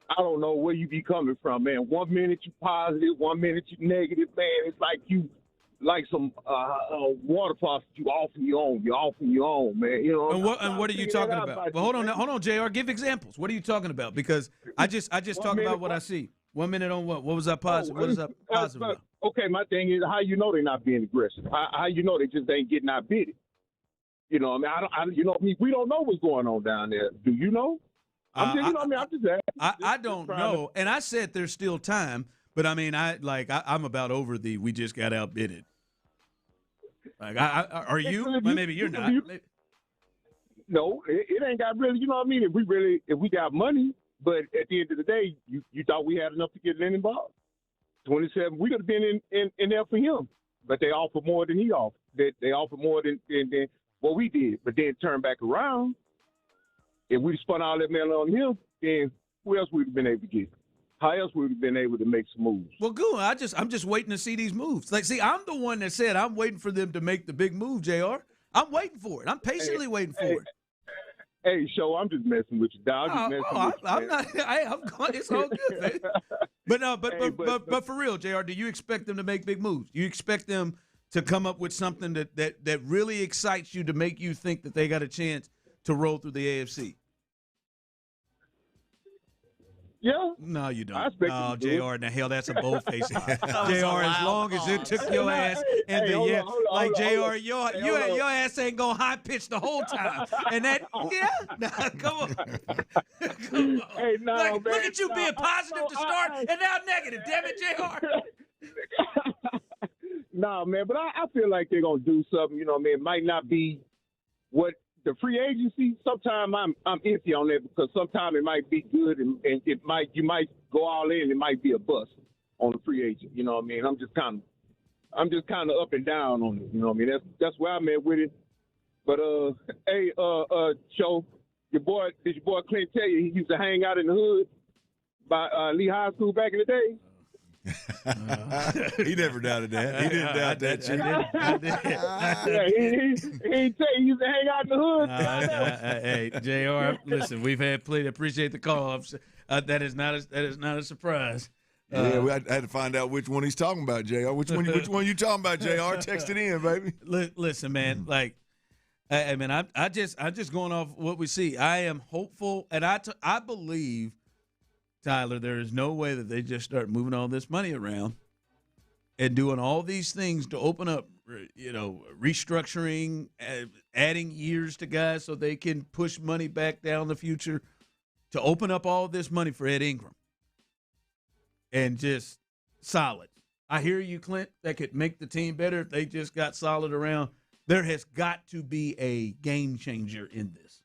I don't know where you be coming from, man. 1 minute you positive, 1 minute you negative, man. It's like you like some water faucet, you off and you on, man. You know. And what are you talking about? Well, hold on, JR. Give examples. What are you talking about? Because I just talk about what I see. 1 minute on what? What was that positive? What is that positive about? Okay, my thing is how you know they're not being aggressive. How you know they just ain't getting outbid. You know, I mean, we don't know what's going on down there. Do you know? I'm just asking. I don't know, and I said there's still time, but I mean, I'm about over we just got outbidded. Like, are you? Well, maybe you're not. No, it ain't got really. You know what I mean? If we got money, but at the end of the day, you thought we had enough to get Lennon involved. 27, we could have been in there for him, but they offered more than he offered. They offered more than what we did, but then turned back around. If we'd spun all that money on him, then who else would have been able to get? How else would we have been able to make some moves? Well, good. I'm just waiting to see these moves. Like, see, I'm the one that said I'm waiting for them to make the big move, JR. I'm waiting for it. I'm patiently waiting for it. Hey, Show, I'm just messing with you, dog. I'm not. I'm going. It's all good, man. But no, but for real, JR, do you expect them to make big moves? Do you expect them to come up with something that really excites you to make you think that they got a chance to roll through the AFC? Yeah. No, you don't. No, JR, now hell, that's a bold face. JR, as long as it took your ass and JR, your ass ain't gonna high pitch the whole time. And that, come on. Come on. Hey, no, man, look at you being positive to start and now negative. Damn it, JR. Nah, man, but I feel like they're gonna do something. You know what I mean? It might not be what the free agency. Sometimes I'm iffy on that because sometimes it might be good and you might go all in. It might be a bust on the free agent. You know what I mean? I'm just kind of up and down on it. You know what I mean? That's where I'm at with it. But hey, Joe, did your boy Clint tell you he used to hang out in the hood by Lee High School back in the day? He never doubted that. He didn't doubt that shit. He didn't say he used to hang out in the hood. Hey, JR, listen, we've had plenty. Appreciate the call. That is not a surprise. Yeah, I had to find out which one he's talking about, JR. Which one you talking about, JR? Text it in, baby. Listen, man, like, I mean, I'm just going off what we see. I am hopeful, and I believe, Tyler, there is no way that they just start moving all this money around and doing all these things to open up, restructuring, adding years to guys so they can push money back down the future, to open up all this money for Ed Ingram. And just solid. I hear you, Clint. That could make the team better if they just got solid around. There has got to be a game changer in this.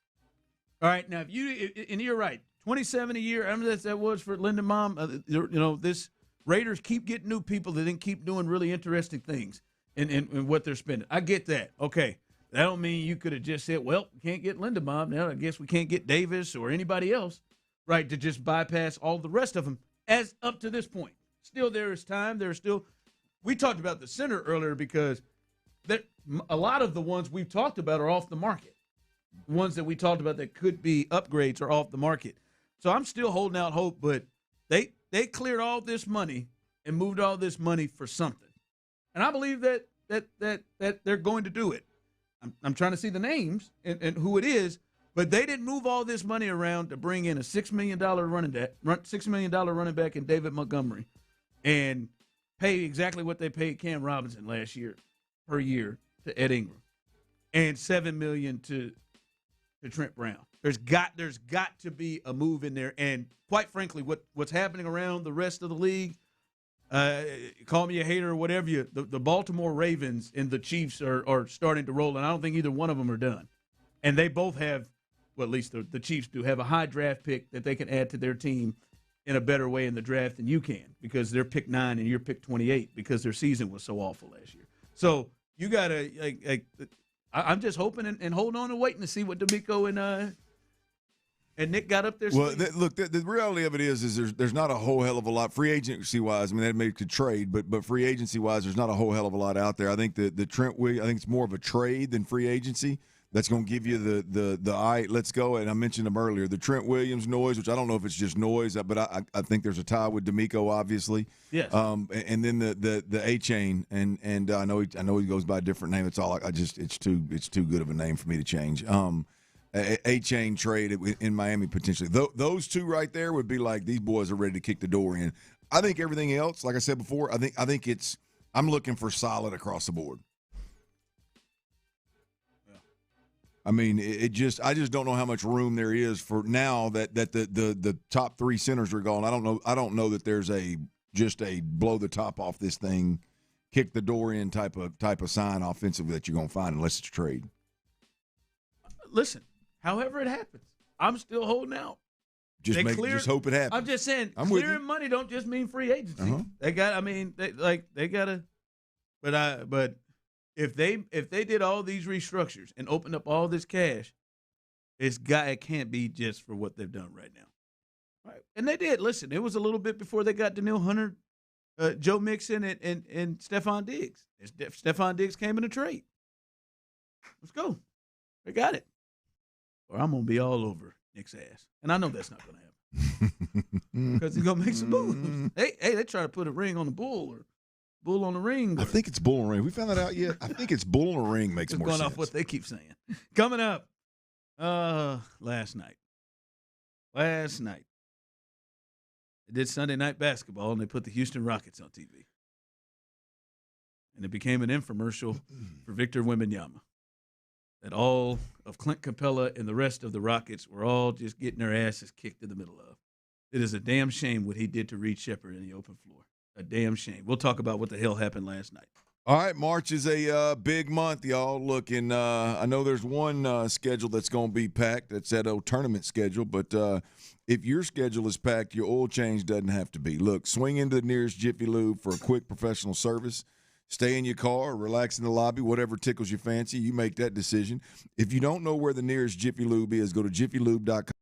All right, now, and you're right, 27 a year. I remember that was for Lindenbaum. This Raiders keep getting new people that then keep doing really interesting things in what they're spending. I get that. Okay, that don't mean you could have just said, well, we can't get Lindenbaum. Now I guess we can't get Davis or anybody else, right, to just bypass all the rest of them as up to this point. Still, there is time. We talked about the center earlier because a lot of the ones we've talked about are off the market. The ones that we talked about that could be upgrades are off the market. So I'm still holding out hope, but they cleared all this money and moved all this money for something. And I believe that they're going to do it. I'm trying to see the names and who it is, but they didn't move all this money around to bring in a $6 million running back in David Montgomery and pay exactly what they paid Cam Robinson last year per year to Ed Ingram and $7 million to Trent Brown. There's got to be a move in there. And quite frankly, what's happening around the rest of the league, call me a hater or whatever, the Baltimore Ravens and the Chiefs are starting to roll, and I don't think either one of them are done. And they both have, well, at least the Chiefs do, have a high draft pick that they can add to their team in a better way in the draft than you can because they're pick 9 and you're pick 28 because their season was so awful last year. So you got to I'm just hoping and holding on and waiting to see what D'Amico and Nick got up there. Well, the reality of it is there's not a whole hell of a lot free agency wise. I mean, that makes a trade, but free agency wise, there's not a whole hell of a lot out there. I think the Trent Williams, I think it's more of a trade than free agency. That's going to give you the all right, let's go. And I mentioned them earlier, the Trent Williams noise, which I don't know if it's just noise, but I think there's a tie with D'Amico, obviously. Yes. And then the A chain, and I know he goes by a different name. It's all it's too good of a name for me to change. A chain trade in Miami potentially. Those two right there would be like these boys are ready to kick the door in. I think everything else, like I said before, I think I'm looking for solid across the board. I mean, I just don't know how much room there is for now that the top three centers are gone. I don't know that there's just a blow the top off this thing, kick the door in type of sign offensively that you're going to find unless it's a trade. Listen, however it happens, I'm still holding out. Just hope it happens. I'm just saying, I'm with clearing you. money don't just mean free agency. Uh-huh. They gotta. But if they did all these restructures and opened up all this cash, it can't be just for what they've done right now. Right. And they did. Listen, it was a little bit before they got Daniil Hunter, Joe Mixon, and Stephon Diggs. Stephon Diggs came in a trade. Let's go. They got it. Or I'm gonna be all over Nick's ass, and I know that's not gonna happen because he's gonna make some moves. Hey, they try to put a ring on the bull or bull on the ring. I think it's bull on the ring. We found that out yet? I think it's bull on the ring makes more going sense. off what they keep saying. Coming up, last night. They did Sunday Night Basketball, and they put the Houston Rockets on TV. And it became an infomercial for Victor Wembanyama. That all of Clint Capella and the rest of the Rockets were all just getting their asses kicked in the middle of. It is a damn shame what he did to Reed Sheppard in the open floor. A damn shame. We'll talk about what the hell happened last night. All right, March is a big month, y'all. Looking, I know there's one schedule that's going to be packed. That's that old tournament schedule. But if your schedule is packed, your oil change doesn't have to be. Look, swing into the nearest Jiffy Lube for a quick professional service. Stay in your car, relax in the lobby, whatever tickles your fancy. You make that decision. If you don't know where the nearest Jiffy Lube is, go to jiffylube.com.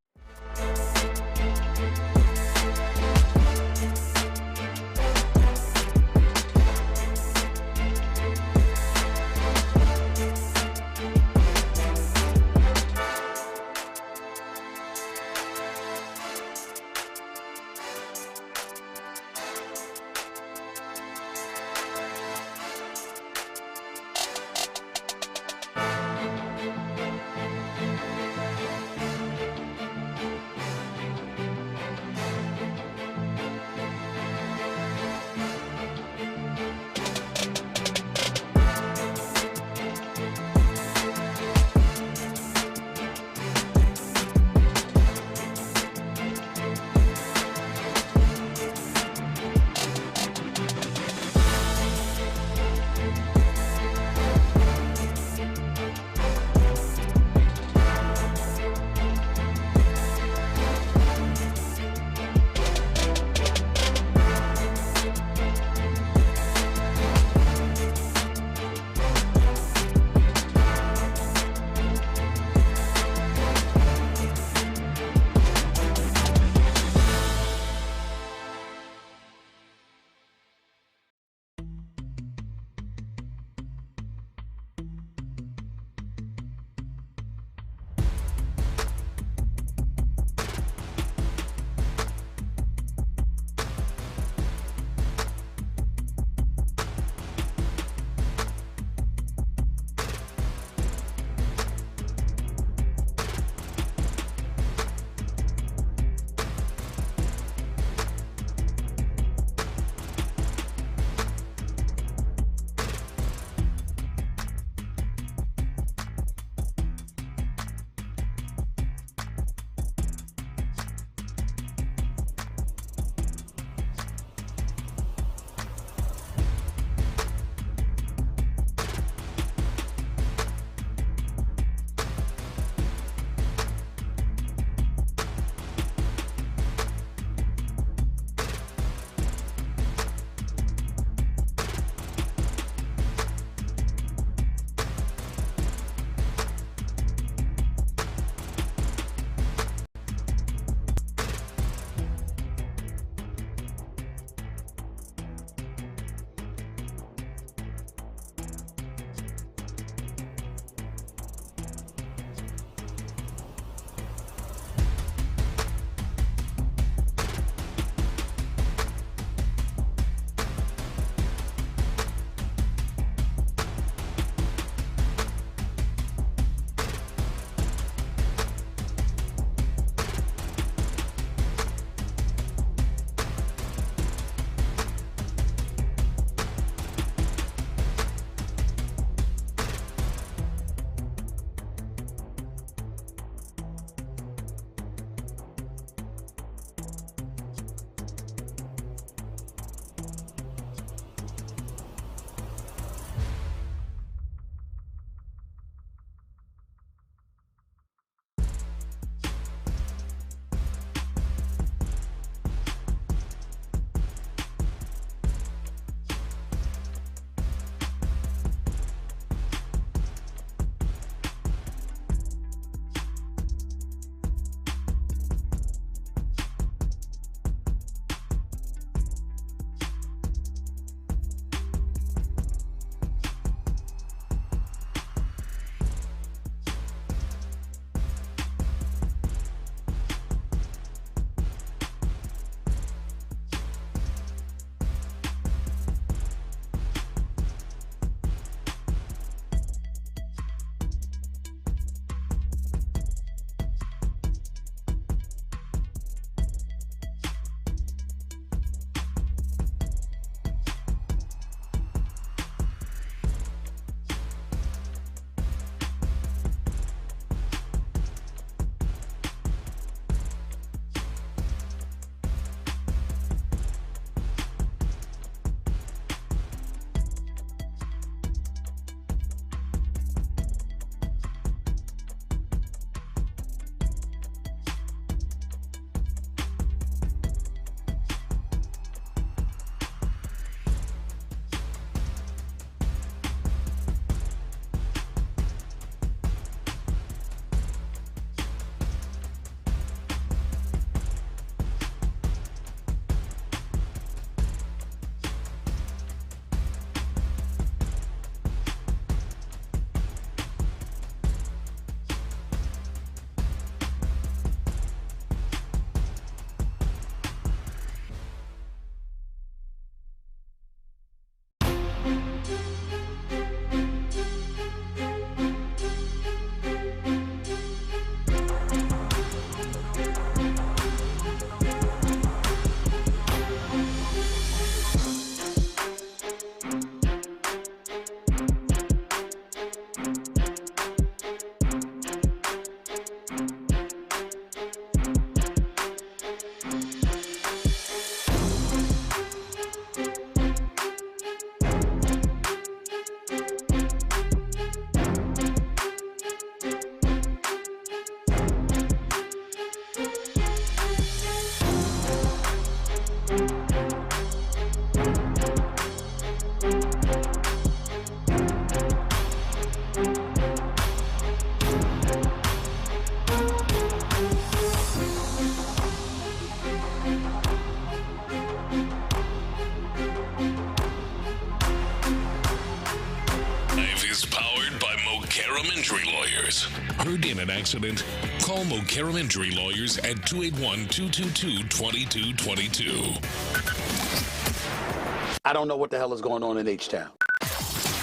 injured in an accident? Call Mokaram Injury Lawyers at 281-222-2222. I don't know what the hell is going on in H-Town.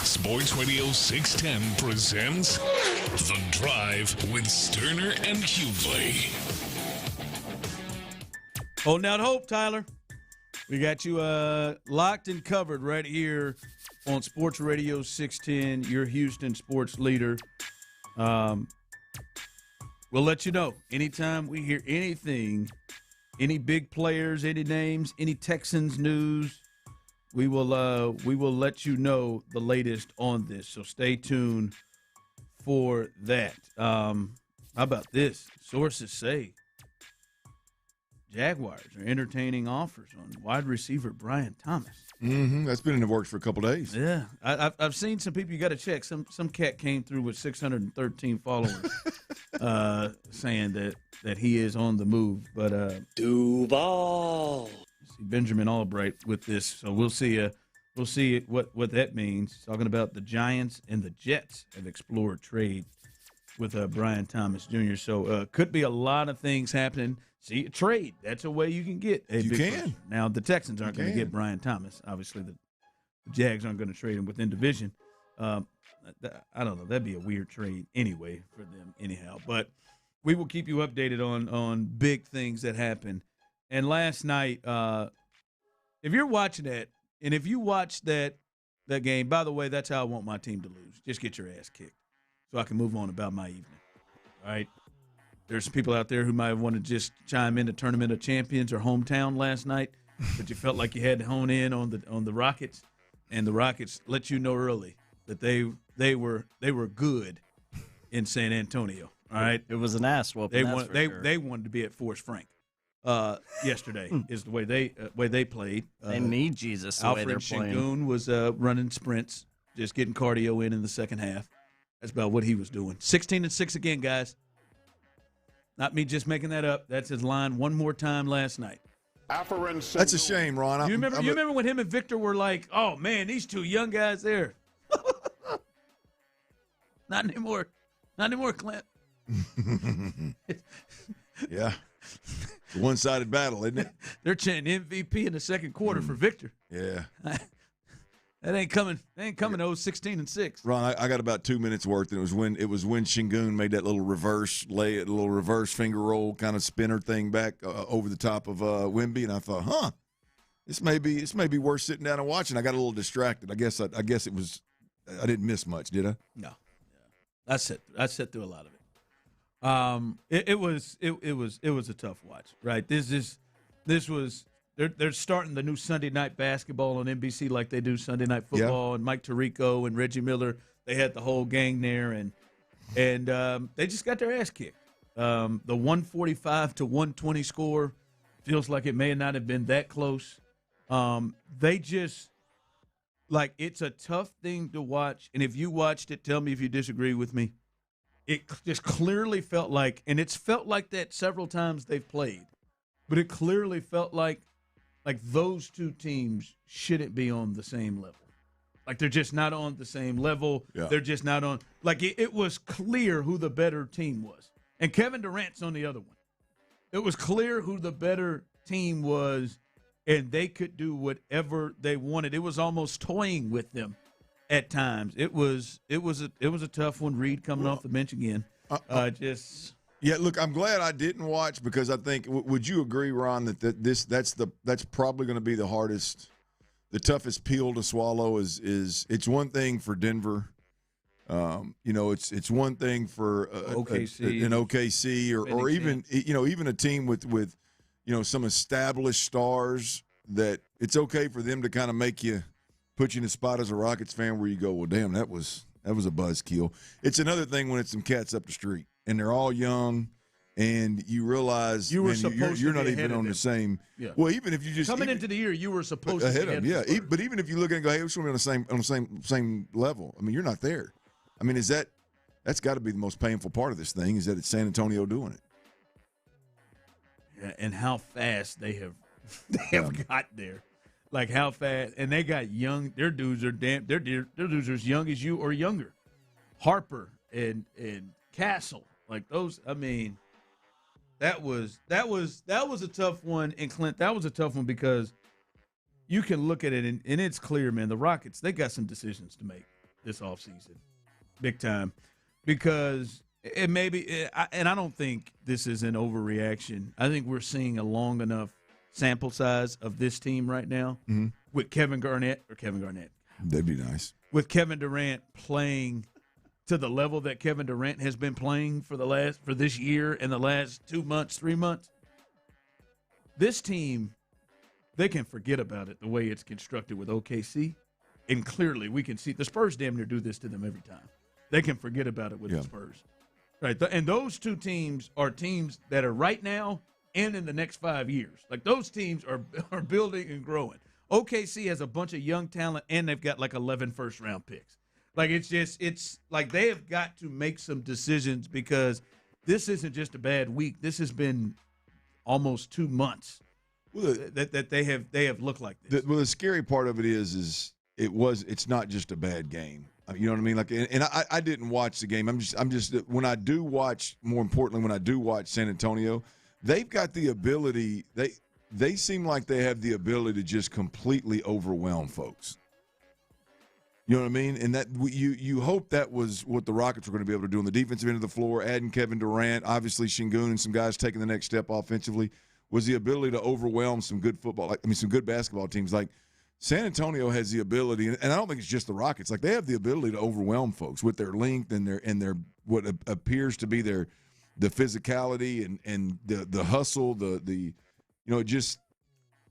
Sports Radio 610 presents The Drive with Stoerner and Hughley. Holding out hope, Tyler. We got you locked and covered right here on Sports Radio 610, your Houston sports leader. We'll let you know anytime we hear anything, any big players, any names, any Texans news. We will let you know the latest on this. So stay tuned for that. How about this? Sources say Jaguars are entertaining offers on wide receiver Brian Thomas. Mm-hmm. That's been in the works for a couple days. Yeah, I've seen some people. You got to check. Some cat came through with 613 followers, saying that he is on the move. But Duval, see Benjamin Albright with this. So we'll see what that means. Talking about the Giants and the Jets have explored trade with Brian Thomas Jr. So could be a lot of things happening. See, a trade. That's a way you can get a You big can. person. Now, the Texans aren't going to get Brian Thomas. Obviously, the Jags aren't going to trade him within division. I don't know. That'd be a weird trade anyway for them anyhow. But we will keep you updated on big things that happen. And last night, if you're watching that, and if you watched that game, by the way, that's how I want my team to lose. Just get your ass kicked so I can move on about my evening. All right? There's some people out there who might want to just chime in to Tournament of Champions or hometown last night, but you felt like you had to hone in on the Rockets, and the Rockets let you know early that they were good in San Antonio. All right, it was an ass whooping. They wanted to be at Forest Frank yesterday. Is the way they played. They need Jesus. Alfred the way they're playing. Şengün was running sprints, just getting cardio in the second half. That's about what he was doing. 16-6 again, guys. Not me just making that up. That's his line one more time last night. That's a shame, Ron. You remember when him and Victor were like, oh, man, these two young guys there. Not anymore. Not anymore, Clint. Yeah. It's a one-sided battle, isn't it? They're chanting MVP in the second quarter for Victor. Yeah. That ain't coming. They ain't coming. 16-6. Ron, I got about 2 minutes worth, and it was when Şengün made that little reverse finger roll kind of spinner thing back over the top of Wemby, and I thought, this may be worth sitting down and watching. I got a little distracted. I guess it was. I didn't miss much, did I? No. I sat through a lot of it. It was a tough watch, right? This was. They're starting the new Sunday night basketball on NBC like they do Sunday night football, and Mike Tirico and Reggie Miller, they had the whole gang there, and they just got their ass kicked. The 145-120 score feels like it may not have been that close. They just it's a tough thing to watch, and if you watched it, tell me if you disagree with me. It just clearly felt like, and it's felt like that several times they've played, but it clearly felt like those two teams shouldn't be on the same level. Like they're just not on the same level. Yeah. They're just not on. Like it was clear who the better team was. And Kevin Durant's on the other one. It was clear who the better team was, and they could do whatever they wanted. It was almost toying with them at times. It was a tough one. Reed coming off the bench again. Yeah, look, I'm glad I didn't watch because I think would you agree, Ron, that that's probably going to be the toughest pill to swallow is it's one thing for Denver, it's one thing for OKC or even even a team with some established stars that it's okay for them to kind of put you in a spot as a Rockets fan where you go, well, damn, that was a buzzkill. It's another thing when it's some cats up the street. And they're all young, and you realize you're not even on the same. Yeah. Well, even if you just into the year, you were supposed to be ahead of them. Yeah, but even if you look and go, hey, we're on the same level. I mean, you're not there. I mean, that's got to be the most painful part of this thing is that it's San Antonio doing it. Yeah, and how fast they have got there, like how fast, and they got young. Their dudes are dudes are as young as you or younger. Harper and Castle. Like those, I mean, that was a tough one. And Clint, that was a tough one because you can look at it and it's clear, man. The Rockets, they got some decisions to make this offseason, big time, because it may be, and I don't think this is an overreaction. I think we're seeing a long enough sample size of this team right now with Kevin Garnett. That'd be nice. With Kevin Durant playing to the level that Kevin Durant has been playing for this year and the last 2 months, 3 months. This team, they can forget about it the way it's constructed with OKC. And clearly we can see the Spurs damn near do this to them every time. They can forget about it with the Spurs. Right. And those two teams are teams that are right now and in the next 5 years. Like those teams are building and growing. OKC has a bunch of young talent and they've got like 11 first-round picks. Like it's like they have got to make some decisions because this isn't just a bad week. This has been almost 2 months that they have looked like this. The scary part of it is it's not just a bad game. You know what I mean? Like, and I didn't watch the game. I'm just when I do watch, more importantly, when I do watch San Antonio, they've got the ability. They seem like they have the ability to just completely overwhelm folks. You know what I mean? And that you hope that was what the Rockets were going to be able to do on the defensive end of the floor, adding Kevin Durant, obviously Şengün and some guys taking the next step offensively, was the ability to overwhelm some good some good basketball teams. Like San Antonio has the ability, and I don't think it's just the Rockets. Like they have the ability to overwhelm folks with their length and their what appears to be the physicality and the hustle,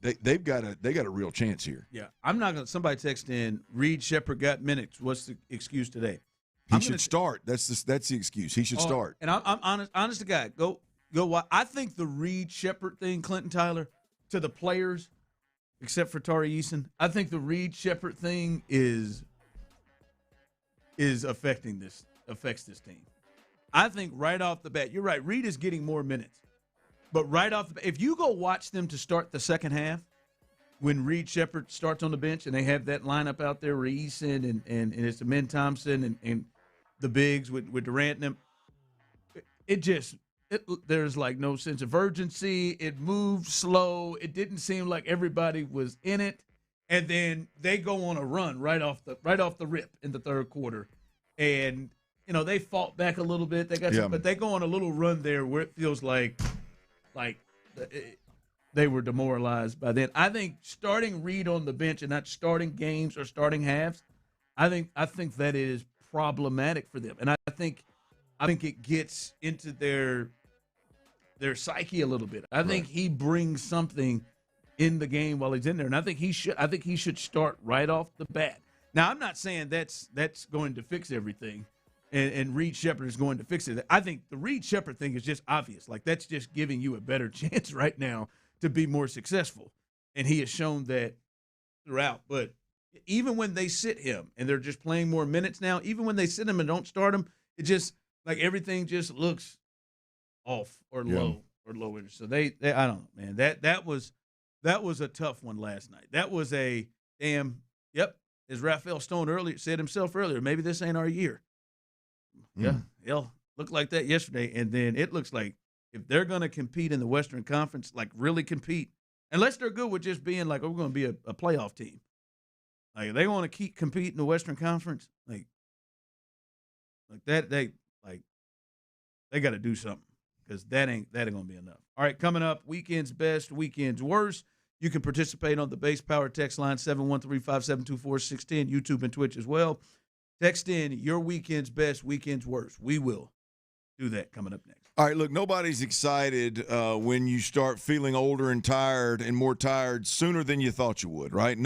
They got a real chance here. Yeah, I'm not gonna. Somebody text in. Reed Shepherd got minutes. What's the excuse today? He should start. That's the excuse. He should start. And I'm honest to God. Go. I think the Reed Shepherd thing, Clinton Tyler, to the players, except for Tari Eason, I think the Reed Shepherd thing affects this team. I think right off the bat, you're right. Reed is getting more minutes. But right off the bat, if you go watch them to start the second half, when Reed Shepherd starts on the bench and they have that lineup out there, Eason and it's Amin Thompson and the bigs with Durant and them, there's like no sense of urgency. It moved slow. It didn't seem like everybody was in it. And then they go on a run right off the rip in the third quarter. And, they fought back a little bit. But they go on a little run there where it feels like they were demoralized by then. I think starting Reed on the bench and not starting games or starting halves, I think that is problematic for them. And I think it gets into their psyche a little bit. I think he brings something in the game while he's in there, and I think he should start right off the bat. Now, I'm not saying that's going to fix everything. And Reed Shepherd is going to fix it. I think the Reed Shepherd thing is just obvious. Like, that's just giving you a better chance right now to be more successful. And he has shown that throughout. But even when they sit him and they're just playing more minutes now, even when they sit him and don't start him, it just, like, everything just looks off or low or low energy. So they I don't know, man. That was a tough one last night. That was as Raphael Stone said himself earlier, maybe this ain't our year. Yeah, it'll look like that yesterday, and then it looks like if they're going to compete in the Western Conference, like really compete, unless they're good with just being like, we're going to be a playoff team. Like, if they want to keep competing in the Western Conference, like that, they got to do something because that ain't going to be enough. All right, coming up, weekend's best, weekend's worst. You can participate on the Base Power text line 713-572-4610, YouTube and Twitch as well. Text in your weekend's best, weekend's worst. We will do that coming up next. All right, look, nobody's excited when you start feeling older and tired and more tired sooner than you thought you would, right?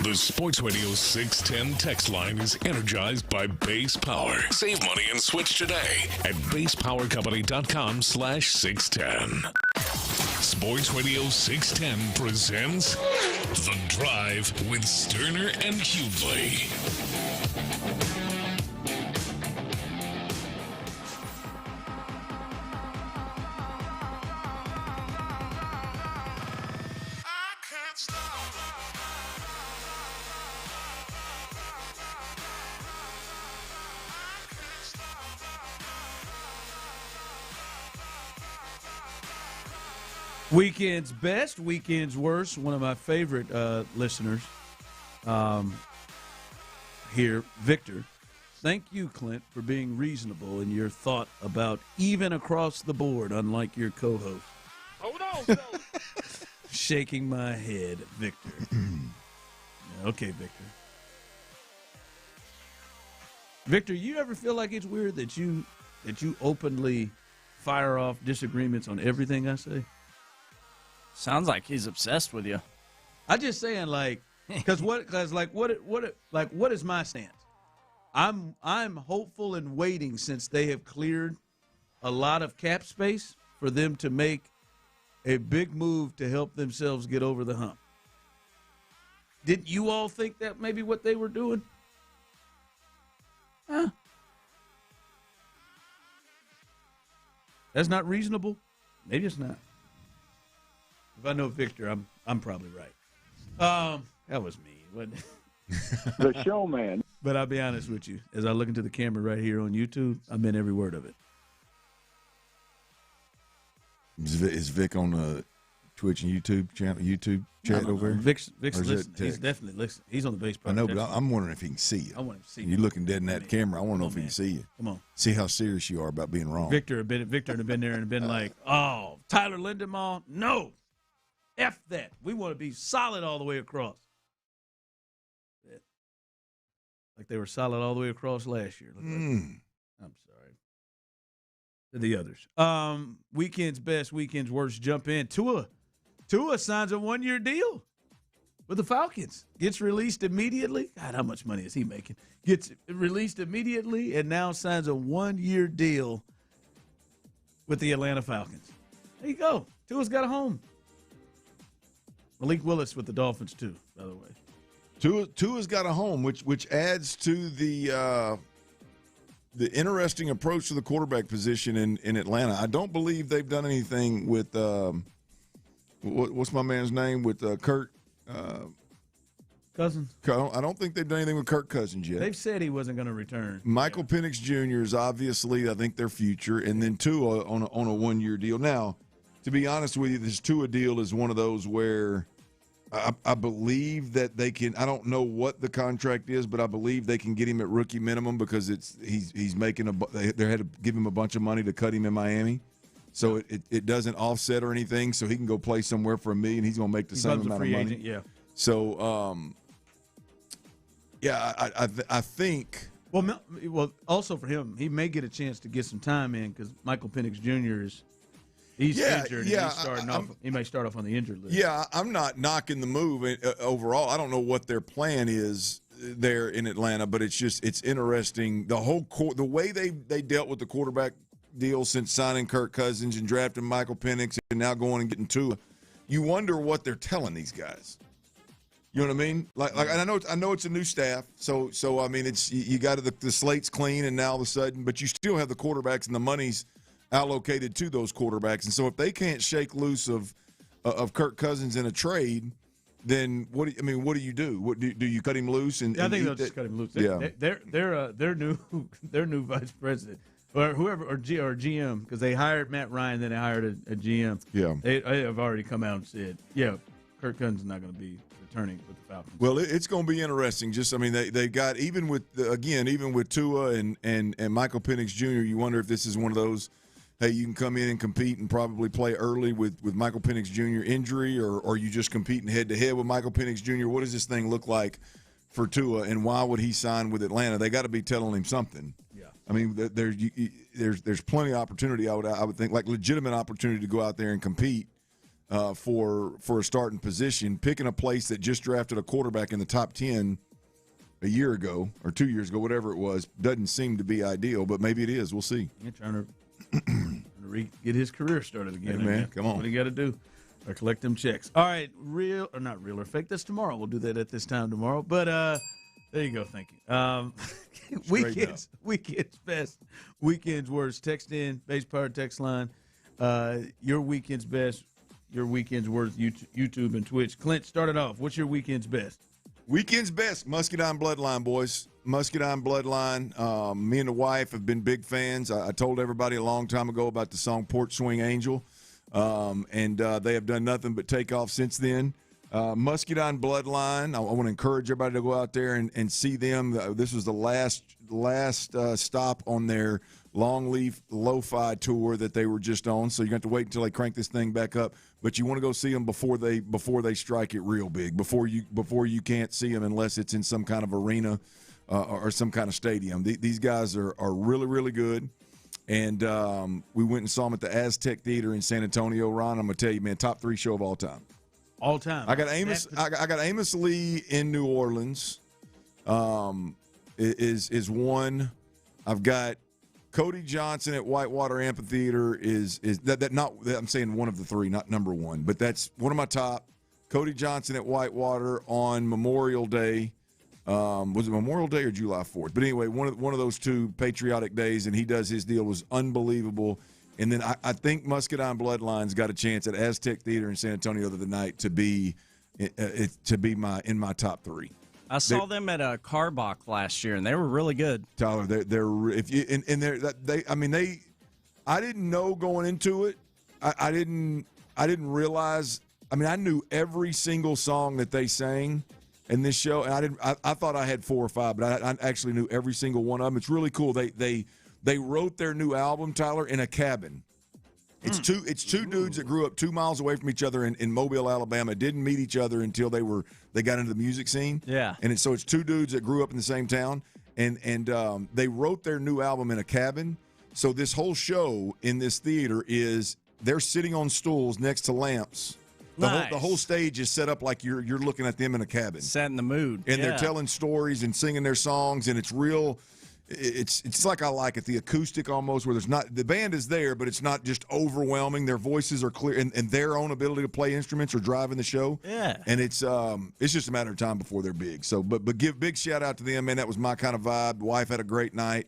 The Sports Radio 610 text line is energized by Base Power. Save money and switch today at basepowercompany.com/610. Sports Radio 610 presents The Drive with Stoerner and Hughley. Weekend's best, weekend's worst. One of my favorite listeners here, Victor. Thank you, Clint, for being reasonable in your thought about even across the board, unlike your co-host. Hold on, Shaking my head, Victor. Okay, Victor. Victor, you ever feel like it's weird that you openly fire off disagreements on everything I say? Sounds like he's obsessed with you. I'm just saying, like, what is my stance? I'm hopeful and waiting, since they have cleared a lot of cap space, for them to make a big move to help themselves get over the hump. Didn't you all think that maybe what they were doing? Huh? That's not reasonable? Maybe it's not. If I know Victor, I'm probably right. That was me, wasn't it? The showman. But I'll be honest with you. As I look into the camera right here on YouTube, I meant every word of it. Is Vic on the Twitch and YouTube chat over there? Vic's listening. He's definitely listening. He's on the base. I know, but I'm wondering if he can see you. I want him to see you. You're looking dead in that camera. I want to know if he can see you. Come on. See how serious you are about being wrong. Victor had been there and been like, oh, Tyler Lindemann, no. F that. We want to be solid all the way across. Yeah. Like they were solid all the way across last year. I'm sorry. To the others. Weekend's best, weekend's worst. Jump in. Tua signs a 1-year deal with the Falcons. Gets released immediately. God, how much money is he making? Gets released immediately and now signs a 1-year deal with the Atlanta Falcons. There you go. Tua's got a home. Malik Willis with the Dolphins, too, by the way. Tua's got a home, which adds to the interesting approach to the quarterback position in Atlanta. I don't believe they've done anything with what's my man's name, with Kirk Cousins. I don't think they've done anything with Kirk Cousins yet. They've said he wasn't going to return. Michael Penix Jr. is obviously, I think, their future, and then Tua on a 1-year deal. Now, to be honest with you, this Tua deal is one of those where I believe that they can. I don't know what the contract is, but I believe they can get him at rookie minimum because he's making they had to give him a bunch of money to cut him in Miami, so it doesn't offset or anything. So he can go play somewhere for $1 million. He's going to make the same amount of money. Agent, yeah. So I think. Well, also for him, he may get a chance to get some time in because Michael Penix Jr. is. He's injured. Yeah, he may start off on the injured list. Yeah, I'm not knocking the move overall. I don't know what their plan is there in Atlanta, but it's interesting. The way they dealt with the quarterback deal since signing Kirk Cousins and drafting Michael Penix and now going and getting Tua, you wonder what they're telling these guys. You know what I mean? Like, and I know it's a new staff, so I mean it's you got the slate's clean, and now all of a sudden, but you still have the quarterbacks and the money's allocated to those quarterbacks, and so if they can't shake loose of Kirk Cousins in a trade, then what do you do? Do you cut him loose? And I think they'll just cut him loose. Their new vice president or whoever or GM, because they hired Matt Ryan, then they hired a GM. Yeah, they have already come out and said, Kirk Cousins is not going to be returning with the Falcons. Well, it's going to be interesting. They got even with Tua and Michael Penix Jr. You wonder if this is one of those. Hey, you can come in and compete and probably play early with Michael Penix Jr. injury, or you just competing head-to-head with Michael Penix Jr. What does this thing look like for Tua, and why would he sign with Atlanta? They got to be telling him something. Yeah. I mean, there's plenty of opportunity. I would think, like, legitimate opportunity to go out there and compete for a starting position. Picking a place that just drafted a quarterback in the top 10 a year ago or 2 years ago, whatever it was, doesn't seem to be ideal. But maybe it is. We'll see. You're trying to get his career started again. Hey, man, come on. What do you got to do? Or collect them checks. All right, real or not real or fake? That's tomorrow. We'll do that at this time tomorrow. But there you go. Thank you. Weekends best, weekends worst. Text in, base power text line. Your weekend's best, your weekend's worst. YouTube and Twitch. Clint, start it off. What's your weekend's best? Weekend's best, Muscadine Bloodline, boys. Muscadine Bloodline. Me and the wife have been big fans. I told everybody a long time ago about the song Porch Swing Angel, and they have done nothing but take off since then. Muscadine Bloodline, I want to encourage everybody to go out there and see them. This was the last stop on their Longleaf Lo-Fi tour that they were just on, so you're going to have to wait until they crank this thing back up. But you want to go see them before they strike it real big, before you can't see them unless it's in some kind of arena or some kind of stadium. These guys are really, really good. And we went and saw them at the Aztec Theater in San Antonio. Ron, I'm going to tell you, man, top 3 show of all time. All time. I got Amos Lee in New Orleans. Is one. I've got Cody Johnson at Whitewater Amphitheater is that not I'm saying one of the 3, not number 1, but that's one of my top. Cody Johnson at Whitewater on Memorial Day. Was it Memorial Day or July 4th? But anyway, one of those 2 patriotic days, and he does his deal, was unbelievable. And then I think Muscadine Bloodline's got a chance at Aztec Theater in San Antonio the other night to be in my top 3. I saw them at a Carbach last year, and they were really good. Tyler, I didn't know going into it. I didn't realize. I mean, I knew every single song that they sang in this show, and I thought I had 4 or 5, but I actually knew every single one of them. It's really cool. They wrote their new album, Tyler, in a cabin. It's two dudes that grew up 2 miles away from each other in Mobile, Alabama. Didn't meet each other until they got into the music scene. Yeah, and so it's 2 dudes that grew up in the same town, and they wrote their new album in a cabin. So this whole show in this theater is they're sitting on stools next to lamps. The whole stage is set up like you're looking at them in a cabin, set in the mood, and they're telling stories and singing their songs, and it's real. It's like I like it, the acoustic almost, where there's not the band is there, but it's not just overwhelming. Their voices are clear, and their own ability to play instruments are driving the show. Yeah, and it's just a matter of time before they're big. So, but give big shout out to them, man. That was my kind of vibe. The wife had a great night.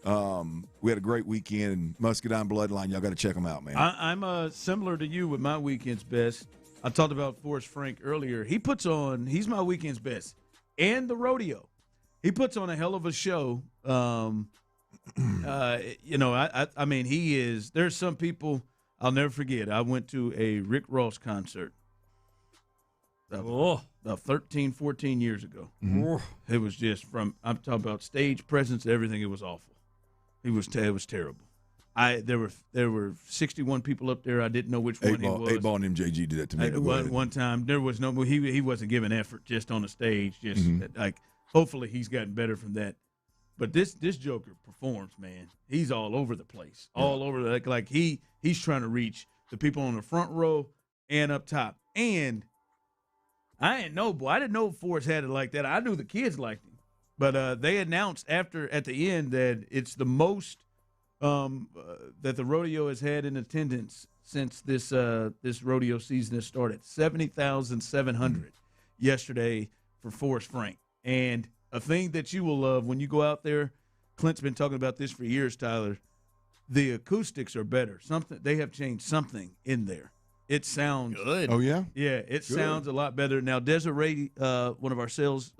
We had a great weekend. And Muscadine Bloodline, y'all got to check them out, man. I'm similar to you with my weekend's best. I talked about Forrest Frank earlier. He's my weekend's best, and the rodeo. He puts on a hell of a show. I mean, he is. There's some people I'll never forget. I went to a Rick Ross concert about 13, 14 years ago. Mm-hmm. It was just I'm talking about stage presence, everything. It was awful. It was terrible. There were 61 people up there. I didn't know which one he was. 8 Ball and MJG did that to me. One time there was no. He wasn't giving effort just on the stage. Just like. Hopefully he's gotten better from that. But this Joker performs, man. He's all over the place. All over like he's trying to reach the people on the front row and up top. And I didn't know Forrest had it like that. I knew the kids liked him. But they announced at the end that it's the most that the rodeo has had in attendance since this rodeo season has started. 70,700 yesterday for Forrest Frank. And a thing that you will love when you go out there, Clint's been talking about this for years, Tyler, the acoustics are better. They have changed something in there. It sounds good. Oh, yeah? Yeah, it sounds a lot better. Now, Desiree, one of our sales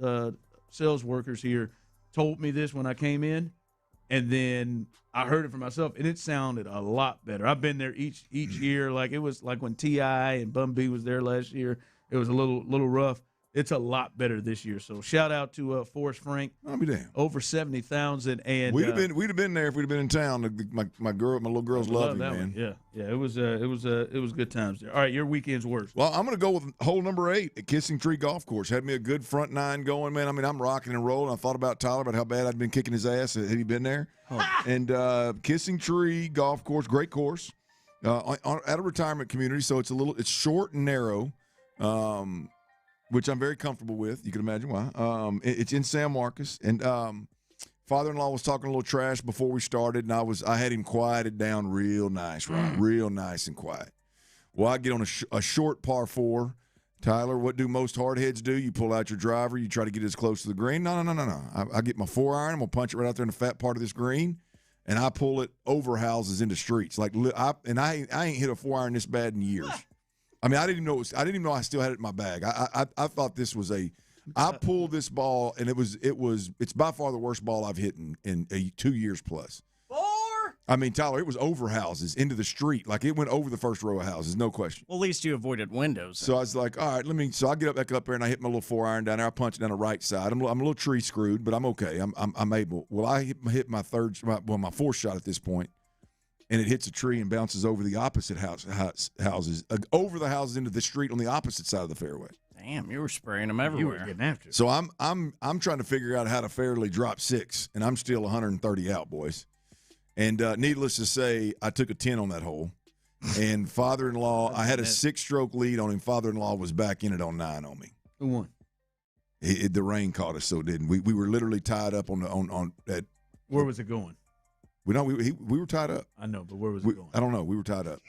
workers here, told me this when I came in, and then I heard it for myself, and it sounded a lot better. I've been there each year. Like it was like when T.I. and Bun B was there last year. It was a little rough. It's a lot better this year. So shout out to Forrest Frank. I'll be damned. Over 70,000, and we'd have been there if we'd have been in town. My little girls love me, man. Yeah. It was good times there. All right, your weekend's worst. Well, I'm going to go with hole number 8 at Kissing Tree Golf Course. Had me a good front 9 going, man. I mean, I'm rocking and rolling. I thought about Tyler, about how bad I'd been kicking his ass. Had he been there? Oh. And Kissing Tree Golf Course, great course, at a retirement community. So it's short and narrow. Which I'm very comfortable with. You can imagine why. It's in San Marcos, and father-in-law was talking a little trash before we started, and I had him quieted down real nice, right? Real nice and quiet. Well, I get on a short par 4. Tyler, what do most hardheads do? You pull out your driver, you try to get as close to the green. No. I get my 4-iron, I'm gonna punch it right out there in the fat part of this green, and I pull it over houses into streets. I ain't hit a 4-iron this bad in years. I mean, I didn't even know I still had it in my bag. I thought this was I pulled this ball, and it's by far the worst ball I've hit in 2 years plus. 4? I mean, Tyler, it was over houses into the street. Like, it went over the first row of houses, no question. Well, at least you avoided windows. So I was like, all right, so I get back up there, and I hit my little 4-iron down there. I punch it down the right side. I'm a little tree screwed, but I'm okay. I'm able. Well, I hit my 4th shot at this point. And it hits a tree and bounces over the opposite houses, over the houses into the street on the opposite side of the fairway. Damn, you were spraying them everywhere. You were getting after it. So I'm trying to figure out how to fairly drop 6, and I'm still 130 out, boys. And needless to say, I took a 10 on that hole. And father-in-law, I had a 6-stroke lead on him. Father-in-law was back in it on 9 on me. Who won? The rain caught us, so didn't we? We were literally tied up on that. Where was it going? We were tied up. I know, but where was it going? I don't know. We were tied up.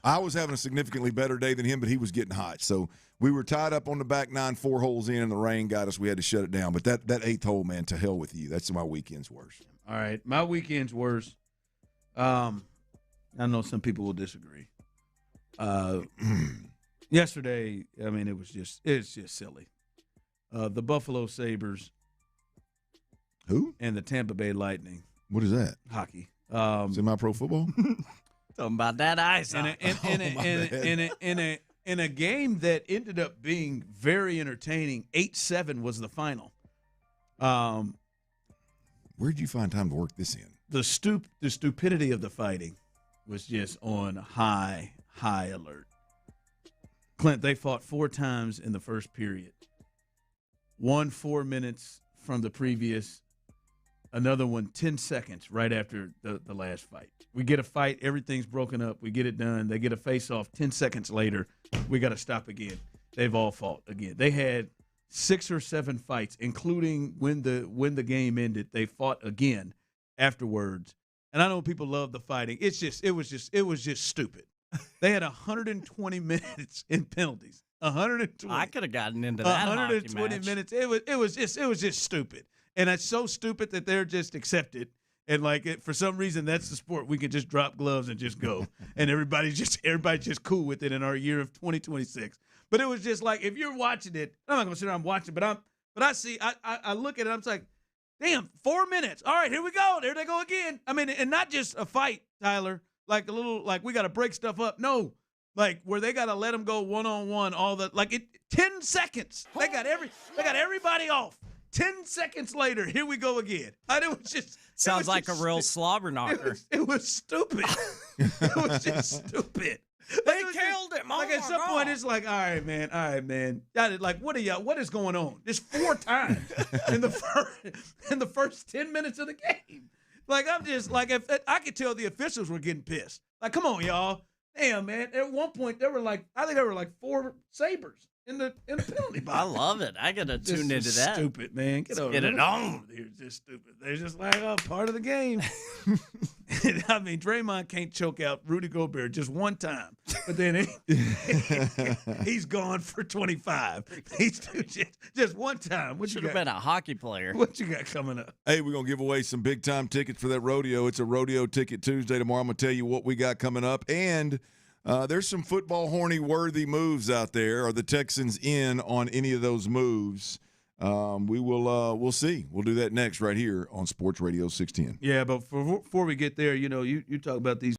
I was having a significantly better day than him, but he was getting hot. So we were tied up on the back 9, 4 holes in, and the rain got us. We had to shut it down. But that 8th hole, man, to hell with you. That's my weekend's worst. All right, my weekend's worst. I know some people will disagree. Yesterday, I mean, it's just silly. The Buffalo Sabres. Who? And the Tampa Bay Lightning. What is that? Hockey. Semi-pro football? Talking about that ice. In a game that ended up being very entertaining, 8-7 was the final. Where'd you find time to work this in? The stupidity of the fighting was just on high alert. Clint, they fought 4 times in the first period. 1 4 minutes from the previous. Another one 10 seconds right after the last fight. We get a fight, everything's broken up, we get it done, they get a face-off, 10 seconds later, we got to stop again. They've all fought again. They had 6 or 7 fights, including when the game ended. They fought again afterwards. And I know people love the fighting. It was just stupid. They had 120 minutes in penalties. 120. I could have gotten into that 120 minutes. It was just stupid. And it's so stupid that they're just accepted. And for some reason, that's the sport. We can just drop gloves and just go. And everybody's just cool with it in our year of 2026. But it was just like, if you're watching it, I'm not going to sit around watching, but I look at it, I'm just like, damn, 4 minutes. All right, here we go. There they go again. I mean, and not just a fight, Tyler, like a little, like we got to break stuff up. No, like where they got to let them go one-on-one, 10 seconds. They got everybody off. 10 seconds later, here we go again. It was just sounds like a real slobber knocker. It was stupid. It was just stupid. They killed him. Like at some point, it's like, all right, man. Like, what is going on? This 4 times in the first 10 minutes of the game. Like, I'm just like, if I could tell the officials were getting pissed. Like, come on, y'all. Damn, man. At one point, I think there were 4 Sabres in the penalty box. I love it. I gotta tune into that. Stupid, man. Get it on. They're just stupid. They're just like, part of the game. I mean, Draymond can't choke out Rudy Gobert just one time, but then he's gone for 25. He's just one time. Should have been a hockey player. What you got coming up? Hey, we're gonna give away some big time tickets for that rodeo. It's a rodeo ticket Tuesday tomorrow. I'm gonna tell you what we got coming up, and there's some football horny worthy moves out there. Are the Texans in on any of those moves? We'll see. We'll do that next right here on Sports Radio 610. Yeah, but before we get there, you talk about these.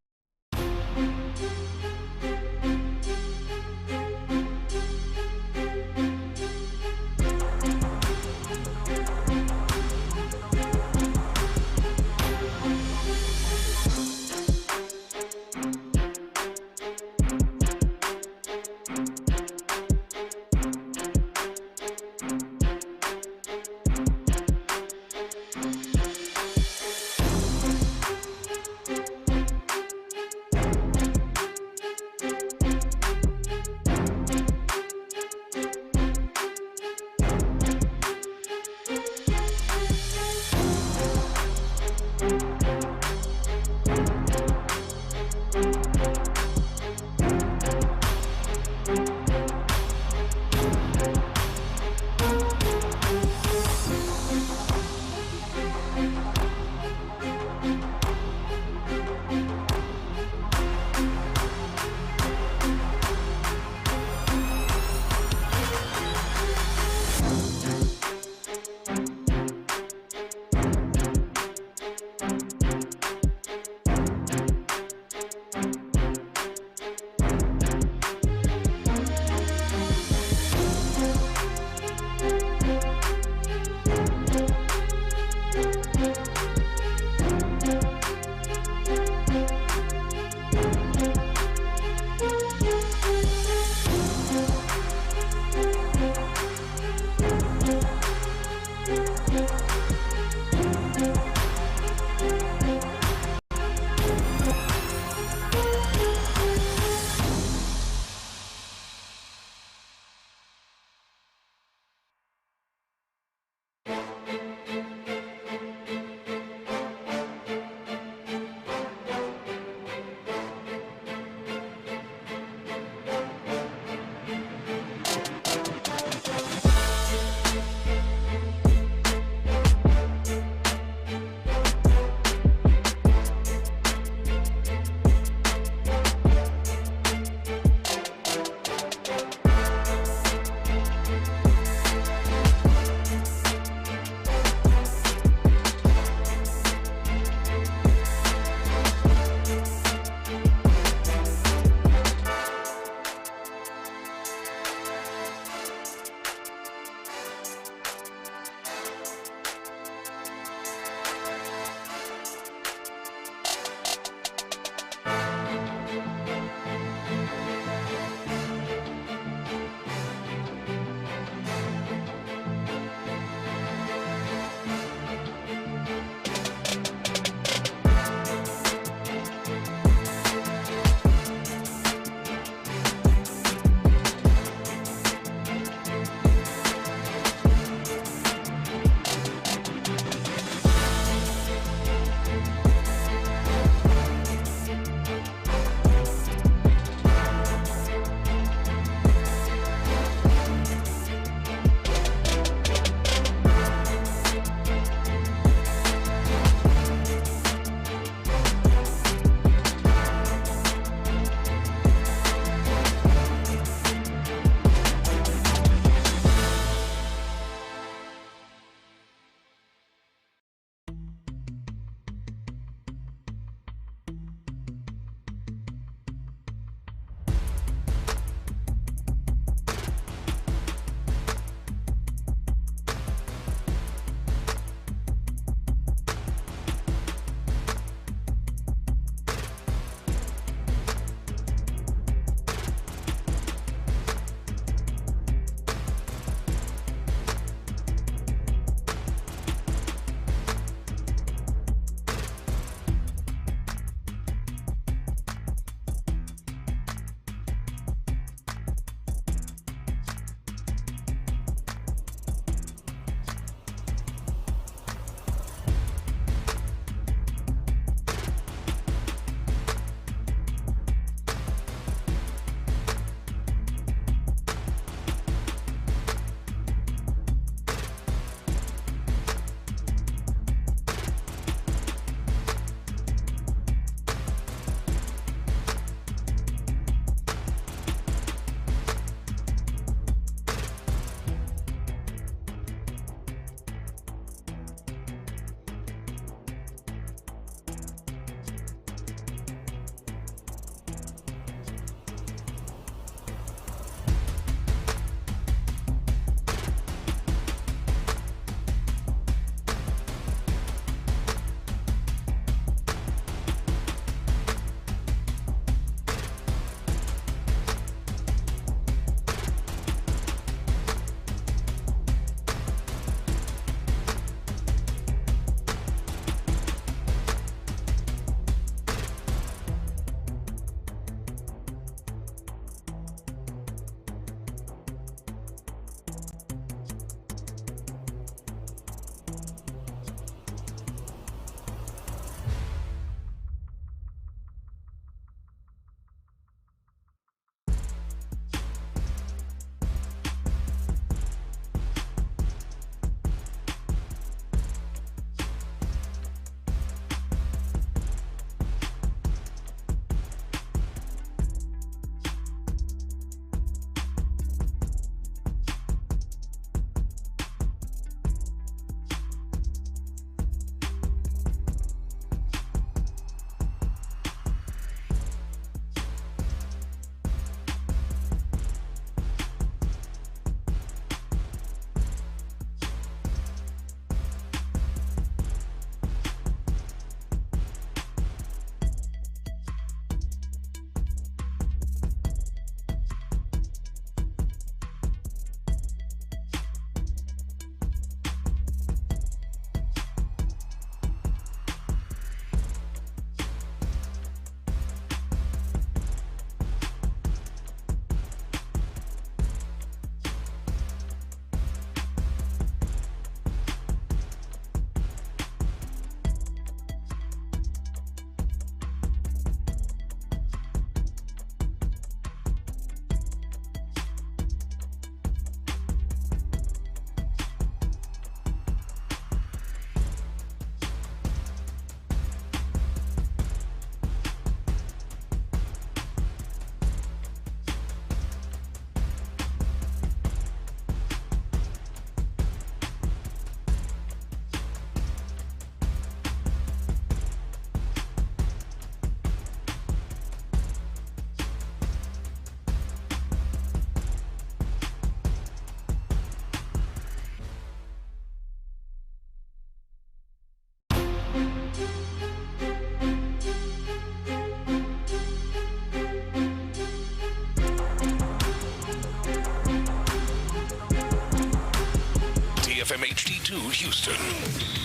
HD2 Houston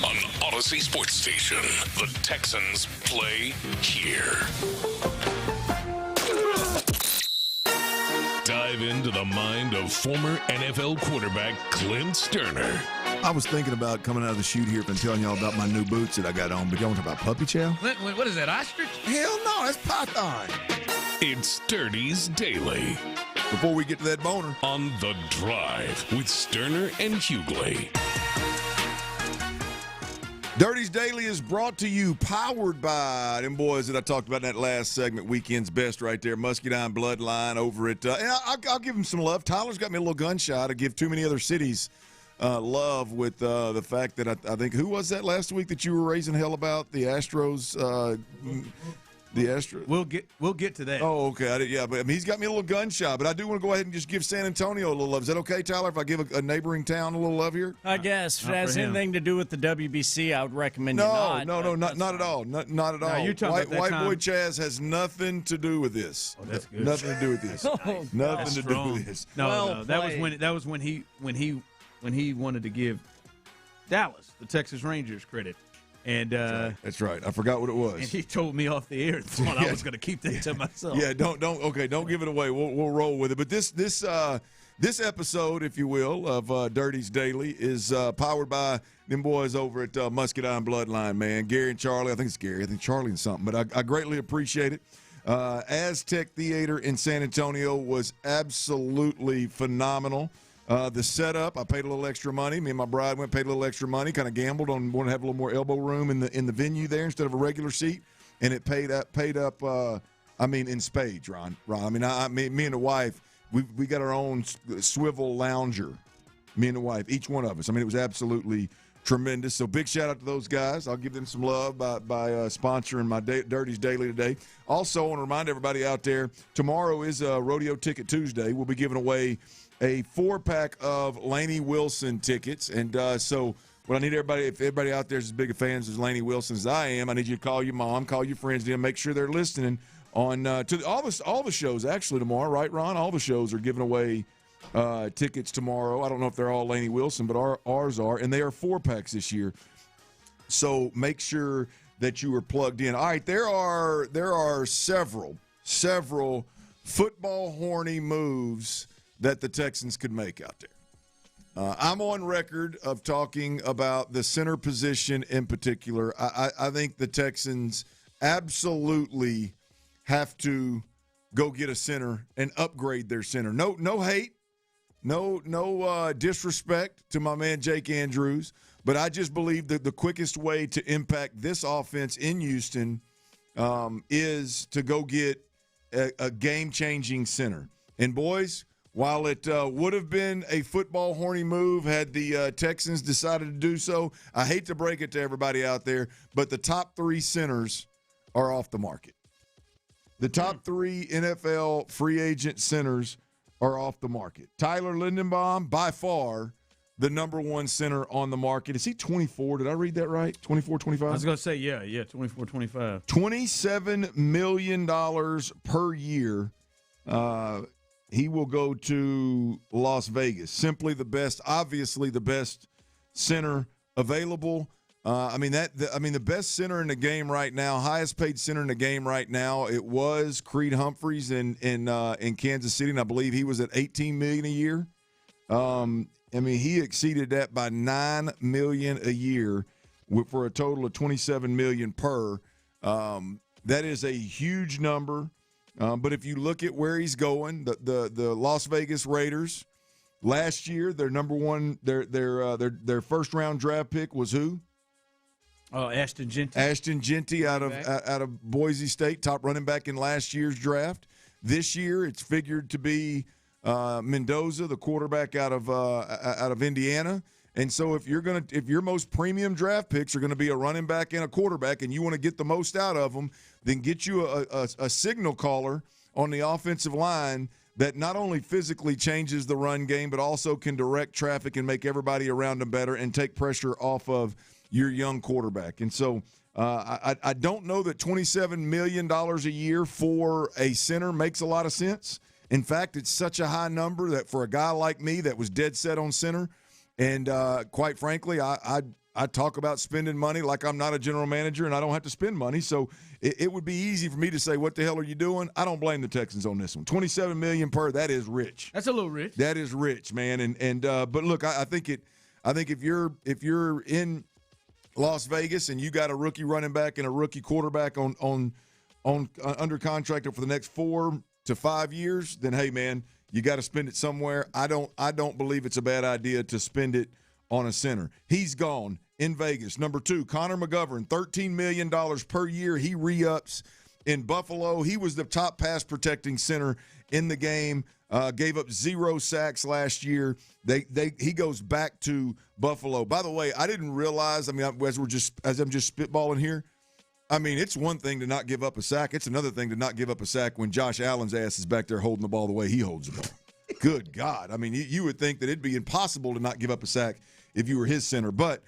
on Odyssey Sports Station. The Texans play here. Dive into the mind of former NFL quarterback Clint Stoerner. I was thinking about coming out of the chute here and telling y'all about my new boots that I got on, but y'all want to talk about puppy chow? What is that, ostrich? Hell no, that's python. It's Dirty's Daily. Before we get to that boner. On The Drive with Stoerner and Hughley. Dirty's Daily is brought to you, powered by them boys that I talked about in that last segment, Weekend's Best right there, Muscadine Bloodline over at, and I'll give him some love. Tyler's got me a little gunshot. I give too many other cities love with the fact that I think, who was that last week that you were raising hell about? The Astros, the Astros. We'll get to that. Oh, okay. But I mean, he's got me a little gunshot. But I do want to go ahead and just give San Antonio a little love. Is that okay, Tyler? If I give a neighboring town a little love here? I guess if it has anything to do with the WBC, I would recommend you not. Not at all. Not at all. You're talking about that White time. Boy Chaz has nothing to do with this. Oh, that's good. Nothing to do with this. Nothing to do with this. No, that was when he wanted to give Dallas, the Texas Rangers, credit. And that's right. I forgot what it was. And he told me off the air and thought I was going to keep that to myself. Yeah, don't give it away. We'll roll with it. But this episode, if you will, of Dirty's Daily is powered by them boys over at Muscadine Bloodline, man. Gary and Charlie. I think it's Gary. I think Charlie and something. But I greatly appreciate it. Aztec Theater in San Antonio was absolutely phenomenal. The setup, I paid a little extra money. Me and my bride paid a little extra money, kind of gambled on wanting to have a little more elbow room in the venue there instead of a regular seat, and it paid up. In spades, Ron. I mean, me and the wife, we got our own swivel lounger. Me and the wife, each one of us. I mean, it was absolutely tremendous. So big shout out to those guys. I'll give them some love by sponsoring my Dirty's Daily today. Also, I want to remind everybody out there, tomorrow is Rodeo Ticket Tuesday. We'll be giving away a 4-pack of Lainey Wilson tickets. And so what I need everybody, if everybody out there is as big a fans as Lainey Wilson as I am, I need you to call your mom, call your friends, and make sure they're listening on to all the shows actually tomorrow, right, Ron? All the shows are giving away tickets tomorrow. I don't know if they're all Lainey Wilson, but ours are, and they are 4-packs this year. So make sure that you are plugged in. All right, there are several football horny moves that the Texans could make out there. I'm on record of talking about the center position in particular. I think the Texans absolutely have to go get a center and upgrade their center. No hate, no disrespect to my man Jake Andrews, but I just believe that the quickest way to impact this offense in Houston is to go get a game-changing center. And boys, while it would have been a football horny move had the Texans decided to do so, I hate to break it to everybody out there, but the top 3 centers are off the market. The top 3 NFL free agent centers are off the market. Tyler Lindenbaum, by far, the number 1 center on the market. Is he 24? Did I read that right? 24, 25? I was going to say, yeah, 24, 25. $27 million per year. He will go to Las Vegas. Simply the best, obviously the best center available. The best center in the game right now, highest paid center in the game right now, it was Creed Humphreys in Kansas City, and I believe he was at $18 million a year. He exceeded that by $9 million a year for a total of $27 million per. That is a huge number. But if you look at where he's going, the Las Vegas Raiders last year, their number one, their first round draft pick was who? Ashton Jeanty. Ashton Jeanty out of Boise State, top running back in last year's draft. This year, it's figured to be Mendoza, the quarterback out of Indiana. And so if your most premium draft picks are going to be a running back and a quarterback, and you want to get the most out of them, then get you a signal caller on the offensive line that not only physically changes the run game, but also can direct traffic and make everybody around them better and take pressure off of your young quarterback. And so I don't know that $27 million a year for a center makes a lot of sense. In fact, it's such a high number that for a guy like me that was dead set on center And quite frankly, I talk about spending money like I'm not a general manager and I don't have to spend money. So it would be easy for me to say, what the hell are you doing? I don't blame the Texans on this one. $27 million per, that is rich. That's a little rich. That is rich, man. But look, I think if you're in Las Vegas and you got a rookie running back and a rookie quarterback on under contract for the next 4 to 5 years, then hey, man, you got to spend it somewhere. I don't believe it's a bad idea to spend it on a center. He's gone in Vegas. Number 2, Connor McGovern, $13 million per year. He re-ups in Buffalo. He was the top pass protecting center in the game. Gave up 0 sacks last year. He goes back to Buffalo. By the way, I didn't realize. I mean, as I'm just spitballing here. I mean, it's one thing to not give up a sack. It's another thing to not give up a sack when Josh Allen's ass is back there holding the ball the way he holds the ball. Good God. I mean, you would think that it'd be impossible to not give up a sack if you were his center. But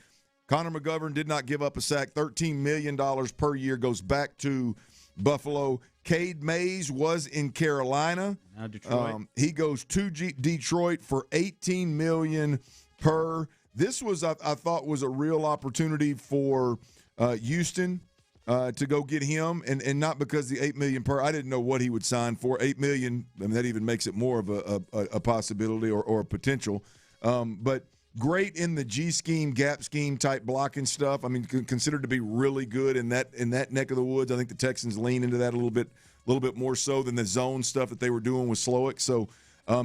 Connor McGovern did not give up a sack. $13 million per year, goes back to Buffalo. Cade Mays was in Carolina. Now Detroit. He goes to Detroit for $18 million per. This was, I thought, was a real opportunity for Houston to go get him, and not because the $8 million per. I didn't know what he would sign for. $8 million. I mean, that even makes it more of a possibility or a potential. But great in the G scheme, gap scheme type blocking stuff. I mean, considered to be really good in that neck of the woods. I think the Texans lean into that a little bit more so than the zone stuff that they were doing with Slowick. So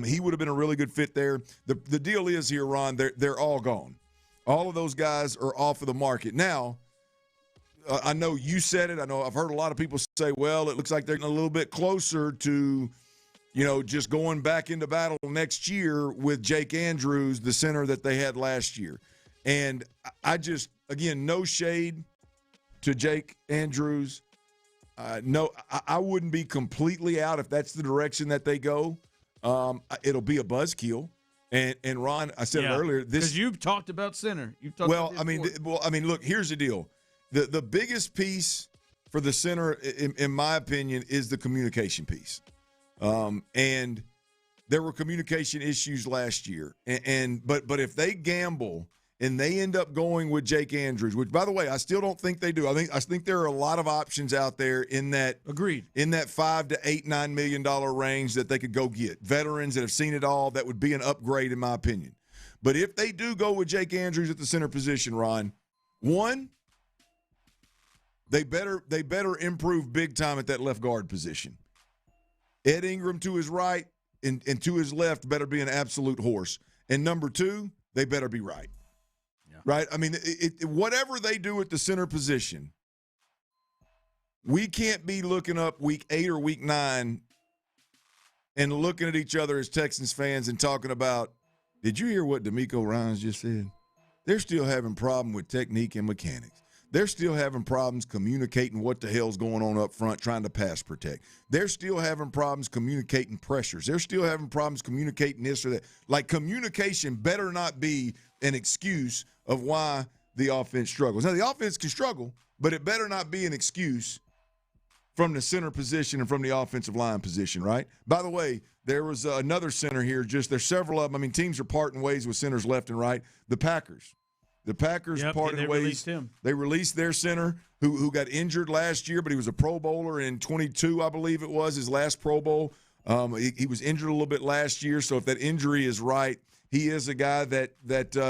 he would have been a really good fit there. The deal is here, Ron, they're all gone. All of those guys are off of the market now. I know you said it. I know I've heard a lot of people say, well, it looks like they're getting a little bit closer to, just going back into battle next year with Jake Andrews, the center that they had last year. And I just, again, no shade to Jake Andrews. No, I wouldn't be completely out if that's the direction that they go. It'll be a buzzkill. And Ron, I said it earlier. Because you've talked about center. Look, here's the deal. The biggest piece for the center, in my opinion, is the communication piece. And there were communication issues last year. But if they gamble and they end up going with Jake Andrews, which, by the way, I still don't think they do. I think there are a lot of options out there in that $5 to $8-9 million range that they could go get. Veterans that have seen it all, that would be an upgrade in my opinion. But if they do go with Jake Andrews at the center position, Ron, one, they better improve big time at that left guard position. Ed Ingram to his right and to his left better be an absolute horse. And number 2, they better be right. Yeah. Right? I mean, whatever they do at the center position, we can't be looking up week 8 or week 9 and looking at each other as Texans fans and talking about, did you hear what D'Amico Ryans just said? They're still having problem with technique and mechanics. They're still having problems communicating what the hell's going on up front trying to pass protect. They're still having problems communicating pressures. They're still having problems communicating this or that. Like, communication better not be an excuse of why the offense struggles. Now, the offense can struggle, but it better not be an excuse from the center position and from the offensive line position, right? By the way, there was another center here. There's several of them. I mean, teams are parting ways with centers left and right. The Packers parted ways. They released their center who got injured last year, but he was a Pro Bowler in 22, I believe it was, his last Pro Bowl. He was injured a little bit last year, so if that injury is right, he is a guy that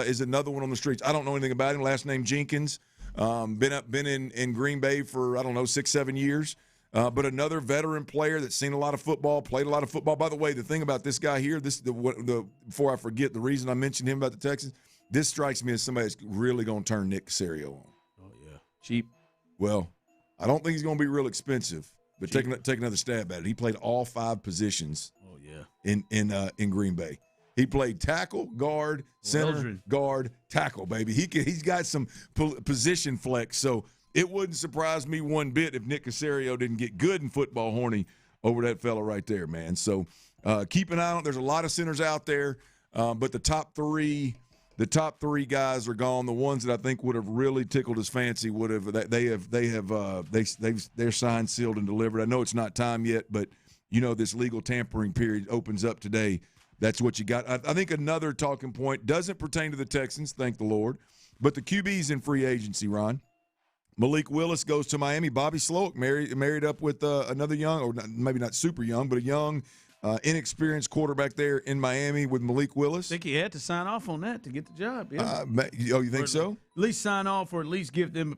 is another one on the streets. I don't know anything about him. Last name Jenkins. Been in Green Bay for, 6-7 years. But another veteran player that's seen a lot of football, played a lot of football. By the way, the thing about this guy here, before I forget, the reason I mentioned him about the Texans, this strikes me as somebody that's really going to turn Nick Caserio on. Oh, yeah. Cheap. Well, I don't think he's going to be real expensive, but take another stab at it. He played all 5 positions in Green Bay. He played tackle, guard, center, guard, tackle, baby. He's got some position flex, so it wouldn't surprise me one bit if Nick Caserio didn't get good in football horny over that fella right there, man. So keep an eye on it. There's a lot of centers out there, but the top three guys are gone. The ones that I think would have really tickled his fancy would have they're signed, sealed, and delivered. I know it's not time yet, but this legal tampering period opens up today. That's what you got. I think another talking point doesn't pertain to the Texans, thank the Lord, but the QB's in free agency, Ron. Malik Willis goes to Miami. Bobby Slowick married up with another young, or maybe not super young, but a young, inexperienced quarterback there in Miami with Malik Willis. I think he had to sign off on that to get the job. Yeah. You think so? At least sign off, or at least give them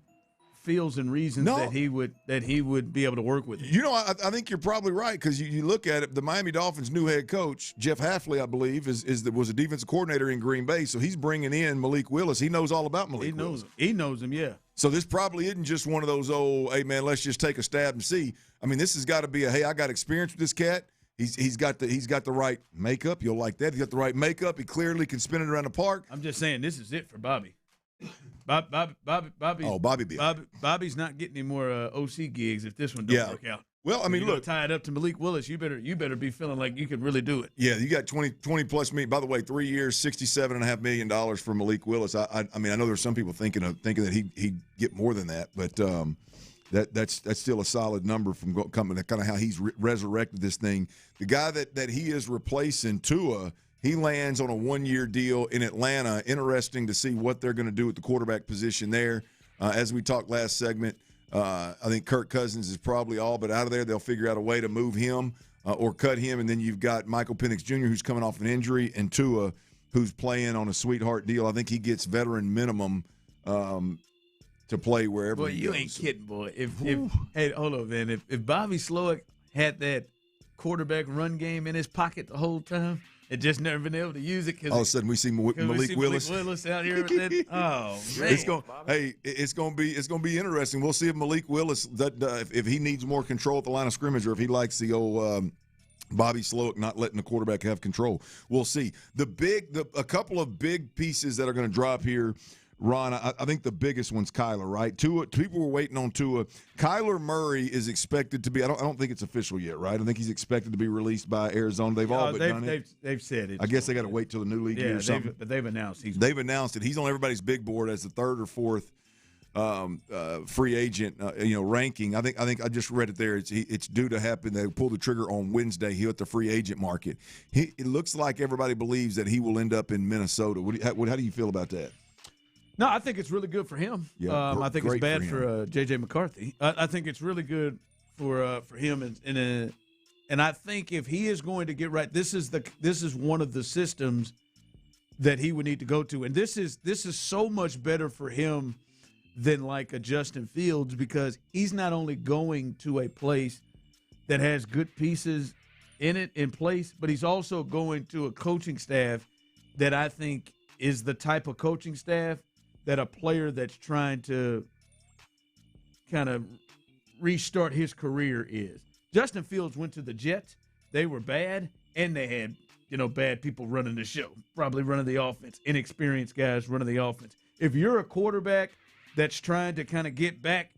feels and reasons that he would be able to work with him. You know, I think you're probably right, because you look at it. The Miami Dolphins' new head coach, Jeff Hafley, I believe, was a defensive coordinator in Green Bay, so he's bringing in Malik Willis. He knows all about Malik Willis. He knows him, yeah. So this probably isn't just one of those old, hey, man, let's just take a stab and see. I mean, this has got to be hey, I got experience with this cat. He's got the right makeup. You'll like that. He's got the right makeup. He clearly can spin it around the park. I'm just saying, this is it for Bobby. Bobby's not getting any more OC gigs if this one don't work out. Well, I mean, look, tie it up to Malik Willis. You better be feeling like you can really do it. Yeah, you got 20 plus million. By the way, 3 years, $67.5 million for Malik Willis. I mean, I know there's some people thinking that he'd get more than that, but that's still a solid number from coming. Kind of how he's resurrected this thing. The guy that he is replacing, Tua. He lands on a 1-year deal in Atlanta. Interesting to see what they're going to do with the quarterback position there. As we talked last segment, I think Kirk Cousins is probably all but out of there. They'll figure out a way to move him or cut him. And then you've got Michael Penix Jr., who's coming off an injury, and Tua, who's playing on a sweetheart deal. I think he gets veteran minimum to play wherever he goes. Boy, you ain't kidding, boy. Hey, hold on, man. If Bobby Slowick had that quarterback run game in his pocket the whole time, and just never been able to use it. All of a sudden, we see Malik Willis. Out here with that. Oh man! It's going to be interesting. We'll see if Malik Willis if he needs more control at the line of scrimmage, or if he likes the old Bobby Slowick not letting the quarterback have control. We'll see. A couple of big pieces that are going to drop here. Ron, I think the biggest one's Kyler, right? Tua, people were waiting on Tua. Kyler Murray is expected to be. I don't think it's official yet, right? I think he's expected to be released by Arizona. They've all but done it. They've said it. I guess they got to wait till the new league year or something. But they've announced They've announced it. He's on everybody's big board as the third or fourth free agent, ranking. I think I just read it there. It's due to happen. They pull the trigger on Wednesday. He'll hit the free agent market. It looks like everybody believes that he will end up in Minnesota. How do you feel about that? No, I think it's really good for him. Yeah, I think it's bad for J.J. McCarthy. I think it's really good for him, and I think if he is going to get right, this is one of the systems that he would need to go to, and this is so much better for him than like a Justin Fields, because he's not only going to a place that has good pieces in place, but he's also going to a coaching staff that I think is the type of coaching staff that a player that's trying to kind of restart his career is. Justin Fields went to the Jets. They were bad, and they had, bad people running the show, probably running the offense, inexperienced guys running the offense. If you're a quarterback that's trying to kind of get back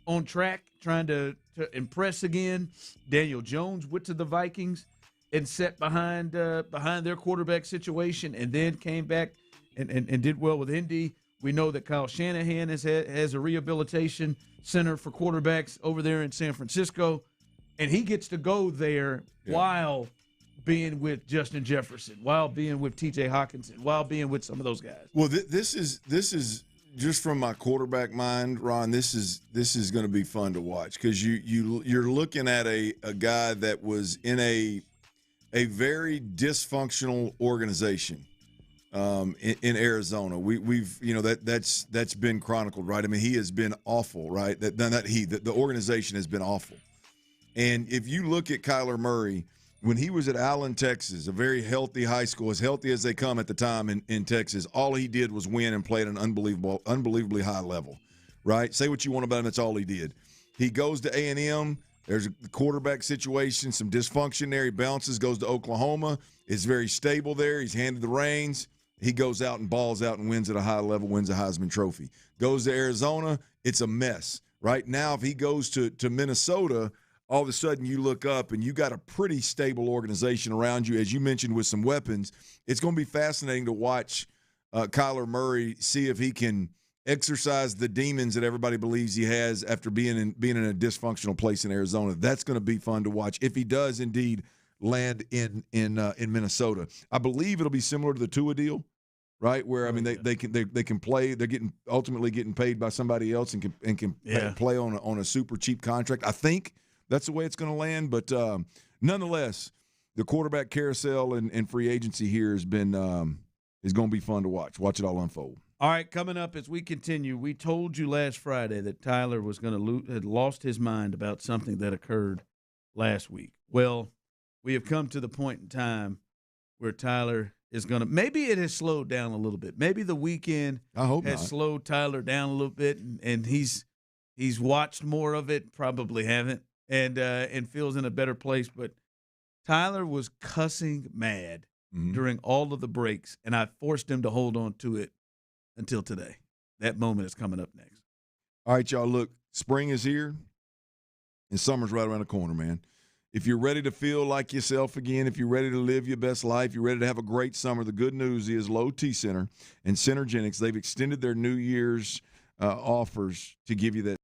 on track, trying to impress again, Daniel Jones went to the Vikings and sat behind their quarterback situation, and then came back and did well with Indy. We know that Kyle Shanahan has a rehabilitation center for quarterbacks over there in San Francisco, and he gets to go there while being with Justin Jefferson, while being with T.J. Hawkinson, while being with some of those guys. Well, this is just from my quarterback mind, Ron. This is going to be fun to watch, because you're looking at a guy that was in a very dysfunctional organization. In Arizona, we've that's been chronicled, right? I mean, he has been awful, right? The organization has been awful. And if you look at Kyler Murray, when he was at Allen, Texas, a very healthy high school, as healthy as they come at the time in Texas, all he did was win and play at an unbelievably high level, right? Say what you want about him, that's all he did. He goes to A&M. There's a quarterback situation, some dysfunction there. He bounces, goes to Oklahoma. It's very stable there. He's handed the reins. He goes out and balls out and wins at a high level, wins a Heisman Trophy. Goes to Arizona, it's a mess. Right now, if he goes to Minnesota, all of a sudden you look up and you got a pretty stable organization around you, as you mentioned, with some weapons. It's going to be fascinating to watch Kyler Murray, see if he can exercise the demons that everybody believes he has after being in a dysfunctional place in Arizona. That's going to be fun to watch if he does indeed land in Minnesota. I believe it'll be similar to the Tua deal, right? Where I mean they can play. They're ultimately getting paid by somebody else and can play on a super cheap contract. I think that's the way it's going to land. But nonetheless, the quarterback carousel and free agency here has been is going to be fun to watch. Watch it all unfold. All right, coming up as we continue, we told you last Friday that Tyler was going to had lost his mind about something that occurred last week. Well, we have come to the point in time where Tyler is going to – maybe it has slowed down a little bit. Maybe the weekend has slowed Tyler down a little bit, and he's watched more of it, probably haven't, and feels in a better place. But Tyler was cussing mad during all of the breaks, and I forced him to hold on to it until today. That moment is coming up next. All right, y'all, look, spring is here, and summer's right around the corner, man. If you're ready to feel like yourself again, if you're ready to live your best life, you're ready to have a great summer, the good news is Low T Center and Centergenics, they've extended their New Year's offers to give you that.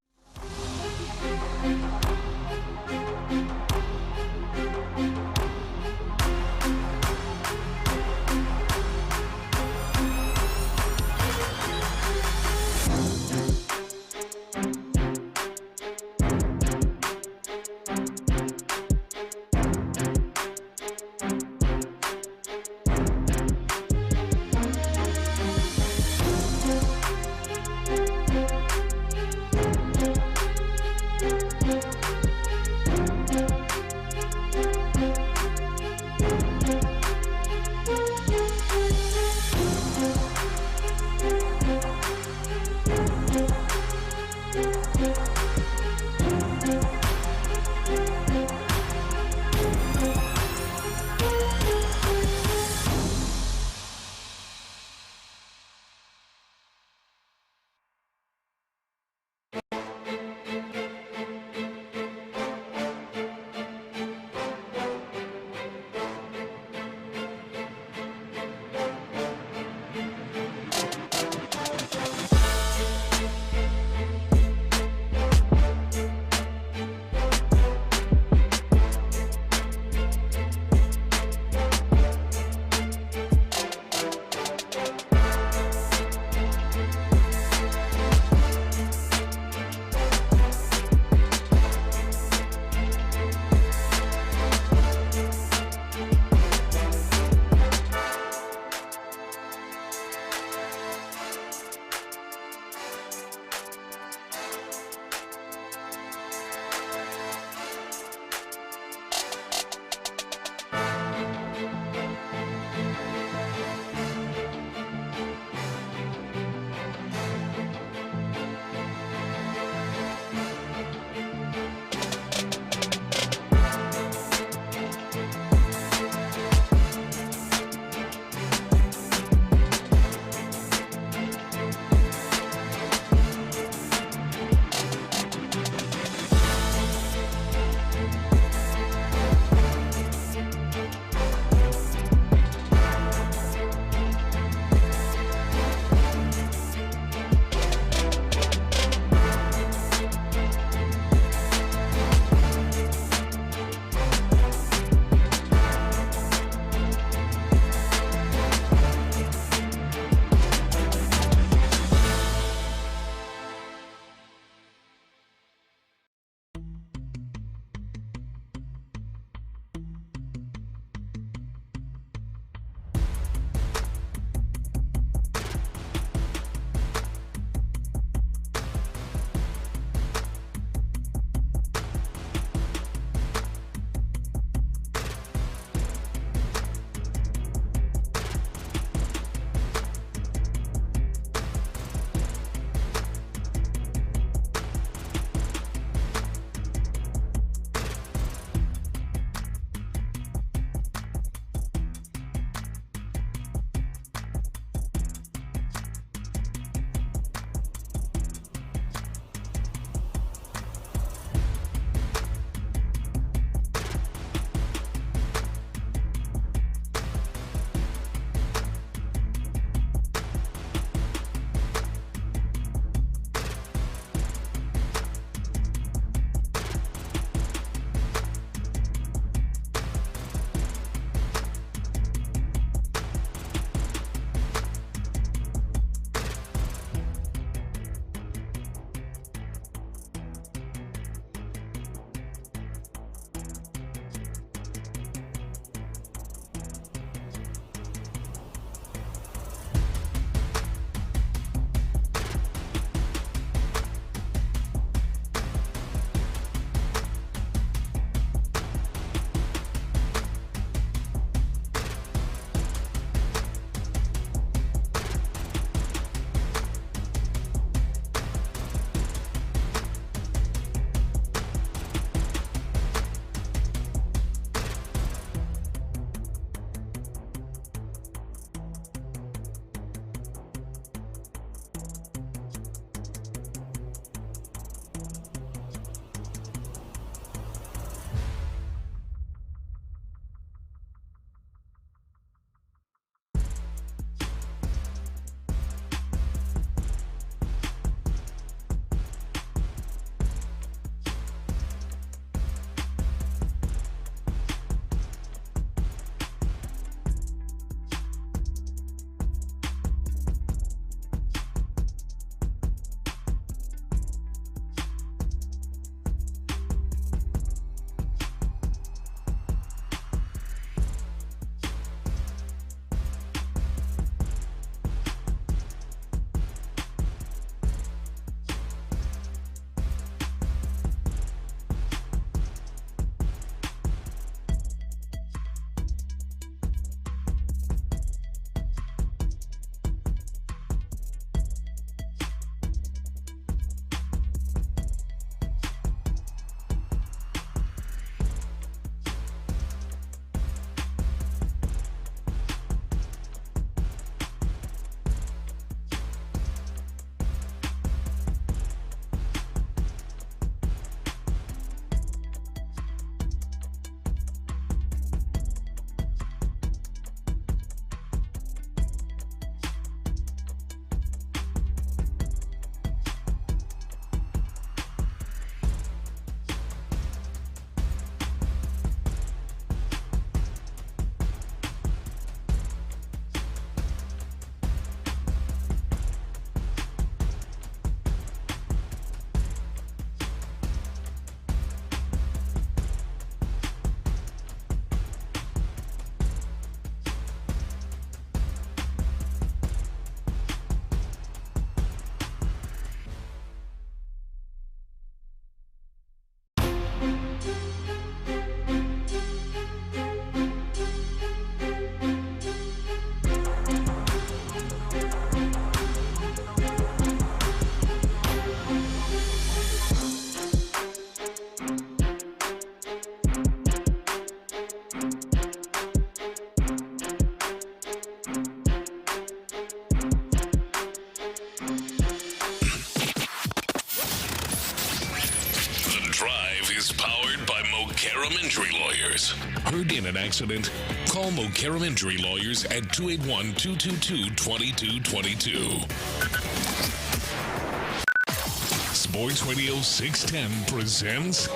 Mokaram Injury Lawyers. Heard in an accident? Call Mokaram Injury Lawyers at 281-222-2222. Sports Radio 610 presents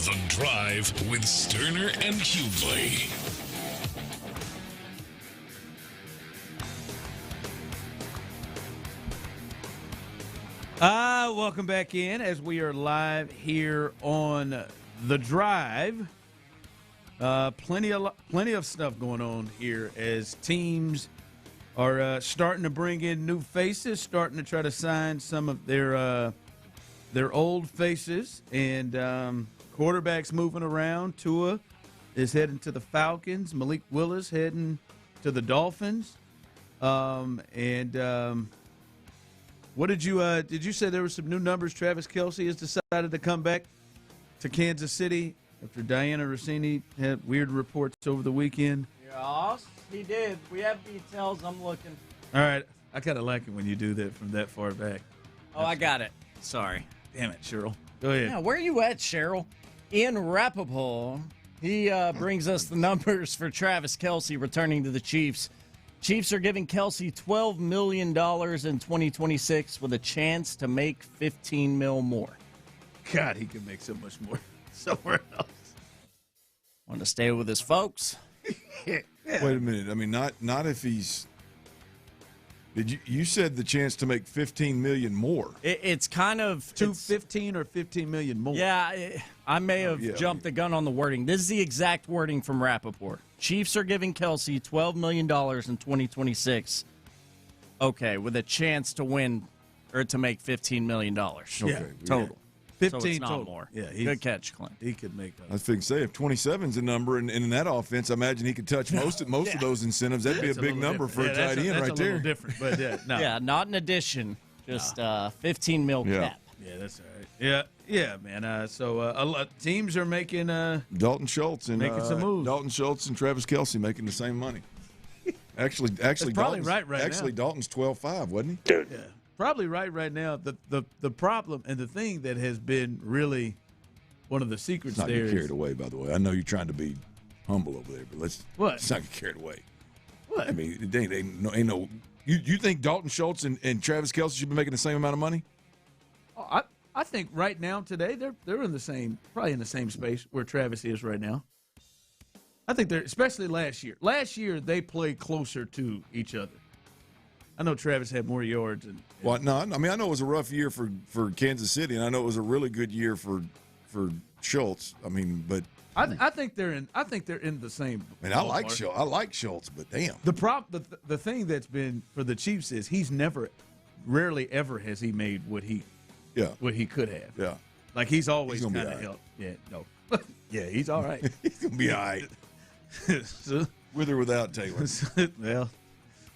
The Drive with Stoerner and Hughley. Welcome back in as we are live here on The Drive. Plenty of stuff going on here as teams are starting to bring in new faces, starting to try to sign some of their old faces, and quarterbacks moving around. Tua is heading to the Falcons. Malik Willis heading to the Dolphins. What did you say there were some new numbers? Travis Kelce has decided to come back to Kansas City after Diana Rossini had weird reports over the weekend. Yes, he did. We have details. I'm looking. All right. I kind of like it when you do that from that far back. I got it. Sorry. Damn it, Cheryl. Go ahead. Yeah, where are you at, Cheryl? Ian Rappaport, he brings us the numbers for Travis Kelce returning to the Chiefs. Chiefs are giving Kelce $12 million in 2026 with a chance to make $15 million more. God, he could make so much more somewhere else. Want to stay with his folks? Yeah. Wait a minute. I mean, not if he's. Did you said the chance to make $15 million more? It's kind of 15 or $15 million more. Yeah, I may have jumped the gun on the wording. This is the exact wording from Rappaport. Chiefs are giving Kelce $12 million in 2026. Okay, with a chance to win or to make $15 million. Okay, total. 15 so it's not total. more. Yeah, good catch, Clint. He could make. I was thinking, say if 27's a number, and in that offense, I imagine he could touch most of those incentives. That'd be a big number for a tight end right there. That's a little different, but no. Yeah, not an addition, just $15 million cap. Yeah, that's all right. Yeah, man. So a lot teams are making Dalton Schultz and making some moves. Dalton Schultz and Travis Kelce making the same money. Actually, probably Dalton's, right actually, now. Dalton's 12.5, wasn't he? Yeah. Probably right now. The problem and the thing that has been really one of the secrets Let's not there get carried away, by the way. I know you're trying to be humble over there, but let's not get carried away. What? I mean, they ain't no. You think Dalton Schultz and Travis Kelce should be making the same amount of money? Oh, I think right now today they're in the same space where Travis is right now. I think they're especially last year. Last year they played closer to each other. I know Travis had more yards. Well, no, I mean I know it was a rough year for Kansas City, and I know it was a really good year for Schultz. I mean, but I think they're in the same. I mean, I like Schultz, but damn. The thing that's been for the Chiefs is he's rarely ever has he made what he could have. Yeah, like he's always kind of helped. Yeah, no, yeah, he's all right. He's gonna be all right. With or without Taylor. Well.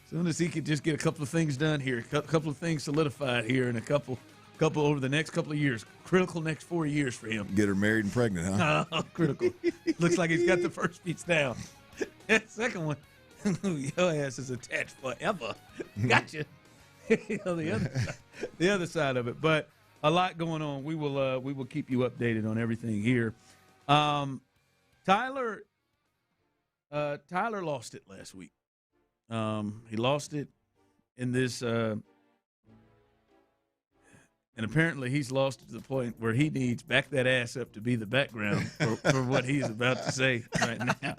As soon as he could just get a couple of things done here, a couple of things solidified here, and a couple over the next couple of years, critical next 4 years for him. Get her married and pregnant, huh? Critical. Looks like he's got the first piece down. Second one, your ass is attached forever. Gotcha. The other side of it, but a lot going on. We will keep you updated on everything here. Tyler lost it last week. He lost it in this, and apparently he's lost it to the point where he needs back that ass up to be the background for what he's about to say right now.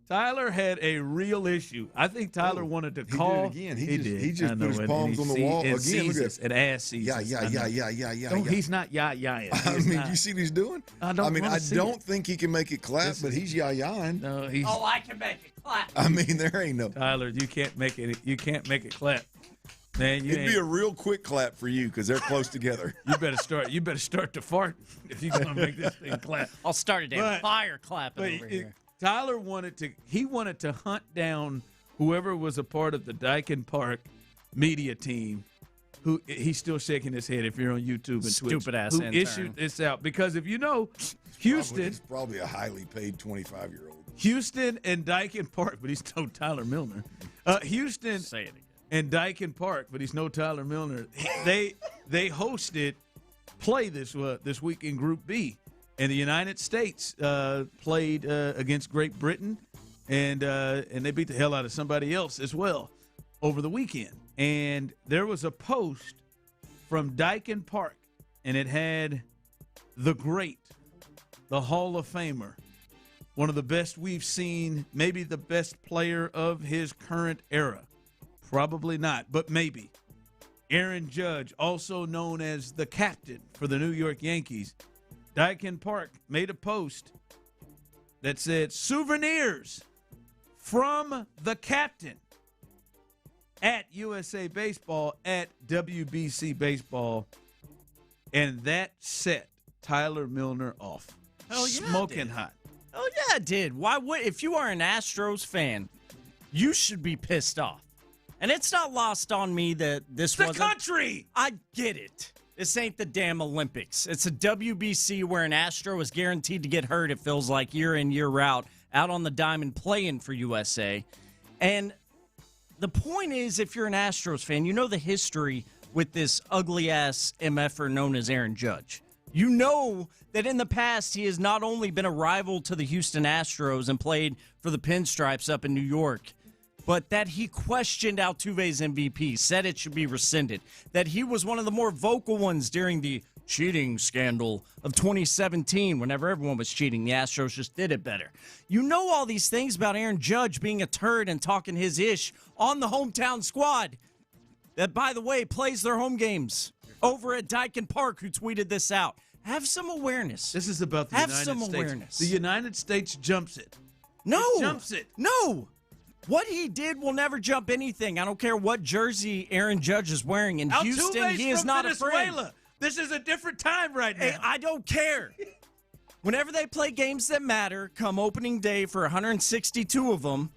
Tyler had a real issue. I think Tyler wanted to call. He did again. He just put his palms on the wall again. Look at and ass sees. Yeah. He's not yah-yahing. I mean, you see what he's doing? I don't think he can make it clap, but he's yah-yahing. No, I can make it clap. I mean, there ain't no. Tyler, you can't make it. You can't make it clap. Man, it'd be a real quick clap for you because they're close together. You better start to fart if you're gonna make this thing clap. I'll start a damn fire clapping over here. Tyler wanted to hunt down whoever was a part of the Dyken Park media team. Who he's still shaking his head if you're on YouTube and Twitch. Stupid ass who intern. issued this out because if you know, Houston It's probably a highly paid 25-year-old. Houston and Dyken Park, but he's no Tyler Milner. Houston Say it again. and Dyken Park, but he's no Tyler Milner. They hosted play this week in Group B. And the United States played against Great Britain, and they beat the hell out of somebody else as well over the weekend. And there was a post from Dyken Park, and it had the great, the Hall of Famer, one of the best we've seen, maybe the best player of his current era. Probably not, but maybe. Aaron Judge, also known as the captain for the New York Yankees. Dyken Park made a post that said, souvenirs from the captain at USA Baseball, at WBC Baseball. And that set Tyler Milner off. Hell yeah, Smoking hot. Oh, yeah, it did. Why would, if you are an Astros fan, you should be pissed off. And it's not lost on me that this was the country. I get it. This ain't the damn Olympics. It's a WBC where an Astro is guaranteed to get hurt, it feels like, year in, year out on the diamond playing for USA. And the point is, if you're an Astros fan, you know the history with this ugly-ass MFer known as Aaron Judge. You know that in the past he has not only been a rival to the Houston Astros and played for the Pinstripes up in New York, but that he questioned Altuve's MVP, said it should be rescinded, that he was one of the more vocal ones during the cheating scandal of 2017 whenever everyone was cheating. The Astros just did it better. You know all these things about Aaron Judge being a turd and talking his ish on the hometown squad that, by the way, plays their home games over at Dyken Park, who tweeted this out. Have some awareness. This is about the Have United some States. awareness. The United States jumps it. No. It jumps it. No. What he did will never jump anything. I don't care what jersey Aaron Judge is wearing. In Houston, Altuve's he is from not Venezuela. afraid. This is a different time right now. Hey, I don't care. Whenever they play games that matter, come opening day for 162 of them,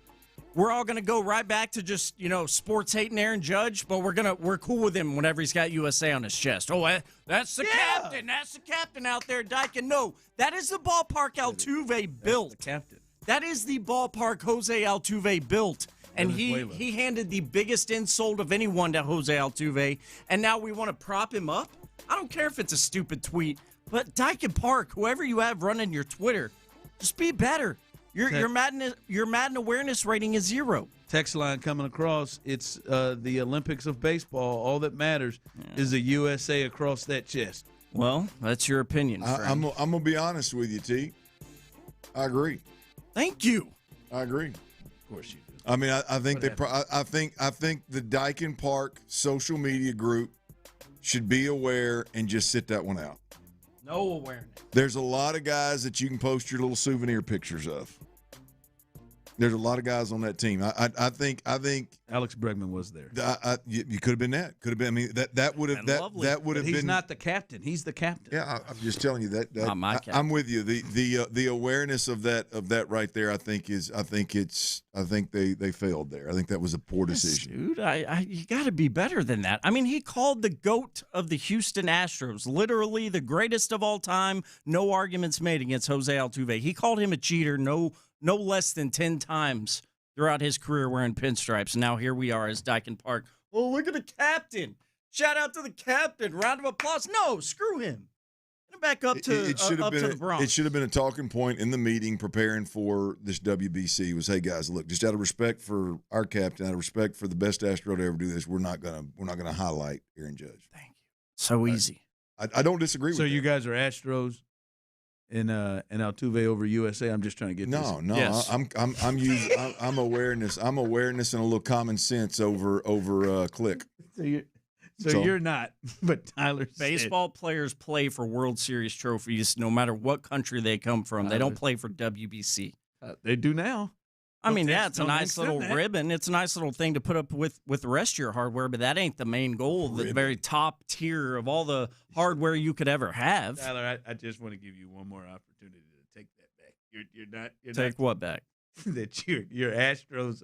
we're all going to go right back to just, sports hating Aaron Judge, but we're cool with him whenever he's got USA on his chest. Oh, that's the captain. That's the captain out there, Dyken. No, that is the ballpark Altuve built. Captain. That is the ballpark Jose Altuve built. And he handed the biggest insult of anyone to Jose Altuve, and now we want to prop him up? I don't care if it's a stupid tweet, but Dyken Park, whoever you have running your Twitter, just be better. Your Madden awareness rating is 0. Text line coming across. It's the Olympics of baseball. All that matters is the USA across that chest. Well, that's your opinion, friend. I'm gonna be honest with you, T. I agree. Thank you. I agree. Of course you do. I mean, I think I think the Dyken Park social media group should be aware and just sit that one out. No awareness. There's a lot of guys that you can post your little souvenir pictures of. There's a lot of guys on that team. I think Alex Bregman was there. You could have been that. Could have been. I mean, that would have that would have been. He's not the captain. He's the captain. Yeah, I'm just telling you that. Not my captain. I'm with you. The awareness of that right there. I think they failed there. I think that was a poor decision. Dude, you got to be better than that. I mean, he called the GOAT of the Houston Astros, literally the greatest of all time. No arguments made against Jose Altuve. He called him a cheater. No less than 10 times throughout his career wearing pinstripes. And now here we are as Dyken Park. Oh, look at the captain. Shout out to the captain. Round of applause. No, screw him. Get him back up to the Bronx. It should have been a talking point in the meeting preparing for this WBC was, hey, guys, look, just out of respect for our captain, out of respect for the best Astro to ever do this, we're not gonna highlight Aaron Judge. Thank you. So easy. I don't disagree with that. So you guys are Astros and Altuve over USA. I'm just trying to get this. No. Yes. I'm awareness. I'm awareness and a little common sense over click. So you're not, but Tyler said. Baseball players play for World Series trophies no matter what country they come from. They don't play for WBC. They do now. I mean, it's a nice little ribbon. It's a nice little thing to put up with the rest of your hardware, but that ain't the main goal, the very top tier of all the hardware you could ever have. Tyler, I just want to give you one more opportunity to take that back. You're Take what back? That you're Astros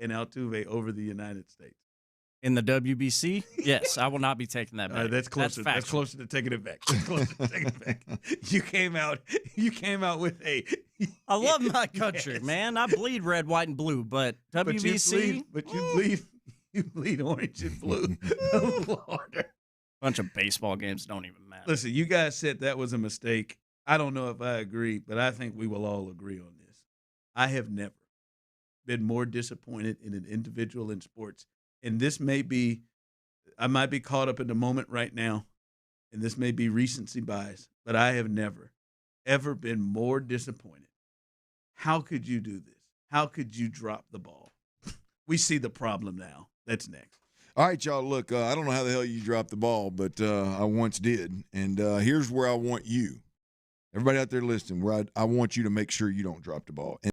and Altuve over the United States. In the WBC? Yes, I will not be taking that back. That's closer. That's closer to taking it back. That's closer to taking it back. You came out with a. I love my country, man. I bleed red, white, and blue, but WBC. You bleed orange and blue. Florida. Bunch of baseball games don't even matter. Listen, you guys said that was a mistake. I don't know if I agree, but I think we will all agree on this. I have never been more disappointed in an individual in sports. And this may be, I might be caught up in the moment right now, and this may be recency bias, but I have never, ever been more disappointed. How could you do this? How could you drop the ball? We see the problem now. That's next. All right, y'all, look, I don't know how the hell you dropped the ball, but I once did. And here's where I want you, everybody out there listening, where I want you to make sure you don't drop the ball. And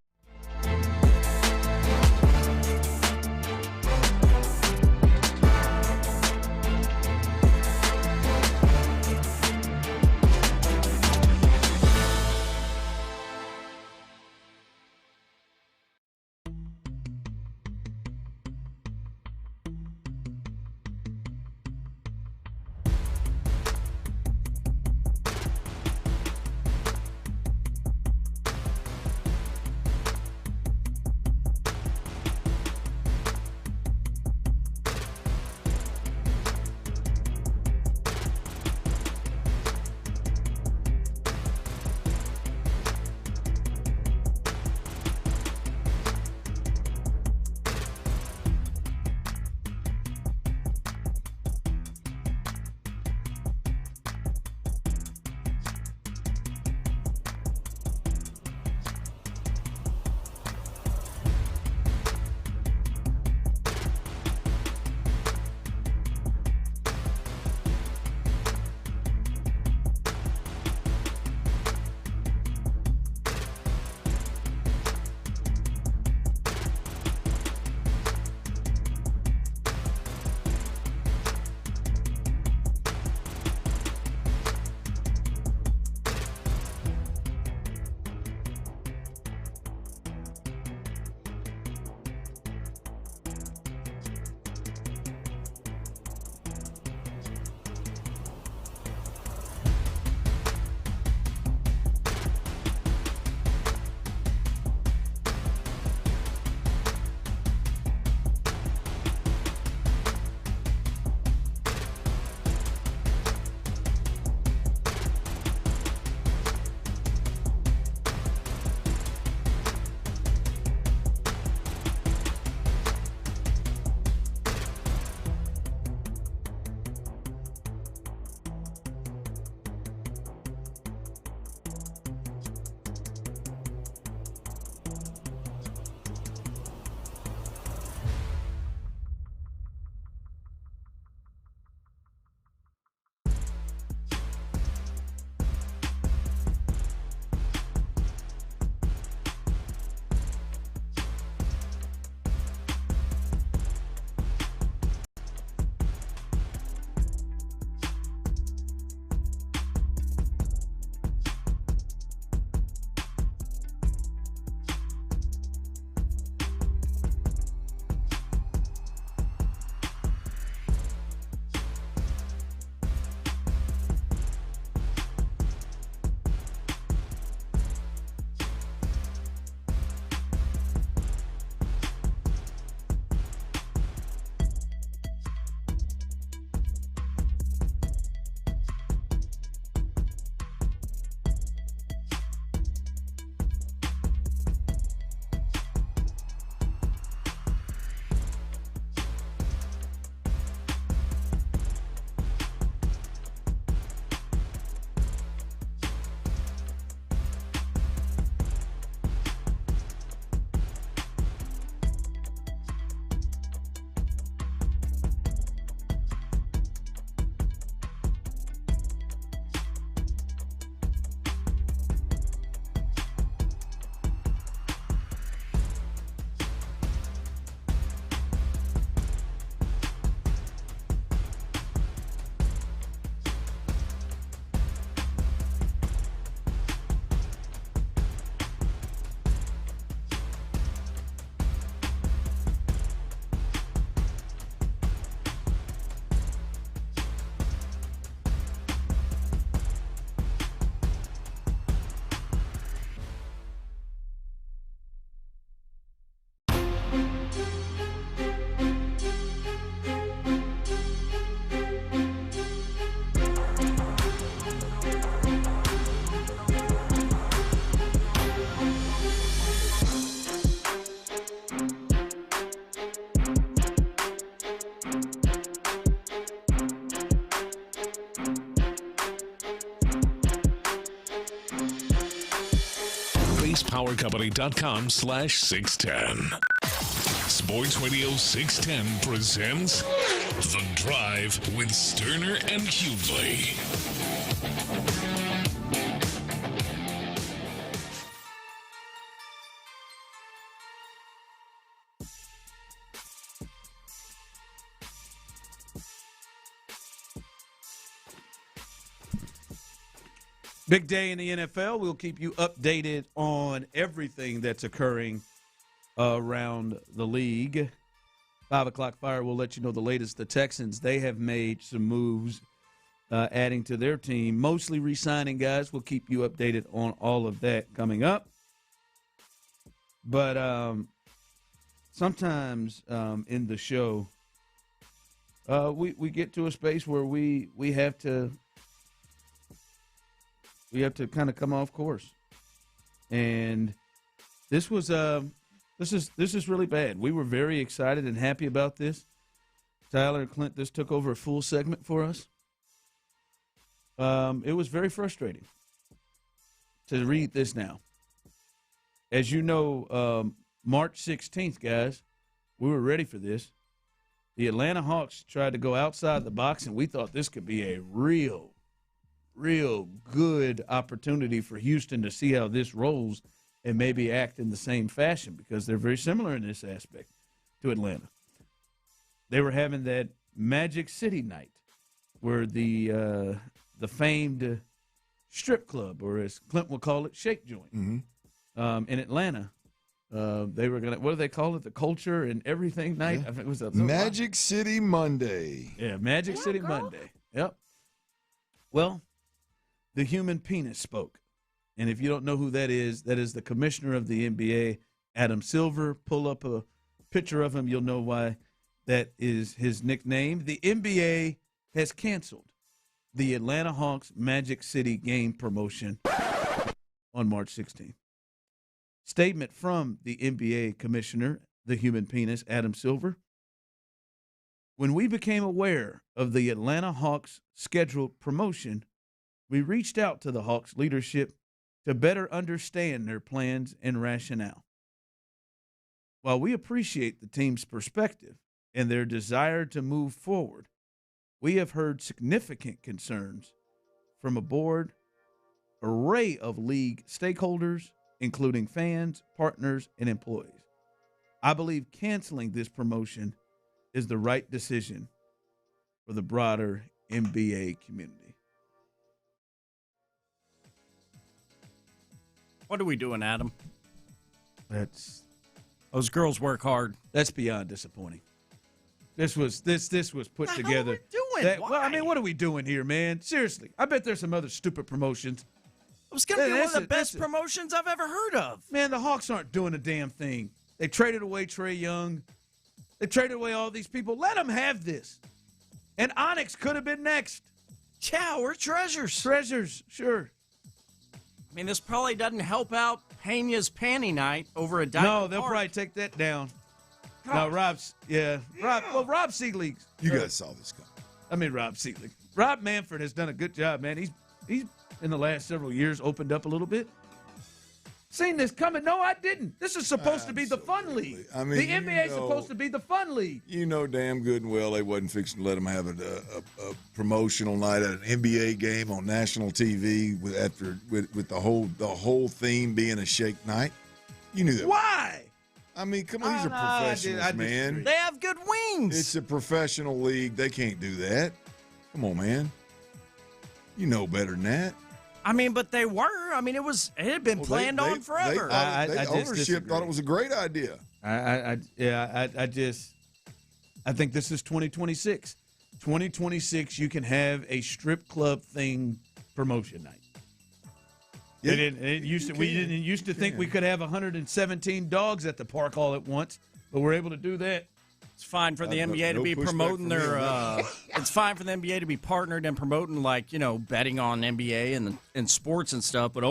acepowercompany.com/610. Sports Radio 610 presents The Drive with Stoerner and Hughley. Big day in the NFL. We'll keep you updated on everything that's occurring around the league. 5 o'clock fire will let you know the latest. The Texans, they have made some moves adding to their team, mostly re-signing guys. We'll keep you updated on all of that coming up. But sometimes in the show, we get to a space where we have to kind of come off course, and this is really bad. We were very excited and happy about this. Tyler and Clint, this took over a full segment for us. It was very frustrating to read this now. As you know, March 16th, guys, we were ready for this. The Atlanta Hawks tried to go outside the box, and we thought this could be a real good opportunity for Houston to see how this rolls and maybe act in the same fashion, because they're very similar in this aspect to Atlanta. They were having that Magic City night where the famed strip club, or as Clint will call it, shake joint, in Atlanta. They were going to, what do they call it? The culture and everything night? Yeah. I think it was a Magic City Monday. Yeah, Magic City Monday. Yep. Well, the human penis spoke. And if you don't know who that is the commissioner of the NBA, Adam Silver. Pull up a picture of him. You'll know why that is his nickname. The NBA has canceled the Atlanta Hawks Magic City game promotion on March 16th. Statement from the NBA commissioner, the human penis, Adam Silver. When we became aware of the Atlanta Hawks scheduled promotion, we reached out to the Hawks leadership to better understand their plans and rationale. While we appreciate the team's perspective and their desire to move forward, we have heard significant concerns from a broad array of league stakeholders, including fans, partners, and employees. I believe canceling this promotion is the right decision for the broader NBA community. What are we doing, Adam? Those girls work hard. That's beyond disappointing. This was put together. Well, I mean, what are we doing here, man? Seriously, I bet there's some other stupid promotions. It was going to be one of the best promotions I've ever heard of. Man, the Hawks aren't doing a damn thing. They traded away Trae Young. They traded away all these people. Let them have this. And Onyx could have been next. Yeah, we're treasures. Treasures, sure. I mean, this probably doesn't help out Pena's panty night over a Dyke No, they'll Park. probably take that down. No, Rob Siegley. You guys saw this coming. I mean, Rob Siegley. Rob Manfred has done a good job, man. He's in the last several years opened up a little bit. Seen this coming? No, I didn't. This is supposed to be the fun league. I mean, the NBA is supposed to be the fun league. You know damn good and well they wasn't fixing to let them have a promotional night at an NBA game on national TV with the whole theme being a shake night. You knew that. Why? I mean, come on, these are professionals, man. They have good wings. It's a professional league. They can't do that. Come on, man. You know better than that. I mean, but they were. I mean, it had been planned on forever. Ownership thought it was a great idea. I think this is 2026. 2026, you can have a strip club thing promotion night. Yeah, we didn't used to think we could have 117 dogs at the park all at once, but we're able to do that. It's fine for the NBA to be promoting their. It's fine for the NBA to be partnered and promoting, like, betting on NBA and sports and stuff. But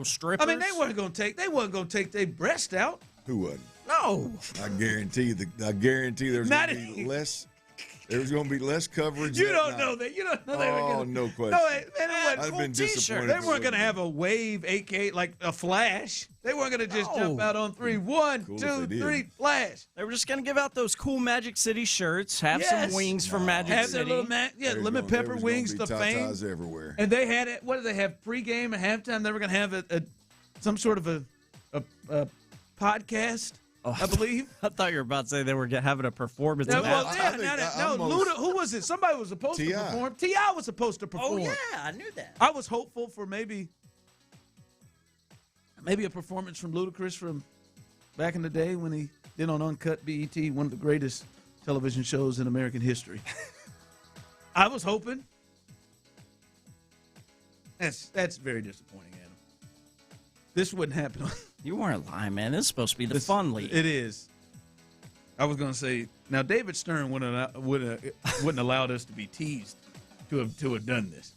strippers. I mean, they wasn't going to take their breast out. Who wasn't? No. I guarantee there's going to be less There's going to be less coverage. You don't know that. You don't know they were going to. No question. No, man, it I've been disappointed. They weren't going to have a wave 8K like a flash. They weren't going to just jump out on 3. 1, 2, 3, flash. They were just going to give out those cool Magic City shirts, have some wings from Magic have City. Have their little lemon pepper wings to fame. Everywhere. And they had it. What did they have? Pregame and halftime. They were going to have some sort of a podcast. Oh, I believe. I thought you were about to say they were having a performance. No, Luda, who was it? Somebody was supposed to perform. T.I. was supposed to perform. Oh, yeah, I knew that. I was hopeful for maybe a performance from Ludacris from back in the day when he did on Uncut BET, one of the greatest television shows in American history. I was hoping. That's very disappointing, Adam. This wouldn't happen. You weren't lying, man. This is supposed to be the fun league. It is. I was going to say, now David Stern wouldn't allowed us to be teased to have done this.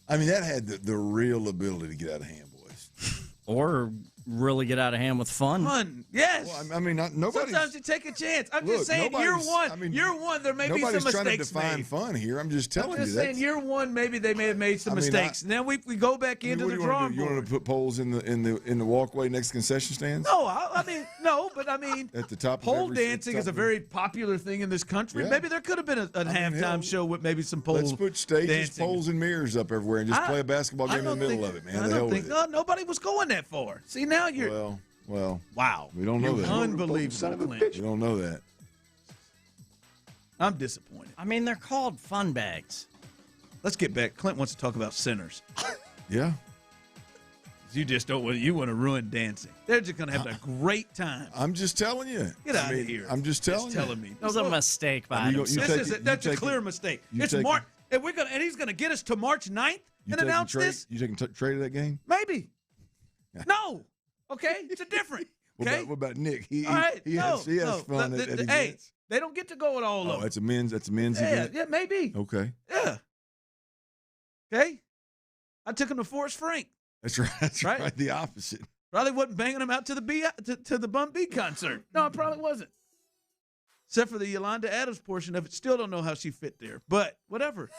I mean, that had the real ability to get out of hand, boys. Or really get out of hand with fun. Fun, yes. Well, I mean, nobody. Sometimes you take a chance. I'm just saying, year one, there may be some mistakes nobody's trying to define fun here. I'm just telling you. I'm just saying, year one, maybe they may have made some mistakes. And then we go back into the drawing board. You want to put poles in the walkway next to concession stands? No, but at the top. Pole dancing is a very popular thing in this country. Yeah. Maybe there could have been a halftime show with maybe some pole. Let's put stages, dancing. poles, and mirrors up everywhere and just play a basketball game in the middle of it, man. No, nobody was going that far. See, now you're. Well, wow. We don't know that. Unbelievable, Clint. You don't know that. I'm disappointed. I mean, they're called fun bags. Let's get back. Clint wants to talk about sinners. Yeah. You just don't want. You want to ruin dancing. They're just going to have a great time. I'm just telling you. Get out of here. I'm just telling you. Telling me. It was a mistake by him. That's a clear mistake. It's March, and he's going to get us to March 9th and announce this. You taking trade of that game? Maybe. No. Okay, it's a different. Okay. What about Nick? He has fun at events. Hey, they don't get to go at all of them. That's a men's event. Yeah, maybe. Okay. Yeah. Okay. I took him to Forrest Frank. That's right. That's right. The opposite. Probably wasn't banging him out to the Bun B concert. No, it probably wasn't. Except for the Yolanda Adams portion of it. Still don't know how she fit there, but whatever.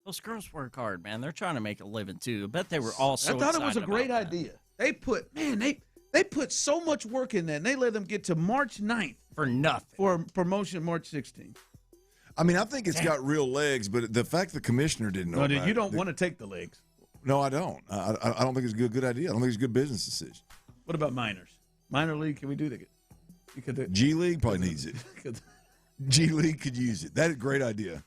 Those girls work hard, man. They're trying to make a living too. I bet they were all so I thought it was a excited great about idea. They put so much work in that, and they let them get to March 9th. For nothing. For promotion March 16th. I mean, I think it's got real legs, but the fact the commissioner didn't know about it. You don't want to take the legs. No, I don't. I don't think it's a good idea. I don't think it's a good business decision. What about minors? Minor league, can we do that? G League probably needs it. G League could use it. That's a great idea.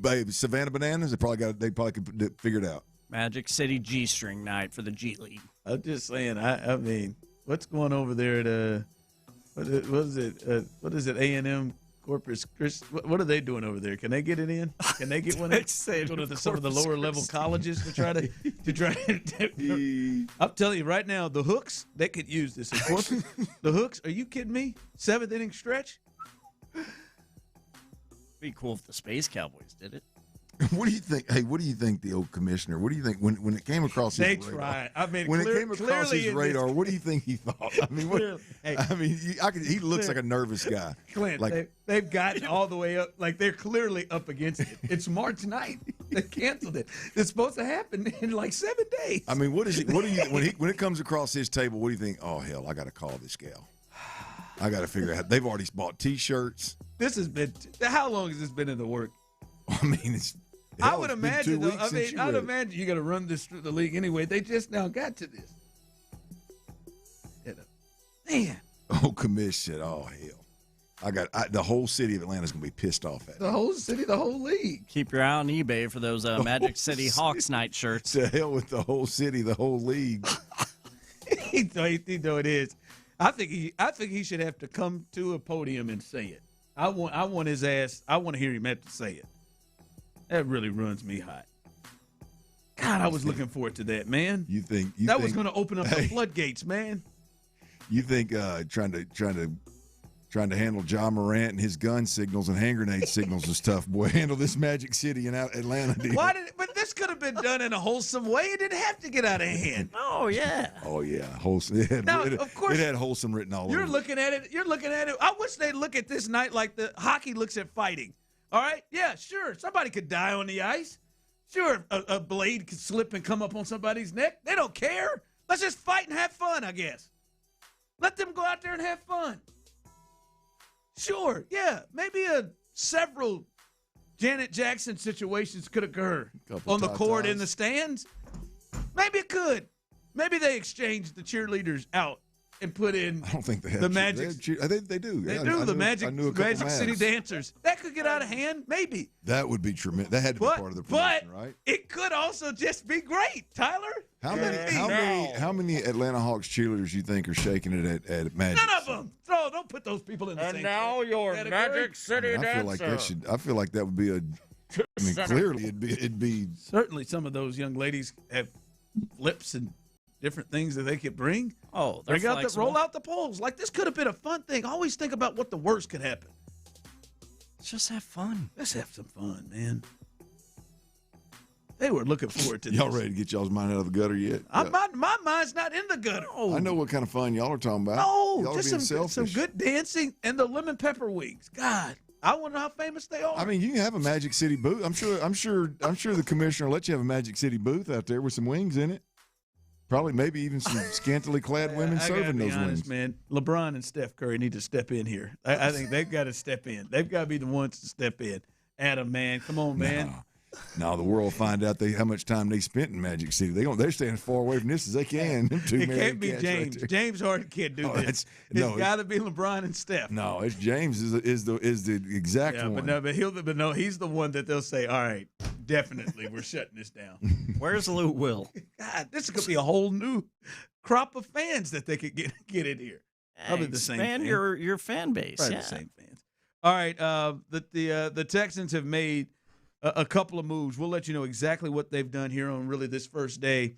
Babe, Savannah Bananas, they probably could figure it out. Magic City G-string night for the G League. I'm just saying. I mean, what's going over there at what is it? A&M Corpus Christi. What are they doing over there? Can they get it in? Can they get one in? Go to some of the lower level colleges to try to. I'm telling you right now, the Hooks, they could use this. The Hooks, are you kidding me? 7th inning stretch. Be cool if the Space Cowboys did it. What do you think? Hey, what do you think the old commissioner? What do you think when it came across his radar? They tried. I mean, when it came across his radar, what do you think he thought? I mean, he looks like a nervous guy. Clint, they've gotten all the way up. Like they're clearly up against it. It's March 9th. They canceled it. It's supposed to happen in like 7 days. I mean, what do you when it comes across his table? What do you think? Oh hell, I got to call this gal. I got to figure out. They've already bought T-shirts. This has been. How long has this been in the work? I mean, it's. I would imagine, though. I mean, I'd imagine you got to run this through the league anyway. They just now got to this. Man. Oh, commission. Oh, hell. The whole city of Atlanta's going to be pissed off at it. The whole city, the whole league. Keep your eye on eBay for those Magic City Hawks night shirts. To hell with the whole city, the whole league. You know it is. I think he should have to come to a podium and say it. I want his ass. I want to hear him have to say it. That really runs me hot. God, I was looking forward to that, man. You think that was going to open up the floodgates, man? You think trying to trying to handle Ja Morant and his gun signals and hand grenade signals and stuff. Boy, handle this Magic City in Atlanta deal. But this could have been done in a wholesome way. It didn't have to get out of hand. Oh, yeah. Oh, yeah. Wholesome. Of course, it had wholesome written all over You're it. looking at it. I wish they'd look at this night like the hockey looks at fighting. All right? Yeah, sure. Somebody could die on the ice. Sure, a blade could slip and come up on somebody's neck. They don't care. Let's just fight and have fun, I guess. Let them go out there and have fun. Sure, yeah, maybe several Janet Jackson situations could occur on the court in the stands. Maybe it could. Maybe they exchanged the cheerleaders out and put in. I don't think they have the Magic. I think they do. They Yeah, do. I The knew- Magic I knew a couple Magic City Mavs. dancers. That could get out of hand. Maybe. That would be tremendous. That had to be part of the promotion, right? It could also just be great, Tyler. How many Atlanta Hawks cheerleaders you think are shaking it at Magic? None of them. Don't put those people in the same. And now your Magic City I feel like dancer. I feel like that would be a. I mean, clearly it'd be. Certainly, some of those young ladies have flips and different things that they could bring. Oh, they're roll out the poles. Like, this could have been a fun thing. Always think about what the worst could happen. Let's just have fun. Let's have some fun, man. They were looking forward to Y'all this. ready to get y'all's mind out of the gutter yet? My mind's not in the gutter. I know what kind of fun y'all are talking about. No, y'all are just being some selfish. good dancing and the lemon pepper wings. God, I wonder how famous they are. I mean, you can have a Magic City booth. I'm sure the commissioner will let you have a Magic City booth out there with some wings in it. Probably, maybe even some scantily clad women I gotta serving be those honest, wings. man. LeBron and Steph Curry need to step in here. I think they've got to step in. They've got to be the ones to step in. Adam, man, come on, man. Now the world will find out how much time they spent in Magic City. They're staying as far away from this as they can. Them two It married can't be cats James. right there. James Harden can't do this. It's got to be LeBron and Steph. No, it's James is the exact Yeah, one. but no, he's the one that they'll say, all right, definitely, we're shutting this down. Where's Lou Will? God, this could be a whole new crop of fans that they could get in here. Probably the same Expand fan. your fan base. Probably Yeah. the same fans. All right, the Texans have made a couple of moves. We'll let you know exactly what they've done here on really this first day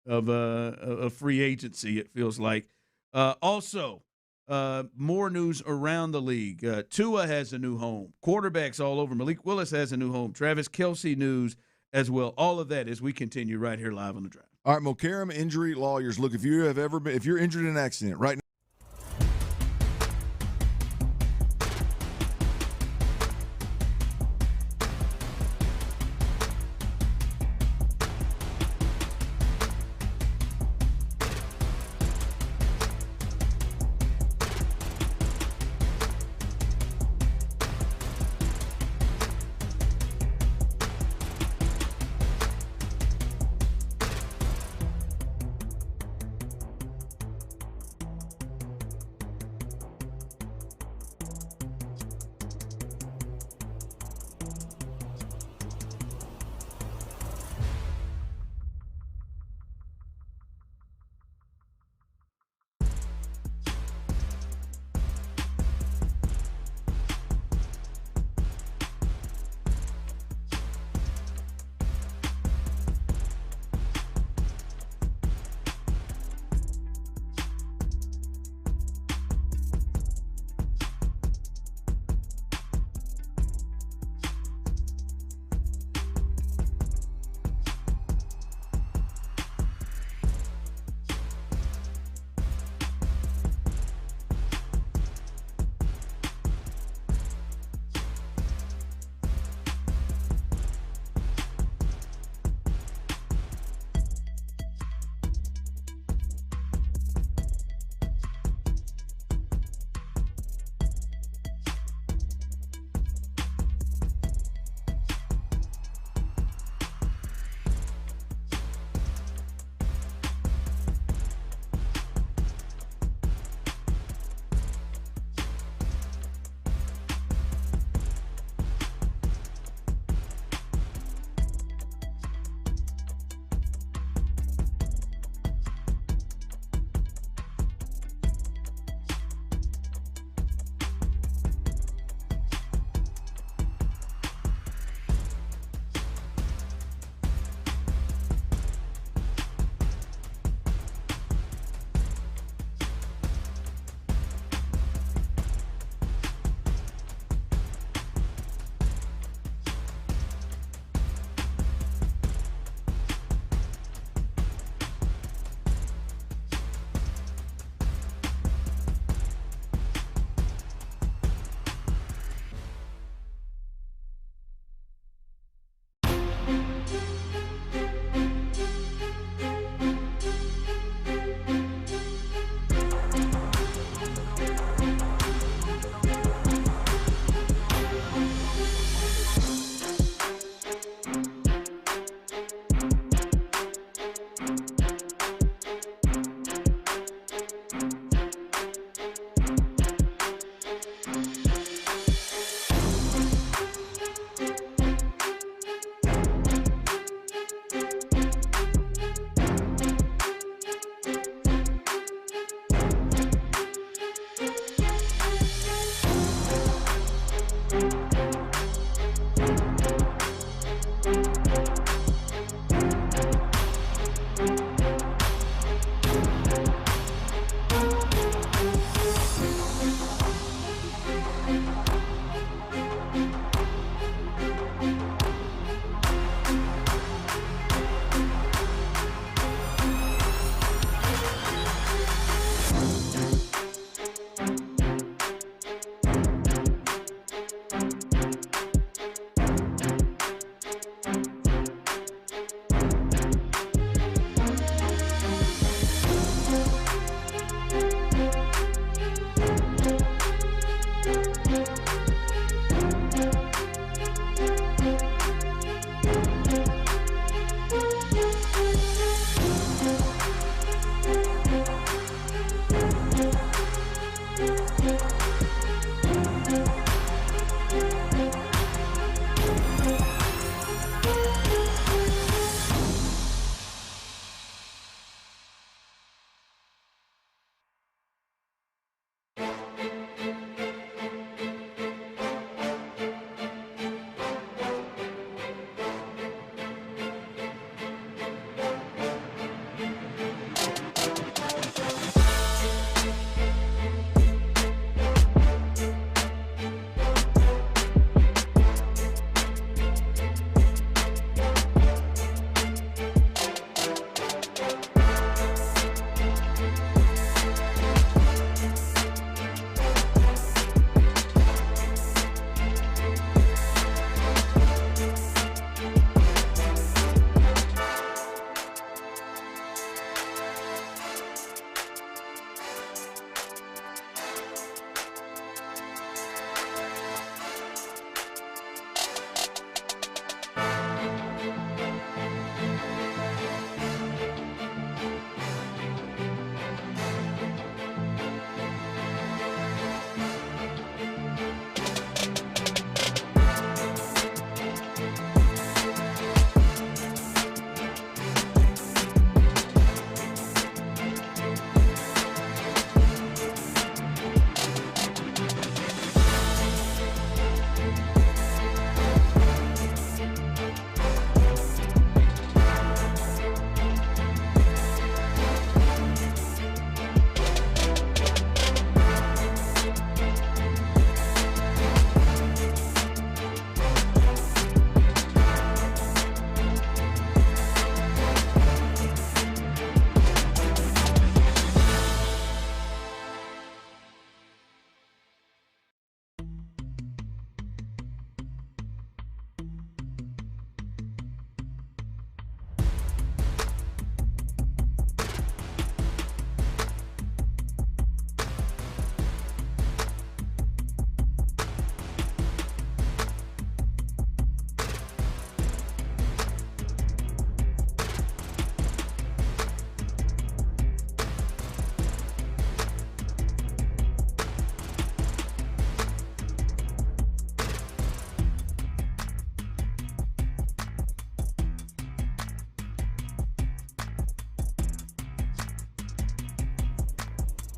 of free agency, it feels like. Also, more news around the league. Tua has a new home. Quarterbacks all over. Malik Willis has a new home. Travis Kelce news as well. All of that as we continue right here live on the Drive. All right, Mokaram Injury Lawyers. Look, if you're injured in an accident right now.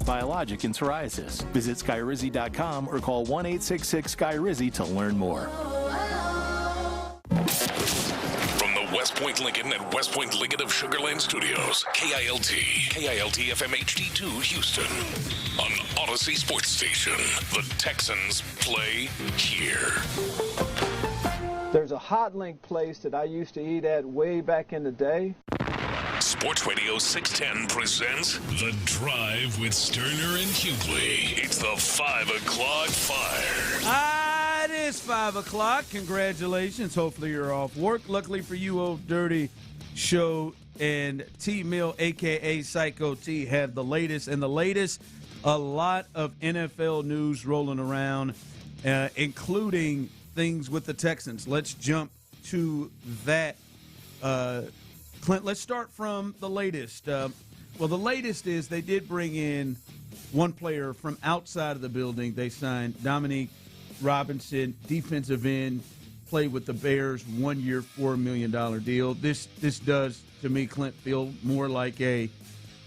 biologic in psoriasis. Visit Skyrizi.com or call 1-866-SKYRIZI to learn more. From the West Point Lincoln and West Point Lincoln of Sugar Land Studios, KILT FM HD2 Houston. On Odyssey Sports Station, the Texans play here. There's a hot link place that I used to eat at way back in the day. Sports Radio 610 presents The Drive with Stoerner and Hughley. It's the 5 o'clock fire. It is 5 o'clock. Congratulations. Hopefully you're off work. Luckily for you, Old Dirty Show and T-Mill, a.k.a. Psycho T, have the latest. And the latest, a lot of NFL news rolling around, including things with the Texans. Let's jump to that. Clint, let's start from the latest. The latest is they did bring in one player from outside of the building. They signed Dominique Robinson, defensive end, played with the Bears, 1 year, $4 million deal. This does, to me, Clint, feel more like a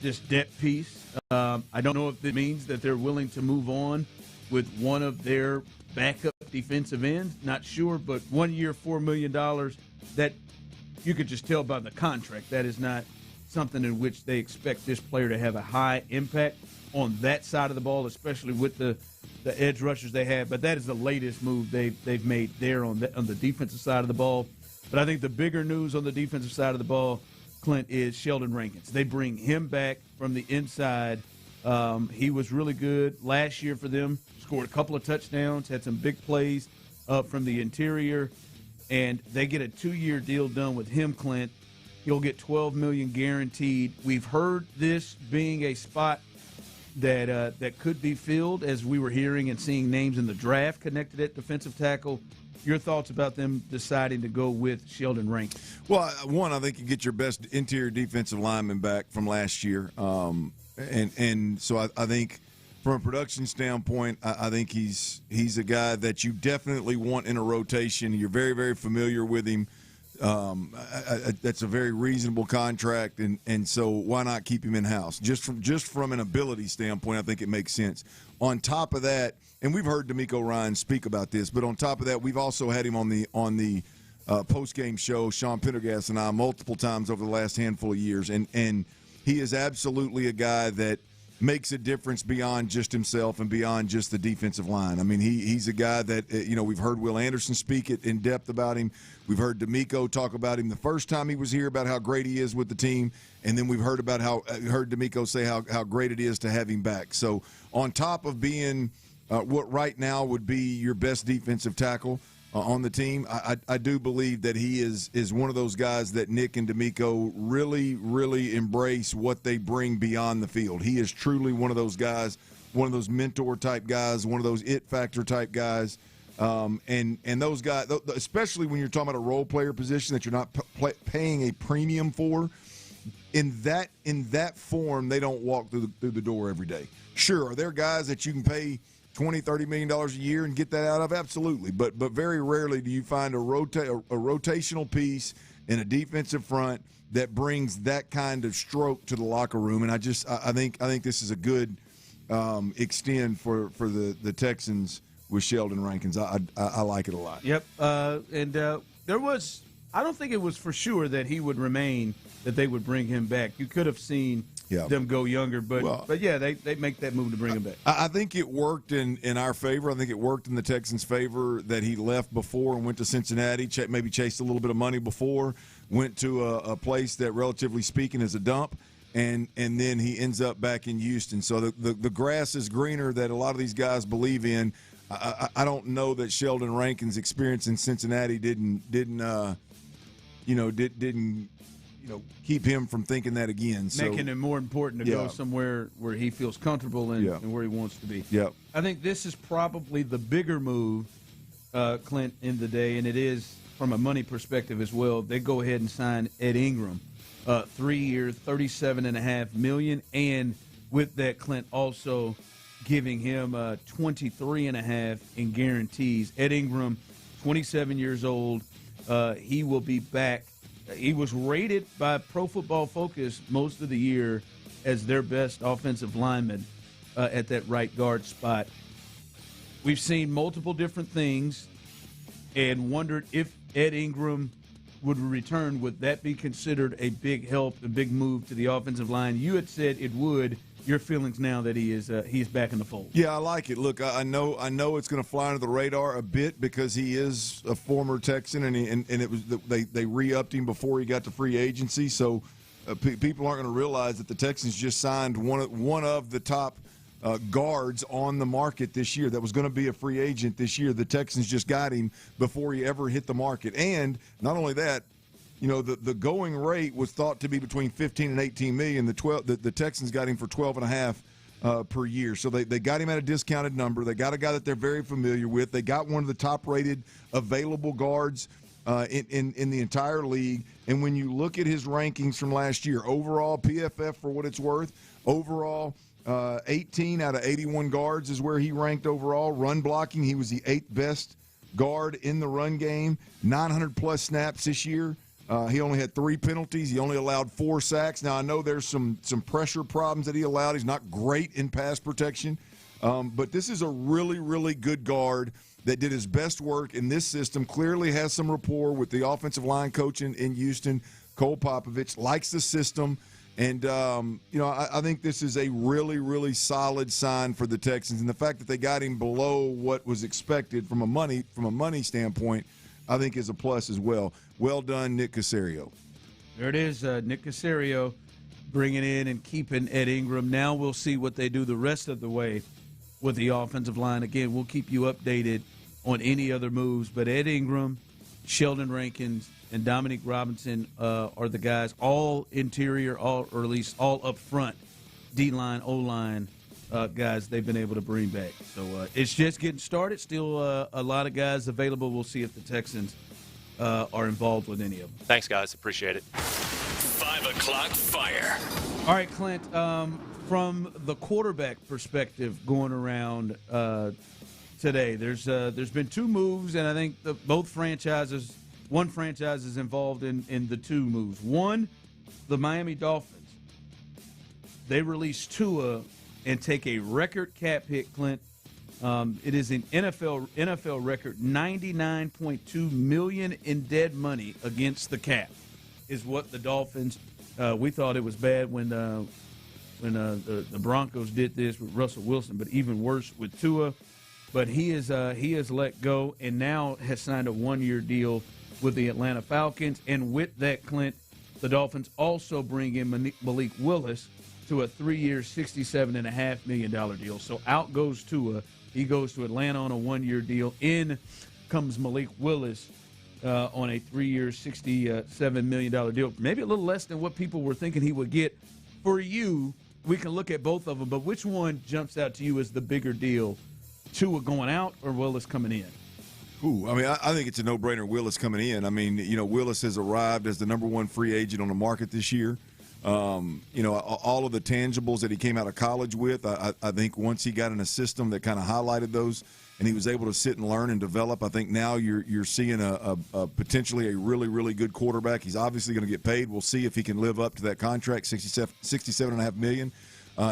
just depth piece. I don't know if it means that they're willing to move on with one of their backup defensive ends. Not sure, but 1 year, $4 million, that you could just tell by the contract. That is not something in which they expect this player to have a high impact on that side of the ball, especially with the edge rushers they have. But that is the latest move they've made there on the defensive side of the ball. But I think the bigger news on the defensive side of the ball, Clint, is Sheldon Rankins. They bring him back from the inside. He was really good last year for them, scored a couple of touchdowns, had some big plays from the interior. And they get a 2-year deal done with him, Clint. He'll get $12 million guaranteed. We've heard this being a spot that could be filled, as we were hearing and seeing names in the draft connected at defensive tackle. Your thoughts about them deciding to go with Sheldon Rankins? Well, one, I think you get your best interior defensive lineman back from last year, and so I think from a production standpoint, I think he's a guy that you definitely want in a rotation. You're very, very familiar with him. That's a very reasonable contract, and so why not keep him in-house? Just from an ability standpoint, I think it makes sense. On top of that, and we've heard D'Amico Ryan speak about this, but on top of that, we've also had him on the post-game show, Sean Pendergast and I, multiple times over the last handful of years, and he is absolutely a guy that makes a difference beyond just himself and beyond just the defensive line. I mean, he's a guy that, we've heard Will Anderson speak it in depth about him. We've heard D'Amico talk about him the first time he was here, about how great he is with the team, and then we've heard D'Amico say how great it is to have him back. So on top of being what right now would be your best defensive tackle on the team, I do believe that he is one of those guys that Nick and D'Amico really, really embrace what they bring beyond the field. He is truly one of those guys, one of those mentor-type guys, one of those it-factor-type guys. And those guys, especially when you're talking about a role player position that you're not paying a premium for, in that form, they don't walk through the door every day. Sure, are there guys that you can pay $20, $30 million a year and get that out of? Absolutely. But very rarely do you find a rotational piece in a defensive front that brings that kind of stroke to the locker room. And I think this is a good extend for the Texans with Sheldon Rankins. I like it a lot. Yep. There was, I don't think it was for sure that he would remain, that they would bring him back. You could have seen them go younger, but yeah, they make that move to bring him back. I think it worked in our favor. I think it worked in the Texans' favor that he left before and went to Cincinnati, maybe chased a little bit of money before, went to a place that, relatively speaking, is a dump, and then he ends up back in Houston. So the grass is greener that a lot of these guys believe in. I don't know that Sheldon Rankins' experience in Cincinnati didn't keep him from thinking that again. So, making it more important to go somewhere where he feels comfortable and where he wants to be. Yep. I think this is probably the bigger move, Clint, in the day, and it is from a money perspective as well. They go ahead and sign Ed Ingram, 3 years, $37.5 million, and with that, Clint, also giving him $23.5 million in guarantees. Ed Ingram, 27 years old, he will be back. He was rated by Pro Football Focus most of the year as their best offensive lineman. at that right guard spot. We've seen multiple different things and wondered if Ed Ingram would return. Would that be considered a big help, a big move to the offensive line? You had said it would. Your feelings now that he's back in the fold? Yeah, I like it. Look, I know it's going to fly under the radar a bit because he is a former Texan, and it was they re-upped him before he got to free agency. So people aren't going to realize that the Texans just signed one of the top guards on the market this year that was going to be a free agent this year. The Texans just got him before he ever hit the market, and not only that. You know, the going rate was thought to be between 15 and 18 million. The Texans got him for 12.5 per year. So they got him at a discounted number. They got a guy that they're very familiar with. They got one of the top-rated available guards in the entire league. And when you look at his rankings from last year, overall PFF for what it's worth, overall 18 out of 81 guards is where he ranked overall. Run blocking, he was the 8th best guard in the run game. 900-plus snaps this year. He only had 3 penalties. He only allowed 4 sacks. Now, I know there's some pressure problems that he allowed. He's not great in pass protection. But this is a really, really good guard that did his best work in this system, clearly has some rapport with the offensive line coach in Houston, Cole Popovich, likes the system. And, I think this is a really, really solid sign for the Texans. And the fact that they got him below what was expected from a money standpoint, I think is a plus as well. Well done, Nick Caserio. There it is, Nick Caserio bringing in and keeping Ed Ingram. Now we'll see what they do the rest of the way with the offensive line. Again, we'll keep you updated on any other moves. But Ed Ingram, Sheldon Rankins, and Dominique Robinson are the guys, all interior, or at least all up front, D-line, O-line guys they've been able to bring back. So it's just getting started. Still a lot of guys available. We'll see if the Texans are involved with any of them. Thanks, guys. Appreciate it. 5 o'clock fire. All right, Clint, from the quarterback perspective going around today, there's been 2 moves, and I think one franchise is involved in the 2 moves. One, the Miami Dolphins. They released Tua and take a record cap hit, Clint. It is an NFL record, $99.2 million in dead money against the cap, is what the Dolphins. We thought it was bad when the Broncos did this with Russell Wilson, but even worse with Tua. But he has let go and now has signed a 1-year deal with the Atlanta Falcons. And with that, Clint, the Dolphins also bring in Malik Willis to a 3-year, $67.5 million deal. So out goes Tua. He goes to Atlanta on a 1-year deal. In comes Malik Willis on a 3-year, $67 million deal. Maybe a little less than what people were thinking he would get. For you, we can look at both of them, but which one jumps out to you as the bigger deal? Tua going out or Willis coming in? Ooh, I mean, I think it's a no-brainer Willis coming in. I mean, Willis has arrived as the number 1 free agent on the market this year. All of the tangibles that he came out of college with, I think once he got in a system that kind of highlighted those and he was able to sit and learn and develop, I think now you're seeing a potentially a really, really good quarterback. He's obviously going to get paid. We'll see if he can live up to that contract, $67.5 million.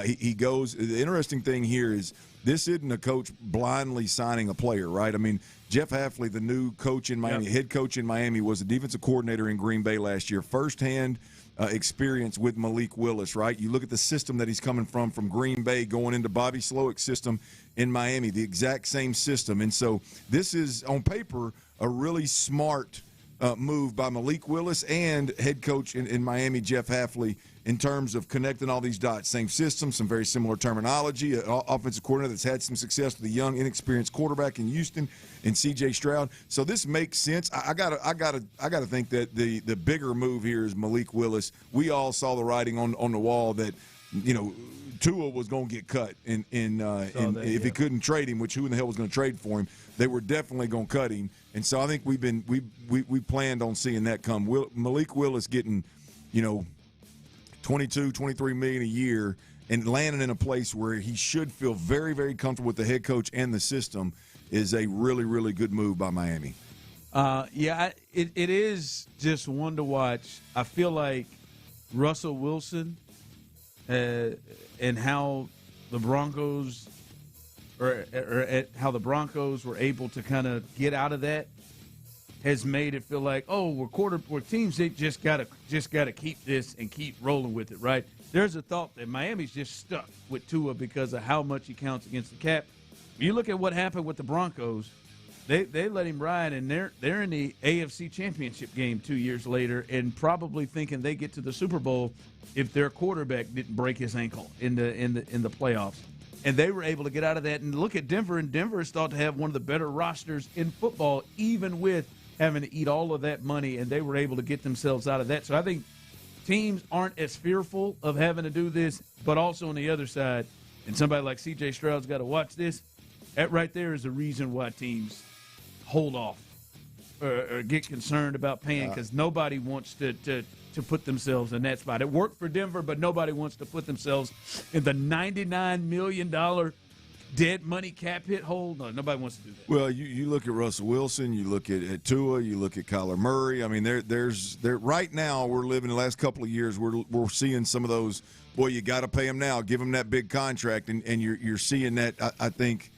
He goes. The interesting thing here is this isn't a coach blindly signing a player, right? I mean, Jeff Hafley, the new coach in Miami, head coach in Miami, was a defensive coordinator in Green Bay last year. Firsthand experience with Malik Willis, right? You look at the system that he's coming from Green Bay going into Bobby Slowick's system in Miami, the exact same system. And so this is, on paper, a really smart move by Malik Willis and head coach in Miami, Jeff Hafley, in terms of connecting all these dots. Same system, some very similar terminology. An offensive coordinator that's had some success with a young, inexperienced quarterback in Houston and C.J. Stroud. So this makes sense. I gotta think that the bigger move here is Malik Willis. We all saw the writing on the wall that Tua was going to get cut, if he couldn't trade him, which who in the hell was going to trade for him? They were definitely going to cut him. And so I think we planned on seeing that come. Malik Willis getting, 22, 23 million a year and landing in a place where he should feel very, very comfortable with the head coach and the system is a really, really good move by Miami. It is just one to watch. I feel like Russell Wilson and how the Broncos or at how the Broncos were able to kind of get out of that has made it feel like, oh, we're teams that just gotta keep this and keep rolling with it, right? There's a thought that Miami's just stuck with Tua because of how much he counts against the cap. You look at what happened with the Broncos. They let him ride, and they're in the AFC Championship game 2 years later, and probably thinking they get to the Super Bowl if their quarterback didn't break his ankle in the playoffs. And they were able to get out of that. And look at Denver, and Denver is thought to have one of the better rosters in football, even with having to eat all of that money, and they were able to get themselves out of that. So I think teams aren't as fearful of having to do this, but also on the other side, and somebody like C.J. Stroud's got to watch this. That right there is the reason why teams hold off or get concerned about paying, because nobody wants to put themselves in that spot. It worked for Denver, but nobody wants to put themselves in the $99 million dead money cap hit hole. No, nobody wants to do that. Well, you look at Russell Wilson, you look at Tua, you look at Kyler Murray. I mean, there's right now we're living the last couple of years. We're seeing some of those. Boy, you got to pay them now. Give them that big contract, and you're seeing that. I think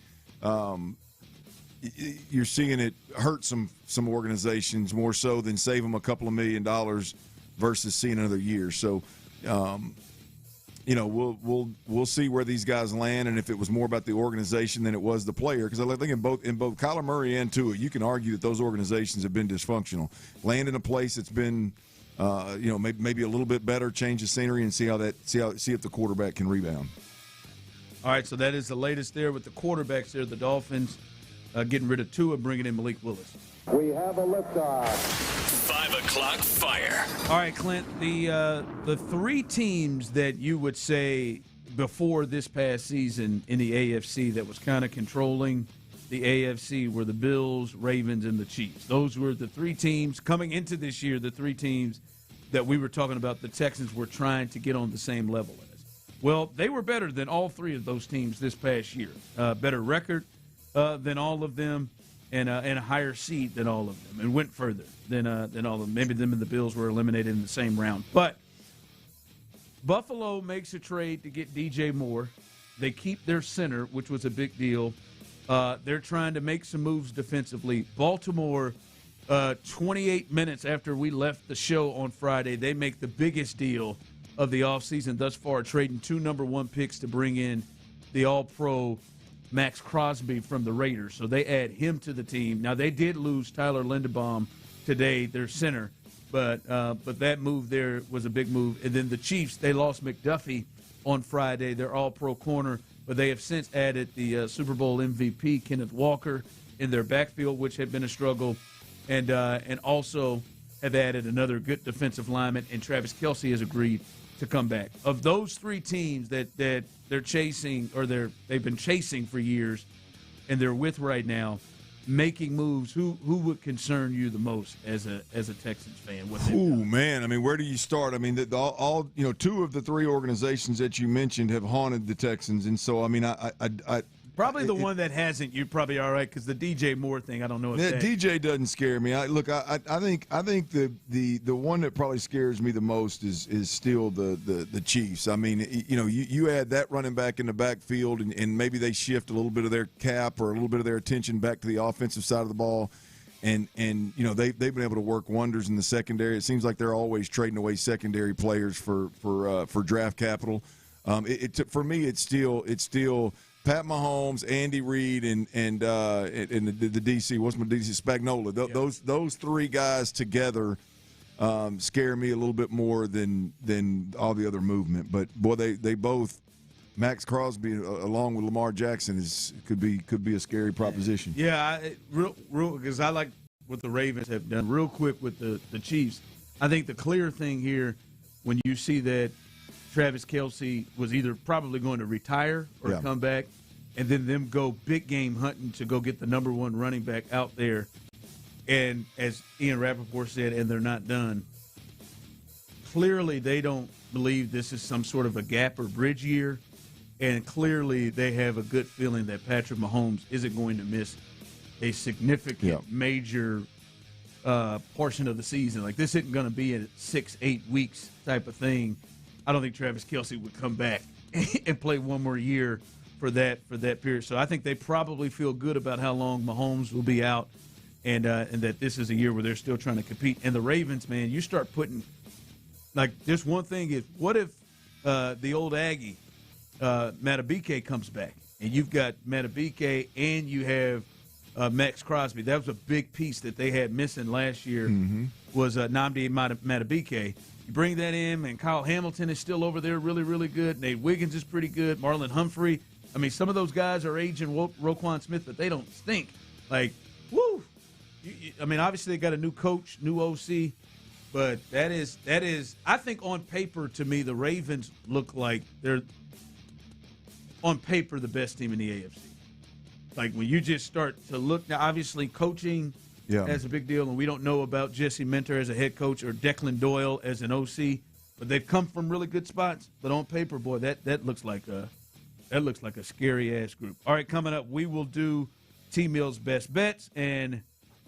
you're seeing it hurt some organizations more so than save them a couple of $1 million versus seeing another year. So. We'll see where these guys land, and if it was more about the organization than it was the player, because I think in both Kyler Murray and Tua, you can argue that those organizations have been dysfunctional. Land in a place that's been, maybe a little bit better, change the scenery, and see if the quarterback can rebound. All right, so that is the latest there with the quarterbacks there. The Dolphins getting rid of Tua, bringing in Malik Willis. We have a liftoff. 5 o'clock fire. All right, Clint, the three teams that you would say before this past season in the AFC that was kind of controlling the AFC were the Bills, Ravens, and the Chiefs. Those were the three teams coming into this year, the three teams that we were talking about the Texans were trying to get on the same level as. Well, they were better than all three of those teams this past year. Better record than all of them. And a higher seed than all of them, and went further than all of them. Maybe them and the Bills were eliminated in the same round. But Buffalo makes a trade to get DJ Moore. They keep their center, which was a big deal. They're trying to make some moves defensively. Baltimore, 28 minutes after we left the show on Friday, they make the biggest deal of the offseason thus far, trading 2 number 1 picks to bring in the All-Pro Max Crosby from the Raiders. So they add him to the team. Now, they did lose Tyler Linderbaum today, their center, but that move there was a big move. And then the Chiefs, they lost McDuffie on Friday, their all-pro corner, but they have since added the Super Bowl MVP, Kenneth Walker, in their backfield, which had been a struggle, and also have added another good defensive lineman, and Travis Kelce has agreed to come back. Of those three teams that they're chasing, or they've been chasing for years, and they're with right now, making moves, who would concern you the most as a Texans fan? Oh man, I mean, where do you start? I mean, all 2 of the 3 organizations that you mentioned have haunted the Texans, and so I mean, I probably the one that hasn't, you're probably all right, because the DJ Moore thing, I don't know if DJ doesn't scare me. I think the one that probably scares me the most is still the Chiefs. I mean, you add that running back in the backfield, and maybe they shift a little bit of their cap or a little bit of their attention back to the offensive side of the ball, and they've been able to work wonders in the secondary. It seems like they're always trading away secondary players for draft capital. For me, it's still Pat Mahomes, Andy Reid, and the DC. What's my DC? Spagnuolo. Those 3 guys together scare me a little bit more than all the other movement. But boy, they both. Max Crosby along with Lamar Jackson could be a scary proposition. Yeah, real because I like what the Ravens have done. Real quick with the Chiefs, I think the clear thing here, when you see that Travis Kelce was either probably going to retire or come back, and then them go big game hunting to go get the number 1 running back out there. And as Ian Rappaport said, and they're not done. Clearly, they don't believe this is some sort of a gap or bridge year, and clearly they have a good feeling that Patrick Mahomes isn't going to miss a significant major portion of the season. Like, this isn't going to be a 6-8 weeks type of thing. I don't think Travis Kelce would come back and play one more year for that period. So I think they probably feel good about how long Mahomes will be out, and that this is a year where they're still trying to compete. And the Ravens, man, you start putting just one thing is, what if the old Aggie Matabike comes back, and you've got Matabike and you have Max Crosby. That was a big piece that they had missing last year. Was Nnamdi Matabike. You bring that in, and Kyle Hamilton is still over there, really, really good. Nate Wiggins is pretty good. Marlon Humphrey. I mean, some of those guys are aging Roquan Smith, but they don't stink. Like, woo! I mean, obviously they got a new coach, new OC, but that is. I think on paper, to me, the Ravens look like they're on paper the best team in the AFC. Like when you just start to look now, obviously coaching. Yeah. That's a big deal, and we don't know about Jesse Minter as a head coach or Declan Doyle as an OC, but they've come from really good spots. But on paper, boy, that looks like a scary ass group. All right, coming up, we will do T Mill's best bets and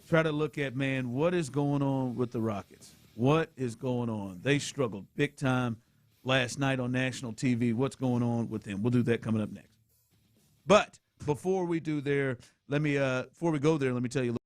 try to look at, man, what is going on with the Rockets? What is going on? They struggled big time last night on national TV. What's going on with them? We'll do that coming up next. But before we go there, let me tell you.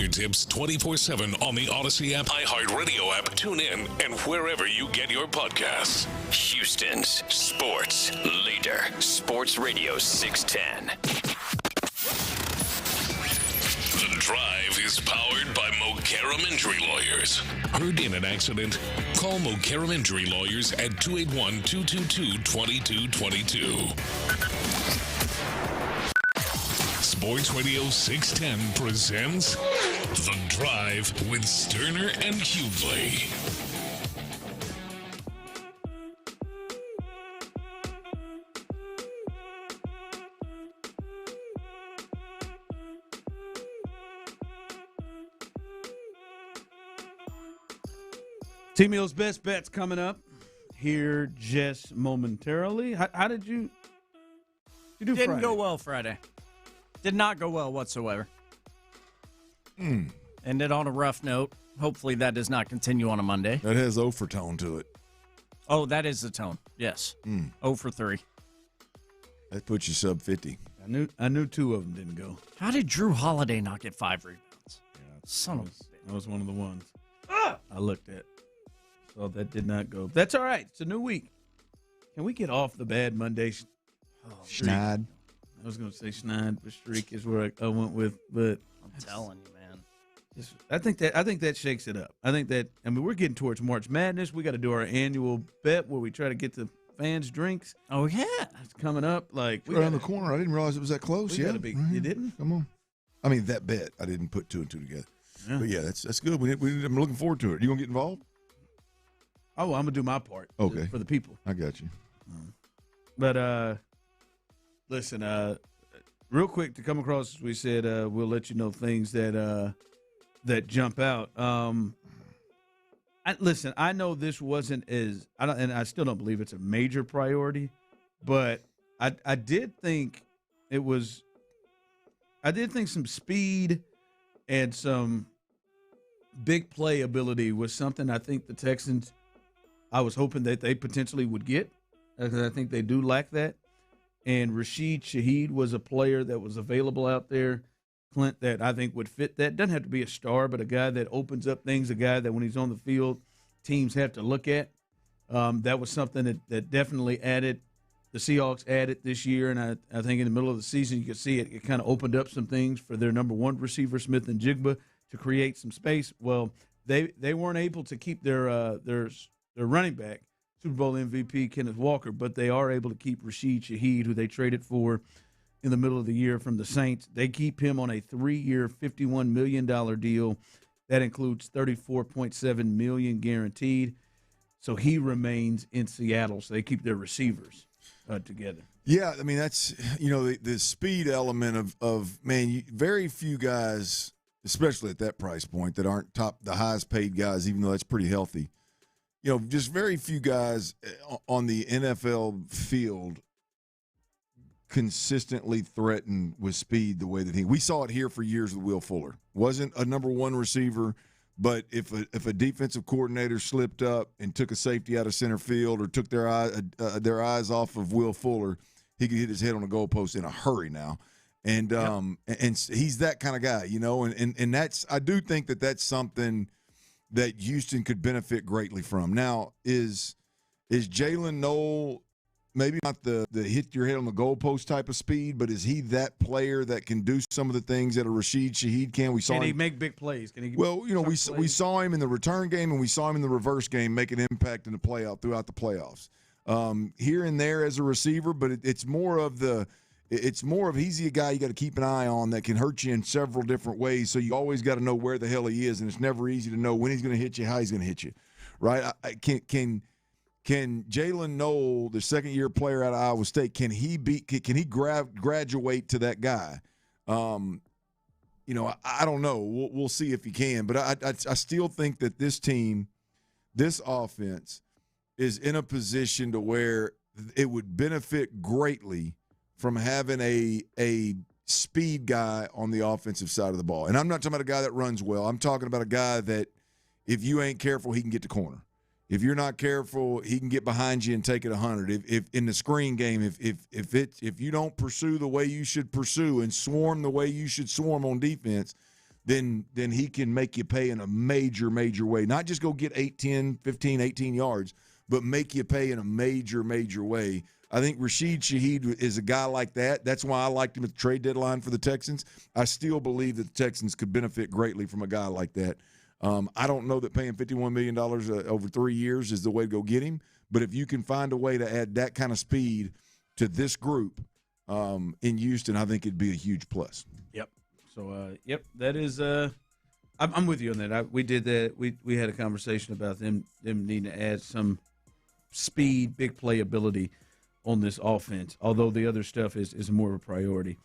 fingertips 24/7 on the Odyssey app, iHeartRadio app, tune in, and wherever you get your podcasts. Houston's sports leader, Sports Radio 610. The Drive is powered by Mokaram Injury Lawyers. Heard in an accident? Call Mokaram Injury Lawyers at 281-222-2222. Sports Radio 610 presents The Drive with Stoerner and Hughley. T-Mill's best bets coming up here just momentarily. How did you do Didn't Friday? go well Friday. Did not go well whatsoever. Ended on a rough note. Hopefully that does not continue on a Monday. That has O for tone to it. Oh, that is the tone. Yes. 0 for 3. That puts you sub 50. I knew two of them didn't go. How did Drew Holiday not get 5 rebounds? Son of a bitch. That was one of the ones I looked at. So that did not go. That's all right. It's a new week. Can we get off the bad Monday streak? Schneid. I was going to say Schneid, but streak is where I went with. But I'm telling you, man. I think that shakes it up. We're getting towards March Madness. We got to do our annual bet where we try to get the fans drinks. Oh yeah, it's coming up. Like Around the corner. I didn't realize it was that close. We Yeah, gotta be. Right. You didn't? Come on. I mean, that bet. I didn't put two and two together. Yeah. But yeah, that's good. I'm looking forward to it. You gonna get involved? Oh, I'm gonna do my part. Okay. For the people. I got you. But listen, real quick to come across, as we said, we'll let you know things that jump out. Listen, I know this wasn't and I still don't believe it's a major priority, but I did think it was. I did think some speed and some big play ability was something I think the Texans. I was hoping that they potentially would get, because I think they do lack that. And Rashid Shaheed was a player that was available out there, Clint, that I think would fit that. Doesn't have to be a star, but a guy that opens up things, a guy that when he's on the field, teams have to look at. That was something that definitely added. The Seahawks added this year, and I think in the middle of the season you could see it kind of opened up some things for their number one receiver, Smith and Jigba, to create some space. Well, they weren't able to keep their running back, Super Bowl MVP Kenneth Walker, but they are able to keep Rashid Shaheed, who they traded for in the middle of the year from the Saints. They keep him on a 3-year, $51 million deal. That includes $34.7 million guaranteed. So he remains in Seattle. So they keep their receivers together. Yeah, I mean, that's, the speed element of very few guys, especially at that price point, that aren't the highest paid guys, even though that's pretty healthy. Just very few guys on the NFL field consistently threaten with speed the way that we saw it here for years with Will Fuller. Wasn't a number one receiver, but if a defensive coordinator slipped up and took a safety out of center field or took their eyes off of Will Fuller, he could hit his head on a goalpost in a hurry now. And and he's that kind of guy, and that's, I do think that that's something that Houston could benefit greatly from. Now, is Jalen Noel maybe not the hit your head on the goalpost type of speed, but is he that player that can do some of the things that a Rashid Shaheed can? Can he make big plays? We saw him in the return game and we saw him in the reverse game make an impact in the throughout the playoffs. Here and there as a receiver, but it's more of he's a guy you got to keep an eye on that can hurt you in several different ways. So you always got to know where the hell he is, and it's never easy to know when he's going to hit you, how he's going to hit you, right? Can Jalen Noel, the second-year player out of Iowa State, can he graduate to that guy? I don't know. We'll see if he can, but I still think that this team, this offense, is in a position to where it would benefit greatly from having a speed guy on the offensive side of the ball. And I'm not talking about a guy that runs well. I'm talking about a guy that if you ain't careful, he can get to corner. If you're not careful, he can get behind you and take it 100. If in the screen game, if you don't pursue the way you should pursue and swarm the way you should swarm on defense, then he can make you pay in a major, major way. Not just go get 8, 10, 15, 18 yards, but make you pay in a major, major way. I think Rashid Shaheed is a guy like that. That's why I liked him at the trade deadline for the Texans. I still believe that the Texans could benefit greatly from a guy like that. I don't know that paying $51 million over 3 years is the way to go get him, but if you can find a way to add that kind of speed to this group in Houston, I think it'd be a huge plus. Yep. So, that is I'm with you on that. We did that. We had a conversation about them needing to add some speed, big playability on this offense, although the other stuff is more of a priority.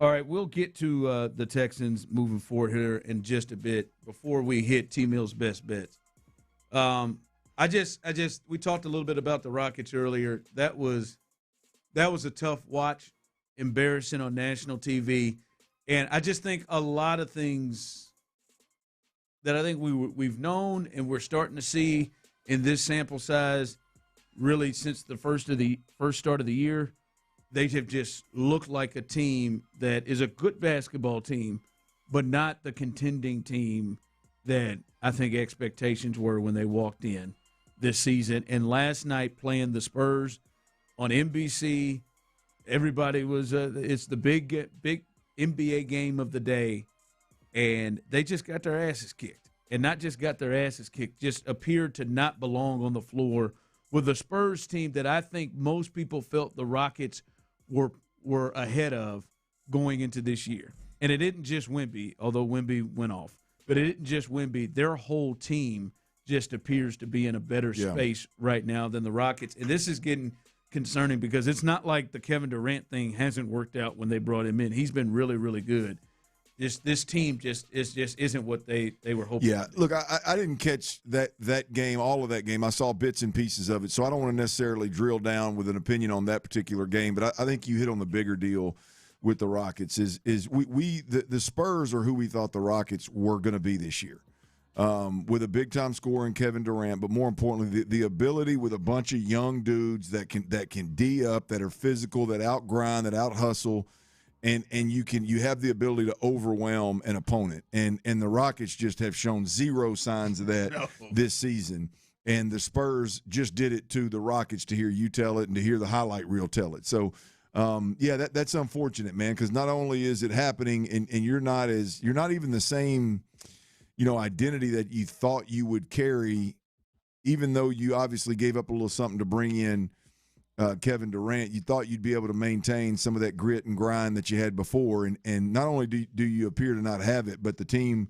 All right, we'll get to the Texans moving forward here in just a bit before we hit T-Mill's best bets. We talked a little bit about the Rockets earlier. That was a tough watch, embarrassing on national TV, and I just think a lot of things that I think we've known and we're starting to see in this sample size. Really, since the first start of the year, they have just looked like a team that is a good basketball team, but not the contending team that I think expectations were when they walked in this season. And last night playing the Spurs on NBC, everybody was it's the big NBA game of the day, and they just got their asses kicked. And not just got their asses kicked, just appeared to not belong on the floor with a Spurs team that I think most people felt the Rockets were ahead of going into this year. And it isn't just Wemby, although Wemby went off. But it isn't just Wemby. Their whole team just appears to be in a better space right now than the Rockets. And this is getting concerning because it's not like the Kevin Durant thing hasn't worked out when they brought him in. He's been really, really good. This team just isn't what they were hoping. Yeah, look, I didn't catch that game, all of that game. I saw bits and pieces of it, so I don't want to necessarily drill down with an opinion on that particular game. But I think you hit on the bigger deal with the Rockets. The Spurs are who we thought the Rockets were going to be this year, with a big time scorer in Kevin Durant, but more importantly, the ability with a bunch of young dudes that can D up, that are physical, that out grind, that out hustle. And you have the ability to overwhelm an opponent, and the Rockets just have shown zero signs of that this season. And the Spurs just did it to the Rockets to hear you tell it and to hear the highlight reel tell it. So, that's unfortunate, man, because not only is it happening, and you're not even the same, identity that you thought you would carry, even though you obviously gave up a little something to bring in Kevin Durant. You thought you'd be able to maintain some of that grit and grind that you had before, and not only do you appear to not have it, but the team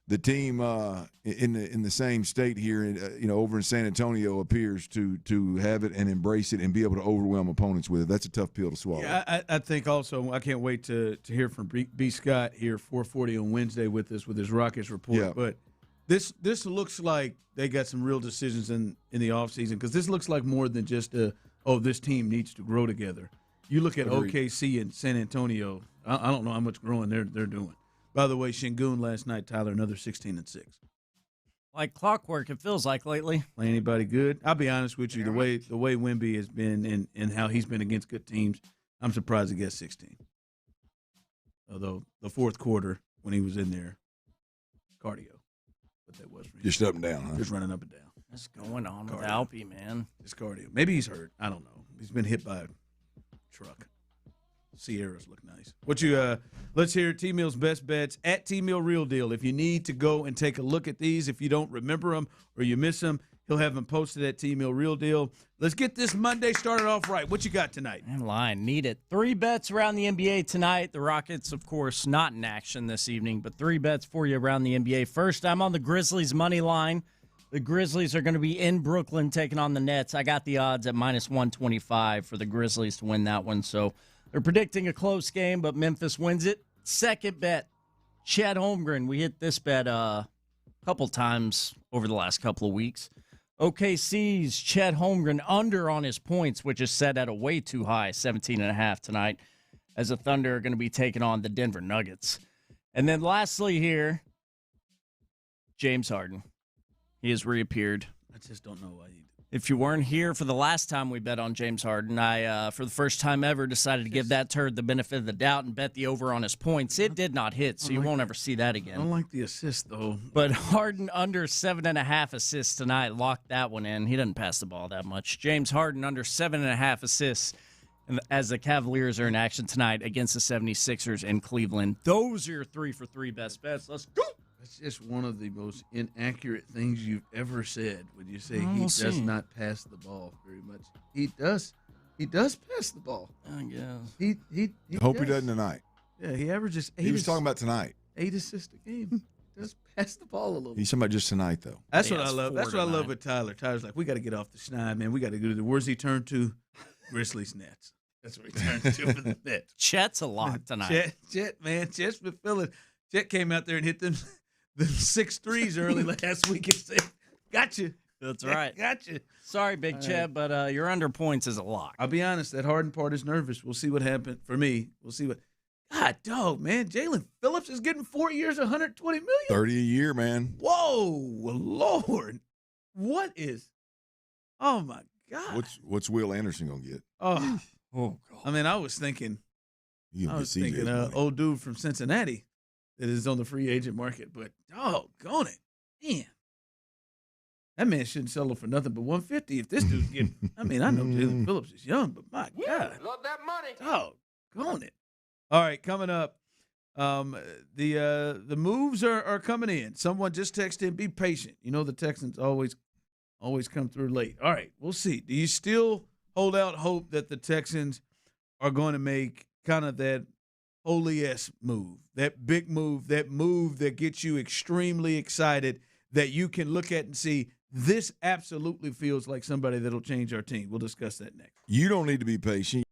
in the same state here, over in San Antonio, appears to have it and embrace it and be able to overwhelm opponents with it. That's a tough pill to swallow. Yeah, I think also I can't wait to hear from B. Scott here 4:40 on Wednesday with us with his Rockets report. Yeah. But this looks like they got some real decisions in the offseason, because this looks like more than just this team needs to grow together. You look at Agreed. OKC and San Antonio, I don't know how much growing they're doing. By the way, Şengün last night, Tyler, another 16-6. Like clockwork, it feels like lately. Play anybody good? I'll be honest with you, the way Wemby has been and how he's been against good teams, I'm surprised he gets 16. Although the fourth quarter, when he was in there, cardio. But that was for him. Just up and down, huh? Just running up and down. What's going on with Alpy, man? Just cardio. Maybe he's hurt. I don't know. He's been hit by a truck. Sierras look nice. Let's hear T-Mill's best bets at T-Mill Real Deal. If you need to go and take a look at these, if you don't remember them or you miss them, he'll have them posted at T-Mill Real Deal. Let's get this Monday started off right. What you got tonight? Man, line, need it. 3 bets around the NBA tonight. The Rockets, of course, not in action this evening, but 3 bets for you around the NBA. First, I'm on the Grizzlies money line. The Grizzlies are going to be in Brooklyn taking on the Nets. I got the odds at -125 for the Grizzlies to win that one. So they're predicting a close game, but Memphis wins it. Second bet, Chet Holmgren. We hit this bet a couple times over the last couple of weeks. OKC's Chet Holmgren under on his points, which is set at a way too high, 17.5 tonight, as the Thunder are going to be taking on the Denver Nuggets. And then lastly here, James Harden. He has reappeared. I just don't know why If you weren't here for the last time we bet on James Harden, I, for the first time ever, decided to give that turd the benefit of the doubt and bet the over on his points. It did not hit, so you won't ever see that again. I don't like the assist, though. But Harden under 7.5 assists tonight. Locked that one in. He doesn't pass the ball that much. James Harden under 7.5 assists as the Cavaliers are in action tonight against the 76ers in Cleveland. Those are your 3 for 3 best bets. Let's go. That's just one of the most inaccurate things you've ever said when you say he does not pass the ball very much. He does. He does pass the ball. I guess. He Hope he doesn't tonight. Yeah, he averages 8. He was talking about tonight. 8 assists a game. Does pass the ball a little bit. He's talking about just tonight, though. That's what I love. That's what I love with Tyler. Tyler's like, we got to get off the schneid, man. We got to go to the. Where's he turn to? Grizzlies Nets. That's where he turns to for the Nets. Chet's a lock tonight. Chet, man. Chet's been feeling. Chet came out there and hit them 6 threes early last week and said, got you. That's right. Got you. Sorry, Big Chet, but your under points is a lock. I'll be honest, that Harden part is nervous. We'll see what happens for me. We'll see what. God, dog, man. Jalen Phillips is getting 4 years, $120 million. 30 a year, man. Whoa, Lord. What is. Oh, my God. What's Will Anderson going to get? Oh, God. I mean, I was thinking old dude from Cincinnati that is on the free agent market, but doggone it. Man. That man shouldn't settle for nothing but $150 if this dude's getting. I mean, I know Jalen Phillips is young, but my God. Love that money. Doggone it. All right, coming up, the moves are coming in. Someone just texted in, be patient. You know the Texans always come through late. All right, we'll see. Do you still hold out hope that the Texans are going to make kind of that holy-ass move, that big move, that move that gets you extremely excited, that you can look at and see, this absolutely feels like somebody that'll change our team? We'll discuss that next. You don't need to be patient.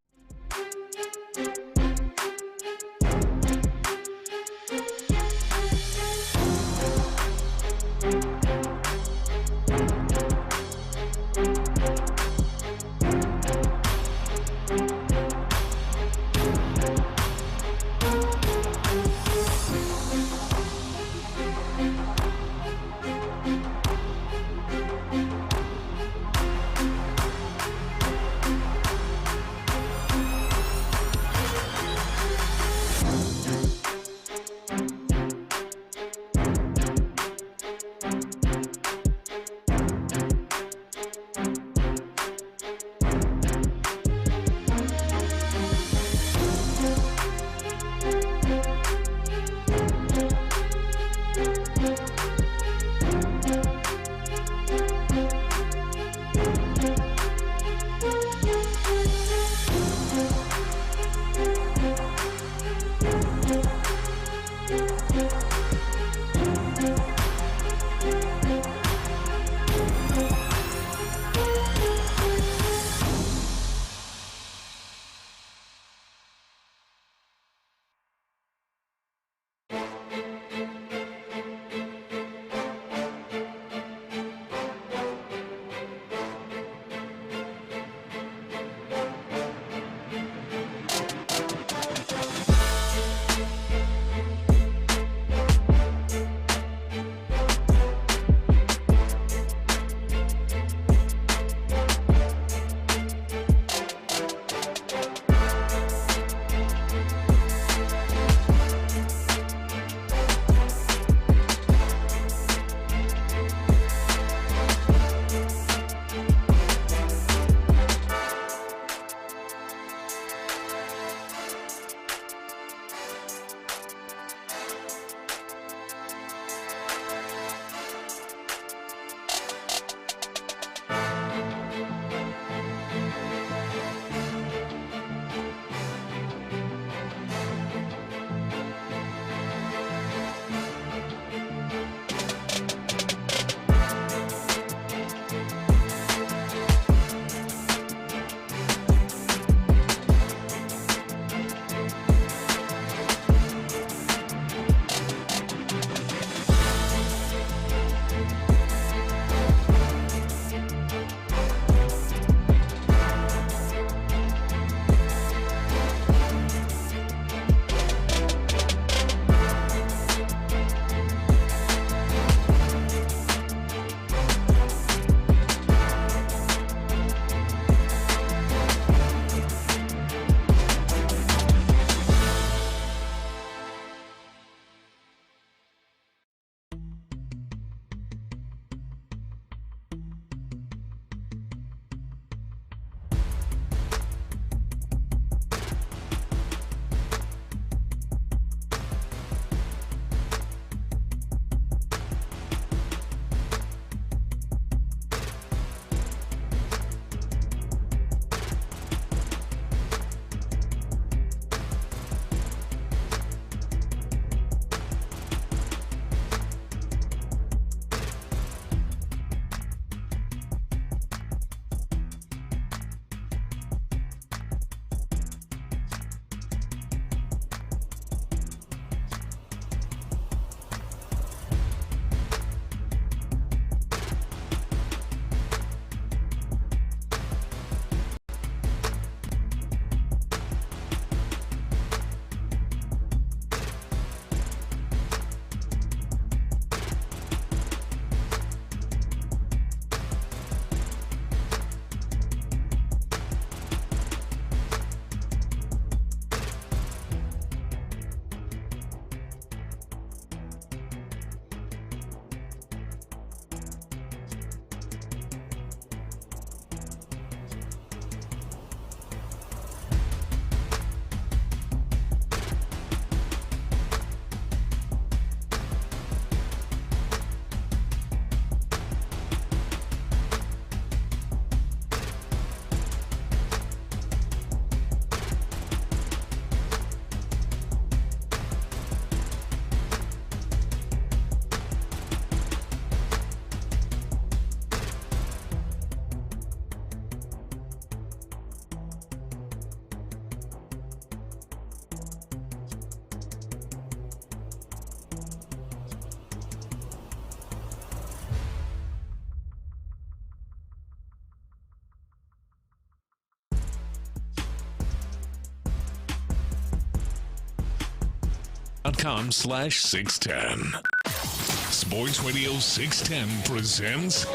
SportsRadio.com/610. Sports Radio 610 presents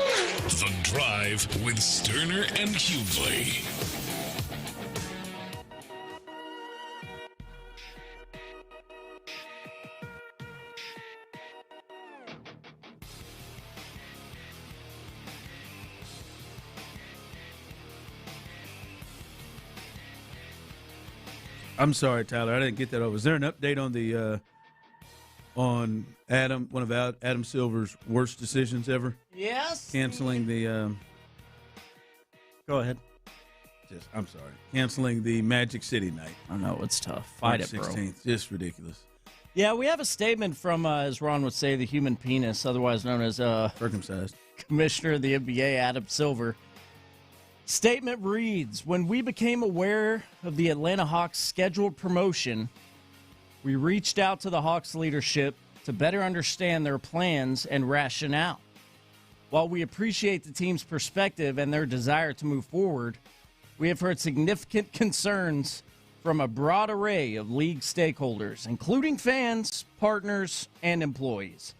The Drive with Stoerner and Hughley. I'm sorry, Tyler. I didn't get that over. Is there an update on the on Adam, one of Adam Silver's worst decisions ever? Yes. Canceling the Go ahead. I'm sorry. Canceling the Magic City night. I know, it's tough. Fight it, bro. 16th. Just ridiculous. Yeah, we have a statement from, as Ron would say, the human penis, otherwise known as circumcised, Commissioner of the NBA, Adam Silver. Statement reads, when we became aware of the Atlanta Hawks' scheduled promotion, we reached out to the Hawks leadership to better understand their plans and rationale. While we appreciate the team's perspective and their desire to move forward, we have heard significant concerns from a broad array of league stakeholders, including fans, partners, and employees.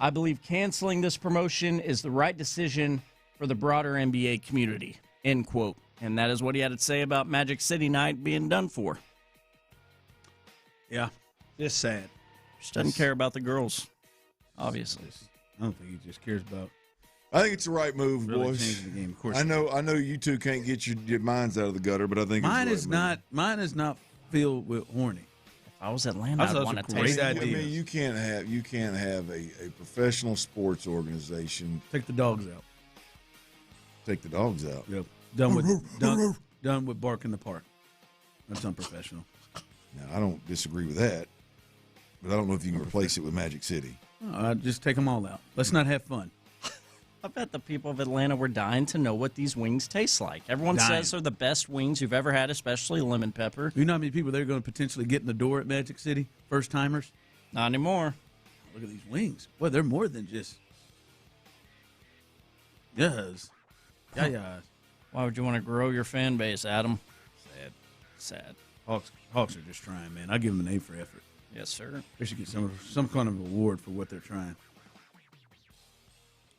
I believe canceling this promotion is the right decision for the broader NBA community. End quote. And that is what he had to say about Magic City Night being done for. Yeah, just sad. Just doesn't care about the girls, obviously. I don't think he just cares about. I think it's the right move, really boys. changing the game. Of course, I know you two can't get your minds out of the gutter, but I think mine it's is the right not. Mine is not filled with horny. If I was Atlanta, I'd want to great idea. I mean, you can't have a professional sports organization. Take the dogs out. Take the dogs out. Yep. Done with bark in the park. That's unprofessional. Now, I don't disagree with that, but I don't know if you can replace it with Magic City. Just take them all out. Let's not have fun. I bet the people of Atlanta were dying to know what these wings taste like. Everyone says they're the best wings you've ever had, especially lemon pepper. You know how many people they're going to potentially get in the door at Magic City? First timers? Not anymore. Look at these wings. Well, they're more than just. Yes. Yeah. Why would you want to grow your fan base, Adam? Sad. Hawks are just trying, man. I give them an A for effort. Yes, sir. They should get some kind of award for what they're trying.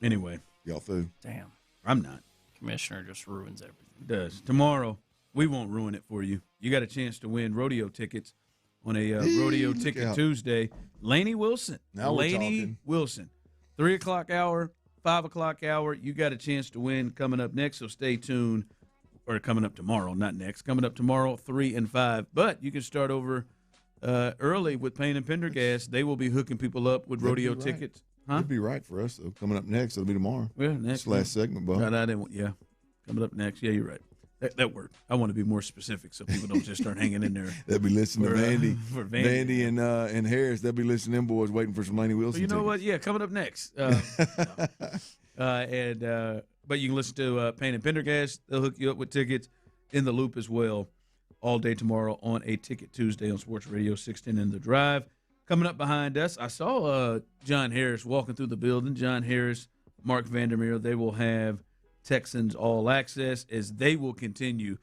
Anyway. Y'all through? Damn. I'm not. Commissioner just ruins everything. It does. Tomorrow, we won't ruin it for you. You got a chance to win rodeo tickets on a Rodeo Ticket Tuesday. Laney Wilson. Now we're talking. Wilson. 3 o'clock hour, 5 o'clock hour. You got a chance to win coming up next, so stay tuned. Or coming up tomorrow, not next. Coming up tomorrow, 3 and 5. But you can start over early with Payne and Pendergast. They will be hooking people up with rodeo tickets. Huh? It'd be right for us, though. Coming up next, it'll be tomorrow. Yeah, next. It's last segment, Bob. Yeah. Coming up next. Yeah, you're right. That worked. I want to be more specific so people don't just start hanging in there. They'll be listening to Vandy. For Vandy and Harris. They'll be listening to them boys waiting for some Laney Wilson. Well, you know tickets. what? Yeah, coming up next. But you can listen to Payne and Pendergast. They'll hook you up with tickets in the loop as well all day tomorrow on a Ticket Tuesday on Sports Radio 610 in the Drive. Coming up behind us, I saw John Harris walking through the building. John Harris, Mark Vandermeer, they will have Texans All Access as they will continue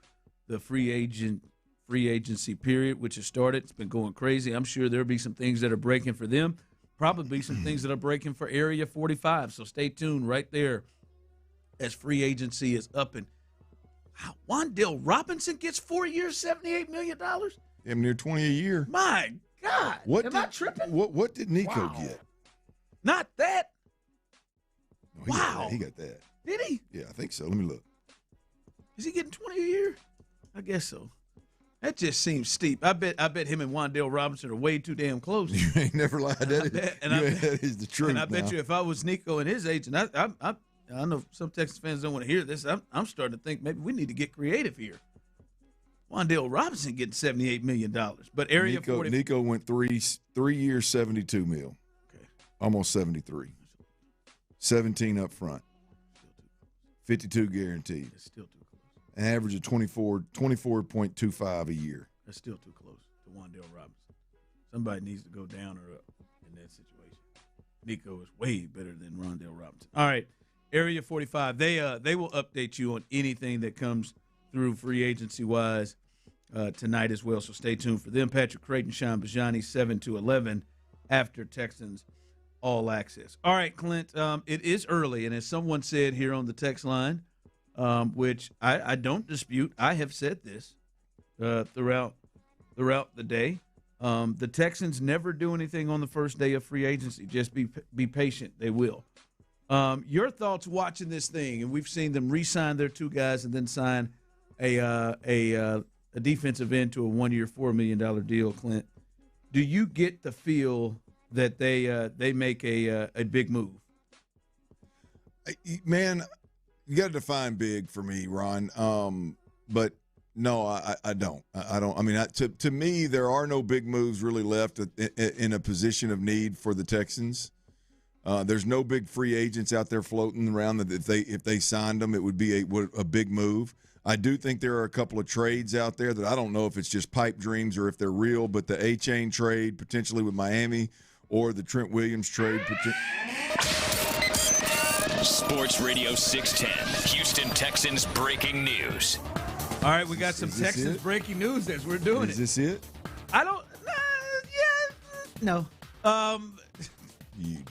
the free agency period, which has started. It's been going crazy. I'm sure there'll be some things that are breaking for them, probably some things that are breaking for Area 45. So stay tuned right there as free agency is up. And Wan'Dale Robinson gets 4 years, $78 million? Damn near 20 a year. My God. Am I tripping? What did Nico get? Not that. No, he got that. Did he? Yeah, I think so. Let me look. Is he getting 20 a year? I guess so. That just seems steep. I bet him and Wan'Dale Robinson are way too damn close. You ain't never lied. That is the truth. And I bet you if I was Nico and his agent, I know some Texas fans don't want to hear this. I'm starting to think maybe we need to get creative here. Wan'Dale Robinson getting $78 million. But Area 40. Nico went 3 years, $72 million. Okay. Almost 73. 17 up front. 52 guaranteed. That's still too close. An average of 24.25 a year. That's still too close to Wan'Dale Robinson. Somebody needs to go down or up in that situation. Nico is way better than Wan'Dale Robinson. All right. Area 45, they will update you on anything that comes through free agency-wise tonight as well, so stay tuned for them. Patrick Creighton, Sean Bijani, 7 to 11 after Texans All Access. All right, Clint, it is early, and as someone said here on the text line, which I don't dispute, I have said this throughout the day. The Texans never do anything on the first day of free agency. Just be patient. They will. Your thoughts watching this thing, and we've seen them re-sign their two guys and then sign a defensive end to a 1-year, $4 million deal, Clint. Do you get the feel that they make a big move? Man, you got to define big for me, Ron. But no, I don't. I don't. I mean, to me, there are no big moves really left in a position of need for the Texans. There's no big free agents out there floating around that if they signed them, it would be a big move. I do think there are a couple of trades out there that I don't know if it's just pipe dreams or if they're real, but the A-Chain trade potentially with Miami or the Trent Williams trade. Sports Radio 610, Houston Texans breaking news. All right, we got some Texans breaking news as we're doing it. Is this it? I don't. No.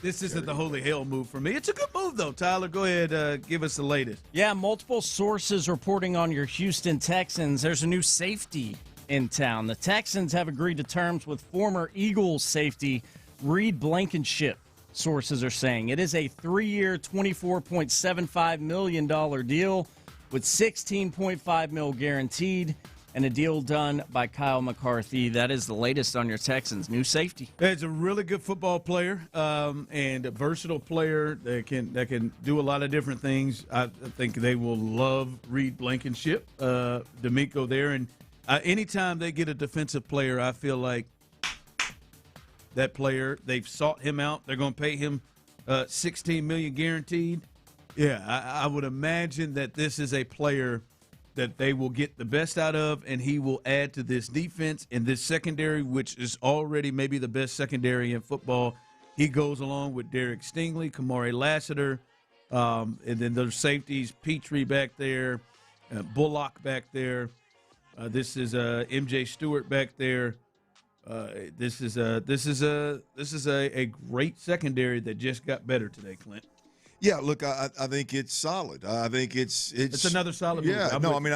This isn't the holy hell move for me. It's a good move, though. Tyler, go ahead. Give us the latest. Yeah, multiple sources reporting on your Houston Texans. There's a new safety in town. The Texans have agreed to terms with former Eagles safety Reed Blankenship, sources are saying. It is a 3-year, $24.75 million deal with $16.5 million guaranteed, and a deal done by Kyle McCarthy. That is the latest on your Texans. New safety. He's a really good football player and a versatile player that can do a lot of different things. I think they will love Reed Blankenship, D'Amico there. And anytime they get a defensive player, I feel like that player, they've sought him out. They're going to pay him $16 million guaranteed. Yeah, I would imagine that this is a player that they will get the best out of, and he will add to this defense and this secondary, which is already maybe the best secondary in football. He goes along with Derek Stingley, Kamari Lassiter, and then there's safeties, Petrie back there, Bullock back there. This is MJ Stewart back there. This is a great secondary that just got better today, Clint. Yeah, look, I think it's solid. I think it's another solid move. Yeah, no, I mean,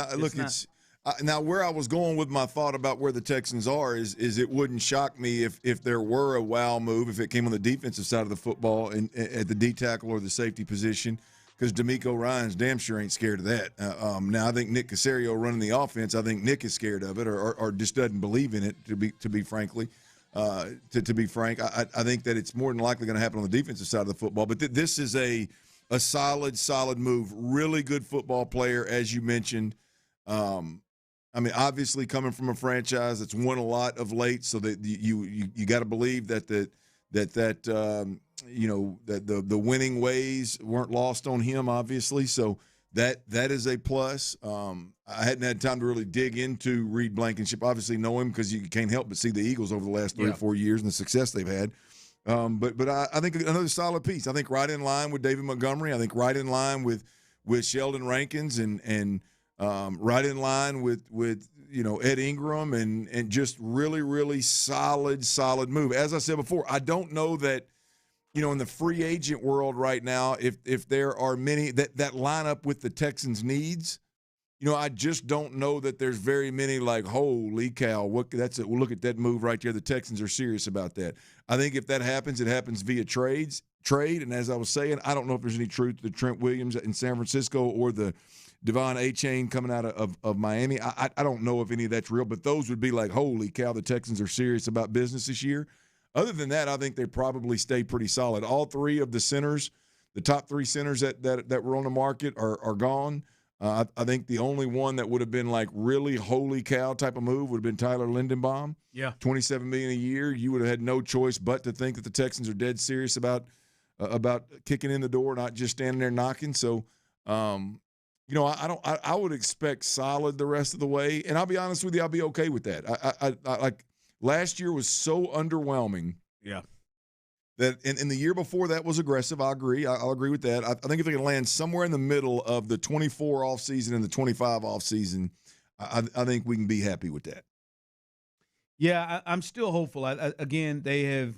now where I was going with my thought about where the Texans are is it wouldn't shock me if there were a wow move if it came on the defensive side of the football and at the D tackle or the safety position, because D'Amico Ryans damn sure ain't scared of that. Now I think Nick Caserio running the offense, I think Nick is scared of it or just doesn't believe in it. To be frank, I think that it's more than likely going to happen on the defensive side of the football. But this is a solid move. Really good football player, as you mentioned. I mean, obviously coming from a franchise that's won a lot of late, so that you got to believe that the winning ways weren't lost on him, obviously. So that is a plus. I hadn't had time to really dig into Reed Blankenship. Obviously know him because you can't help but see the Eagles over the last 3 or 4 years and the success they've had. But I think another solid piece. I think right in line with David Montgomery. I think right in line with Sheldon Rankins and right in line with Ed Ingram and just really solid move. As I said before, I don't know that in the free agent world right now if there are many that line up with the Texans' needs. I just don't know that there's very many like, holy cow, look at that move right there. The Texans are serious about that. I think if that happens, it happens via trade. And as I was saying, I don't know if there's any truth to the Trent Williams in San Francisco or the Devon A-Chain coming out of Miami. I don't know if any of that's real, but those would be like, holy cow, the Texans are serious about business this year. Other than that, I think they probably stay pretty solid. All three of the centers, the top three centers that were on the market are gone. I think the only one that would have been like really holy cow type of move would have been Tyler Lindenbaum. Yeah, $27 million a year. You would have had no choice but to think that the Texans are dead serious about kicking in the door, not just standing there knocking. So, I would expect solid the rest of the way. And I'll be honest with you, I'll be okay with that. I like last year was so underwhelming. Yeah. That in the year before that was aggressive. I agree. I'll agree with that. I think if they can land somewhere in the middle of the 24 offseason and the 25 offseason, I think we can be happy with that. Yeah, I'm still hopeful. Again, they have